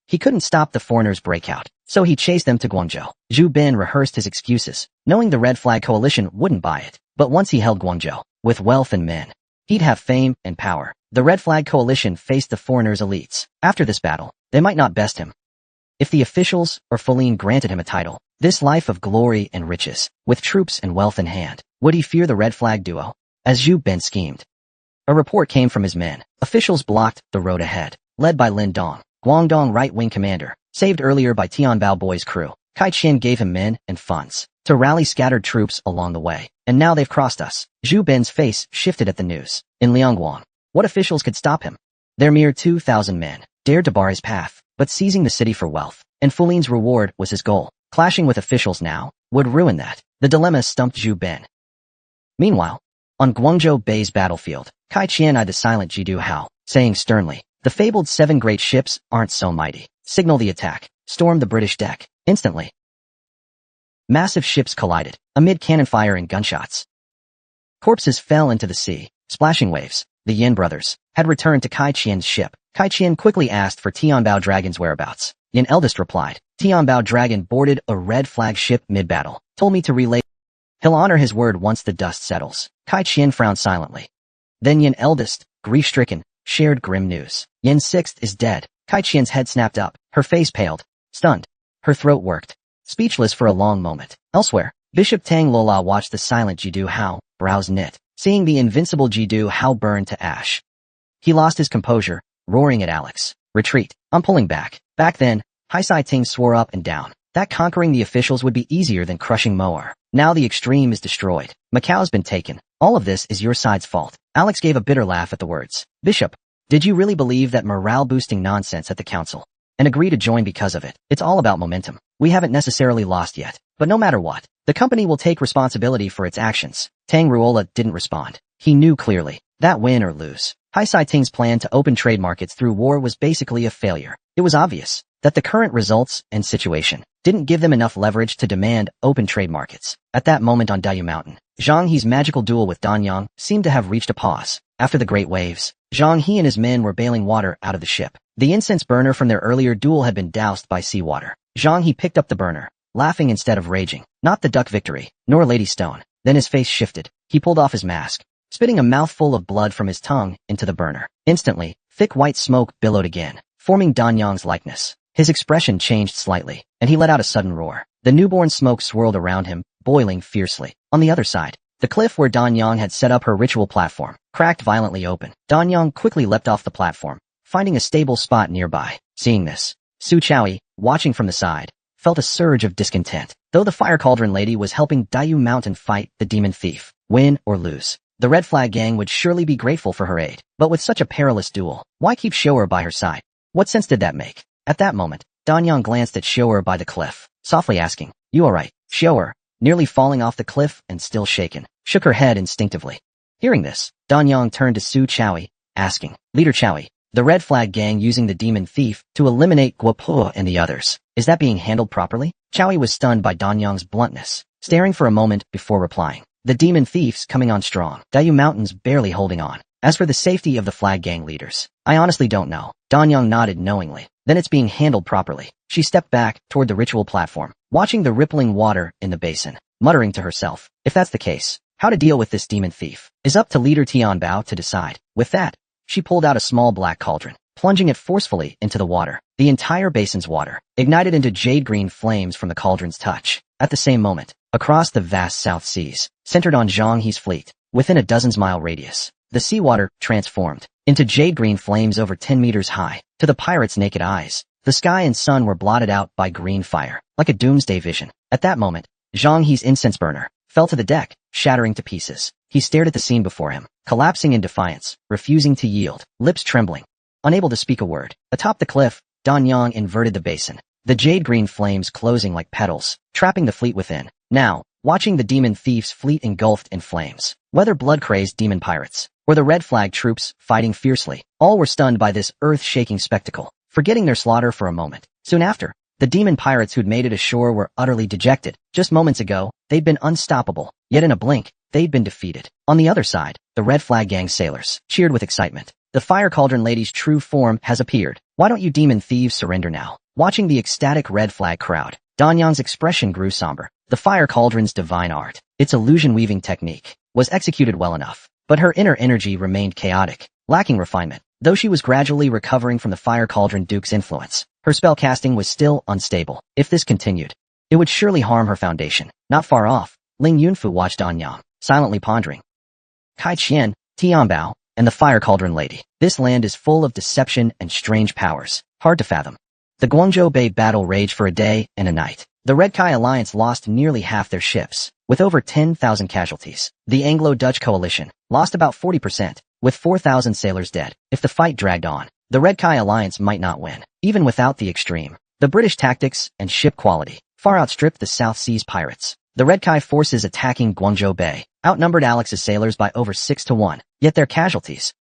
He couldn't stop the foreigners' breakout, so he chased them to Guangzhou. Zhu Ben rehearsed his excuses, knowing the Red Flag Coalition wouldn't buy it. But once he held Guangzhou, with wealth and men, he'd have fame and power. The Red Flag Coalition faced the foreigners' elites. After this battle, they might not best him. If the officials or Feline granted him a title, this life of glory and riches, with troops and wealth in hand, would he fear the Red Flag duo? As Zhu Ben schemed, a report came from his men. Officials blocked the road ahead, led by Lin Dong, Guangdong right-wing commander, saved earlier by Tian Bao Boy's crew. Kai Qian gave him men and funds to rally scattered troops along the way. And now they've crossed us. Zhu Ben's face shifted at the news. In Liangguang, What officials could stop him? Their mere 2,000 men dared to bar his path, but seizing the city for wealth and Fulin's reward was his goal. Clashing with officials now would ruin that. The dilemma stumped Zhu Ben. Meanwhile, on Guangzhou Bay's battlefield, Kai Qian eyed the silent Jidu Hao, saying sternly, "The fabled 7 great ships aren't so mighty. Signal the attack. Storm the British deck." Instantly, massive ships collided, amid cannon fire and gunshots. Corpses fell into the sea, splashing waves. The Yin brothers had returned to Kai Qian's ship. Kai Qian quickly asked for Tianbao Dragon's whereabouts. Yin eldest replied, "Tianbao Dragon boarded a red flag ship mid-battle. Told me to relay. He'll honor his word once the dust settles." Kai Qian frowned silently. Then Yin eldest, grief-stricken, shared grim news. Yin sixth is dead. Kai Qian's head snapped up. Her face paled. Stunned. Her throat worked. Speechless for a long moment. Elsewhere, Bishop Tang Lola watched the silent Jidu Hao, brows knit, seeing the invincible Jidu Hao burn to ash. He lost his composure, roaring at Alex. "Retreat. I'm pulling back." Back then, Hai Sai Ting swore up and down that conquering the officials would be easier than crushing Moer. Now the extreme is destroyed. Macau's been taken. All of this is your side's fault. Alex gave a bitter laugh at the words. "Bishop, did you really believe that morale-boosting nonsense at the council? And agree to join because of it? It's all about momentum. We haven't necessarily lost yet, but no matter what, the company will take responsibility for its actions." Tang Ruola didn't respond. He knew clearly that win or lose, Hai Sai Ting's plan to open trade markets through war was basically a failure. It was obvious that the current results and situation didn't give them enough leverage to demand open trade markets. At that moment on Dayu Mountain, Zhang He's magical duel with Danyang seemed to have reached a pause. After the great waves, Zhang He and his men were bailing water out of the ship. The incense burner from their earlier duel had been doused by seawater. Zhang He picked up the burner, laughing instead of raging. Not the duck victory, nor Lady Stone. Then his face shifted. He pulled off his mask, spitting a mouthful of blood from his tongue into the burner. Instantly, thick white smoke billowed again, forming Danyang's likeness. His expression changed slightly, and he let out a sudden roar. The newborn smoke swirled around him, boiling fiercely. On the other side, the cliff where Danyang had set up her ritual platform cracked violently open. Danyang quickly leapt off the platform, finding a stable spot nearby. Seeing this, Su Chaoyi, watching from the side, felt a surge of discontent. Though the Fire Cauldron Lady was helping Dayu Mountain fight the demon thief, win or lose, the Red Flag Gang would surely be grateful for her aid. But with such a perilous duel, why keep Shoer by her side? What sense did that make? At that moment, Danyang glanced at Shoer by the cliff, softly asking, "You alright?" Shoer, nearly falling off the cliff and still shaken, shook her head instinctively. Hearing this, Danyang turned to Su Chaoyi, asking, "Leader Chaoyi, the Red Flag Gang using the demon thief to eliminate Guopo and the others. Is that being handled properly?" Chaoyi was stunned by Danyang's bluntness, staring for a moment before replying. "The demon thieves coming on strong. Dayu Mountain's barely holding on. As for the safety of the Flag Gang leaders, I honestly don't know." Danyang nodded knowingly. "Then it's being handled properly." She stepped back toward the ritual platform, watching the rippling water in the basin, muttering to herself, "If that's the case, how to deal with this demon thief is up to Leader Tianbao to decide." With that, she pulled out a small black cauldron, plunging it forcefully into the water. The entire basin's water ignited into jade-green flames from the cauldron's touch. At the same moment, across the vast South Seas, centered on Zhang He's fleet, within a dozen's-mile radius, the seawater transformed into jade-green flames over 10 meters high. To the pirates' naked eyes, the sky and sun were blotted out by green fire, like a doomsday vision. At that moment, Zhang He's incense burner fell to the deck, shattering to pieces. He stared at the scene before him, collapsing in defiance, refusing to yield, lips trembling, unable to speak a word. Atop the cliff, Danyang inverted the basin, the jade-green flames closing like petals, trapping the fleet within. Now, watching the demon thief's fleet engulfed in flames, whether blood-crazed demon pirates or the Red Flag troops fighting fiercely, all were stunned by this earth-shaking spectacle, forgetting their slaughter for a moment. Soon after, the demon pirates who'd made it ashore were utterly dejected. Just moments ago, they'd been unstoppable, yet in a blink, they'd been defeated. On the other side, the Red Flag Gang sailors cheered with excitement. "The Fire Cauldron Lady's true form has appeared. Why don't you demon thieves surrender now?" Watching the ecstatic Red Flag crowd, Danyang's expression grew somber. The Fire Cauldron's divine art, its illusion-weaving technique, was executed well enough, but her inner energy remained chaotic, lacking refinement. Though she was gradually recovering from the Fire Cauldron Duke's influence, her spellcasting was still unstable. If this continued, it would surely harm her foundation. Not far off, Ling Yunfu watched Danyang, silently pondering. Kai Qian, Tianbao, and the Fire Cauldron Lady. This land is full of deception and strange powers, hard to fathom. The Guangzhou Bay battle raged for a day and a night. The Red Kai Alliance lost nearly half their ships, with over 10,000 casualties. The Anglo-Dutch coalition lost about 40%, with 4,000 sailors dead. If the fight dragged on, the Red Kai alliance might not win, even without the extreme. The British tactics and ship quality far outstripped the South Seas pirates. The Red Kai forces attacking Guangzhou Bay outnumbered Alex's sailors by over 6-1, yet their casualties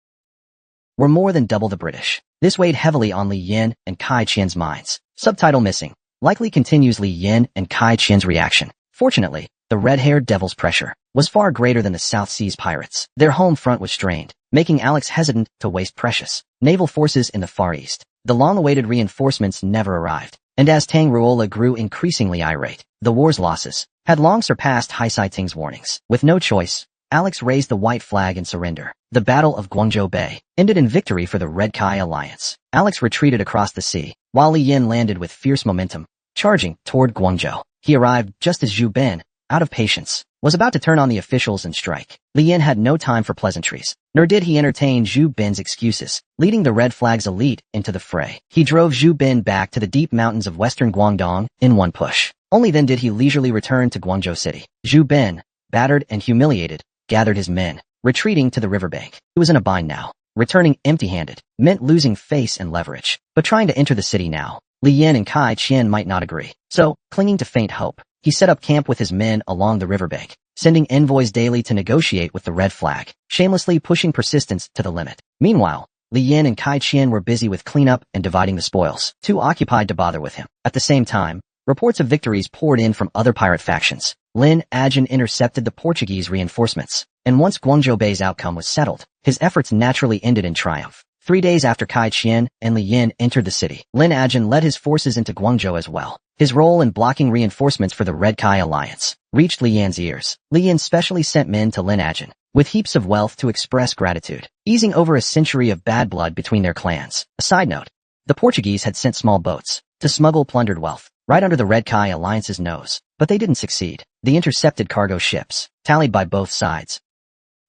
were more than double the British. This weighed heavily on Li Yin and Kai Qian's minds. Subtitle missing. Likely continues Li Yin and Kai Qian's reaction. Fortunately, the red-haired devil's pressure was far greater than the South Seas pirates. Their home front was strained, making Alex hesitant to waste precious naval forces in the Far East. The long-awaited reinforcements never arrived, and as Tang Ruola grew increasingly irate, the war's losses had long surpassed Hai Sai Ting's warnings. With no choice, Alex raised the white flag in surrender. The Battle of Guangzhou Bay ended in victory for the Red Kai alliance. Alex retreated across the sea, while Li Yin landed with fierce momentum, charging toward Guangzhou. He arrived just as Zhu Ben, out of patience, was about to turn on the officials and strike. Li Yin had no time for pleasantries, nor did he entertain Zhu Ben's excuses, leading the Red Flag's elite into the fray. He drove Zhu Ben back to the deep mountains of western Guangdong in one push. Only then did he leisurely return to Guangzhou City. Zhu Ben, battered and humiliated, gathered his men, retreating to the riverbank. He was in a bind now. Returning empty-handed meant losing face and leverage, but trying to enter the city now, Li Yin and Kai Qian might not agree. So, clinging to faint hope, he set up camp with his men along the riverbank, sending envoys daily to negotiate with the Red Flag, shamelessly pushing persistence to the limit. Meanwhile, Li Yin and Kai Qian were busy with cleanup and dividing the spoils, too occupied to bother with him. At the same time, reports of victories poured in from other pirate factions. Lin Ajin intercepted the Portuguese reinforcements, and once Guangzhou Bay's outcome was settled, his efforts naturally ended in triumph. 3 days after Kai Qian and Li Yin entered the city, Lin Ajin led his forces into Guangzhou as well. His role in blocking reinforcements for the Red Kai alliance reached Li Yan's ears. Li Yin specially sent men to Lin Ajin with heaps of wealth to express gratitude, easing over a century of bad blood between their clans. A side note, the Portuguese had sent small boats to smuggle plundered wealth right under the Red Kai alliance's nose, but they didn't succeed. The intercepted cargo ships, tallied by both sides.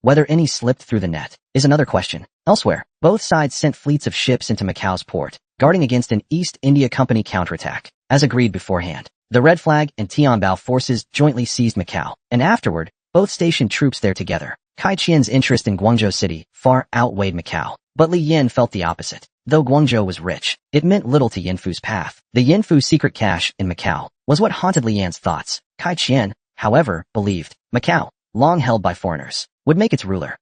Whether any slipped through the net is another question. Elsewhere, both sides sent fleets of ships into Macau's port, guarding against an East India Company counterattack. As agreed beforehand, the Red Flag and Tianbao forces jointly seized Macau, and afterward, both stationed troops there together. Kai Qian's interest in Guangzhou City far outweighed Macau, but Li Yin felt the opposite. Though Guangzhou was rich, it meant little to Yanfu's path. The Yanfu secret cache in Macau was what haunted Li Yan's thoughts. Kai Qian, however, believed Macau, long held by foreigners, would make its ruler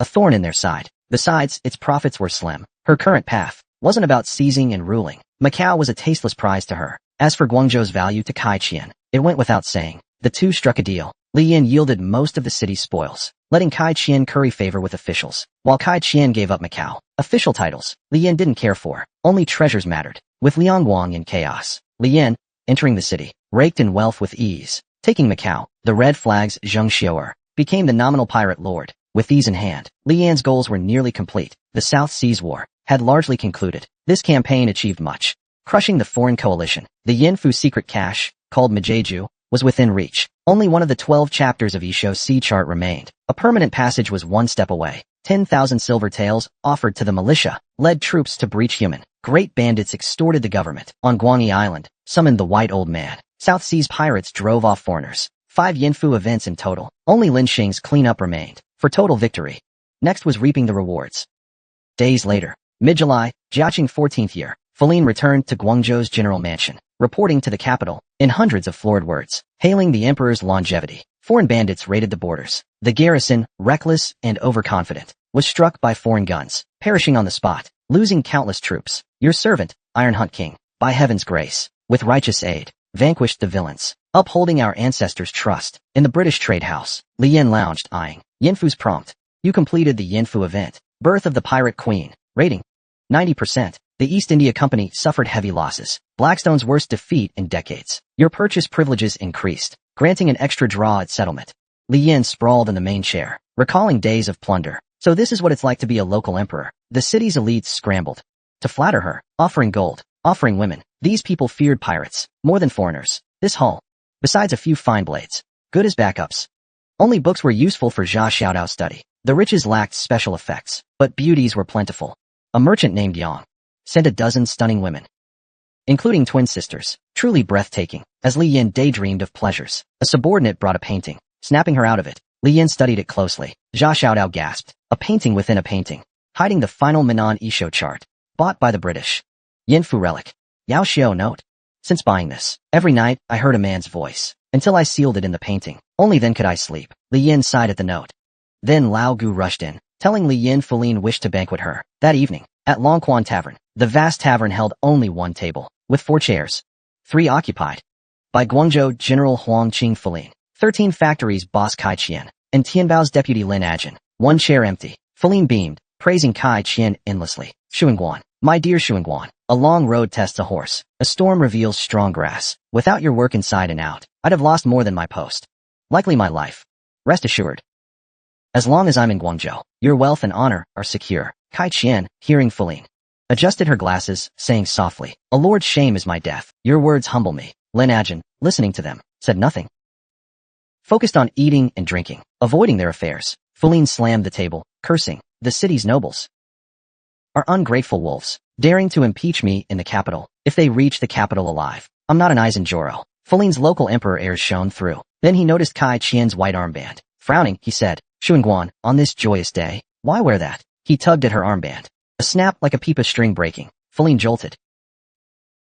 a thorn in their side. Besides, its profits were slim. Her current path wasn't about seizing and ruling. Macau was a tasteless prize to her. As for Guangzhou's value to Kai Qian, it went without saying. The two struck a deal. Li Yin yielded most of the city's spoils, letting Kai Qian curry favor with officials, while Kai Qian gave up Macau. Official titles, Li Yin didn't care for. Only treasures mattered. With Liangguang in chaos, Li Yin, entering the city, raked in wealth with ease. Taking Macau, the Red Flag's Zheng Xiu'er became the nominal pirate lord. With these in hand, Li Yan's goals were nearly complete. The South Seas War had largely concluded. This campaign achieved much, crushing the foreign coalition. The Yanfu secret cache, called Majeju, was within reach. Only one of the 12 chapters of Isho's sea chart remained. A permanent passage was one step away. 10,000 silver taels, offered to the militia, led troops to breach human. Great bandits extorted the government. On Guanyi Island, summoned the White Old Man. South Seas pirates drove off foreigners. 5 Yanfu events in total. Only Lin Xing's cleanup remained for total victory. Next was reaping the rewards. Days later, mid-July, Jiaqing 14th year, Feline returned to Guangzhou's general mansion, reporting to the capital, in hundreds of florid words, hailing the emperor's longevity. Foreign bandits raided the borders. The garrison, reckless and overconfident, was struck by foreign guns, perishing on the spot, losing countless troops. Your servant, Iron Hunt King, by heaven's grace, with righteous aid, vanquished the villains, upholding our ancestors' trust. In the British trade house, Li Yin lounged, eyeing Yanfu's prompt. You completed the Yanfu event, Birth of the Pirate Queen, rating 90%. The East India Company suffered heavy losses, Blackstone's worst defeat in decades. Your purchase privileges increased, granting an extra draw at settlement. Li Yin sprawled in the main chair, recalling days of plunder. So this is what it's like to be a local emperor. The city's elites scrambled to flatter her, offering gold, offering women. These people feared pirates more than foreigners. This haul, besides a few fine blades, good as backups. Only books were useful for Jia Xiaodao study. The riches lacked special effects, but beauties were plentiful. A merchant named Yang sent a dozen stunning women, including twin sisters, truly breathtaking. As Li Yin daydreamed of pleasures, a subordinate brought a painting, snapping her out of it. Li Yin studied it closely. Zha Xiaodao gasped. A painting within a painting, hiding the final Manon Isho chart, bought by the British. Yin Fu relic. Yao Xiao note. Since buying this, every night I heard a man's voice, until I sealed it in the painting. Only then could I sleep. Li Yin sighed at the note. Then Lao Gu rushed in, telling Li Yin Feline wished to banquet her. That evening, at Longquan Tavern, the vast tavern held only one table, with 4 chairs. 3 occupied by Guangzhou General Huang Qing Feline, 13 Factories boss Kai Qian, and Tianbao's deputy Lin Ajin. 1 chair empty. Feline beamed, praising Kai Qian endlessly. Shuangguan, my dear Shuangguan, a long road tests a horse. A storm reveals strong grass. Without your work inside and out, I'd have lost more than my post. Likely my life. Rest assured. As long as I'm in Guangzhou, your wealth and honor are secure. Kai Qian, hearing Feline, adjusted her glasses, saying softly, a lord's shame is my death. Your words humble me. Lin Ajin, listening to them, said nothing. Focused on eating and drinking, avoiding their affairs. Feline slammed the table, cursing. The city's nobles are ungrateful wolves, daring to impeach me in the capital. If they reach the capital alive, I'm not an Aizenjoro. Feline's local emperor airs shone through. Then he noticed Kai Qian's white armband. Frowning, he said, Shuangguan, on this joyous day, why wear that? He tugged at her armband. A snap like a pipa string breaking. Feline jolted.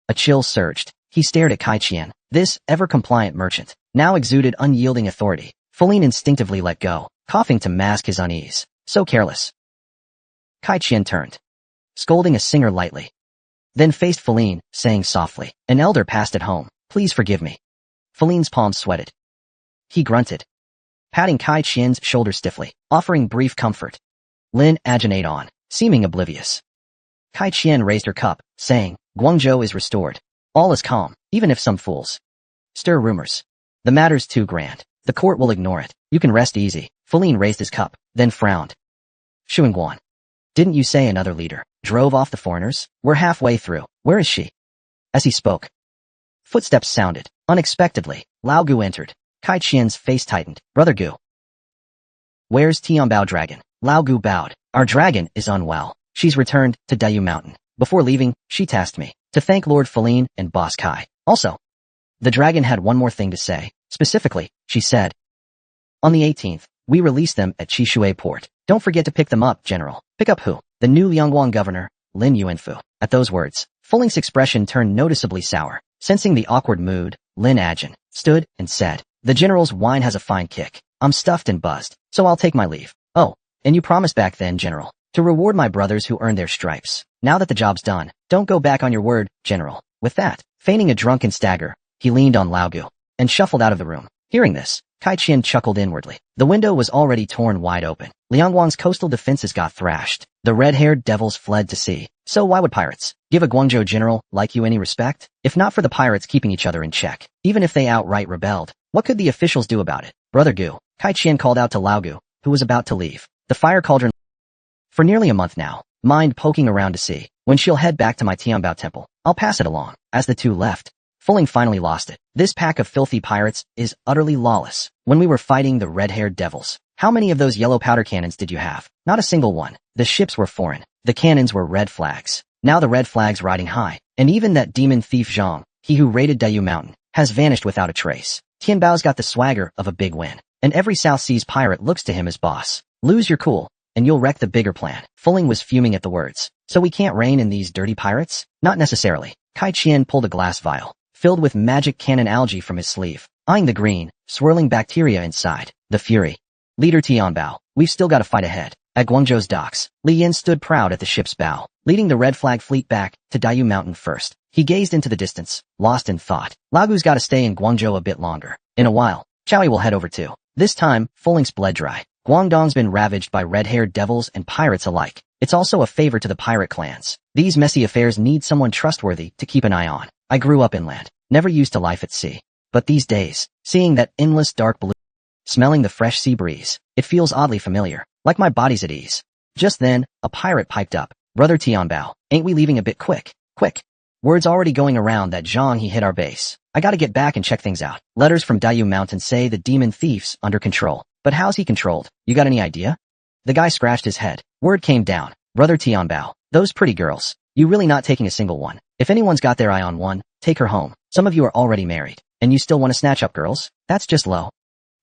A chill surged. He stared at Kai Qian. This ever-compliant merchant now exuded unyielding authority. Feline instinctively let go, coughing to mask his unease. So careless. Kai Qian turned, scolding a singer lightly. Then faced Feline, saying softly, an elder passed at home. Please forgive me. Feline's palms sweated. He grunted, patting Kai Qian's shoulder stiffly, offering brief comfort. Lin Ajin ate on, seeming oblivious. Kai Qian raised her cup, saying, Guangzhou is restored. All is calm, even if some fools stir rumors. The matter's too grand. The court will ignore it. You can rest easy. Feline raised his cup, then frowned. Shuangguan, didn't you say another leader drove off the foreigners? We're halfway through. Where is she? As he spoke, footsteps sounded. Unexpectedly, Lao Gu entered. Kai Qian's face tightened. Brother Gu. Where's Tianbao dragon? Lao Gu bowed. Our dragon is unwell. She's returned to Dayu Mountain. Before leaving, she tasked me to thank Lord Feline and Boss Kai. Also, the dragon had one more thing to say. Specifically, she said, on the 18th, we release them at Chishui port. Don't forget to pick them up, General. Pick up who? The new Liangguang governor, Lin Yuanfu. At those words, Feline's expression turned noticeably sour. Sensing the awkward mood, Lin Ajin stood and said, the general's wine has a fine kick. I'm stuffed and buzzed, so I'll take my leave. Oh, and you promised back then, General, to reward my brothers who earned their stripes. Now that the job's done, don't go back on your word, General. With that, feigning a drunken stagger, he leaned on Lao Gu and shuffled out of the room. Hearing this, Kai Qian chuckled inwardly. The window was already torn wide open. Liangguang's coastal defenses got thrashed. The red-haired devils fled to sea. So why would pirates give a Guangzhou general like you any respect? If not for the pirates keeping each other in check, even if they outright rebelled, what could the officials do about it? Brother Gu, Kai Qian called out to Lao Gu, who was about to leave. The fire cauldron for nearly a month now. Mind poking around to see when she'll head back to my Tianbao temple. I'll pass it along. As the two left, Feline finally lost it. This pack of filthy pirates is utterly lawless. When we were fighting the red-haired devils, how many of those yellow powder cannons did you have? Not a single one. The ships were foreign. The cannons were red flags. Now the red flag's riding high. And even that demon thief Zhang, he who raided Dayu Mountain, has vanished without a trace. Tianbao's got the swagger of a big win, and every South Seas pirate looks to him as boss. Lose your cool, and you'll wreck the bigger plan. Feline was fuming at the words. So we can't rein in these dirty pirates? Not necessarily. Kai Qian pulled a glass vial, filled with magic cannon algae from his sleeve, eyeing the green, swirling bacteria inside. The fury. Leader Tianbao, we've still got to fight ahead. At Guangzhou's docks, Li Yin stood proud at the ship's bow, leading the red flag fleet back to Dayu Mountain first. He gazed into the distance, lost in thought. Lao Gu's got to stay in Guangzhou a bit longer. In a while, Chowie will head over too. This time, Felink's bled dry. Guangdong's been ravaged by red-haired devils and pirates alike. It's also a favor to the pirate clans. These messy affairs need someone trustworthy to keep an eye on. I grew up inland, never used to life at sea. But these days, seeing that endless dark blue, smelling the fresh sea breeze, it feels oddly familiar, like my body's at ease. Just then, a pirate piped up. Brother Tianbao, ain't we leaving a bit quick? Quick. Word's already going around that Zhang he hit our base. I gotta get back and check things out. Letters from Dayu Mountain say the demon thief's under control. But how's he controlled? You got any idea? The guy scratched his head. Word came down. Brother Tianbao, those pretty girls. You really not taking a single one. If anyone's got their eye on one, take her home. Some of you are already married, and you still want to snatch up girls? That's just low.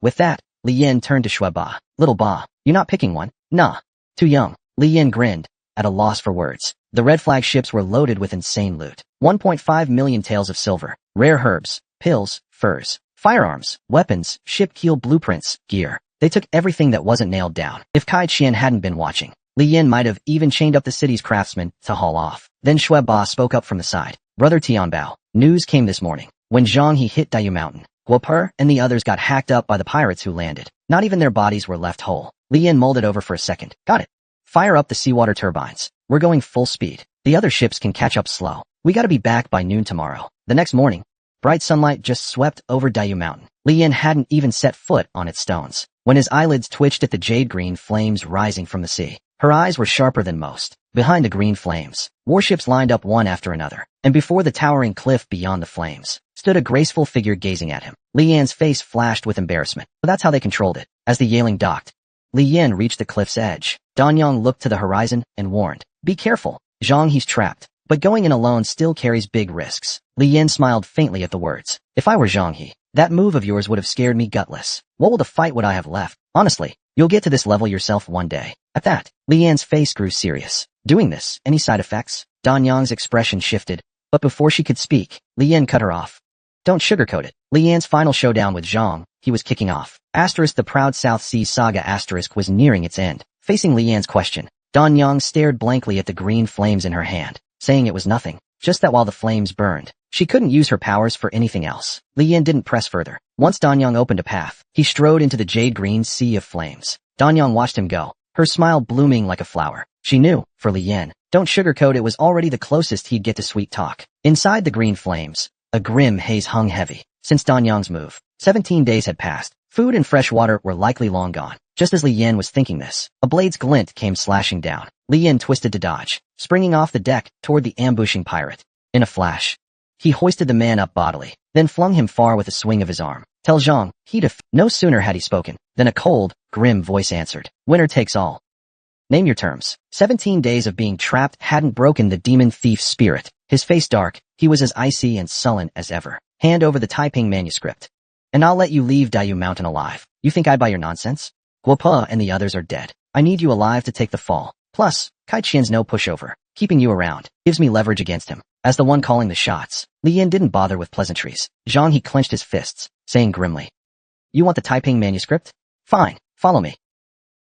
With that, Li Yin turned to Shui Ba. Little Ba, you not picking one? Nah. Too young. Li Yin grinned, at a loss for words. The red flag ships were loaded with insane loot. 1.5 million taels of silver, rare herbs, pills, furs, firearms, weapons, ship keel blueprints, gear. They took everything that wasn't nailed down. If Kai Qian hadn't been watching, Li Yin might have even chained up the city's craftsmen to haul off. Then Shui Ba spoke up from the side. Brother Tianbao, news came this morning. When Zhang He hit Dayu Mountain, Guoper and the others got hacked up by the pirates who landed. Not even their bodies were left whole. Li Yin mulled it over for a second. Got it. Fire up the seawater turbines. We're going full speed. The other ships can catch up slow. We gotta be back by noon tomorrow. The next morning, bright sunlight just swept over Dayu Mountain. Li Yin hadn't even set foot on its stones when his eyelids twitched at the jade-green flames rising from the sea. Her eyes were sharper than most. Behind the green flames, warships lined up one after another, and before the towering cliff beyond the flames, stood a graceful figure gazing at him. Li Yan's face flashed with embarrassment, but that's how they controlled it. As the Yaling docked, Li Yan reached the cliff's edge. Danyang looked to the horizon and warned, be careful, Zhang He's trapped, but going in alone still carries big risks. Li Yan smiled faintly at the words. If I were Zhang He, that move of yours would have scared me gutless. What will the fight would I have left? Honestly, you'll get to this level yourself one day. At that, Li Yan's face grew serious. Doing this, any side effects? Danyang's expression shifted, but before she could speak, Li Yan cut her off. Don't sugarcoat it. Li Yan's final showdown with Zhang He was kicking off. The proud South Sea saga was nearing its end. Facing Li Yan's question, Danyang stared blankly at the green flames in her hand, saying it was nothing, just that while the flames burned, she couldn't use her powers for anything else. Li Yan didn't press further. Once Danyang opened a path, he strode into the jade-green sea of flames. Danyang watched him go, her smile blooming like a flower. She knew, for Li Yan, don't sugarcoat it was already the closest he'd get to sweet talk. Inside the green flames, a grim haze hung heavy. Since Danyang's move, 17 days had passed. Food and fresh water were likely long gone. Just as Li Yan was thinking this, a blade's glint came slashing down. Li Yan twisted to dodge, springing off the deck toward the ambushing pirate. In a flash, he hoisted the man up bodily, then flung him far with a swing of his arm. Tell Zhang He to No sooner had he spoken, than a cold, grim voice answered. Winner takes all. Name your terms. 17 days of being trapped hadn't broken the demon thief's spirit. His face dark, he was as icy and sullen as ever. Hand over the Taiping manuscript, and I'll let you leave Dayu Mountain alive. You think I'd buy your nonsense? Guopa and the others are dead. I need you alive to take the fall. Plus, Kai Qian's no pushover. Keeping you around gives me leverage against him. As the one calling the shots, Li Yan didn't bother with pleasantries. Zhang He clenched his fists, saying grimly, You want the Taiping manuscript? Fine, follow me.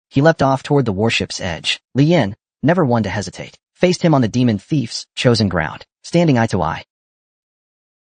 He leapt off toward the warship's edge. Li Yan, never one to hesitate, faced him on the demon thief's chosen ground, standing eye to eye.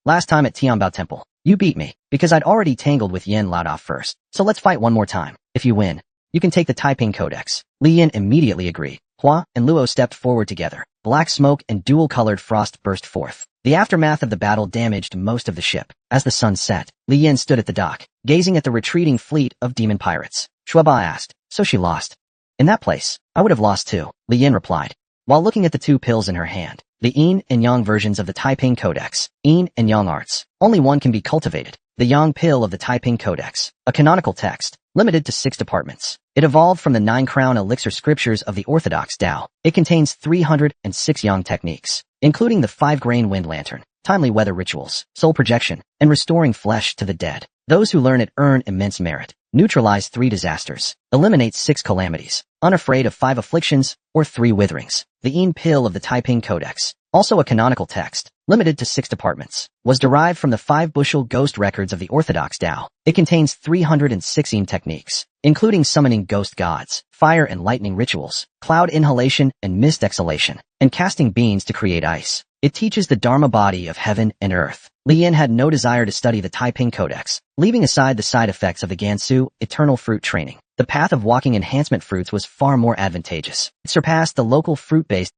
Last time at Tianbao Temple, you beat me, because I'd already tangled with Yen Laodao first. So let's fight one more time. If you win, you can take the Taiping Codex. Li Yan immediately agreed. Hua and Luo stepped forward together. Black smoke and dual-colored frost burst forth. The aftermath of the battle damaged most of the ship. As the sun set, Li Yan stood at the dock, gazing at the retreating fleet of demon pirates. Shui Ba asked, So she lost? In that place, I would have lost too, Li Yan replied, while looking at the two pills in her hand. The Yin and Yang versions of the Taiping Codex. Yin and Yang arts. Only one can be cultivated. The Yang pill of the Taiping Codex. A canonical text, limited to 6 departments. It evolved from the 9-crown elixir scriptures of the Orthodox Tao. It contains 306 Yang techniques, including the 5-grain wind lantern, timely weather rituals, soul projection, and restoring flesh to the dead. Those who learn it earn immense merit, neutralize 3 disasters, eliminate 6 calamities, unafraid of 5 afflictions, or 3 witherings. The Yin pill of the Taiping Codex, also a canonical text, limited to 6 departments, was derived from the 5-bushel ghost records of the Orthodox Tao. It contains 316 techniques, including summoning ghost gods, fire and lightning rituals, cloud inhalation and mist exhalation, and casting beans to create ice. It teaches the Dharma body of heaven and earth. Li Yan had no desire to study the Taiping Codex, leaving aside the side effects of the Gansu eternal fruit training. The path of walking enhancement fruits was far more advantageous. It surpassed the local fruit-based.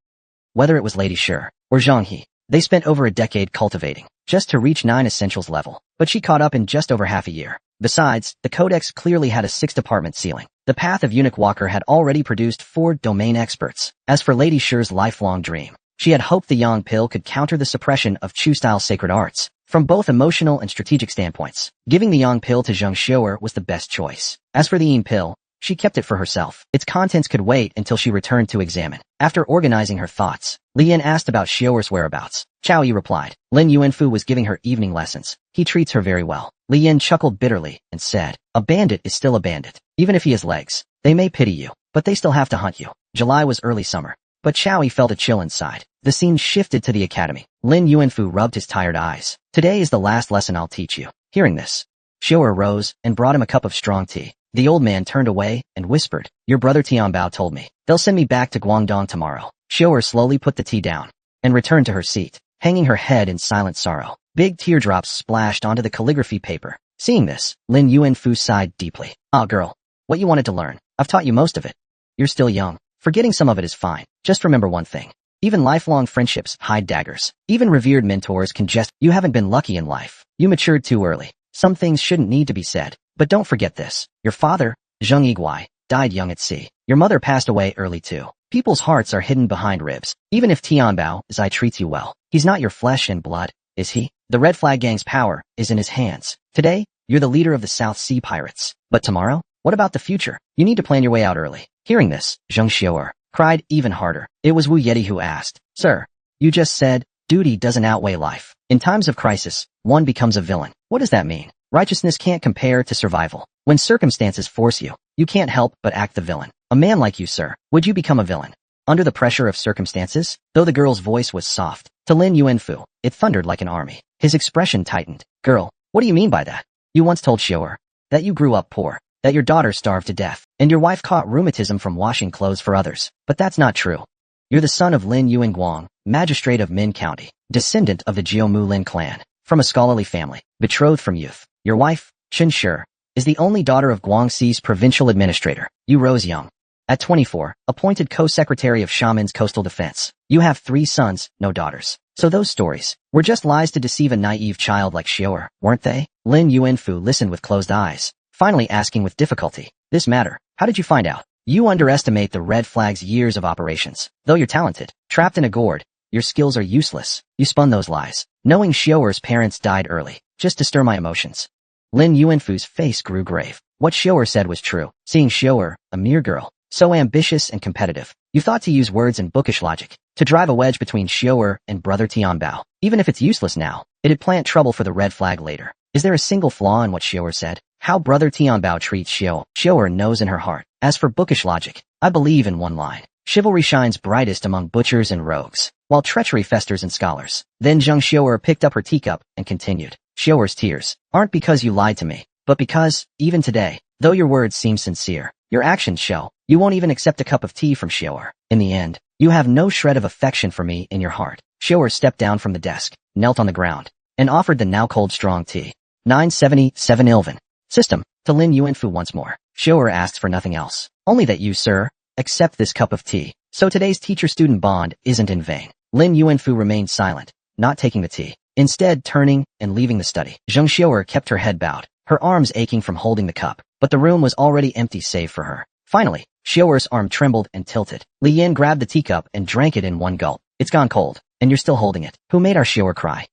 Whether it was Lady Shi or Zhang He, they spent over a decade cultivating, just to reach 9 essentials level, but she caught up in just over half a year. Besides, the Codex clearly had a 6-department ceiling. The path of Eunuch Walker had already produced 4 domain experts. As for Lady Shi's lifelong dream, she had hoped the Yang pill could counter the suppression of Chu-style sacred arts, from both emotional and strategic standpoints. Giving the Yang pill to Zheng Xiuer was the best choice. As for the Yin pill, she kept it for herself. Its contents could wait until she returned to examine. After organizing her thoughts, Li Yin asked about Xiaoer's whereabouts. Chao Yi replied. Lin Yuanfu was giving her evening lessons. He treats her very well. Li Yin chuckled bitterly and said, a bandit is still a bandit. Even if he has legs, they may pity you, but they still have to hunt you. July was early summer, but Chao Yi felt a chill inside. The scene shifted to the academy. Lin Yuanfu rubbed his tired eyes. Today is the last lesson I'll teach you. Hearing this, Xiaoer rose and brought him a cup of strong tea. The old man turned away and whispered, your brother Tianbao told me. They'll send me back to Guangdong tomorrow. Xiaoer slowly put the tea down and returned to her seat, hanging her head in silent sorrow. Big teardrops splashed onto the calligraphy paper. Seeing this, Lin Yuanfu sighed deeply. Ah, girl, what you wanted to learn, I've taught you most of it. You're still young. Forgetting some of it is fine. Just remember one thing. Even lifelong friendships hide daggers. Even revered mentors can jest. You haven't been lucky in life. You matured too early. Some things shouldn't need to be said. But don't forget this. Your father, Zheng Yiguai, died young at sea. Your mother passed away early too. People's hearts are hidden behind ribs. Even if Tianbao Zai treats you well, he's not your flesh and blood, is he? The Red Flag Gang's power is in his hands. Today, you're the leader of the South Sea Pirates. But tomorrow? What about the future? You need to plan your way out early. Hearing this, Zheng Xiaoer cried even harder. It was Wu Yeti who asked, Sir, you just said, duty doesn't outweigh life. In times of crisis, one becomes a villain. What does that mean? Righteousness can't compare to survival. When circumstances force you, you can't help but act the villain. A man like you, sir, would you become a villain? Under the pressure of circumstances? Though the girl's voice was soft, to Lin Yuanfu, it thundered like an army. His expression tightened. Girl, what do you mean by that? You once told Xiaoer that you grew up poor, that your daughter starved to death, and your wife caught rheumatism from washing clothes for others. But that's not true. You're the son of Lin Yuanguang, magistrate of Min County, descendant of the Jiaomu Lin clan, from a scholarly family, betrothed from youth. Your wife, Chen Shi, is the only daughter of Guangxi's provincial administrator. You rose young. At 24, appointed co-secretary of Shaman's coastal defense. You have 3 sons, no daughters. So those stories were just lies to deceive a naive child like Xiaoer, weren't they? Lin Yuanfu listened with closed eyes, finally asking with difficulty, this matter, how did you find out? You underestimate the Red Flag's years of operations. Though you're talented, trapped in a gourd, your skills are useless. You spun those lies, knowing Xiaoer's parents died early, just to stir my emotions. Lin Yuanfu's face grew grave. What Xiaoer said was true. Seeing Xiaoer, a mere girl, so ambitious and competitive, you thought to use words and bookish logic to drive a wedge between Xiaoer and brother Tianbao. Even if it's useless now, it'd plant trouble for the Red Flag later. Is there a single flaw in what Xiaoer said? How brother Tianbao treats Xiaoer knows in her heart. As for bookish logic, I believe in one line. Chivalry shines brightest among butchers and rogues, while treachery festers in scholars. Then Zheng Xiaoer picked up her teacup and continued. Xiaoer's tears aren't because you lied to me, but because, even today, though your words seem sincere, your actions show you won't even accept a cup of tea from Xiaoer. In the end, you have no shred of affection for me in your heart. Xiaoer stepped down from the desk, knelt on the ground, and offered the now cold strong tea. 977 Ilvan. System. To Lin Yuanfu once more. Xiaoer asked for nothing else. Only that you, sir, accept this cup of tea. So today's teacher-student bond isn't in vain. Lin Yuanfu remained silent, not taking the tea. Instead, turning and leaving the study. Zheng Xiaoer kept her head bowed, her arms aching from holding the cup, but the room was already empty save for her. Finally, Xiaoer's arm trembled and tilted. Li Yin grabbed the teacup and drank it in one gulp. It's gone cold, and you're still holding it. Who made our Xiaoer cry?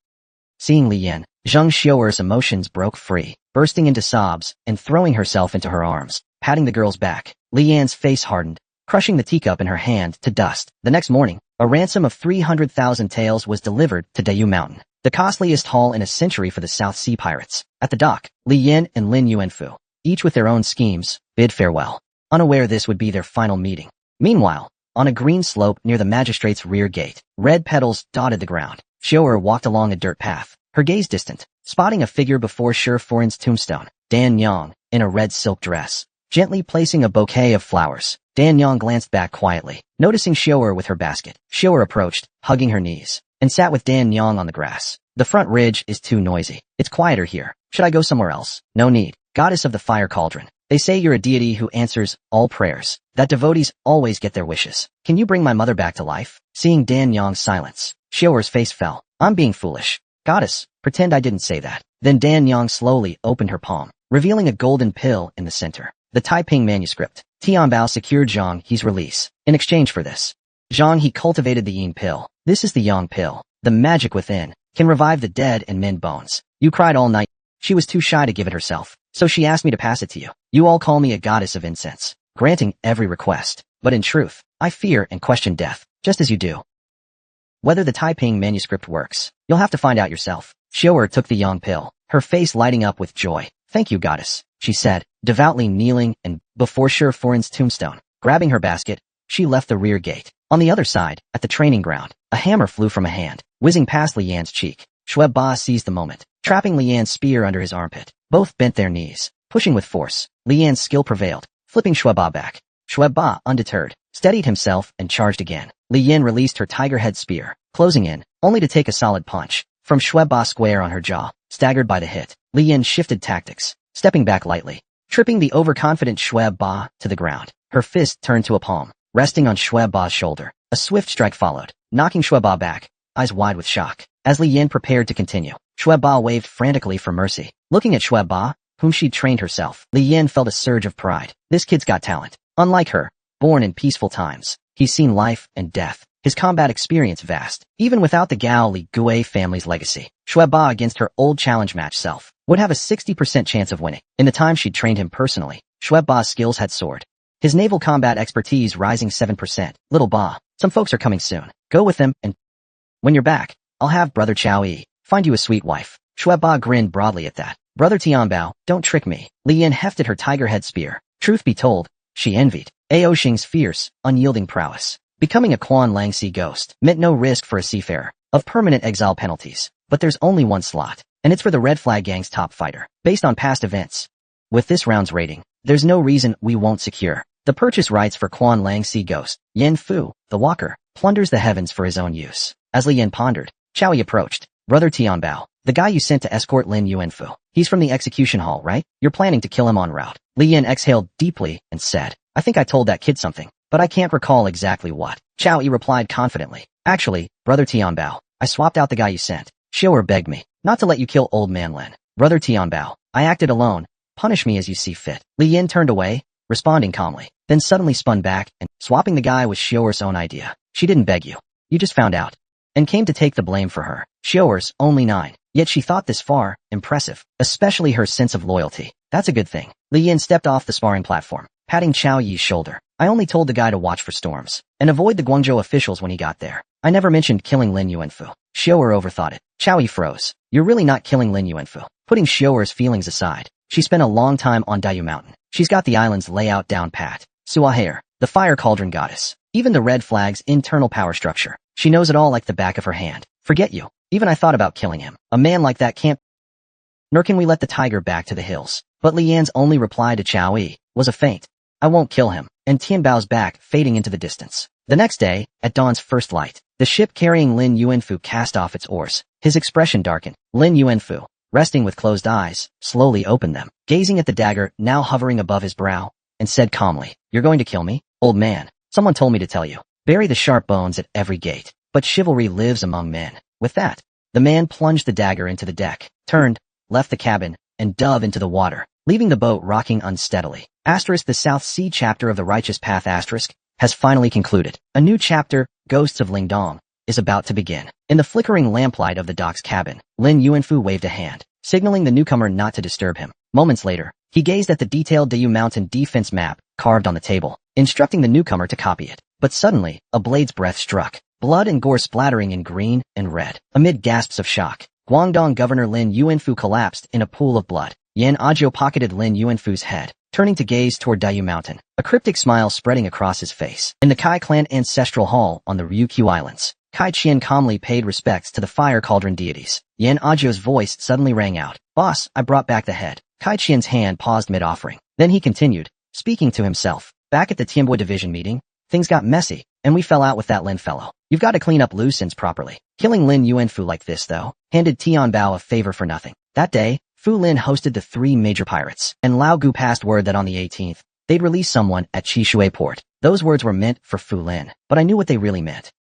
Seeing Li Yin, Zheng Xiaoer's emotions broke free, bursting into sobs and throwing herself into her arms, patting the girl's back. Li Yan's face hardened, crushing the teacup in her hand to dust. The next morning, a ransom of 300,000 taels was delivered to Dayu Mountain, the costliest haul in a century for the South Sea Pirates. At the dock, Li Yin and Lin Yuanfu, each with their own schemes, bid farewell, unaware this would be their final meeting. Meanwhile, on a green slope near the magistrate's rear gate, red petals dotted the ground. Xiaoer walked along a dirt path, her gaze distant, spotting a figure before Shi Foreign's tombstone. Dan Yang, in a red silk dress, gently placing a bouquet of flowers. Dan Yang glanced back quietly, noticing Xiaoer with her basket. Xiaoer approached, hugging her knees, and sat with Dan Yang on the grass. The front ridge is too noisy. It's quieter here. Should I go somewhere else? No need. Goddess of the fire cauldron. They say you're a deity who answers all prayers, that devotees always get their wishes. Can you bring my mother back to life? Seeing Dan Yang's silence, Xiaoer's face fell. I'm being foolish. Goddess, pretend I didn't say that. Then Dan Yang slowly opened her palm, revealing a golden pill in the center. The Taiping manuscript. Tianbao secured Zhang He's release. In exchange for this, Zhang He cultivated the Yin pill. This is the Yang pill. The magic within can revive the dead and mend bones. You cried all night. She was too shy to give it herself, so she asked me to pass it to you. You all call me a goddess of incense, granting every request. But in truth, I fear and question death, just as you do. Whether the Taiping manuscript works, you'll have to find out yourself. Xiao'er took the yang pill, her face lighting up with joy. Thank you, goddess, she said, devoutly kneeling and before Shi Furin's tombstone. Grabbing her basket, she left the rear gate. On the other side, at the training ground, a hammer flew from a hand, whizzing past Li Yan's cheek. Shui Ba seized the moment, trapping Li Yan's spear under his armpit. Both bent their knees, pushing with force. Li Yan's skill prevailed, flipping Shui Ba back. Shui Ba, undeterred, steadied himself and charged again. Li Yan released her tiger head spear, closing in, only to take a solid punch from Shui Ba square on her jaw. Staggered by the hit, Li Yan shifted tactics, stepping back lightly, tripping the overconfident Shui Ba to the ground. Her fist turned to a palm, resting on Shui Ba's shoulder. A swift strike followed, knocking Shui Ba back, eyes wide with shock. As Li Yan prepared to continue, Shui Ba waved frantically for mercy. Looking at Shui Ba, whom she'd trained herself, Li Yan felt a surge of pride. This kid's got talent. Unlike her, born in peaceful times, he's seen life and death. His combat experience vast, even without the Gao Li Gui family's legacy. Shui Ba against her old challenge match self would have a 60% chance of winning. In the time she'd trained him personally, Shui Ba's skills had soared. His naval combat expertise rising 7%. Little Ba, some folks are coming soon. Go with them, and when you're back, I'll have Brother Chao Yi find you a sweet wife. Shui Ba grinned broadly at that. Brother Tianbao, don't trick me. Li Yan hefted her tiger head spear. Truth be told, she envied Ao Xing's fierce, unyielding prowess. Becoming a Quan Lang Sea ghost meant no risk for a seafarer of permanent exile penalties. But there's only one slot, and it's for the Red Flag Gang's top fighter, based on past events. With this round's rating, there's no reason we won't secure the purchase rights for Quan Lang Sea Ghost. Yan Fu, the Walker, plunders the heavens for his own use. As Li Yan pondered, Chao Yi approached. Brother Tianbao, the guy you sent to escort Lin Yuanfu. He's from the execution hall, right? You're planning to kill him en route. Li Yan exhaled deeply and said, I think I told that kid something, but I can't recall exactly what. Chao Yi replied confidently. Actually, Brother Tianbao, I swapped out the guy you sent. Xiao'er begged me not to let you kill old man Lin. Brother Tianbao, I acted alone. Punish me as you see fit. Li Yan turned away, responding calmly, then suddenly spun back, and swapping the guy was Xiao'er's own idea. She didn't beg you. You just found out, and came to take the blame for her. Xiao'er's only 9, yet she thought this far. Impressive, especially her sense of loyalty. That's a good thing. Li Yan stepped off the sparring platform, patting Chao Yi's shoulder. I only told the guy to watch for storms, and avoid the Guangzhou officials when he got there. I never mentioned killing Lin Yuanfu. Xiao'er overthought it. Chao Yi froze. You're really not killing Lin Yuanfu. Putting Xiao'er's feelings aside, she spent a long time on Daiyu Mountain. She's got the island's layout down pat. Suahair, the fire cauldron goddess, even the red flag's internal power structure. She knows it all like the back of her hand. Forget you. Even I thought about killing him. A man like that can't. Nor can we let the tiger back to the hills. But Li Yan's only reply to Chao Yi was a feint. I won't kill him. And Tianbao's back fading into the distance. The next day, at dawn's first light, the ship carrying Lin Yuanfu cast off its oars. His expression darkened. Lin Yuanfu, resting with closed eyes, slowly opened them, gazing at the dagger now hovering above his brow, and said calmly, You're going to kill me? Old man, someone told me to tell you. Bury the sharp bones at every gate. But chivalry lives among men. With that, the man plunged the dagger into the deck, turned, left the cabin, and dove into the water, leaving the boat rocking unsteadily. Asterisk the South Sea chapter of the Righteous Path asterisk has finally concluded. A new chapter, Ghosts of Lingdong, is about to begin. In the flickering lamplight of the dock's cabin, Lin Yuanfu waved a hand, signaling the newcomer not to disturb him. Moments later, he gazed at the detailed Daiyu Mountain defense map carved on the table, instructing the newcomer to copy it. But suddenly, a blade's breath struck, blood and gore splattering in green and red. Amid gasps of shock, Guangdong Governor Lin Yuanfu collapsed in a pool of blood. Yan Ajo pocketed Lin Yuanfu's head, turning to gaze toward Daiyu Mountain, a cryptic smile spreading across his face. In the Kai clan ancestral hall on the Ryukyu Islands, Kai Qian calmly paid respects to the fire cauldron deities. Yan Ajo's voice suddenly rang out. Boss, I brought back the head. Kai Qian's hand paused mid-offering. Then he continued, speaking to himself. Back at the Tianbui division meeting, things got messy, and we fell out with that Lin fellow. You've got to clean up loose ends properly. Killing Lin Yuanfu like this, though, handed Tianbao a favor for nothing. That day, Fu Lin hosted the 3 major pirates, and Lao Gu passed word that on the 18th, they'd release someone at Chishui port. Those words were meant for Fu Lin, but I knew what they really meant.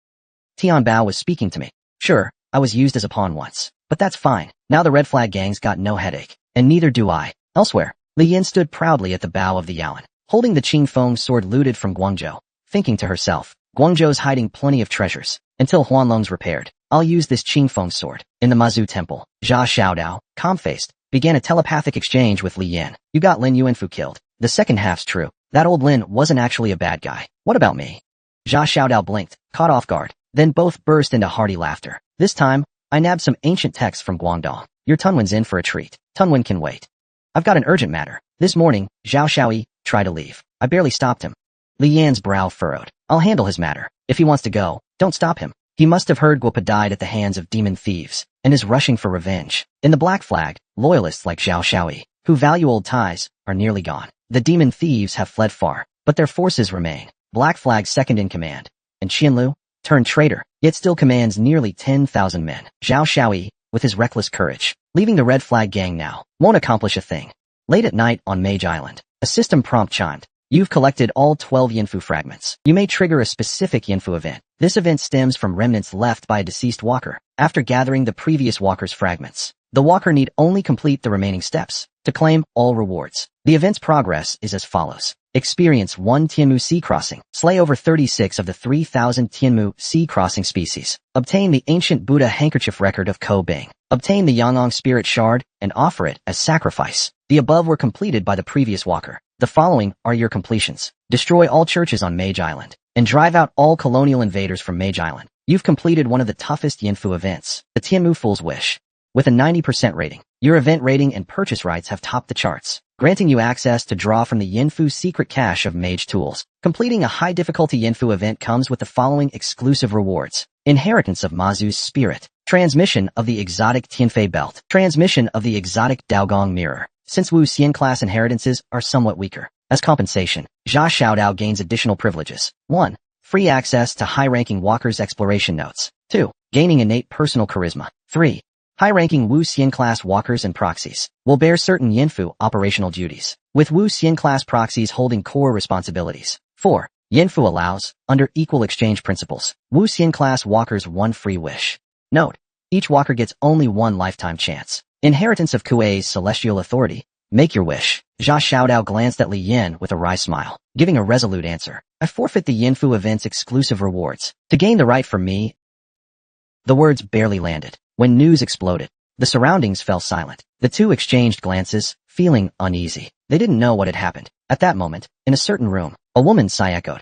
Tianbao was speaking to me. Sure, I was used as a pawn once, but that's fine. Now the Red Flag gang's got no headache, and neither do I. Elsewhere, Li Yin stood proudly at the bow of the Yalan, holding the Qingfeng sword looted from Guangzhou, thinking to herself, Guangzhou's hiding plenty of treasures. Until Huanlong's repaired, I'll use this Qingfeng sword. In the Mazu temple, Jia Xiaodao, calm-faced, began a telepathic exchange with Li Yan. You got Lin Yuanfu killed. The second half's true. That old Lin wasn't actually a bad guy. What about me? Jia Xiaodao blinked, caught off guard. Then both burst into hearty laughter. This time, I nabbed some ancient texts from Guangdong. Your Tunwen's in for a treat. Tunwen can wait. I've got an urgent matter. This morning, Zhao Xiaoyi tried to leave. I barely stopped him. Li Yan's brow furrowed. I'll handle his matter. If he wants to go, don't stop him. He must have heard Guopa died at the hands of demon thieves, and is rushing for revenge. In the Black Flag, loyalists like Zhao Xiaoyi, who value old ties, are nearly gone. The demon thieves have fled far, but their forces remain. Black Flag's second in command, and Qianlu, turned traitor, yet still commands nearly 10,000 men. Zhao Xiaoyi, with his reckless courage, leaving the Red Flag gang now, won't accomplish a thing. Late at night on Mage Island, a system prompt chimed. You've collected all 12 Yinfu fragments. You may trigger a specific Yinfu event. This event stems from remnants left by a deceased walker. After gathering the previous walker's fragments, the walker need only complete the remaining steps to claim all rewards. The event's progress is as follows. Experience 1 Tianmu sea crossing. Slay over 36 of the 3,000 Tianmu sea crossing species. Obtain the ancient Buddha handkerchief record of Ko Bing. Obtain the Yangong spirit shard and offer it as sacrifice. The above were completed by the previous walker. The following are your completions. Destroy all churches on Mage Island and drive out all colonial invaders from Mage Island. You've completed one of the toughest Yinfu events, the Tianmu Fool's Wish. With a 90% rating, your event rating and purchase rights have topped the charts, granting you access to draw from the Yinfu secret cache of mage tools. Completing a high-difficulty Yinfu event comes with the following exclusive rewards. Inheritance of Mazu's spirit. Transmission of the exotic Tianfei belt. Transmission of the exotic Daogong mirror. Since Wu Xian class inheritances are somewhat weaker. As compensation, Jia Xiaodao gains additional privileges. 1. Free access to high-ranking walkers' exploration notes. 2. Gaining innate personal charisma. 3. High-ranking Wu Xian class walkers and proxies will bear certain Yinfu operational duties, with Wu Xian class proxies holding core responsibilities. 4. Yinfu allows, under equal exchange principles, Wu Xian class walkers one free wish. Note: each walker gets only one lifetime chance. Inheritance of Kuei's celestial authority. Make your wish. Jia Xiaodao glanced at Li Yan with a wry smile, giving a resolute answer. I forfeit the Yinfu event's exclusive rewards. To gain the right for me. The words barely landed when news exploded. The surroundings fell silent. The two exchanged glances, feeling uneasy. They didn't know what had happened. At that moment, in a certain room, a woman sigh echoed.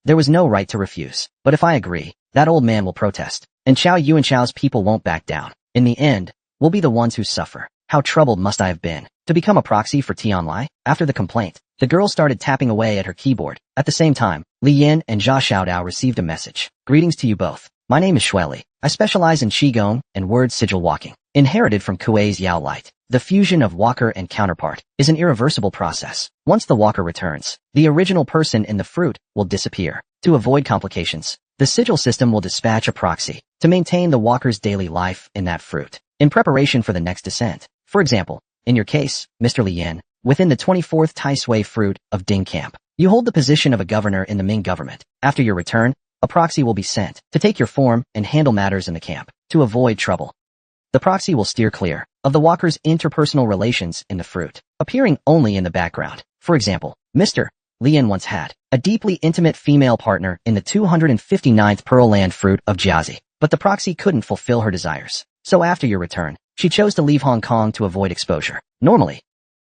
There was no right to refuse. But if I agree, that old man will protest. And Chao Yuan Chao's people won't back down. In the end, we'll be the ones who suffer. How troubled must I have been to become a proxy for Tianlai? After the complaint, the girl started tapping away at her keyboard. At the same time, Li Yan and Jia Xiaodao received a message. Greetings to you both. My name is Shueli. I specialize in Qigong and word sigil walking. Inherited from Kuei's Yao Light, the fusion of walker and counterpart is an irreversible process. Once the walker returns, the original person in the fruit will disappear. To avoid complications, the sigil system will dispatch a proxy to maintain the walker's daily life in that fruit, in preparation for the next descent. For example, in your case, Mr. Li Yan, within the 24th Tai Sui fruit of Ding Camp, you hold the position of a governor in the Ming government. After your return, a proxy will be sent to take your form and handle matters in the camp. To avoid trouble, the proxy will steer clear of the walker's interpersonal relations in the fruit, appearing only in the background. For example, Mr. Li Yan once had a deeply intimate female partner in the 259th Pearl Land fruit of Jiazi, but the proxy couldn't fulfill her desires. So after your return, she chose to leave Hong Kong to avoid exposure. Normally,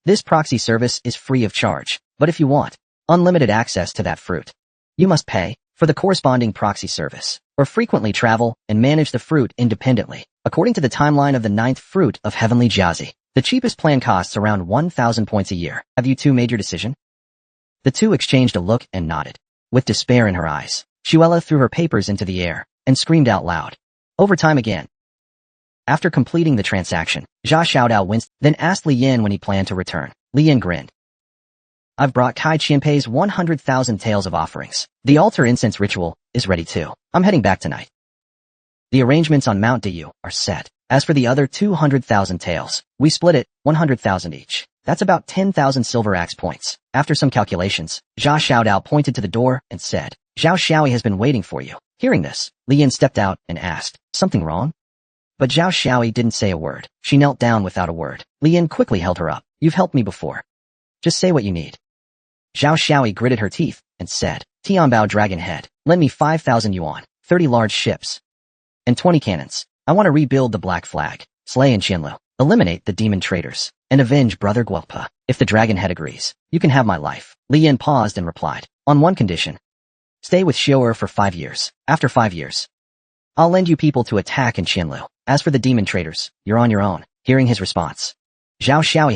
this proxy service is free of charge, but if you want unlimited access to that fruit, you must pay for the corresponding proxy service, or frequently travel and manage the fruit independently. According to the timeline of the 9th fruit of Heavenly Jiazi, the cheapest plan costs around 1,000 points a year. Have you two made your decision? The two exchanged a look and nodded. With despair in her eyes, Shuela threw her papers into the air and screamed out loud. Overtime again. After completing the transaction, Jia Xiaodao winced, then asked Li Yan when he planned to return. Li Yan grinned. I've brought Kai Qianpei's 100,000 tales of offerings. The altar incense ritual is ready too. I'm heading back tonight. The arrangements on Mount Diyu are set. As for the other 200,000 tales, we split it, 100,000 each. That's about 10,000 silver axe points. After some calculations, Jia Xiaodao pointed to the door and said, Zhao Xiaoyi has been waiting for you. Hearing this, Li Yan stepped out and asked, something wrong? But Zhao Xiaoyi didn't say a word. She knelt down without a word. Li Yan quickly held her up. You've helped me before. Just say what you need. Zhao Xiaoyi gritted her teeth and said, Tianbao Dragon Head, lend me 5,000 yuan, 30 large ships, and 20 cannons. I want to rebuild the Black Flag, slay in Qianlu, eliminate the demon traitors, and avenge Brother Guopa. If the Dragon Head agrees, you can have my life. Li Yan paused and replied, on one condition. Stay with Xiu'er for 5 years. After 5 years, I'll lend you people to attack in Qianlu. As for the demon traders, you're on your own. Hearing his response, Zhao Xiaoyi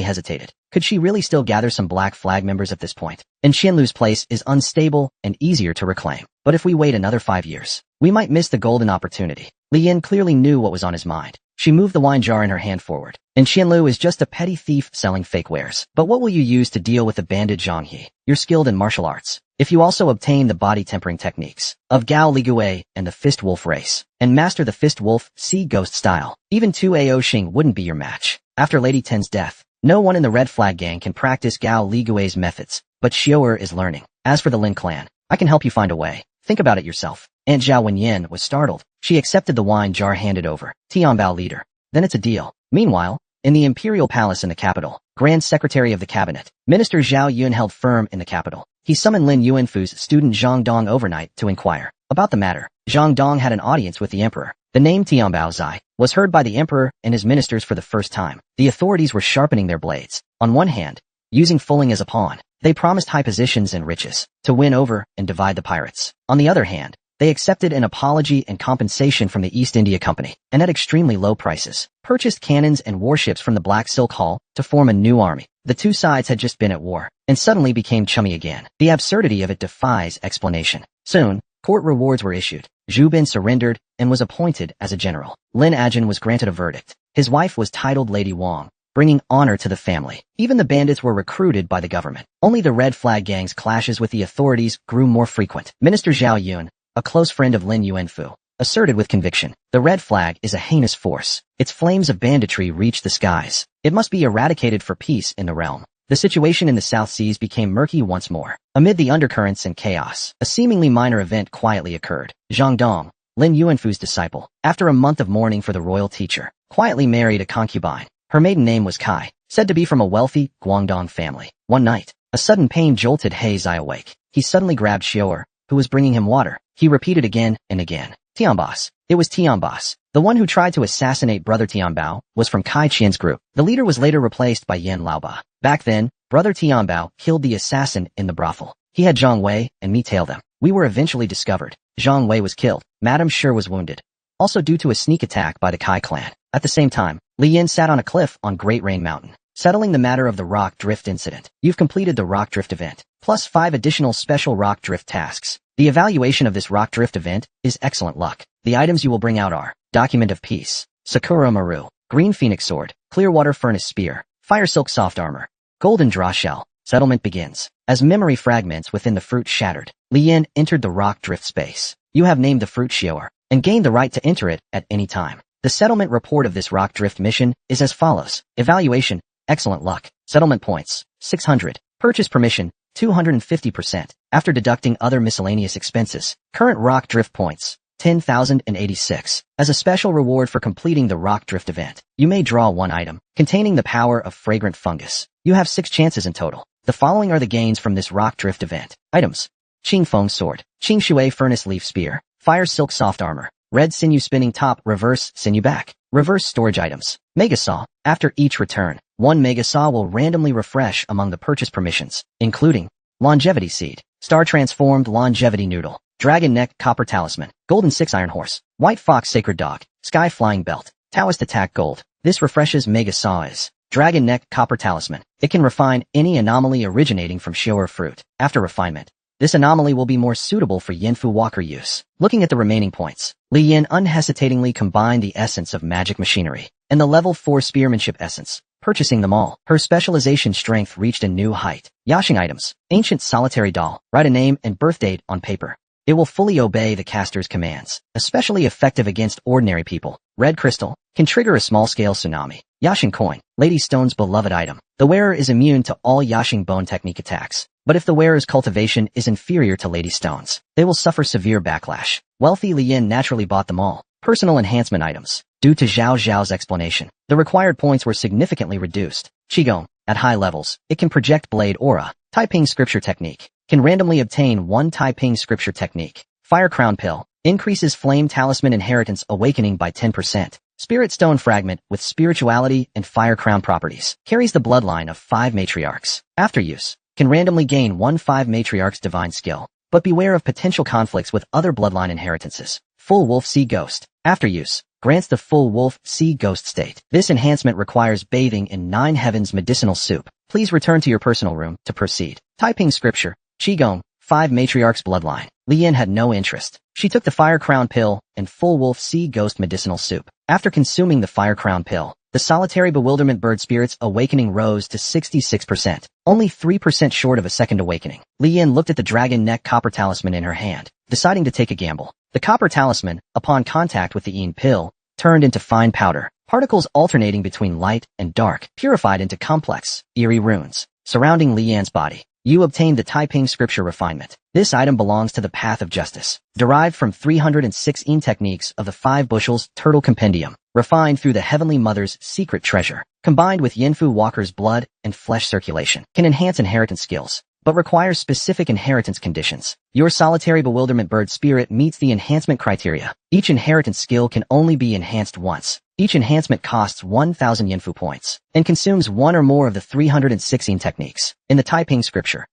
hesitated. Could she really still gather some Black Flag members at this point? And Qianlu's place is unstable and easier to reclaim. But if we wait another 5 years, we might miss the golden opportunity. Li Yin clearly knew what was on his mind. She moved the wine jar in her hand forward. And Qianlu is just a petty thief selling fake wares. But what will you use to deal with the bandit Zhang He? You're skilled in martial arts. If you also obtain the body tempering techniques of Gao Ligue and the Fist Wolf race, and master the Fist Wolf Sea Ghost style, even 2 Ao Xing wouldn't be your match. After Lady Ten's death, no one in the Red Flag gang can practice Gao Ligue's methods, but Xiaoer is learning. As for the Lin clan, I can help you find a way. Think about it yourself. Aunt Zhao Wenyin was startled. She accepted the wine jar handed over. Tianbao leader. Then it's a deal. Meanwhile, in the Imperial Palace in the capital, Grand Secretary of the Cabinet, Minister Zhao Yun held firm in the capital. He summoned Lin Yuanfu's student Zhang Dong overnight to inquire about the matter. Zhang Dong had an audience with the emperor. The name Tianbao Zai was heard by the emperor and his ministers for the first time. The authorities were sharpening their blades. On one hand, using Fuling as a pawn, they promised high positions and riches to win over and divide the pirates. On the other hand, they accepted an apology and compensation from the East India Company, and at extremely low prices, purchased cannons and warships from the Black Silk Hall to form a new army. The two sides had just been at war, and suddenly became chummy again. The absurdity of it defies explanation. Soon, court rewards were issued. Zhu Bin surrendered and was appointed as a general. Lin Ajin was granted a verdict. His wife was titled Lady Wang, bringing honor to the family. Even the bandits were recruited by the government. Only the Red Flag gang's clashes with the authorities grew more frequent. Minister Zhao Yun, a close friend of Lin Yuanfu, asserted with conviction, the Red Flag is a heinous force. Its flames of banditry reach the skies. It must be eradicated for peace in the realm. The situation in the South Seas became murky once more. Amid the undercurrents and chaos, a seemingly minor event quietly occurred. Zhang Dong, Lin Yuanfu's disciple, after a month of mourning for the royal teacher, quietly married a concubine. Her maiden name was Kai, said to be from a wealthy Guangdong family. One night, a sudden pain jolted He Zai awake. He suddenly grabbed Xiaoer, who was bringing him water. He repeated again and again, Tianbas. It was Tianbas. The one who tried to assassinate brother Tianbao was from Kai Qian's group. The leader was later replaced by Yan Laoba. Back then, brother Tianbao killed the assassin in the brothel. He had Zhang Wei and me tail them. We were eventually discovered. Zhang Wei was killed. Madame Shi was wounded, also due to a sneak attack by the Kai clan. At the same time, Li Yin sat on a cliff on Great Rain Mountain, settling the matter of the rock drift incident. You've completed the rock drift event, plus 5 additional special rock drift tasks. The evaluation of this rock drift event is excellent luck. The items you will bring out are Document of Peace, Sakura Maru, Green Phoenix Sword, Clearwater Furnace Spear, Fire Silk Soft Armor, Golden Draw Shell. Settlement begins. As memory fragments within the fruit shattered, Li Yin entered the rock drift space. You have named the fruit Xiaoer, and gained the right to enter it at any time. The settlement report of this rock drift mission is as follows. Evaluation, excellent luck. Settlement points, 600. Purchase permission, 250%. After deducting other miscellaneous expenses, current rock drift points, 10,086. As a special reward for completing the rock drift event, you may draw one item containing the power of fragrant fungus. You have 6 chances in total. The following are the gains from this rock drift event. Items: Qing Feng Sword, Qing Shui Furnace Leaf Spear, Fire Silk Soft Armor, Red Sinew Spinning Top, Reverse Sinew Back. Reverse storage items. Mega Saw. After each return, one Mega Saw will randomly refresh among the purchase permissions, including Longevity Seed, Star Transformed Longevity Noodle, Dragon Neck Copper Talisman, Golden 6 Iron Horse, White Fox Sacred Dog, Sky Flying Belt, Taoist Attack Gold. This refreshes Mega Saw is Dragon Neck Copper Talisman. It can refine any anomaly originating from Xiaoer fruit. After refinement, this anomaly will be more suitable for Yanfu Walker use. Looking at the remaining points, Li Yin unhesitatingly combined the essence of magic machinery and the level 4 spearmanship essence, purchasing them all. Her specialization strength reached a new height. Yashing items. Ancient solitary doll. Write a name and birth date on paper. It will fully obey the caster's commands, especially effective against ordinary people. Red crystal can trigger a small-scale tsunami. Yashing coin. Lady Stone's beloved item. The wearer is immune to all Yashing bone technique attacks. But if the wearer's cultivation is inferior to Lady Stone's, they will suffer severe backlash. Wealthy Li Yin naturally bought them all. Personal enhancement items. Due to Zhao Zhao's explanation, the required points were significantly reduced. Qigong. At high levels, it can project blade aura. Taiping scripture technique. Can randomly obtain one Taiping scripture technique. Fire crown pill. Increases flame talisman inheritance awakening by 10%. Spirit stone fragment with spirituality and fire crown properties. Carries the bloodline of 5 matriarchs. After use, can randomly gain one 5 matriarchs divine skill, but beware of potential conflicts with other bloodline inheritances. Full Wolf Sea Ghost. After use, grants the Full Wolf Sea Ghost state. This enhancement requires bathing in 9 heavens medicinal soup. Please return to your personal room to proceed. Typing scripture. Qigong, 5 Matriarchs Bloodline. Lian had no interest. She took the Fire Crown Pill and Full Wolf Sea Ghost medicinal soup. After consuming the Fire Crown Pill, the Solitary Bewilderment Bird Spirit's awakening rose to 66%, only 3% short of a second awakening. Lian looked at the dragon neck copper talisman in her hand, deciding to take a gamble. The copper talisman, upon contact with the Een pill, turned into fine powder, particles alternating between light and dark, purified into complex, eerie runes, surrounding Lian's body. You obtained the Taiping Scripture Refinement. This item belongs to the Path of Justice, derived from 306 Een techniques of the 5 Bushels Turtle Compendium, refined through the Heavenly Mother's secret treasure, combined with Yinfu Walker's blood and flesh circulation, can enhance inheritance skills, but requires specific inheritance conditions. Your Solitary Bewilderment Bird Spirit meets the enhancement criteria. Each inheritance skill can only be enhanced once. Each enhancement costs 1,000 Yinfu points, and consumes 1 or more of the 316 techniques in the Taiping scripture.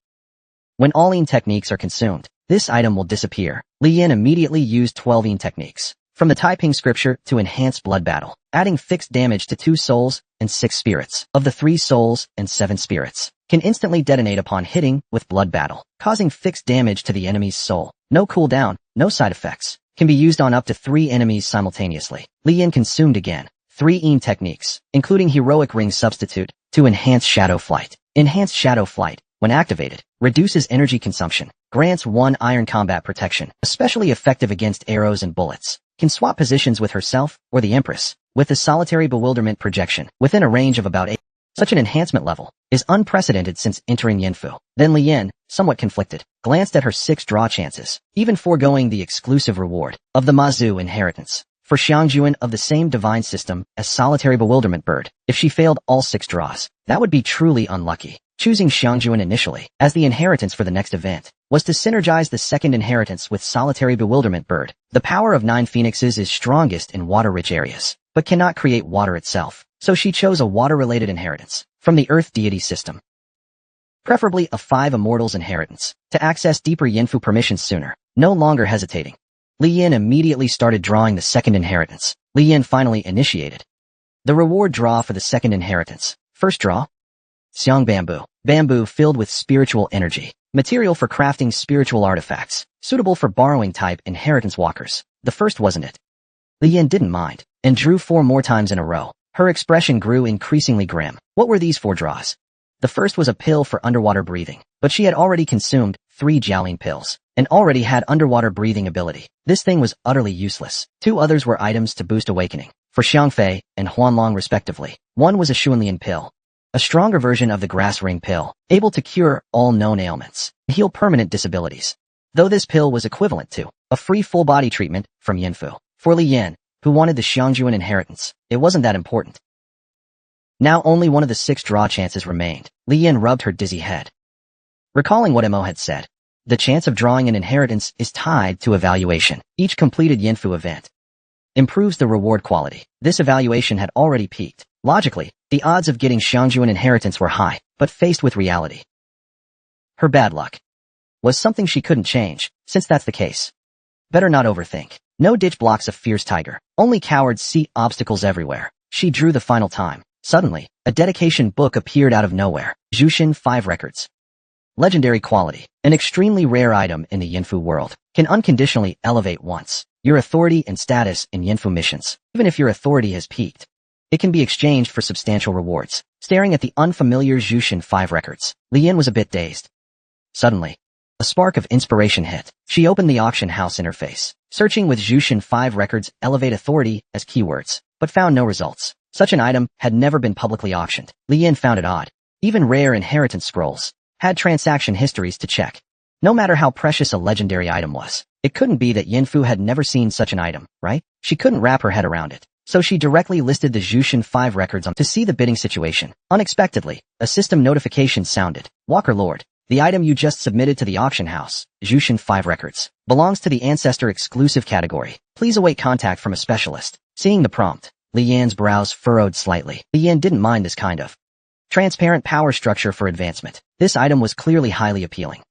When all Een techniques are consumed, this item will disappear. Lian immediately used 12 Een techniques from the Taiping scripture to enhance blood battle, adding fixed damage to 2 souls and 6 spirits. Of the 3 souls and 7 spirits, can instantly detonate upon hitting with blood battle, causing fixed damage to the enemy's soul. No cooldown, no side effects. Can be used on up to 3 enemies simultaneously. Lian consumed again 3 Een techniques, including Heroic Ring Substitute, to enhance Shadow Flight. Enhanced Shadow Flight, when activated, reduces energy consumption, grants 1 Iron Combat Protection, especially effective against arrows and bullets. Can swap positions with herself or the Empress, with the Solitary Bewilderment Projection, within a range of about 8. Such an enhancement level is unprecedented since entering Yinfu. Then Lian, somewhat conflicted, glanced at her 6 draw chances, even foregoing the exclusive reward of the Mazu inheritance for Xiangjuan of the same divine system as Solitary Bewilderment Bird. If she failed all 6 draws, that would be truly unlucky. Choosing Xiangjuan initially as the inheritance for the next event was to synergize the second inheritance with Solitary Bewilderment Bird. The power of 9 phoenixes is strongest in water-rich areas, but cannot create water itself. So she chose a water-related inheritance from the Earth deity system, preferably a 5 Immortals inheritance, to access deeper Yinfu permissions sooner. No longer hesitating, Lian immediately started drawing the second inheritance. Lian finally initiated the reward draw for the second inheritance. First draw, Xiang Bamboo. Bamboo filled with spiritual energy, material for crafting spiritual artifacts, suitable for borrowing type inheritance walkers. The first wasn't it. Lian didn't mind, and drew 4 more times in a row. Her expression grew increasingly grim. What were these 4 draws? The first was a pill for underwater breathing, but she had already consumed 3 Jialing pills, and already had underwater breathing ability. This thing was utterly useless. 2 others were items to boost awakening, for Xiangfei and Huanlong respectively. One was a Xuanlian pill, a stronger version of the grass ring pill, able to cure all known ailments, and heal permanent disabilities. Though this pill was equivalent to a free full-body treatment from Yinfu. For Lian, who wanted the Xiangjuan inheritance, it wasn't that important. Now only one of the 6 draw chances remained. Lian rubbed her dizzy head, recalling what Mo had said. The chance of drawing an inheritance is tied to evaluation. Each completed Yinfu event improves the reward quality. This evaluation had already peaked. Logically, the odds of getting Xiangjuan inheritance were high, but faced with reality, her bad luck was something she couldn't change. Since that's the case, better not overthink. No ditch blocks a fierce tiger. Only cowards see obstacles everywhere. She drew the final time. Suddenly, a dedication book appeared out of nowhere. Jushin 5 Records. Legendary quality. An extremely rare item in the Yinfu world. Can unconditionally elevate once your authority and status in Yinfu missions. Even if your authority has peaked, it can be exchanged for substantial rewards. Staring at the unfamiliar Jushin 5 Records, Lian was a bit dazed. Suddenly, a spark of inspiration hit. She opened the auction house interface, searching with Jushin 5 Records Elevate Authority as keywords, but found no results. Such an item had never been publicly auctioned. Lian found it odd. Even rare inheritance scrolls had transaction histories to check. No matter how precious a legendary item was, it couldn't be that Yinfu had never seen such an item, right? She couldn't wrap her head around it. So she directly listed the Jushin 5 Records on to see the bidding situation. Unexpectedly, a system notification sounded. Walker Lord, the item you just submitted to the auction house, Jushin 5 Records, belongs to the Ancestor exclusive category. Please await contact from a specialist. Seeing the prompt, Lian's brows furrowed slightly. Lian didn't mind this kind of transparent power structure for advancement. This item was clearly highly appealing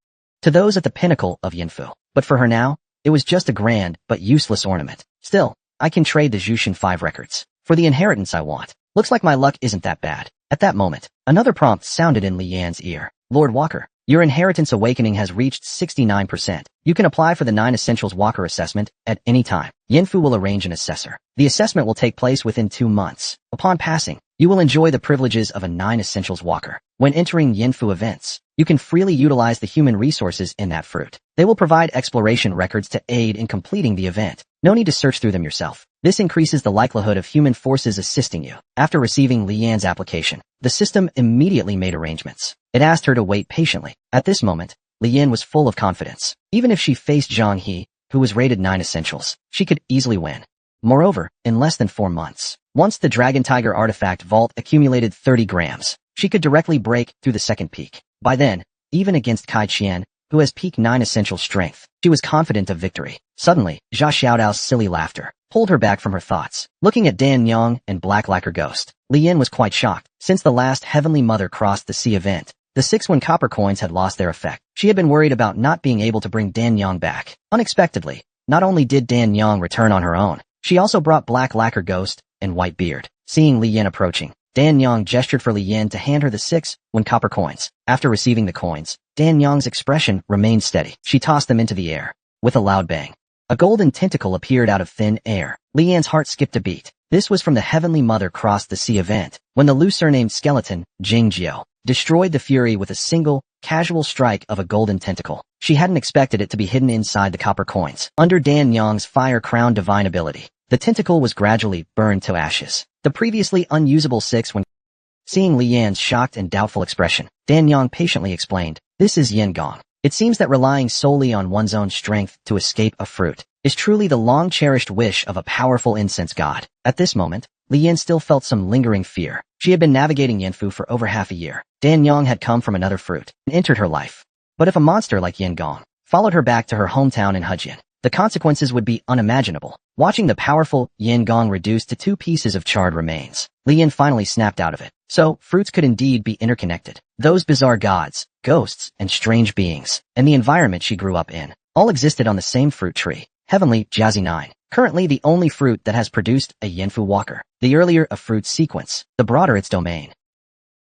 to those at the pinnacle of Yinfu. But for her now, It was just a grand, but useless ornament. Still, I can trade the Jushin 5 records for the inheritance I want. Looks like my luck isn't that bad. At that moment, another prompt sounded in Li Yan's ear. Lord Walker, your inheritance awakening has reached 69%. You can apply for the 9 Essentials Walker assessment at any time. Yinfu will arrange an assessor. The assessment will take place within 2 months. Upon passing, you will enjoy the privileges of a 9 Essentials Walker. When entering Yinfu events, you can freely utilize the human resources in that fruit. They will provide exploration records to aid in completing the event. No need to search through them yourself. This increases the likelihood of human forces assisting you. After receiving Li Yan's application, the system immediately made arrangements. It asked her to wait patiently. At this moment, Li Yan was full of confidence. Even if she faced Zhang He, who was rated 9 Essentials, she could easily win. Moreover, in less than 4 months, once the Dragon Tiger artifact vault accumulated 30 grams, she could directly break through the second peak. By then, even against Kai Qian, who has peak 9 essential strength, she was confident of victory. Suddenly, Zha Xiaodao's silly laughter pulled her back from her thoughts. Looking at Dan Yang and Black Lacquer Ghost, Li Yan was quite shocked. Since the last Heavenly Mother crossed the sea event, the 6 copper coins had lost their effect. She had been worried about not being able to bring Dan Yang back. Unexpectedly, not only did Dan Yang return on her own, she also brought Black Lacquer Ghost and White Beard. Seeing Li Yan approaching, Dan Yang gestured for Li Yan to hand her the 6 copper coins. After receiving the coins, Dan Yang's expression remained steady. She tossed them into the air. With a loud bang, a golden tentacle appeared out of thin air. Li Yan's heart skipped a beat. This was from the Heavenly Mother Crossed the Sea event, when the loose-named skeleton, Jing Jiao, destroyed the Fury with a single, casual strike of a golden tentacle. She hadn't expected it to be hidden inside the copper coins. Under Dan Yang's Fire Crown divine ability, the tentacle was gradually burned to ashes. The previously unusable 6 when seeing Li Yan's shocked and doubtful expression, Dan Yang patiently explained, "This is Yin Gong. It seems that relying solely on one's own strength to escape a fruit is truly the long-cherished wish of a powerful incense god." At this moment, Li Yan still felt some lingering fear. She had been navigating Yinfu for over half a year. Dan Yang had come from another fruit and entered her life. But if a monster like Yin Gong followed her back to her hometown in Hejian, the consequences would be unimaginable. Watching the powerful Yin Gong reduced to 2 pieces of charred remains, Li Yan finally snapped out of it. So, fruits could indeed be interconnected. Those bizarre gods, ghosts, and strange beings, and the environment she grew up in, all existed on the same fruit tree. Heavenly Jazzy 9. Currently the only fruit that has produced a Yinfu Walker. The earlier a fruit's sequence, the broader its domain,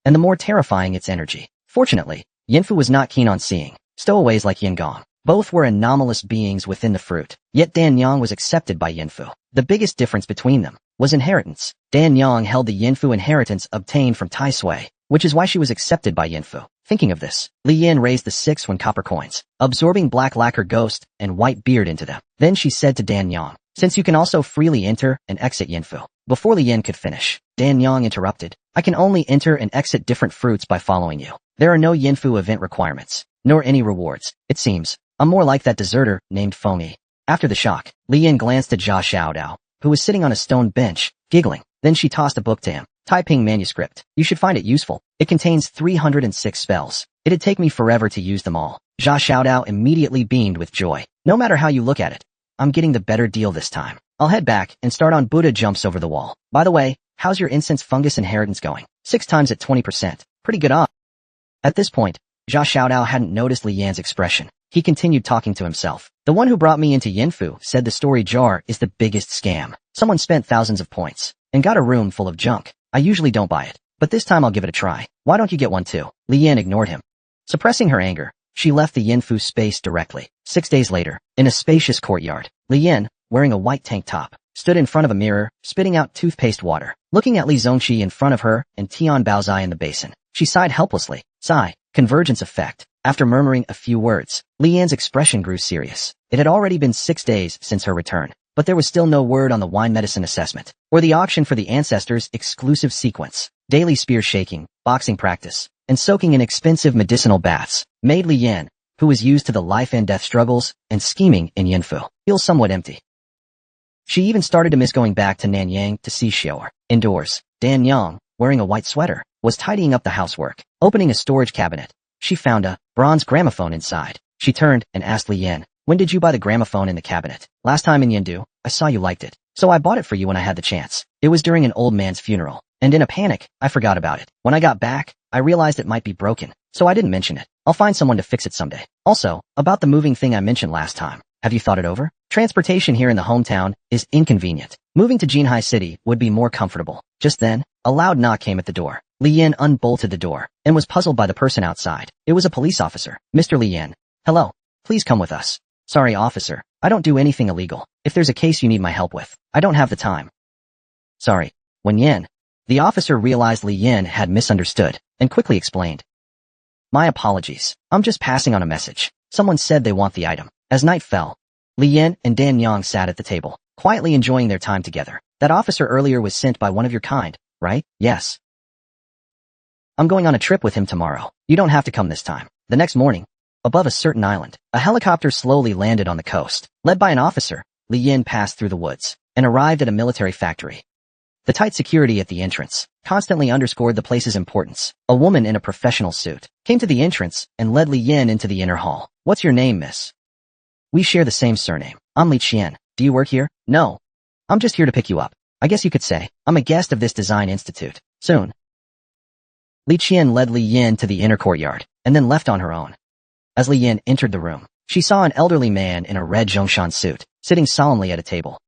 and the more terrifying its energy. Fortunately, Yinfu was not keen on seeing stowaways like Yin Gong. Both were anomalous beings within the fruit, yet Dan Yang was accepted by Yinfu. The biggest difference between them was inheritance. Dan Yang held the Yinfu inheritance obtained from Tai Sui, which is why she was accepted by Yinfu. Thinking of this, Li Yan raised the 6 copper coins, absorbing Black Lacquer Ghost and White Beard into them. Then she said to Dan Yang, "Since you can also freely enter and exit Yinfu." Before Li Yan could finish, Dan Yang interrupted, "I can only enter and exit different fruits by following you. There are no Yinfu event requirements, nor any rewards. It seems I'm more like that deserter named Fengyi." After the shock, Li Yan glanced at Zha Xiaodao, who was sitting on a stone bench, giggling. Then she tossed a book to him. "Taiping manuscript. You should find it useful. It contains 306 spells. It'd take me forever to use them all." Zha Xiaodao immediately beamed with joy. "No matter how you look at it, I'm getting the better deal this time. I'll head back and start on Buddha jumps over the wall. By the way, how's your incense fungus inheritance going? 6 times at 20%. Pretty good odds." At this point, Zha Xiaodao hadn't noticed Li Yan's expression. He continued talking to himself. "The one who brought me into Yinfu said the story jar is the biggest scam. Someone spent thousands of points and got a room full of junk. I usually don't buy it, but this time I'll give it a try. Why don't you get one too?" Li Yan ignored him. Suppressing her anger, she left the Yinfu space directly. 6 days later, in a spacious courtyard, Li Yan, wearing a white tank top, stood in front of a mirror, spitting out toothpaste water. Looking at Li Zongqi in front of her and Tian Baozai in the basin, she sighed helplessly. Sigh. Convergence effect. After murmuring a few words, Li Yan's expression grew serious. It had already been 6 days since her return, but there was still no word on the wine medicine assessment, or the auction for the ancestors' exclusive sequence. Daily spear shaking, boxing practice, and soaking in expensive medicinal baths made Li Yan, who was used to the life and death struggles and scheming in Yinfu, feel somewhat empty. She even started to miss going back to Nanyang to see Xiaoer. Indoors, Dan Yang, wearing a white sweater, was tidying up the housework. Opening a storage cabinet, she found a bronze gramophone inside. She turned and asked Li Yan, "When did you buy the gramophone in the cabinet?" "Last time in Yendu, I saw you liked it, so I bought it for you when I had the chance. It was during an old man's funeral, and in a panic, I forgot about it. When I got back, I realized it might be broken, so I didn't mention it. I'll find someone to fix it someday. Also, about the moving thing I mentioned last time, Have you thought it over? Transportation here in the hometown is inconvenient. Moving to Jinhai City would be more comfortable. Just then, a loud knock came at the door. Li Yan unbolted the door and was puzzled by the person outside. It was a police officer. Mr. Li Yan. Hello. Please come with us. Sorry, officer. I don't do anything illegal. If there's a case you need my help with, I don't have the time. Sorry. When Yan. The officer realized Li Yan had misunderstood and quickly explained. My apologies. I'm just passing on a message. Someone said they want the item. As night fell, Li Yan and Dan Yang sat at the table, quietly enjoying their time together. That officer earlier was sent by one of your kind, right? Yes. I'm going on a trip with him tomorrow. You don't have to come this time. The next morning, above a certain island, a helicopter slowly landed on the coast. Led by an officer, Li Yan passed through the woods and arrived at a military factory. The tight security at the entrance constantly underscored the place's importance. A woman in a professional suit came to the entrance and led Li Yan into the inner hall. What's your name, miss? We share the same surname. I'm Li Qian. Do you work here? No. I'm just here to pick you up. I guess you could say I'm a guest of this design institute. Soon. Li Qian led Li Yan to the inner courtyard and then left on her own. As Li Yan entered the room, she saw an elderly man in a red Zhongshan suit sitting solemnly at a table.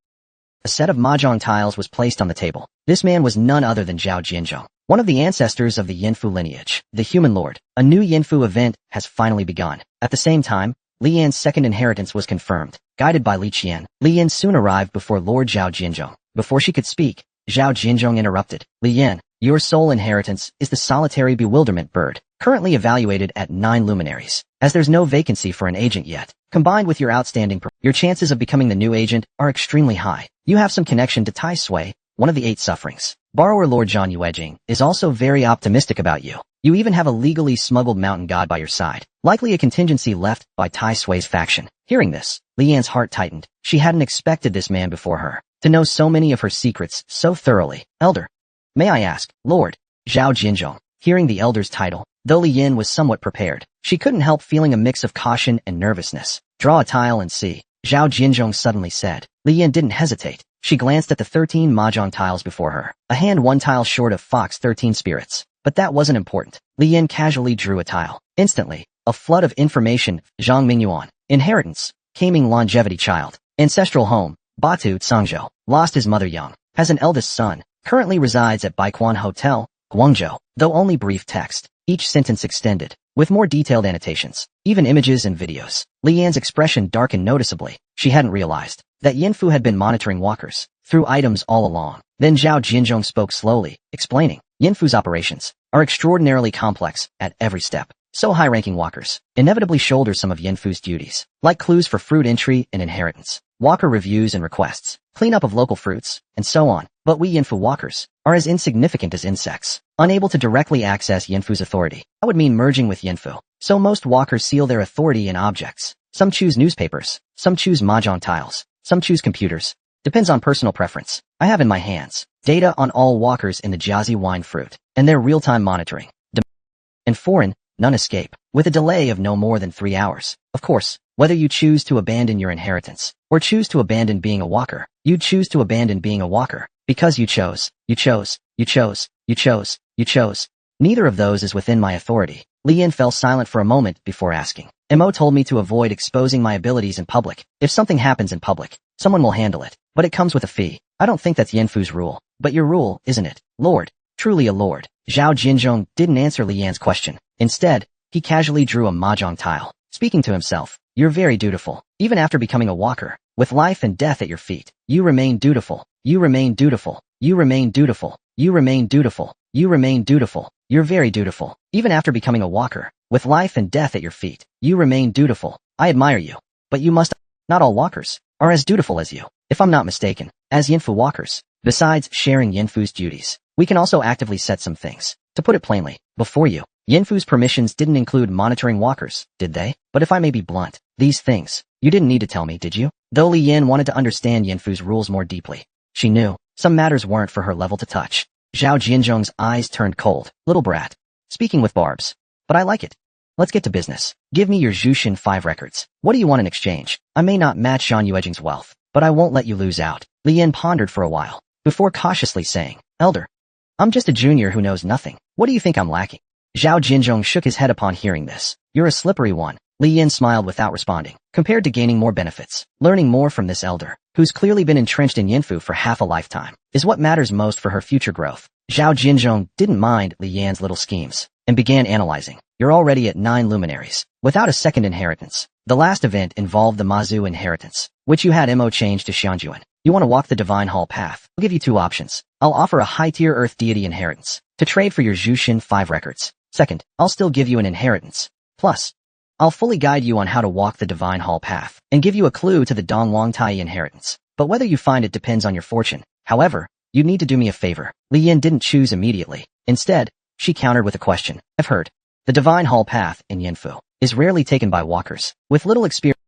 A set of mahjong tiles was placed on the table. This man was none other than Zhao Jianzhong, one of the ancestors of the Yanfu lineage, the human lord. A new Yanfu event has finally begun. At the same time, Li Yan's second inheritance was confirmed. Guided by Li Qian, Li Yan soon arrived before Lord Zhao Jianzhong. Before she could speak, Zhao Jianzhong interrupted. Li Yan, your sole inheritance is the solitary bewilderment bird, currently evaluated at 9 luminaries. As there's no vacancy for an agent yet, combined with your outstanding your chances of becoming the new agent are extremely high. You have some connection to Tai Sui, one of the 8 sufferings. Borrower Lord Zhang Yuejing is also very optimistic about you. You even have a legally smuggled mountain god by your side, likely a contingency left by Tai Sui's faction. Hearing this, Li Yan's heart tightened. She hadn't expected this man before her to know so many of her secrets so thoroughly. Elder. May I ask, Lord? Zhao Jianzhong. Hearing the elder's title, though Li Yan was somewhat prepared, she couldn't help feeling a mix of caution and nervousness. Draw a tile and see. Zhao Jianzhong suddenly said. Li Yan didn't hesitate. She glanced at the 13 mahjong tiles before her, a hand 1 tile short of Fox 13 spirits. But that wasn't important. Li Yan casually drew a tile. Instantly, a flood of information. Zhang Mingyuan. Inheritance. Kaming longevity child. Ancestral home. Batu Tsangzhou. Lost his mother young. Has an eldest son. Currently resides at Baiquan Hotel, Guangzhou. Though only brief text. Each sentence extended, with more detailed annotations, even images and videos. Li Yan's expression darkened noticeably. She hadn't realized that Yanfu had been monitoring walkers through items all along. Then Zhao Jianzhong spoke slowly, explaining, Yanfu's operations are extraordinarily complex at every step. So high-ranking walkers inevitably shoulder some of Yanfu's duties, like clues for fruit entry and inheritance, walker reviews and requests, cleanup of local fruits, and so on. But we Yanfu walkers are as insignificant as insects, unable to directly access Yanfu's authority. That would mean merging with Yanfu. So most walkers seal their authority in objects. Some choose newspapers, some choose mahjong tiles, some choose computers. Depends on personal preference. I have in my hands data on all walkers in the Jiazi wine fruit, and their real-time monitoring. And foreign, none escape, with a delay of no more than 3 hours. Of course, whether you choose to abandon your inheritance, or choose to abandon being a walker, you'd choose to abandon being a walker, because you chose. Neither of those is within my authority. Li Yan fell silent for a moment before asking. Mo told me to avoid exposing my abilities in public. If something happens in public, someone will handle it, but it comes with a fee. I don't think that's Yanfu's rule, but your rule, isn't it, Lord? Truly a lord. Zhao Jianzhong didn't answer Li Yan's question. Instead, he casually drew a mahjong tile, speaking to himself. You're very dutiful, even after becoming a walker. With life and death at your feet, you remain dutiful. You remain dutiful. You remain dutiful. You remain dutiful. You remain dutiful. You're very dutiful. Even after becoming a walker, with life and death at your feet, you remain dutiful. I admire you. But you must. Not all walkers are as dutiful as you, if I'm not mistaken, as Yanfu walkers. Besides sharing Yanfu's duties, we can also actively set some things. To put it plainly, before you, Yanfu's permissions didn't include monitoring walkers, did they? But if I may be blunt, these things, you didn't need to tell me, did you? Though Li Yan wanted to understand Yanfu's rules more deeply, she knew some matters weren't for her level to touch. Zhao Jianzhong's eyes turned cold. Little brat. Speaking with barbs. But I like it. Let's get to business. Give me your Zhushin 5 records. What do you want in exchange? I may not match Zhang Yuejing's wealth, but I won't let you lose out. Li Yan pondered for a while, before cautiously saying, Elder, I'm just a junior who knows nothing. What do you think I'm lacking? Zhao Jianzhong shook his head upon hearing this. You're a slippery one. Li Yin smiled without responding. Compared to gaining more benefits, learning more from this elder, who's clearly been entrenched in Yinfu for half a lifetime, is what matters most for her future growth. Zhao Jinzhong didn't mind Li Yan's little schemes and began analyzing. You're already at 9 luminaries, without a second inheritance. The last event involved the Mazu inheritance, which you had Mo change to Xianjuan. You want to walk the Divine Hall path. I'll give you 2 options. I'll offer a high-tier Earth deity inheritance to trade for your Zhuxin 5 records. Second, I'll still give you an inheritance. Plus, I'll fully guide you on how to walk the Divine Hall path and give you a clue to the Donglong Tai inheritance. But whether you find it depends on your fortune. However, you need to do me a favor. Li Yin didn't choose immediately. Instead, she countered with a question. I've heard the Divine Hall path in Yinfu is rarely taken by walkers with little experience.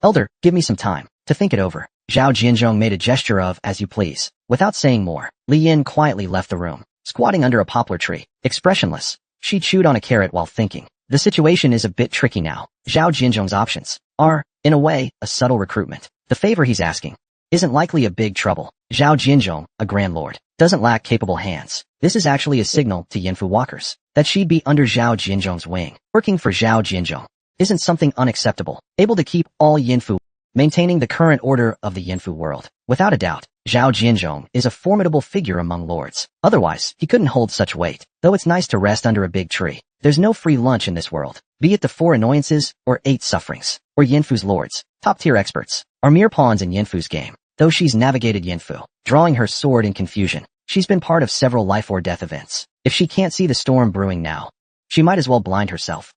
Elder, give me some time to think it over. Zhao Jinzhong made a gesture of, as you please. Without saying more, Li Yin quietly left the room, squatting under a poplar tree. Expressionless, she chewed on a carrot while thinking. The situation is a bit tricky now. Zhao Jinzhong's options are, in a way, a subtle recruitment. The favor he's asking isn't likely a big trouble. Zhao Jinzhong, a Grand Lord, doesn't lack capable hands. This is actually a signal to Yinfu walkers that she'd be under Zhao Jinzhong's wing. Working for Zhao Jinzhong isn't something unacceptable. Able to keep all Yinfu, maintaining the current order of the Yinfu world. Without a doubt, Zhao Jinzhong is a formidable figure among lords. Otherwise, he couldn't hold such weight. Though it's nice to rest under a big tree, there's no free lunch in this world. Be it the 4 annoyances, or 8 sufferings, or Yinfu's lords, top-tier experts, are mere pawns in Yinfu's game. Though she's navigated Yinfu, drawing her sword in confusion, she's been part of several life-or-death events. If she can't see the storm brewing now, she might as well blind herself.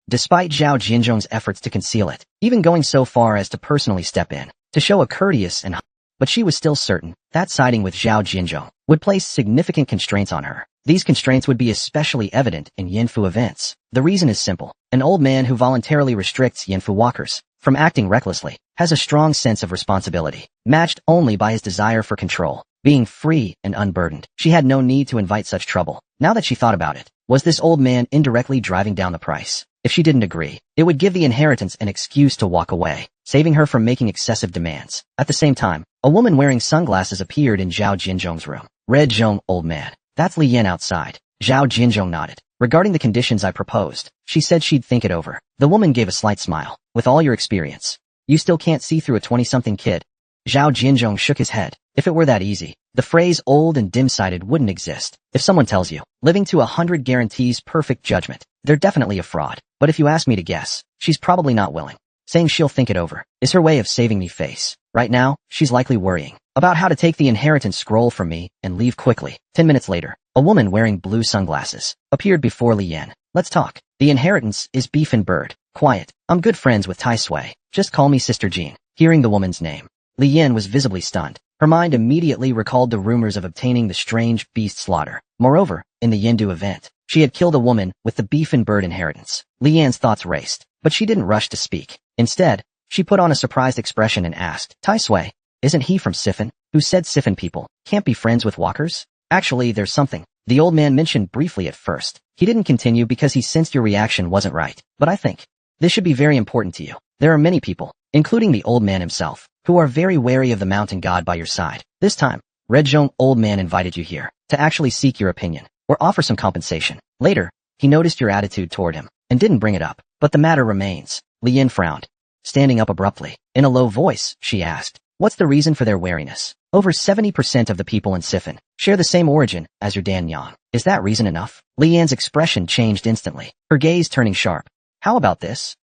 Despite Zhao Jinzhong's efforts to conceal it, even going so far as to personally step in, to show a courteous and but she was still certain that siding with Zhao Jinzhong would place significant constraints on her. These constraints would be especially evident in Yinfu events. The reason is simple. An old man who voluntarily restricts Yinfu walkers from acting recklessly has a strong sense of responsibility, matched only by his desire for control. Being free and unburdened, she had no need to invite such trouble. Now that she thought about it, was this old man indirectly driving down the price? If she didn't agree, it would give the inheritance an excuse to walk away, saving her from making excessive demands. At the same time, a woman wearing sunglasses appeared in Zhao Jinzhong's room. Red Zhong, old man. That's Li Yin outside. Zhao Jinzhong nodded. Regarding the conditions I proposed, she said she'd think it over. The woman gave a slight smile. With all your experience, you still can't see through a 20-something kid? Zhao Jinzhong shook his head. If it were that easy, the phrase old and dim-sighted wouldn't exist. If someone tells you, living to 100 guarantees perfect judgment, they're definitely a fraud. But if you ask me to guess, she's probably not willing. Saying she'll think it over is her way of saving me face. Right now, she's likely worrying about how to take the inheritance scroll from me and leave quickly. 10 minutes later, a woman wearing blue sunglasses appeared before Li Yin. Let's talk. The inheritance is beef and bird. Quiet. I'm good friends with Tai Sui. Just call me Sister Jean. Hearing the woman's name, Li Yin was visibly stunned. Her mind immediately recalled the rumors of obtaining the strange beast slaughter. Moreover, in the Yindu event, she had killed a woman with the beef and bird inheritance. Li Yan's thoughts raced, but she didn't rush to speak. Instead, she put on a surprised expression and asked, Tai Sui, isn't he from Siphon? Who said Siphon people can't be friends with walkers? Actually, there's something the old man mentioned briefly at first. He didn't continue because he sensed your reaction wasn't right. But I think this should be very important to you. There are many people, including the old man himself, who are very wary of the mountain god by your side. This time, Red Zhong, old man, invited you here to actually seek your opinion or offer some compensation. Later, he noticed your attitude toward him and didn't bring it up. But the matter remains. Li Yin frowned. Standing up abruptly, in a low voice, she asked, what's the reason for their wariness? Over 70% of the people in Siphon share the same origin as your Dan Yang. Is that reason enough? Li Yan's expression changed instantly, her gaze turning sharp. How about this?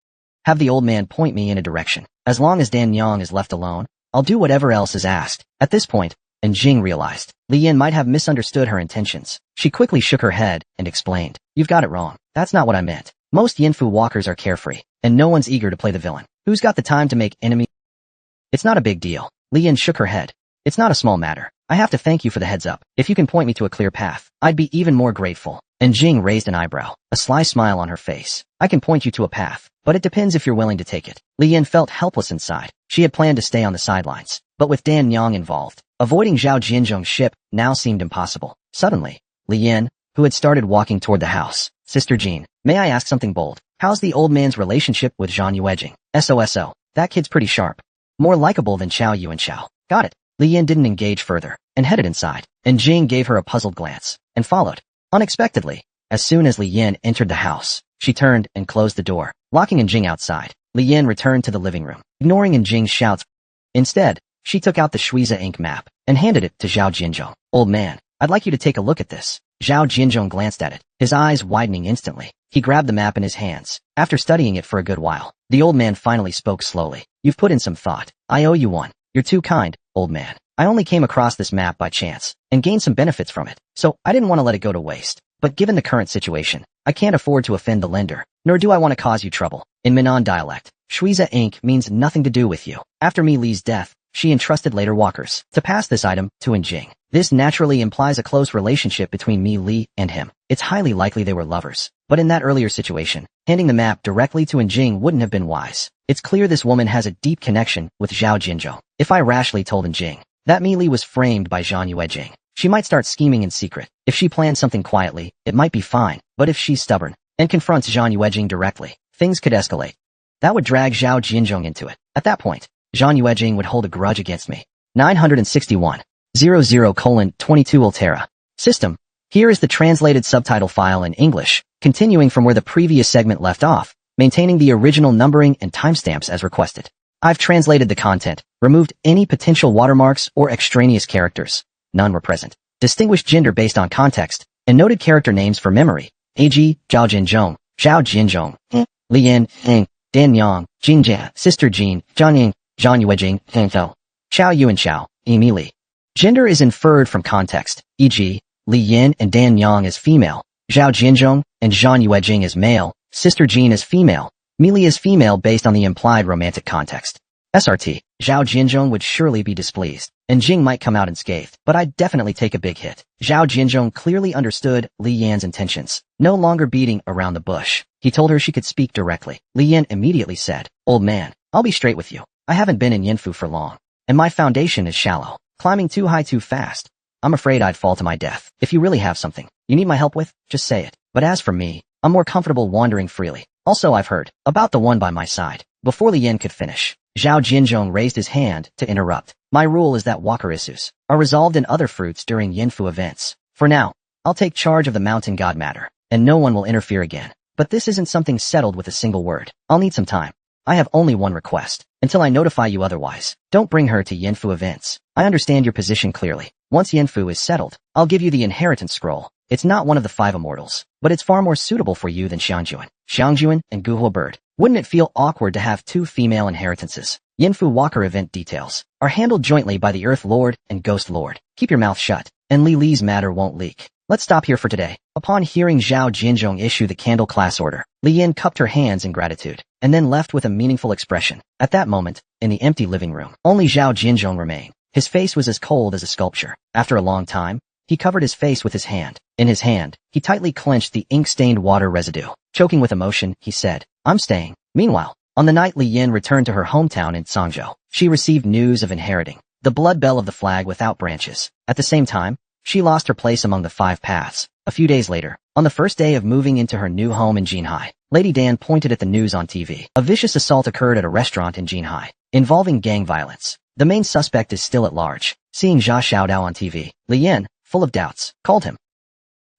Have the old man point me in a direction. As long as Dan Yang is left alone, I'll do whatever else is asked. At this point, and Jing realized Li Yin might have misunderstood her intentions. She quickly shook her head and explained, you've got it wrong. That's not what I meant. Most Yinfu walkers are carefree, and no one's eager to play the villain. Who's got the time to make enemies? It's not a big deal. Li Yin shook her head. It's not a small matter. I have to thank you for the heads up. If you can point me to a clear path, I'd be even more grateful. And Jing raised an eyebrow, a sly smile on her face. I can point you to a path, but it depends if you're willing to take it. Li Yin felt helpless inside. She had planned to stay on the sidelines, but with Dan Yang involved, avoiding Zhao Jinzhong's ship now seemed impossible. Suddenly, Li Yin, who had started walking toward the house, Sister Jean, may I ask something bold? How's the old man's relationship with Zhang Yuejing? SOSO. That kid's pretty sharp. More likable than Chao Yu and Chao. Got it. Li Yin didn't engage further, and headed inside, and Jing gave her a puzzled glance, and followed. Unexpectedly, as soon as Li Yin entered the house, She turned and closed the door, locking Jing outside. Li Yin returned to the living room, ignoring Jing's shouts. Instead, she took out the Shuiza ink map and handed it to Zhao Jinzhong. Old man, I'd like you to take a look at this. Zhao Jinzhong glanced at it, his eyes widening instantly. He grabbed the map in his hands. After studying it for a good while, the old man finally spoke slowly. You've put in some thought. I owe you one. You're too kind, old man. I only came across this map by chance and gained some benefits from it, so I didn't want to let it go to waste. But given the current situation, I can't afford to offend the lender, nor do I want to cause you trouble. In Minnan dialect, Shuiza ink means nothing to do with you. After Mi Li's death, she entrusted later walkers to pass this item to Jing. This naturally implies a close relationship between Mi Li and him. It's highly likely they were lovers. But in that earlier situation, handing the map directly to Jing wouldn't have been wise. It's clear this woman has a deep connection with Zhao Jinzhou. If I rashly told Jing that Mi Li was framed by Zhang Yuejing, she might start scheming in secret. If she plans something quietly, it might be fine. But if she's stubborn and confronts Zhang Yuejing directly, things could escalate. That would drag Zhao Jinzhong into it. At that point, Zhang Yuejing would hold a grudge against me. 961:00:22 Altera. System. Here is the translated subtitle file in English, continuing from where the previous segment left off, maintaining the original numbering and timestamps as requested. I've translated the content, removed any potential watermarks or extraneous characters. None were present. Distinguished gender based on context, and noted character names for memory. A.g. Zhao Jinzhong, Li Yin, Dan Yang, Jinjia, Sister Jean, Zhang Ying, Zhang Yuejing, Xiao Yuan Xiao, Mi Li. Gender is inferred from context, e.g., Li Yin and Dan Yang as female, Zhao Jinzhong and Zhang Yuejing as male, Sister Jean as female, Mi Li as female based on the implied romantic context. SRT, Zhao Jinzhong would surely be displeased, and Jing might come out unscathed, but I'd definitely take a big hit. Zhao Jinzhong clearly understood Li Yan's intentions, no longer beating around the bush. He told her she could speak directly. Li Yan immediately said, Old man, I'll be straight with you. I haven't been in Yinfu for long, and my foundation is shallow. Climbing too high too fast. I'm afraid I'd fall to my death. If you really have something you need my help with, just say it. But as for me, I'm more comfortable wandering freely. Also, I've heard about the one by my side. Before Li Yan could finish, Zhao Jinzhong raised his hand to interrupt. My rule is that walker issues are resolved in other fruits during Yinfu events. For now, I'll take charge of the mountain god matter, and no one will interfere again. But this isn't something settled with a single word. I'll need some time. I have only one request. Until I notify you otherwise, don't bring her to Yinfu events. I understand your position clearly. Once Yinfu is settled, I'll give you the inheritance scroll. It's not one of the 5 immortals, but it's far more suitable for you than Xiangjuan and Guhua Bird. Wouldn't it feel awkward to have 2 female inheritances? Yinfu Walker event details are handled jointly by the Earth Lord and Ghost Lord. Keep your mouth shut, and Li Li's matter won't leak. Let's stop here for today. Upon hearing Zhao Jinzhong issue the candle class order, Li Yin cupped her hands in gratitude, and then left with a meaningful expression. At that moment, in the empty living room, only Zhao Jinzhong remained. His face was as cold as a sculpture. After a long time, he covered his face with his hand. In his hand, he tightly clenched the ink-stained water residue. Choking with emotion, he said, I'm staying. Meanwhile, on the night Li Yin returned to her hometown in Sangzhou, she received news of inheriting the blood bell of the flag without branches. At the same time, she lost her place among the 5 paths. A few days later, on the first day of moving into her new home in Jinhai, Lady Dan pointed at the news on TV. A vicious assault occurred at a restaurant in Jinhai, involving gang violence. The main suspect is still at large. Seeing Jia Xiaodao on TV, Li Yin, full of doubts, called him.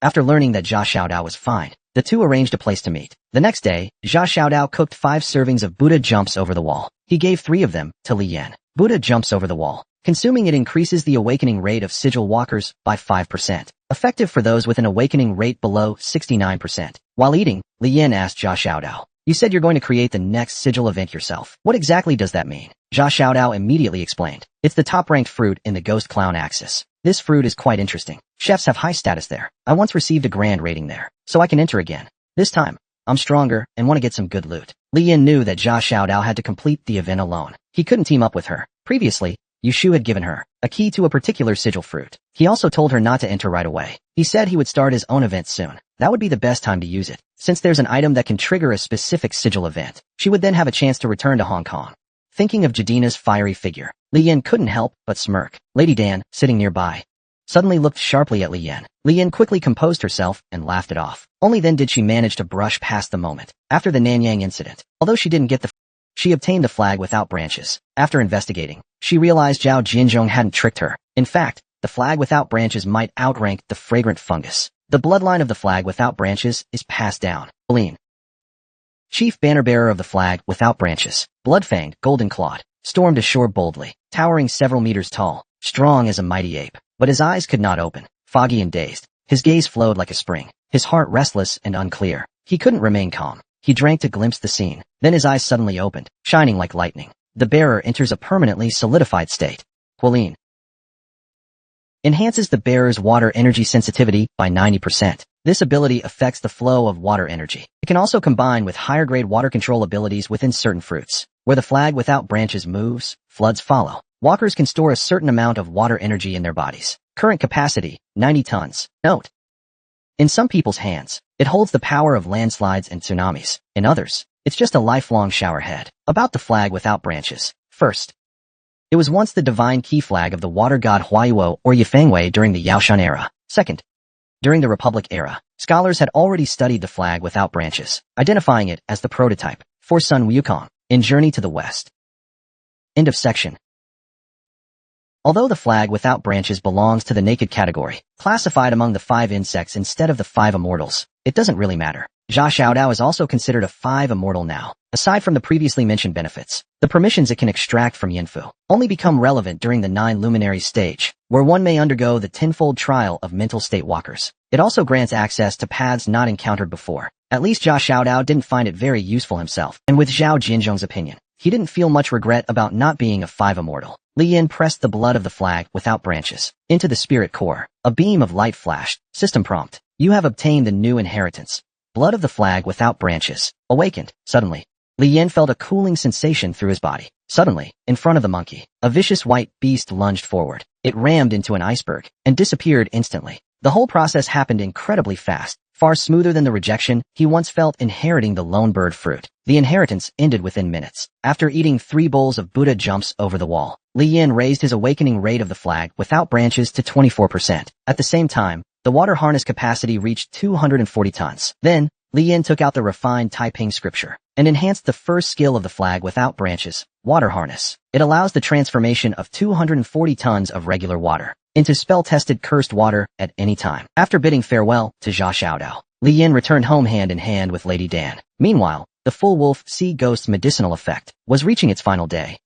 After learning that Jia Xiaodao was fine, the two arranged a place to meet. The next day, Jia Xiaodao cooked 5 servings of Buddha jumps over the wall. He gave 3 of them to Li Yin. Buddha jumps over the wall. Consuming it increases the awakening rate of sigil walkers by 5%, effective for those with an awakening rate below 69%. While eating, Li Yin asked Jia Xiaodao, You said you're going to create the next sigil event yourself. What exactly does that mean? Jia Xiaodao immediately explained. It's the top-ranked fruit in the Ghost Clown axis. This fruit is quite interesting. Chefs have high status there. I once received a grand rating there, so I can enter again. This time, I'm stronger and want to get some good loot. Li Yin knew that Jia Xiaodao had to complete the event alone. He couldn't team up with her. Previously, Yushu had given her a key to a particular sigil fruit. He also told her not to enter right away. He said he would start his own event soon. That would be the best time to use it, since there's an item that can trigger a specific sigil event. She would then have a chance to return to Hong Kong. Thinking of Jadina's fiery figure, Li Yin couldn't help but smirk. Lady Dan, sitting nearby, suddenly looked sharply at Li Yin. Li Yin quickly composed herself and laughed it off. Only then did she manage to brush past the moment. After the Nanyang incident, although she didn't get she obtained the flag without branches. After investigating, she realized Zhao Jinzhong hadn't tricked her. In fact, the flag without branches might outrank the fragrant fungus. The bloodline of the flag without branches is passed down. Lean. chief banner-bearer of the flag without branches, blood-fanged, golden-clawed, stormed ashore boldly, towering several meters tall, strong as a mighty ape. But his eyes could not open, foggy and dazed. His gaze flowed like a spring, his heart restless and unclear. He couldn't remain calm. He drank to glimpse the scene. Then his eyes suddenly opened, shining like lightning. The bearer enters a permanently solidified state. Qualine enhances the bearer's water energy sensitivity by 90%. This ability affects the flow of water energy. It can also combine with higher-grade water control abilities within certain fruits. Where the flag without branches moves, floods follow. Walkers can store a certain amount of water energy in their bodies. Current capacity, 90 tons. Note: in some people's hands, it holds the power of landslides and tsunamis. In others, it's just a lifelong showerhead. About the flag without branches. First, it was once the divine key flag of the water god Huayuo or Yifengwei during the Yaoshan era. Second, during the Republic era, scholars had already studied the flag without branches, identifying it as the prototype for Sun Wukong in Journey to the West. End of section. Although the flag without branches belongs to the naked category, classified among the 5 insects instead of the 5 immortals, it doesn't really matter. Jia Xiaodao is also considered a 5 immortal now. Aside from the previously mentioned benefits, the permissions it can extract from Yinfu only become relevant during the 9 luminaries stage, where one may undergo the 10-fold trial of mental state walkers. It also grants access to paths not encountered before. At least Jia Xiaodao didn't find it very useful himself, and with Zhao Jinzhong's opinion, he didn't feel much regret about not being a 5 immortal. Li Yin pressed the blood of the flag without branches into the spirit core. A beam of light flashed. System prompt: you have obtained the new inheritance. Blood of the flag without branches. Awakened. Suddenly, Li Yin felt a cooling sensation through his body. Suddenly, in front of the monkey, a vicious white beast lunged forward. It rammed into an iceberg and disappeared instantly. The whole process happened incredibly fast, far smoother than the rejection he once felt inheriting the lone bird fruit. The inheritance ended within minutes. After eating 3 bowls of Buddha jumps over the wall, Li Yin raised his awakening rate of the flag without branches to 24%. At the same time, the water harness capacity reached 240 tons. Then, Li Yin took out the refined Taiping scripture and enhanced the first skill of the flag without branches, water harness. It allows the transformation of 240 tons of regular water into spell-tested cursed water at any time. After bidding farewell to Jia Xiaodao, Li Yin returned home hand in hand with Lady Dan. Meanwhile, the full wolf sea ghost's medicinal effect was reaching its final day.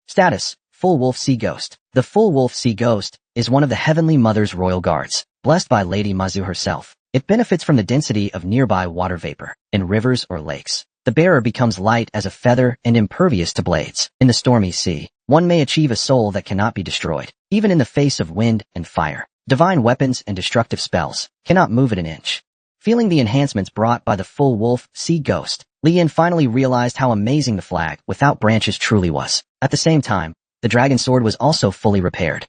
Status: Full Wolf Sea Ghost. The Full Wolf Sea Ghost is one of the Heavenly Mother's royal guards, blessed by Lady Mazu herself. It benefits from the density of nearby water vapor. In rivers or lakes, the bearer becomes light as a feather and impervious to blades. In the stormy sea, one may achieve a soul that cannot be destroyed, even in the face of wind and fire. Divine weapons and destructive spells cannot move it an inch. Feeling the enhancements brought by the Full Wolf Sea Ghost, Li Yin finally realized how amazing the flag without branches truly was. At the same time, the dragon sword was also fully repaired.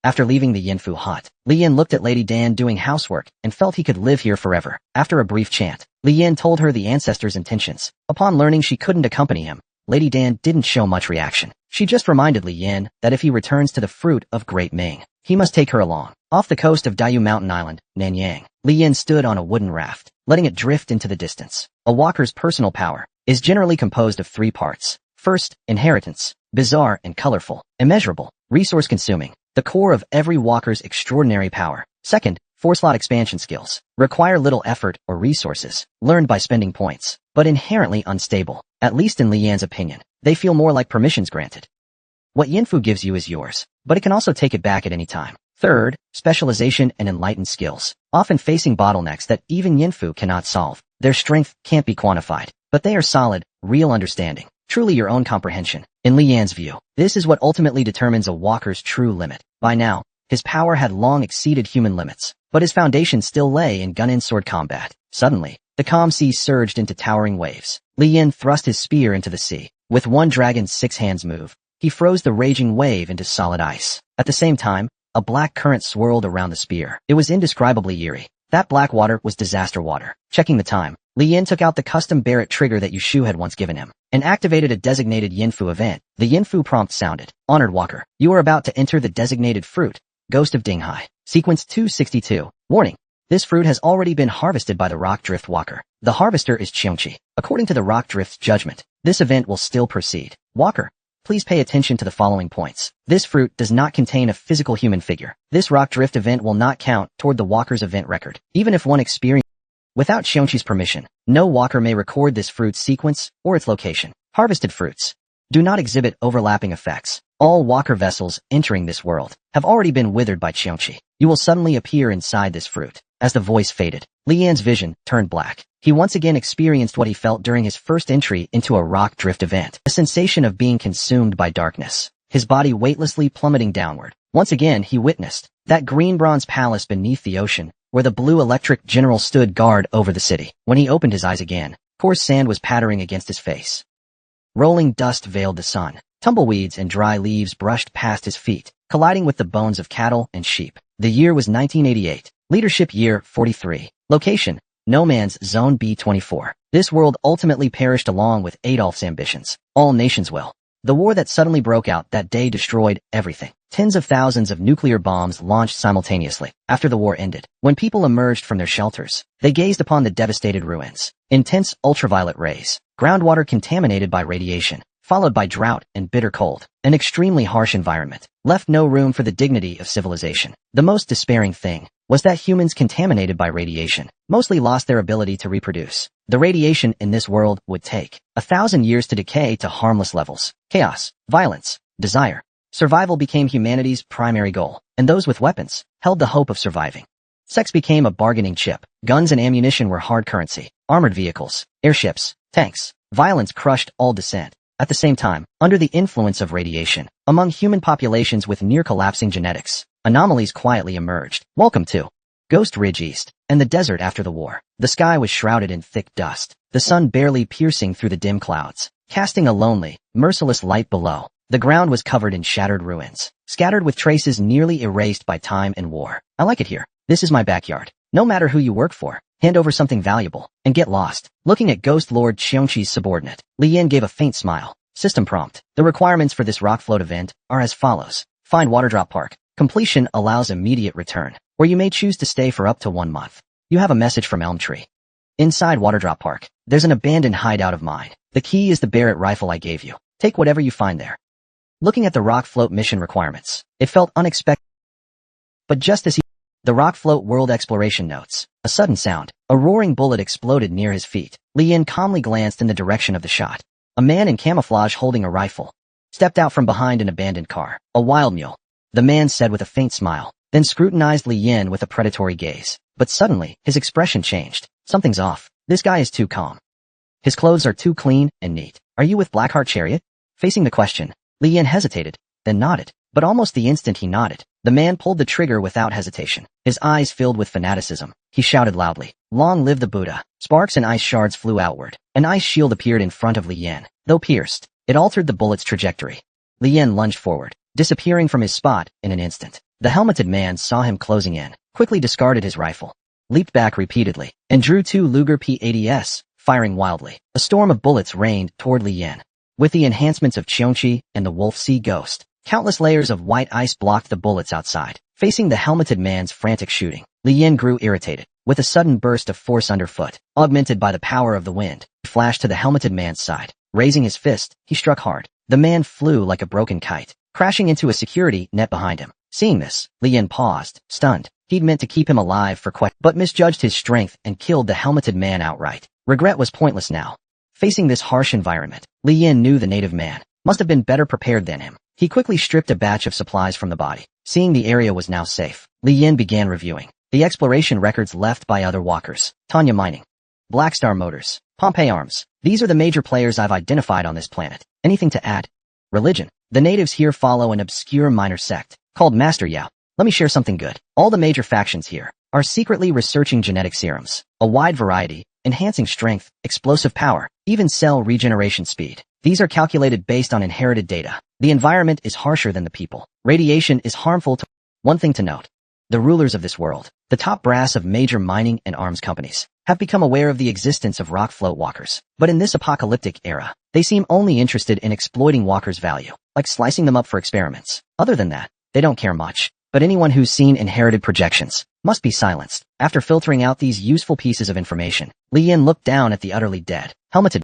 After leaving the Yinfu hut, Li Yin looked at Lady Dan doing housework and felt he could live here forever. After a brief chant, Li Yin told her the ancestor's intentions. Upon learning she couldn't accompany him, Lady Dan didn't show much reaction. She just reminded Li Yin that if he returns to the fruit of Great Ming, he must take her along. Off the coast of Dayu Mountain Island, Nanyang, Li Yin stood on a wooden raft, letting it drift into the distance. A walker's personal power is generally composed of 3 parts. First, inheritance, bizarre and colorful, immeasurable, resource-consuming, the core of every walker's extraordinary power. Second, 4-slot expansion skills, require little effort or resources, learned by spending points, but inherently unstable. At least in Li Yan's opinion, they feel more like permissions granted. What Yinfu gives you is yours, but it can also take it back at any time. Third, specialization and enlightened skills, often facing bottlenecks that even Yinfu cannot solve. Their strength can't be quantified, but they are solid, real understanding, truly your own comprehension. In Li Yan's view, this is what ultimately determines a walker's true limit. By now, his power had long exceeded human limits, but his foundation still lay in gun and sword combat. Suddenly, the calm sea surged into towering waves. Li Yin thrust his spear into the sea. With one dragon's 6 hands move, he froze the raging wave into solid ice. At the same time, a black current swirled around the spear. It was indescribably eerie. That black water was disaster water. Checking the time, Li Yin took out the custom Barrett trigger that Yushu had once given him, and activated a designated Yinfu event. The Yinfu prompt sounded. Honored Walker, you are about to enter the designated fruit, Ghost of Dinghai. Sequence 262. Warning. This fruit has already been harvested by the Rock Drift Walker. The harvester is Cheongchi. According to the Rock Drift's judgment, this event will still proceed. Walker, please pay attention to the following points. This fruit does not contain a physical human figure. This Rock Drift event will not count toward the Walker's event record, even if one experience Without Xiongqi's permission, no walker may record this fruit's sequence or its location. Harvested fruits do not exhibit overlapping effects. All walker vessels entering this world have already been withered by Xiongqi. You will suddenly appear inside this fruit. As the voice faded, Li Yan's vision turned black. He once again experienced what he felt during his first entry into a rock drift event, a sensation of being consumed by darkness, his body weightlessly plummeting downward. Once again he witnessed that green bronze palace beneath the ocean, where the blue electric general stood guard over the city. When he opened his eyes again, coarse sand was pattering against his face. Rolling dust veiled the sun. Tumbleweeds and dry leaves brushed past his feet, colliding with the bones of cattle and sheep. The year was 1988. Leadership year 43. Location: No Man's Zone B24. This world ultimately perished along with Adolf's ambitions. All nations will. The war that suddenly broke out that day destroyed everything. Tens of thousands of nuclear bombs launched simultaneously. After the war ended, when people emerged from their shelters, they gazed upon the devastated ruins. Intense ultraviolet rays, groundwater contaminated by radiation, followed by drought and bitter cold. An extremely harsh environment left no room for the dignity of civilization. The most despairing thing was that humans contaminated by radiation mostly lost their ability to reproduce. The radiation in this world would take 1,000 years to decay to harmless levels. Chaos, violence, desire. Survival became humanity's primary goal, and those with weapons held the hope of surviving. Sex became a bargaining chip. Guns and ammunition were hard currency. Armored vehicles, airships, tanks. Violence crushed all dissent. At the same time, under the influence of radiation, among human populations with near-collapsing genetics, anomalies quietly emerged. Welcome to Ghost Ridge East and the desert after the war. The sky was shrouded in thick dust, the sun barely piercing through the dim clouds, casting a lonely, merciless light below. The ground was covered in shattered ruins, scattered with traces nearly erased by time and war. I like it here. This is my backyard. No matter who you work for, hand over something valuable, and get lost. Looking at Ghost Lord Xiongqi's subordinate, Li Yan gave a faint smile. System prompt. The requirements for this rock float event are as follows. Find Waterdrop Park. Completion allows immediate return, where you may choose to stay for up to 1 month. You have a message from Elm Tree. Inside Waterdrop Park, there's an abandoned hideout of mine. The key is the Barrett rifle I gave you. Take whatever you find there. Looking at the rock float mission requirements, it felt unexpected. But just as the rock float world exploration notes, a sudden sound, a roaring bullet exploded near his feet. Li Yan calmly glanced in the direction of the shot. A man in camouflage holding a rifle stepped out from behind an abandoned car. A wild mule, the man said with a faint smile, then scrutinized Li Yan with a predatory gaze. But suddenly, his expression changed. Something's off. This guy is too calm. His clothes are too clean and neat. Are you with Blackheart Chariot? Facing the question, Li Yan hesitated, then nodded. But almost the instant he nodded, the man pulled the trigger without hesitation. His eyes filled with fanaticism. He shouted loudly, "Long live the Buddha!" Sparks and ice shards flew outward. An ice shield appeared in front of Li Yan. Though pierced, it altered the bullet's trajectory. Li Yan lunged forward, disappearing from his spot in an instant. The helmeted man saw him closing in, quickly discarded his rifle, leaped back repeatedly, and drew 2 Luger P-80s, firing wildly. A storm of bullets rained toward Li Yan. With the enhancements of Xiongqi and the Wolf Sea Ghost, countless layers of white ice blocked the bullets outside. Facing the helmeted man's frantic shooting, Li Yan grew irritated. With a sudden burst of force underfoot, augmented by the power of the wind, he flashed to the helmeted man's side. Raising his fist, he struck hard. The man flew like a broken kite, crashing into a security net behind him. Seeing this, Li Yan paused, stunned. He'd meant to keep him alive for but misjudged his strength and killed the helmeted man outright. Regret was pointless now. Facing this harsh environment, Li Yan knew the native man must have been better prepared than him. He quickly stripped a batch of supplies from the body. Seeing the area was now safe, Li Yan began reviewing the exploration records left by other walkers. Tanya Mining, Blackstar Motors, Pompeii Arms. These are the major players I've identified on this planet. Anything to add? Religion. The natives here follow an obscure minor sect called Master Yao. Let me share something good. All the major factions here are secretly researching genetic serums, a wide variety, enhancing strength, explosive power, even cell regeneration speed. These are calculated based on inherited data. The environment is harsher than the people. Radiation is harmful to... One thing to note. The rulers of this world, the top brass of major mining and arms companies, have become aware of the existence of rock float walkers. But in this apocalyptic era, they seem only interested in exploiting walkers' value, like slicing them up for experiments. Other than that, they don't care much. But anyone who's seen inherited projections must be silenced. After filtering out these useful pieces of information, Li Yan looked down at the utterly dead, helmeted.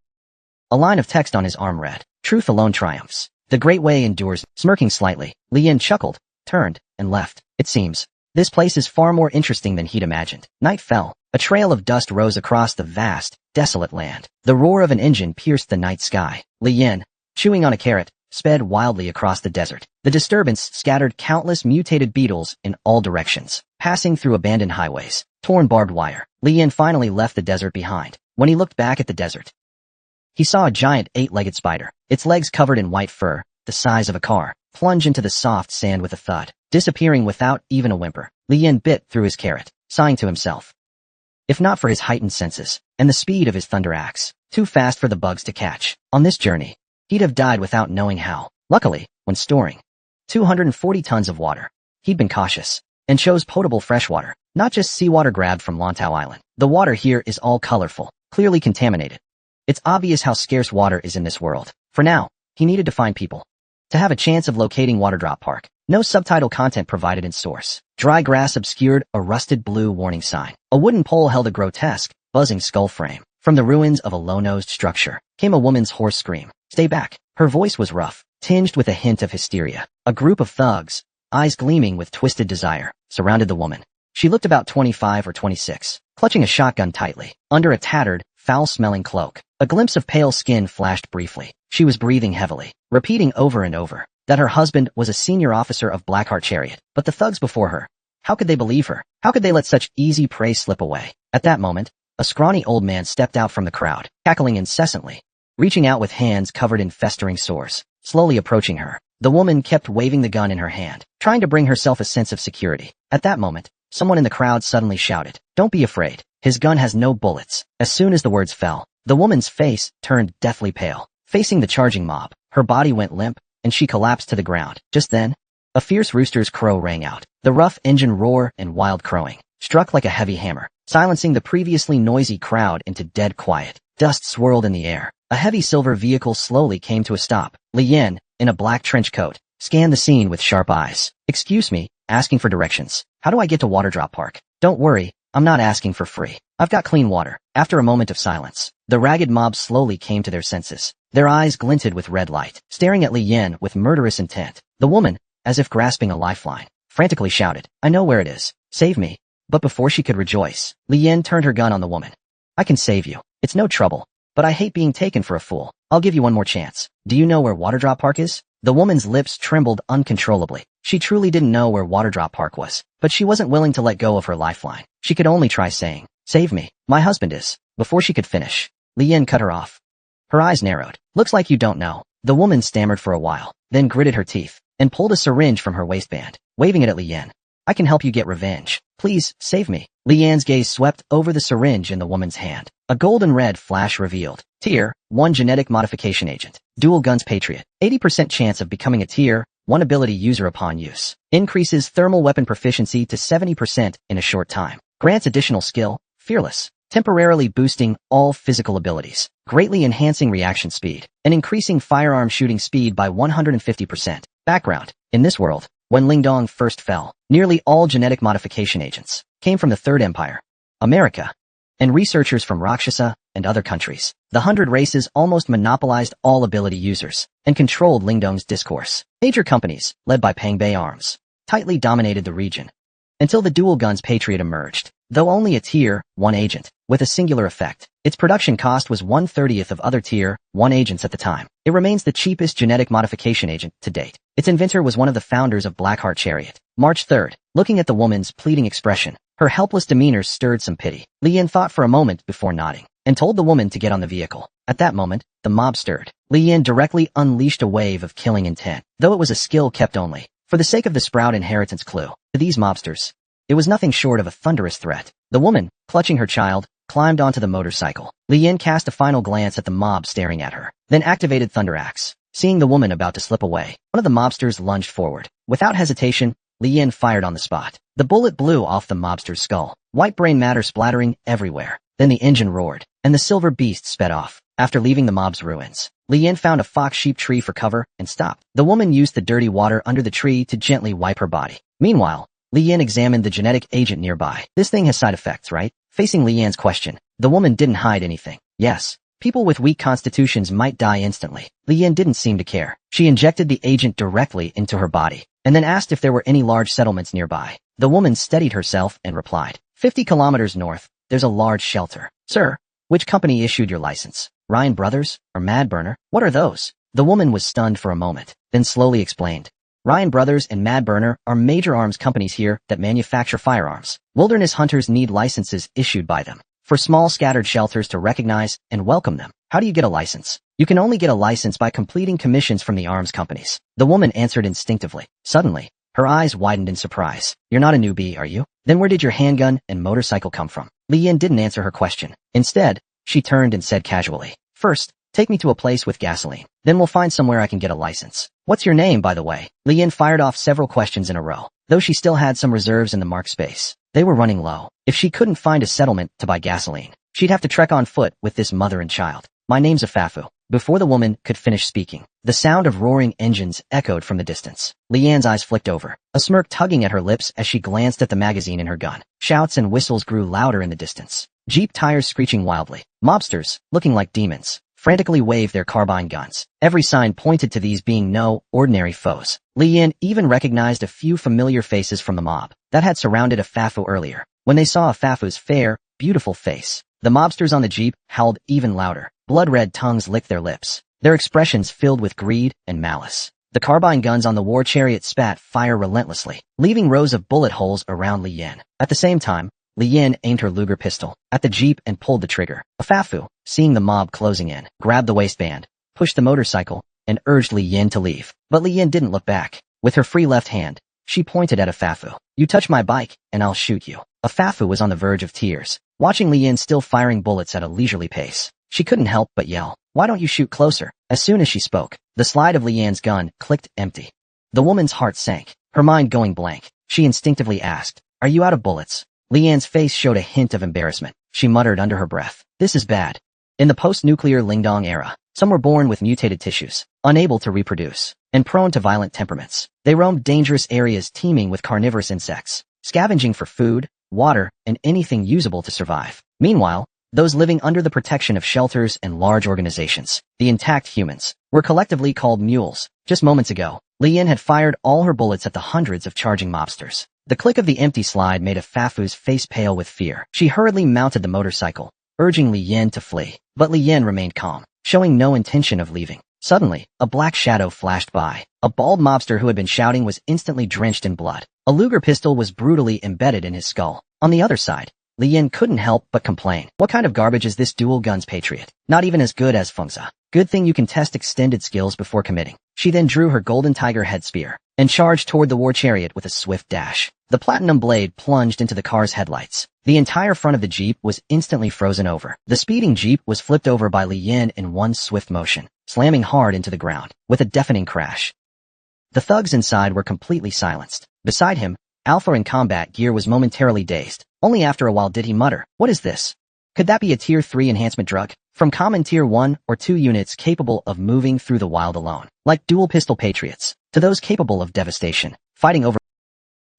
A line of text on his arm read, "Truth alone triumphs. The great way endures." Smirking slightly, Li Yan chuckled, turned, and left. It seems this place is far more interesting than he'd imagined. Night fell. A trail of dust rose across the vast, desolate land. The roar of an engine pierced the night sky. Li Yan, chewing on a carrot, sped wildly across the desert. The disturbance scattered countless mutated beetles in all directions, passing through abandoned highways, torn barbed wire. Li Yan finally left the desert behind. When he looked back at the desert, he saw a giant 8-legged spider, its legs covered in white fur, the size of a car, plunge into the soft sand with a thud, disappearing without even a whimper. Li Yan bit through his carrot, sighing to himself. If not for his heightened senses, and the speed of his thunder axe, too fast for the bugs to catch. On this journey, he'd have died without knowing how. Luckily, when storing 240 tons of water, he'd been cautious, and chose potable freshwater, not just seawater grabbed from Lantau Island. The water here is all colorful, clearly contaminated. It's obvious how scarce water is in this world. For now, he needed to find people to have a chance of locating Waterdrop Park. No subtitle content provided in source. Dry grass obscured a rusted blue warning sign. A wooden pole held a grotesque, buzzing skull frame. From the ruins of a low-nosed structure came a woman's hoarse scream. "Stay back." Her voice was rough, tinged with a hint of hysteria. A group of thugs, eyes gleaming with twisted desire, surrounded the woman. She looked about 25 or 26, clutching a shotgun tightly. Under a tattered, foul-smelling cloak, a glimpse of pale skin flashed briefly. She was breathing heavily, repeating over and over that her husband was a senior officer of Blackheart Chariot. But the thugs before her, how could they believe her? How could they let such easy prey slip away? At that moment, a scrawny old man stepped out from the crowd, cackling incessantly, reaching out with hands covered in festering sores, slowly approaching her. The woman kept waving the gun in her hand, trying to bring herself a sense of security. At that moment, someone in the crowd suddenly shouted, "Don't be afraid. His gun has no bullets." As soon as the words fell, the woman's face turned deathly pale. Facing the charging mob, her body went limp, and she collapsed to the ground. Just then, a fierce rooster's crow rang out. The rough engine roar and wild crowing struck like a heavy hammer, silencing the previously noisy crowd into dead quiet. Dust swirled in the air. A heavy silver vehicle slowly came to a stop. Li Yan, in a black trench coat, scanned the scene with sharp eyes. "Excuse me," asking for directions. "How do I get to Waterdrop Park?" "Don't worry, I'm not asking for free. I've got clean water." After a moment of silence, the ragged mob slowly came to their senses. Their eyes glinted with red light, staring at Li Yan with murderous intent. The woman, as if grasping a lifeline, frantically shouted, "I know where it is. Save me." But before she could rejoice, Li Yan turned her gun on the woman. "I can save you. It's no trouble. But I hate being taken for a fool. I'll give you one more chance. Do you know where Waterdrop Park is?" The woman's lips trembled uncontrollably. She truly didn't know where Waterdrop Park was, but she wasn't willing to let go of her lifeline. She could only try saying, "Save me. My husband is." Before she could finish, Li Yan cut her off. Her eyes narrowed. "Looks like you don't know." The woman stammered for a while, then gritted her teeth, and pulled a syringe from her waistband, waving it at Li Yan. "I can help you get revenge. Please, save me." Li Yan's gaze swept over the syringe in the woman's hand. A golden red flash revealed. Tier 1 genetic modification agent. Dual guns Patriot. 80% chance of becoming a Tier 1 ability user upon use. Increases thermal weapon proficiency to 70% in a short time. Grants additional skill, Fearless. Temporarily boosting all physical abilities, greatly enhancing reaction speed, and increasing firearm shooting speed by 150%. Background. In this world, when Lingdong first fell, nearly all genetic modification agents came from the Third Empire, America, and researchers from Rakshasa and other countries. The 100 races almost monopolized all ability users and controlled Lingdong's discourse. Major companies, led by Pangbei Arms, tightly dominated the region until the dual guns Patriot emerged. Though only a Tier 1 agent, with a singular effect, its production cost was 1/30th of other Tier 1 agents at the time. It remains the cheapest genetic modification agent to date. Its inventor was one of the founders of Blackheart Chariot. March 3rd. Looking at the woman's pleading expression, her helpless demeanor stirred some pity. Li Yan thought for a moment before nodding, and told the woman to get on the vehicle. At that moment, the mob stirred. Li Yan directly unleashed a wave of killing intent, though it was a skill kept only for the sake of the Sprout inheritance clue. To these mobsters, it was nothing short of a thunderous threat. The woman, clutching her child, climbed onto the motorcycle. Li Yan cast a final glance at the mob staring at her, then activated Thunder Axe. Seeing the woman about to slip away, one of the mobsters lunged forward. Without hesitation, Li Yan fired on the spot. The bullet blew off the mobster's skull, white brain matter splattering everywhere. Then the engine roared, and the silver beast sped off. After leaving the mob's ruins, Li Yan found a fox sheep tree for cover and stopped. The woman used the dirty water under the tree to gently wipe her body. Meanwhile, Li Yan examined the genetic agent nearby. "This thing has side effects, right?" Facing Li Yan's question, the woman didn't hide anything. "Yes. People with weak constitutions might die instantly." Li Yan didn't seem to care. She injected the agent directly into her body, and then asked if there were any large settlements nearby. The woman steadied herself and replied, 50 kilometers north, there's a large shelter. Sir, which company issued your license? Ryan Brothers or Mad Burner? What are those? The woman was stunned for a moment, then slowly explained. Ryan Brothers and Mad Burner are major arms companies here that manufacture firearms. Wilderness hunters need licenses issued by them for small scattered shelters to recognize and welcome them. How do you get a license? You can only get a license by completing commissions from the arms companies. The woman answered instinctively. Suddenly, her eyes widened in surprise. You're not a newbie, are you? Then where did your handgun and motorcycle come from? Li Yin didn't answer her question. Instead, she turned and said casually, first, take me to a place with gasoline. Then we'll find somewhere I can get a license. What's your name, by the way? Li Yin fired off several questions in a row, though she still had some reserves in the mark space. They were running low. If she couldn't find a settlement to buy gasoline, she'd have to trek on foot with this mother and child. My name's Afafu. Before the woman could finish speaking, the sound of roaring engines echoed from the distance. Leanne's eyes flicked over, a smirk tugging at her lips as she glanced at the magazine in her gun. Shouts and whistles grew louder in the distance. Jeep tires screeching wildly. Mobsters, looking like demons, frantically waved their carbine guns. Every sign pointed to these being no ordinary foes. Leanne even recognized a few familiar faces from the mob that had surrounded Afafu earlier. When they saw Afafu's fair, beautiful face, the mobsters on the Jeep howled even louder. Blood-red tongues licked their lips, their expressions filled with greed and malice. The carbine guns on the war chariot spat fire relentlessly, leaving rows of bullet holes around Li Yin. At the same time, Li Yin aimed her Luger pistol at the Jeep and pulled the trigger. Afafu, seeing the mob closing in, grabbed the waistband, pushed the motorcycle, and urged Li Yin to leave. But Li Yin didn't look back. With her free left hand, she pointed at Afafu. You touch my bike, and I'll shoot you. Afafu was on the verge of tears, watching Li Yin still firing bullets at a leisurely pace. She couldn't help but yell, why don't you shoot closer? As soon as she spoke, the slide of Leanne's gun clicked empty. The woman's heart sank, her mind going blank. She instinctively asked, are you out of bullets? Leanne's face showed a hint of embarrassment. She muttered under her breath, this is bad. In the post-nuclear Lingdong era, some were born with mutated tissues, unable to reproduce, and prone to violent temperaments. They roamed dangerous areas teeming with carnivorous insects, scavenging for food, water, and anything usable to survive. Meanwhile, those living under the protection of shelters and large organizations, the intact humans, were collectively called mules. Just moments ago, Li Yin had fired all her bullets at the hundreds of charging mobsters. The click of the empty slide made Afafu's face pale with fear. She hurriedly mounted the motorcycle, urging Li Yin to flee. But Li Yin remained calm, showing no intention of leaving. Suddenly, a black shadow flashed by. A bald mobster who had been shouting was instantly drenched in blood. A Luger pistol was brutally embedded in his skull. On the other side, Li Yin couldn't help but complain. What kind of garbage is this dual guns patriot? Not even as good as Fengza. Good thing you can test extended skills before committing. She then drew her golden tiger head spear and charged toward the war chariot with a swift dash. The platinum blade plunged into the car's headlights. The entire front of the Jeep was instantly frozen over. The speeding Jeep was flipped over by Li Yin in one swift motion, slamming hard into the ground with a deafening crash. The thugs inside were completely silenced. Beside him, Alpha in combat gear was momentarily dazed. Only after a while did he mutter, what is this? Could that be a Tier 3 enhancement drug? From common Tier 1 or 2 units capable of moving through the wild alone, like dual pistol patriots, to those capable of devastation, fighting over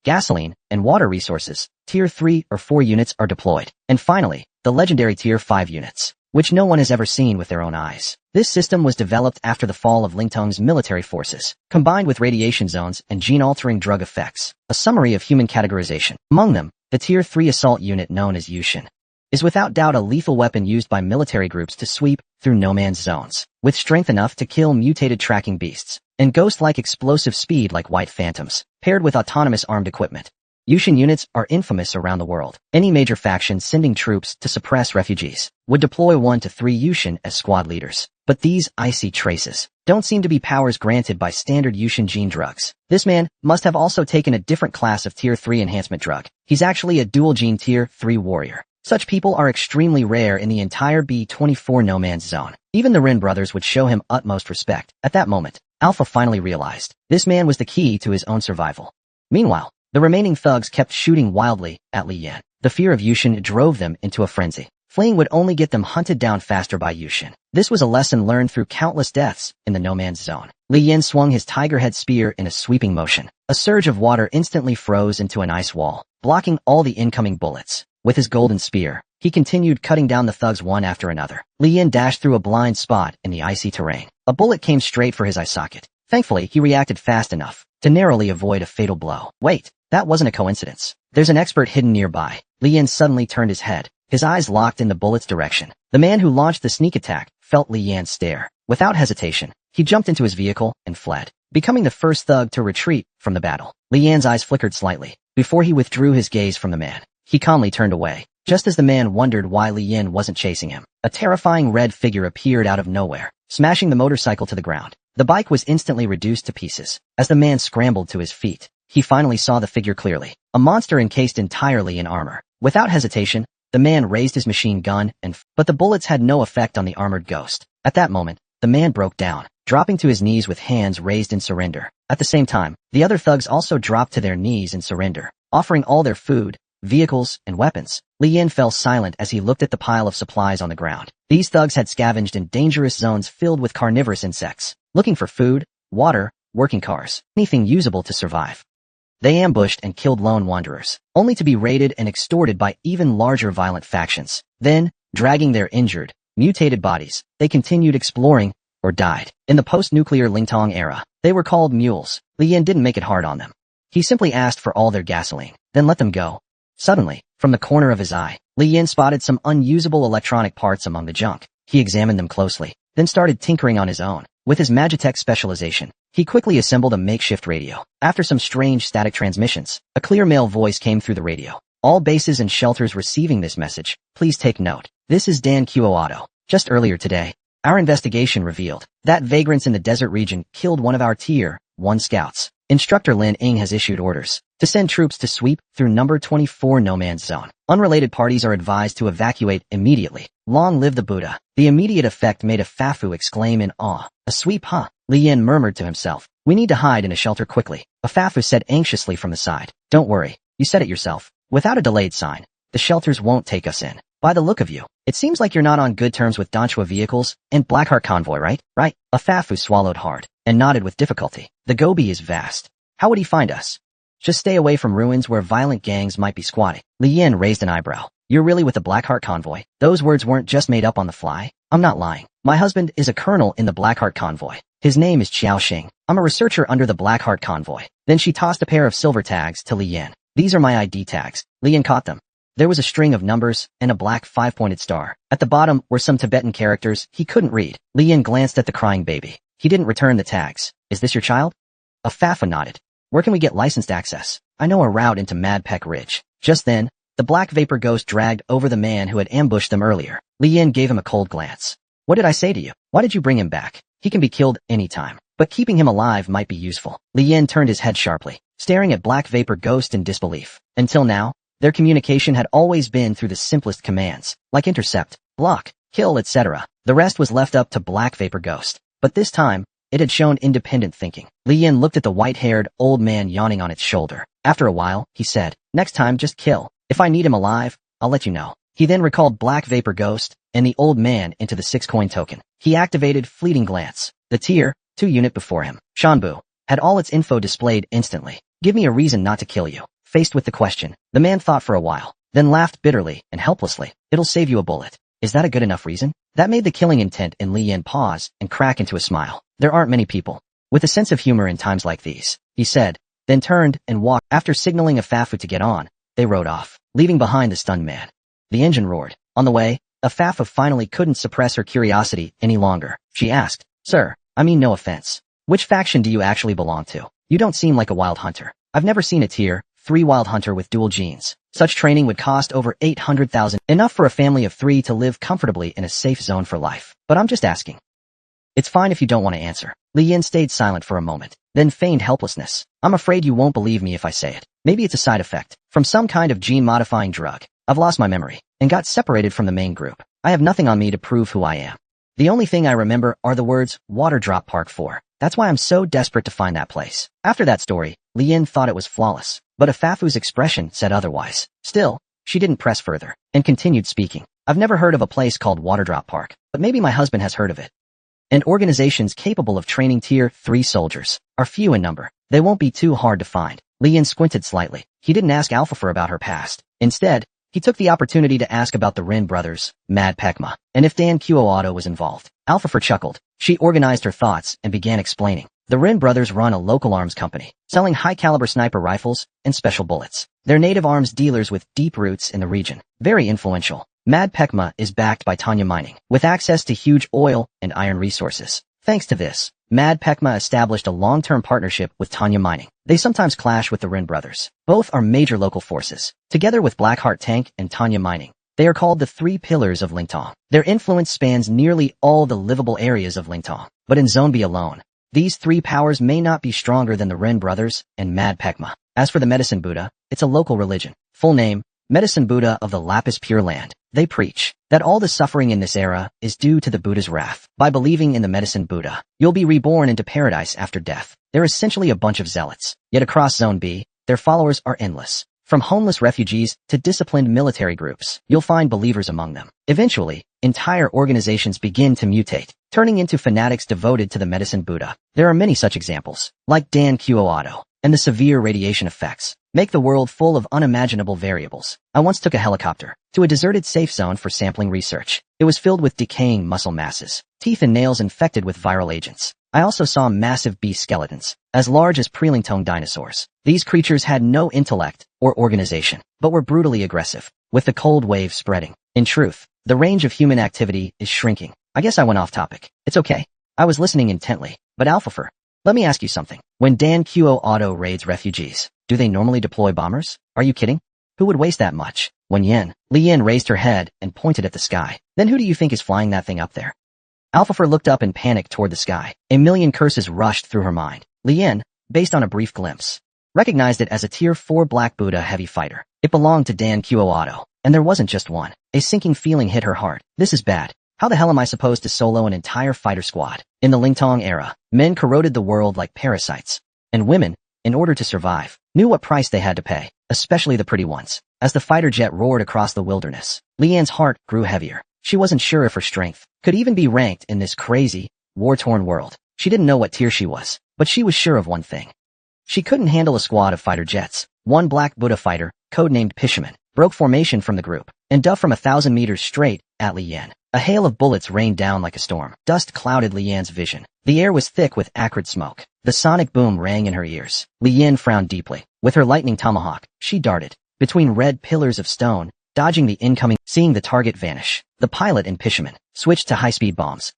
gasoline and water resources, Tier 3 or 4 units are deployed. And finally, the legendary Tier 5 units, which no one has ever seen with their own eyes. This system was developed after the fall of Lingtong's military forces, combined with radiation zones and gene-altering drug effects. A summary of human categorization. Among them, the Tier 3 assault unit known as Yushin is without doubt a lethal weapon used by military groups to sweep through no-man's zones, with strength enough to kill mutated tracking beasts, and ghost-like explosive speed like white phantoms, paired with autonomous armed equipment. Yushin units are infamous around the world. Any major faction sending troops to suppress refugees would deploy 1 to 3 Yushin as squad leaders. But these icy traces don't seem to be powers granted by standard Yushin gene drugs. This man must have also taken a different class of Tier 3 enhancement drug. He's actually a dual gene Tier 3 warrior. Such people are extremely rare in the entire B24 no man's zone. Even the Rin brothers would show him utmost respect. At that moment, Alpha finally realized this man was the key to his own survival. Meanwhile, the remaining thugs kept shooting wildly at Li Yin. The fear of Yushin drove them into a frenzy. Fleeing would only get them hunted down faster by Yushin. This was a lesson learned through countless deaths in the no man's zone. Li Yin swung his tiger head spear in a sweeping motion. A surge of water instantly froze into an ice wall, blocking all the incoming bullets. With his golden spear, he continued cutting down the thugs one after another. Li Yin dashed through a blind spot in the icy terrain. A bullet came straight for his eye socket. Thankfully, he reacted fast enough to narrowly avoid a fatal blow. Wait, that wasn't a coincidence. There's an expert hidden nearby. Li Yan suddenly turned his head, his eyes locked in the bullet's direction. The man who launched the sneak attack felt Li Yan's stare. Without hesitation, he jumped into his vehicle and fled, becoming the first thug to retreat from the battle. Li Yan's eyes flickered slightly. Before he withdrew his gaze from the man, he calmly turned away. Just as the man wondered why Li Yan wasn't chasing him, a terrifying red figure appeared out of nowhere, smashing the motorcycle to the ground. The bike was instantly reduced to pieces. As the man scrambled to his feet, he finally saw the figure clearly, a monster encased entirely in armor. Without hesitation, the man raised his machine gun but the bullets had no effect on the armored ghost. At that moment, the man broke down, dropping to his knees with hands raised in surrender. At the same time, the other thugs also dropped to their knees in surrender, offering all their food, vehicles, and weapons. Li Yan fell silent as he looked at the pile of supplies on the ground. These thugs had scavenged in dangerous zones filled with carnivorous insects, looking for food, water, working cars, anything usable to survive. They ambushed and killed lone wanderers, only to be raided and extorted by even larger violent factions. Then, dragging their injured, mutated bodies, they continued exploring, or died. In the post-nuclear Lingtong era, they were called mules. Li Yan didn't make it hard on them. He simply asked for all their gasoline, then let them go. Suddenly, from the corner of his eye, Li Yan spotted some unusable electronic parts among the junk. He examined them closely, then started tinkering on his own. With his Magitech specialization, he quickly assembled a makeshift radio. After some strange static transmissions, a clear male voice came through the radio. All bases and shelters receiving this message, please take note. This is Dan Quoado. Just earlier today, our investigation revealed that vagrants in the desert region killed one of our Tier 1 scouts. Instructor Lin Ing has issued orders to send troops to sweep through number 24 no man's zone. Unrelated parties are advised to evacuate immediately. Long live the Buddha. The immediate effect made a Fafu exclaim in awe. A sweep, huh? Li Yan murmured to himself. We need to hide in a shelter quickly. A Fafu said anxiously from the side. Don't worry. You said it yourself. Without a delayed sign, the shelters won't take us in. By the look of you, it seems like you're not on good terms with Donchua vehicles and Blackheart convoy, right? Right. A Fafu swallowed hard and nodded with difficulty. The Gobi is vast. How would he find us? Just stay away from ruins where violent gangs might be squatting. Li Yan raised an eyebrow. You're really with the Blackheart convoy? Those words weren't just made up on the fly. I'm not lying. My husband is a colonel in the Blackheart convoy. His name is Qiao Xing. I'm a researcher under the Blackheart convoy. Then she tossed a pair of silver tags to Li Yan. These are my ID tags. Li Yan caught them. There was a string of numbers and a black 5-pointed star. At the bottom were some Tibetan characters he couldn't read. Li Yan glanced at the crying baby. He didn't return the tags. Is this your child? A Fafa nodded. Where can we get licensed access? I know a route into Mad Peck Ridge. Just then, the black vapor ghost dragged over the man who had ambushed them earlier. Li Yan gave him a cold glance. What did I say to you? Why did you bring him back? He can be killed anytime, but keeping him alive might be useful. Li Yan turned his head sharply, staring at black vapor ghost in disbelief. Until now, their communication had always been through the simplest commands, like intercept, block, kill, etc. The rest was left up to black vapor ghost. But this time, it had shown independent thinking. Li Yan looked at the white-haired old man yawning on its shoulder. After a while, he said, next time just kill. If I need him alive, I'll let you know. He then recalled Black Vapor Ghost and the old man into the 6-coin token. He activated Fleeting Glance. The Tier 2 unit before him, Shanbu, had all its info displayed instantly. Give me a reason not to kill you. Faced with the question, the man thought for a while, then laughed bitterly and helplessly. It'll save you a bullet. Is that a good enough reason? That made the killing intent in Li Yan pause and crack into a smile. There aren't many people with a sense of humor in times like these, he said, then turned and walked. After signaling a Fafu to get on, they rode off, leaving behind the stunned man. The engine roared. On the way, a Fafu finally couldn't suppress her curiosity any longer. She asked, Sir, I mean no offense. Which faction do you actually belong to? You don't seem like a wild hunter. I've never seen a Tier 3 wild hunter with dual genes. Such training would cost over 800,000, enough for a family of 3 to live comfortably in a safe zone for life. But I'm just asking. It's fine if you don't want to answer. Li Yan stayed silent for a moment, then feigned helplessness. I'm afraid you won't believe me if I say it. Maybe it's a side effect from some kind of gene-modifying drug. I've lost my memory and got separated from the main group. I have nothing on me to prove who I am. The only thing I remember are the words Waterdrop Park 4. That's why I'm so desperate to find that place. After that story, Li Yan thought it was flawless, but Afafu's expression said otherwise. Still, she didn't press further and continued speaking. I've never heard of a place called Waterdrop Park, but maybe my husband has heard of it. And organizations capable of training Tier 3 soldiers are few in number. They won't be too hard to find. Li Yan squinted slightly. He didn't ask Alpha about her past. Instead, he took the opportunity to ask about the Rin brothers, Mad Pekma, and if Dan Quoado was involved. Alpha chuckled. She organized her thoughts and began explaining. The Rin brothers run a local arms company, selling high-caliber sniper rifles and special bullets. They're native arms dealers with deep roots in the region. Very influential. ManhwaCapped is backed by Tanya Mining, with access to huge oil and iron resources. Thanks to this, ManhwaCapped established a long-term partnership with Tanya Mining. They sometimes clash with the Rin brothers. Both are major local forces. Together with Blackheart Tank and Tanya Mining, they are called the Three Pillars of Lingtong. Their influence spans nearly all the livable areas of Lingtong. But in Zone B alone, these three powers may not be stronger than the Rin brothers and ManhwaCapped. As for the Medicine Buddha, it's a local religion. Full name, Medicine Buddha of the Lapis Pure Land. They preach that all the suffering in this era is due to the Buddha's wrath. By believing in the Medicine Buddha, you'll be reborn into paradise after death. They're essentially a bunch of zealots. Yet across Zone B, their followers are endless. From homeless refugees to disciplined military groups, you'll find believers among them. Eventually, entire organizations begin to mutate, turning into fanatics devoted to the Medicine Buddha. There are many such examples, like Dan Qo Auto, and the severe radiation effects make the world full of unimaginable variables. I once took a helicopter to a deserted safe zone for sampling research. It was filled with decaying muscle masses, teeth and nails infected with viral agents. I also saw massive beast skeletons, as large as pre-Lingtong dinosaurs. These creatures had no intellect or organization, but were brutally aggressive, with the cold wave spreading. In truth, the range of human activity is shrinking. I guess I went off topic. It's okay. I was listening intently. But Alphafer, let me ask you something. When Dan Qo Auto raids refugees, do they normally deploy bombers? Are you kidding? Who would waste that much? When Li Yin raised her head and pointed at the sky. Then who do you think is flying that thing up there? Alphafer looked up in panic toward the sky. A million curses rushed through her mind. Li Yin, based on a brief glimpse, recognized it as a Tier 4 Black Buddha heavy fighter. It belonged to Dan Qo Auto, and there wasn't just one. A sinking feeling hit her heart. This is bad. How the hell am I supposed to solo an entire fighter squad? In the Lingtong era, men corroded the world like parasites, and women, in order to survive, knew what price they had to pay, especially the pretty ones. As the fighter jet roared across the wilderness, Li Yin's heart grew heavier. She wasn't sure if her strength could even be ranked in this crazy, war-torn world. She didn't know what tier she was, but she was sure of one thing. She couldn't handle a squad of fighter jets. One Black Buddha fighter, codenamed Pishaman, broke formation from the group and dove from 1,000 meters straight at Li Yin. A hail of bullets rained down like a storm. Dust clouded Li Yin's vision. The air was thick with acrid smoke. The sonic boom rang in her ears. Li Yin frowned deeply. With her lightning tomahawk, she darted between red pillars of stone, dodging the incoming. Seeing the target vanish, the pilot and Pishaman switched to high-speed bombs.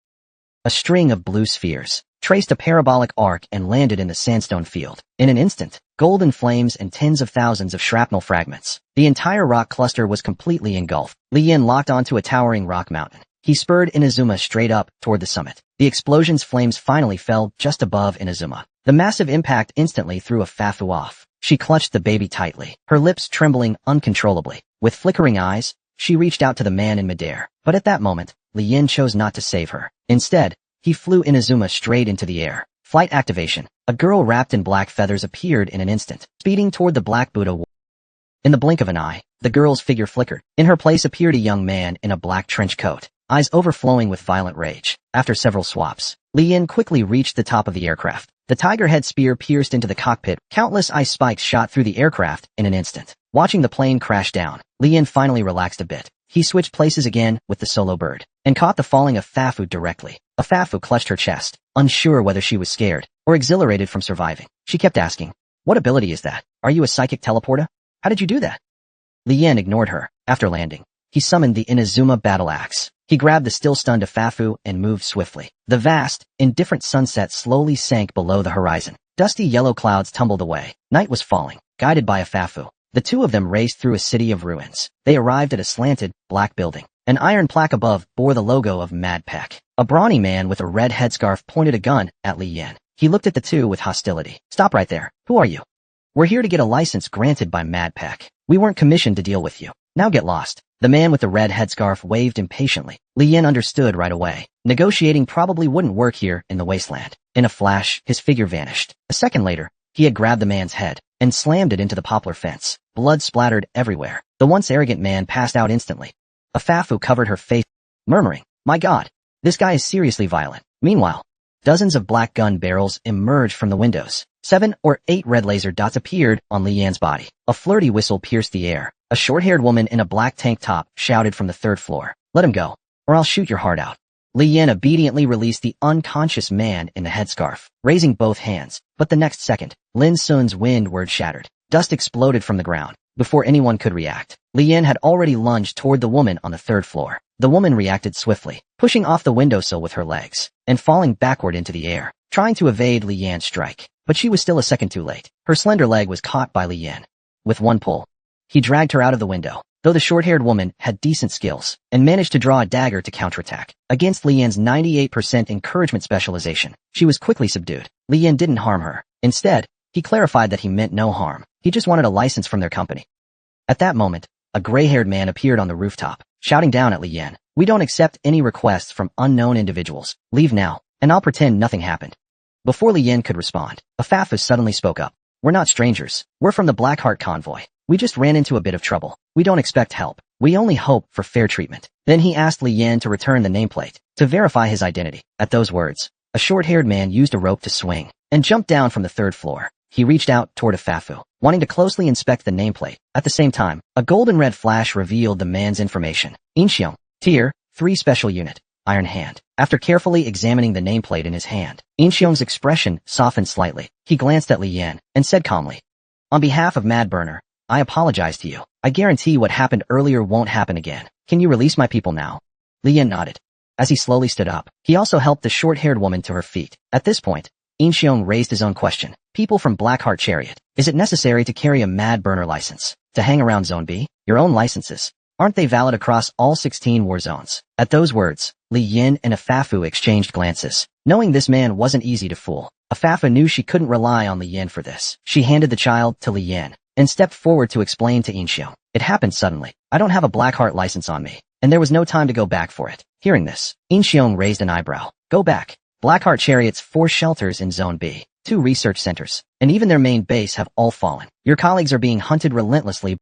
A string of blue spheres traced a parabolic arc and landed in the sandstone field. In an instant, golden flames and tens of thousands of shrapnel fragments. The entire rock cluster was completely engulfed. Li Yin locked onto a towering rock mountain. He spurred Inazuma straight up toward the summit. The explosion's flames finally fell just above Inazuma. The massive impact instantly threw a Fafu off. She clutched the baby tightly, her lips trembling uncontrollably. With flickering eyes, she reached out to the man in midair. But at that moment, Li Yin chose not to save her. Instead, he flew Inazuma straight into the air. Flight activation. A girl wrapped in black feathers appeared in an instant, speeding toward the Black Buddha. In the blink of an eye, the girl's figure flickered. In her place appeared a young man in a black trench coat, eyes overflowing with violent rage. After several swaps, Li Yin quickly reached the top of the aircraft. The tiger head spear pierced into the cockpit. Countless ice spikes shot through the aircraft in an instant. Watching the plane crash down, Li Yin finally relaxed a bit. He switched places again with the solo bird and caught the falling of Fafu directly. A Fafu clutched her chest, unsure whether she was scared or exhilarated from surviving. She kept asking, "What ability is that? Are you a psychic teleporter? How did you do that?" Li Yin ignored her. After landing, he summoned the Inazuma battle axe. He grabbed the still-stunned Fafu and moved swiftly. The vast, indifferent sunset slowly sank below the horizon. Dusty yellow clouds tumbled away. Night was falling. Guided by a Fafu, the two of them raced through a city of ruins. They arrived at a slanted, black building. An iron plaque above bore the logo of ManhwaCapped. A brawny man with a red headscarf pointed a gun at Li Yin. He looked at the two with hostility. "Stop right there. Who are you?" "We're here to get a license granted by ManhwaCapped. We weren't commissioned to deal with you. Now get lost." The man with the red headscarf waved impatiently. Li Yin understood right away. Negotiating probably wouldn't work here in the wasteland. In a flash, his figure vanished. A second later, he had grabbed the man's head and slammed it into the poplar fence. Blood splattered everywhere. The once arrogant man passed out instantly. A Fafu covered her face, murmuring, "My God, this guy is seriously violent." Meanwhile, dozens of black gun barrels emerged from the windows. 7 or 8 red laser dots appeared on Li Yin's body. A flirty whistle pierced the air. A short-haired woman in a black tank top shouted from the 3rd floor, "Let him go, or I'll shoot your heart out." Li Yin obediently released the unconscious man in the headscarf, raising both hands. But the next second, Lin Sun's windward shattered. Dust exploded from the ground. Before anyone could react, Li Yan had already lunged toward the woman on the third floor. The woman reacted swiftly, pushing off the windowsill with her legs, and falling backward into the air, trying to evade Li Yan's strike. But she was still a second too late. Her slender leg was caught by Li Yan. With one pull, he dragged her out of the window. Though the short-haired woman had decent skills and managed to draw a dagger to counterattack against Li Yan's 98% encouragement specialization, she was quickly subdued. Li Yan didn't harm her. Instead, he clarified that he meant no harm. He just wanted a license from their company. At that moment, a gray-haired man appeared on the rooftop, shouting down at Li Yan, "We don't accept any requests from unknown individuals. Leave now, and I'll pretend nothing happened." Before Li Yan could respond, a Fafu suddenly spoke up. "We're not strangers. We're from the Blackheart convoy. We just ran into a bit of trouble. We don't expect help. We only hope for fair treatment." Then he asked Li Yan to return the nameplate to verify his identity. At those words, a short-haired man used a rope to swing and jumped down from the third floor. He reached out toward a Fafu, wanting to closely inspect the nameplate. At the same time, a golden red flash revealed the man's information. Incheon, Tier 3 Special Unit, Iron Hand. After carefully examining the nameplate in his hand, Incheon's expression softened slightly. He glanced at Li Yan and said calmly, "On behalf of Mad Burner, I apologize to you. I guarantee what happened earlier won't happen again. Can you release my people now?" Li Yan nodded. As he slowly stood up, he also helped the short-haired woman to her feet. At this point, Incheon raised his own question. "People from Blackheart Chariot, is it necessary to carry a Mad Burner license to hang around Zone B? Your own licenses, aren't they valid across all 16 war zones?" At those words, Li Yan and a Fafu exchanged glances. Knowing this man wasn't easy to fool, a Fafu knew she couldn't rely on Li Yan for this. She handed the child to Li Yan and stepped forward to explain to Incheon. "It happened suddenly. I don't have a Blackheart license on me, and there was no time to go back for it." Hearing this, Incheon raised an eyebrow. "Go back. Blackheart Chariot's 4 shelters in Zone B, 2 research centers, and even their main base have all fallen. Your colleagues are being hunted relentlessly.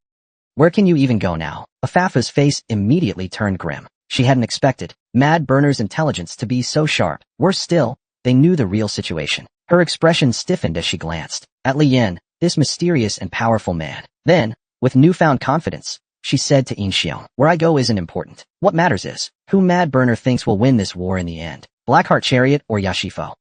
Where can you even go now?" Afafa's face immediately turned grim. She hadn't expected Mad Burner's intelligence to be so sharp. Worse still, they knew the real situation. Her expression stiffened as she glanced at Li Yan, this mysterious and powerful man. Then, with newfound confidence, she said to Incheon, "Where I go isn't important. What matters is who Mad Burner thinks will win this war in the end. Blackheart Chariot or Yashifo?"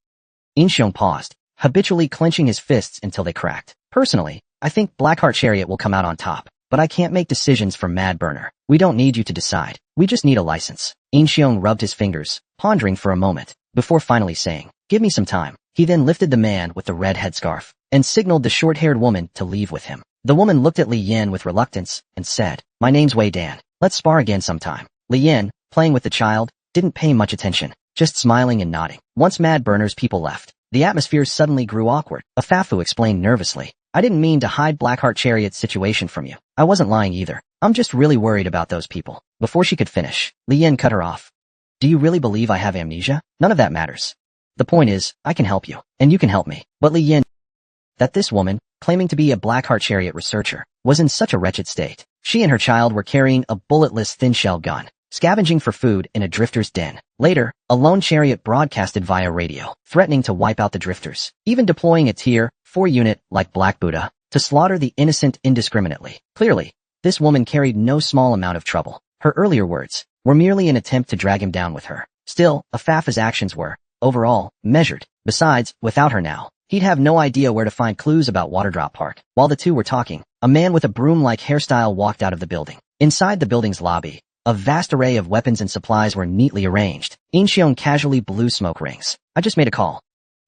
Incheon paused, habitually clenching his fists until they cracked. "Personally, I think Blackheart Chariot will come out on top, but I can't make decisions for Mad Burner. We don't need you to decide. We just need a license." Incheon rubbed his fingers, pondering for a moment, before finally saying, "Give me some time." He then lifted the man with the red headscarf and signaled the short-haired woman to leave with him. The woman looked at Li Yan with reluctance and said, "My name's Wei Dan. Let's spar again sometime." Li Yan, playing with the child, didn't pay much attention, just smiling and nodding. Once Mad Burner's people left, the atmosphere suddenly grew awkward. A Fafu explained nervously, "I didn't mean to hide Blackheart Chariot's situation from you. I wasn't lying either. I'm just really worried about those people." Before she could finish, Li Yan cut her off. "Do you really believe I have amnesia? None of that matters. The point is, I can help you, and you can help me." But Li Yan, that this woman, claiming to be a Blackheart Chariot researcher, was in such a wretched state. She and her child were carrying a bulletless thin-shell gun, scavenging for food in a drifter's den. Later, a lone chariot broadcasted via radio, threatening to wipe out the drifters, even deploying a Tier 4 unit like Black Buddha to slaughter the innocent indiscriminately. Clearly, this woman carried no small amount of trouble. Her earlier words were merely an attempt to drag him down with her. Still, Afafa's actions were, overall, measured. Besides, without her now, he'd have no idea where to find clues about Waterdrop Park. While the two were talking, a man with a broom-like hairstyle walked out of the building. Inside the building's lobby, a vast array of weapons and supplies were neatly arranged. Incheon casually blew smoke rings. "I just made a call."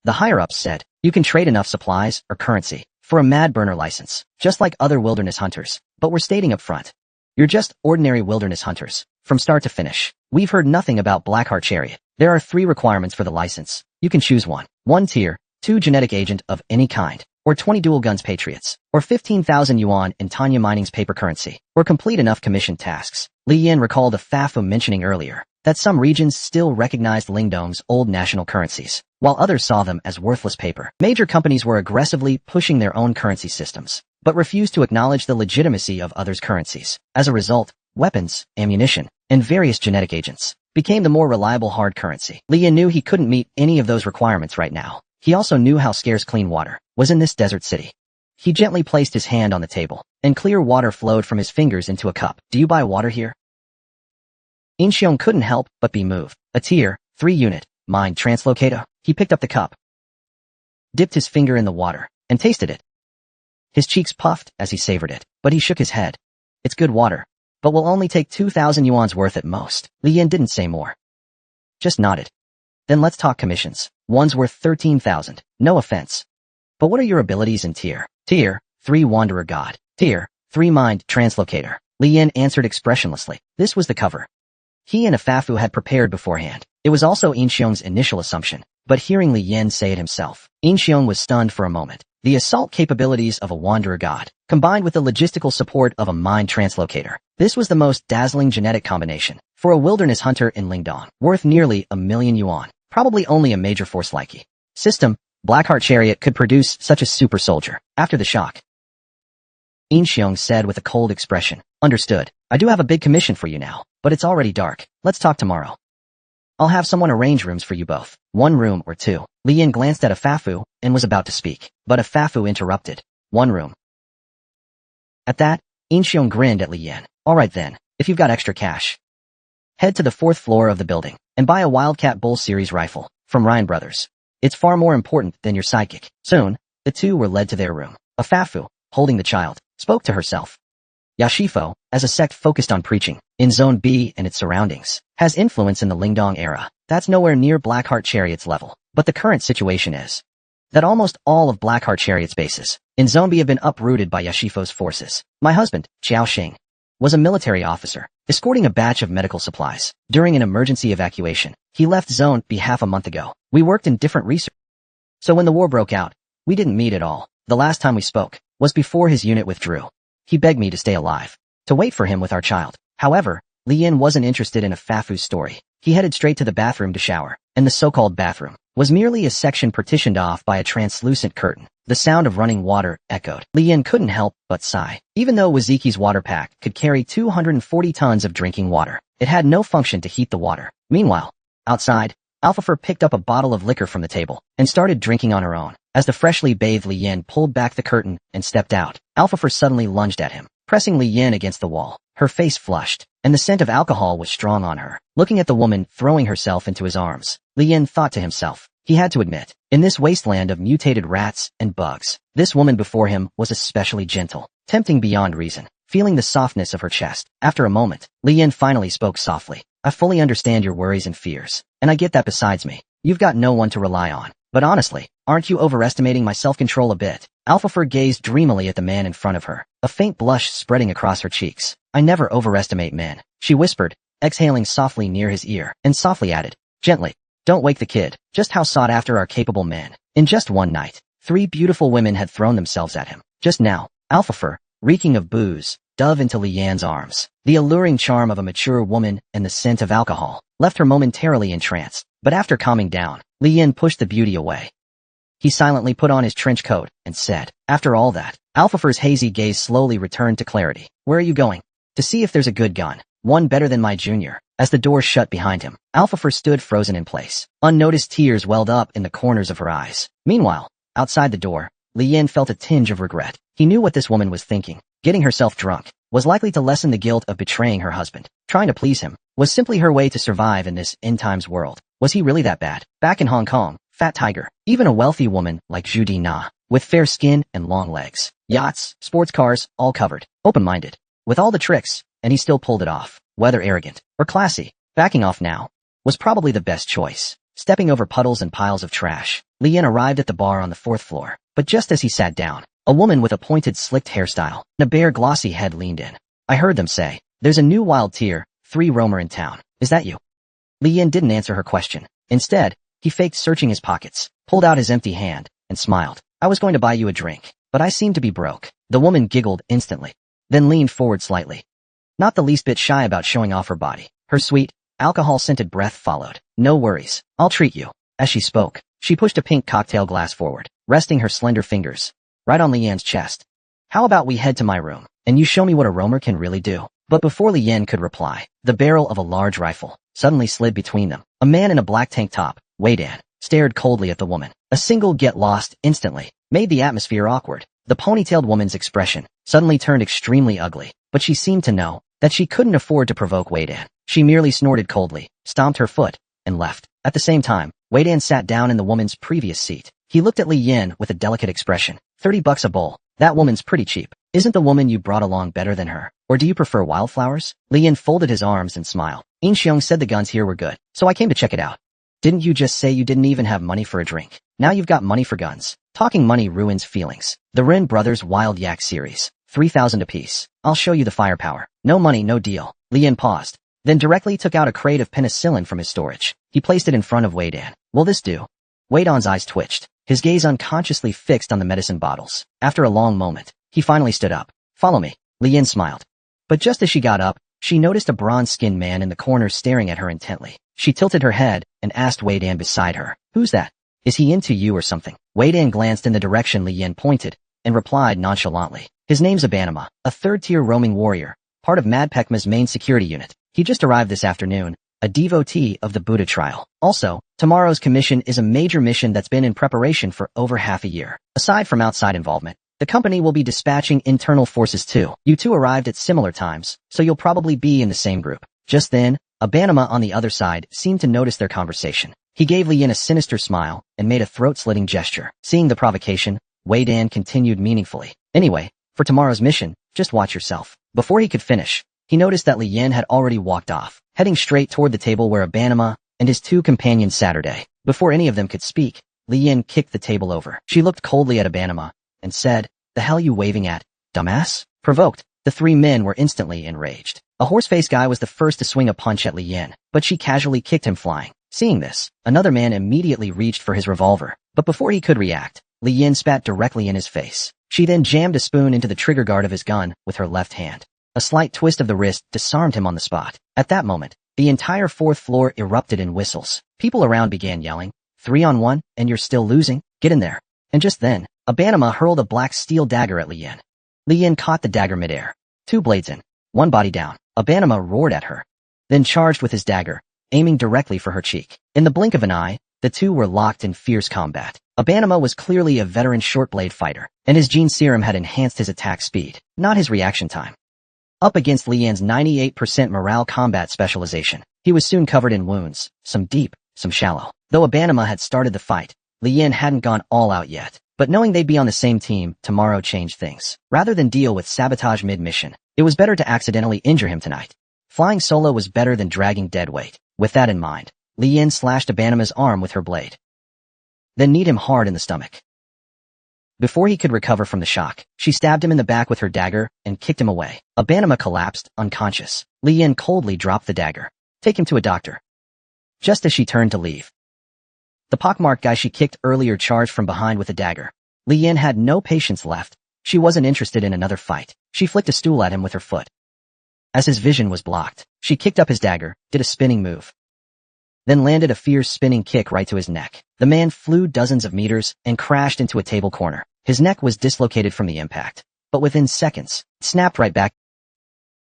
The higher-ups said, "You can trade enough supplies, or currency, for a Mad Burner license, just like other wilderness hunters. But we're stating up front, you're just ordinary wilderness hunters. From start to finish, we've heard nothing about Blackheart Chariot. There are 3 requirements for the license. You can choose one. 1 Tier 2 genetic agent of any kind, or 20 dual guns patriots, or 15,000 yuan in Tanya Mining's paper currency, or complete enough commissioned tasks." Li Yan recalled a Fafu mentioning earlier that some regions still recognized Lingdong's old national currencies, while others saw them as worthless paper. Major companies were aggressively pushing their own currency systems, but refused to acknowledge the legitimacy of others' currencies. As a result, weapons, ammunition, and various genetic agents became the more reliable hard currency. Li Yan knew he couldn't meet any of those requirements right now. He also knew how scarce clean water was in this desert city. He gently placed his hand on the table, and clear water flowed from his fingers into a cup. "Do you buy water here?" Incheon couldn't help but be moved. A Tier 3 unit, mind translocator. He picked up the cup, dipped his finger in the water, and tasted it. His cheeks puffed as he savored it, but he shook his head. It's good water, but will only take 2,000 yuan's worth at most. Li Yin didn't say more. Just nodded. Then let's talk commissions. One's worth 13,000. No offense. But what are your abilities in tier? Tier 3 Wanderer God. Tier 3 Mind Translocator. Li Yin answered expressionlessly. This was the cover he and Afafu had prepared beforehand. It was also Inxiong's initial assumption, but hearing Li Yin say it himself, Inxiong was stunned for a moment. The assault capabilities of a Wanderer God, combined with the logistical support of a Mind Translocator. This was the most dazzling genetic combination for a wilderness hunter in Lingdong, worth nearly 1,000,000 yuan. Probably only a major force like system, Blackheart Chariot could produce such a super soldier. After the shock, Inxiong said with a cold expression, understood. I do have a big commission for you now, but it's already dark. Let's talk tomorrow. I'll have someone arrange rooms for you both. 1 room or 2. Li Yin glanced at Afafu and was about to speak, but Afafu interrupted. 1 room. At that, Inxiong grinned at Li Yin. Alright then, if you've got extra cash, head to the 4th floor of the building and buy a Wildcat Bull Series rifle from Ryan Brothers. It's far more important than your sidekick. Soon, the two were led to their room. Afafu, holding the child, spoke to herself. Yashifo, as a sect focused on preaching, in Zone B and its surroundings, has influence in the Lingdong era. That's nowhere near Blackheart Chariot's level, but the current situation is that almost all of Blackheart Chariot's bases in Zone B have been uprooted by Yashifo's forces. My husband, Xiao Xing, was a military officer, escorting a batch of medical supplies. During an emergency evacuation, he left Zone B half a month ago. We worked in different research. So when the war broke out, we didn't meet at all. The last time we spoke was before his unit withdrew. He begged me to stay alive, to wait for him with our child. However, Li Yin wasn't interested in Afafu's story. He headed straight to the bathroom to shower, and the so-called bathroom was merely a section partitioned off by a translucent curtain. The sound of running water echoed. Li Yin couldn't help but sigh. Even though Waziki's water pack could carry 240 tons of drinking water, it had no function to heat the water. Meanwhile, outside, Alphafer picked up a bottle of liquor from the table and started drinking on her own. As the freshly bathed Li Yin pulled back the curtain and stepped out, Alphafer suddenly lunged at him, pressing Li Yin against the wall. Her face flushed, and the scent of alcohol was strong on her. Looking at the woman throwing herself into his arms, Li Yin thought to himself. He had to admit, in this wasteland of mutated rats and bugs, this woman before him was especially gentle, tempting beyond reason. Feeling the softness of her chest, after a moment, Li Yin finally spoke softly. I fully understand your worries and fears, and I get that besides me, you've got no one to rely on. But honestly, aren't you overestimating my self-control a bit? Alphafer gazed dreamily at the man in front of her, a faint blush spreading across her cheeks. I never overestimate men, she whispered, exhaling softly near his ear, and softly added, gently, don't wake the kid. Just how sought after are capable men. In just one night, 3 beautiful women had thrown themselves at him. Just now, Alphafer, reeking of booze, dove into Li Yin's arms. The alluring charm of a mature woman and the scent of alcohol left her momentarily entranced, but after calming down, Li Yin pushed the beauty away. He silently put on his trench coat and said, after all that, Alphafer's hazy gaze slowly returned to clarity. Where are you going? To see if there's a good gun. One better than my junior. As the door shut behind him, Alphafer stood frozen in place. Unnoticed tears welled up in the corners of her eyes. Meanwhile, outside the door, Li Yin felt a tinge of regret. He knew what this woman was thinking. Getting herself drunk was likely to lessen the guilt of betraying her husband. Trying to please him was simply her way to survive in this end-times world. Was he really that bad? Back in Hong Kong, Fat Tiger, even a wealthy woman like Zhu Di Na, with fair skin and long legs, yachts, sports cars, all covered, open-minded, with all the tricks, and he still pulled it off. Whether arrogant or classy, backing off now was probably the best choice. Stepping over puddles and piles of trash, Li Yin arrived at the bar on the 4th floor, but just as he sat down, a woman with a pointed slicked hairstyle and a bare glossy head leaned in. I heard them say, there's a new wild tier 3 roamer in town. Is that you? Li Yin didn't answer her question. Instead, he faked searching his pockets, pulled out his empty hand, and smiled. I was going to buy you a drink, but I seem to be broke. The woman giggled instantly, then leaned forward slightly, not the least bit shy about showing off her body. Her sweet, alcohol-scented breath followed. No worries, I'll treat you. As she spoke, she pushed a pink cocktail glass forward, resting her slender fingers right on Li Yin's chest. How about we head to my room, and you show me what a roamer can really do? But before Li Yin could reply, the barrel of a large rifle suddenly slid between them. A man in a black tank top, Wei Dan, stared coldly at the woman. A single get lost instantly made the atmosphere awkward. The ponytailed woman's expression suddenly turned extremely ugly, but she seemed to know that she couldn't afford to provoke Wei Dan. She merely snorted coldly, stomped her foot, and left. At the same time, Wei Dan sat down in the woman's previous seat. He looked at Li Yin with a delicate expression. $30 a bowl. That woman's pretty cheap. Isn't the woman you brought along better than her? Or do you prefer wildflowers? Li Yin folded his arms and smiled. In Xiong said the guns here were good, so I came to check it out. Didn't you just say you didn't even have money for a drink? Now you've got money for guns. Talking money ruins feelings. The Rin Brothers Wild Yak series. 3,000 apiece. I'll show you the firepower. No money, no deal. Li Yin paused, then directly took out a crate of penicillin from his storage. He placed it in front of Wei Dan. Will this do? Wei Dan's eyes twitched, his gaze unconsciously fixed on the medicine bottles. After a long moment, he finally stood up. Follow me. Li Yin smiled. But just as she got up, she noticed a bronze-skinned man in the corner staring at her intently. She tilted her head and asked Wei Dan beside her, "Who's that? Is he into you or something?" Wei Dan glanced in the direction Li Yin pointed and replied nonchalantly, "His name's Abanima, a third-tier roaming warrior, part of Madpekma's main security unit. He just arrived this afternoon, a devotee of the Buddha trial. Also, tomorrow's commission is a major mission that's been in preparation for over half a year. Aside from outside involvement, the company will be dispatching internal forces too. You two arrived at similar times, so you'll probably be in the same group." Just then, Abanima on the other side seemed to notice their conversation. He gave Li Yin a sinister smile and made a throat-slitting gesture. Seeing the provocation, Wei Dan continued meaningfully. "Anyway, for tomorrow's mission, just watch yourself." Before he could finish, he noticed that Li Yin had already walked off, heading straight toward the table where Abanima and his two companions Saturday. Before any of them could speak, Li Yin kicked the table over. She looked coldly at Abanima and said, "The hell you waving at, dumbass?" Provoked, the three men were instantly enraged. A horse-faced guy was the first to swing a punch at Li Yin, but she casually kicked him flying. Seeing this, another man immediately reached for his revolver, but before he could react, Li Yin spat directly in his face. She then jammed a spoon into the trigger guard of his gun with her left hand. A slight twist of the wrist disarmed him on the spot. At that moment, the entire fourth floor erupted in whistles. People around began yelling, 3-on-1, and you're still losing? Get in there." And just then, Abanima hurled a black steel dagger at Li Yin. Li Yin caught the dagger midair. Two blades in, one body down. Abanima roared at her, then charged with his dagger, aiming directly for her cheek. In the blink of an eye, the two were locked in fierce combat. Abanima was clearly a veteran short-blade fighter, and his gene serum had enhanced his attack speed, not his reaction time. Up against Li Yin's 98% morale combat specialization, he was soon covered in wounds, some deep, some shallow. Though Abanima had started the fight, Li Yin hadn't gone all out yet. But knowing they'd be on the same team, tomorrow changed things. Rather than deal with sabotage mid-mission, it was better to accidentally injure him tonight. Flying solo was better than dragging dead weight. With that in mind, Li Yin slashed Abanima's arm with her blade, then kneed him hard in the stomach. Before he could recover from the shock, she stabbed him in the back with her dagger and kicked him away. Abanima collapsed, unconscious. Li Yin coldly dropped the dagger. "Take him to a doctor." Just as she turned to leave, the pockmarked guy she kicked earlier charged from behind with a dagger. Li Yin had no patience left. She wasn't interested in another fight. She flicked a stool at him with her foot. As his vision was blocked, she kicked up his dagger, did a spinning move, then landed a fierce spinning kick right to his neck. The man flew dozens of meters and crashed into a table corner. His neck was dislocated from the impact, but within seconds, it snapped right back.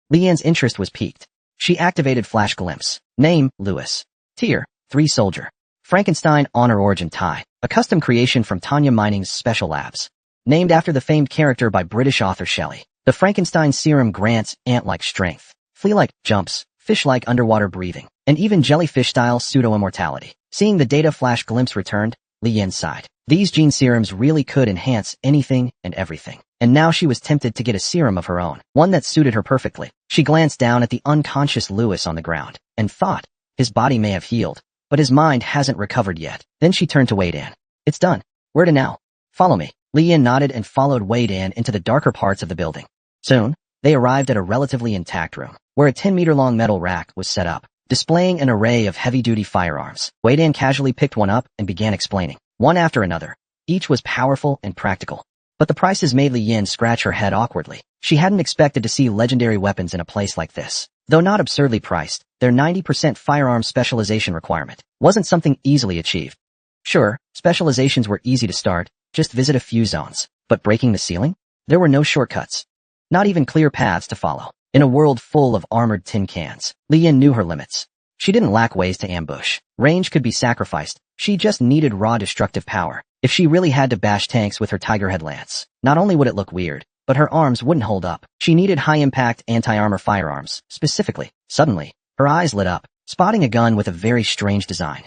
Li Yin's interest was piqued. She activated Flash Glimpse. Name, Lewis. Tier, 3 Soldier. Frankenstein Honor Origin Tie, a custom creation from Tanya Mining's Special Labs. Named after the famed character by British author Shelley. The Frankenstein serum grants ant-like strength, flea-like jumps, fish-like underwater breathing, and even jellyfish-style pseudo-immortality. Seeing the data Flash Glimpse returned, Li Yin sighed. These gene serums really could enhance anything and everything. And now she was tempted to get a serum of her own, one that suited her perfectly. She glanced down at the unconscious Lewis on the ground, and thought, his body may have healed, but his mind hasn't recovered yet. Then she turned to Wei Dan. "It's done. Where to now?" "Follow me." Li Yin nodded and followed Wei Dan into the darker parts of the building. Soon, they arrived at a relatively intact room, where a 10-meter-long metal rack was set up, displaying an array of heavy-duty firearms. Wei Dan casually picked one up and began explaining, one after another. Each was powerful and practical. But the prices made Li Yin scratch her head awkwardly. She hadn't expected to see legendary weapons in a place like this. Though not absurdly priced, their 90% firearm specialization requirement wasn't something easily achieved. Sure, specializations were easy to start, just visit a few zones. But breaking the ceiling? There were no shortcuts. Not even clear paths to follow. In a world full of armored tin cans, Li Yin knew her limits. She didn't lack ways to ambush. Range could be sacrificed. She just needed raw destructive power. If she really had to bash tanks with her tiger head lance, not only would it look weird, but her arms wouldn't hold up. She needed high-impact anti-armor firearms, specifically. Suddenly, her eyes lit up, spotting a gun with a very strange design.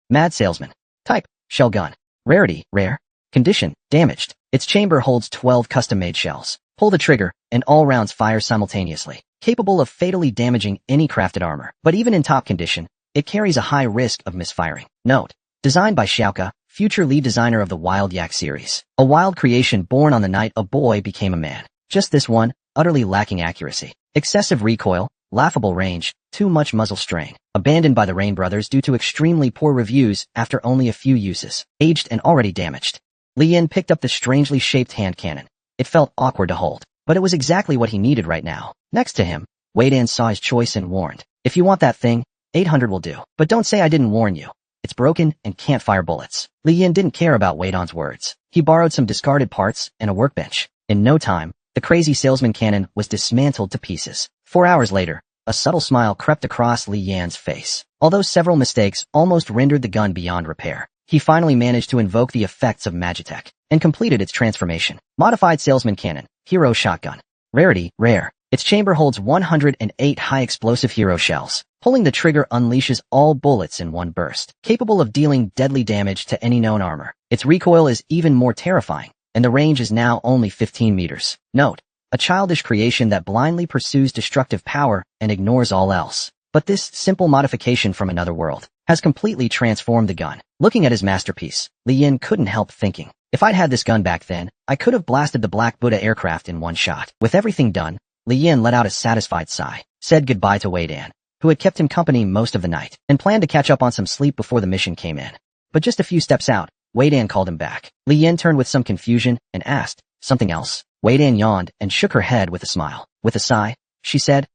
Mad Salesman. Type, shell gun. Rarity, rare. Condition, damaged. Its chamber holds 12 custom-made shells. Pull the trigger, and all rounds fire simultaneously, capable of fatally damaging any crafted armor. But even in top condition, it carries a high risk of misfiring. Note: designed by Xiaoka, future lead designer of the Wild Yak series. A wild creation born on the night a boy became a man. Just this one, utterly lacking accuracy. Excessive recoil, laughable range, too much muzzle strain. Abandoned by the Rain brothers due to extremely poor reviews after only a few uses. Aged and already damaged. Li Yin picked up the strangely shaped hand cannon. It felt awkward to hold, but it was exactly what he needed right now. Next to him, Wei Dan saw his choice and warned, "If you want that thing, 800 will do. But don't say I didn't warn you. It's broken and can't fire bullets." Li Yin didn't care about Wei Dan's words. He borrowed some discarded parts and a workbench. In no time, the crazy salesman cannon was dismantled to pieces. 4 hours later, a subtle smile crept across Li Yan's face. Although several mistakes almost rendered the gun beyond repair, he finally managed to invoke the effects of Magitech and completed its transformation. Modified Salesman Cannon, Hero Shotgun. Rarity, rare. Its chamber holds 108 high-explosive hero shells. Pulling the trigger unleashes all bullets in one burst, capable of dealing deadly damage to any known armor. Its recoil is even more terrifying, and the range is now only 15 meters. Note: a childish creation that blindly pursues destructive power and ignores all else. But this simple modification from another world has completely transformed the gun. Looking at his masterpiece, Li Yin couldn't help thinking, if I'd had this gun back then, I could have blasted the Black Buddha aircraft in one shot. With everything done, Li Yin let out a satisfied sigh, said goodbye to Wei Dan, who had kept him company most of the night, and planned to catch up on some sleep before the mission came in. But just a few steps out, Wei Dan called him back. Li Yin turned with some confusion and asked, "Something else?" Wei Dan yawned and shook her head with a smile. With a sigh, she said,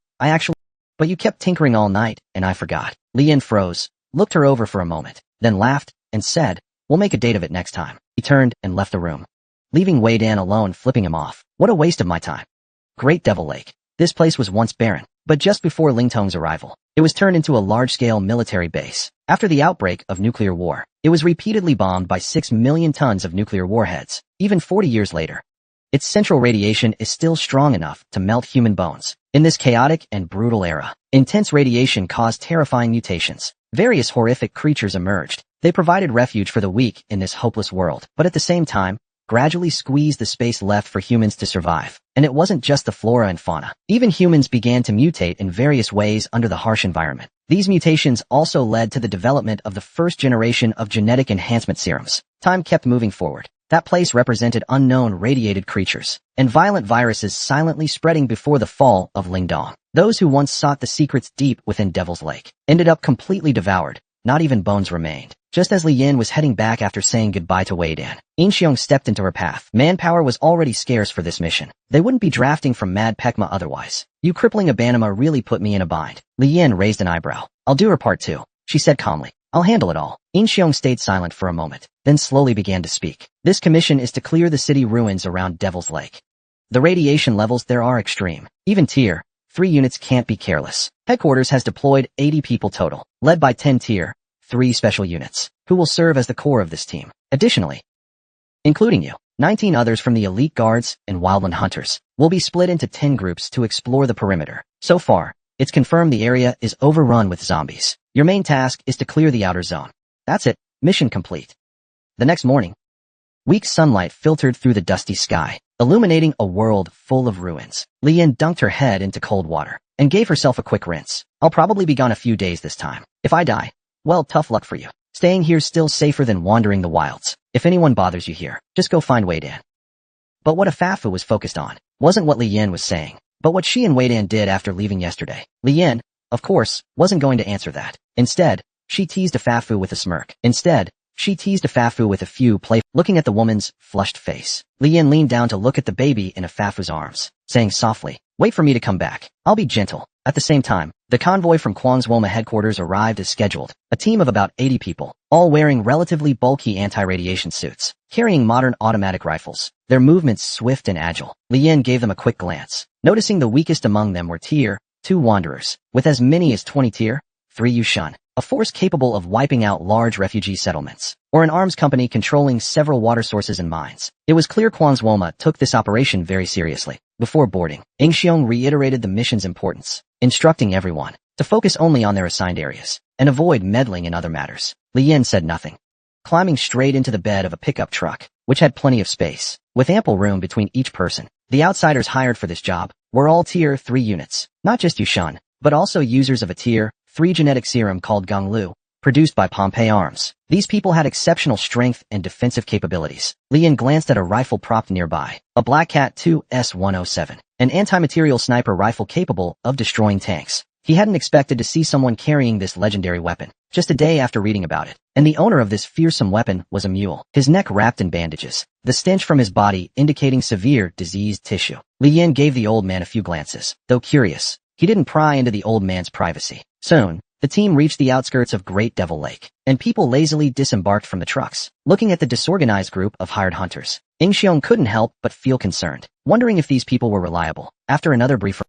But you kept tinkering all night, and I forgot." Li Yin froze, looked her over for a moment, then laughed, and said, "We'll make a date of it next time." He turned and left the room, leaving Wei Dan alone, flipping him off. What a waste of my time. Great Devil Lake. This place was once barren, but just before Ling Tong's arrival, it was turned into a large-scale military base. After the outbreak of nuclear war, it was repeatedly bombed by 6 million tons of nuclear warheads. Even 40 years later, its central radiation is still strong enough to melt human bones. In this chaotic and brutal era, intense radiation caused terrifying mutations. Various horrific creatures emerged. They provided refuge for the weak in this hopeless world, but at the same time, gradually squeezed the space left for humans to survive. And it wasn't just the flora and fauna. Even humans began to mutate in various ways under the harsh environment. These mutations also led to the development of the first generation of genetic enhancement serums. Time kept moving forward. That place represented unknown radiated creatures and violent viruses silently spreading before the fall of Lingdong. Those who once sought the secrets deep within Devil's Lake ended up completely devoured. Not even bones remained. Just as Li Yin was heading back after saying goodbye to Wei Dan, Yin Xiong stepped into her path. Manpower was already scarce for this mission. They wouldn't be drafting from Mad Pekma otherwise. "You crippling Abanima really put me in a bind." Li Yin raised an eyebrow. "I'll do her part too," she said calmly. "I'll handle it all." Yin Xiong stayed silent for a moment, then slowly began to speak. "This commission is to clear the city ruins around Devil's Lake. The radiation levels there are extreme. Even Tier 3 units can't be careless. Headquarters has deployed 80 people total, led by 10 Tier 3 special units, who will serve as the core of this team. Additionally, including you, 19 others from the elite guards and wildland hunters will be split into 10 groups to explore the perimeter. So far, it's confirmed the area is overrun with zombies. Your main task is to clear the outer zone. That's it. Mission complete." The next morning, weak sunlight filtered through the dusty sky, illuminating a world full of ruins. Li Yin dunked her head into cold water and gave herself a quick rinse. "I'll probably be gone a few days this time. If I die, well, tough luck for you. Staying here's still safer than wandering the wilds. If anyone bothers you here, just go find Wei Dan." But what Afafu was focused on wasn't what Li Yin was saying, but what she and Wei Dan did after leaving yesterday. Li Yin, of course, wasn't going to answer that. Instead, she teased Afafu with a smirk. Looking at the woman's flushed face, Li Yin leaned down to look at the baby in Afafu's arms, saying softly, "Wait for me to come back. I'll be gentle." At the same time, the convoy from Kwangswoma headquarters arrived as scheduled, a team of about 80 people, all wearing relatively bulky anti-radiation suits, carrying modern automatic rifles, their movements swift and agile. Li Yin gave them a quick glance, noticing the weakest among them were Tier 2 wanderers, with as many as 20 Tier 3 Yushun, a force capable of wiping out large refugee settlements, or an arms company controlling several water sources and mines. It was clear Kwangswoma took this operation very seriously. Before boarding, Yin Xiong reiterated the mission's importance, instructing everyone to focus only on their assigned areas and avoid meddling in other matters. Li Yin said nothing, climbing straight into the bed of a pickup truck, which had plenty of space, with ample room between each person. The outsiders hired for this job were all Tier 3 units, not just Yushun, but also users of a Tier 3 genetic serum called Gonglu, produced by Pompeii Arms. These people had exceptional strength and defensive capabilities. Lian glanced at a rifle propped nearby, a Black Cat 2S107, an anti-material sniper rifle capable of destroying tanks. He hadn't expected to see someone carrying this legendary weapon, just a day after reading about it. And the owner of this fearsome weapon was a mule, his neck wrapped in bandages, the stench from his body indicating severe diseased tissue. Lian gave the old man a few glances, though curious. He didn't pry into the old man's privacy. Soon, the team reached the outskirts of Great Devil Lake, and people lazily disembarked from the trucks. Looking at the disorganized group of hired hunters, Ingxiong couldn't help but feel concerned, wondering if these people were reliable. After another brief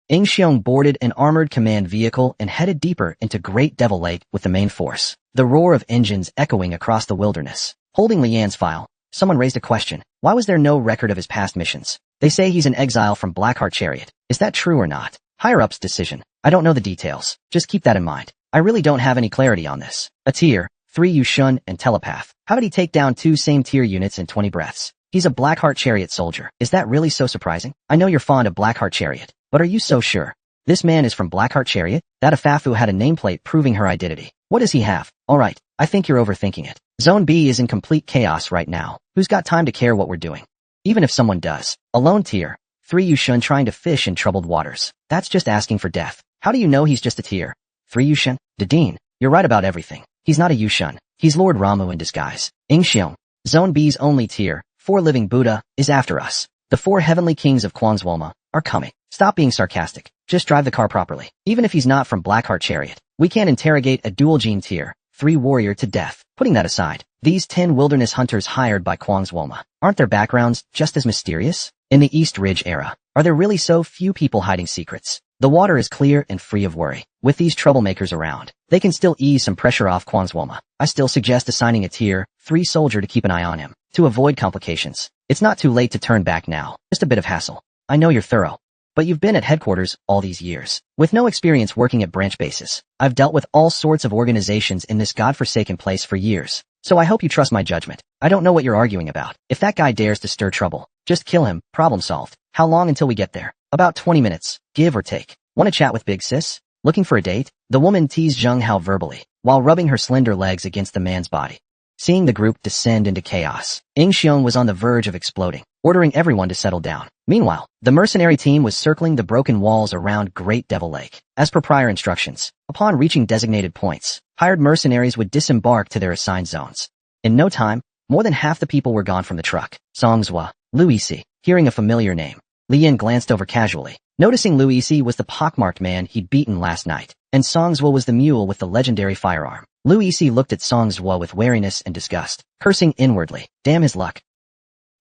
Ingxiong boarded an armored command vehicle and headed deeper into Great Devil Lake with the main force, the roar of engines echoing across the wilderness. Holding Lian's file, someone raised a question. Why was there no record of his past missions? They say he's an exile from Blackheart Chariot. Is that true or not? Higher-up's decision. I don't know the details. Just keep that in mind. I really don't have any clarity on this. A Tier 3 Yushun and telepath. How did he take down 2 same tier units in 20 breaths? He's a Blackheart Chariot soldier. Is that really so surprising? I know you're fond of Blackheart Chariot, but are you so sure? This man is from Blackheart Chariot? That Afafu had a nameplate proving her identity. What does he have? Alright, I think you're overthinking it. Zone B is in complete chaos right now. Who's got time to care what we're doing? Even if someone does. A lone Tier 3 Yushun trying to fish in troubled waters. That's just asking for death. How do you know he's just a Tier 3 Yushun? Dedeen, you're right about everything. He's not a Yushun. He's Lord Ramu in disguise. Ingxiong, Zone B's only Tier 4 living Buddha, is after us. The 4 heavenly kings of Kwangswolma are coming. Stop being sarcastic. Just drive the car properly. Even if he's not from Blackheart Chariot, we can't interrogate a dual-gene Tier 3 warrior to death. Putting that aside, these 10 wilderness hunters hired by Kwangswolma, aren't their backgrounds just as mysterious? In the East Ridge era, are there really so few people hiding secrets? The water is clear and free of worry. With these troublemakers around, they can still ease some pressure off Kwangswolma. I still suggest assigning a Tier 3 soldier to keep an eye on him, to avoid complications. It's not too late to turn back now. Just a bit of hassle. I know you're thorough, but you've been at headquarters all these years. With no experience working at branch bases, I've dealt with all sorts of organizations in this godforsaken place for years. So I hope you trust my judgment. I don't know what you're arguing about. If that guy dares to stir trouble, just kill him. Problem solved. How long until we get there? About 20 minutes, give or take. Want to chat with Big Sis? Looking for a date? The woman teased Zheng Hao verbally, while rubbing her slender legs against the man's body. Seeing the group descend into chaos, Ingxiong was on the verge of exploding, ordering everyone to settle down. Meanwhile, the mercenary team was circling the broken walls around Great Devil Lake. As per prior instructions, upon reaching designated points, hired mercenaries would disembark to their assigned zones. In no time, more than half the people were gone from the truck. Songzwa, Luisi, hearing a familiar name. Lian glanced over casually, noticing Luisi was the pockmarked man he'd beaten last night, and Songzwa was the mule with the legendary firearm. Luisi looked at Songzwa with wariness and disgust, cursing inwardly. Damn his luck.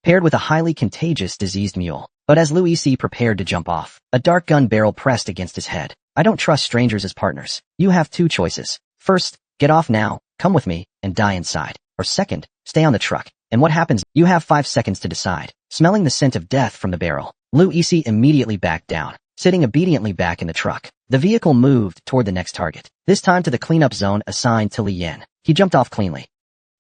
Paired with a highly contagious diseased mule. But as Luisi prepared to jump off, a dark gun barrel pressed against his head. I don't trust strangers as partners. You have 2 choices. First, get off now, come with me, and die inside. Or second, stay on the truck. And what happens? You have 5 seconds to decide. Smelling the scent of death from the barrel, Luisi immediately backed down, sitting obediently back in the truck. The vehicle moved toward the next target, this time to the cleanup zone assigned to Li Yan. He jumped off cleanly.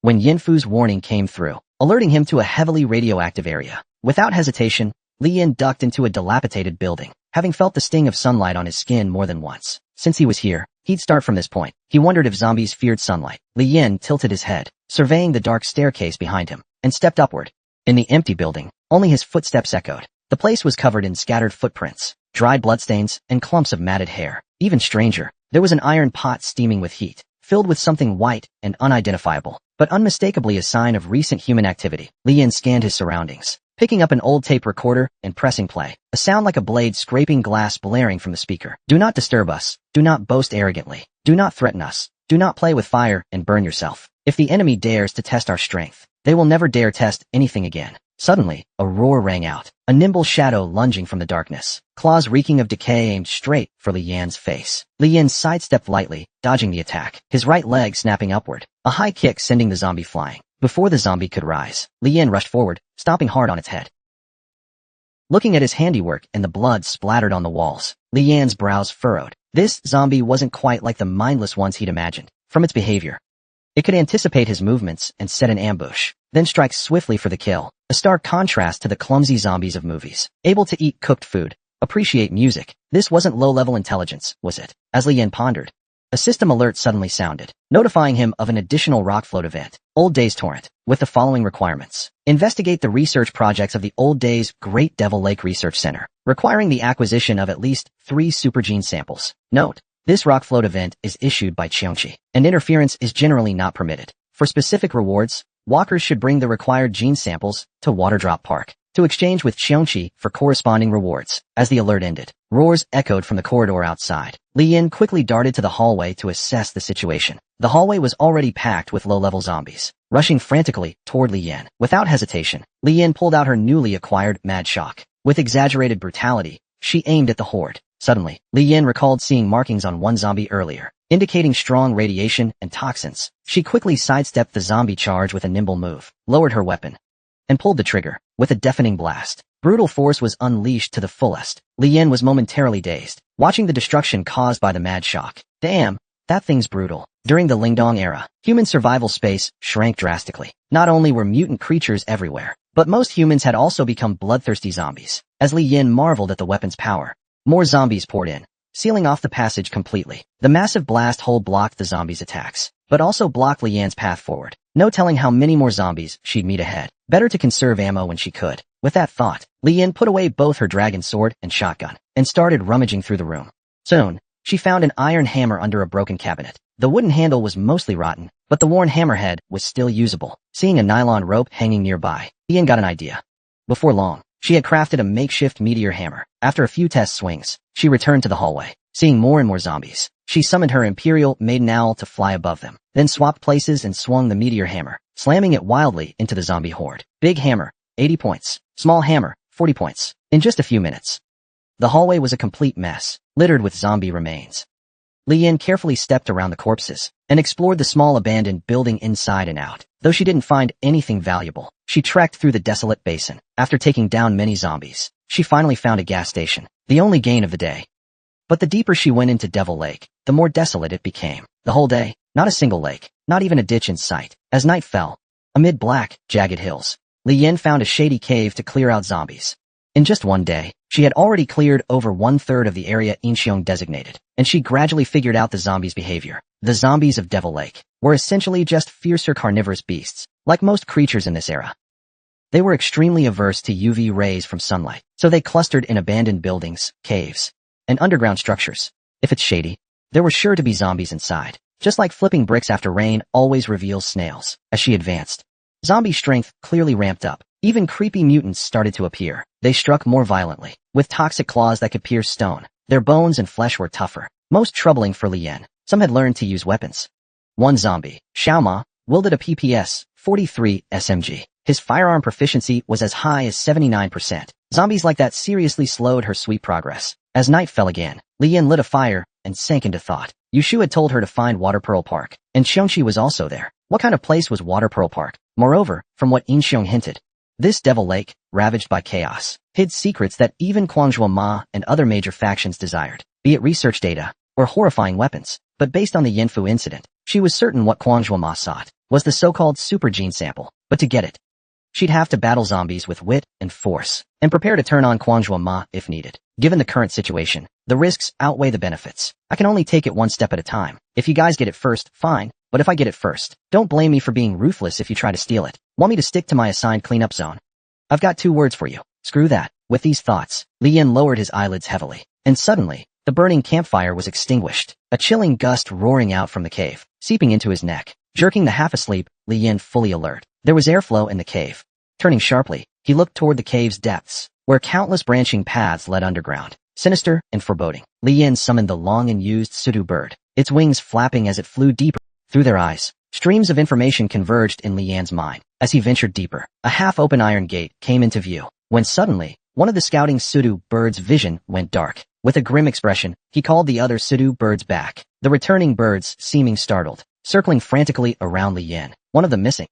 When Yinfu's warning came through, alerting him to a heavily radioactive area, without hesitation, Li Yan ducked into a dilapidated building, having felt the sting of sunlight on his skin more than once. Since he was here, he'd start from this point. He wondered if zombies feared sunlight. Li Yan tilted his head, surveying the dark staircase behind him, and stepped upward. In the empty building, only his footsteps echoed. The place was covered in scattered footprints, dried bloodstains, and clumps of matted hair. Even stranger, there was an iron pot steaming with heat, filled with something white and unidentifiable, but unmistakably a sign of recent human activity. Li Yan scanned his surroundings, picking up an old tape recorder and pressing play, a sound like a blade scraping glass blaring from the speaker. Do not disturb us. Do not boast arrogantly. Do not threaten us. Do not play with fire and burn yourself. If the enemy dares to test our strength, they will never dare test anything again. Suddenly, a roar rang out, a nimble shadow lunging from the darkness, claws reeking of decay aimed straight for Li Yan's face. Li Yan sidestepped lightly, dodging the attack, his right leg snapping upward, a high kick sending the zombie flying. Before the zombie could rise, Li Yan rushed forward, stomping hard on its head. Looking at his handiwork and the blood splattered on the walls, Li Yan's brows furrowed. This zombie wasn't quite like the mindless ones he'd imagined, from its behavior. It could anticipate his movements and set an ambush, then strike swiftly for the kill, a stark contrast to the clumsy zombies of movies. Able to eat cooked food, appreciate music. This wasn't low-level intelligence, was it? As Li Yan pondered, a system alert suddenly sounded, notifying him of an additional rockfloat event, Old Days Torrent, with the following requirements. Investigate the research projects of the Old Days Great Devil Lake Research Center, requiring the acquisition of at least 3 supergene samples. Note: this rockfloat event is issued by Cheongchi, and interference is generally not permitted. For specific rewards, walkers should bring the required gene samples to Waterdrop Park to exchange with Cheongchi for corresponding rewards. As the alert ended, roars echoed from the corridor outside. Li Yan quickly darted to the hallway to assess the situation. The hallway was already packed with low-level zombies, rushing frantically toward Li Yan. Without hesitation, Li Yan pulled out her newly acquired Mad Shock. With exaggerated brutality, she aimed at the horde. Suddenly, Li Yan recalled seeing markings on one zombie earlier, indicating strong radiation and toxins. She quickly sidestepped the zombie charge with a nimble move, lowered her weapon, and pulled the trigger. With a deafening blast, brutal force was unleashed to the fullest. Li Yan was momentarily dazed, watching the destruction caused by the Mad Shock. Damn, that thing's brutal. During the Lingdong era, human survival space shrank drastically. Not only were mutant creatures everywhere, but most humans had also become bloodthirsty zombies. As Li Yan marveled at the weapon's power, more zombies poured in, sealing off the passage completely. The massive blast hole blocked the zombies' attacks, but also blocked Li Yan's path forward. No telling how many more zombies she'd meet ahead. Better to conserve ammo when she could. With that thought, Li Yan put away both her dragon sword and shotgun, and started rummaging through the room. Soon, she found an iron hammer under a broken cabinet. The wooden handle was mostly rotten, but the worn hammerhead was still usable. Seeing a nylon rope hanging nearby, Li Yan got an idea. Before long, she had crafted a makeshift meteor hammer. After a few test swings, she returned to the hallway. Seeing more and more zombies, she summoned her Imperial Maiden Owl to fly above them, then swapped places and swung the meteor hammer, slamming it wildly into the zombie horde. Big hammer, 80 points. Small hammer, 40 points. In just a few minutes, the hallway was a complete mess, littered with zombie remains. Li Yan carefully stepped around the corpses and explored the small abandoned building inside and out. Though she didn't find anything valuable, she trekked through the desolate basin. After taking down many zombies, she finally found a gas station, the only gain of the day. But the deeper she went into Devil Lake, the more desolate it became. The whole day, not a single lake, not even a ditch in sight. As night fell, amid black, jagged hills, Li Yan found a shady cave to clear out zombies. In just one day, she had already cleared over 1/3 of the area Incheon designated, and she gradually figured out the zombies' behavior. The zombies of Devil Lake were essentially just fiercer carnivorous beasts, like most creatures in this era. They were extremely averse to UV rays from sunlight, so they clustered in abandoned buildings, caves, and underground structures. If it's shady, there were sure to be zombies inside. Just like flipping bricks after rain always reveals snails. As she advanced, zombie strength clearly ramped up. Even creepy mutants started to appear. They struck more violently, with toxic claws that could pierce stone. Their bones and flesh were tougher. Most troubling for Li Yan, some had learned to use weapons. One zombie, Xiaoma, wielded a PPS 43 SMG. His firearm proficiency was as high as 79%. Zombies like that seriously slowed her sweet progress. As night fell again, Li Yan lit a fire and sank into thought. Yushu had told her to find Water Pearl Park, and Cheongchi was also there. What kind of place was Water Pearl Park? Moreover, from what Incheon hinted, this Devil Lake, ravaged by chaos, hid secrets that even Quanzhua Ma and other major factions desired, be it research data or horrifying weapons. But based on the Yinfu incident, she was certain what Quanzhua Ma sought was the so-called super gene sample. But to get it, she'd have to battle zombies with wit and force, and prepare to turn on Quanzhua Ma if needed. Given the current situation, the risks outweigh the benefits. I can only take it one step at a time. If you guys get it first, fine. But if I get it first, don't blame me for being ruthless if you try to steal it. Want me to stick to my assigned cleanup zone? I've got 2 words for you. Screw that. With these thoughts, Li Yan lowered his eyelids heavily. And suddenly, the burning campfire was extinguished. A chilling gust roaring out from the cave, seeping into his neck. Jerking the half-asleep, Li Yan fully alert. There was airflow in the cave. Turning sharply, he looked toward the cave's depths, where countless branching paths led underground. Sinister and foreboding, Li Yan summoned the long and used Sudu bird, its wings flapping as it flew deeper. Through their eyes, streams of information converged in Li Yan's mind. As he ventured deeper, a half-open iron gate came into view, when suddenly, one of the scouting Sudu bird's vision went dark. With a grim expression, he called the other Sudu birds back, the returning birds seeming startled, circling frantically around Li Yan, one of them missing.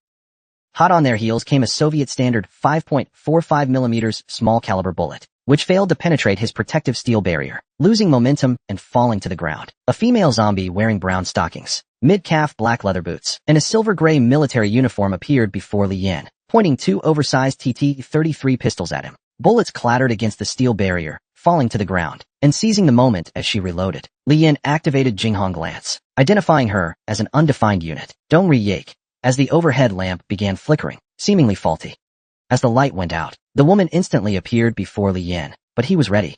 Hot on their heels came a Soviet standard 5.45mm small caliber bullet, which failed to penetrate his protective steel barrier, losing momentum and falling to the ground. A female zombie wearing brown stockings, mid-calf black leather boots, and a silver-gray military uniform appeared before Li Yan, pointing two oversized TT-33 pistols at him. Bullets clattered against the steel barrier, falling to the ground, and seizing the moment as she reloaded. Li Yan activated Jinghong Glance, identifying her as an undefined unit. Dongri Yake, as the overhead lamp began flickering, seemingly faulty. As the light went out, the woman instantly appeared before Li Yan, but he was ready.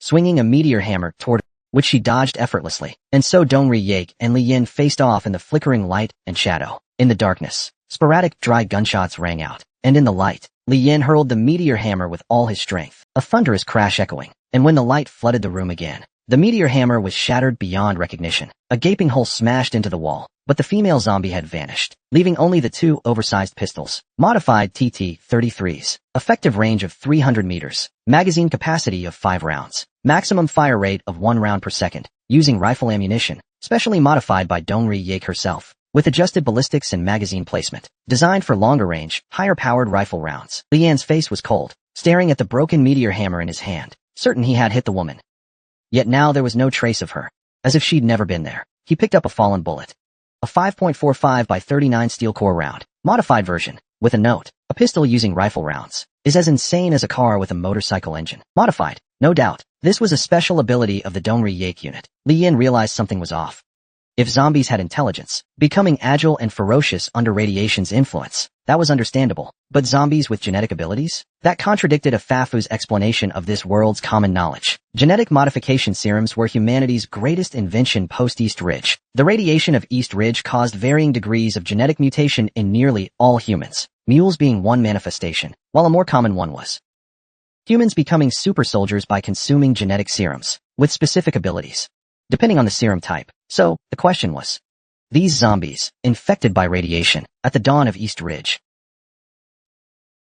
Swinging a meteor hammer toward her, which she dodged effortlessly, and so Dongri Yake and Li Yan faced off in the flickering light and shadow. In the darkness, sporadic dry gunshots rang out, and in the light, Li Yan hurled the meteor hammer with all his strength, a thunderous crash echoing, and when the light flooded the room again, the meteor hammer was shattered beyond recognition. A gaping hole smashed into the wall, but the female zombie had vanished, leaving only the two oversized pistols, modified TT-33s, effective range of 300 meters, magazine capacity of 5 rounds, maximum fire rate of 1 round per second, using rifle ammunition, specially modified by Dongri Yake herself, with adjusted ballistics and magazine placement, designed for longer range, higher-powered rifle rounds. Li Yan's face was cold, staring at the broken meteor hammer in his hand, certain he had hit the woman. Yet now there was no trace of her, as if she'd never been there. He picked up a fallen bullet. A 5.45 by 39 steel core round, modified version, with a note. A pistol using rifle rounds is as insane as a car with a motorcycle engine. Modified, no doubt. This was a special ability of the Dongri Yake unit. Li Yan realized something was off. If zombies had intelligence, becoming agile and ferocious under radiation's influence, that was understandable. But zombies with genetic abilities? That contradicted a Fafu's explanation of this world's common knowledge. Genetic modification serums were humanity's greatest invention post-East Ridge. The radiation of East Ridge caused varying degrees of genetic mutation in nearly all humans, mules being one manifestation, while a more common one was humans becoming super soldiers by consuming genetic serums, with specific abilities, depending on the serum type. So, the question was, these zombies, infected by radiation, at the dawn of East Ridge,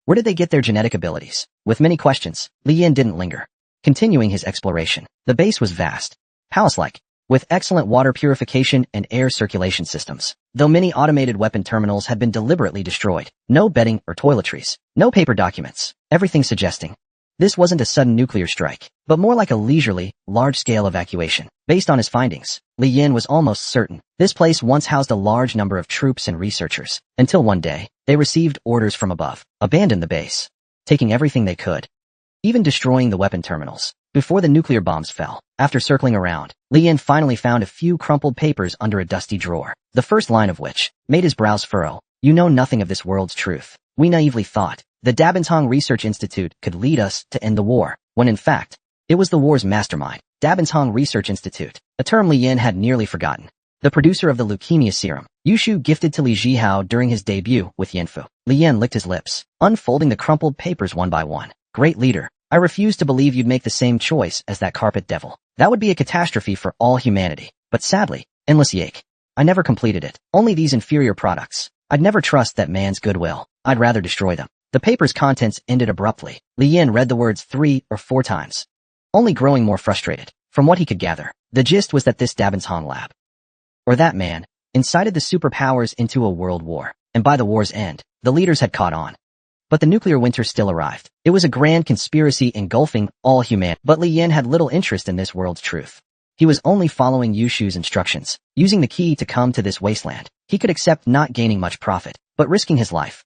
where did they get their genetic abilities? With many questions, Li Yan didn't linger, continuing his exploration. The base was vast, palace-like, with excellent water purification and air circulation systems, though many automated weapon terminals had been deliberately destroyed. No bedding or toiletries, no paper documents, everything suggesting this wasn't a sudden nuclear strike, but more like a leisurely, large-scale evacuation. Based on his findings, Li Yan was almost certain this place once housed a large number of troops and researchers, until one day, they received orders from above, abandon the base, taking everything they could, even destroying the weapon terminals, before the nuclear bombs fell. After circling around, Li Yan finally found a few crumpled papers under a dusty drawer, the first line of which made his brows furrow. You know nothing of this world's truth. We naively thought the Dabantong Research Institute could lead us to end the war, when in fact, it was the war's mastermind. Dabantong Research Institute, a term Li Yan had nearly forgotten. The producer of the leukemia serum, Yushu, gifted to Li Jihao during his debut with Yanfu. Li Yan licked his lips, unfolding the crumpled papers one by one. Great leader, I refuse to believe you'd make the same choice as that carpet devil. That would be a catastrophe for all humanity. But sadly, endless Yake, I never completed it. Only these inferior products. I'd never trust that man's goodwill. I'd rather destroy them. The paper's contents ended abruptly. Li Yan read the words 3 or 4 times, only growing more frustrated. From what he could gather, the gist was that this Dabantong lab, or that man, incited the superpowers into a world war, and by the war's end, the leaders had caught on. But the nuclear winter still arrived. It was a grand conspiracy engulfing all humanity. But Li Yan had little interest in this world's truth. He was only following Yushu's instructions, using the key to come to this wasteland. He could accept not gaining much profit, but risking his life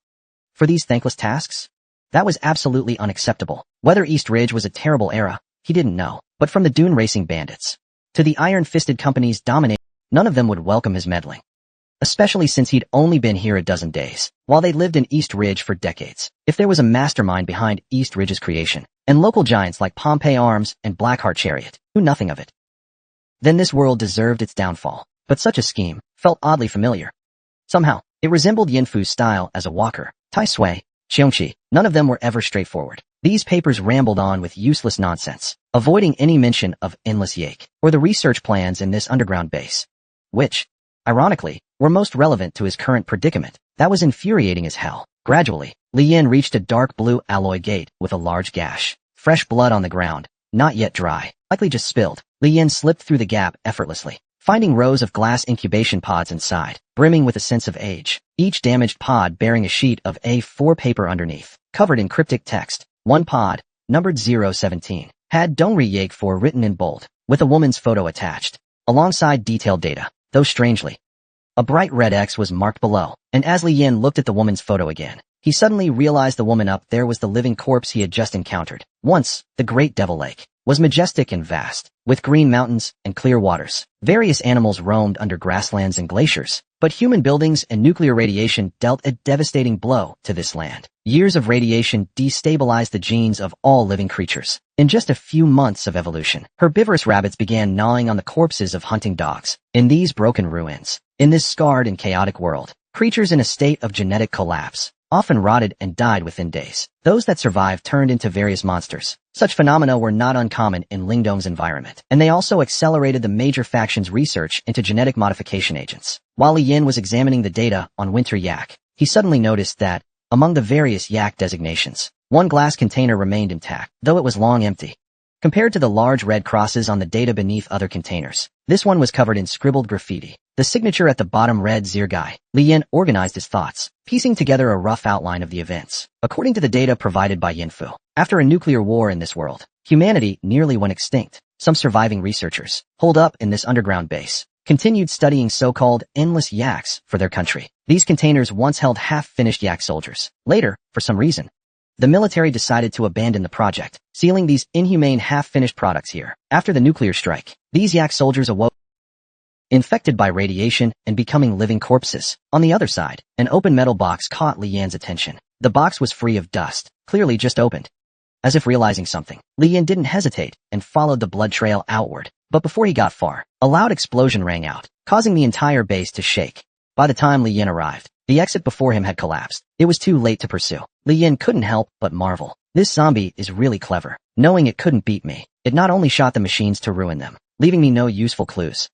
for these thankless tasks? That was absolutely unacceptable. Whether East Ridge was a terrible era, he didn't know. But from the dune racing bandits to the iron-fisted companies dominating, none of them would welcome his meddling. Especially since he'd only been here a dozen days, while they'd lived in East Ridge for decades. If there was a mastermind behind East Ridge's creation, and local giants like Pompey Arms and Blackheart Chariot knew nothing of it, then this world deserved its downfall. But such a scheme felt oddly familiar. Somehow, it resembled Yanfu's style as a walker. Tai Sui, Xiongqi, none of them were ever straightforward. These papers rambled on with useless nonsense, avoiding any mention of endless Yake, or the research plans in this underground base, which, ironically, were most relevant to his current predicament. That was infuriating as hell. Gradually, Li Yan reached a dark blue alloy gate with a large gash. Fresh blood on the ground, not yet dry, likely just spilled. Li Yan slipped through the gap effortlessly, finding rows of glass incubation pods inside, brimming with a sense of age, each damaged pod bearing a sheet of A4 paper underneath, covered in cryptic text. One pod, numbered 017, had Dongri Yake 4 written in bold, with a woman's photo attached, alongside detailed data. Though strangely, A bright red X was marked below, and as Li Yin looked at the woman's photo again, he suddenly realized the woman up there was the living corpse he had just encountered. Once, the Great Devil Lake was majestic and vast, with green mountains and clear waters. Various animals roamed under grasslands and glaciers, but human buildings and nuclear radiation dealt a devastating blow to this land. Years of radiation destabilized the genes of all living creatures. In just a few months of evolution, herbivorous rabbits began gnawing on the corpses of hunting dogs. In these broken ruins, in this scarred and chaotic world, creatures in a state of genetic collapse often rotted and died within days. Those that survived turned into various monsters. Such phenomena were not uncommon in Lingdong's environment, and they also accelerated the major faction's research into genetic modification agents. While Li Yin was examining the data on winter yak, he suddenly noticed that, among the various yak designations, one glass container remained intact, though it was long empty. Compared to the large red crosses on the data beneath other containers, this one was covered in scribbled graffiti. The signature at the bottom read Zirgai. Li Yin organized his thoughts, piecing together a rough outline of the events. According to the data provided by Yinfu, after a nuclear war in this world, humanity nearly went extinct. Some surviving researchers, holed up in this underground base, continued studying so-called endless yaks for their country. These containers once held half-finished yak soldiers. Later, for some reason, the military decided to abandon the project, sealing these inhumane half-finished products here. After the nuclear strike, these yak soldiers awoke, infected by radiation and becoming living corpses. On the other side, an open metal box caught Li Yan's attention. The box was free of dust, clearly just opened. As if realizing something, Li Yan didn't hesitate and followed the blood trail outward. But before he got far, a loud explosion rang out, causing the entire base to shake. By the time Li Yan arrived, the exit before him had collapsed. It was too late to pursue. Li Yin couldn't help but marvel. This zombie is really clever. Knowing it couldn't beat me, it not only shot the machines to ruin them, leaving me no useful clues,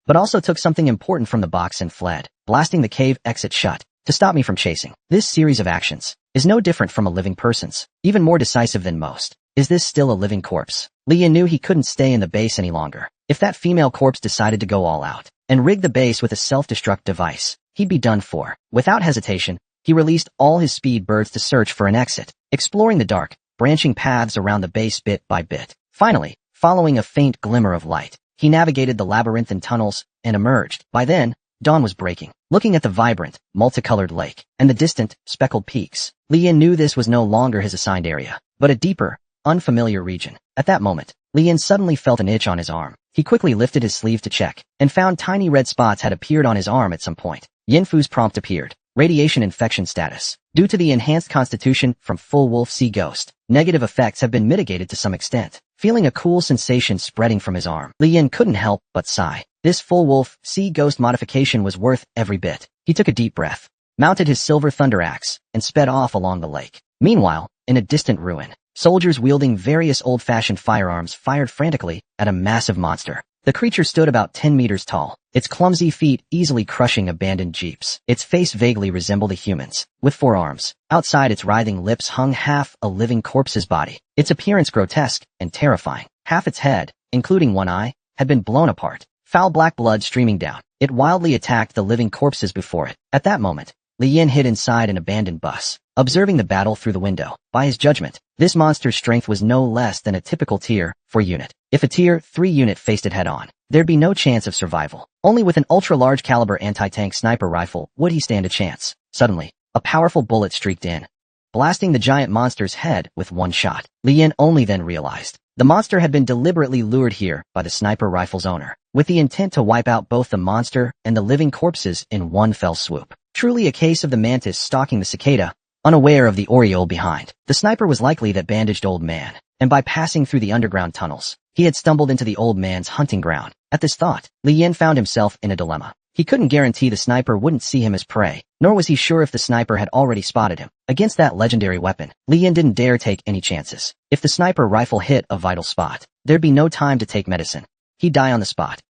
but also took something important from the box and fled, blasting the cave exit shut to stop me from chasing. This series of actions is no different from a living person's, even more decisive than most. Is this still a living corpse? Li Yin knew he couldn't stay in the base any longer. If that female corpse decided to go all out and rig the base with a self-destruct device, he'd be done for. Without hesitation, he released all his speed birds to search for an exit, exploring the dark, branching paths around the base bit by bit. Finally, following a faint glimmer of light, he navigated the labyrinthine tunnels and emerged. By then, dawn was breaking. Looking at the vibrant, multicolored lake and the distant, speckled peaks, Li Yin knew this was no longer his assigned area, but a deeper, unfamiliar region. At that moment, Li Yin suddenly felt an itch on his arm. He quickly lifted his sleeve to check, and found tiny red spots had appeared on his arm at some point. Yinfu's prompt appeared. Radiation infection status. Due to the enhanced constitution from Full Wolf Sea Ghost, negative effects have been mitigated to some extent. Feeling a cool sensation spreading from his arm, Li Yin couldn't help but sigh. This Full Wolf Sea Ghost modification was worth every bit. He took a deep breath, mounted his silver thunder axe, and sped off along the lake. Meanwhile, in a distant ruin, soldiers wielding various old-fashioned firearms fired frantically at a massive monster. The creature stood about 10 meters tall, its clumsy feet easily crushing abandoned jeeps. Its face vaguely resembled a human's, with 4 arms. Outside its writhing lips hung half a living corpse's body. Its appearance grotesque and terrifying. Half its head, including one eye, had been blown apart, foul black blood streaming down. It wildly attacked the living corpses before it. At that moment, Li Yin hid inside an abandoned bus, observing the battle through the window. By his judgment, this monster's strength was no less than a typical Tier 4 unit. If a Tier 3 unit faced it head-on, there'd be no chance of survival. Only with an ultra-large caliber anti-tank sniper rifle would he stand a chance. Suddenly, a powerful bullet streaked in, blasting the giant monster's head with one shot. Li Yin only then realized the monster had been deliberately lured here by the sniper rifle's owner, with the intent to wipe out both the monster and the living corpses in one fell swoop. Truly a case of the mantis stalking the cicada, unaware of the oriole behind. The sniper was likely that bandaged old man, and by passing through the underground tunnels, he had stumbled into the old man's hunting ground. At this thought, Li Yin found himself in a dilemma. He couldn't guarantee the sniper wouldn't see him as prey, nor was he sure if the sniper had already spotted him. Against that legendary weapon, Li Yin didn't dare take any chances. If the sniper rifle hit a vital spot, there'd be no time to take medicine. He'd die on the spot.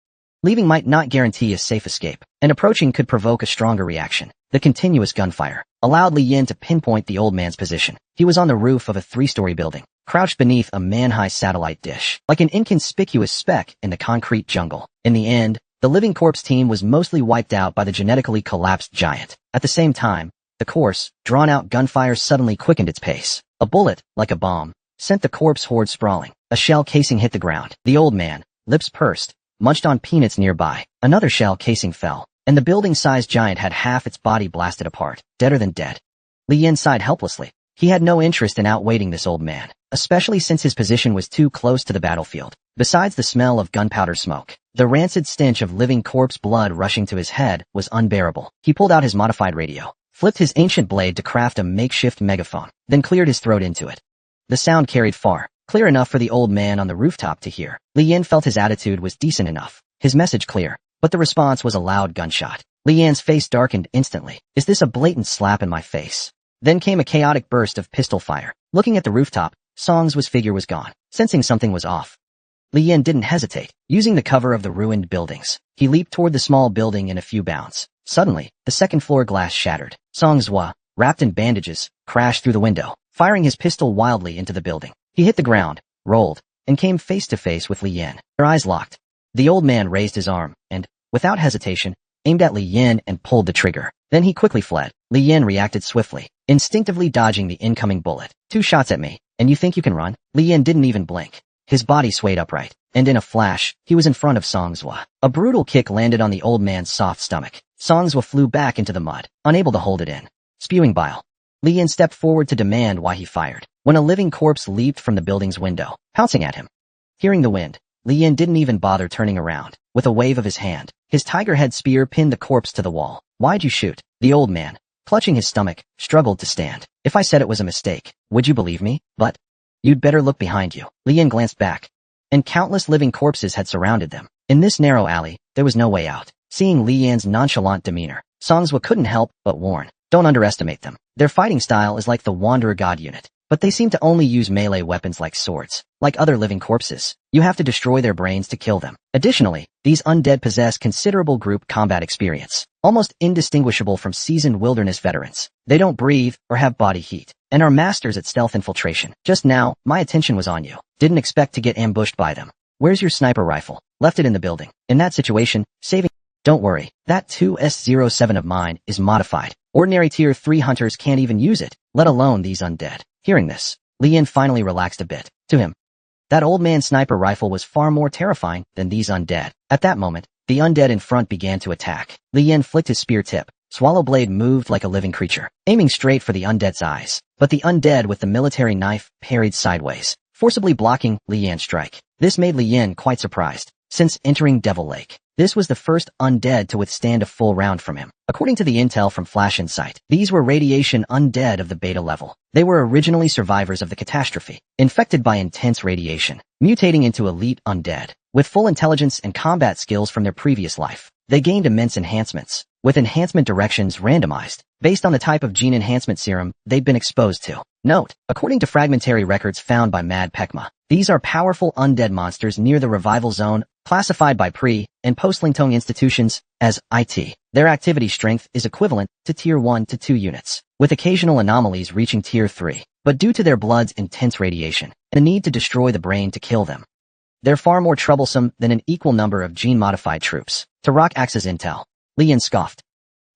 Leaving might not guarantee a safe escape, and approaching could provoke a stronger reaction. The continuous gunfire allowed Li Yin to pinpoint the old man's position. He was on the roof of a 3-story building, crouched beneath a man-high satellite dish, like an inconspicuous speck in the concrete jungle. In the end, the living corpse team was mostly wiped out by the genetically collapsed giant. At the same time, the coarse, drawn-out gunfire suddenly quickened its pace. A bullet, like a bomb, sent the corpse horde sprawling. A shell casing hit the ground. The old man, lips pursed, munched on peanuts nearby. Another shell casing fell, and the building-sized giant had half its body blasted apart, deader than dead. Li Yin sighed helplessly. He had no interest in outweighing this old man, especially since his position was too close to the battlefield. Besides the smell of gunpowder smoke, the rancid stench of living corpse blood rushing to his head was unbearable. He pulled out his modified radio, flipped his ancient blade to craft a makeshift megaphone, then cleared his throat into it. The sound carried far, clear enough for the old man on the rooftop to hear. Li Yin felt his attitude was decent enough, his message clear, but the response was a loud gunshot. Li Yan's face darkened instantly. Is this a blatant slap in my face? Then came a chaotic burst of pistol fire. Looking at the rooftop, Song's figure was gone. Sensing something was off, Li Yin didn't hesitate. Using the cover of the ruined buildings, he leaped toward the small building in a few bounds. Suddenly, the second-floor glass shattered. Song's, wrapped in bandages, crashed through the window, firing his pistol wildly into the building. He hit the ground, rolled, and came face-to-face with Li Yin. Their eyes locked. The old man raised his arm and, without hesitation, aimed at Li Yin and pulled the trigger. Then he quickly fled. Li Yin reacted swiftly, instinctively dodging the incoming bullet. 2 shots at me, and you think you can run? Li Yin didn't even blink. His body swayed upright, and in a flash, he was in front of Songzwa. A brutal kick landed on the old man's soft stomach. Songzwa flew back into the mud, unable to hold it in. Spewing bile, Li Yin stepped forward to demand why he fired, when a living corpse leaped from the building's window, pouncing at him. Hearing the wind, Li Yin didn't even bother turning around. With a wave of his hand, his tiger-head spear pinned the corpse to the wall. Why'd you shoot? The old man, clutching his stomach, struggled to stand. If I said it was a mistake, would you believe me? But you'd better look behind you. Li Yin glanced back, and countless living corpses had surrounded them. In this narrow alley, there was no way out. Seeing Li Yan's nonchalant demeanor, Songzwa couldn't help but warn. Don't underestimate them. Their fighting style is like the Wanderer God unit, but they seem to only use melee weapons like swords. Like other living corpses, you have to destroy their brains to kill them. Additionally, these undead possess considerable group combat experience, almost indistinguishable from seasoned wilderness veterans. They don't breathe or have body heat, and are masters at stealth infiltration. Just now, my attention was on you. Didn't expect to get ambushed by them. Where's your sniper rifle? Left it in the building. In that situation, saving... Don't worry, that 2S07 of mine is modified. Ordinary tier 3 hunters can't even use it, let alone these undead. Hearing this, Li Yin finally relaxed a bit. To him, that old man's sniper rifle was far more terrifying than these undead. At that moment, the undead in front began to attack. Li Yin flicked his spear tip. Swallow blade moved like a living creature, aiming straight for the undead's eyes. But the undead with the military knife parried sideways, forcibly blocking Li Yan's strike. This made Li Yin quite surprised. Since entering Devil Lake, this was the first undead to withstand a full round from him. According to the intel from Flash Insight, these were radiation undead of the beta level. They were originally survivors of the catastrophe, infected by intense radiation, mutating into elite undead, with full intelligence and combat skills from their previous life. They gained immense enhancements, with enhancement directions randomized, based on the type of gene enhancement serum they'd been exposed to. Note, according to fragmentary records found by Mad Pekma, these are powerful undead monsters near the revival zone, classified by pre- and post-Lingtong institutions as IT. Their activity strength is equivalent to Tier 1 to 2 units, with occasional anomalies reaching Tier 3. But due to their blood's intense radiation, and the need to destroy the brain to kill them, they're far more troublesome than an equal number of gene-modified troops. To rock Axe's intel, Li Yin scoffed.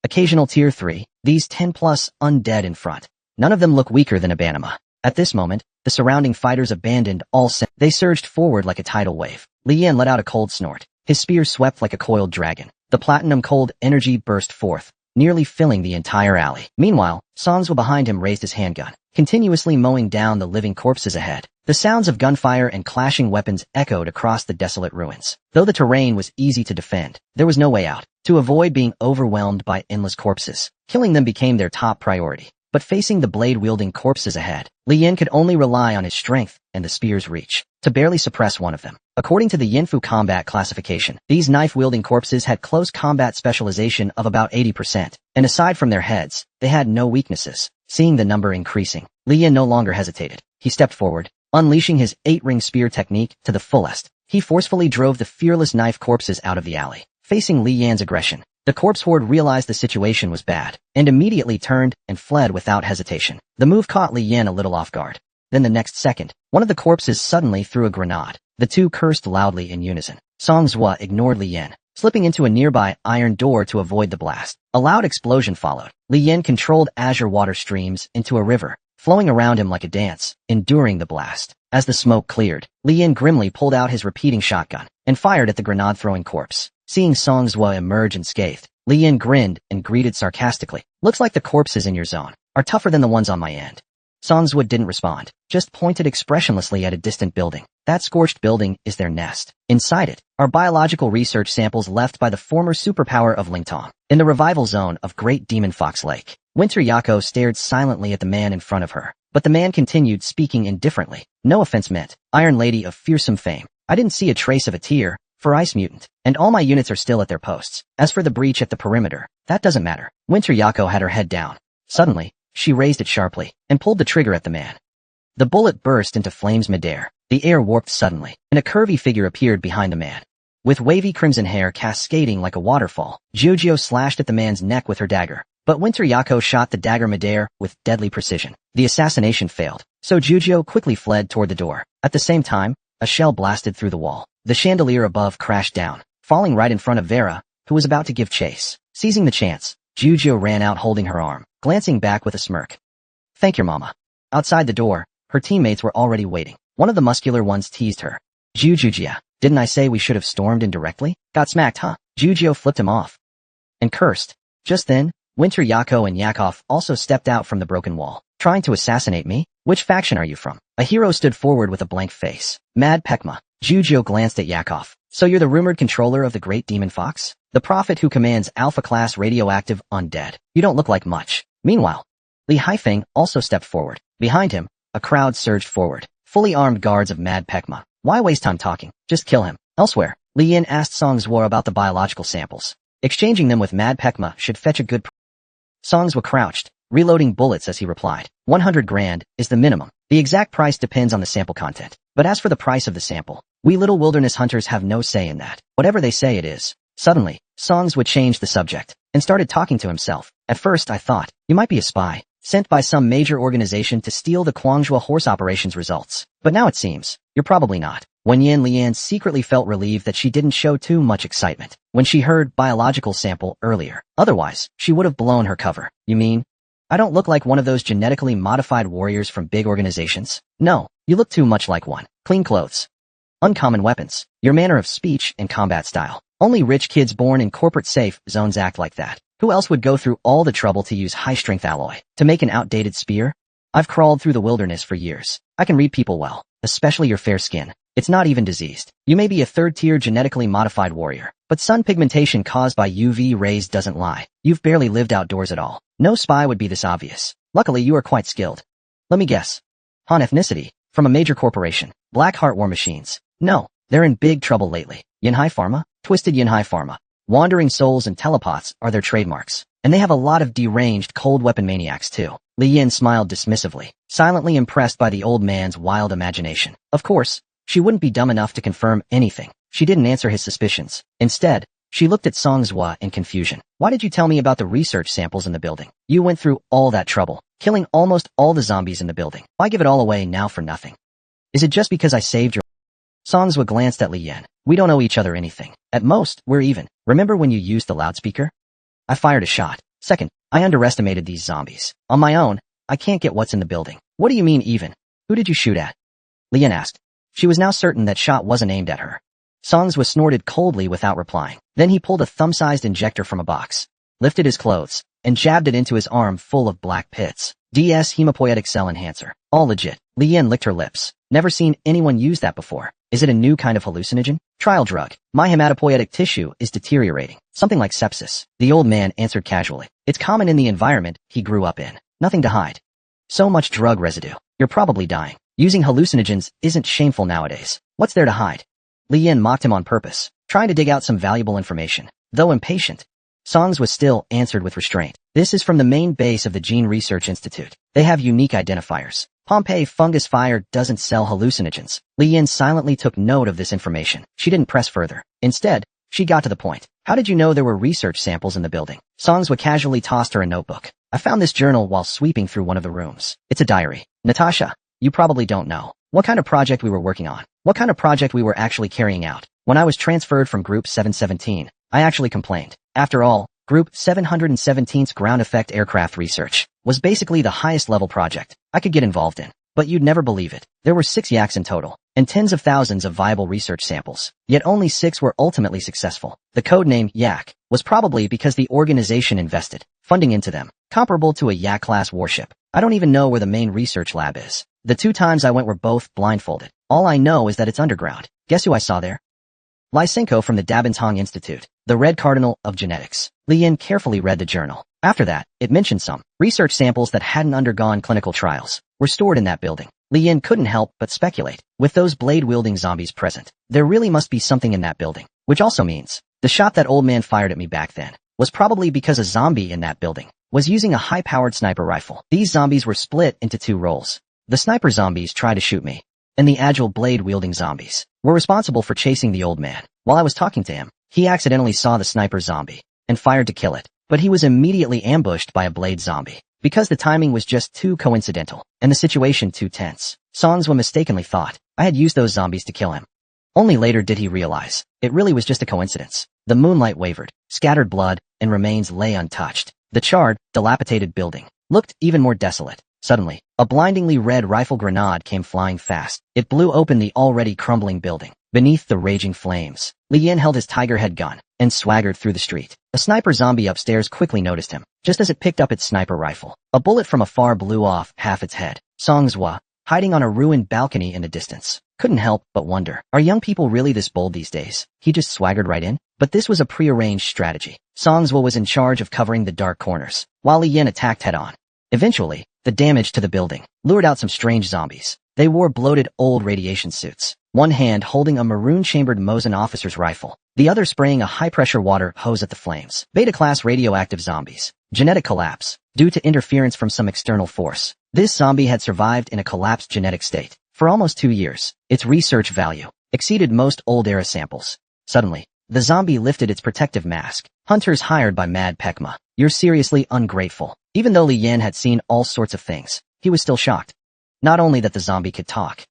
Occasional Tier 3, these 10-plus undead in front. None of them look weaker than a Banama. At this moment, the surrounding fighters abandoned all sense. They surged forward like a tidal wave. Li Yin let out a cold snort. His spear swept like a coiled dragon. The platinum cold energy burst forth, nearly filling the entire alley. Meanwhile, Songzwa behind him raised his handgun, continuously mowing down the living corpses ahead. The sounds of gunfire and clashing weapons echoed across the desolate ruins. Though the terrain was easy to defend, there was no way out. To avoid being overwhelmed by endless corpses, killing them became their top priority. But facing the blade-wielding corpses ahead, Li Yin could only rely on his strength and the spear's reach to barely suppress one of them. According to the Yinfu combat classification, these knife-wielding corpses had close combat specialization of about 80%, and aside from their heads, they had no weaknesses. Seeing the number increasing, Li Yin no longer hesitated. He stepped forward, unleashing his 8-ring spear technique to the fullest. He forcefully drove the fearless knife corpses out of the alley. Facing Li Yan's aggression, the corpse horde realized the situation was bad, and immediately turned and fled without hesitation. The move caught Li Yin a little off guard. Then the next second, one of the corpses suddenly threw a grenade. The two cursed loudly in unison. Songzwa ignored Li Yin, slipping into a nearby iron door to avoid the blast. A loud explosion followed. Li Yin controlled azure water streams into a river, flowing around him like a dance, enduring the blast. As the smoke cleared, Li Yin grimly pulled out his repeating shotgun and fired at the grenade-throwing corpse. Seeing Songzwa emerge unscathed, Li Yin grinned and greeted sarcastically. Looks like the corpses in your zone are tougher than the ones on my end. Songswood didn't respond, just pointed expressionlessly at a distant building. That scorched building is their nest. Inside it are biological research samples left by the former superpower of Lingtong. In the revival zone of Great Demon Fox Lake, Winter Yako stared silently at the man in front of her. But the man continued, speaking indifferently. No offense meant, Iron Lady of fearsome fame. I didn't see a trace of a tear for Ice Mutant, and all my units are still at their posts. As for the breach at the perimeter, that doesn't matter. Winter Yako had her head down. Suddenly, she raised it sharply and pulled the trigger at the man. The bullet burst into flames midair. The air warped suddenly, and a curvy figure appeared behind the man. With wavy crimson hair cascading like a waterfall, Jujio slashed at the man's neck with her dagger. But Winter Yako shot the dagger midair with deadly precision. The assassination failed, so Jujio quickly fled toward the door. At the same time, a shell blasted through the wall. The chandelier above crashed down, falling right in front of Vera, who was about to give chase. Seizing the chance, Jujio ran out holding her arm, glancing back with a smirk. Thank your mama. Outside the door, her teammates were already waiting. One of the muscular ones teased her. Jujia, didn't I say we should have stormed in directly? Got smacked, huh? Jujio flipped him off and cursed. Just then, Winter Yako and Yakov also stepped out from the broken wall. Trying to assassinate me? Which faction are you from? A hero stood forward with a blank face. Mad Pekma. Jujio glanced at Yakov. So you're the rumored controller of the Great Demon Fox? The prophet who commands Alpha-class radioactive undead. You don't look like much. Meanwhile, Li Haifeng also stepped forward. Behind him, a crowd surged forward. Fully armed guards of Mad Pekma. Why waste time talking? Just kill him. Elsewhere, Li Yin asked Songzwa about the biological samples. Exchanging them with Mad Pekma should fetch a good Songzwa crouched, reloading bullets as he replied. 100 grand is the minimum. The exact price depends on the sample content. But as for the price of the sample, we little wilderness hunters have no say in that. Whatever they say it is. Suddenly, Songzwa changed the subject and started talking to himself. At first I thought, you might be a spy, sent by some major organization to steal the Guangzhou horse operations results. But now it seems, you're probably not. Wenyan Lian secretly felt relieved that she didn't show too much excitement when she heard biological sample earlier. Otherwise, she would have blown her cover. You mean, I don't look like one of those genetically modified warriors from big organizations? No, you look too much like one. Clean clothes, uncommon weapons, your manner of speech and combat style. Only rich kids born in corporate safe zones act like that. Who else would go through all the trouble to use high-strength alloy to make an outdated spear? I've crawled through the wilderness for years. I can read people well, especially your fair skin. It's not even diseased. You may be a third-tier genetically modified warrior, but sun pigmentation caused by UV rays doesn't lie. You've barely lived outdoors at all. No spy would be this obvious. Luckily, you are quite skilled. Let me guess. Han ethnicity, from a major corporation. Blackheart War Machines. No, they're in big trouble lately. Yinhai Pharma? Twisted Yinhai Pharma. Wandering Souls and Telepots are their trademarks. And they have a lot of deranged cold weapon maniacs too. Li Yin smiled dismissively, silently impressed by the old man's wild imagination. Of course, she wouldn't be dumb enough to confirm anything. She didn't answer his suspicions. Instead, she looked at Songzwa in confusion. Why did you tell me about the research samples in the building? You went through all that trouble, killing almost all the zombies in the building. Why give it all away now for nothing? Is it just because I saved your... Songzwa glanced at Li Yin. We don't owe each other anything. At most, we're even. Remember when you used the loudspeaker? I fired a shot. Second, I underestimated these zombies. On my own, I can't get what's in the building. What do you mean even? Who did you shoot at? Li Yin asked. She was now certain that shot wasn't aimed at her. Songzwa snorted coldly without replying. Then he pulled a thumb-sized injector from a box, lifted his clothes, and jabbed it into his arm full of black pits. DS Hemopoietic Cell Enhancer. All legit. Li Yin licked her lips. Never seen anyone use that before. Is it a new kind of hallucinogen? Trial drug. My hematopoietic tissue is deteriorating. Something like sepsis. The old man answered casually. It's common in the environment he grew up in. Nothing to hide. So much drug residue. You're probably dying. Using hallucinogens isn't shameful nowadays. What's there to hide? Li Yin mocked him on purpose, trying to dig out some valuable information. Though impatient, Songzwa still answered with restraint. This is from the main base of the Gene Research Institute. They have unique identifiers. Pompeii fungus fire doesn't sell hallucinogens. Li Yin silently took note of this information. She didn't press further. Instead, she got to the point. How did you know there were research samples in the building? Songzwa casually tossed her a notebook. I found this journal while sweeping through one of the rooms. It's a diary. Natasha, you probably don't know what kind of project we were working on. What kind of project we were actually carrying out. When I was transferred from Group 717, I actually complained. After all, Group 717's ground effect aircraft research was basically the highest level project I could get involved in. But you'd never believe it. There were 6 yaks in total, and tens of thousands of viable research samples. Yet only 6 were ultimately successful. The codename Yak was probably because the organization invested funding into them, comparable to a Yak-class warship. I don't even know where the main research lab is. The 2 times I went were both blindfolded. All I know is that it's underground. Guess who I saw there? Lysenko from the Dabintong Institute, the Red Cardinal of Genetics. Li Yin carefully read the journal. After that, it mentioned some research samples that hadn't undergone clinical trials were stored in that building. Li Yin couldn't help but speculate. With those blade-wielding zombies present, there really must be something in that building. Which also means, the shot that old man fired at me back then was probably because a zombie in that building was using a high-powered sniper rifle. These zombies were split into 2 roles. The sniper zombies tried to shoot me, and the agile blade-wielding zombies were responsible for chasing the old man. While I was talking to him, he accidentally saw the sniper zombie and fired to kill it, but he was immediately ambushed by a blade zombie. Because the timing was just too coincidental, and the situation too tense, Songswa mistakenly thought I had used those zombies to kill him. Only later did he realize it really was just a coincidence. The moonlight wavered, scattered blood, and remains lay untouched. The charred, dilapidated building looked even more desolate. Suddenly, a blindingly red rifle grenade came flying fast. It blew open the already crumbling building. Beneath the raging flames, Li Yin held his tiger head gun and swaggered through the street. A sniper zombie upstairs quickly noticed him, just as it picked up its sniper rifle. A bullet from afar blew off half its head. Songswa, hiding on a ruined balcony in the distance, couldn't help but wonder, are young people really this bold these days? He just swaggered right in? But this was a prearranged strategy. Songswa was in charge of covering the dark corners, while Li Yin attacked head-on. Eventually, the damage to the building lured out some strange zombies. They wore bloated, old radiation suits, one hand holding a maroon-chambered Mosin officer's rifle, the other spraying a high-pressure water hose at the flames. Beta-class radioactive zombies. Genetic collapse, due to interference from some external force. This zombie had survived in a collapsed genetic state for almost 2 years. Its research value exceeded most old-era samples. Suddenly, the zombie lifted its protective mask. Hunters hired by Mad Pekma. You're seriously ungrateful. Even though Li Yin had seen all sorts of things, he was still shocked. Not only that the zombie could talk,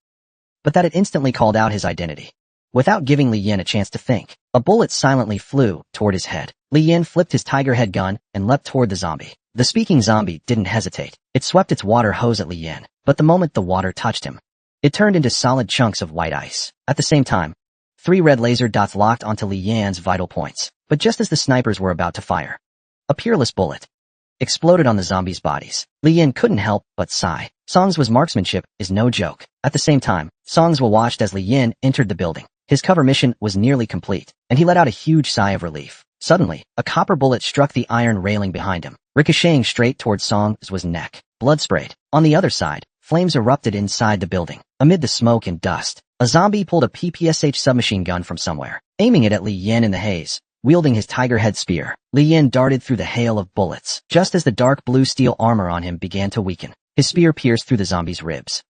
but that it instantly called out his identity. Without giving Li Yin a chance to think, a bullet silently flew toward his head. Li Yin flipped his tiger head gun and leapt toward the zombie. The speaking zombie didn't hesitate. It swept its water hose at Li Yin, but the moment the water touched him, it turned into solid chunks of white ice. At the same time, 3 red laser dots locked onto Li Yin's vital points. But just as the snipers were about to fire, a peerless bullet exploded on the zombies' bodies. Li Yin couldn't help but sigh. Songswa's marksmanship is no joke. At the same time, Songswa watched as Li Yin entered the building. His cover mission was nearly complete, and he let out a huge sigh of relief. Suddenly, a copper bullet struck the iron railing behind him, ricocheting straight towards Songswa's neck. Blood sprayed. On the other side, flames erupted inside the building. Amid the smoke and dust, a zombie pulled a PPSH submachine gun from somewhere, aiming it at Li Yin in the haze. Wielding his tiger head spear, Li Yin darted through the hail of bullets. Just as the dark blue steel armor on him began to weaken, his spear pierced through the zombie's ribs.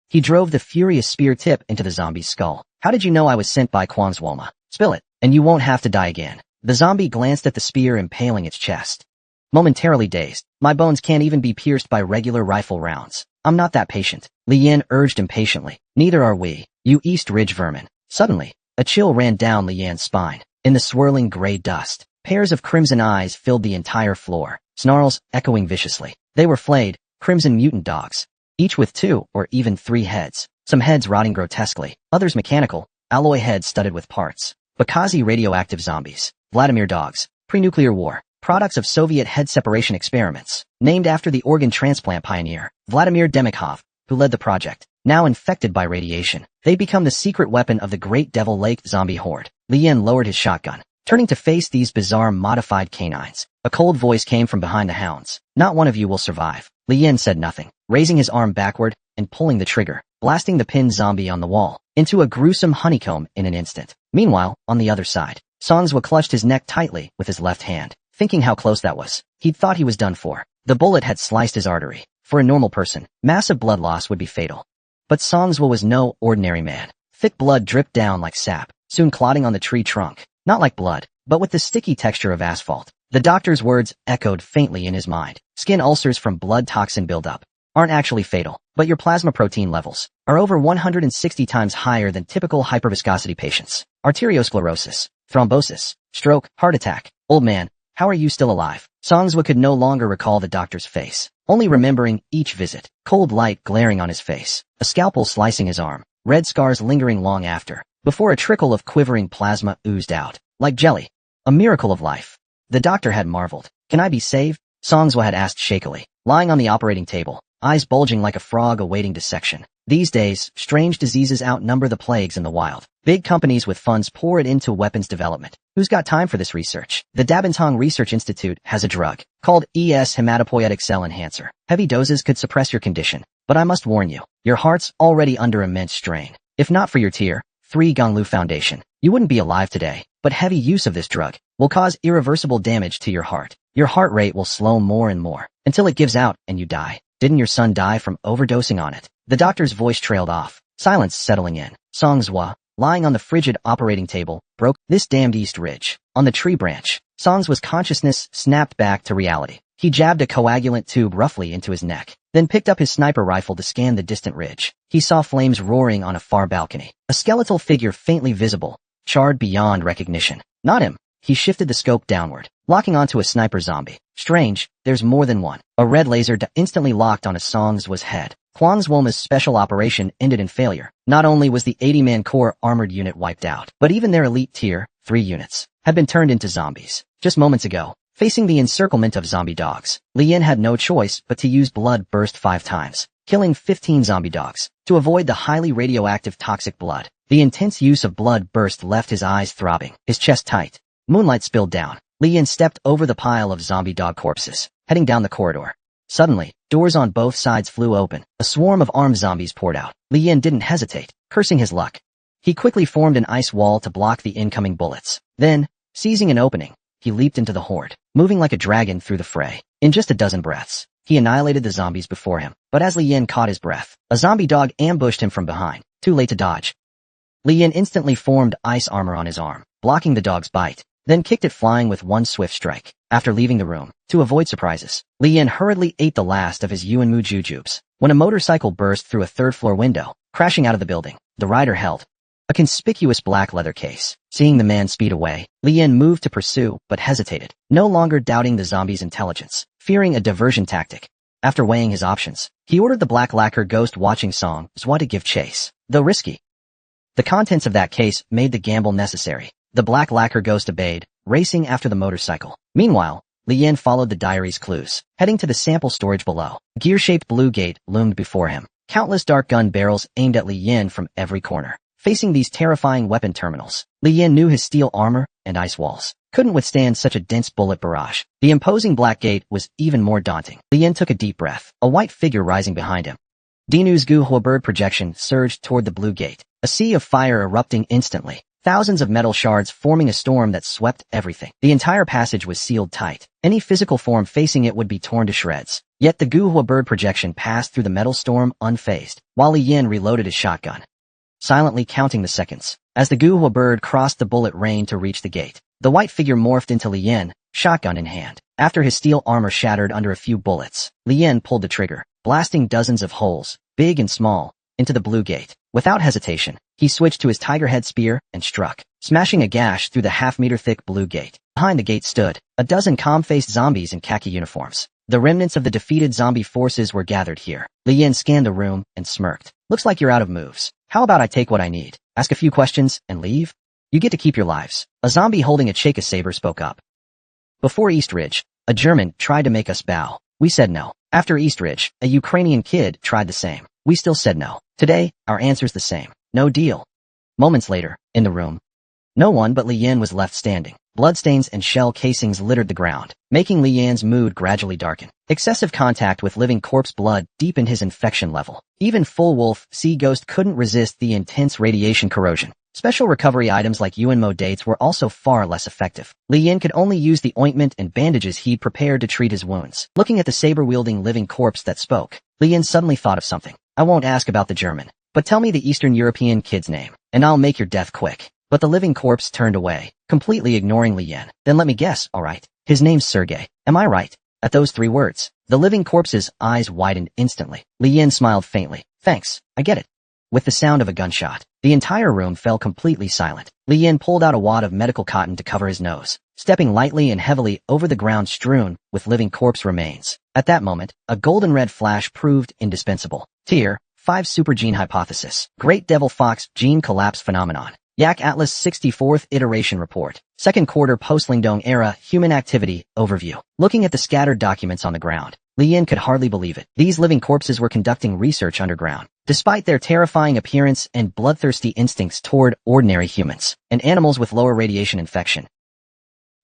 He drove the furious spear tip into the zombie's skull. How did you know I was sent by Kwangswoma? Spill it, and you won't have to die again. The zombie glanced at the spear impaling its chest. Momentarily dazed, my bones can't even be pierced by regular rifle rounds. I'm not that patient, Li Yin urged impatiently. Neither are we, you East Ridge vermin. Suddenly, a chill ran down Li Yin's spine. In the swirling gray dust, pairs of crimson eyes filled the entire floor, snarls echoing viciously. They were flayed, crimson mutant dogs, each with 2 or even 3 heads, some heads rotting grotesquely, others mechanical, alloy heads studded with parts. Bakazi radioactive zombies, Vladimir dogs, pre-nuclear war, products of Soviet head separation experiments, named after the organ transplant pioneer, Vladimir Demikhov, who led the project. Now infected by radiation, they'd become the secret weapon of the Great Devil Lake zombie horde. Li Yin lowered his shotgun, turning to face these bizarre modified canines. A cold voice came from behind the hounds. Not one of you will survive. Li Yin said nothing, raising his arm backward and pulling the trigger, blasting the pinned zombie on the wall into a gruesome honeycomb in an instant. Meanwhile, on the other side, Songswa clutched his neck tightly with his left hand, thinking how close that was. He'd thought he was done for. The bullet had sliced his artery. For a normal person, massive blood loss would be fatal. But Songswa was no ordinary man. Thick blood dripped down like sap, soon clotting on the tree trunk. Not like blood, but with the sticky texture of asphalt. The doctor's words echoed faintly in his mind. Skin ulcers from blood toxin buildup aren't actually fatal, but your plasma protein levels are over 160 times higher than typical hyperviscosity patients. Arteriosclerosis, thrombosis, stroke, heart attack. Old man, how are you still alive? Songswa could no longer recall the doctor's face, only remembering each visit. Cold light glaring on his face, a scalpel slicing his arm, red scars lingering long after, before a trickle of quivering plasma oozed out, like jelly. A miracle of life. The doctor had marveled. Can I be saved? Songzwa had asked shakily, lying on the operating table, eyes bulging like a frog awaiting dissection. These days, strange diseases outnumber the plagues in the wild. Big companies with funds pour it into weapons development. Who's got time for this research? The Dabintong Research Institute has a drug called hematopoietic cell enhancer. Heavy doses could suppress your condition, but I must warn you, your heart's already under immense strain. If not for your Tier 3 Gonglu Foundation, you wouldn't be alive today. But heavy use of this drug will cause irreversible damage to your heart. Your heart rate will slow more and more until it gives out and you die. Didn't your son die from overdosing on it? The doctor's voice trailed off, silence settling in. Songzwa, lying on the frigid operating table, broke. This damned East Ridge. On the tree branch, Songzwa's consciousness snapped back to reality. He jabbed a coagulant tube roughly into his neck, then picked up his sniper rifle to scan the distant ridge. He saw flames roaring on a far balcony. A skeletal figure faintly visible, charred beyond recognition. Not him. He shifted the scope downward, locking onto a sniper zombie. Strange, there's more than one. A red laser instantly locked on a Songzwa's head. Kwanzwolma's special operation ended in failure. Not only was the 80-man core armored unit wiped out, but even their elite Tier 3 units had been turned into zombies. Just moments ago, facing the encirclement of zombie dogs, Li Yin had no choice but to use blood burst 5 times, killing 15 zombie dogs. To avoid the highly radioactive toxic blood, the intense use of blood burst left his eyes throbbing, his chest tight. Moonlight spilled down. Li Yin stepped over the pile of zombie dog corpses, heading down the corridor. Suddenly, doors on both sides flew open. A swarm of armed zombies poured out. Li Yin didn't hesitate, cursing his luck. He quickly formed an ice wall to block the incoming bullets. Then, seizing an opening, he leaped into the horde, moving like a dragon through the fray. In just a dozen breaths, he annihilated the zombies before him. But as Li Yin caught his breath, a zombie dog ambushed him from behind. Too late to dodge. Li Yin instantly formed ice armor on his arm, blocking the dog's bite, then kicked it flying with one swift strike. After leaving the room, to avoid surprises, Li Yin hurriedly ate the last of his Yuanmu jujubes. When a motorcycle burst through a third-floor window, crashing out of the building, the rider held a conspicuous black leather case. Seeing the man speed away, Li Yin moved to pursue, but hesitated, no longer doubting the zombie's intelligence, fearing a diversion tactic. After weighing his options, he ordered the black lacquer ghost watching Songzwa to give chase, though risky. The contents of that case made the gamble necessary. The black lacquer ghost obeyed, racing after the motorcycle. Meanwhile, Li Yin followed the diary's clues, heading to the sample storage below. Gear-shaped blue gate loomed before him. Countless dark gun barrels aimed at Li Yin from every corner. Facing these terrifying weapon terminals, Li Yin knew his steel armor and ice walls couldn't withstand such a dense bullet barrage. The imposing black gate was even more daunting. Li Yin took a deep breath, a white figure rising behind him. Dinu's Guhua bird projection surged toward the blue gate, a sea of fire erupting instantly. Thousands of metal shards forming a storm that swept everything. The entire passage was sealed tight. Any physical form facing it would be torn to shreds. Yet the Guhua bird projection passed through the metal storm unfazed, while Li Yin reloaded his shotgun, silently counting the seconds. As the Guhua bird crossed the bullet rain to reach the gate, the white figure morphed into Li Yin, shotgun in hand. After his steel armor shattered under a few bullets, Li Yin pulled the trigger, blasting dozens of holes, big and small, into the blue gate. Without hesitation, he switched to his tiger head spear and struck, smashing a gash through the half-meter-thick blue gate. Behind the gate stood a dozen calm-faced zombies in khaki uniforms. The remnants of the defeated zombie forces were gathered here. Li Yin scanned the room and smirked. Looks like you're out of moves. How about I take what I need, ask a few questions, and leave? You get to keep your lives. A zombie holding a Cheka saber spoke up. Before East Ridge, a German tried to make us bow. We said no. After East Ridge, a Ukrainian kid tried the same. We still said no. Today, our answer's the same. No deal. Moments later, in the room, no one but Li Yin was left standing. Bloodstains and shell casings littered the ground, making Li Yin's mood gradually darken. Excessive contact with living corpse blood deepened his infection level. Even full wolf sea ghost couldn't resist the intense radiation corrosion. Special recovery items like Yuanmo dates were also far less effective. Li Yin could only use the ointment and bandages he'd prepared to treat his wounds. Looking at the saber-wielding living corpse that spoke, Li Yin suddenly thought of something. I won't ask about the German, but tell me the Eastern European kid's name, and I'll make your death quick. But the living corpse turned away, completely ignoring Li Yin. Then let me guess, alright. His name's Sergei. Am I right? At those 3 words, the living corpse's eyes widened instantly. Li Yin smiled faintly. Thanks, I get it. With the sound of a gunshot, the entire room fell completely silent. Li Yin pulled out a wad of medical cotton to cover his nose, stepping lightly and heavily over the ground strewn with living corpse remains. At that moment, a golden red flash proved indispensable. Tier 5 Super Gene Hypothesis. Great Devil Fox Gene Collapse Phenomenon. Yak Atlas 64th Iteration Report. Second Quarter Post-Lingdong Era Human Activity Overview. Looking at the scattered documents on the ground, Li Yin could hardly believe it. These living corpses were conducting research underground, despite their terrifying appearance and bloodthirsty instincts toward ordinary humans and animals with lower radiation infection.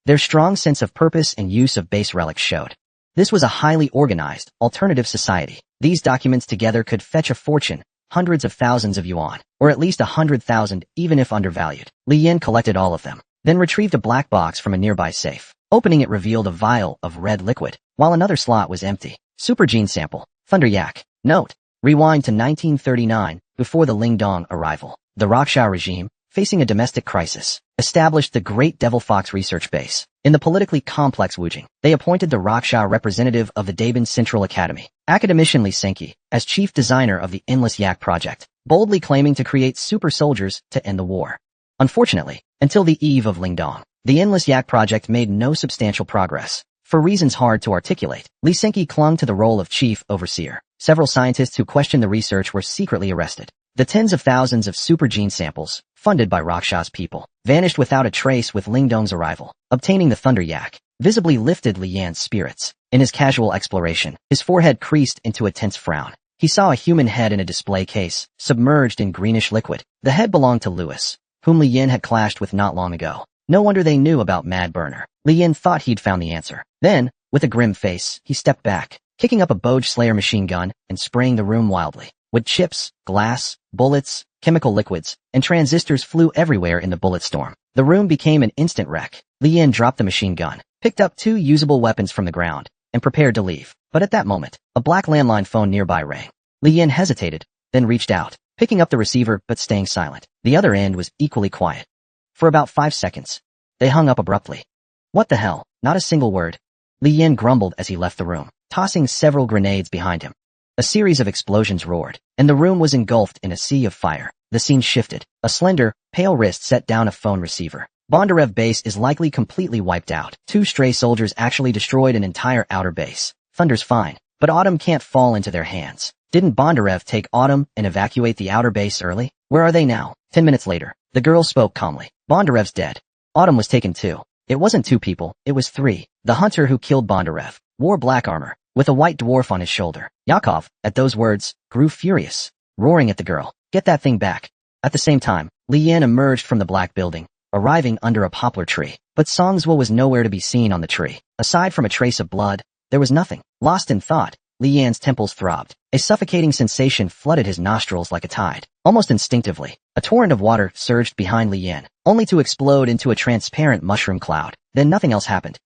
Their strong sense of purpose and use of base relics showed. This was a highly organized, alternative society. These documents together could fetch a fortune, hundreds of thousands of yuan, or at least 100,000 even if undervalued. Li Yin collected all of them, then retrieved a black box from a nearby safe. Opening it revealed a vial of red liquid, while another slot was empty. Super Gene Sample. Thunder Yak. Note. Rewind to 1939, before the Lingdong arrival. The Rockshao regime, facing a domestic crisis, established the Great Devil Fox Research Base. In the politically complex Wujing, they appointed the Rockshao representative of the Dabin Central Academy, academician Li Senki, as chief designer of the Endless Yak project, boldly claiming to create super soldiers to end the war. Unfortunately, until the eve of Lingdong, the Endless Yak project made no substantial progress. For reasons hard to articulate, Li Senki clung to the role of chief overseer. Several scientists who questioned the research were secretly arrested. The tens of thousands of super gene samples, funded by Rocksha's people, vanished without a trace with Lingdong's arrival. Obtaining the Thunder Yak visibly lifted Li Yan's spirits. In his casual exploration, his forehead creased into a tense frown. He saw a human head in a display case, submerged in greenish liquid. The head belonged to Lewis, whom Li Yan had clashed with not long ago. No wonder they knew about Mad Burner. Li Yan thought he'd found the answer. Then, with a grim face, he stepped back, kicking up a Boj Slayer machine gun and spraying the room wildly. Wood chips, glass, bullets, chemical liquids, and transistors flew everywhere in the bullet storm. The room became an instant wreck. Li Yan dropped the machine gun, picked up 2 usable weapons from the ground, and prepared to leave. But at that moment, a black landline phone nearby rang. Li Yan hesitated, then reached out, picking up the receiver but staying silent. The other end was equally quiet. For about 5 seconds, they hung up abruptly. What the hell? Not a single word. Li Yan grumbled as he left the room, tossing several grenades behind him. A series of explosions roared, and the room was engulfed in a sea of fire. The scene shifted. A slender, pale wrist set down a phone receiver. Bondarev base is likely completely wiped out. 2 stray soldiers actually destroyed an entire outer base. Thunder's fine, but Autumn can't fall into their hands. Didn't Bondarev take Autumn and evacuate the outer base early? Where are they now? 10 minutes later, the girl spoke calmly. Bondarev's dead. Autumn was taken too. It wasn't 2 people, it was 3. The hunter who killed Bondarev wore black armor, with a white dwarf on his shoulder. Yakov, at those words, grew furious, roaring at the girl. Get that thing back. At the same time, Li Yan emerged from the black building, arriving under a poplar tree. But Songzwa was nowhere to be seen on the tree. Aside from a trace of blood, there was nothing. Lost in thought, Li Yan's temples throbbed. A suffocating sensation flooded his nostrils like a tide. Almost instinctively, a torrent of water surged behind Li Yan, only to explode into a transparent mushroom cloud. Then nothing else happened.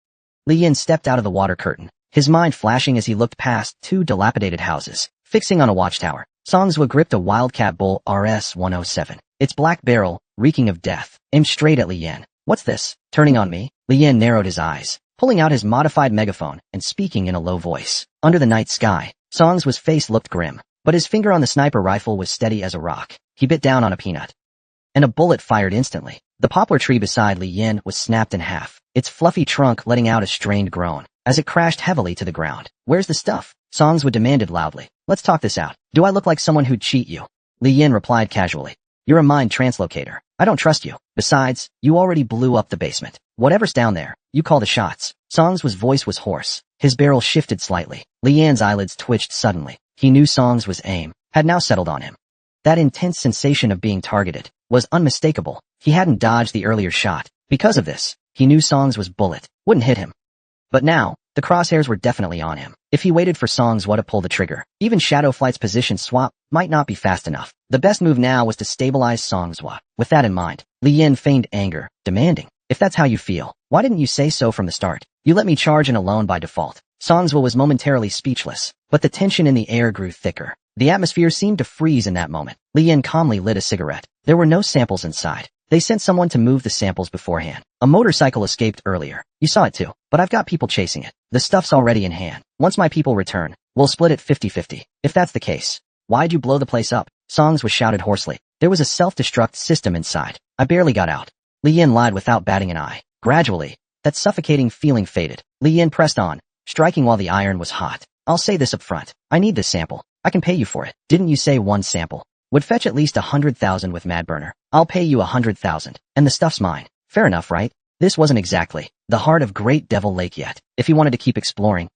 Li Yan stepped out of the water curtain, his mind flashing as he looked past 2 dilapidated houses. Fixing on a watchtower, Songzwa gripped a Wildcat Bull RS-107. Its black barrel, reeking of death, aimed straight at Li Yan. What's this? Turning on me? Li Yan narrowed his eyes, pulling out his modified megaphone and speaking in a low voice. Under the night sky, Songzwa's face looked grim, but his finger on the sniper rifle was steady as a rock. He bit down on a peanut, and a bullet fired instantly. The poplar tree beside Li Yan was snapped in half, its fluffy trunk letting out a strained groan as it crashed heavily to the ground. Where's the stuff? Songzwa demanded loudly. Let's talk this out. Do I look like someone who'd cheat you? Li Yan replied casually. You're a mind translocator. I don't trust you. Besides, you already blew up the basement. Whatever's down there, you call the shots. Songzwa's voice was hoarse. His barrel shifted slightly. Li Yan's eyelids twitched suddenly. He knew Songzwa's aim had now settled on him. That intense sensation of being targeted was unmistakable. He hadn't dodged the earlier shot. Because of this, he knew Songzwa's bullet wouldn't hit him. But now, the crosshairs were definitely on him. If he waited for Songzwa to pull the trigger, even Shadow Flight's position swap might not be fast enough. The best move now was to stabilize Songzwa. With that in mind, Li Yan feigned anger, demanding, if that's how you feel, why didn't you say so from the start? You let me charge in alone by default. Songzwa was momentarily speechless, but the tension in the air grew thicker. The atmosphere seemed to freeze in that moment. Li Yan calmly lit a cigarette. There were no samples inside. They sent someone to move the samples beforehand. A motorcycle escaped earlier. You saw it too, but I've got people chasing it. The stuff's already in hand. Once my people return, we'll split it 50-50. If that's the case, why'd you blow the place up? Songzwa shouted hoarsely. There was a self-destruct system inside. I barely got out. Li Yan lied without batting an eye. Gradually, that suffocating feeling faded. Li Yan pressed on, striking while the iron was hot. I'll say this up front. I need this sample. I can pay you for it. Didn't you say one sample would fetch at least 100,000 with Madburner? I'll pay you 100,000, and the stuff's mine. Fair enough, right? This wasn't exactly the heart of Great Devil Lake yet. If he wanted to keep exploring,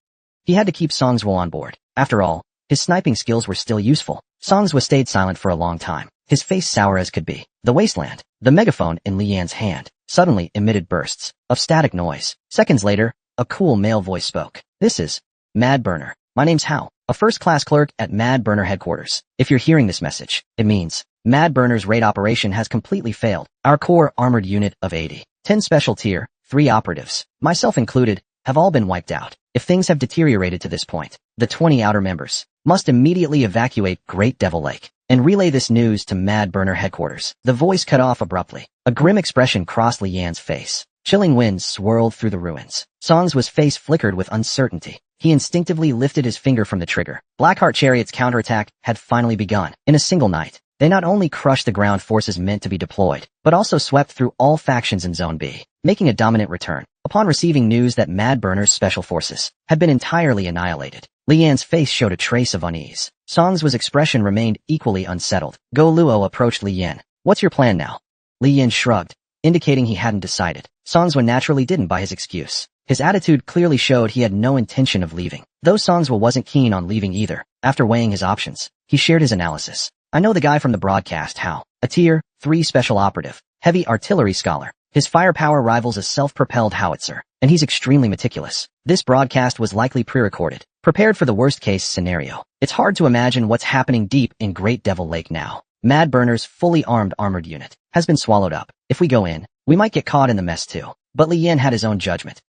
he had to keep Songswoo on board. After all, his sniping skills were still useful. Songswoo stayed silent for a long time, his face sour as could be. The wasteland, the megaphone in Lian's hand, suddenly emitted bursts of static noise. Seconds later, a cool male voice spoke. This is Madburner. My name's Hao, a first-class clerk at Madburner headquarters. If you're hearing this message, it means Madburner's raid operation has completely failed. Our core armored unit of 80, 10 special tier, 3 operatives, myself included, have all been wiped out. If things have deteriorated to this point, the 20 outer members must immediately evacuate Great Devil Lake and relay this news to Madburner headquarters. The voice cut off abruptly. A grim expression crossed Lian's face. Chilling winds swirled through the ruins. Songswoo's face flickered with uncertainty. He instinctively lifted his finger from the trigger. Blackheart Chariot's counterattack had finally begun. In a single night, they not only crushed the ground forces meant to be deployed, but also swept through all factions in Zone B, making a dominant return. Upon receiving news that Madburner's special forces had been entirely annihilated, Lian's face showed a trace of unease. Songswoo's expression remained equally unsettled. Go Luo approached Lian. What's your plan now? Lian shrugged, indicating he hadn't decided. Songswoo naturally didn't buy his excuse. His attitude clearly showed he had no intention of leaving. Though Songswoo wasn't keen on leaving either, after weighing his options, he shared his analysis. I know the guy from the broadcast, Hao, a tier 3 special operative, heavy artillery scholar. His firepower rivals a self-propelled howitzer, and he's extremely meticulous. This broadcast was likely pre-recorded, prepared for the worst-case scenario. It's hard to imagine what's happening deep in Great Devil Lake now. Madburner's fully armed armored unit has been swallowed up. If we go in, we might get caught in the mess too. But Lian had his own judgment.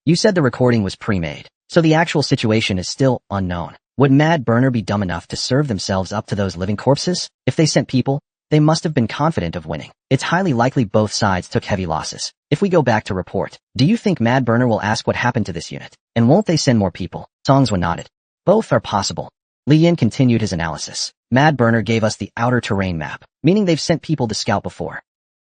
You said the recording was pre-made, so the actual situation is still unknown. Would Madburner be dumb enough to serve themselves up to those living corpses? If they sent people, they must have been confident of winning. It's highly likely both sides took heavy losses. If we go back to report, do you think Madburner will ask what happened to this unit? And won't they send more people? Songswoo nodded. Both are possible. Lian continued his analysis. Madburner gave us the outer terrain map, meaning they've sent people to scout before.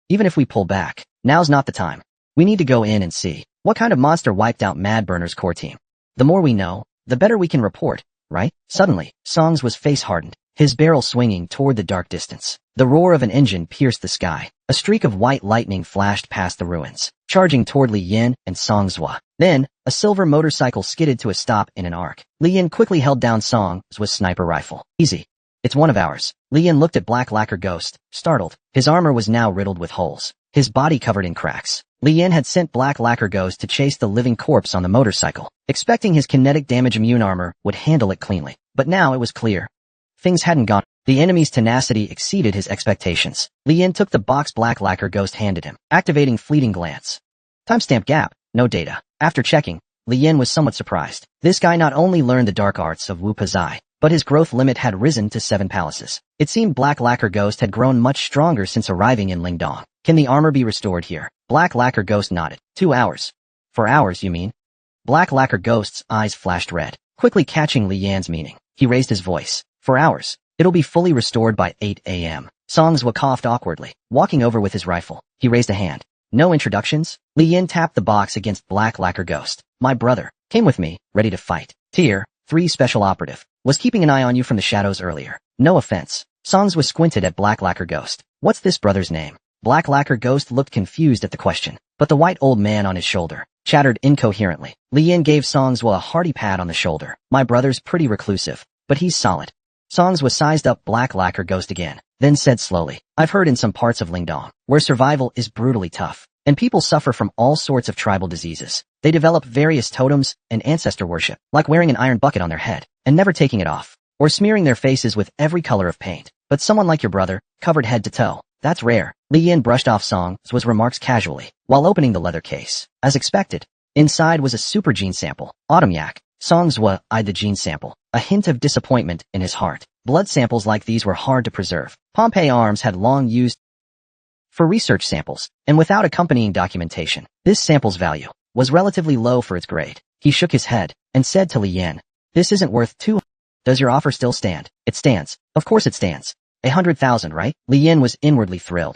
Even if we pull back, now's not the time. We need to go in and see what kind of monster wiped out Madburner's core team. The more we know, the better we can report, right? Suddenly, Songswoo's face hardened, his barrel swinging toward the dark distance. The roar of an engine pierced the sky. A streak of white lightning flashed past the ruins, charging toward Lian and Songswoo. Then, a silver motorcycle skidded to a stop in an arc. Lian quickly held down Songswoo's sniper rifle. Easy. It's one of ours. Lian looked at Black Lacquer Ghost, startled. His armor was now riddled with holes, his body covered in cracks. Lian had sent Black Lacquer Ghost to chase the living corpse on the motorcycle, expecting his kinetic damage immune armor would handle it cleanly. But now it was clear. Things hadn't gone. The enemy's tenacity exceeded his expectations. Lian took the box Black Lacquer Ghost handed him, activating fleeting glance. Timestamp gap, no data. After checking, Lian was somewhat surprised. This guy not only learned the dark arts of Wu Pazai, but his growth limit had risen to 7 palaces. It seemed Black Lacquer Ghost had grown much stronger since arriving in Lingdong. Can the armor be restored here? Black Lacquer Ghost nodded. 2 hours. 4 hours, you mean? Black Lacquer Ghost's eyes flashed red, quickly catching Lian's meaning. He raised his voice. 4 hours. It'll be fully restored by 8 a.m. Songswoo coughed awkwardly, walking over with his rifle. He raised a hand. No introductions? Lian tapped the box against Black Lacquer Ghost. My brother came with me, ready to fight. Tier 3 special operative. Was keeping an eye on you from the shadows earlier. No offense. Songswoo squinted at Black Lacquer Ghost. What's this brother's name? Black Lacquer Ghost looked confused at the question, but the white old man on his shoulder chattered incoherently. Lian gave Songswoo a hearty pat on the shoulder. My brother's pretty reclusive, but he's solid. Songswoo sized up Black Lacquer Ghost again, then said slowly, I've heard in some parts of Lingdong, where survival is brutally tough, and people suffer from all sorts of tribal diseases. They develop various totems and ancestor worship, like wearing an iron bucket on their head and never taking it off, or smearing their faces with every color of paint. But someone like your brother, covered head to toe, that's rare. Lian brushed off Songswoo's remarks casually, while opening the leather case. As expected, inside was a super gene sample. Autumn Yak. Songswoo eyed the gene sample, a hint of disappointment in his heart. Blood samples like these were hard to preserve. Pompeii Arms had long used for research samples, and without accompanying documentation, this sample's value was relatively low for its grade. He shook his head and said to Lian, this isn't worth 2. Does your offer still stand? It stands. Of course it stands. 100,000, right? Lian was inwardly thrilled.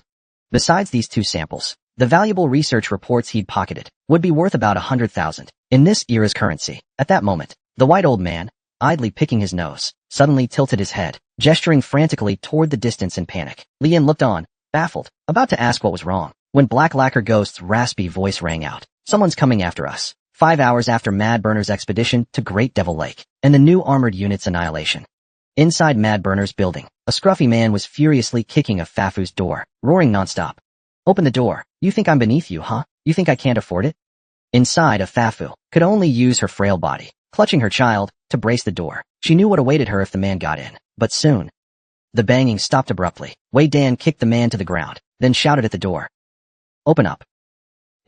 Besides these 2 samples, the valuable research reports he'd pocketed would be worth about 100,000 in this era's currency. At that moment, the white old man, idly picking his nose, suddenly tilted his head, gesturing frantically toward the distance in panic. Lian looked on, baffled, about to ask what was wrong, when Black Lacquer Ghost's raspy voice rang out. Someone's coming after us. 5 hours after Mad Burner's expedition to Great Devil Lake, and the new armored unit's annihilation. Inside Mad Burner's building, a scruffy man was furiously kicking a Fafu's door, roaring nonstop. Open the door. You think I'm beneath you, huh? You think I can't afford it? Inside, a Fafu could only use her frail body, clutching her child, to brace the door. She knew what awaited her if the man got in, but soon. The banging stopped abruptly. Wei Dan kicked the man to the ground, then shouted at the door. Open up.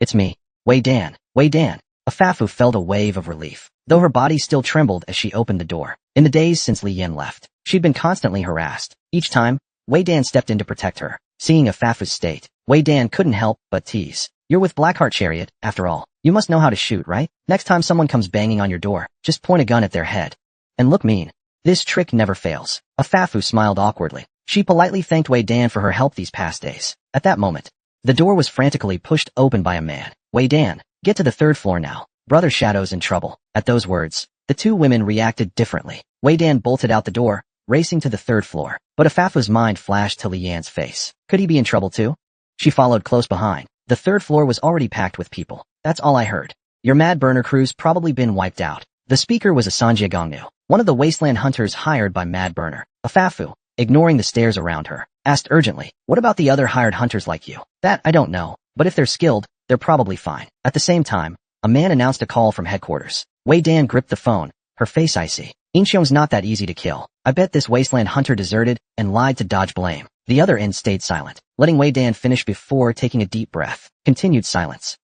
It's me, Wei Dan. Wei Dan. A Fafu felt a wave of relief, though her body still trembled as she opened the door. In the days since Li Yin left, she'd been constantly harassed. Each time, Wei Dan stepped in to protect her. Seeing a Fafu's state, Wei Dan couldn't help but tease. You're with Blackheart Chariot, after all. You must know how to shoot, right? Next time someone comes banging on your door, just point a gun at their head. And look mean. This trick never fails. A Fafu smiled awkwardly. She politely thanked Wei Dan for her help these past days. At that moment, the door was frantically pushed open by a man. Wei Dan, get to the 3rd floor now. Brother Shadow's in trouble. At those words, the two women reacted differently. Wei Dan bolted out the door, racing to the 3rd floor. But a Fafu's mind flashed to Li Yan's face. Could he be in trouble too? She followed close behind. The 3rd floor was already packed with people. That's all I heard. Your Mad Burner crew's probably been wiped out. The speaker was a Sanjie Gongnu, one of the wasteland hunters hired by Mad Burner. A Fafu, ignoring the stares around her, asked urgently, what about the other hired hunters like you? That I don't know, but if they're skilled, they're probably fine. At the same time, a man announced a call from headquarters. Wei Dan gripped the phone, her face icy. Inxiong's not that easy to kill. I bet this wasteland hunter deserted and lied to dodge blame. The other end stayed silent, letting Wei Dan finish before taking a deep breath. Continued silence.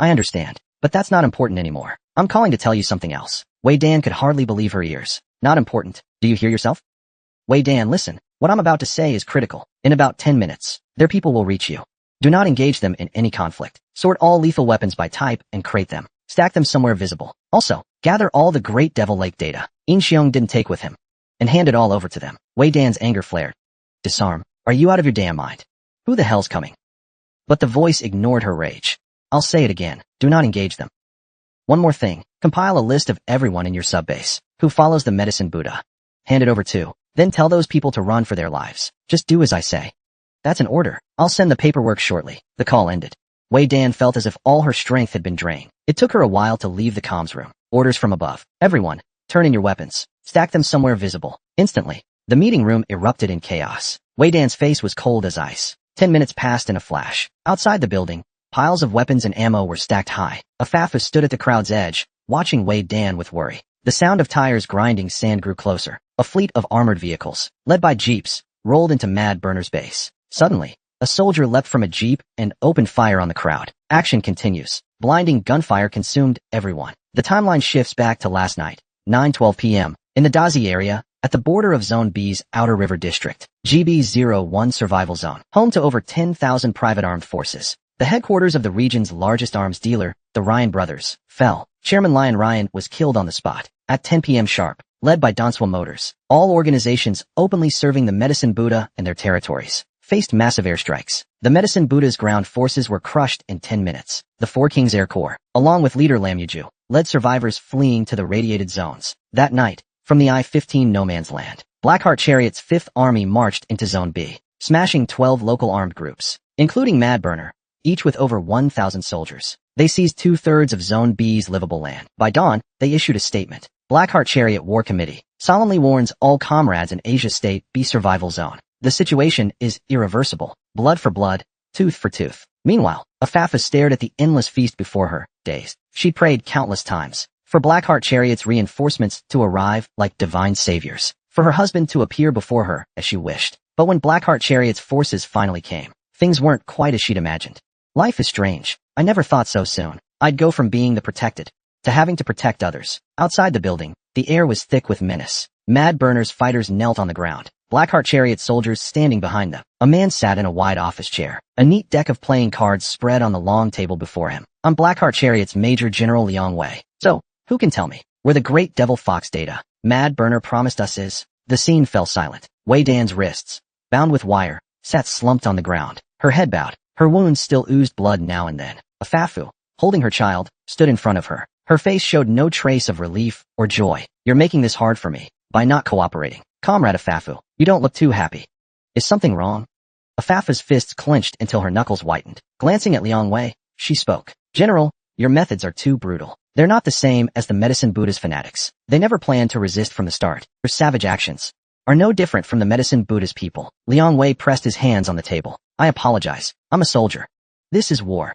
I understand, but that's not important anymore. I'm calling to tell you something else. Wei Dan could hardly believe her ears. Not important. Do you hear yourself? Wei Dan, listen. What I'm about to say is critical. In about 10 minutes, their people will reach you. Do not engage them in any conflict. Sort all lethal weapons by type and crate them. Stack them somewhere visible. Also, gather all the Great Devil Lake data Inxiong didn't take with him, and hand it all over to them. Wei Dan's anger flared. Disarm. Are you out of your damn mind? Who the hell's coming? But the voice ignored her rage. I'll say it again. Do not engage them. One more thing. Compile a list of everyone in your subbase who follows the medicine Buddha. Hand it over to. Then tell those people to run for their lives. Just do as I say. That's an order. I'll send the paperwork shortly. The call ended. Wei Dan felt as if all her strength had been drained. It took her a while to leave the comms room. Orders from above. Everyone, turn in your weapons. Stack them somewhere visible. Instantly, the meeting room erupted in chaos. Wei Dan's face was cold as ice. 10 minutes passed in a flash. Outside the building, piles of weapons and ammo were stacked high. A Fafu stood at the crowd's edge, watching Wei Dan with worry. The sound of tires grinding sand grew closer. A fleet of armored vehicles, led by jeeps, rolled into Mad Burner's base. Suddenly, a soldier leapt from a jeep and opened fire on the crowd. Action continues. Blinding gunfire consumed everyone. The timeline shifts back to last night, 9:12 p.m., in the Dazi area, at the border of Zone B's Outer River District, GB-01 Survival Zone, home to over 10,000 private armed forces. The headquarters of the region's largest arms dealer, the Ryan brothers, fell. Chairman Lion Ryan was killed on the spot, at 10 p.m. sharp, led by Donswa Motors. All organizations openly serving the Medicine Buddha and their territories faced massive airstrikes. The Medicine Buddha's ground forces were crushed in 10 minutes. The Four Kings Air Corps, along with leader Lam Yuju, led survivors fleeing to the radiated zones. That night, from the I-15 no man's land, Blackheart Chariot's 5th Army marched into Zone B, smashing 12 local armed groups, including Mad Burner, each with over 1,000 soldiers. They seized 2/3 of Zone B's livable land. By dawn, they issued a statement. Blackheart Chariot War Committee solemnly warns all comrades in Asia State B Survival Zone. The situation is irreversible. Blood for blood, tooth for tooth. Meanwhile, Afafa stared at the endless feast before her, dazed. She prayed countless times for Blackheart Chariot's reinforcements to arrive like divine saviors, for her husband to appear before her as she wished. But when Blackheart Chariot's forces finally came, things weren't quite as she'd imagined. Life is strange. I never thought so soon I'd go from being the protected to having to protect others. Outside the building, the air was thick with menace. Mad Burner's fighters knelt on the ground, Blackheart Chariot soldiers standing behind them. A man sat in a wide office chair. A neat deck of playing cards spread on the long table before him. I'm Blackheart Chariot's Major General Liang Wei. So, who can tell me where the Great Devil Fox data Mad Burner promised us is? The scene fell silent. Wei Dan's wrists, bound with wire, sat slumped on the ground. Her head bowed. Her wounds still oozed blood now and then. A Fafu, holding her child, stood in front of her. Her face showed no trace of relief or joy. You're making this hard for me by not cooperating. Comrade Afafu, you don't look too happy. Is something wrong? Afafu's fists clenched until her knuckles whitened. Glancing at Liang Wei, she spoke. General, your methods are too brutal. They're not the same as the medicine Buddha's fanatics. They never planned to resist from the start. Their savage actions are no different from the medicine Buddha's people. Liang Wei pressed his hands on the table. I apologize. I'm a soldier. This is war.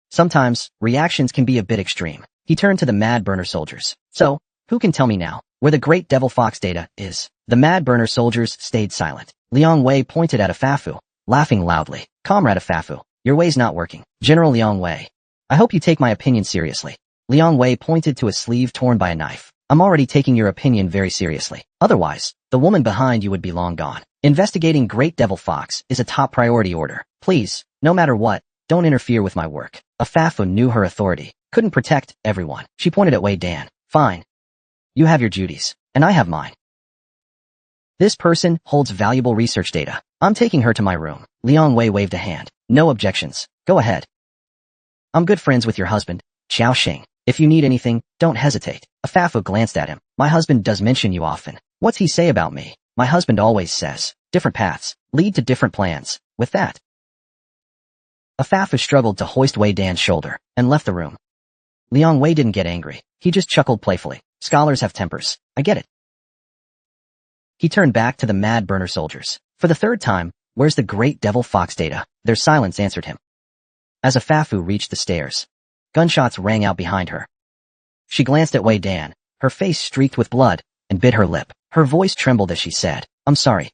Sometimes, reactions can be a bit extreme. He turned to the Mad Burner soldiers. So, who can tell me now where the Great Devil Fox data is? The Mad Burner soldiers stayed silent. Liang Wei pointed at Afafu, laughing loudly. Comrade Afafu, your way's not working. General Liang Wei, I hope you take my opinion seriously. Liang Wei pointed to a sleeve torn by a knife. I'm already taking your opinion very seriously. Otherwise, the woman behind you would be long gone. Investigating Great Devil Fox is a top priority order. Please, no matter what, don't interfere with my work. Afafu knew her authority. Couldn't protect everyone. She pointed at Wei Dan. Fine. You have your duties, and I have mine. This person holds valuable research data. I'm taking her to my room. Liang Wei waved a hand. No objections. Go ahead. I'm good friends with your husband, Xiao Xing. If you need anything, don't hesitate. Afafu glanced at him. My husband does mention you often. What's he say about me? My husband always says, different paths lead to different plans. With that, Afafu struggled to hoist Wei Dan's shoulder and left the room. Liang Wei didn't get angry. He just chuckled playfully. Scholars have tempers. I get it. He turned back to the Mad Burner soldiers. For the third time, where's the Great Devil Fox data? Their silence answered him. As Afafu reached the stairs, gunshots rang out behind her. She glanced at Wei Dan, her face streaked with blood, and bit her lip. Her voice trembled as she said, I'm sorry.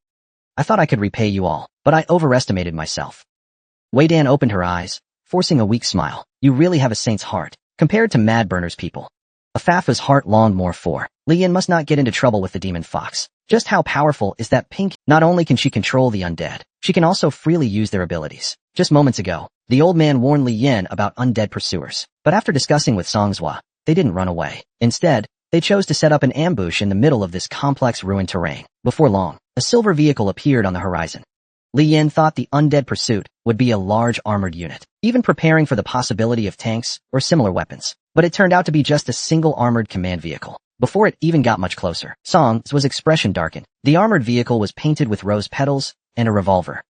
I thought I could repay you all, but I overestimated myself. Wei Dan opened her eyes, forcing a weak smile. You really have a saint's heart. Compared to Mad Burner's people, Afafu's heart longed more for. Li Yin must not get into trouble with the demon fox. Just how powerful is that pink? Not only can she control the undead, she can also freely use their abilities. Just moments ago, the old man warned Li Yin about undead pursuers. But after discussing with Songhua, they didn't run away. Instead, they chose to set up an ambush in the middle of this complex ruined terrain. Before long, a silver vehicle appeared on the horizon. Li Yin thought the undead pursuit would be a large armored unit, even preparing for the possibility of tanks or similar weapons. But it turned out to be just a single armored command vehicle. Before it even got much closer, Song's expression darkened. The armored vehicle was painted with rose petals and a revolver.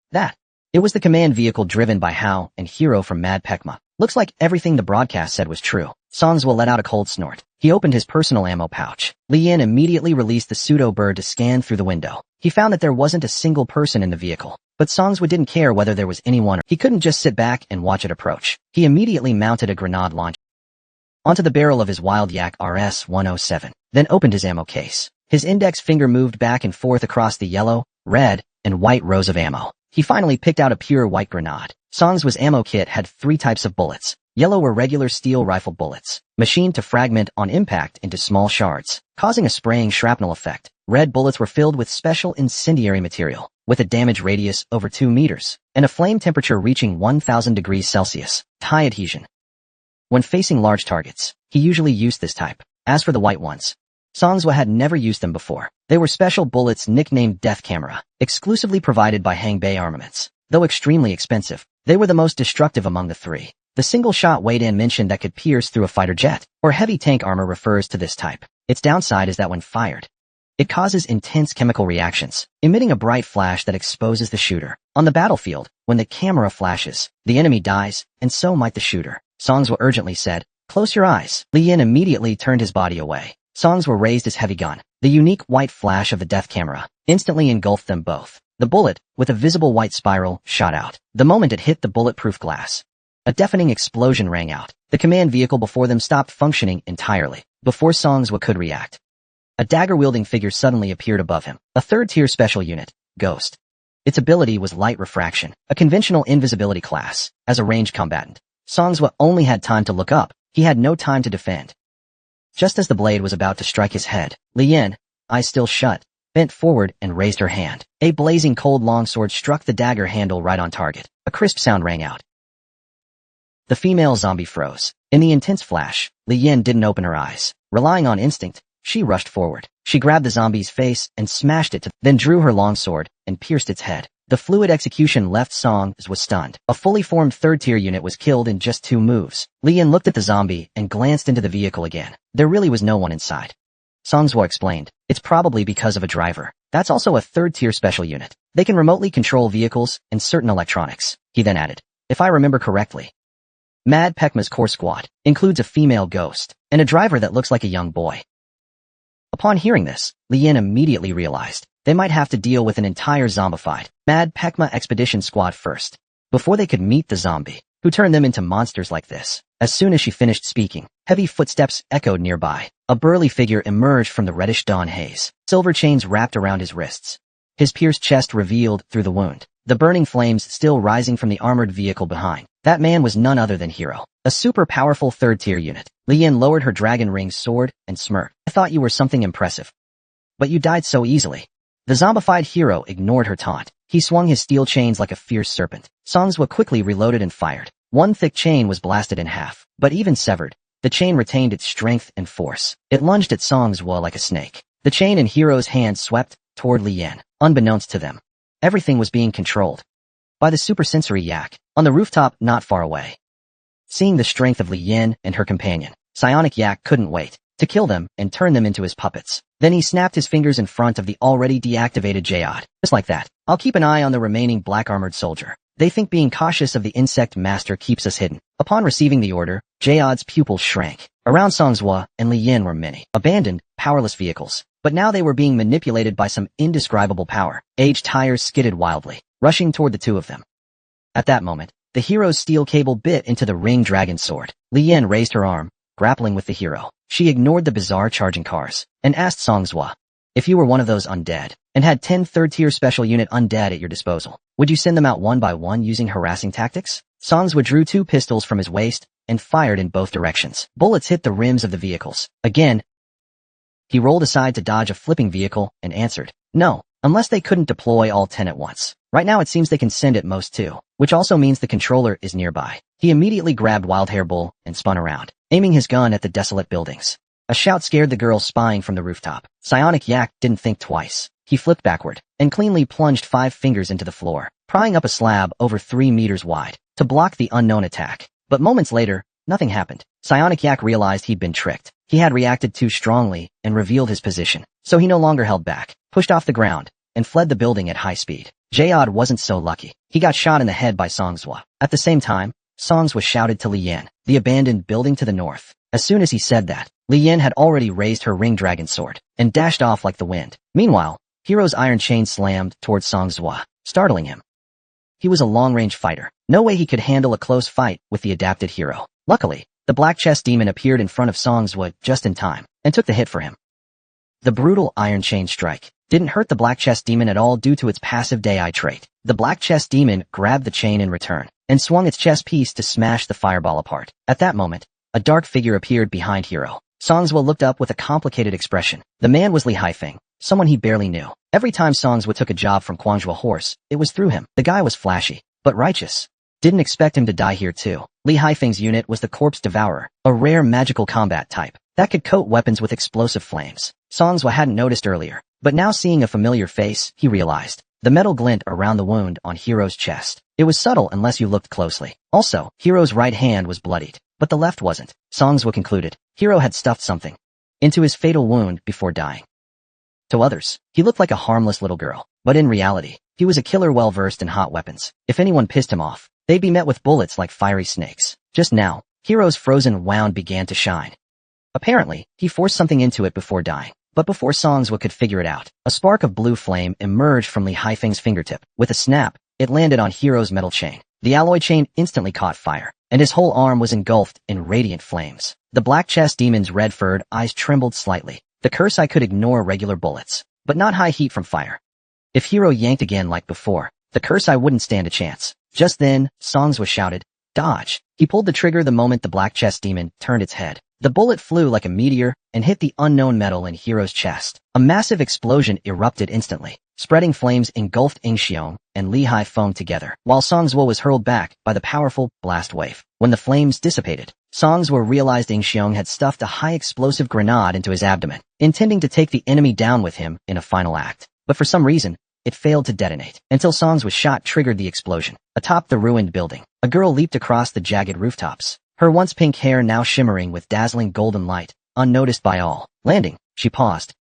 It was the command vehicle driven by Hao and Hero from Mad Pekma. Looks like everything the broadcast said was true. Songhua let out a cold snort. He opened his personal ammo pouch. Li Yin immediately released the pseudo-bird to scan through the window. He found that there wasn't a single person in the vehicle. But Songhua didn't care whether there was anyone. He couldn't just sit back and watch it approach. He immediately mounted a grenade launcher onto the barrel of his Wild Yak RS-107, then opened his ammo case. His index finger moved back and forth across the yellow, red, and white rows of ammo. He finally picked out a pure white grenade. Song's ammo kit had 3 types of bullets. Yellow were regular steel rifle bullets, machined to fragment on impact into small shards, causing a spraying shrapnel effect. Red bullets were filled with special incendiary material, with a damage radius over 2 meters, and a flame temperature reaching 1000 degrees Celsius. High adhesion. When facing large targets, he usually used this type. As for the white ones, Songhua had never used them before. They were special bullets nicknamed Death Camera, exclusively provided by Hangbei Armaments. Though extremely expensive, they were the most destructive among the 3. The single-shot Wei Dan mentioned that could pierce through a fighter jet or heavy tank armor refers to this type. Its downside is that when fired, it causes intense chemical reactions, emitting a bright flash that exposes the shooter. On the battlefield, when the camera flashes, the enemy dies, and so might the shooter. Songhua urgently said, close your eyes. Li Yin immediately turned his body away. Songhua raised his heavy gun. The unique white flash of the death camera instantly engulfed them both. The bullet, with a visible white spiral, shot out. The moment it hit the bulletproof glass, a deafening explosion rang out. The command vehicle before them stopped functioning entirely. Before Songhua could react, a dagger-wielding figure suddenly appeared above him. A 3rd-tier special unit, Ghost. Its ability was light refraction, a conventional invisibility class. As a ranged combatant, Songhua only had time to look up. He had no time to defend. Just as the blade was about to strike his head, Li Yin, eyes still shut, bent forward and raised her hand. A blazing cold longsword struck the dagger handle right on target. A crisp sound rang out. The female zombie froze. In the intense flash, Li Yin didn't open her eyes. Relying on instinct, she rushed forward. She grabbed the zombie's face and smashed it then drew her longsword and pierced its head. The fluid execution left Songs was stunned. A fully formed third-tier unit was killed in just 2 moves. Li Yin looked at the zombie and glanced into the vehicle again. There really was no one inside. Songhwa explained, "It's probably because of a driver. That's also a third-tier special unit. They can remotely control vehicles and certain electronics." He then added, "If I remember correctly, Mad Pekma's core squad includes a female ghost and a driver that looks like a young boy." Upon hearing this, Li Yin immediately realized they might have to deal with an entire zombified Mad Pekma expedition squad first, before they could meet the zombie, who turned them into monsters like this. As soon as she finished speaking, heavy footsteps echoed nearby. A burly figure emerged from the reddish dawn haze. Silver chains wrapped around his wrists. His pierced chest revealed through the wound, the burning flames still rising from the armored vehicle behind. That man was none other than Hero, a super powerful third-tier unit. Li Yin lowered her dragon ring sword and smirked. "I thought you were something impressive. But you died so easily." The zombified Hero ignored her taunt. He swung his steel chains like a fierce serpent. Songhwa quickly reloaded and fired. One thick chain was blasted in half, but even severed, the chain retained its strength and force. It lunged at Songhwa like a snake. The chain in Hero's hand swept toward Li Yin. Unbeknownst to them, everything was being controlled by the supersensory yak on the rooftop not far away. Seeing the strength of Li Yin and her companion, Psionic Yak couldn't wait to kill them and turn them into his puppets. Then he snapped his fingers in front of the already deactivated Jayod. "Just like that, I'll keep an eye on the remaining black-armored soldier. They think being cautious of the insect master keeps us hidden." Upon receiving the order, Jayod's pupils shrank. Around Songhwa and Li Yin were many abandoned, powerless vehicles, but now they were being manipulated by some indescribable power. Aged tires skidded wildly, rushing toward the two of them. At that moment, the Hero's steel cable bit into the ring dragon sword. Li Yin raised her arm, grappling with the Hero. She ignored the bizarre charging cars and asked Songhwa, "If you were one of those undead and had 10 third-tier special unit undead at your disposal, would you send them out one by one using harassing tactics?" Songhwa drew 2 pistols from his waist and fired in both directions. Bullets hit the rims of the vehicles. Again, he rolled aside to dodge a flipping vehicle and answered, "No, unless they couldn't deploy all 10 at once. Right now it seems they can send at most 2, which also means the controller is nearby." He immediately grabbed Wildhair Bull and spun around, aiming his gun at the desolate buildings. A shout scared the girl spying from the rooftop. Psionic Yak didn't think twice. He flipped backward and cleanly plunged 5 fingers into the floor, prying up a slab over 3 meters wide to block the unknown attack. But moments later, nothing happened. Psionic Yak realized he'd been tricked. He had reacted too strongly and revealed his position, so he no longer held back, pushed off the ground, and fled the building at high speed. Jayod wasn't so lucky. He got shot in the head by Songhwa. At the same time, Songhwa shouted to Li Yin, the abandoned building to the north. As soon as he said that, Li Yin had already raised her ring dragon sword and dashed off like the wind. Meanwhile, Hero's iron chain slammed towards Songhwa, startling him. He was a long-range fighter. No way he could handle a close fight with the adapted Hero. Luckily, the black chest demon appeared in front of Songhwa just in time and took the hit for him. The brutal iron chain strike didn't hurt the black chest demon at all due to its passive Dei trait. The black chest demon grabbed the chain in return and swung its chest piece to smash the fireball apart. At that moment, a dark figure appeared behind Hero. Songhwa looked up with a complicated expression. The man was Li Haifeng, someone he barely knew. Every time Songhwa took a job from Quanzhua Horse, it was through him. The guy was flashy, but righteous. Didn't expect him to die here too. Li Haifeng's unit was the Corpse Devourer, a rare magical combat type that could coat weapons with explosive flames. Songhwa hadn't noticed earlier, but now seeing a familiar face, he realized the metal glint around the wound on Hero's chest. It was subtle unless you looked closely. Also, Hero's right hand was bloodied, but the left wasn't. Songhwa concluded Hero had stuffed something into his fatal wound before dying. To others, he looked like a harmless little girl, but in reality, he was a killer well-versed in hot weapons. If anyone pissed him off, they'd be met with bullets like fiery snakes. Just now, Hero's frozen wound began to shine. Apparently, he forced something into it before dying. But before Songhwa could figure it out, a spark of blue flame emerged from Li Haifeng's fingertip. With a snap, it landed on Hero's metal chain. The alloy chain instantly caught fire, and his whole arm was engulfed in radiant flames. The black chest demon's red-furred eyes trembled slightly. The curse I could ignore regular bullets, but not high heat from fire. If Hero yanked again like before, the curse I wouldn't stand a chance. Just then, Songhwa shouted, "Dodge!" He pulled the trigger the moment the black chest demon turned its head. The bullet flew like a meteor and hit the unknown metal in Hero's chest. A massive explosion erupted instantly. Spreading flames engulfed Ingxiong and Li Haifeng together, while Songhwa was hurled back by the powerful blast wave. When the flames dissipated, Songhwa realized Ingxiong had stuffed a high-explosive grenade into his abdomen, intending to take the enemy down with him in a final act. But for some reason, it failed to detonate, until Song's shot triggered the explosion. Atop the ruined building, a girl leaped across the jagged rooftops, her once pink hair now shimmering with dazzling golden light, unnoticed by all. Landing, she paused,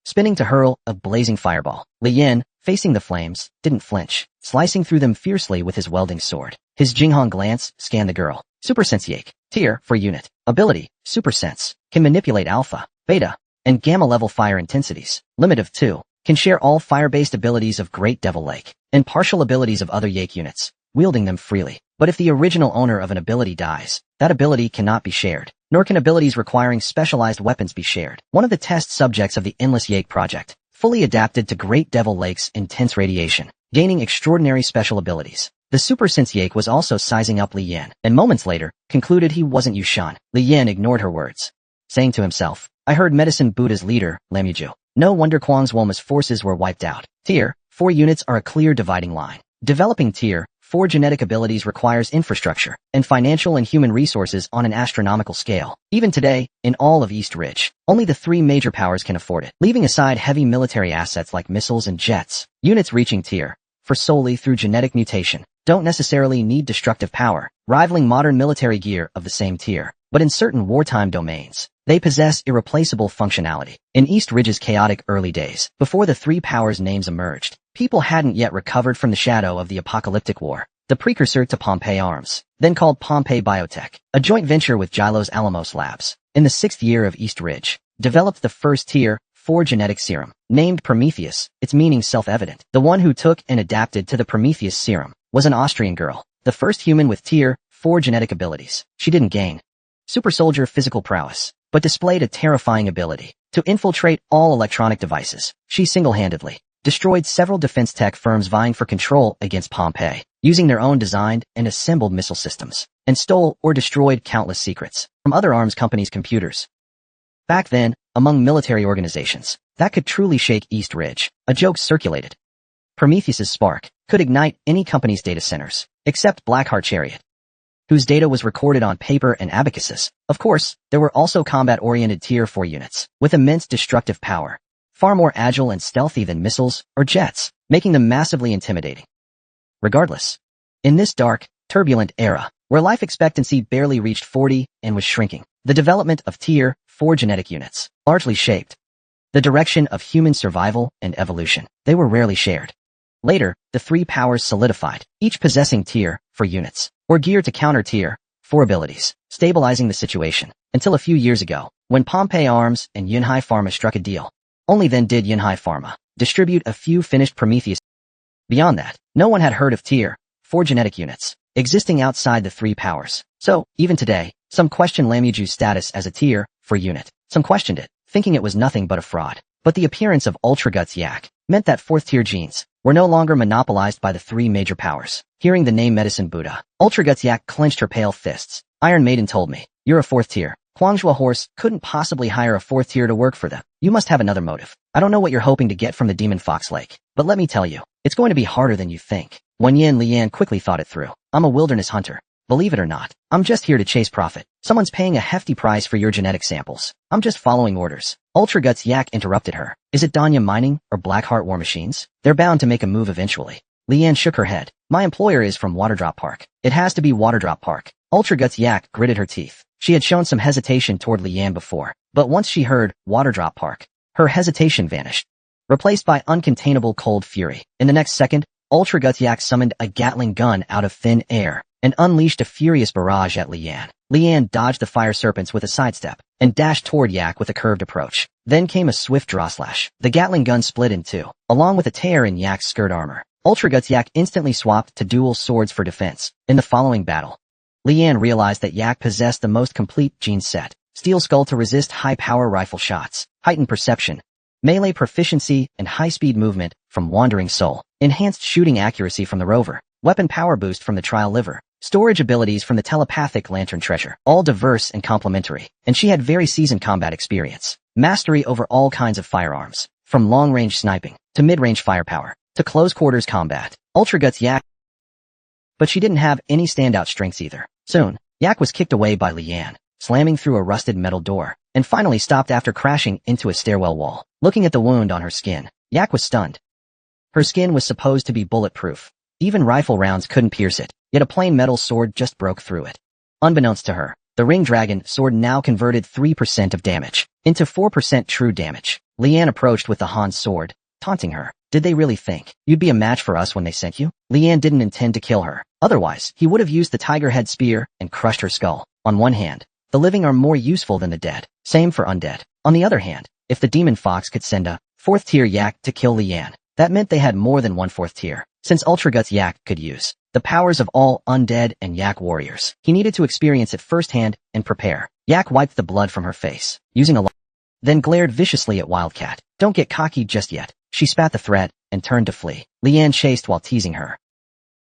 spinning to hurl a blazing fireball. Li Yan, facing the flames, didn't flinch, slicing through them fiercely with his welding sword. His Jinghong glance scanned the girl. Super Sense Yake. Tier, for unit. Ability, Super Sense. Can manipulate alpha, beta, and gamma level fire intensities. Limit of 2. Can share all fire-based abilities of Great Devil Lake, and partial abilities of other Yake units, wielding them freely. But if the original owner of an ability dies, that ability cannot be shared, nor can abilities requiring specialized weapons be shared. One of the test subjects of the Endless Yake project, fully adapted to Great Devil Lake's intense radiation, gaining extraordinary special abilities. The Super Sense Yake was also sizing up Li Yan, and moments later, concluded he wasn't Yushan. Li Yan ignored her words, saying to himself, I heard Medicine Buddha's leader, Lamiju. No wonder Kwang's Woma's forces were wiped out. Tier 4 units are a clear dividing line. Developing Tier 4 genetic abilities requires infrastructure and financial and human resources on an astronomical scale. Even today, in all of East Ridge, only the 3 major powers can afford it. Leaving aside heavy military assets like missiles and jets, units reaching Tier 4 solely through genetic mutation don't necessarily need destructive power, rivaling modern military gear of the same tier. But in certain wartime domains, they possess irreplaceable functionality. In East Ridge's chaotic early days, before the 3 powers' names emerged, people hadn't yet recovered from the shadow of the apocalyptic war, the precursor to Pompeii Arms, then called Pompeii Biotech, a joint venture with Gilo's Alamos Labs. In the 6th year of East Ridge, developed the first Tier 4 genetic serum, named Prometheus, its meaning self-evident. The one who took and adapted to the Prometheus serum was an Austrian girl, the first human with Tier 4 genetic abilities. She didn't gain super soldier physical prowess, but displayed a terrifying ability to infiltrate all electronic devices. She single-handedly destroyed several defense tech firms vying for control against Pompeii, using their own designed and assembled missile systems, and stole or destroyed countless secrets from other arms companies' computers. Back then, among military organizations, that could truly shake East Ridge. A joke circulated. Prometheus's spark could ignite any company's data centers, except Blackheart Chariot, whose data was recorded on paper and abacuses. Of course, there were also combat-oriented Tier 4 units, with immense destructive power, far more agile and stealthy than missiles or jets, making them massively intimidating. Regardless, in this dark, turbulent era, where life expectancy barely reached 40 and was shrinking, the development of Tier 4 genetic units largely shaped the direction of human survival and evolution. They were rarely shared. Later, the 3 powers solidified, each possessing Tier 4 units, or gear to counter Tier 4 abilities, stabilizing the situation, until a few years ago, when Pompeii Arms and Yunhai Pharma struck a deal. Only then did Yunhai Pharma distribute a few finished Prometheus. Beyond that, no one had heard of Tier 4 genetic units existing outside the 3 powers. So, even today, some questioned Lamuju's status as a Tier 4 unit. Some questioned it, thinking it was nothing but a fraud. But the appearance of Ultra Guts Yak meant that 4th-tier genes were no longer monopolized by the 3 major powers. Hearing the name Medicine Buddha, Ultra Guts Yak clenched her pale fists. Iron Maiden told me, you're a 4th tier. Huanghua Horse couldn't possibly hire a 4th tier to work for them. You must have another motive. I don't know what you're hoping to get from the Demon Fox Lake, but let me tell you, it's going to be harder than you think. Wenyan Lian quickly thought it through. I'm a wilderness hunter. Believe it or not, I'm just here to chase profit. Someone's paying a hefty price for your genetic samples. I'm just following orders. Ultra Guts Yak interrupted her. Is it Danya Mining or Blackheart War Machines? They're bound to make a move eventually. Lian shook her head. My employer is from Waterdrop Park. It has to be Waterdrop Park. Ultra Guts Yak gritted her teeth. She had shown some hesitation toward Lian before, but once she heard Waterdrop Park, her hesitation vanished, replaced by uncontainable cold fury. In the next second, Ultra Guts Yak summoned a Gatling gun out of thin air and unleashed a furious barrage at Lian. Lian dodged the fire serpents with a sidestep and dashed toward Yak with a curved approach. Then came a swift draw slash. The Gatling gun split in two, along with a tear in Yak's skirt armor. Ultra Guts Yak instantly swapped to dual swords for defense. In the following battle, Lian realized that Yak possessed the most complete gene set. Steel Skull to resist high-power rifle shots, heightened perception, melee proficiency, and high-speed movement from Wandering Soul, enhanced shooting accuracy from the Rover, weapon power boost from the Trial Liver, storage abilities from the telepathic Lantern Treasure, all diverse and complementary, and she had very seasoned combat experience, mastery over all kinds of firearms, from long-range sniping, to mid-range firepower, to close-quarters combat. Ultra Guts Yak. But she didn't have any standout strengths either. Soon, Yak was kicked away by Lian, slamming through a rusted metal door, and finally stopped after crashing into a stairwell wall. Looking at the wound on her skin, Yak was stunned. Her skin was supposed to be bulletproof. Even rifle rounds couldn't pierce it, yet a plain metal sword just broke through it. Unbeknownst to her, the ring dragon sword now converted 3% of damage into 4% true damage. Leanne approached with the Han's sword, taunting her. Did they really think you'd be a match for us when they sent you? Leanne didn't intend to kill her. Otherwise, he would have used the tiger head spear and crushed her skull. On one hand, the living are more useful than the dead. Same for undead. On the other hand, if the demon fox could send a 4th tier yak to kill Leanne, that meant they had more than one 4th tier. Since Ultra Guts Yak could use the powers of all undead and yak warriors, he needed to experience it firsthand and prepare. Yak wiped the blood from her face, using a then glared viciously at Wildcat. Don't get cocky just yet. She spat the threat and turned to flee. Leanne chased while teasing her.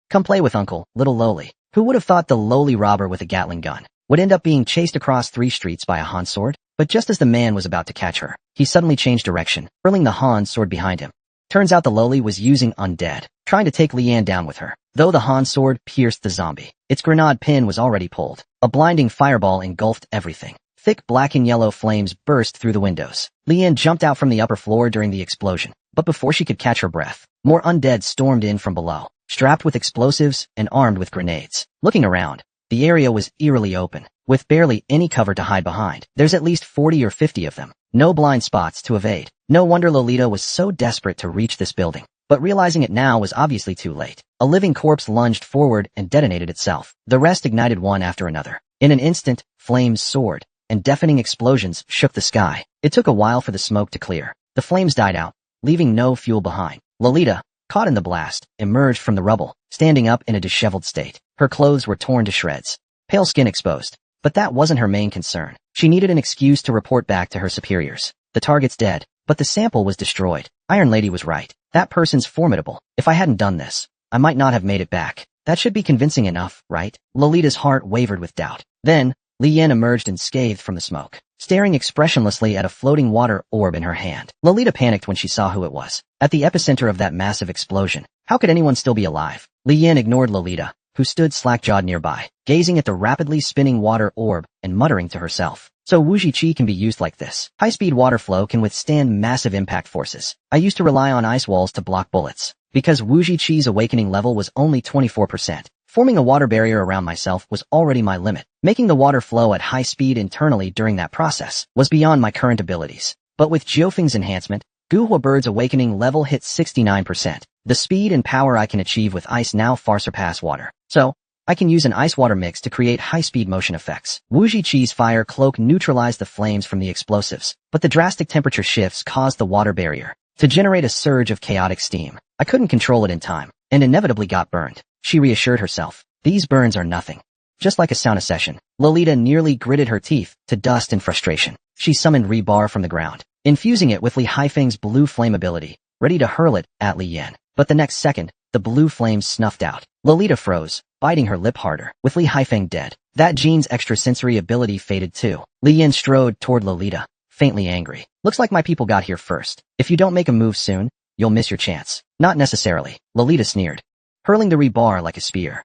Come play with Uncle, little lowly. Who would have thought the lowly robber with a Gatling gun would end up being chased across 3 streets by a Han sword? But just as the man was about to catch her, he suddenly changed direction, hurling the Han sword behind him. Turns out the lowly was using undead, trying to take Leanne down with her. Though the Han sword pierced the zombie, its grenade pin was already pulled. A blinding fireball engulfed everything. Thick black and yellow flames burst through the windows. Leanne jumped out from the upper floor during the explosion, but before she could catch her breath, more undead stormed in from below, strapped with explosives and armed with grenades. Looking around, the area was eerily open, with barely any cover to hide behind. There's at least 40 or 50 of them. No blind spots to evade. No wonder Lolita was so desperate to reach this building. But realizing it now was obviously too late. A living corpse lunged forward and detonated itself. The rest ignited one after another. In an instant, flames soared, and deafening explosions shook the sky. It took a while for the smoke to clear. The flames died out, leaving no fuel behind. Lolita, caught in the blast, emerged from the rubble, standing up in a disheveled state. Her clothes were torn to shreds, pale skin exposed. But that wasn't her main concern. She needed an excuse to report back to her superiors. The target's dead, but the sample was destroyed. Iron Lady was right. That person's formidable. If I hadn't done this, I might not have made it back. That should be convincing enough, right? Lolita's heart wavered with doubt. Then, Leanne emerged unscathed from the smoke, staring expressionlessly at a floating water orb in her hand. Lolita panicked when she saw who it was. At the epicenter of that massive explosion, how could anyone still be alive? Leanne ignored Lolita, who stood slack-jawed nearby, gazing at the rapidly spinning water orb and muttering to herself. So Wuji Chi can be used like this. High-speed water flow can withstand massive impact forces. I used to rely on ice walls to block bullets, because Wuji Chi's awakening level was only 24%. Forming a water barrier around myself was already my limit. Making the water flow at high speed internally during that process was beyond my current abilities. But with Jiufeng's enhancement, Guhua Bird's awakening level hit 69%. The speed and power I can achieve with ice now far surpass water. So, I can use an ice-water mix to create high-speed motion effects. Wuji Chi's fire cloak neutralized the flames from the explosives, but the drastic temperature shifts caused the water barrier to generate a surge of chaotic steam. I couldn't control it in time, and inevitably got burned. She reassured herself. These burns are nothing. Just like a sauna session. Lolita nearly gritted her teeth to dust in frustration. She summoned Rebar from the ground, infusing it with Li Haifeng's blue flame ability, ready to hurl it at Li Yan. But the next second, the blue flames snuffed out. Lolita froze, biting her lip harder. With Li Haifeng dead, that gene's extrasensory ability faded too. Li Yan strode toward Lolita, faintly angry. Looks like my people got here first. If you don't make a move soon, you'll miss your chance. Not necessarily, Lolita sneered, hurling the rebar like a spear.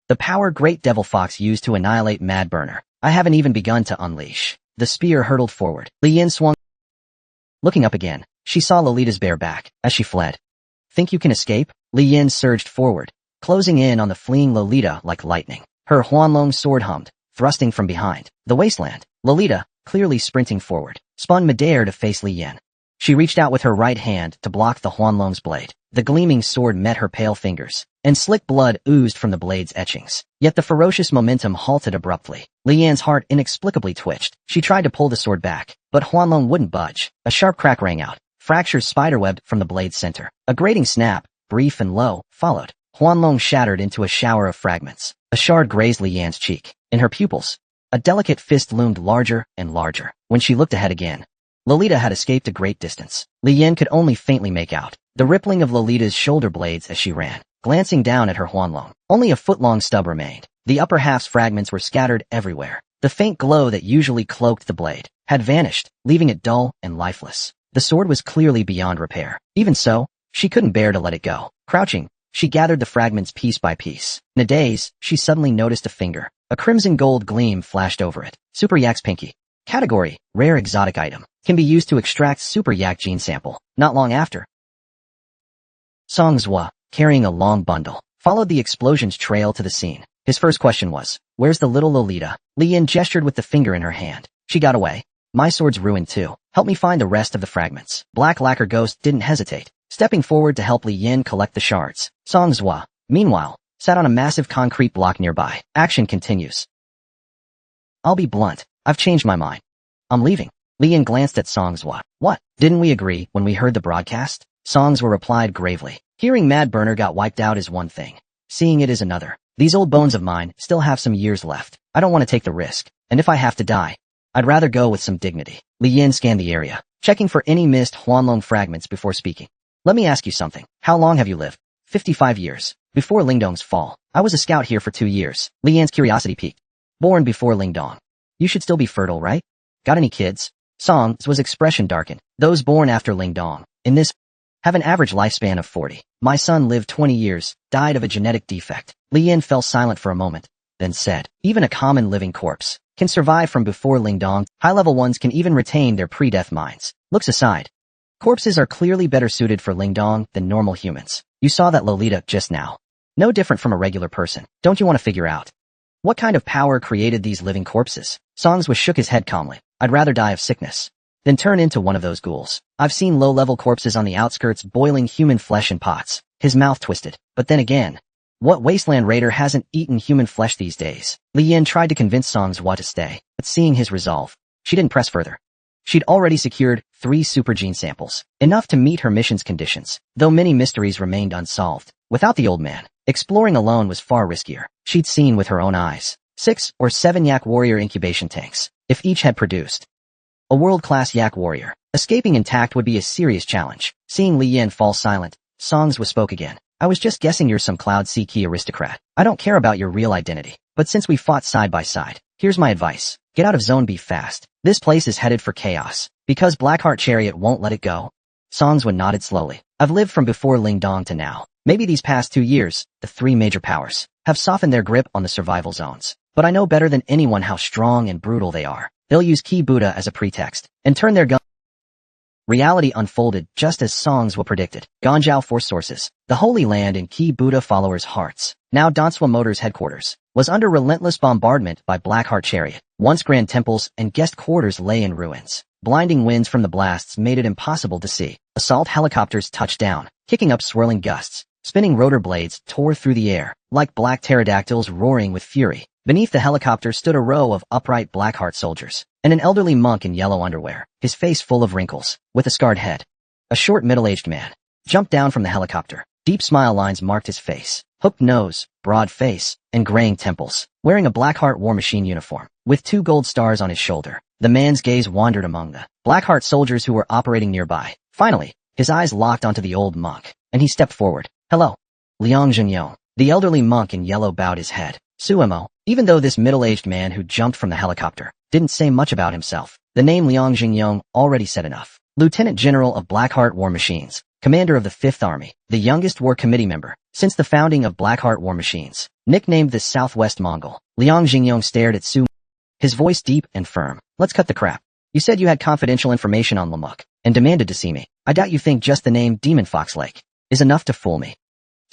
The power Great Devil Fox used to annihilate Mad Burner. I haven't even begun to unleash. The spear hurtled forward. Li Yan swung. Looking up again, she saw Lolita's bare back as she fled. Think you can escape? Li Yan surged forward, closing in on the fleeing Lolita like lightning. Her Huanlong sword hummed, thrusting from behind the wasteland. Lolita, clearly sprinting forward, spun midair to face Li Yan. She reached out with her right hand to block the Huanlong's blade. The gleaming sword met her pale fingers, and slick blood oozed from the blade's etchings. Yet the ferocious momentum halted abruptly. Li Yan's heart inexplicably twitched. She tried to pull the sword back, but Huanlong wouldn't budge. A sharp crack rang out, fractures spiderwebbed from the blade's center. A grating snap, brief and low, followed. Huanlong shattered into a shower of fragments. A shard grazed Li Yan's cheek. In her pupils, a delicate fist loomed larger and larger. When she looked ahead again, Lolita had escaped a great distance. Li Yan could only faintly make out the rippling of Lolita's shoulder blades as she ran, glancing down at her Huanlong. Only a foot-long stub remained. The upper half's fragments were scattered everywhere. The faint glow that usually cloaked the blade had vanished, leaving it dull and lifeless. The sword was clearly beyond repair. Even so, she couldn't bear to let it go. Crouching, she gathered the fragments piece by piece. In a daze, she suddenly noticed a finger. A crimson gold gleam flashed over it. Super Yak's pinky. Category, rare exotic item. Can be used to extract Super Yak gene sample. Not long after, Songzwa, carrying a long bundle, followed the explosion's trail to the scene. His first question was, "Where's the little Lolita?" Li Yin gestured with the finger in her hand. "She got away. My sword's ruined too. Help me find the rest of the fragments." Black Lacquer Ghost didn't hesitate, stepping forward to help Li Yin collect the shards. Songzwa, meanwhile, sat on a massive concrete block nearby. Action continues. "I'll be blunt. I've changed my mind. I'm leaving." Li Yin glanced at Songzwa. "What? Didn't we agree when we heard the broadcast?" Songzwa replied gravely. "Hearing Mad Burner got wiped out is one thing. Seeing it is another. These old bones of mine still have some years left. I don't want to take the risk. And if I have to die, I'd rather go with some dignity." Li Yin scanned the area, checking for any missed Huanlong fragments before speaking. "Let me ask you something. How long have you lived?" 55 years. Before Lingdong's fall. I was a scout here for 2 years. Li Yan's curiosity piqued. "Born before Lingdong. You should still be fertile, right? Got any kids?" Song's expression darkened. "Those born after Lingdong, in this, have an average lifespan of 40. My son lived 20 years, died of a genetic defect." Li Yin fell silent for a moment, then said, "Even a common living corpse can survive from before Lingdong. High-level ones can even retain their pre-death minds." Looks aside, corpses are clearly better suited for Lingdong than normal humans. You saw that Lolita just now. No different from a regular person. Don't you want to figure out what kind of power created these living corpses? Songs shook his head calmly. "I'd rather die of sickness than turn into one of those ghouls. I've seen low-level corpses on the outskirts boiling human flesh in pots." His mouth twisted. "But then again, what wasteland raider hasn't eaten human flesh these days?" Li Yin tried to convince Songzwa to stay, but seeing his resolve, she didn't press further. She'd already secured 3 super gene samples, enough to meet her mission's conditions, though many mysteries remained unsolved. Without the old man, exploring alone was far riskier. She'd seen with her own eyes 6 or 7 yak warrior incubation tanks. If each had produced a world-class yak warrior, escaping intact would be a serious challenge. Seeing Li Yin fall silent, Songzwa spoke again. "I was just guessing you're some Cloud Sea Key aristocrat. I don't care about your real identity. But since we fought side by side, here's my advice. Get out of Zone B fast. This place is headed for chaos. Because Blackheart Chariot won't let it go." Songzwa nodded slowly. "I've lived from before Lingdong to now. Maybe these past 2 years, the 3 major powers have softened their grip on the survival zones. But I know better than anyone how strong and brutal they are. They'll use Ki Buddha as a pretext and turn their gun." Reality unfolded just as Songzwa predicted. Ganjiao Force sources, the Holy Land in Ki Buddha followers' hearts, now Donswa Motors headquarters, was under relentless bombardment by Blackheart Chariot. Once grand temples and guest quarters lay in ruins. Blinding winds from the blasts made it impossible to see. Assault helicopters touched down, kicking up swirling gusts. Spinning rotor blades tore through the air, like black pterodactyls roaring with fury. Beneath the helicopter stood a row of upright Blackheart soldiers, and an elderly monk in yellow underwear, his face full of wrinkles, with a scarred head. A short middle-aged man jumped down from the helicopter. Deep smile lines marked his face. Hooked nose, broad face, and graying temples. Wearing a Blackheart War Machine uniform, with 2 gold stars on his shoulder, the man's gaze wandered among the Blackheart soldiers who were operating nearby. Finally, his eyes locked onto the old monk, and he stepped forward. "Hello. Liang Jingyong." The elderly monk in yellow bowed his head. "Suemo." Even though this middle-aged man who jumped from the helicopter didn't say much about himself, the name Liang Jingyong already said enough. Lieutenant General of Blackheart War Machines, commander of the 5th Army, the youngest war committee member since the founding of Blackheart War Machines, nicknamed the Southwest Mongol. Liang Jingyong stared at Suemo, his voice deep and firm. "Let's cut the crap. You said you had confidential information on Lamuk and demanded to see me. I doubt you think just the name Demon Fox Lake is enough to fool me."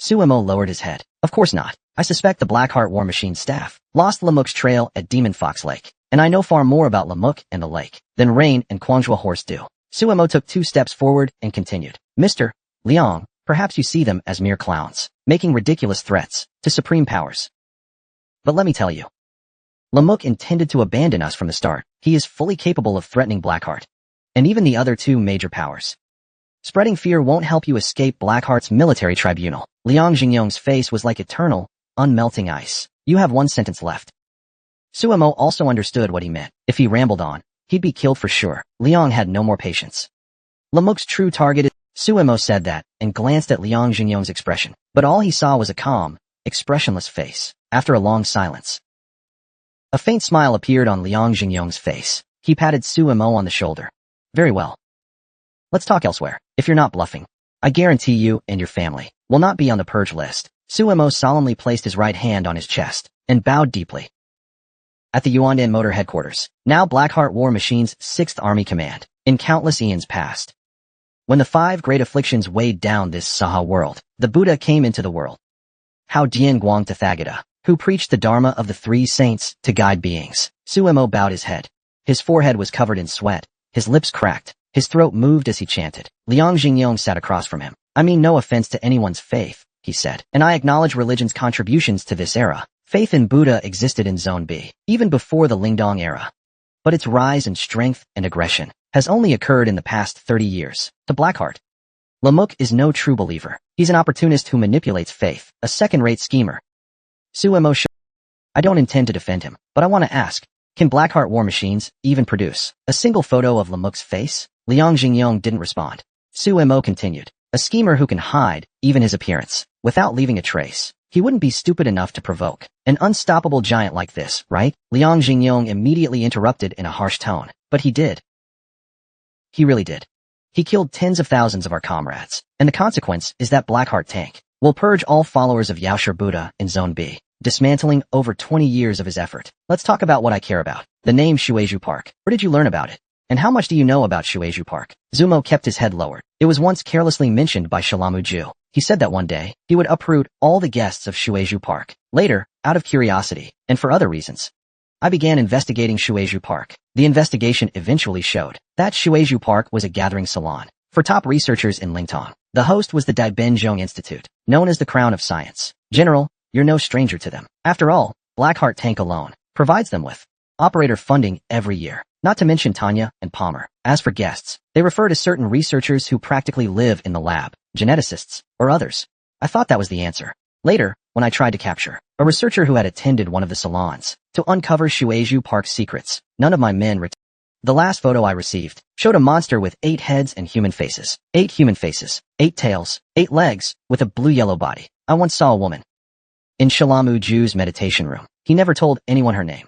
Suemo lowered his head. "Of course not. I suspect the Blackheart War Machine staff lost Lamuk's trail at Demon Fox Lake, and I know far more about Lamuk and the lake than Rain and Quangjua Horse do." Suemo took 2 steps forward and continued. "Mr. Liang, perhaps you see them as mere clowns, making ridiculous threats to supreme powers. But let me tell you, Lamuk intended to abandon us from the start. He is fully capable of threatening Blackheart, and even the other 2 major powers. Spreading fear won't help you escape Blackheart's military tribunal." Liang Jingyong's face was like eternal, unmelting ice. "You have 1 sentence left." Suemo also understood what he meant. If he rambled on, he'd be killed for sure. Liang had no more patience. "Lamuk's true target is—" Suemo said that, and glanced at Liang Jingyong's expression. But all he saw was a calm, expressionless face. After a long silence, a faint smile appeared on Liang Jingyong's face. He patted Suemo on the shoulder. "Very well. Let's talk elsewhere. If you're not bluffing, I guarantee you and your family will not be on the purge list." Suemo solemnly placed his right hand on his chest and bowed deeply. At the Yuandan Motor Headquarters, now Blackheart War Machine's 6th Army Command, in countless eons past, When the 5 great afflictions weighed down this Saha world, the Buddha came into the world. How Dian Guang Tathagata, who preached the Dharma of the 3 saints to guide beings. Suemo bowed his head. His forehead was covered in sweat, his lips cracked, his throat moved as he chanted. Liang Jingyong sat across from him. I mean no offense to anyone's faith, he said, and I acknowledge religion's contributions to this era. Faith in Buddha existed in Zone B, even before the Lingdong era. But its rise in strength and aggression has only occurred in the past 30 years. To Blackheart, Lamuk is no true believer. He's an opportunist who manipulates faith, a second-rate schemer. Suemo I don't intend to defend him, but I want to ask, can Blackheart war machines even produce a single photo of Lamuk's face? Liang Jingyong didn't respond. Suemo continued, a schemer who can hide, even his appearance, without leaving a trace. He wouldn't be stupid enough to provoke an unstoppable giant like this, right? Liang Jingyong immediately interrupted in a harsh tone. But he did. He really did. He killed tens of thousands of our comrades, and the consequence is that Blackheart tank will purge all followers of Yaoshi Buddha in Zone B, dismantling over 20 years of his effort. Let's talk about what I care about. The name Shueju Park. Where did you learn about it? And how much do you know about Shueju Park? Zumo kept his head lowered. It was once carelessly mentioned by Shalamu-ju. He said that one day, he would uproot all the guests of Shueju Park. Later, out of curiosity, and for other reasons, I began investigating Shueju Park. The investigation eventually showed that Shueju Park was a gathering salon for top researchers in Lingtong. The host was the Daibenjong Institute, known as the Crown of Science. General, you're no stranger to them. After all, Blackheart Tank alone provides them with operator funding every year, not to mention Tanya and Palmer. As for guests, they refer to certain researchers who practically live in the lab, geneticists, or others. I thought that was the answer. Later, when I tried to capture a researcher who had attended one of the salons to uncover Shueju Park's secrets, none of my men returned. The last photo I received showed a monster with 8 heads and human faces. 8 human faces, 8 tails, 8 legs, with a blue-yellow body. I once saw a woman in Shalamu-ju's meditation room. He never told anyone her name.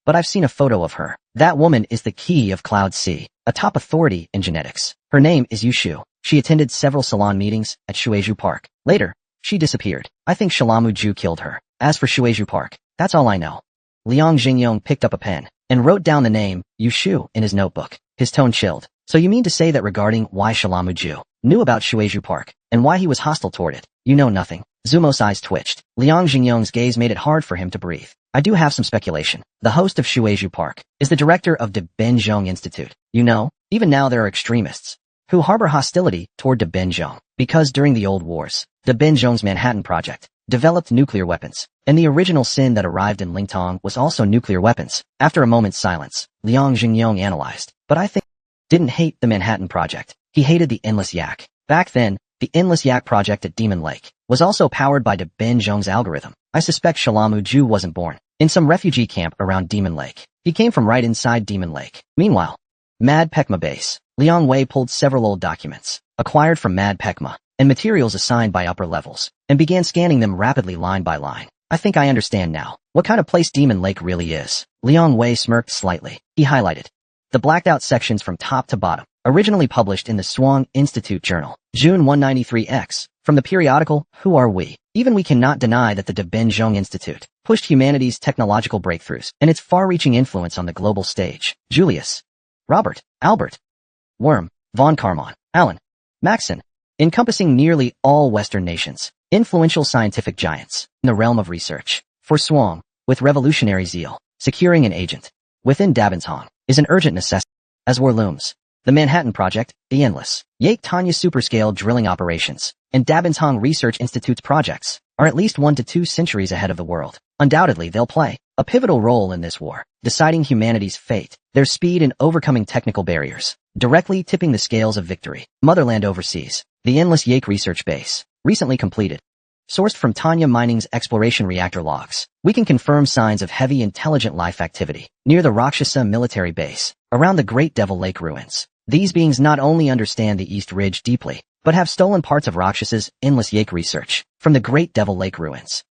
But I've seen a photo of her. That woman is the key of Cloud C, a top authority in genetics. Her name is Yushu. She attended several salon meetings at Shueju Park. Later, she disappeared. I think Shalamu-ju killed her. As for Shueju Park, that's all I know. Liang Jingyong picked up a pen and wrote down the name, Yushu, in his notebook. His tone chilled. So you mean to say that regarding why Shalamu-ju knew about Shueju Park and why he was hostile toward it, you know nothing? Zumo's eyes twitched. Liang Jingyong's gaze made it hard for him to breathe. I do have some speculation. The host of Shueju Park is the director of the Benjong Institute. You know, even now there are extremists who harbor hostility toward the Benjong because during the old wars, the Benjong's Manhattan Project developed nuclear weapons, and the original sin that arrived in Lingtong was also nuclear weapons. After a moment's silence, Liang Jingyong analyzed. But I think he didn't hate the Manhattan Project. He hated the Endless Yak. Back then, the Endless Yak project at Demon Lake was also powered by the Benjong's algorithm. I suspect Shalamu-ju wasn't born in some refugee camp around Demon Lake. He came from right inside Demon Lake. Meanwhile, Mad Pekma Base. Liang Wei pulled several old documents acquired from Mad Pekma and materials assigned by upper levels and began scanning them rapidly line by line. I think I understand now what kind of place Demon Lake really is. Liang Wei smirked slightly. He highlighted the blacked out sections from top to bottom, originally published in the Swang Institute Journal, June 193X, from the periodical Who Are We? Even we cannot deny that the Benjong Institute pushed humanity's technological breakthroughs and its far-reaching influence on the global stage. Julius, Robert, Albert, Worm, von Karman, Alan, Maxon, encompassing nearly all Western nations, influential scientific giants in the realm of research. For Swang, with revolutionary zeal, securing an agent within Dabintong is an urgent necessity. As war looms, the Manhattan Project, the Endless Yak Tanya Superscale Drilling Operations, and Dabintong Research Institute's projects are at least 1 to 2 centuries ahead of the world. Undoubtedly, they'll play a pivotal role in this war, deciding humanity's fate. Their speed in overcoming technical barriers, directly tipping the scales of victory. Motherland overseas. The Endless Yak Research Base, recently completed. Sourced from Tanya Mining's exploration reactor logs, we can confirm signs of heavy intelligent life activity near the Rakshasa military base, around the Great Devil Lake ruins. These beings not only understand the East Ridge deeply, but have stolen parts of Rakshas's Endless Yak research from the Great Devil Lake ruins.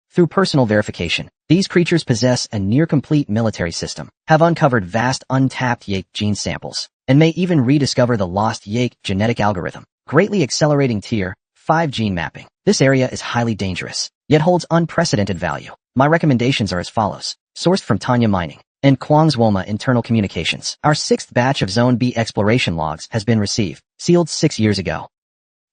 Through personal verification, these creatures possess a near-complete military system, have uncovered vast untapped Yak gene samples, and may even rediscover the lost Yak genetic algorithm, greatly accelerating Tier 5 gene mapping. This area is highly dangerous, yet holds unprecedented value. My recommendations are as follows. Sourced from Tanya Mining. and Kwangswoma Internal Communications. Our 6th batch of Zone B exploration logs has been received, sealed 6 years ago.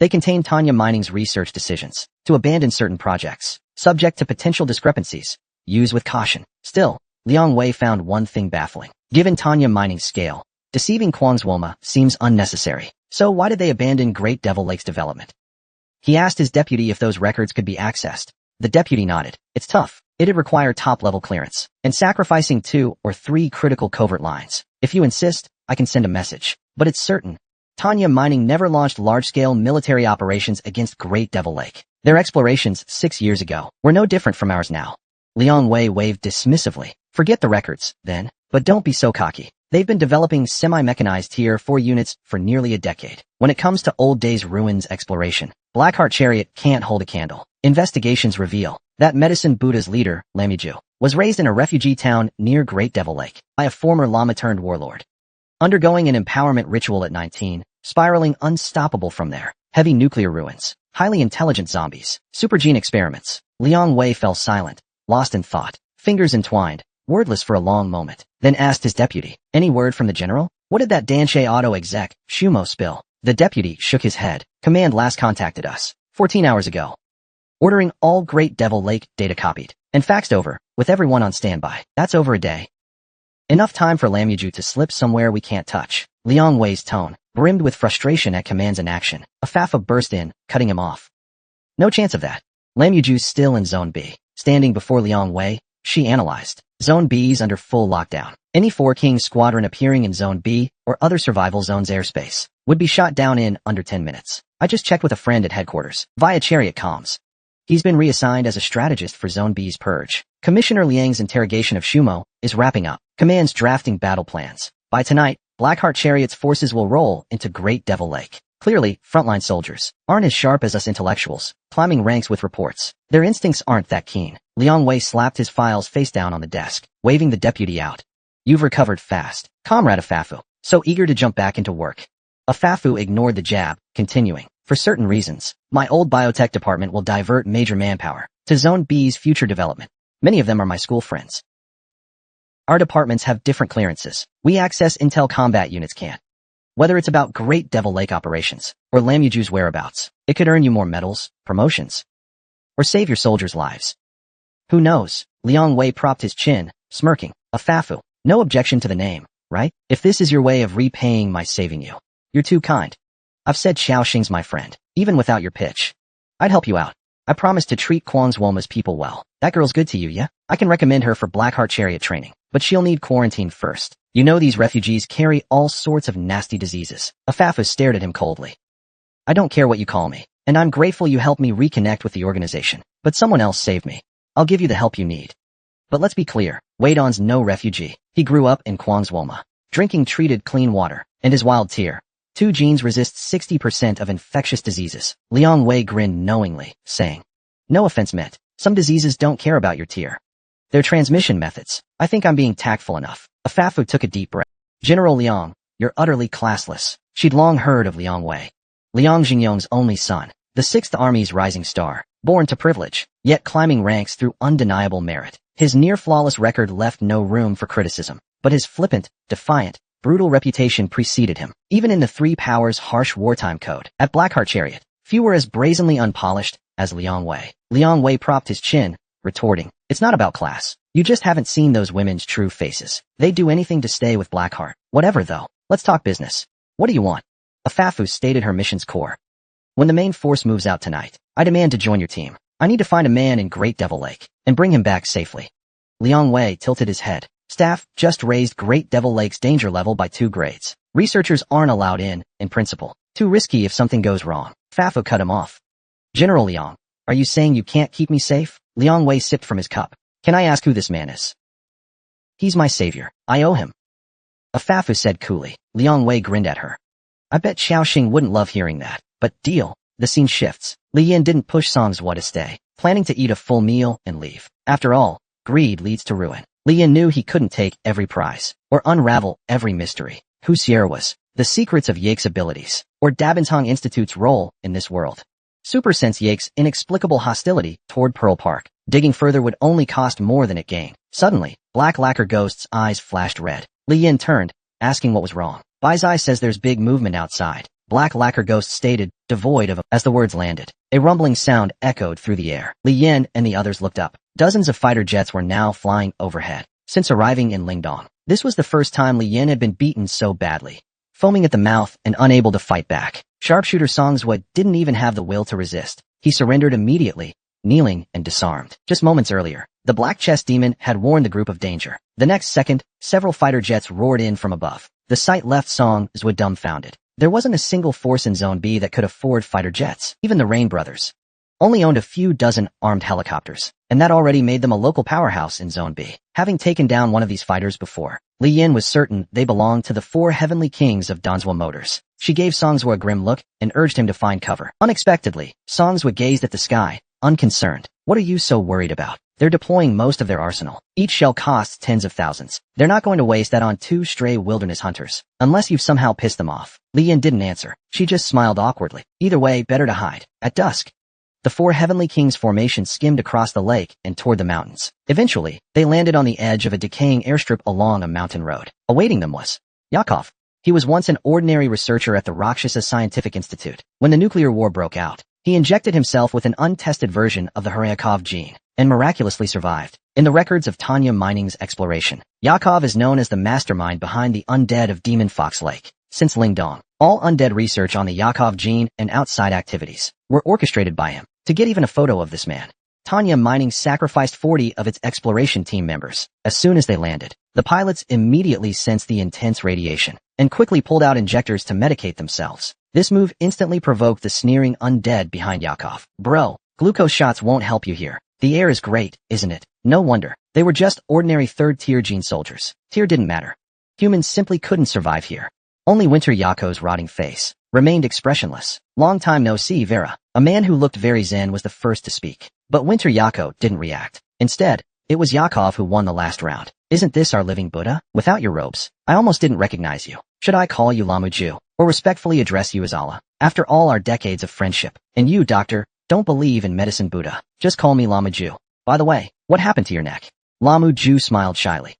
They contain Tanya Mining's research decisions to abandon certain projects, subject to potential discrepancies. Use with caution. Still, Liang Wei found one thing baffling. Given Tanya Mining's scale, deceiving Kwangswoma seems unnecessary. So why did they abandon Great Devil Lake's development? He asked his deputy if those records could be accessed. The deputy nodded. It's tough. It'd require top-level clearance, and sacrificing 2 or 3 critical covert lines. If you insist, I can send a message. But it's certain. Tanya Mining never launched large-scale military operations against Great Devil Lake. Their explorations 6 years ago were no different from ours now. Liang Wei waved dismissively. Forget the records, then. But don't be so cocky. They've been developing semi-mechanized Tier 4 units for nearly a decade. When it comes to old days ruins exploration, Blackheart Chariot can't hold a candle. Investigations reveal that Medicine Buddha's leader, Lamiju, was raised in a refugee town near Great Devil Lake by a former Lama-turned-warlord. Undergoing an empowerment ritual at 19, spiraling unstoppable from there. Heavy nuclear ruins, highly intelligent zombies, supergene experiments. Liang Wei fell silent, lost in thought, fingers entwined, wordless for a long moment, then asked his deputy, any word from the general? What did that Danshe auto exec, Shumo, spill? The deputy shook his head. Command last contacted us 14 hours ago, ordering all Great Devil Lake data copied and faxed over, with everyone on standby. That's over a day. Enough time for Lamiju to slip somewhere we can't touch. Liang Wei's tone brimmed with frustration at command's inaction. Afafa burst in, cutting him off. No chance of that. Lamju's still in Zone B. Standing before Liang Wei, she analyzed. Zone B's under full lockdown. Any 4 King squadron appearing in Zone B or other survival zones airspace would be shot down in under 10 minutes. I just checked with a friend at headquarters, via Chariot comms. He's been reassigned as a strategist for Zone B's purge. Commissioner Liang's interrogation of Shumo is wrapping up. Command's drafting battle plans. By tonight, Blackheart Chariot's forces will roll into Great Devil Lake. Clearly, frontline soldiers aren't as sharp as us intellectuals, climbing ranks with reports. Their instincts aren't that keen. Liang Wei slapped his files face down on the desk, waving the deputy out. You've recovered fast, Comrade Afafu, so eager to jump back into work. Afafu ignored the jab, continuing. For certain reasons, my old biotech department will divert major manpower to Zone B's future development. Many of them are my school friends. Our departments have different clearances. We access intel combat units can't. Whether it's about Great Devil Lake operations or Lamju's whereabouts, it could earn you more medals, promotions, or save your soldiers' lives. Who knows? Liang Wei propped his chin, smirking. Afafu, no objection to the name, right? If this is your way of repaying my saving you, you're too kind. I've said Xiaoxing's my friend, even without your pitch. I'd help you out. I promise to treat Kwangswoma's people well. That girl's good to you, yeah? I can recommend her for Blackheart Chariot training, but she'll need quarantine first. You know these refugees carry all sorts of nasty diseases. Afafu stared at him coldly. I don't care what you call me, and I'm grateful you helped me reconnect with the organization, but someone else saved me. I'll give you the help you need. But let's be clear, Weidon's no refugee. He grew up in Kwangswoma, drinking treated clean water, and his wild Tier 2 genes resist 60% of infectious diseases. Liang Wei grinned knowingly, saying, no offense meant. Some diseases don't care about your tier. Their transmission methods. I think I'm being tactful enough. Afafu took a deep breath. General Liang, you're utterly classless. She'd long heard of Liang Wei. Liang Jingyong's only son, the 6th Army's rising star, born to privilege, yet climbing ranks through undeniable merit. His near-flawless record left no room for criticism, but his flippant, defiant, brutal reputation preceded him. Even in the 3 Powers' harsh wartime code, at Blackheart Chariot, few were as brazenly unpolished as Liang Wei. Liang Wei propped his chin, retorting, it's not about class. You just haven't seen those women's true faces. They'd do anything to stay with Blackheart. Whatever though, let's talk business. What do you want? Afafu stated her mission's core. When the main force moves out tonight, I demand to join your team. I need to find a man in Great Devil Lake and bring him back safely. Liang Wei tilted his head. Staff just raised Great Devil Lake's danger level by 2 grades. Researchers aren't allowed in principle. Too risky if something goes wrong. Afafu cut him off. General Liang, are you saying you can't keep me safe? Liang Wei sipped from his cup. Can I ask who this man is? He's my savior. I owe him. Afafu said coolly. Liang Wei grinned at her. I bet Xiaoxing wouldn't love hearing that, but deal. The scene shifts. Li Yin didn't push Songzhua to stay, planning to eat a full meal and leave. After all, greed leads to ruin. Li Yin knew he couldn't take every prize, or unravel every mystery. Who Sierra was, the secrets of Yake's abilities, or Dabintong Institute's role in this world. Supersense Yake's inexplicable hostility toward Pearl Park. Digging further would only cost more than it gained. Suddenly, Black Lacquer Ghost's eyes flashed red. Li Yin turned, asking what was wrong. Baizai says there's big movement outside. Black Lacquer Ghost stated, devoid of as the words landed. A rumbling sound echoed through the air. Li Yin and the others looked up. Dozens of fighter jets were now flying overhead. Since arriving in Lingdong, this was the first time Li Yin had been beaten so badly. Foaming at the mouth and unable to fight back, sharpshooter Songswa didn't even have the will to resist. He surrendered immediately, kneeling and disarmed. Just moments earlier, the Black Chest Demon had warned the group of danger. The next second, several fighter jets roared in from above. The sight left Songswa dumbfounded. There wasn't a single force in Zone B that could afford fighter jets. Even the Rain Brothers only owned a few dozen armed helicopters, and that already made them a local powerhouse in Zone B. Having taken down one of these fighters before, Li Yin was certain they belonged to the 4 heavenly kings of Dronzer Motors. She gave Songswa a grim look and urged him to find cover. Unexpectedly, Songswa gazed at the sky, unconcerned. What are you so worried about? They're deploying most of their arsenal. Each shell costs tens of thousands. They're not going to waste that on 2 stray wilderness hunters, unless you've somehow pissed them off. Li Yin didn't answer. She just smiled awkwardly. Either way, better to hide. At dusk, the 4 Heavenly Kings formation skimmed across the lake and toward the mountains. Eventually, they landed on the edge of a decaying airstrip along a mountain road. Awaiting them was Yakov. He was once an ordinary researcher at the Rakshasa Scientific Institute. When the nuclear war broke out, he injected himself with an untested version of the Hryakov gene and miraculously survived. In the records of Tanya Mining's exploration, Yakov is known as the mastermind behind the undead of Demon Fox Lake. Since Lingdong, all undead research on the Yakov gene and outside activities were orchestrated by him. To get even a photo of this man, Tanya Mining sacrificed 40 of its exploration team members. As soon as they landed, the pilots immediately sensed the intense radiation and quickly pulled out injectors to medicate themselves. This move instantly provoked the sneering undead behind Yakov. Bro, glucose shots won't help you here. The air is great, isn't it? No wonder. They were just ordinary 3rd-tier gene soldiers. Tier didn't matter. Humans simply couldn't survive here. Only Winter Yako's rotting face remained expressionless. Long time no see, Vera. A man who looked very zen was the first to speak. But Winter Yako didn't react. Instead, it was Yakov who won the last round. Isn't this our living Buddha? Without your robes, I almost didn't recognize you. Should I call you Lamuju, or respectfully address you as Allah? After all our decades of friendship, and you, doctor, don't believe in medicine Buddha. Just call me Lamuju. By the way, what happened to your neck? Lamuju smiled shyly.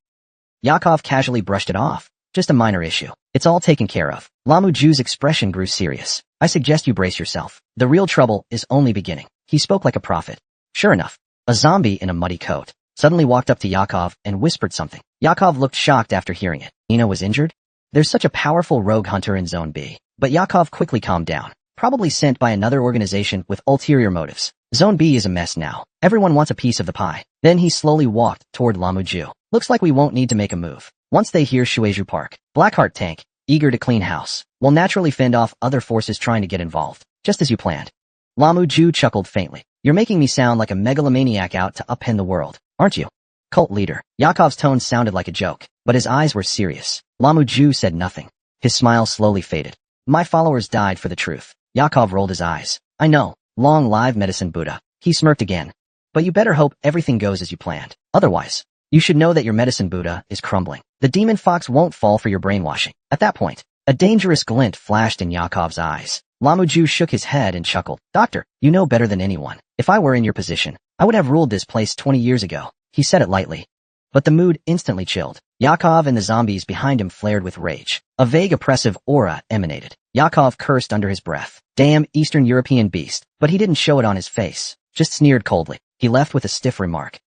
Yakov casually brushed it off. Just a minor issue. It's all taken care of. Lamuju's expression grew serious. I suggest you brace yourself. The real trouble is only beginning. He spoke like a prophet. Sure enough, a zombie in a muddy coat suddenly walked up to Yakov and whispered something. Yakov looked shocked after hearing it. Ina was injured? There's such a powerful rogue hunter in Zone B. But Yakov quickly calmed down. Probably sent by another organization with ulterior motives. Zone B is a mess now. Everyone wants a piece of the pie. Then he slowly walked toward Lamuju. Looks like we won't need to make a move. Once they hear Shueju Park, Blackheart tank, eager to clean house, will naturally fend off other forces trying to get involved, just as you planned. Lamuju chuckled faintly. You're making me sound like a megalomaniac out to upend the world, aren't you? Cult leader. Yakov's tone sounded like a joke, but his eyes were serious. Lamuju said nothing. His smile slowly faded. My followers died for the truth. Yakov rolled his eyes. I know. Long live medicine Buddha. He smirked again. But you better hope everything goes as you planned. Otherwise, you should know that your medicine Buddha is crumbling. The demon fox won't fall for your brainwashing. At that point, a dangerous glint flashed in Yakov's eyes. Lamuju shook his head and chuckled. Doctor, you know better than anyone. If I were in your position, I would have ruled this place 20 years ago. He said it lightly. But the mood instantly chilled. Yakov and the zombies behind him flared with rage. A vague oppressive aura emanated. Yakov cursed under his breath. Damn Eastern European beast. But he didn't show it on his face, just sneered coldly. He left with a stiff remark.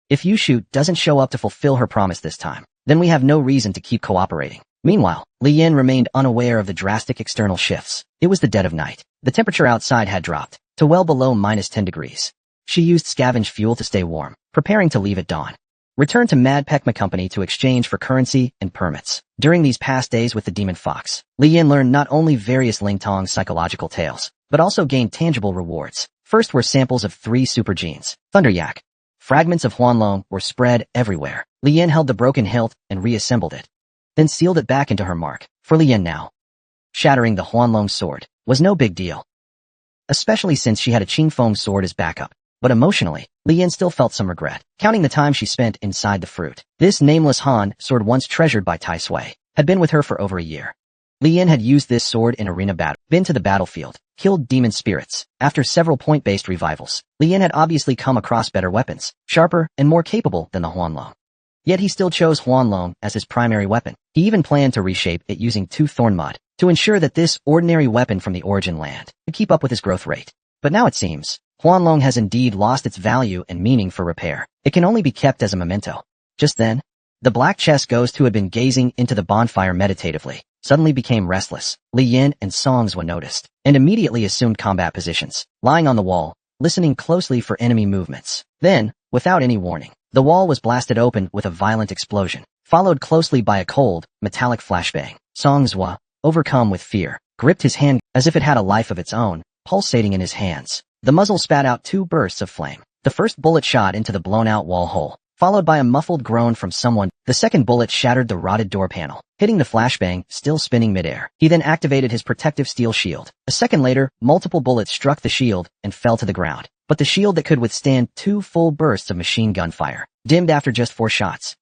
If Yushu doesn't show up to fulfill her promise this time, then we have no reason to keep cooperating. Meanwhile, Li Yin remained unaware of the drastic external shifts. It was the dead of night. The temperature outside had dropped to well below -10 degrees. She used scavenged fuel to stay warm, preparing to leave at dawn. Returned to Mad Pekma Company to exchange for currency and permits. During these past days with the Demon Fox, Li Yin learned not only various Lingtong psychological tales, but also gained tangible rewards. First were samples of 3 super genes. Thunderyak. Fragments of Huanlong were spread everywhere. Li Yin held the broken hilt and reassembled it, then sealed it back into her mark. For Li Yin now, shattering the Huanlong sword was no big deal, especially since she had a Qingfeng sword as backup. But emotionally, Li Yin still felt some regret, counting the time she spent inside the fruit. This nameless Han sword, once treasured by Tai Sui, had been with her for over a year. Li Yin had used this sword in arena battle, been to the battlefield, killed demon spirits. After several point-based revivals, Li Yin had obviously come across better weapons, sharper and more capable than the Huanlong. Yet he still chose Huanlong as his primary weapon. He even planned to reshape it using 2 thorn mud to ensure that this ordinary weapon from the origin land could keep up with his growth rate. But now it seems, Huanlong has indeed lost its value and meaning for repair. It can only be kept as a memento. Just then, the black chest ghost who had been gazing into the bonfire meditatively suddenly became restless. Li Yin and Songzwa noticed, and immediately assumed combat positions, lying on the wall, listening closely for enemy movements. Then, without any warning, the wall was blasted open with a violent explosion, followed closely by a cold, metallic flashbang. Songzwa, overcome with fear, gripped his hand as if it had a life of its own, pulsating in his hands. The muzzle spat out 2 bursts of flame. The first bullet shot into the blown-out wall hole, followed by a muffled groan from someone. The second bullet shattered the rotted door panel, hitting the flashbang, still spinning midair. He then activated his protective steel shield. A second later, multiple bullets struck the shield and fell to the ground. But the shield that could withstand 2 full bursts of machine gun fire dimmed after just 4 shots.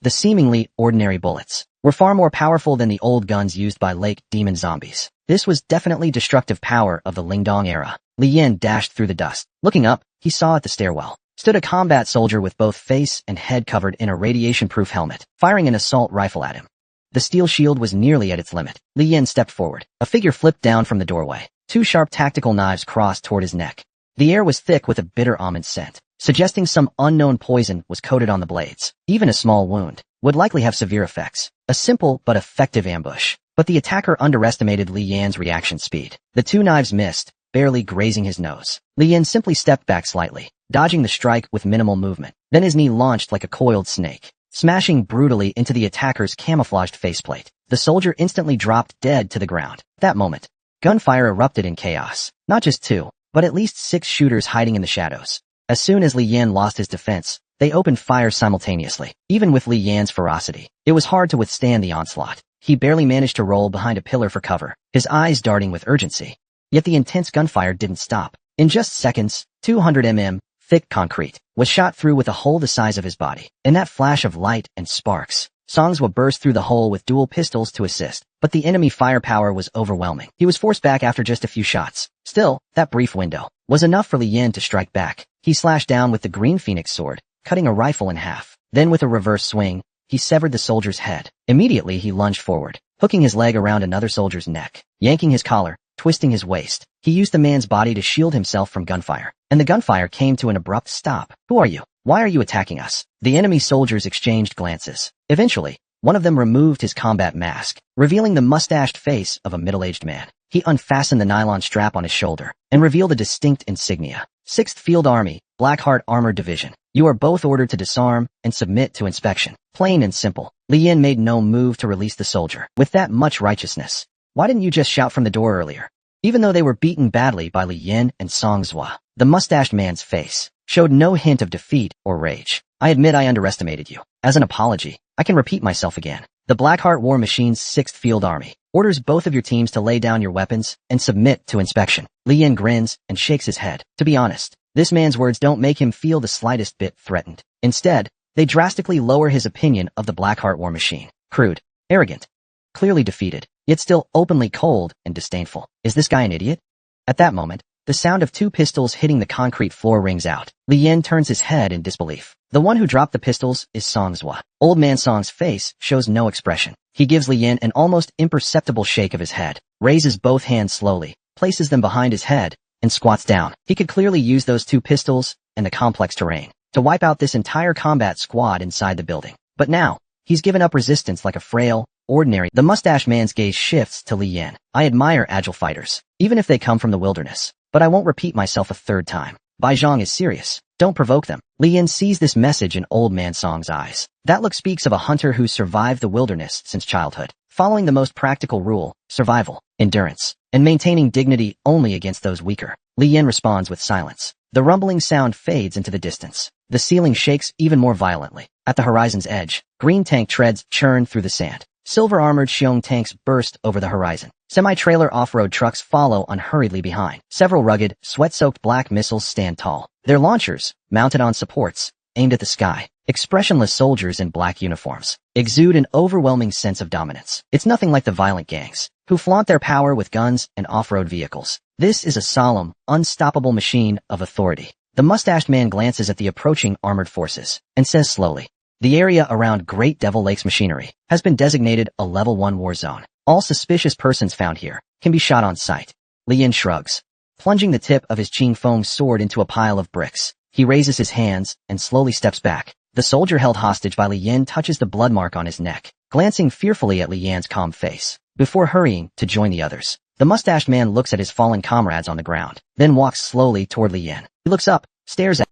The seemingly ordinary bullets were far more powerful than the old guns used by Lake Demon zombies. This was definitely destructive power of the Lingdong era. Li Yin dashed through the dust. Looking up, he saw at the stairwell stood a combat soldier with both face and head covered in a radiation-proof helmet, firing an assault rifle at him. The steel shield was nearly at its limit. Li Yin stepped forward. A figure flipped down from the doorway. 2 sharp tactical knives crossed toward his neck. The air was thick with a bitter almond scent, suggesting some unknown poison was coated on the blades. Even a small wound would likely have severe effects. A simple but effective ambush. But the attacker underestimated Li Yan's reaction speed. The 2 knives missed, barely grazing his nose. Li Yan simply stepped back slightly, dodging the strike with minimal movement. Then his knee launched like a coiled snake, smashing brutally into the attacker's camouflaged faceplate. The soldier instantly dropped dead to the ground. At that moment, gunfire erupted in chaos. Not just 2, but at least 6 shooters hiding in the shadows. As soon as Li Yan lost his defense, they opened fire simultaneously. Even with Li Yan's ferocity, it was hard to withstand the onslaught. He barely managed to roll behind a pillar for cover, his eyes darting with urgency. Yet the intense gunfire didn't stop. In just seconds, 200 mm, thick concrete, was shot through with a hole the size of his body. In that flash of light and sparks, Songzwa burst through the hole with dual pistols to assist, but the enemy firepower was overwhelming. He was forced back after just a few shots. Still, that brief window was enough for Li Yin to strike back. He slashed down with the green phoenix sword, cutting a rifle in half. Then with a reverse swing, he severed the soldier's head. Immediately he lunged forward, hooking his leg around another soldier's neck, yanking his collar, twisting his waist. He used the man's body to shield himself from gunfire, and the gunfire came to an abrupt stop. Who are you? Why are you attacking us? The enemy soldiers exchanged glances. Eventually, one of them removed his combat mask, revealing the mustached face of a middle-aged man. He unfastened the nylon strap on his shoulder and revealed a distinct insignia. 6th Field Army, Blackheart Armored Division. You are both ordered to disarm and submit to inspection. Plain and simple. Li Yin made no move to release the soldier. With that much righteousness, why didn't you just shout from the door earlier? Even though they were beaten badly by Li Yin and Songzwa, the mustached man's face showed no hint of defeat or rage. I admit I underestimated you. As an apology, I can repeat myself again. The Blackheart War Machine's 6th Field Army orders both of your teams to lay down your weapons and submit to inspection. Li Yin grins and shakes his head. To be honest, this man's words don't make him feel the slightest bit threatened. Instead, they drastically lower his opinion of the Blackheart War Machine. Crude, arrogant, clearly defeated, yet still openly cold and disdainful. Is this guy an idiot? At that moment, the sound of 2 pistols hitting the concrete floor rings out. Li Yin turns his head in disbelief. The one who dropped the pistols is Songzwa. Old Man Song's face shows no expression. He gives Li Yin an almost imperceptible shake of his head, raises both hands slowly, places them behind his head, and squats down. He could clearly use those 2 pistols and the complex terrain to wipe out this entire combat squad inside the building. But now, he's given up resistance like a frail, ordinary. The mustache man's gaze shifts to Li Yin. I admire agile fighters, even if they come from the wilderness, but I won't repeat myself a 3rd time. Bai Zhang is serious. Don't provoke them. Li Yin sees this message in Old Man Song's eyes. That look speaks of a hunter who survived the wilderness since childhood, following the most practical rule: survival, endurance, and maintaining dignity only against those weaker. Li Yin responds with silence. The rumbling sound fades into the distance. The ceiling shakes even more violently. At the horizon's edge, green tank treads churn through the sand. Silver-armored Xiong tanks burst over the horizon. Semi-trailer off-road trucks follow unhurriedly behind. Several rugged, sweat-soaked black missiles stand tall. Their launchers, mounted on supports, aimed at the sky. Expressionless soldiers in black uniforms exude an overwhelming sense of dominance. It's nothing like the violent gangs, who flaunt their power with guns and off-road vehicles. This is a solemn, unstoppable machine of authority. The mustached man glances at the approaching armored forces and says slowly, The area around Great Devil Lake's machinery has been designated a Level 1 war zone. All suspicious persons found here can be shot on sight. Li Yin shrugs, plunging the tip of his Qing Feng sword into a pile of bricks. He raises his hands and slowly steps back. The soldier held hostage by Li Yin touches the blood mark on his neck, glancing fearfully at Li Yan's calm face, before hurrying to join the others. The mustached man looks at his fallen comrades on the ground, then walks slowly toward Li Yin. He looks up, stares at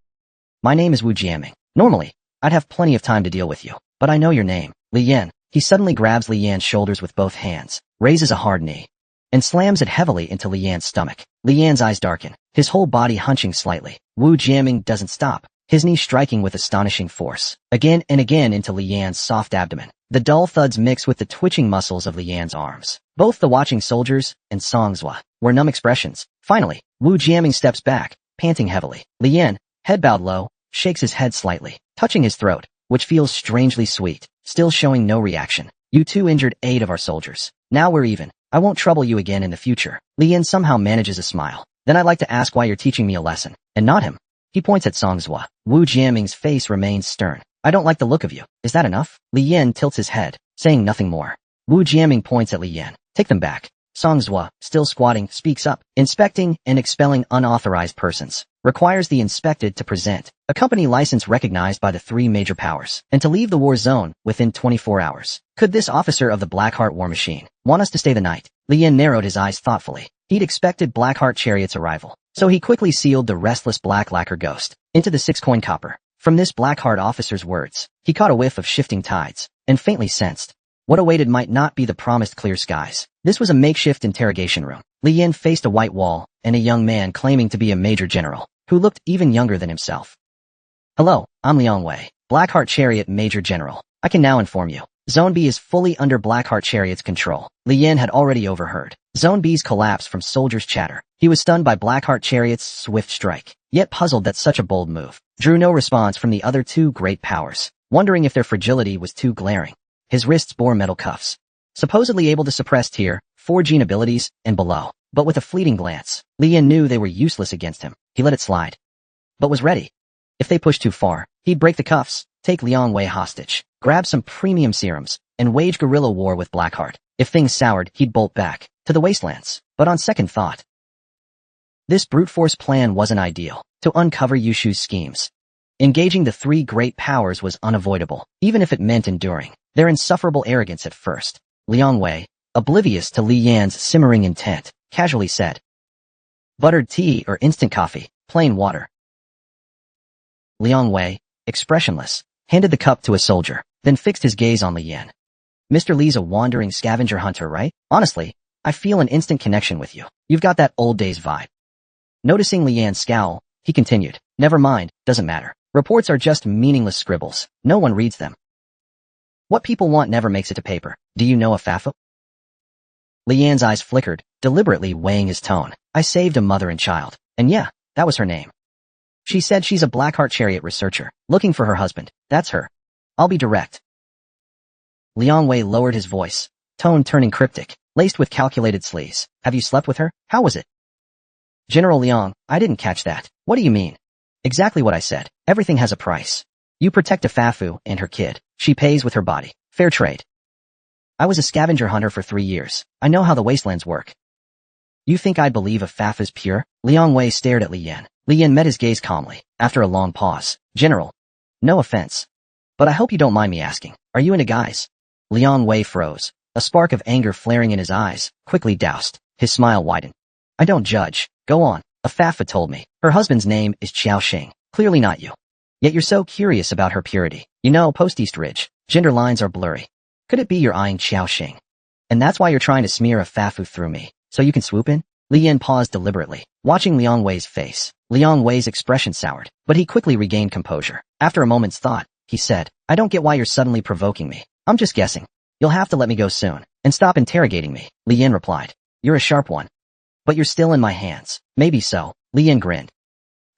My name is Wu Jiaming. Normally, I'd have plenty of time to deal with you, but I know your name, Li Yin. He suddenly grabs Li Yan's shoulders with both hands, raises a hard knee, and slams it heavily into Li Yan's stomach. Li Yan's eyes darken, his whole body hunching slightly. Wu Jiaming doesn't stop, his knee striking with astonishing force, again and again into Li Yan's soft abdomen. The dull thuds mix with the twitching muscles of Li Yan's arms. Both the watching soldiers and Song Zhua were numb expressions. Finally, Wu Jiaming steps back, panting heavily. Li Yan, head bowed low, shakes his head slightly, touching his throat, which feels strangely sweet, still showing no reaction. You two injured 8 of our soldiers. Now we're even. I won't trouble you again in the future. Li Yan somehow manages a smile. Then I'd like to ask why you're teaching me a lesson, and not him. He points at Song Zhua. Wu Jiaming's face remains stern. I don't like the look of you. Is that enough? Li Yan tilts his head, saying nothing more. Wu Jiaming points at Li Yan. Take them back. Song Zhua, still squatting, speaks up. Inspecting and expelling unauthorized persons requires the inspected to present a company license recognized by the 3 major powers and to leave the war zone within 24 hours. Could this officer of the Blackheart war machine want us to stay the night? Li Yan narrowed his eyes thoughtfully. He'd expected Blackheart Chariot's arrival, so he quickly sealed the restless black lacquer ghost into the 6-coin copper. From this Blackheart officer's words, he caught a whiff of shifting tides and faintly sensed what awaited might not be the promised clear skies. This was a makeshift interrogation room. Li Yan faced a white wall and a young man claiming to be a major general, who looked even younger than himself. Hello, I'm Liang Wei, Blackheart Chariot Major General. I can now inform you. Zone B is fully under Blackheart Chariot's control. Li Yan had already overheard Zone B's collapse from soldiers' chatter. He was stunned by Blackheart Chariot's swift strike, yet puzzled that such a bold move drew no response from the other 2 great powers, wondering if their fragility was too glaring. His wrists bore metal cuffs, supposedly able to suppress Tier 4 gene abilities and below, but with a fleeting glance, Li Yan knew they were useless against him. He let it slide, but was ready. If they pushed too far, he'd break the cuffs, take Liang Wei hostage, grab some premium serums, and wage guerrilla war with Blackheart. If things soured, he'd bolt back to the wastelands. But on second thought, this brute force plan wasn't ideal. To uncover Yushu's schemes, engaging the 3 great powers was unavoidable, even if it meant enduring their insufferable arrogance at first. Liang Wei, oblivious to Li Yan's simmering intent, casually said, "Buttered tea or instant coffee, plain water." Liang Wei, expressionless, handed the cup to a soldier, then fixed his gaze on Li Yan. Mr. Li's a wandering scavenger hunter, right? Honestly, I feel an instant connection with you. You've got that old days vibe. Noticing Li Yan's scowl, he continued, "Never mind, doesn't matter. Reports are just meaningless scribbles. No one reads them. What people want never makes it to paper. Do you know a FAFO?" Li Yan's eyes flickered, deliberately weighing his tone. "I saved a mother and child. And yeah, that was her name. She said she's a Blackheart Chariot researcher, looking for her husband. That's her. I'll be direct." Liang Wei lowered his voice, tone turning cryptic, laced with calculated sleaze. "Have you slept with her? How was it?" "General Liang, I didn't catch that. What do you mean?" "Exactly what I said. Everything has a price. You protect a Fafu and her kid. She pays with her body. Fair trade. I was a scavenger hunter for 3 years. I know how the wastelands work." "You think I'd believe a Fafu's pure?" Liang Wei stared at Li Yan. Li Yan met his gaze calmly, after a long pause. "General, no offense, but I hope you don't mind me asking, are you into guys?" Liang Wei froze, a spark of anger flaring in his eyes, quickly doused. His smile widened. "I don't judge. Go on. A Fafa told me. Her husband's name is Qiao Xing. Clearly not you. Yet you're so curious about her purity. You know, post-East Ridge, gender lines are blurry. Could it be you're eyeing Qiao Xing? And that's why you're trying to smear a Fafu through me, so you can swoop in?" Li Yan paused deliberately, watching Liang Wei's face. Liang Wei's expression soured, but he quickly regained composure. After a moment's thought, he said, "I don't get why you're suddenly provoking me. I'm just guessing. You'll have to let me go soon, and stop interrogating me." Li Yan replied, "You're a sharp one. But you're still in my hands." "Maybe so." Li Yan grinned.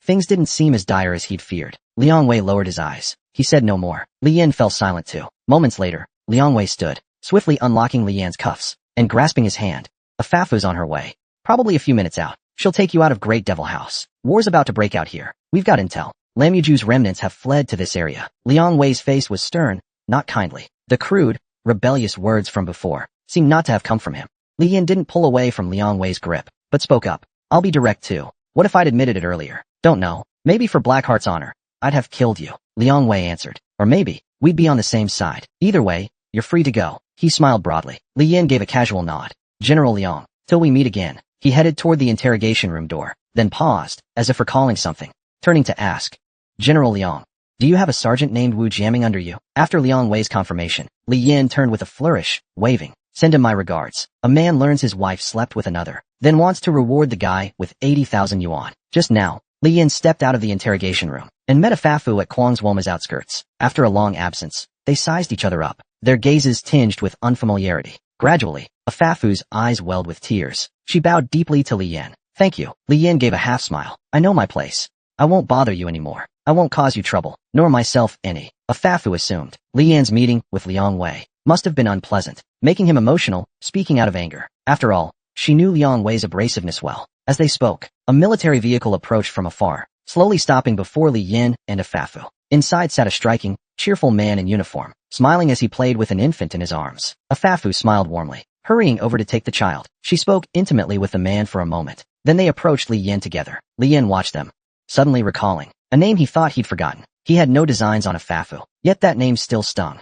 Things didn't seem as dire as he'd feared. Liang Wei lowered his eyes. He said no more. Li Yan fell silent too. Moments later, Liang Wei stood, swiftly unlocking Li Yan's cuffs, and grasping his hand. "A Fafu's on her way. Probably a few minutes out. She'll take you out of Great Devil House. War's about to break out here. We've got intel." Lamuju's remnants have fled to this area. Liang Wei's face was stern, not kindly. The crude, rebellious words from before seemed not to have come from him. Li Yin didn't pull away from Liang Wei's grip, but spoke up. I'll be direct too. What if I'd admitted it earlier? Don't know. Maybe for Blackheart's honor, I'd have killed you, Liang Wei answered. Or maybe, we'd be on the same side. Either way, you're free to go. He smiled broadly. Li Yin gave a casual nod. General Liang, till we meet again. He headed toward the interrogation room door, then paused, as if recalling something. Turning to ask, General Liang, do you have a sergeant named Wu jamming under you? After Liang Wei's confirmation, Li Yin turned with a flourish, waving. Send him my regards. A man learns his wife slept with another, then wants to reward the guy with 80,000 yuan. Just now, Li Yin stepped out of the interrogation room and met a Fafu at Kwangswoma's outskirts. After a long absence, they sized each other up, their gazes tinged with unfamiliarity. Gradually, a Fafu's eyes welled with tears. She bowed deeply to Li Yin. Thank you. Li Yin gave a half smile. I know my place. I won't bother you anymore. I won't cause you trouble, nor myself any. A Fafu assumed. Li Yin's meeting with Liang Wei must have been unpleasant, making him emotional, speaking out of anger. After all, she knew Liang Wei's abrasiveness well. As they spoke, a military vehicle approached from afar, slowly stopping before Li Yin and a Fafu. Inside sat a striking, cheerful man in uniform, smiling as he played with an infant in his arms. A Fafu smiled warmly, hurrying over to take the child. She spoke intimately with the man for a moment. Then they approached Li Yin together. Li Yin watched them, suddenly recalling a name he thought he'd forgotten. He had no designs on a Fafu, yet that name still stung.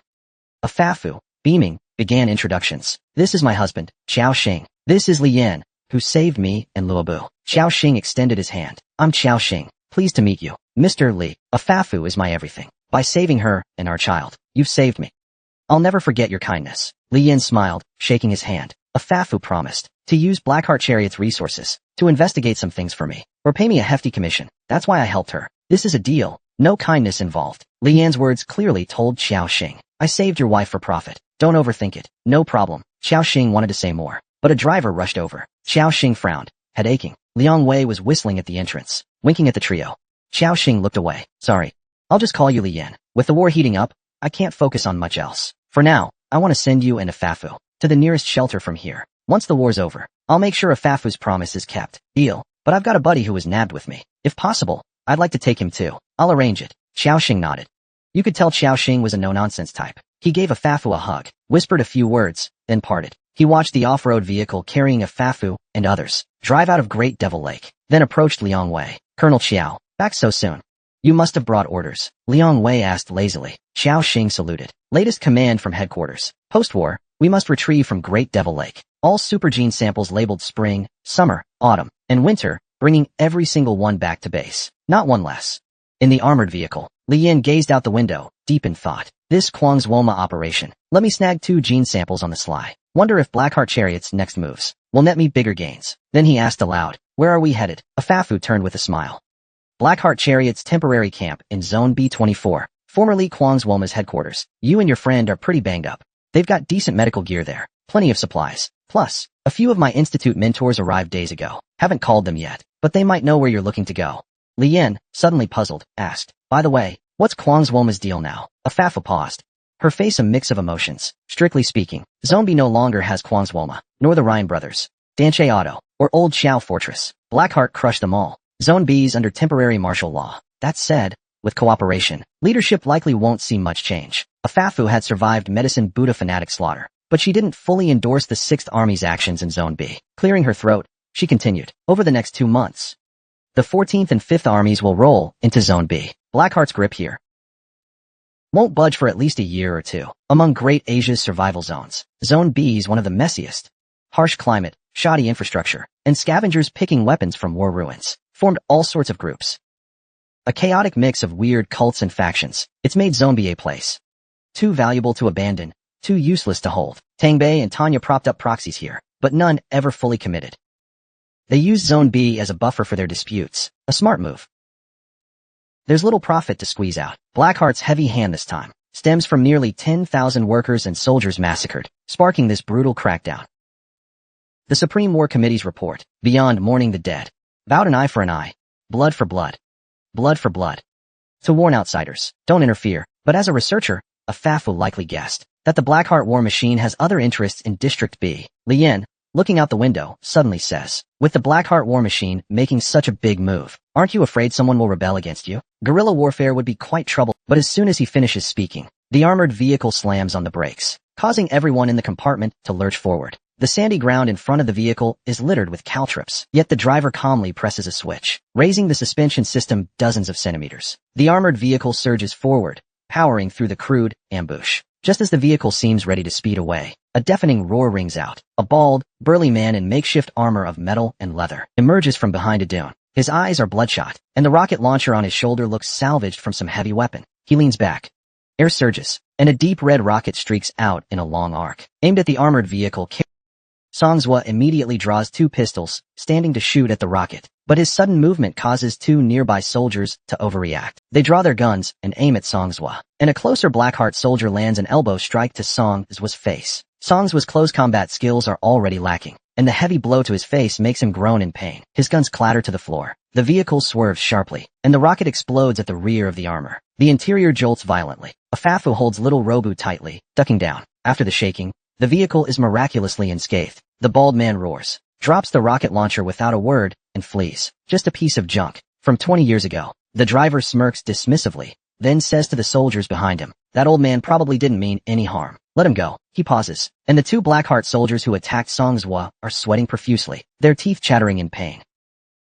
A Fafu, beaming, began introductions. This is my husband, Xiao Xing. This is Li Yin, who saved me and Luobu. Xiao Xing extended his hand. I'm Xiao Xing. Pleased to meet you, Mr. Li. A Fafu is my everything. By saving her and our child, you've saved me. I'll never forget your kindness. Li Yin smiled, shaking his hand. A Fafu promised to use Blackheart Chariot's resources to investigate some things for me, or pay me a hefty commission. That's why I helped her. This is a deal. No kindness involved. Li Yan's words clearly told Xiao Xing. I saved your wife for profit. Don't overthink it. No problem. Xiao Xing wanted to say more, but a driver rushed over. Xiao Xing frowned, head aching. Liang Wei was whistling at the entrance, winking at the trio. Xiao Xing looked away. Sorry. I'll just call you Li Yan. With the war heating up, I can't focus on much else. For now, I want to send you and a Fafu to the nearest shelter from here. Once the war's over, I'll make sure a Fafu's promise is kept. Deal. But I've got a buddy who was nabbed with me. If possible, I'd like to take him too. I'll arrange it. Xiao Xing nodded. You could tell Xiao Xing was a no-nonsense type. He gave a Fafu a hug, whispered a few words, then parted. He watched the off-road vehicle carrying a Fafu and others drive out of Great Devil Lake, then approached Liang Wei. Colonel Xiao, back so soon. You must have brought orders. Liang Wei asked lazily. Xiao Xing saluted. Latest command from headquarters. Post-war, we must retrieve from Great Devil Lake all supergene samples labeled spring, summer, autumn, and winter, bringing every single one back to base. Not one less. In the armored vehicle, Li Yin gazed out the window, deep in thought. This Kwangswoma operation. Let me snag 2 gene samples on the sly. Wonder if Blackheart Chariot's next moves will net me bigger gains. Then he asked aloud, where are we headed? A Fafu turned with a smile. Blackheart Chariot's temporary camp in Zone B24, formerly Kwangswoma's headquarters. You and your friend are pretty banged up. They've got decent medical gear there, plenty of supplies. Plus, a few of my institute mentors arrived days ago. Haven't called them yet, but they might know where you're looking to go. Li Yin, suddenly puzzled, asked, by the way, what's Kwangswoma's deal now? A Fafu paused, her face a mix of emotions. Strictly speaking, Zone B no longer has Kwangswoma, nor the Ryan brothers, Danche Auto, or Old Xiao Fortress. Blackheart crushed them all. Zone B's under temporary martial law. That said, with cooperation, leadership likely won't see much change. A Fafu had survived Medicine Buddha fanatic slaughter, but she didn't fully endorse the 6th Army's actions in Zone B. Clearing her throat, she continued, over the next 2 months, the 14th and 5th Armies will roll into Zone B. Blackheart's grip here won't budge for at least a year or two. Among Great Asia's survival zones, Zone B is one of the messiest. Harsh climate, shoddy infrastructure, and scavengers picking weapons from war ruins formed all sorts of groups. A chaotic mix of weird cults and factions. It's made Zone B a place too valuable to abandon, too useless to hold. Tangbei and Tanya propped up proxies here, but none ever fully committed. They used Zone B as a buffer for their disputes, a smart move. There's little profit to squeeze out. Blackheart's heavy hand this time stems from nearly 10,000 workers and soldiers massacred, sparking this brutal crackdown. The Supreme War Committee's report, Beyond Mourning the Dead, vowed an eye for an eye, blood for blood, blood for blood. To warn outsiders, don't interfere, but as a researcher, a Fafu likely guessed that the Blackheart war machine has other interests in District B. Li Yin, looking out the window, suddenly says, with the Blackheart war machine making such a big move, aren't you afraid someone will rebel against you? Guerrilla warfare would be quite trouble, but as soon as he finishes speaking, the armored vehicle slams on the brakes, causing everyone in the compartment to lurch forward. The sandy ground in front of the vehicle is littered with caltrops, yet the driver calmly presses a switch, raising the suspension system dozens of centimeters. The armored vehicle surges forward, powering through the crude ambush. Just as the vehicle seems ready to speed away, a deafening roar rings out. A bald, burly man in makeshift armor of metal and leather emerges from behind a dune. His eyes are bloodshot, and the rocket launcher on his shoulder looks salvaged from some heavy weapon. He leans back. Air surges, and a deep red rocket streaks out in a long arc, aimed at the armored vehicle. Songzwa immediately draws two pistols, standing to shoot at the rocket, but his sudden movement causes two nearby soldiers to overreact. They draw their guns and aim at Songzwa, and a closer Blackheart soldier lands an elbow strike to Songzwa's face. Songzwa's close combat skills are already lacking, and the heavy blow to his face makes him groan in pain. His guns clatter to the floor. The vehicle swerves sharply, and the rocket explodes at the rear of the armor. The interior jolts violently. A Fafu holds little Robu tightly, ducking down. After the shaking, the vehicle is miraculously unscathed. The bald man roars, drops the rocket launcher without a word, and flees. Just a piece of junk from 20 years ago. The driver smirks dismissively, then says to the soldiers behind him, "That old man probably didn't mean any harm. Let him go." He pauses, and the two Blackheart soldiers who attacked Songzwa are sweating profusely, their teeth chattering in pain.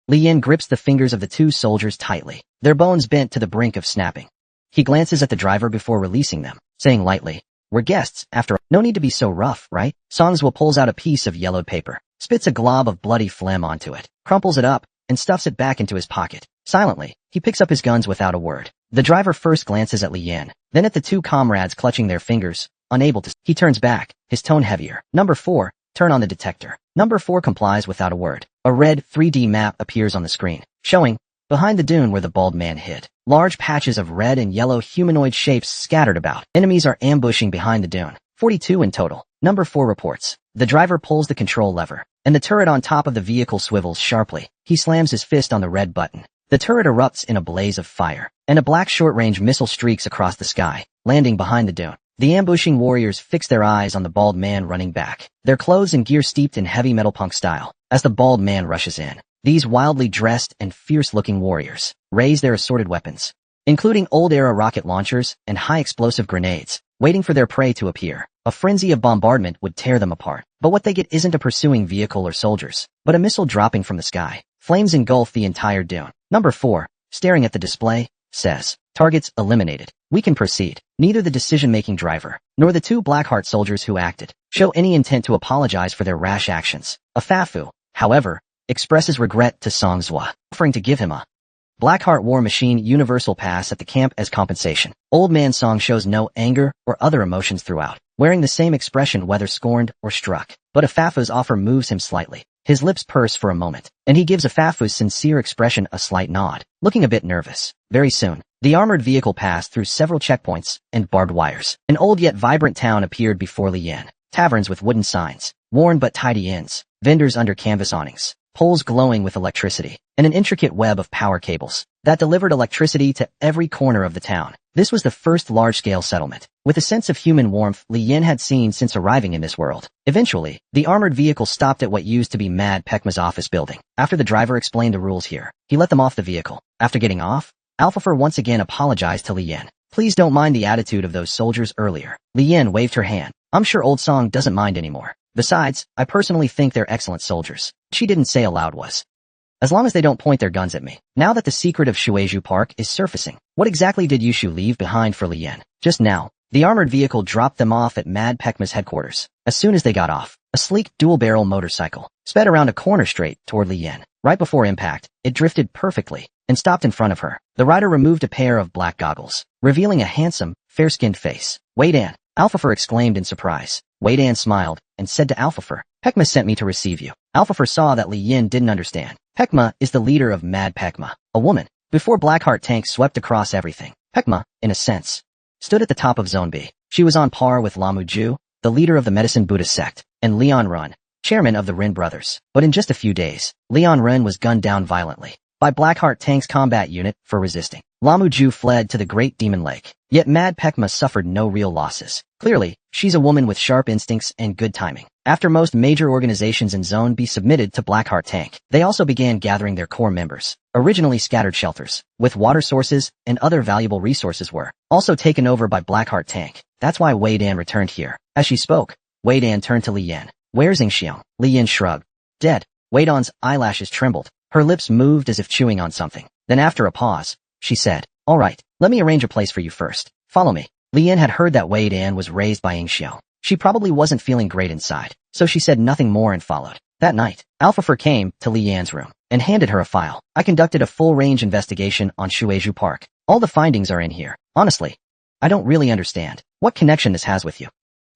Li Yin grips the fingers of the two soldiers tightly, their bones bent to the brink of snapping. He glances at the driver before releasing them, saying lightly, "We're guests, after all. No need to be so rough, right?" Songzwa pulls out a piece of yellowed paper, spits a glob of bloody phlegm onto it, crumples it up, and stuffs it back into his pocket. Silently, he picks up his guns without a word. The driver first glances at Li Yin, then at the two comrades clutching their fingers, unable to. He turns back, his tone heavier. "Number 4, turn on the detector." Number 4 complies without a word. A red 3D map appears on the screen, showing, behind the dune where the bald man hid, large patches of red and yellow humanoid shapes scattered about. Enemies are ambushing behind the dune. 42 in total. Number 4 reports. The driver pulls the control lever, and the turret on top of the vehicle swivels sharply. He slams his fist on the red button. The turret erupts in a blaze of fire, and a black short-range missile streaks across the sky, landing behind the dune. The ambushing warriors fix their eyes on the bald man running back, their clothes and gear steeped in heavy metal punk style. As the bald man rushes in, these wildly dressed and fierce-looking warriors raise their assorted weapons, including old-era rocket launchers and high-explosive grenades, waiting for their prey to appear. A frenzy of bombardment would tear them apart, but what they get isn't a pursuing vehicle or soldiers, but a missile dropping from the sky. Flames engulf the entire dune. Number 4, staring at the display, says, "Targets eliminated. We can proceed." Neither the decision-making driver, nor the two Blackheart soldiers who acted, show any intent to apologize for their rash actions. A Fafu, however, expresses regret to Songzwa, offering to give him a Blackheart War Machine Universal Pass at the camp as compensation. Old Man Song shows no anger or other emotions throughout, wearing the same expression whether scorned or struck. But a Fafu's offer moves him slightly. His lips purse for a moment, and he gives a Fafu's sincere expression a slight nod, looking a bit nervous. Very soon, the armored vehicle passed through several checkpoints and barbed wires. An old yet vibrant town appeared before Li Yin. Taverns with wooden signs, worn but tidy inns, vendors under canvas awnings, poles glowing with electricity, and an intricate web of power cables that delivered electricity to every corner of the town. This was the first large-scale settlement, with a sense of human warmth Li Yin had seen since arriving in this world. Eventually, the armored vehicle stopped at what used to be Mad Pekma's office building. After the driver explained the rules here, he let them off the vehicle. After getting off, Alphafer once again apologized to Li Yin. "Please don't mind the attitude of those soldiers earlier." Li Yin waved her hand. "I'm sure Old Song doesn't mind anymore. Besides, I personally think they're excellent soldiers." She didn't say aloud was, "As long as they don't point their guns at me." Now that the secret of Shueju Park is surfacing, what exactly did Yushu leave behind for Li Yin? Just now, the armored vehicle dropped them off at Mad Pekma's headquarters. As soon as they got off, a sleek dual-barrel motorcycle sped around a corner straight toward Li Yin. Right before impact, it drifted perfectly and stopped in front of her. The rider removed a pair of black goggles, revealing a handsome, fair-skinned face. "Wei Dan," Alphafer exclaimed in surprise. Wei Dan smiled and said to Alphafer, "Pekma sent me to receive you." Alphafer saw that Li Yin didn't understand. Pekma is the leader of Mad Pekma, a woman. Before Blackheart tanks swept across everything, Pekma, in a sense, stood at the top of Zone B. She was on par with Lamu Ju, the leader of the Medicine Buddhist sect, and Leon Run, chairman of the Rin brothers. But in just a few days, Leon Ren was gunned down violently by Blackheart tank's combat unit for resisting. Lamuju fled to the Great Demon Lake. Yet Mad Pekma suffered no real losses. Clearly, she's a woman with sharp instincts and good timing. After most major organizations in Zone B submitted to Blackheart Tank, they also began gathering their core members. Originally scattered shelters, with water sources and other valuable resources were also taken over by Blackheart Tank. That's why Wei Dan returned here. As she spoke, Wei Dan turned to Li Yan. Where's Yingxiong? Li Yan shrugged. Dead. Wei Dan's eyelashes trembled. Her lips moved as if chewing on something. Then after a pause, she said, all right, let me arrange a place for you first. Follow me. Li Yan had heard that Wei Dan was raised by Yingxiong. She probably wasn't feeling great inside, so she said nothing more and followed. That night, Alphafer came to Li Yan's room and handed her a file. I conducted a full-range investigation on Shueju Park. All the findings are in here. Honestly, I don't really understand what connection this has with you.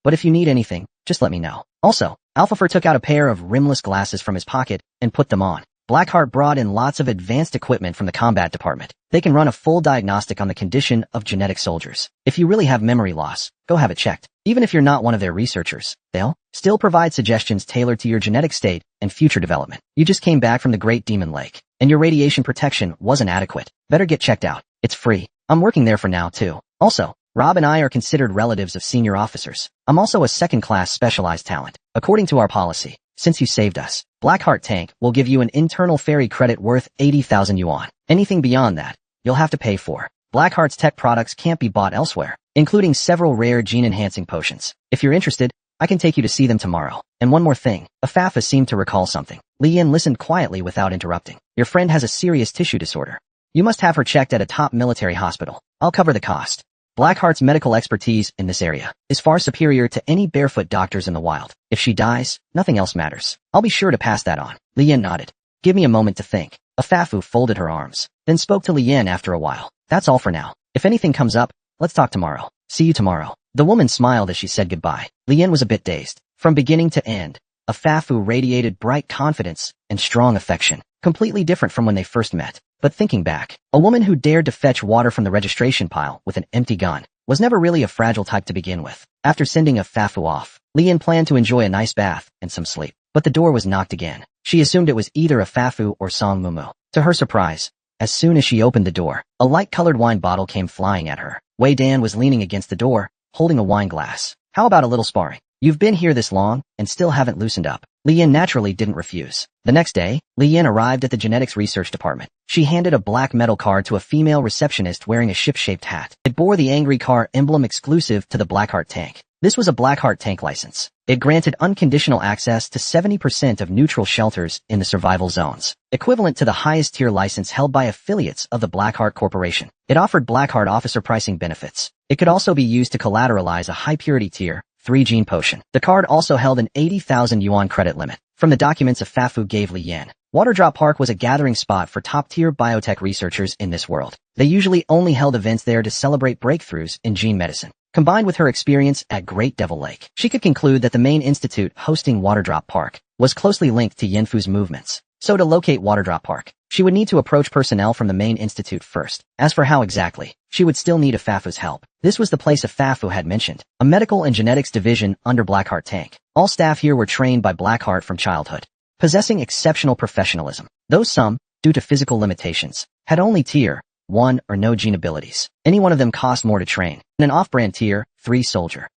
But if you need anything, just let me know. Also, Alphafer took out a pair of rimless glasses from his pocket and put them on. Blackheart brought in lots of advanced equipment from the combat department. They can run a full diagnostic on the condition of genetic soldiers. If you really have memory loss, go have it checked. Even if you're not one of their researchers, they'll still provide suggestions tailored to your genetic state and future development. You just came back from the Great Demon Lake, and your radiation protection wasn't adequate. Better get checked out. It's free. I'm working there for now, too. Also, Rob and I are considered relatives of senior officers. I'm also a second-class specialized talent. According to our policy, since you saved us, Blackheart Tank will give you an internal ferry credit worth 80,000 yuan. Anything beyond that, you'll have to pay for. Blackheart's tech products can't be bought elsewhere, including several rare gene-enhancing potions. If you're interested, I can take you to see them tomorrow. And one more thing, Afafa seemed to recall something. Li Yan listened quietly without interrupting. Your friend has a serious tissue disorder. You must have her checked at a top military hospital. I'll cover the cost. Blackheart's medical expertise in this area is far superior to any barefoot doctors in the wild. If she dies, nothing else matters. I'll be sure to pass that on. Li Yan nodded. Give me a moment to think. Afafu folded her arms, then spoke to Li Yan after a while. That's all for now. If anything comes up, let's talk tomorrow. See you tomorrow. The woman smiled as she said goodbye. Li Yan was a bit dazed. From beginning to end, Afafu radiated bright confidence and strong affection, completely different from when they first met. But thinking back, a woman who dared to fetch water from the registration pile with an empty gun was never really a fragile type to begin with. After sending Afafu off, Li Yan planned to enjoy a nice bath and some sleep. But the door was knocked again. She assumed it was either Afafu or Song Mumu. To her surprise, as soon as she opened the door, a light-colored wine bottle came flying at her. Wei Dan was leaning against the door, holding a wine glass. How about a little sparring? You've been here this long and still haven't loosened up. Li Yan naturally didn't refuse. The next day, Li Yan arrived at the genetics research department. She handed a black metal card to a female receptionist wearing a ship-shaped hat. It bore the angry car emblem exclusive to the Blackheart Tank. This was a Blackheart Tank license. It granted unconditional access to 70% of neutral shelters in the survival zones, equivalent to the highest tier license held by affiliates of the Blackheart Corporation. It offered Blackheart officer pricing benefits. It could also be used to collateralize a high-purity tier 3 gene potion. The card also held an 80,000 yuan credit limit. From the documents Afafu gave Li Yan, Waterdrop Park was a gathering spot for top-tier biotech researchers in this world. They usually only held events there to celebrate breakthroughs in gene medicine. Combined with her experience at Great Devil Lake, she could conclude that the main institute hosting Waterdrop Park was closely linked to Yenfu's movements. So to locate Waterdrop Park, she would need to approach personnel from the main institute first. As for how exactly, she would still need Afafu's help. This was the place Afafu had mentioned, a medical and genetics division under Blackheart Tank. All staff here were trained by Blackheart from childhood, possessing exceptional professionalism. Though some, due to physical limitations, had only tier 1 or no gene abilities. Any one of them cost more to train than an off-brand tier 3 soldier.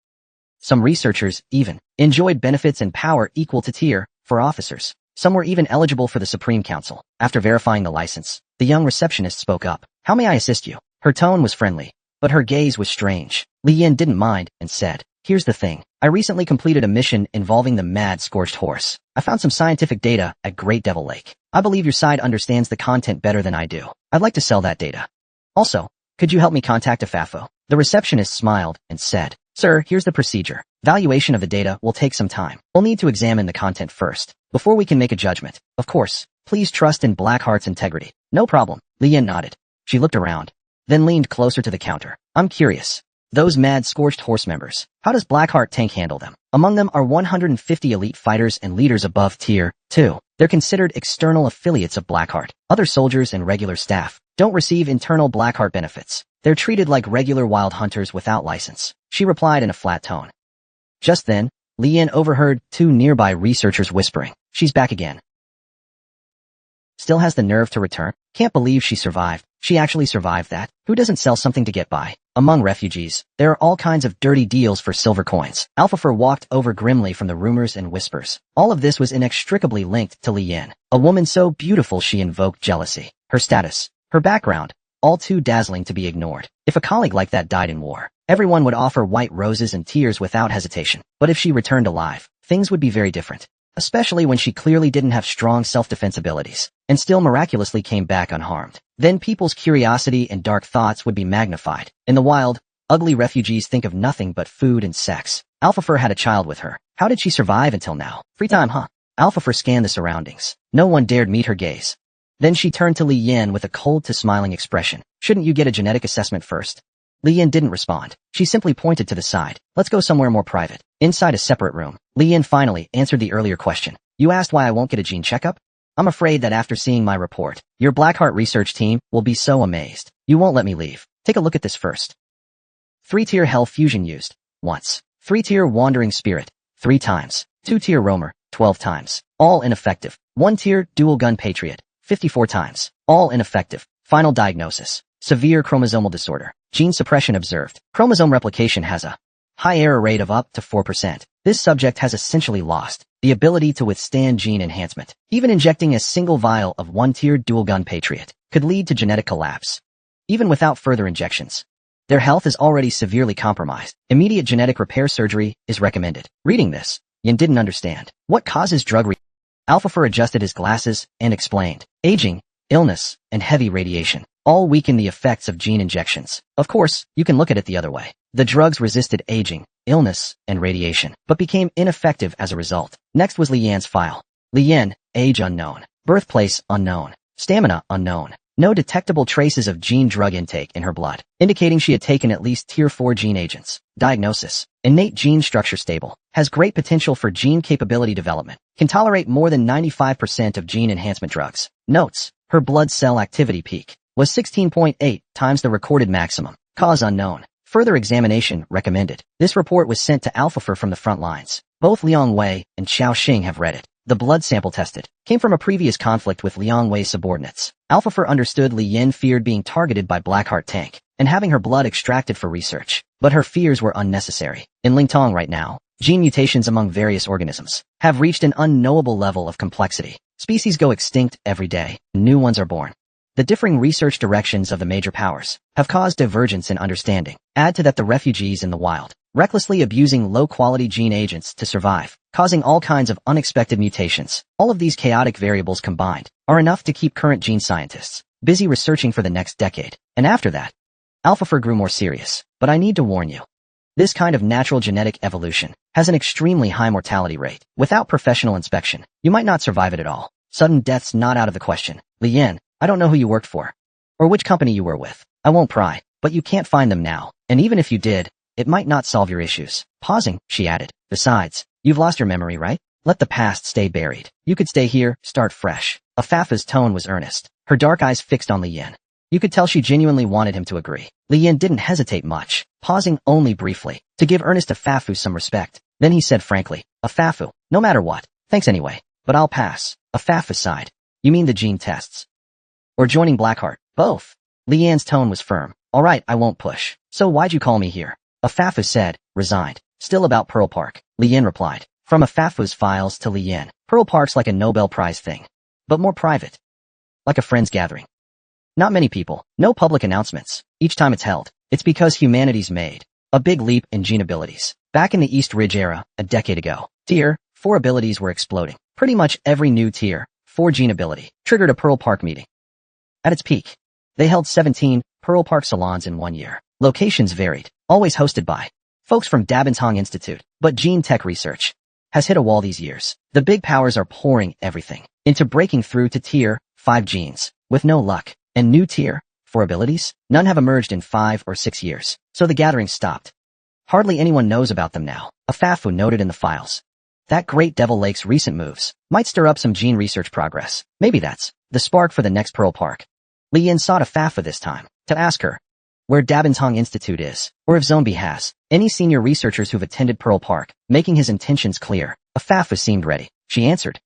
Some researchers, even, enjoyed benefits and power equal to tier 4 officers. Some were even eligible for the Supreme Council. After verifying the license, the young receptionist spoke up. How may I assist you? Her tone was friendly, but her gaze was strange. Li Yan didn't mind and said, here's the thing. I recently completed a mission involving the mad scorched horse. I found some scientific data at Great Devil Lake. I believe your side understands the content better than I do. I'd like to sell that data. Also, could you help me contact Afafu? The receptionist smiled and said, Sir, here's the procedure. Valuation of the data will take some time. We'll need to examine the content first, before we can make a judgment. Of course, please trust in Blackheart's integrity. No problem. Li Yan nodded. She looked around, then leaned closer to the counter. I'm curious. Those mad scorched horse members, how does Blackheart Tank handle them? Among them are 150 elite fighters and leaders above tier 2. They're considered external affiliates of Blackheart. Other soldiers and regular staff don't receive internal Blackheart benefits. They're treated like regular wild hunters without license. She replied in a flat tone. Just then, Li Yan overheard 2 nearby researchers whispering. She's back again. Still has the nerve to return? Can't believe she survived. She actually survived that? Who doesn't sell something to get by? Among refugees, there are all kinds of dirty deals for silver coins. Alphafor walked over grimly from the rumors and whispers. All of this was inextricably linked to Li Yin, a woman so beautiful she invoked jealousy. Her status, her background, all too dazzling to be ignored. If a colleague like that died in war, everyone would offer white roses and tears without hesitation. But if she returned alive, things would be very different. Especially when she clearly didn't have strong self-defense abilities, and still miraculously came back unharmed. Then people's curiosity and dark thoughts would be magnified. In the wild, ugly refugees think of nothing but food and sex. Alphafor had a child with her. How did she survive until now? Free time, huh? Alphafor scanned the surroundings. No one dared meet her gaze. Then she turned to Li Yin with a cold to smiling expression. Shouldn't you get a genetic assessment first? Li Yin didn't respond. She simply pointed to the side. Let's go somewhere more private. Inside a separate room, Li Yin finally answered the earlier question. You asked why I won't get a gene checkup? I'm afraid that after seeing my report, your Blackheart research team will be so amazed. You won't let me leave. Take a look at this first. 3-tier Hell Fusion used. Once. 3-tier Wandering Spirit. 3 times. 2-tier Roamer. 12 times. All ineffective. 1-tier Dual Gun Patriot. 54 times. All ineffective. Final diagnosis. Severe chromosomal disorder. Gene suppression observed. Chromosome replication has a high error rate of up to 4%. This subject has essentially lost the ability to withstand gene enhancement. Even injecting a single vial of 1-tier Dual Gun Patriot could lead to genetic collapse. Even without further injections, their health is already severely compromised. Immediate genetic repair surgery is recommended. Reading this, Yin didn't understand. What causes drug Alphafor adjusted his glasses and explained. Aging, illness, and heavy radiation all weaken the effects of gene injections. Of course, you can look at it the other way. The drugs resisted aging, illness, and radiation, but became ineffective as a result. Next was Li Yan's file. Li Yan, age unknown, birthplace unknown, stamina unknown. No detectable traces of gene drug intake in her blood, indicating she had taken at least tier 4 gene agents. Diagnosis. Innate gene structure stable. Has great potential for gene capability development. Can tolerate more than 95% of gene enhancement drugs. Notes. Her blood cell activity peak was 16.8 times the recorded maximum. Cause unknown. Further examination recommended. This report was sent to Alphafor from the front lines. Both Liang Wei and Xiao Xing have read it. The blood sample tested came from a previous conflict with Liang Wei's subordinates. Alphafor understood Li Yin feared being targeted by Blackheart Tank and having her blood extracted for research. But her fears were unnecessary. In Lingtong right now, gene mutations among various organisms have reached an unknowable level of complexity. Species go extinct every day, and new ones are born. The differing research directions of the major powers have caused divergence in understanding. Add to that the refugees in the wild, recklessly abusing low-quality gene agents to survive, causing all kinds of unexpected mutations. All of these chaotic variables combined are enough to keep current gene scientists busy researching for the next decade. And after that, Alphafor grew more serious. But I need to warn you. This kind of natural genetic evolution has an extremely high mortality rate. Without professional inspection, you might not survive it at all. Sudden death's not out of the question. Li Yin, I don't know who you worked for, or which company you were with. I won't pry, but you can't find them now. And even if you did, it might not solve your issues. Pausing, she added. Besides, you've lost your memory, right? Let the past stay buried. You could stay here, start fresh. Afafa's tone was earnest, her dark eyes fixed on Li Yin. You could tell she genuinely wanted him to agree. Li Yin didn't hesitate much, pausing only briefly, to give Ernest Afafu some respect. Then he said frankly, Afafu, no matter what, thanks anyway, but I'll pass. Afafu sighed. You mean the gene tests? Or joining Blackheart? Both. Li Yan's tone was firm. All right, I won't push. So why'd you call me here? Afafu said, resigned. Still about Pearl Park. Li Yin replied. From Afafu's files to Li Yin, Pearl Park's like a Nobel Prize thing. But more private. Like a friends gathering. Not many people, no public announcements. Each time it's held, it's because humanity's made a big leap in gene abilities. Back in the East Ridge era, a decade ago, tier 4 abilities were exploding. Pretty much every new tier 4 gene ability triggered a Pearl Park meeting. At its peak, they held 17 Pearl Park salons in 1 year. Locations varied, always hosted by folks from Dabenshong Institute. But gene tech research has hit a wall these years. The big powers are pouring everything into breaking through to tier 5 genes, with no luck. And new tier 4 abilities? None have emerged in 5 or 6 years, so the gathering stopped. Hardly anyone knows about them now. Afafu noted in the files. That Great Devil Lake's recent moves might stir up some gene research progress. Maybe that's the spark for the next Pearl Park. Li Yin sought Afafu this time to ask her where Dabenshong Institute is, or if Zombi has any senior researchers who've attended Pearl Park, making his intentions clear. Afafu seemed ready. She answered.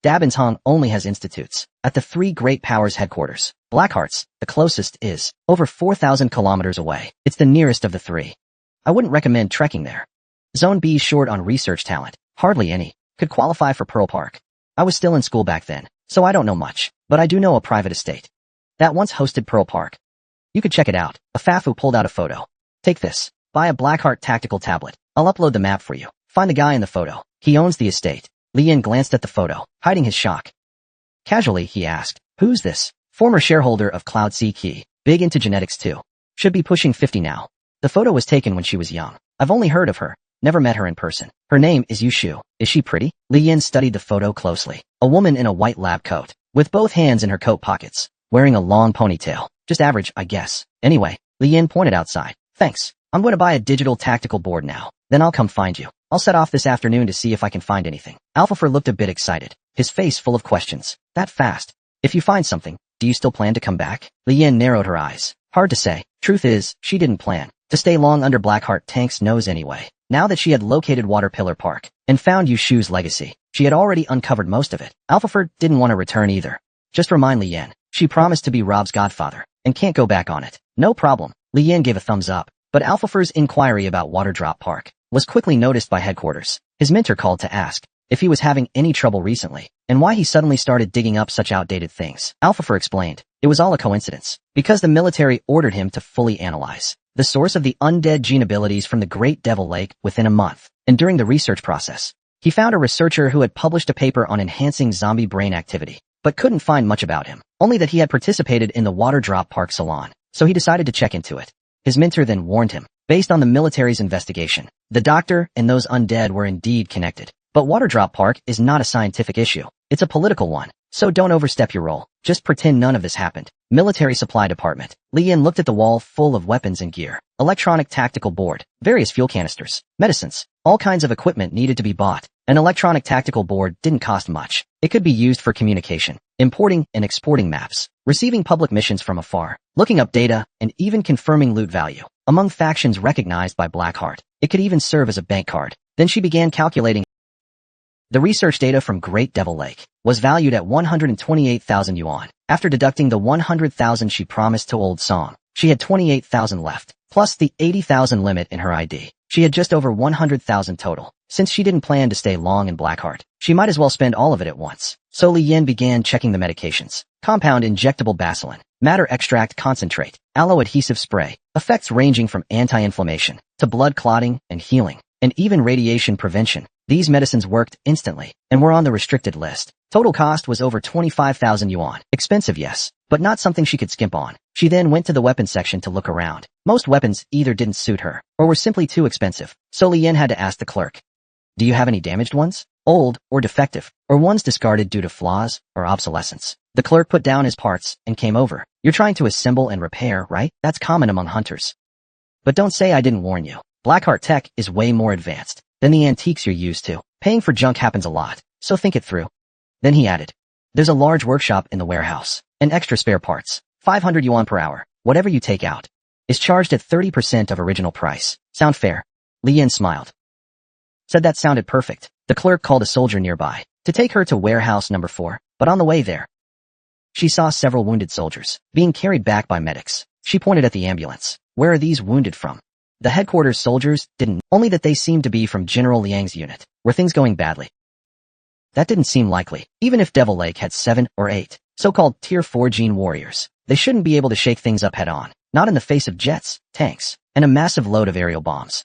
Dabenshong only has institutes. at the three great powers headquarters. Blackheart's, the closest, is over 4,000 kilometers away. It's the nearest of the three. I wouldn't recommend trekking there. Zone B's short on research talent. Hardly any. Could qualify for Pearl Park. I was still in school back then, so I don't know much, but I do know a private estate that once hosted Pearl Park. You could check it out. A Fafu pulled out a photo. Take this. Buy a Blackheart tactical tablet. I'll upload the map for you. Find the guy in the photo. He owns the estate. Li Yin glanced at the photo, hiding his shock. Casually, he asked, who's this? Former shareholder of Cloud Sea Key. Big into genetics too. Should be pushing 50 now. The photo was taken when she was young. I've only heard of her. Never met her in person. Her name is Yushu. Is she pretty? Li Yin studied the photo closely. A woman in a white lab coat, with both hands in her coat pockets, wearing a long ponytail. Just average, I guess. Anyway, Li Yin pointed outside. Thanks. I'm going to buy a digital tactical board now. Then I'll come find you. I'll set off this afternoon to see if I can find anything. Alphafor looked a bit excited, his face full of questions. That fast? If you find something, do you still plan to come back? Li Yin narrowed her eyes. Hard to say. Truth is, she didn't plan to stay long under Blackheart Tank's nose anyway. Now that she had located Water Pillar Park and found Yushu's legacy, she had already uncovered most of it. Alphafor didn't want to return either. Just remind Li Yin. She promised to be Rob's godfather and can't go back on it. No problem. Li Yin gave a thumbs up, but Alphafor's inquiry about Waterdrop Park was quickly noticed by headquarters. His mentor called to ask if he was having any trouble recently and why he suddenly started digging up such outdated things. Alphafor explained it was all a coincidence because the military ordered him to fully analyze the source of the undead gene abilities from the Great Devil Lake within a month. And during the research process, he found a researcher who had published a paper on enhancing zombie brain activity, but couldn't find much about him, only that he had participated in the Waterdrop Park Salon, so he decided to check into it. His mentor then warned him, based on the military's investigation, the doctor and those undead were indeed connected. But Waterdrop Park is not a scientific issue. It's a political one, so don't overstep your role. Just pretend none of this happened. Military Supply Department. Li Yin looked at the wall full of weapons and gear. Electronic tactical board, various fuel canisters, medicines, all kinds of equipment needed to be bought. An electronic tactical board didn't cost much. It could be used for communication, importing and exporting maps, receiving public missions from afar, looking up data, and even confirming loot value among factions recognized by Blackheart. It could even serve as a bank card. Then she began calculating. The research data from Great Devil Lake was valued at 128,000 yuan. After deducting the 100,000 she promised to Old Song, she had 28,000 left, plus the 80,000 limit in her ID. She had just over 100,000 total. Since she didn't plan to stay long in Blackheart, she might as well spend all of it at once. So Li Yin began checking the medications. Compound injectable Bacillin, matter extract concentrate, aloe adhesive spray, effects ranging from anti-inflammation to blood clotting and healing, and even radiation prevention. These medicines worked instantly and were on the restricted list. Total cost was over 25,000 yuan. Expensive, yes, but not something she could skimp on. She then went to the weapons section to look around. Most weapons either didn't suit her or were simply too expensive. So Li Yin had to ask the clerk, do you have any damaged ones? Old or defective, or ones discarded due to flaws or obsolescence? The clerk put down his parts and came over. You're trying to assemble and repair, right? That's common among hunters. But don't say I didn't warn you. Blackheart tech is way more advanced than the antiques you're used to. Paying for junk happens a lot, so think it through. Then he added, there's a large workshop in the warehouse, and extra spare parts. 500 yuan per hour, whatever you take out, is charged at 30% of original price. Sound fair? Li Yin smiled. Said that sounded perfect. The clerk called a soldier nearby to take her to warehouse number 4, but on the way there, she saw several wounded soldiers being carried back by medics. She pointed at the ambulance. Where are these wounded from? The headquarters soldiers didn't, only that they seemed to be from General Liang's unit. Were things going badly? That didn't seem likely. Even if Devil Lake had 7 or 8 so-called Tier 4 gene warriors, they shouldn't be able to shake things up head-on, not in the face of jets, tanks, and a massive load of aerial bombs.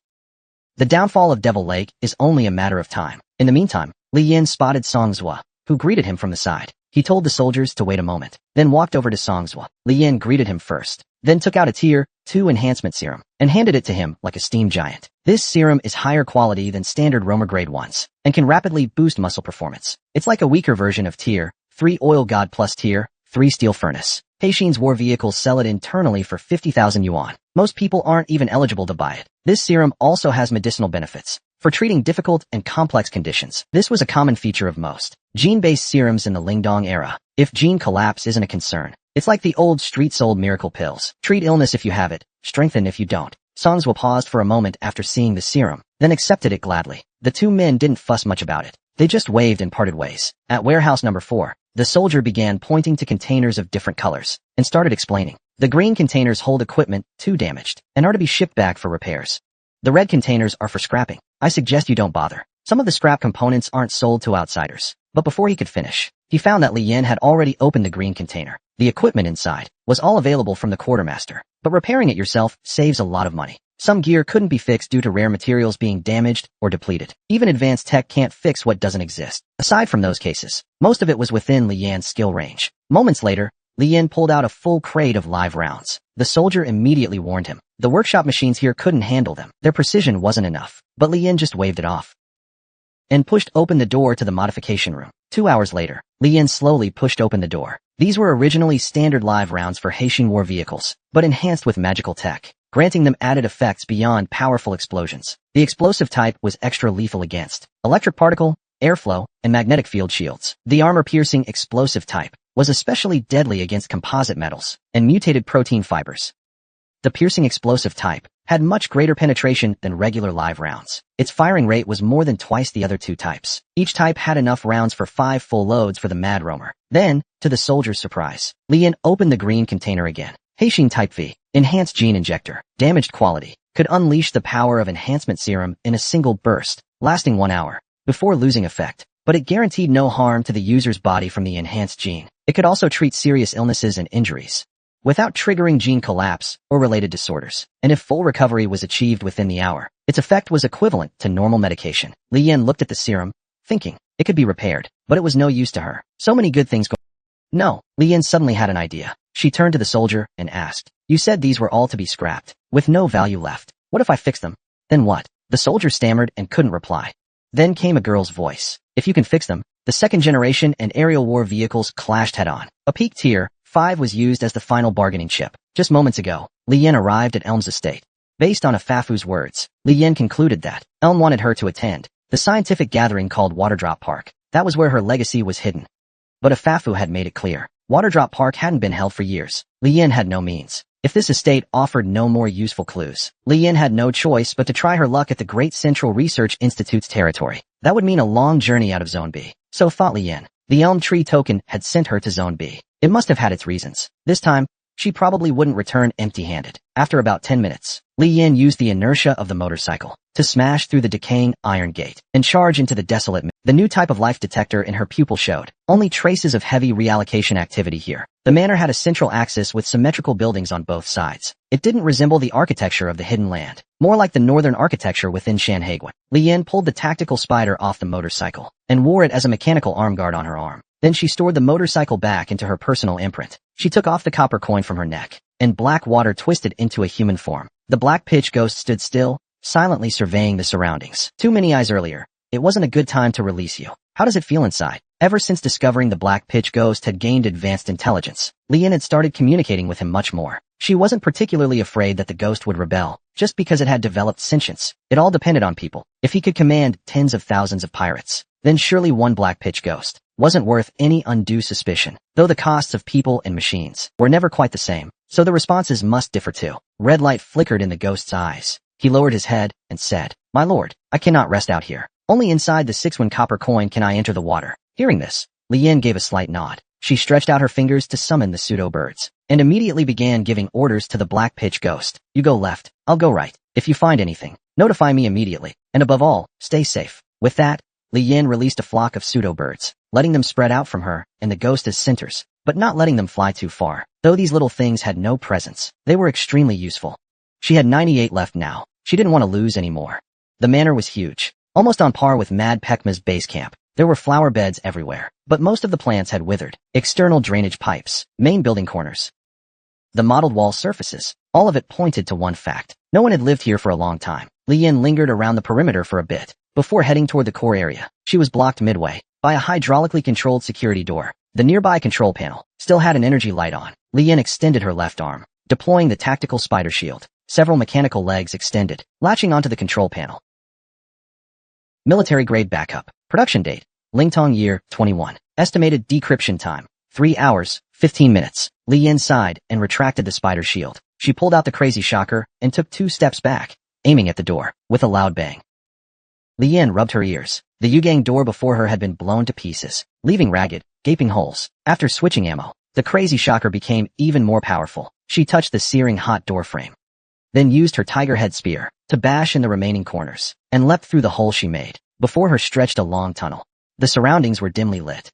The downfall of Devil Lake is only a matter of time. In the meantime, Li Yin spotted Songzhua, who greeted him from the side. He told the soldiers to wait a moment, then walked over to Songzhua. Li Yin greeted him first, then took out a Tier 2 enhancement serum and handed it to him like a steam giant. This serum is higher quality than standard Romer grade ones and can rapidly boost muscle performance. It's like a weaker version of Tier 3 Oil God plus Tier 3 Steel Furnace. Haixin's war vehicles sell it internally for 50,000 yuan. Most people aren't even eligible to buy it. This serum also has medicinal benefits for treating difficult and complex conditions. This was a common feature of most gene-based serums in the Lingdong era. If gene collapse isn't a concern, it's like the old street-sold miracle pills. Treat illness if you have it, strengthen if you don't. Songzhua paused for a moment after seeing the serum, then accepted it gladly. The two men didn't fuss much about it. They just waved and parted ways. At warehouse number 4, The soldier began pointing to containers of different colors and started explaining. The green containers hold equipment too damaged and are to be shipped back for repairs. The red containers are for scrapping. I suggest you don't bother. Some of the scrap components aren't sold to outsiders. But before he could finish, he found that Li Yan had already opened the green container. The equipment inside was all available from the quartermaster, but repairing it yourself saves a lot of money. Some gear couldn't be fixed due to rare materials being damaged or depleted. Even advanced tech can't fix what doesn't exist. Aside from those cases, most of it was within Li Yan's skill range. Moments later, Li Yan pulled out a full crate of live rounds. The soldier immediately warned him. The workshop machines here couldn't handle them. Their precision wasn't enough. But Li Yan just waved it off and pushed open the door to the modification room. 2 hours later, Li Yan slowly pushed open the door. These were originally standard live rounds for Haitian war vehicles, but enhanced with magical tech, granting them added effects beyond powerful explosions. The explosive type was extra lethal against electric particle, airflow, and magnetic field shields. The armor-piercing explosive type was especially deadly against composite metals and mutated protein fibers. The piercing explosive type had much greater penetration than regular live rounds. Its firing rate was more than twice the other two types. Each type had enough rounds for 5 full loads for the mad roamer. Then, to the soldier's surprise, Li Yan opened the green container again. Haitian Type V, enhanced gene injector, damaged quality, could unleash the power of enhancement serum in a single burst, lasting 1 hour, before losing effect. But it guaranteed no harm to the user's body from the enhanced gene. It could also treat serious illnesses and injuries without triggering gene collapse or related disorders. And if full recovery was achieved within the hour, its effect was equivalent to normal medication. Li Yan looked at the serum, thinking it could be repaired, but it was no use to her. So many good things No, Li Yan suddenly had an idea. She turned to the soldier and asked, "You said these were all to be scrapped, with no value left. What if I fix them?" "Then what?" The soldier stammered and couldn't reply. Then came a girl's voice. "If you can fix them." The second generation and aerial war vehicles clashed head-on. A peak tier 5 was used as the final bargaining chip. Just moments ago, Li Yan arrived at Elm's estate. Based on a Fafu's words, Li Yan concluded that Elm wanted her to attend the scientific gathering called Waterdrop Park. That was where her legacy was hidden. But a Fafu had made it clear. Waterdrop Park hadn't been held for years. Li Yan had no means. If this estate offered no more useful clues, Li Yan had no choice but to try her luck at the Great Central Research Institute's territory. That would mean a long journey out of Zone B. So thought Li Yan. The Elm Tree token had sent her to Zone B. It must have had its reasons. This time, she probably wouldn't return empty-handed. After about 10 minutes, Li Yan used the inertia of the motorcycle to smash through the decaying iron gate and charge into the desolate. The new type of life detector in her pupil showed only traces of heavy reallocation activity here. The manor had a central axis with symmetrical buildings on both sides. It didn't resemble the architecture of the hidden land, more like the northern architecture within Shanhaiguan. Li Yan pulled the tactical spider off the motorcycle and wore it as a mechanical arm guard on her arm. Then she stored the motorcycle back into her personal imprint. She took off the copper coin from her neck, and black water twisted into a human form. The black pitch ghost stood still, silently surveying the surroundings. Too many eyes earlier. It wasn't a good time to release you. How does it feel inside? Ever since discovering the black pitch ghost had gained advanced intelligence, Li Yan had started communicating with him much more. She wasn't particularly afraid that the ghost would rebel, just because it had developed sentience. It all depended on people. If he could command tens of thousands of pirates, then surely one black pitch ghost wasn't worth any undue suspicion, though the costs of people and machines were never quite the same, so the responses must differ too. Red light flickered in the ghost's eyes. He lowered his head and said, "My lord, I cannot rest out here. Only inside the 6-1 copper coin can I enter the water." Hearing this, Li Yan gave a slight nod. She stretched out her fingers to summon the pseudo-birds, and immediately began giving orders to the black pitch ghost. "You go left, I'll go right. If you find anything, notify me immediately, and above all, stay safe." With that, Li Yan released a flock of pseudo-birds, letting them spread out from her and the ghost as centers, but not letting them fly too far. Though these little things had no presence, they were extremely useful. She had 98 left now. She didn't want to lose any more. The manor was huge, almost on par with Mad Pekma's base camp. There were flower beds everywhere, but most of the plants had withered. External drainage pipes, main building corners, the modeled wall surfaces, all of it pointed to one fact. No one had lived here for a long time. Li Yan lingered around the perimeter for a bit before heading toward the core area. She was blocked midway by a hydraulically controlled security door. The nearby control panel still had an energy light on. Li Yan extended her left arm, deploying the tactical spider shield. Several mechanical legs extended, latching onto the control panel. Military-grade backup. Production date: Lingtong year 21. Estimated decryption time: 3 hours, 15 minutes. Li Yan sighed and retracted the spider shield. She pulled out the crazy shocker and took 2 steps back, aiming at the door. With a loud bang, Li Yan rubbed her ears. The Yugang door before her had been blown to pieces, leaving ragged, gaping holes. After switching ammo, the crazy shocker became even more powerful. She touched the searing hot door frame, then used her tiger head spear to bash in the remaining corners, and leapt through the hole she made. Before her stretched a long tunnel. The surroundings were dimly lit.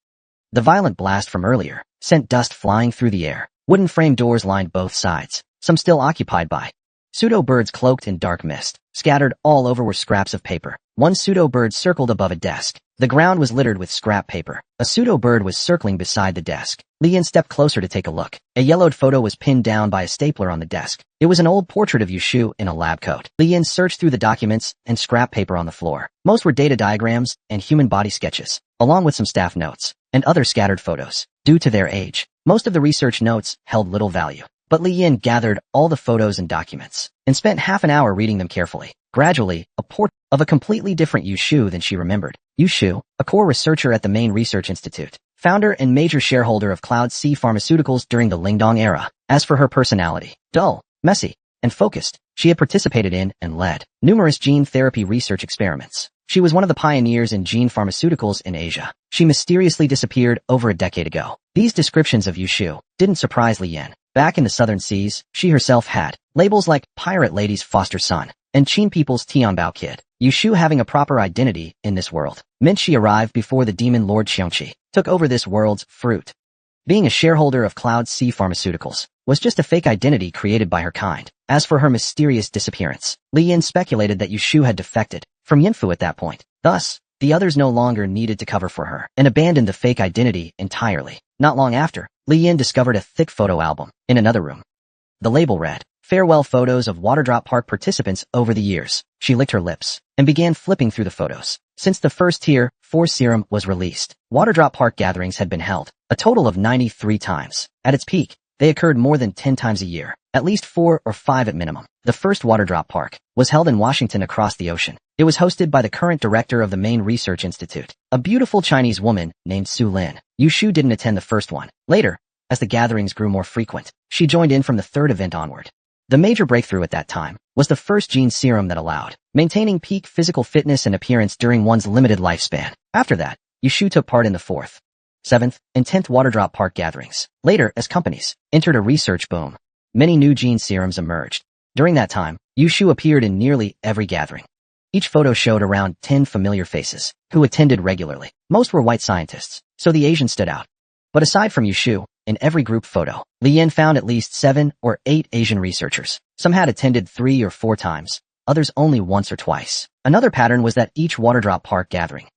The violent blast from earlier sent dust flying through the air. Wooden frame doors lined both sides, some still occupied by pseudo-birds cloaked in dark mist. Scattered all over were scraps of paper. One pseudo-bird circled above a desk. The ground was littered with scrap paper. A pseudo-bird was circling beside the desk. Lian stepped closer to take a look. A yellowed photo was pinned down by a stapler on the desk. It was an old portrait of Yushu in a lab coat. Lian searched through the documents and scrap paper on the floor. Most were data diagrams and human body sketches, along with some staff notes and other scattered photos. Due to their age, most of the research notes held little value. But Li Yin gathered all the photos and documents and spent half an hour reading them carefully. Gradually, a portrait of a completely different Yushu than she remembered. Yushu, a core researcher at the main research institute, founder and major shareholder of Cloud Sea Pharmaceuticals during the Lingdong era. As for her personality, dull, messy, and focused, she had participated in and led numerous gene therapy research experiments. She was one of the pioneers in gene pharmaceuticals in Asia. She mysteriously disappeared over a decade ago. These descriptions of Yushu didn't surprise Li Yan. Back in the southern seas, she herself had labels like Pirate Lady's Foster Son and Qin People's Tianbao Kid. Yushu having a proper identity in this world meant she arrived before the demon Lord Xiongqi took over this world's fruit. Being a shareholder of Cloud Sea Pharmaceuticals was just a fake identity created by her kind. As for her mysterious disappearance, Li Yin speculated that Yushu had defected from Yinfu at that point. Thus, the others no longer needed to cover for her and abandoned the fake identity entirely. Not long after, Li Yin discovered a thick photo album in another room. The label read, "Farewell photos of Waterdrop Park participants over the years." She licked her lips and began flipping through the photos. Since the first Tier 4 serum was released, Waterdrop Park gatherings had been held a total of 93 times. At its peak, they occurred more than 10 times a year, at least 4 or 5 at minimum. The first Waterdrop Park was held in Washington across the ocean. It was hosted by the current director of the main research institute, a beautiful Chinese woman named Su Lin. Yushu didn't attend the first one. Later, as the gatherings grew more frequent, she joined in from the third event onward. The major breakthrough at that time was the first gene serum that allowed maintaining peak physical fitness and appearance during one's limited lifespan. After that, Yushu took part in the 4th, 7th, and 10th Waterdrop Park gatherings. Later, as companies entered a research boom, many new gene serums emerged. During that time, Yushu appeared in nearly every gathering. Each photo showed around 10 familiar faces who attended regularly. Most were white scientists, so the Asian stood out. But aside from Yushu, in every group photo, Li Yin found at least 7 or 8 Asian researchers. Some had attended 3 or 4 times, others only once or twice. Another pattern was that each Waterdrop Park gathering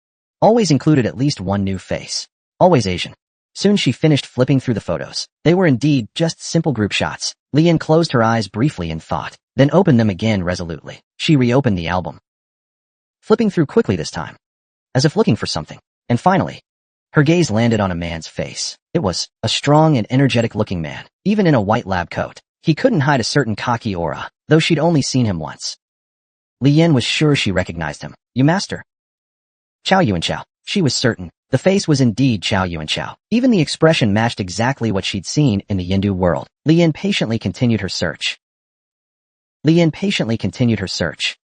always included at least one new face, always Asian. Soon she finished flipping through the photos. They were indeed just simple group shots. Li Yin closed her eyes briefly in thought, then opened them again resolutely. She reopened the album, flipping through quickly this time, as if looking for something. And finally, her gaze landed on a man's face. It was a strong and energetic-looking man, even in a white lab coat. He couldn't hide a certain cocky aura, though she'd only seen him once. Li Yin was sure she recognized him. "You master?" "Chao Yuanchao." She was certain. The face was indeed Chao Yuanchao. Even the expression matched exactly what she'd seen in the Hindu world. Li Yin patiently continued her search.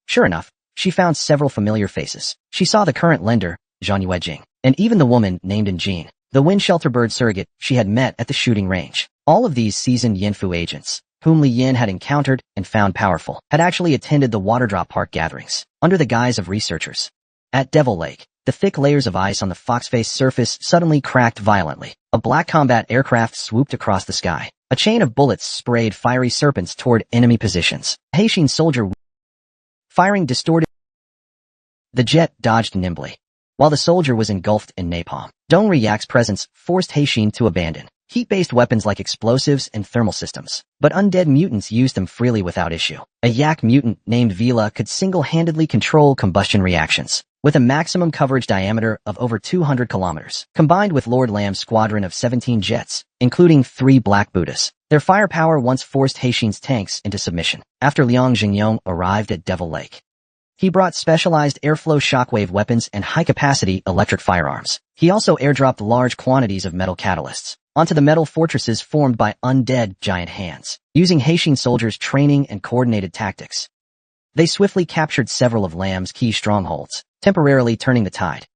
Sure enough, she found several familiar faces. She saw the current lender, Zhang Yuejing, and even the woman named Njin, the wind shelter bird surrogate she had met at the shooting range. All of these seasoned Yinfu agents, whom Li Yin had encountered and found powerful, had actually attended the Waterdrop Park gatherings, under the guise of researchers. At Devil Lake, the thick layers of ice on the Foxface surface suddenly cracked violently. A black combat aircraft swooped across the sky. A chain of bullets sprayed fiery serpents toward enemy positions. A Haitian soldier firing distorted. The jet dodged nimbly, while the soldier was engulfed in napalm. Dong Ryak's presence forced Haitian to abandon heat-based weapons like explosives and thermal systems, but undead mutants used them freely without issue. A Yak mutant named Vila could single-handedly control combustion reactions, with a maximum coverage diameter of over 200 kilometers, combined with Lord Lamb's squadron of 17 jets, including 3 Black Buddhas. Their firepower once forced Haitian's tanks into submission. After Liang Jingyong arrived at Devil Lake, he brought specialized airflow shockwave weapons and high-capacity electric firearms. He also airdropped large quantities of metal catalysts onto the metal fortresses formed by undead giant hands. Using Haitian soldiers' training and coordinated tactics, they swiftly captured several of Lamb's key strongholds, temporarily turning the tide.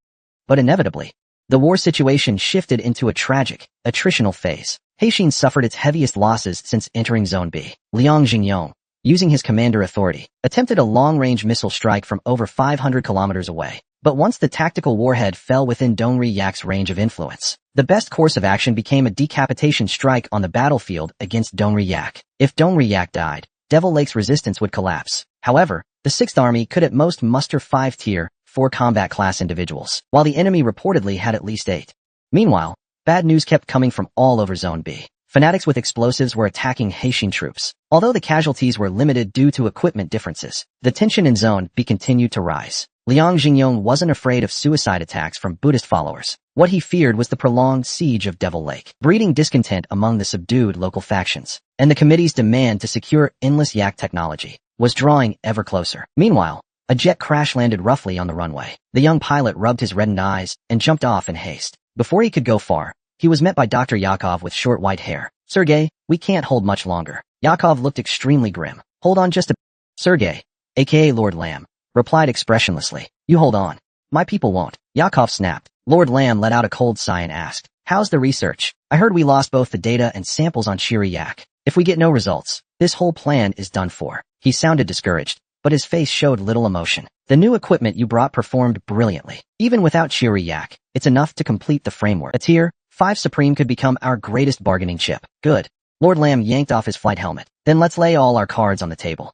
But inevitably, The war situation shifted into a tragic, attritional phase. Haixin suffered its heaviest losses since entering Zone B. Liang Jingyong, using his commander authority, attempted a long-range missile strike from over 500 kilometers away. But once the tactical warhead fell within Dongri Yak's range of influence, the best course of action became a decapitation strike on the battlefield against Dongri Yak. If Dongri Yak died, Devil Lake's resistance would collapse. However, the 6th Army could at most muster 5 Tier 4 combat class individuals, while the enemy reportedly had at least 8. Meanwhile, bad news kept coming from all over Zone B. Fanatics with explosives were attacking Haixin troops. Although the casualties were limited due to equipment differences, the tension in Zone B continued to rise. Liang Jingyong wasn't afraid of suicide attacks from Buddhist followers. What he feared was the prolonged siege of Devil Lake, breeding discontent among the subdued local factions. And the committee's demand to secure endless yak technology was drawing ever closer. Meanwhile, a jet crash-landed roughly on the runway. The young pilot rubbed his reddened eyes and jumped off in haste. Before he could go far, he was met by Dr. Yakov with short white hair. Sergey, we can't hold much longer. Yakov looked extremely grim. Hold on just a... Sergey, aka Lord Lamb, replied expressionlessly. You hold on. My people won't. Yakov snapped. Lord Lamb let out a cold sigh and asked, how's the research? I heard we lost both the data and samples on Shiri Yak. If we get no results, this whole plan is done for. He sounded discouraged, but his face showed little emotion. The new equipment you brought performed brilliantly. Even without Shiri Yak, it's enough to complete the framework. A Tier 5 Supreme could become our greatest bargaining chip. Good. Lord Lamb yanked off his flight helmet. Then let's lay all our cards on the table.